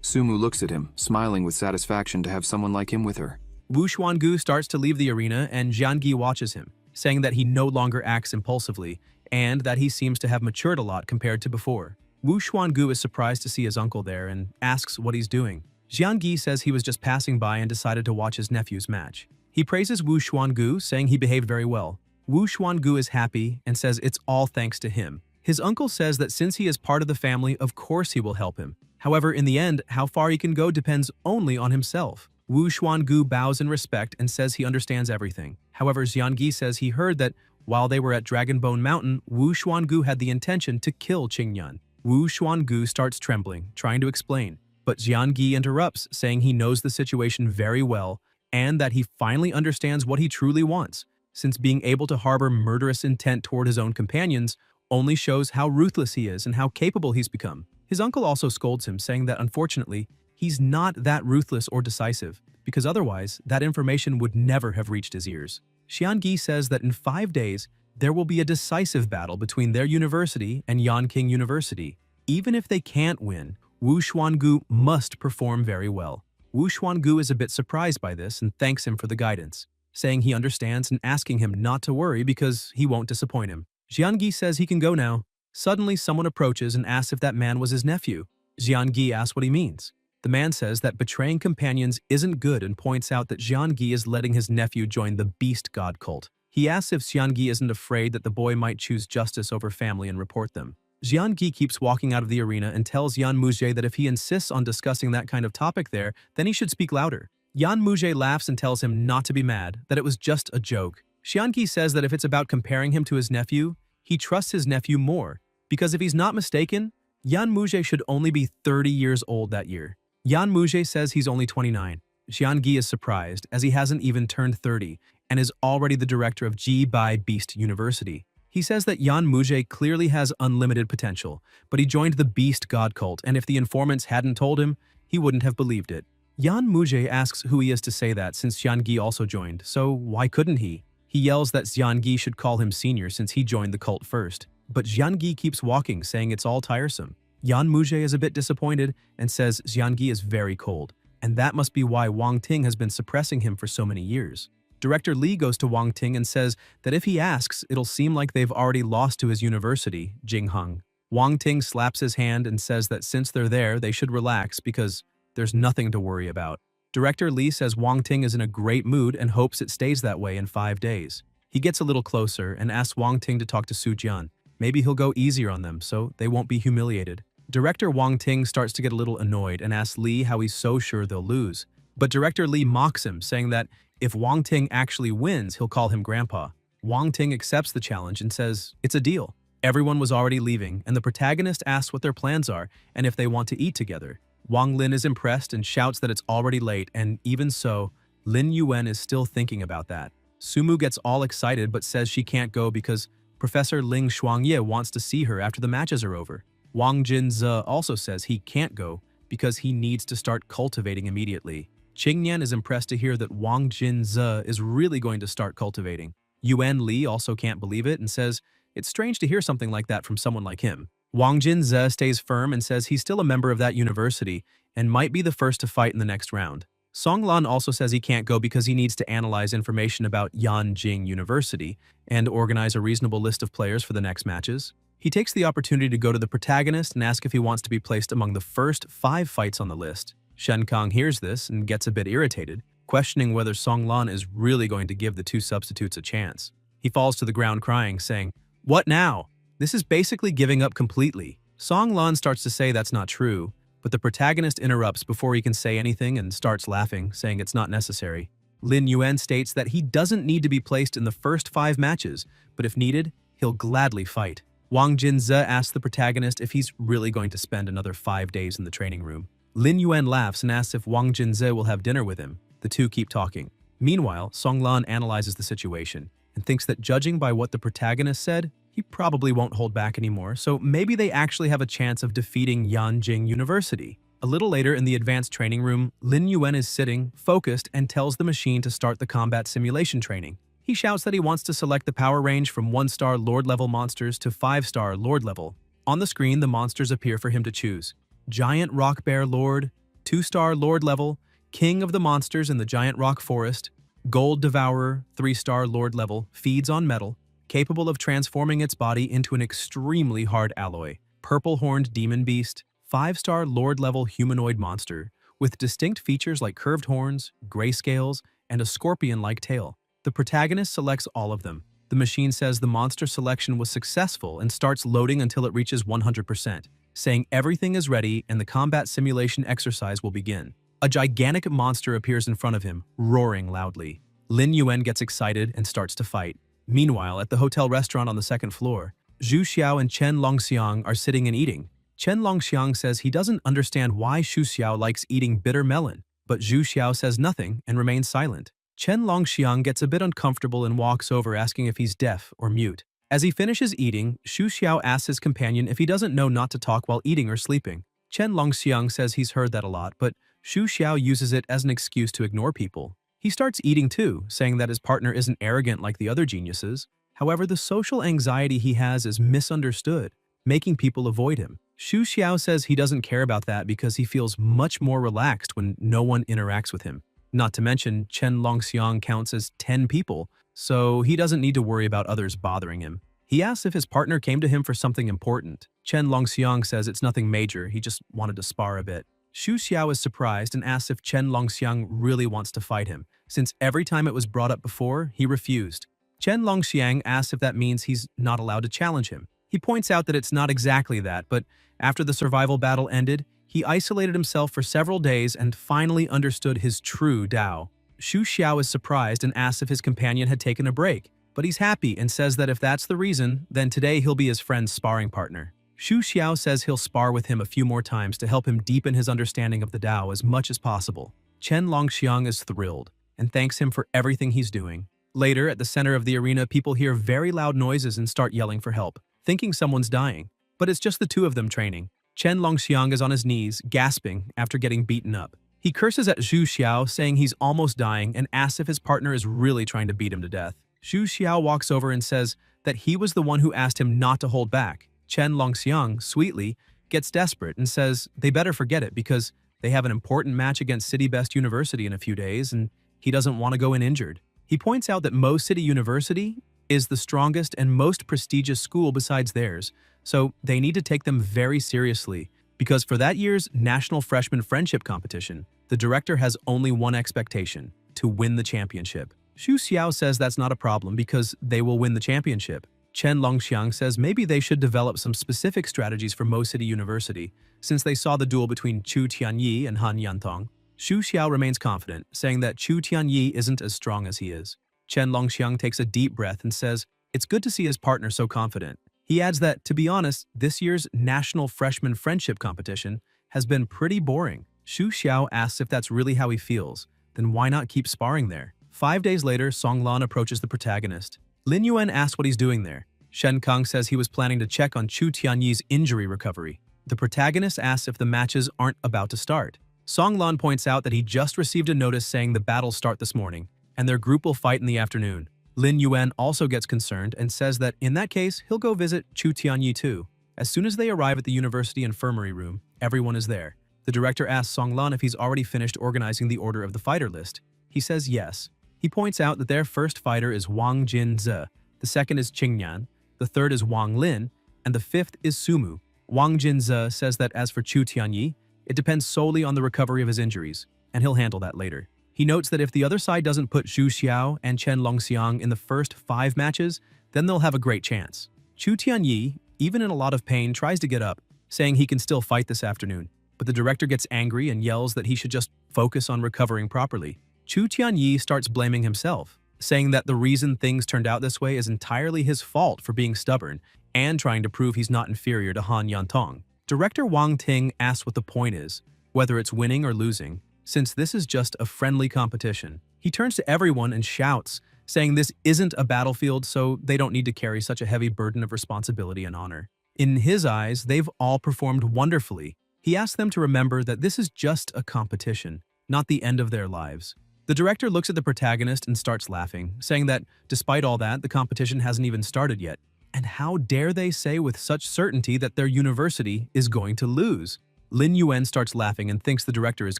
Sumu looks at him, smiling with satisfaction to have someone like him with her. Wu Xuangu starts to leave the arena and Jiangi watches him, saying that he no longer acts impulsively and that he seems to have matured a lot compared to before. Wu Xuangu is surprised to see his uncle there and asks what he's doing. Jiangi says he was just passing by and decided to watch his nephew's match. He praises Wu Xuangu, saying he behaved very well. Wu Xuangu is happy and says it's all thanks to him. His uncle says that since he is part of the family, of course he will help him. However, in the end, how far he can go depends only on himself. Wu Xuangu bows in respect and says he understands everything. However, Jiangi says he heard that while they were at Dragonbone Mountain, Wu Xuangu had the intention to kill Qingyan. Wu Xuangu starts trembling, trying to explain, but Jiangi interrupts, saying he knows the situation very well and that he finally understands what he truly wants, since being able to harbor murderous intent toward his own companions only shows how ruthless he is and how capable he's become. His uncle also scolds him, saying that unfortunately, he's not that ruthless or decisive, because otherwise, that information would never have reached his ears. Xiangi says that in 5 days, there will be a decisive battle between their university and Yanqing University. Even if they can't win, Wu Xuangu must perform very well. Wu Xuangu is a bit surprised by this and thanks him for the guidance, saying he understands and asking him not to worry because he won't disappoint him. Jiangi says he can go now. Suddenly, someone approaches and asks if that man was his nephew. Jiangi asks what he means. The man says that betraying companions isn't good and points out that Jiangi is letting his nephew join the beast god cult. He asks if Jiangi isn't afraid that the boy might choose justice over family and report them. Jiangi keeps walking out of the arena and tells Yan Muzhe that if he insists on discussing that kind of topic there, then he should speak louder. Yan Muzhe laughs and tells him not to be mad, that it was just a joke. Jiangi says that if it's about comparing him to his nephew, he trusts his nephew more, because if he's not mistaken, Yan Muzhe should only be 30 years old that year. Yan Muzhe says he's only 29. Jiangi is surprised, as he hasn't even turned 30, and is already the director of Ji Bai Beast University. He says that Yan Muzhe clearly has unlimited potential, but he joined the Beast God cult, and if the informants hadn't told him, he wouldn't have believed it. Yan Muzhe asks who he is to say that since Jiangi also joined, so why couldn't he? He yells that Jiangi should call him senior since he joined the cult first, but Jiangi keeps walking, saying it's all tiresome. Yan Muzhe is a bit disappointed and says Jiangi is very cold, and that must be why Wang Ting has been suppressing him for so many years. Director Li goes to Wang Ting and says that if he asks, it'll seem like they've already lost to his university, Jingheng. Wang Ting slaps his hand and says that since they're there, they should relax because there's nothing to worry about. Director Li says Wang Ting is in a great mood and hopes it stays that way in 5 days. He gets a little closer and asks Wang Ting to talk to Su Jian. Maybe he'll go easier on them so they won't be humiliated. Director Wang Ting starts to get a little annoyed and asks Li how he's so sure they'll lose. But Director Li mocks him, saying that if Wang Ting actually wins, he'll call him Grandpa. Wang Ting accepts the challenge and says it's a deal. Everyone was already leaving, and the protagonist asks what their plans are and if they want to eat together. Wang Lin is impressed and shouts that it's already late, and even so, Lin Yuan is still thinking about that. Sumu gets all excited but says she can't go because Professor Ling Shuangye wants to see her after the matches are over. Wang Jinze also says he can't go because he needs to start cultivating immediately. Qingyan is impressed to hear that Wang Jinze is really going to start cultivating. Yuan Li also can't believe it and says it's strange to hear something like that from someone like him. Wang Jinze stays firm and says he's still a member of that university and might be the first to fight in the next round. Song Lan also says he can't go because he needs to analyze information about Yanjing University and organize a reasonable list of players for the next matches. He takes the opportunity to go to the protagonist and ask if he wants to be placed among the first 5 fights on the list. Shen Kang hears this and gets a bit irritated, questioning whether Song Lan is really going to give the 2 substitutes a chance. He falls to the ground crying, saying, "What now? This is basically giving up completely." Song Lan starts to say that's not true, but the protagonist interrupts before he can say anything and starts laughing, saying it's not necessary. Lin Yuan states that he doesn't need to be placed in the first 5 matches, but if needed, he'll gladly fight. Wang Jinze asks the protagonist if he's really going to spend another 5 days in the training room. Lin Yuan laughs and asks if Wang Jinze will have dinner with him. The two keep talking. Meanwhile, Song Lan analyzes the situation and thinks that judging by what the protagonist said, he probably won't hold back anymore, so maybe they actually have a chance of defeating Yanjing University. A little later in the advanced training room, Lin Yuan is sitting, focused, and tells the machine to start the combat simulation training. He shouts that he wants to select the power range from 1-star Lord-level monsters to 5-star Lord-level. On the screen, the monsters appear for him to choose. Giant Rock Bear Lord, 2-star Lord-level, King of the Monsters in the Giant Rock Forest, Gold Devourer, 3-star Lord-level, feeds on metal, capable of transforming its body into an extremely hard alloy, Purple-horned Demon Beast, 5-star Lord-level humanoid monster, with distinct features like curved horns, grayscales, and a scorpion-like tail. The protagonist selects all of them. The machine says the monster selection was successful and starts loading until it reaches 100%, saying everything is ready and the combat simulation exercise will begin. A gigantic monster appears in front of him, roaring loudly. Lin Yuan gets excited and starts to fight. Meanwhile, at the hotel restaurant on the 2nd floor, Zhu Xiao and Chen Longxiang are sitting and eating. Chen Longxiang says he doesn't understand why Xu Xiao likes eating bitter melon, but Zhu Xiao says nothing and remains silent. Chen Longxiang gets a bit uncomfortable and walks over asking if he's deaf or mute. As he finishes eating, Xu Xiao asks his companion if he doesn't know not to talk while eating or sleeping. Chen Longxiang says he's heard that a lot, but Xu Xiao uses it as an excuse to ignore people. He starts eating too, saying that his partner isn't arrogant like the other geniuses. However, the social anxiety he has is misunderstood, making people avoid him. Xu Xiao says he doesn't care about that because he feels much more relaxed when no one interacts with him. Not to mention, Chen Longxiang counts as 10 people, so he doesn't need to worry about others bothering him. He asks if his partner came to him for something important. Chen Longxiang says it's nothing major, he just wanted to spar a bit. Xu Xiao is surprised and asks if Chen Longxiang really wants to fight him, since every time it was brought up before, he refused. Chen Longxiang asks if that means he's not allowed to challenge him. He points out that it's not exactly that, but after the survival battle ended, he isolated himself for several days and finally understood his true Tao. Xu Xiao is surprised and asks if his companion had taken a break, but he's happy and says that if that's the reason, then today he'll be his friend's sparring partner. Xu Xiao says he'll spar with him a few more times to help him deepen his understanding of the Tao as much as possible. Chen Longxiang is thrilled and thanks him for everything he's doing. Later, at the center of the arena, people hear very loud noises and start yelling for help, thinking someone's dying. But it's just the two of them training. Chen Longxiang is on his knees, gasping after getting beaten up. He curses at Xu Xiao, saying he's almost dying, and asks if his partner is really trying to beat him to death. Xu Xiao walks over and says that he was the one who asked him not to hold back. Chen Longxiang, sweetly, gets desperate and says they better forget it because they have an important match against City Best University in a few days, and he doesn't want to go in injured. He points out that Mo City University is the strongest and most prestigious school besides theirs, so they need to take them very seriously, because for that year's National Freshman Friendship Competition, the director has only one expectation: to win the championship. Xu Xiao says that's not a problem because they will win the championship. Chen Longxiang says maybe they should develop some specific strategies for Mo City University, since they saw the duel between Chu Tianyi and Han Yantong. Xu Xiao remains confident, saying that Chu Tianyi isn't as strong as he is. Chen Longxiang takes a deep breath and says it's good to see his partner so confident. He adds that, to be honest, this year's National Freshman Friendship Competition has been pretty boring. Xu Xiao asks if that's really how he feels, then why not keep sparring there? 5 days later, Song Lan approaches the protagonist. Lin Yuan asks what he's doing there. Shen Kang says he was planning to check on Chu Tianyi's injury recovery. The protagonist asks if the matches aren't about to start. Song Lan points out that he just received a notice saying the battles start this morning, and their group will fight in the afternoon. Lin Yuan also gets concerned and says that in that case, he'll go visit Chu Tianyi too. As soon as they arrive at the university infirmary room, everyone is there. The director asks Song Lan if he's already finished organizing the order of the fighter list. He says yes. He points out that their first fighter is Wang Jinze, the second is Qingyan, the third is Wang Lin, and the fifth is Sumu. Wang Jinze says that as for Chu Tianyi, it depends solely on the recovery of his injuries, and he'll handle that later. He notes that if the other side doesn't put Xu Xiao and Chen Longxiang in the first 5 matches, then they'll have a great chance. Chu Tianyi, even in a lot of pain, tries to get up, saying he can still fight this afternoon. But the director gets angry and yells that he should just focus on recovering properly. Chu Tianyi starts blaming himself, saying that the reason things turned out this way is entirely his fault for being stubborn and trying to prove he's not inferior to Han Yantong. Director Wang Ting asks what the point is, whether it's winning or losing, since this is just a friendly competition. He turns to everyone and shouts, saying this isn't a battlefield, so they don't need to carry such a heavy burden of responsibility and honor. In his eyes, they've all performed wonderfully. He asks them to remember that this is just a competition, not the end of their lives. The director looks at the protagonist and starts laughing, saying that despite all that, the competition hasn't even started yet. And how dare they say with such certainty that their university is going to lose? Lin Yuan starts laughing and thinks the director is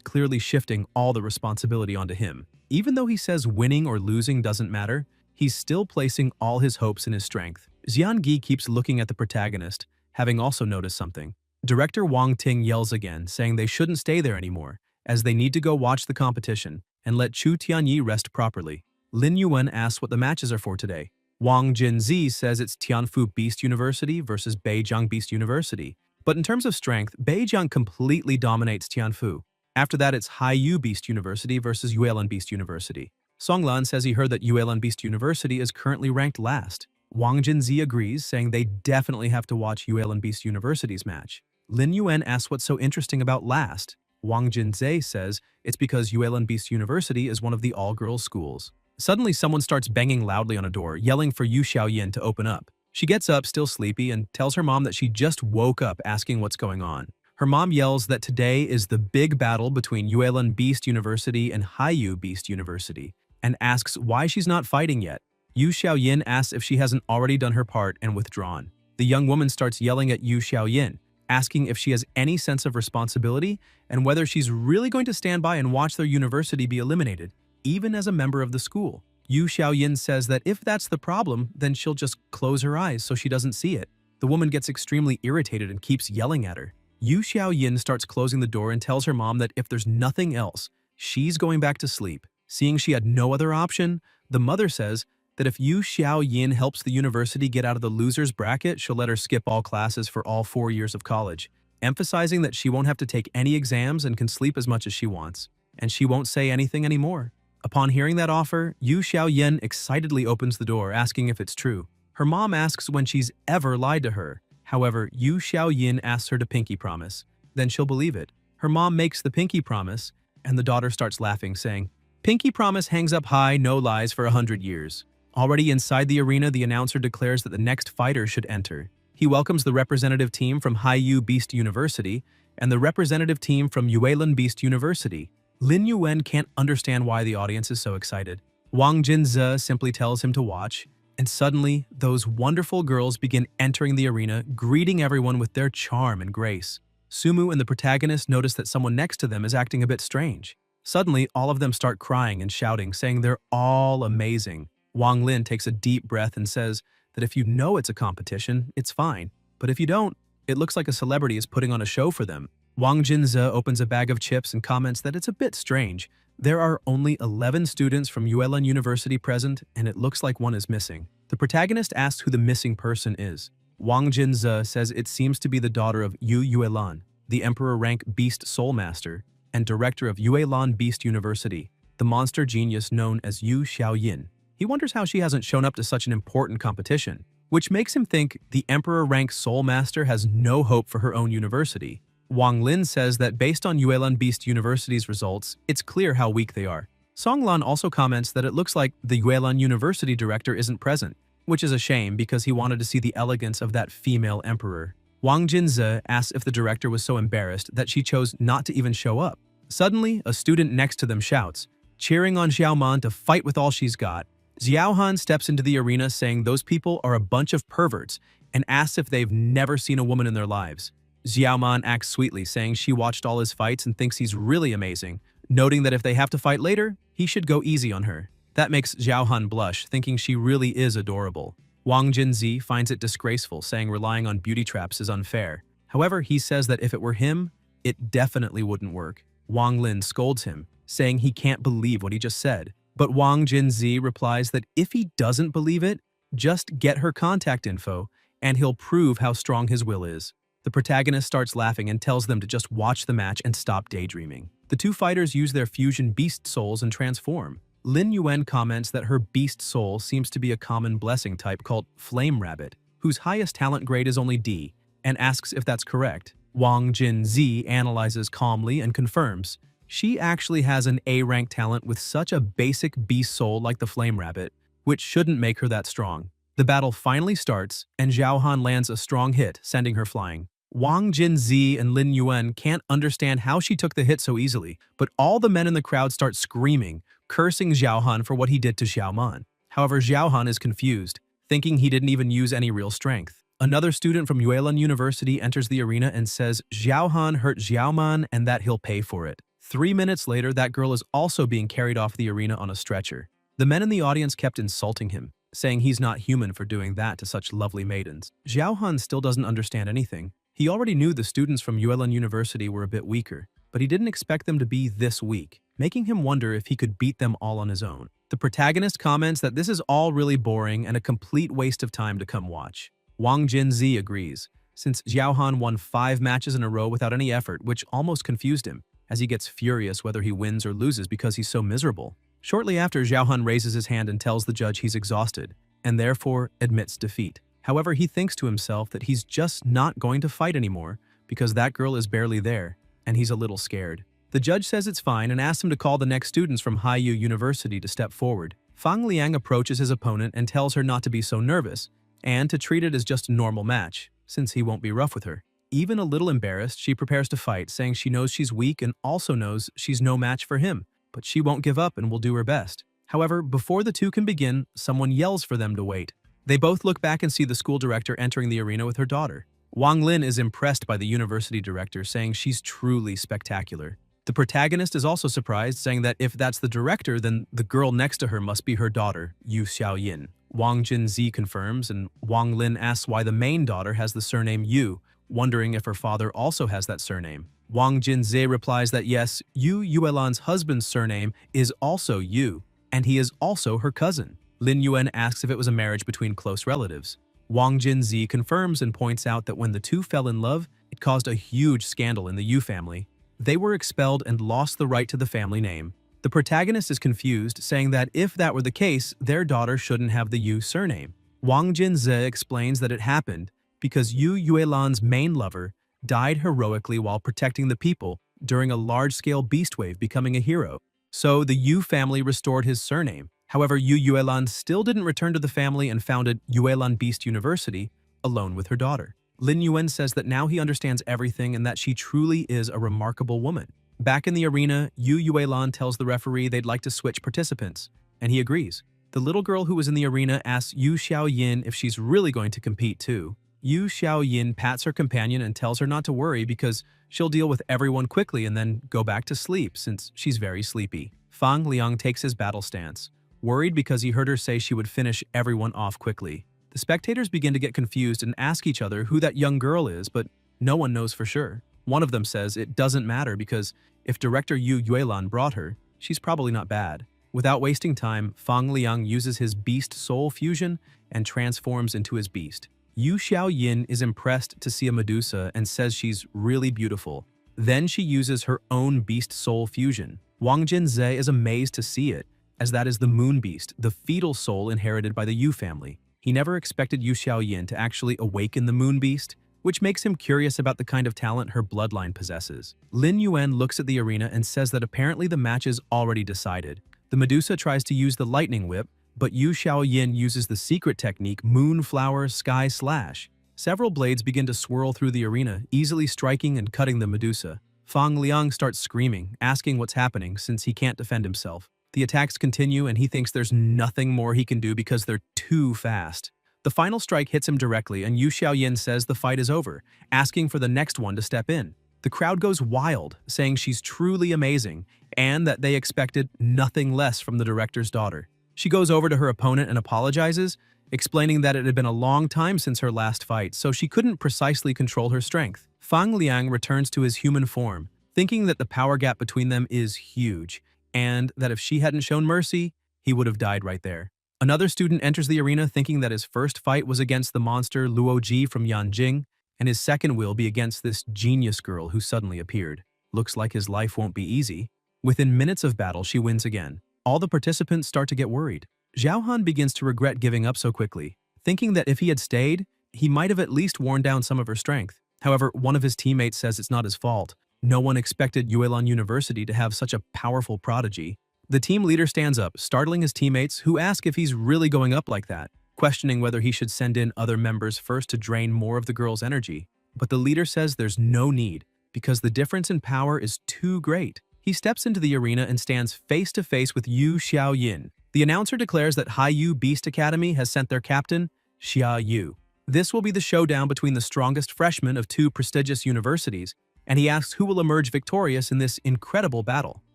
clearly shifting all the responsibility onto him. Even though he says winning or losing doesn't matter, he's still placing all his hopes in his strength. Xiangi keeps looking at the protagonist, having also noticed something. Director Wang Ting yells again, saying they shouldn't stay there anymore, as they need to go watch the competition and let Chu Tianyi rest properly. Lin Yuan asks what the matches are for today. Wang Jinzi says it's Tianfu Beast University versus Beijiang Beast University. But in terms of strength, Beijiang completely dominates Tianfu. After that, it's Haiyu Beast University versus Yuelan Beast University. Songlan says he heard that Yuelan Beast University is currently ranked last. Wang Jinzi agrees, saying they definitely have to watch Yuelan Beast University's match. Lin Yuan asks what's so interesting about last. Wang Jinzi says it's because Yuelan Beast University is one of the all-girls schools. Suddenly, someone starts banging loudly on a door, yelling for Yu Xiaoyin to open up. She gets up, still sleepy, and tells her mom that she just woke up asking what's going on. Her mom yells that today is the big battle between Yuelan Beast University and Haiyu Beast University, and asks why she's not fighting yet. Yu Xiaoyin asks if she hasn't already done her part and withdrawn. The young woman starts yelling at Yu Xiaoyin, asking if she has any sense of responsibility and whether she's really going to stand by and watch their university be eliminated, even as a member of the school. Yu Xiaoyin says that if that's the problem, then she'll just close her eyes so she doesn't see it. The woman gets extremely irritated and keeps yelling at her. Yu Xiaoyin starts closing the door and tells her mom that if there's nothing else, she's going back to sleep. Seeing she had no other option, the mother says that if Yu Xiaoyin helps the university get out of the loser's bracket, she'll let her skip all classes for all 4 years of college, emphasizing that she won't have to take any exams and can sleep as much as she wants, and she won't say anything anymore. Upon hearing that offer, Yu Xiaoyin excitedly opens the door, asking if it's true. Her mom asks when she's ever lied to her. However, Yu Xiaoyin asks her to pinky promise. Then she'll believe it. Her mom makes the pinky promise, and the daughter starts laughing, saying, "Pinky promise hangs up high, no lies for 100 years. Already inside the arena, the announcer declares that the next fighter should enter. He welcomes the representative team from Haiyu Beast University and the representative team from Yuelan Beast University. Lin Yuan can't understand why the audience is so excited. Wang Jinzi simply tells him to watch, and suddenly, those wonderful girls begin entering the arena, greeting everyone with their charm and grace. Sumu and the protagonist notice that someone next to them is acting a bit strange. Suddenly, all of them start crying and shouting, saying they're all amazing. Wang Lin takes a deep breath and says that if you know it's a competition, it's fine. But if you don't, it looks like a celebrity is putting on a show for them. Wang Jinzi opens a bag of chips and comments that it's a bit strange. There are only 11 students from Yuelan University present, and it looks like one is missing. The protagonist asks who the missing person is. Wang Jinzi says it seems to be the daughter of Yu Yuelan, the Emperor rank Beast Soul Master, and director of Yuelan Beast University, the monster genius known as Yu Xiaoyin. He wonders how she hasn't shown up to such an important competition, which makes him think the Emperor rank Soul Master has no hope for her own university. Wang Lin says that based on Yuelan Beast University's results, it's clear how weak they are. Songlan also comments that it looks like the Yuelan University director isn't present, which is a shame because he wanted to see the elegance of that female emperor. Wang Jinzi asks if the director was so embarrassed that she chose not to even show up. Suddenly, a student next to them shouts, cheering on Xiaoman to fight with all she's got. Xiaohan steps into the arena saying those people are a bunch of perverts and asks if they've never seen a woman in their lives. Xiaoman acts sweetly, saying she watched all his fights and thinks he's really amazing, noting that if they have to fight later, he should go easy on her. That makes Xiaohan blush, thinking she really is adorable. Wang Jinzi finds it disgraceful, saying relying on beauty traps is unfair. However, he says that if it were him, it definitely wouldn't work. Wang Lin scolds him, saying he can't believe what he just said. But Wang Jinzi replies that if he doesn't believe it, just get her contact info, and he'll prove how strong his will is. The protagonist starts laughing and tells them to just watch the match and stop daydreaming. The two fighters use their fusion beast souls and transform. Lin Yuan comments that her beast soul seems to be a common blessing type called Flame Rabbit, whose highest talent grade is only D, and asks if that's correct. Wang Jinzi analyzes calmly and confirms. She actually has an A-rank talent with such a basic beast soul like the Flame Rabbit, which shouldn't make her that strong. The battle finally starts, and Zhao Han lands a strong hit, sending her flying. Wang Jinzi and Lin Yuan can't understand how she took the hit so easily, but all the men in the crowd start screaming, cursing Zhao Han for what he did to Xiao Man. However, Zhao Han is confused, thinking he didn't even use any real strength. Another student from Yuelan University enters the arena and says Zhao Han hurt Xiao Man and that he'll pay for it. 3 minutes later, that girl is also being carried off the arena on a stretcher. The men in the audience kept insulting him, saying he's not human for doing that to such lovely maidens. Zhao Han still doesn't understand anything. He already knew the students from Yuelan University were a bit weaker, but he didn't expect them to be this weak, making him wonder if he could beat them all on his own. The protagonist comments that this is all really boring and a complete waste of time to come watch. Wang Jinzi agrees, since Zhao Han won 5 matches in a row without any effort, which almost confused him, as he gets furious whether he wins or loses because he's so miserable. Shortly after, Zhao Han raises his hand and tells the judge he's exhausted, and therefore admits defeat. However, he thinks to himself that he's just not going to fight anymore because that girl is barely there, and he's a little scared. The judge says it's fine and asks him to call the next students from Haiyu University to step forward. Fang Liang approaches his opponent and tells her not to be so nervous, and to treat it as just a normal match, since he won't be rough with her. Even a little embarrassed, she prepares to fight, saying she knows she's weak and also knows she's no match for him, but she won't give up and will do her best. However, before the two can begin, someone yells for them to wait. They both look back and see the school director entering the arena with her daughter. Wang Lin is impressed by the university director, saying she's truly spectacular. The protagonist is also surprised, saying that if that's the director, then the girl next to her must be her daughter, Yu Xiaoyin. Wang Jinzi confirms, and Wang Lin asks why the main daughter has the surname Yu, wondering if her father also has that surname. Wang Jinzi replies that yes, Yu Yuelan's husband's surname is also Yu, and he is also her cousin. Lin Yuan asks if it was a marriage between close relatives. Wang Jinzi confirms and points out that when the two fell in love, it caused a huge scandal in the Yu family. They were expelled and lost the right to the family name. The protagonist is confused, saying that if that were the case, their daughter shouldn't have the Yu surname. Wang Jinzi explains that it happened because Yu Yuelan's main lover died heroically while protecting the people during a large-scale beast wave, becoming a hero. So the Yu family restored his surname. However, Yu Yuelan still didn't return to the family and founded Yuelan Beast University alone with her daughter. Lin Yuan says that now he understands everything and that she truly is a remarkable woman. Back in the arena, Yu Yuelan tells the referee they'd like to switch participants, and he agrees. The little girl who was in the arena asks Yu Xiaoyin if she's really going to compete too. Yu Xiaoyin pats her companion and tells her not to worry because she'll deal with everyone quickly and then go back to sleep since she's very sleepy. Fang Liang takes his battle stance, worried because he heard her say she would finish everyone off quickly. The spectators begin to get confused and ask each other who that young girl is, but no one knows for sure. One of them says it doesn't matter because if director Yu Yuelan brought her, she's probably not bad. Without wasting time, Fang Liang uses his beast soul fusion and transforms into his beast. Yu Xiaoyin is impressed to see a Medusa and says she's really beautiful. Then she uses her own beast soul fusion. Wang Jinzi is amazed to see it, as that is the moon beast, the fetal soul inherited by the Yu family. He never expected Yu Xiaoyin to actually awaken the moon beast, which makes him curious about the kind of talent her bloodline possesses. Lin Yuan looks at the arena and says that apparently the match is already decided. The Medusa tries to use the lightning whip, but Yu Xiaoyin uses the secret technique Moonflower Sky Slash. Several blades begin to swirl through the arena, easily striking and cutting the Medusa. Fang Liang starts screaming, asking what's happening since he can't defend himself. The attacks continue and he thinks there's nothing more he can do because they're too fast. The final strike hits him directly and Yu Xiaoyin says the fight is over, asking for the next one to step in. The crowd goes wild, saying she's truly amazing and that they expected nothing less from the director's daughter. She goes over to her opponent and apologizes, explaining that it had been a long time since her last fight, so she couldn't precisely control her strength. Fang Liang returns to his human form, thinking that the power gap between them is huge, and that if she hadn't shown mercy, he would have died right there. Another student enters the arena thinking that his first fight was against the monster Luo Ji from Yanjing, and his second will be against this genius girl who suddenly appeared. Looks like his life won't be easy. Within minutes of battle, she wins again. All the participants start to get worried. Zhao Han begins to regret giving up so quickly, thinking that if he had stayed, he might have at least worn down some of her strength. However, one of his teammates says it's not his fault. No one expected Yuelon University to have such a powerful prodigy. The team leader stands up, startling his teammates, who ask if he's really going up like that, questioning whether he should send in other members first to drain more of the girl's energy. But the leader says there's no need, because the difference in power is too great. He steps into the arena and stands face to face with Yu Xiaoyin. The announcer declares that Haiyu Beast Academy has sent their captain, Xia Yu. This will be the showdown between the strongest freshmen of two prestigious universities, and he asks who will emerge victorious in this incredible battle.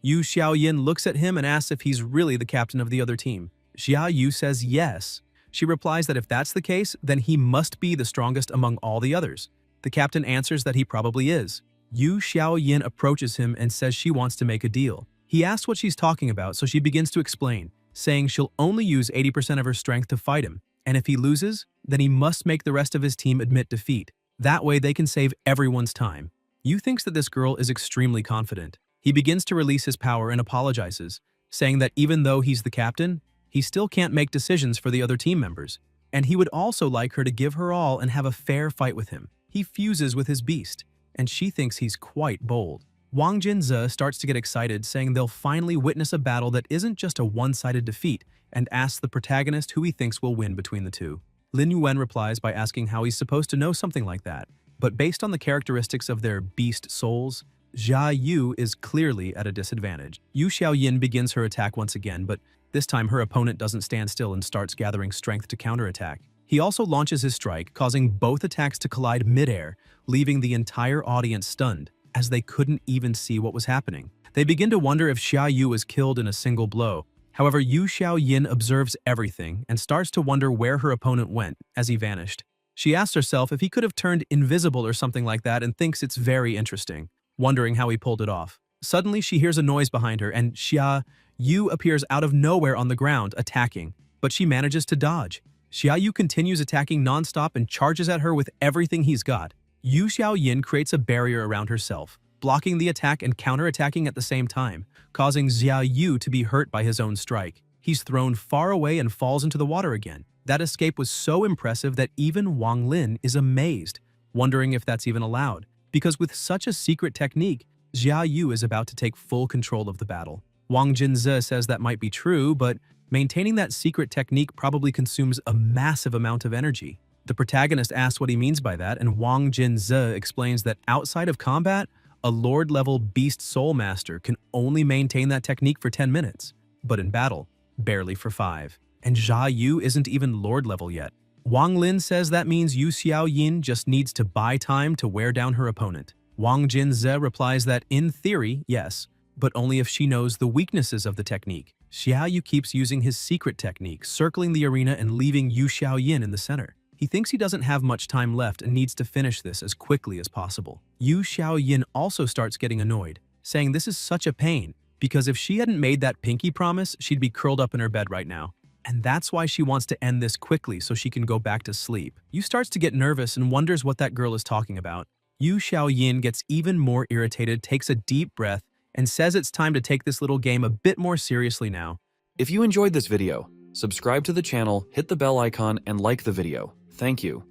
Yu Xiaoyin looks at him and asks if he's really the captain of the other team. Xia Yu says yes. She replies that if that's the case, then he must be the strongest among all the others. The captain answers that he probably is. Yu Xiaoyin approaches him and says she wants to make a deal. He asks what she's talking about, so she begins to explain, saying she'll only use 80% of her strength to fight him, and if he loses, then he must make the rest of his team admit defeat. That way they can save everyone's time. Yu thinks that this girl is extremely confident. He begins to release his power and apologizes, saying that even though he's the captain, he still can't make decisions for the other team members, and he would also like her to give her all and have a fair fight with him. He fuses with his beast, and she thinks he's quite bold. Wang Jinze starts to get excited, saying they'll finally witness a battle that isn't just a one-sided defeat, and asks the protagonist who he thinks will win between the two. Lin Yuan replies by asking how he's supposed to know something like that, but based on the characteristics of their beast souls, Xia Yu is clearly at a disadvantage. Yu Xiaoyin begins her attack once again, but this time her opponent doesn't stand still and starts gathering strength to counterattack. He also launches his strike, causing both attacks to collide midair, leaving the entire audience stunned, as they couldn't even see what was happening. They begin to wonder if Xia Yu is killed in a single blow. However, Yu Xiaoyin observes everything and starts to wonder where her opponent went as he vanished. She asks herself if he could have turned invisible or something like that and thinks it's very interesting, wondering how he pulled it off. Suddenly, she hears a noise behind her and Xia Yu appears out of nowhere on the ground, attacking, but she manages to dodge. Xia Yu continues attacking nonstop and charges at her with everything he's got. Yu Xiaoyin creates a barrier around herself, blocking the attack and counterattacking at the same time, causing Xia Yu to be hurt by his own strike. He's thrown far away and falls into the water again. That escape was so impressive that even Wang Lin is amazed, wondering if that's even allowed, because with such a secret technique, Xia Yu is about to take full control of the battle. Wang Jinze says that might be true, but maintaining that secret technique probably consumes a massive amount of energy. The protagonist asks what he means by that, and Wang Jinze explains that outside of combat, a Lord-level Beast Soul Master can only maintain that technique for 10 minutes, but in battle, barely for 5. And Xia Yu isn't even Lord-level yet. Wang Lin says that means Yu Xiaoyin just needs to buy time to wear down her opponent. Wang Jinze replies that in theory, yes, but only if she knows the weaknesses of the technique. Xia Yu keeps using his secret technique, circling the arena and leaving Yu Xiaoyin in the center. He thinks he doesn't have much time left and needs to finish this as quickly as possible. Yu Xiaoyin also starts getting annoyed, saying this is such a pain, because if she hadn't made that pinky promise, she'd be curled up in her bed right now. And that's why she wants to end this quickly so she can go back to sleep. Yu starts to get nervous and wonders what that girl is talking about. Yu Xiaoyin gets even more irritated, takes a deep breath, and says it's time to take this little game a bit more seriously now. If you enjoyed this video, subscribe to the channel, hit the bell icon, and like the video. Thank you.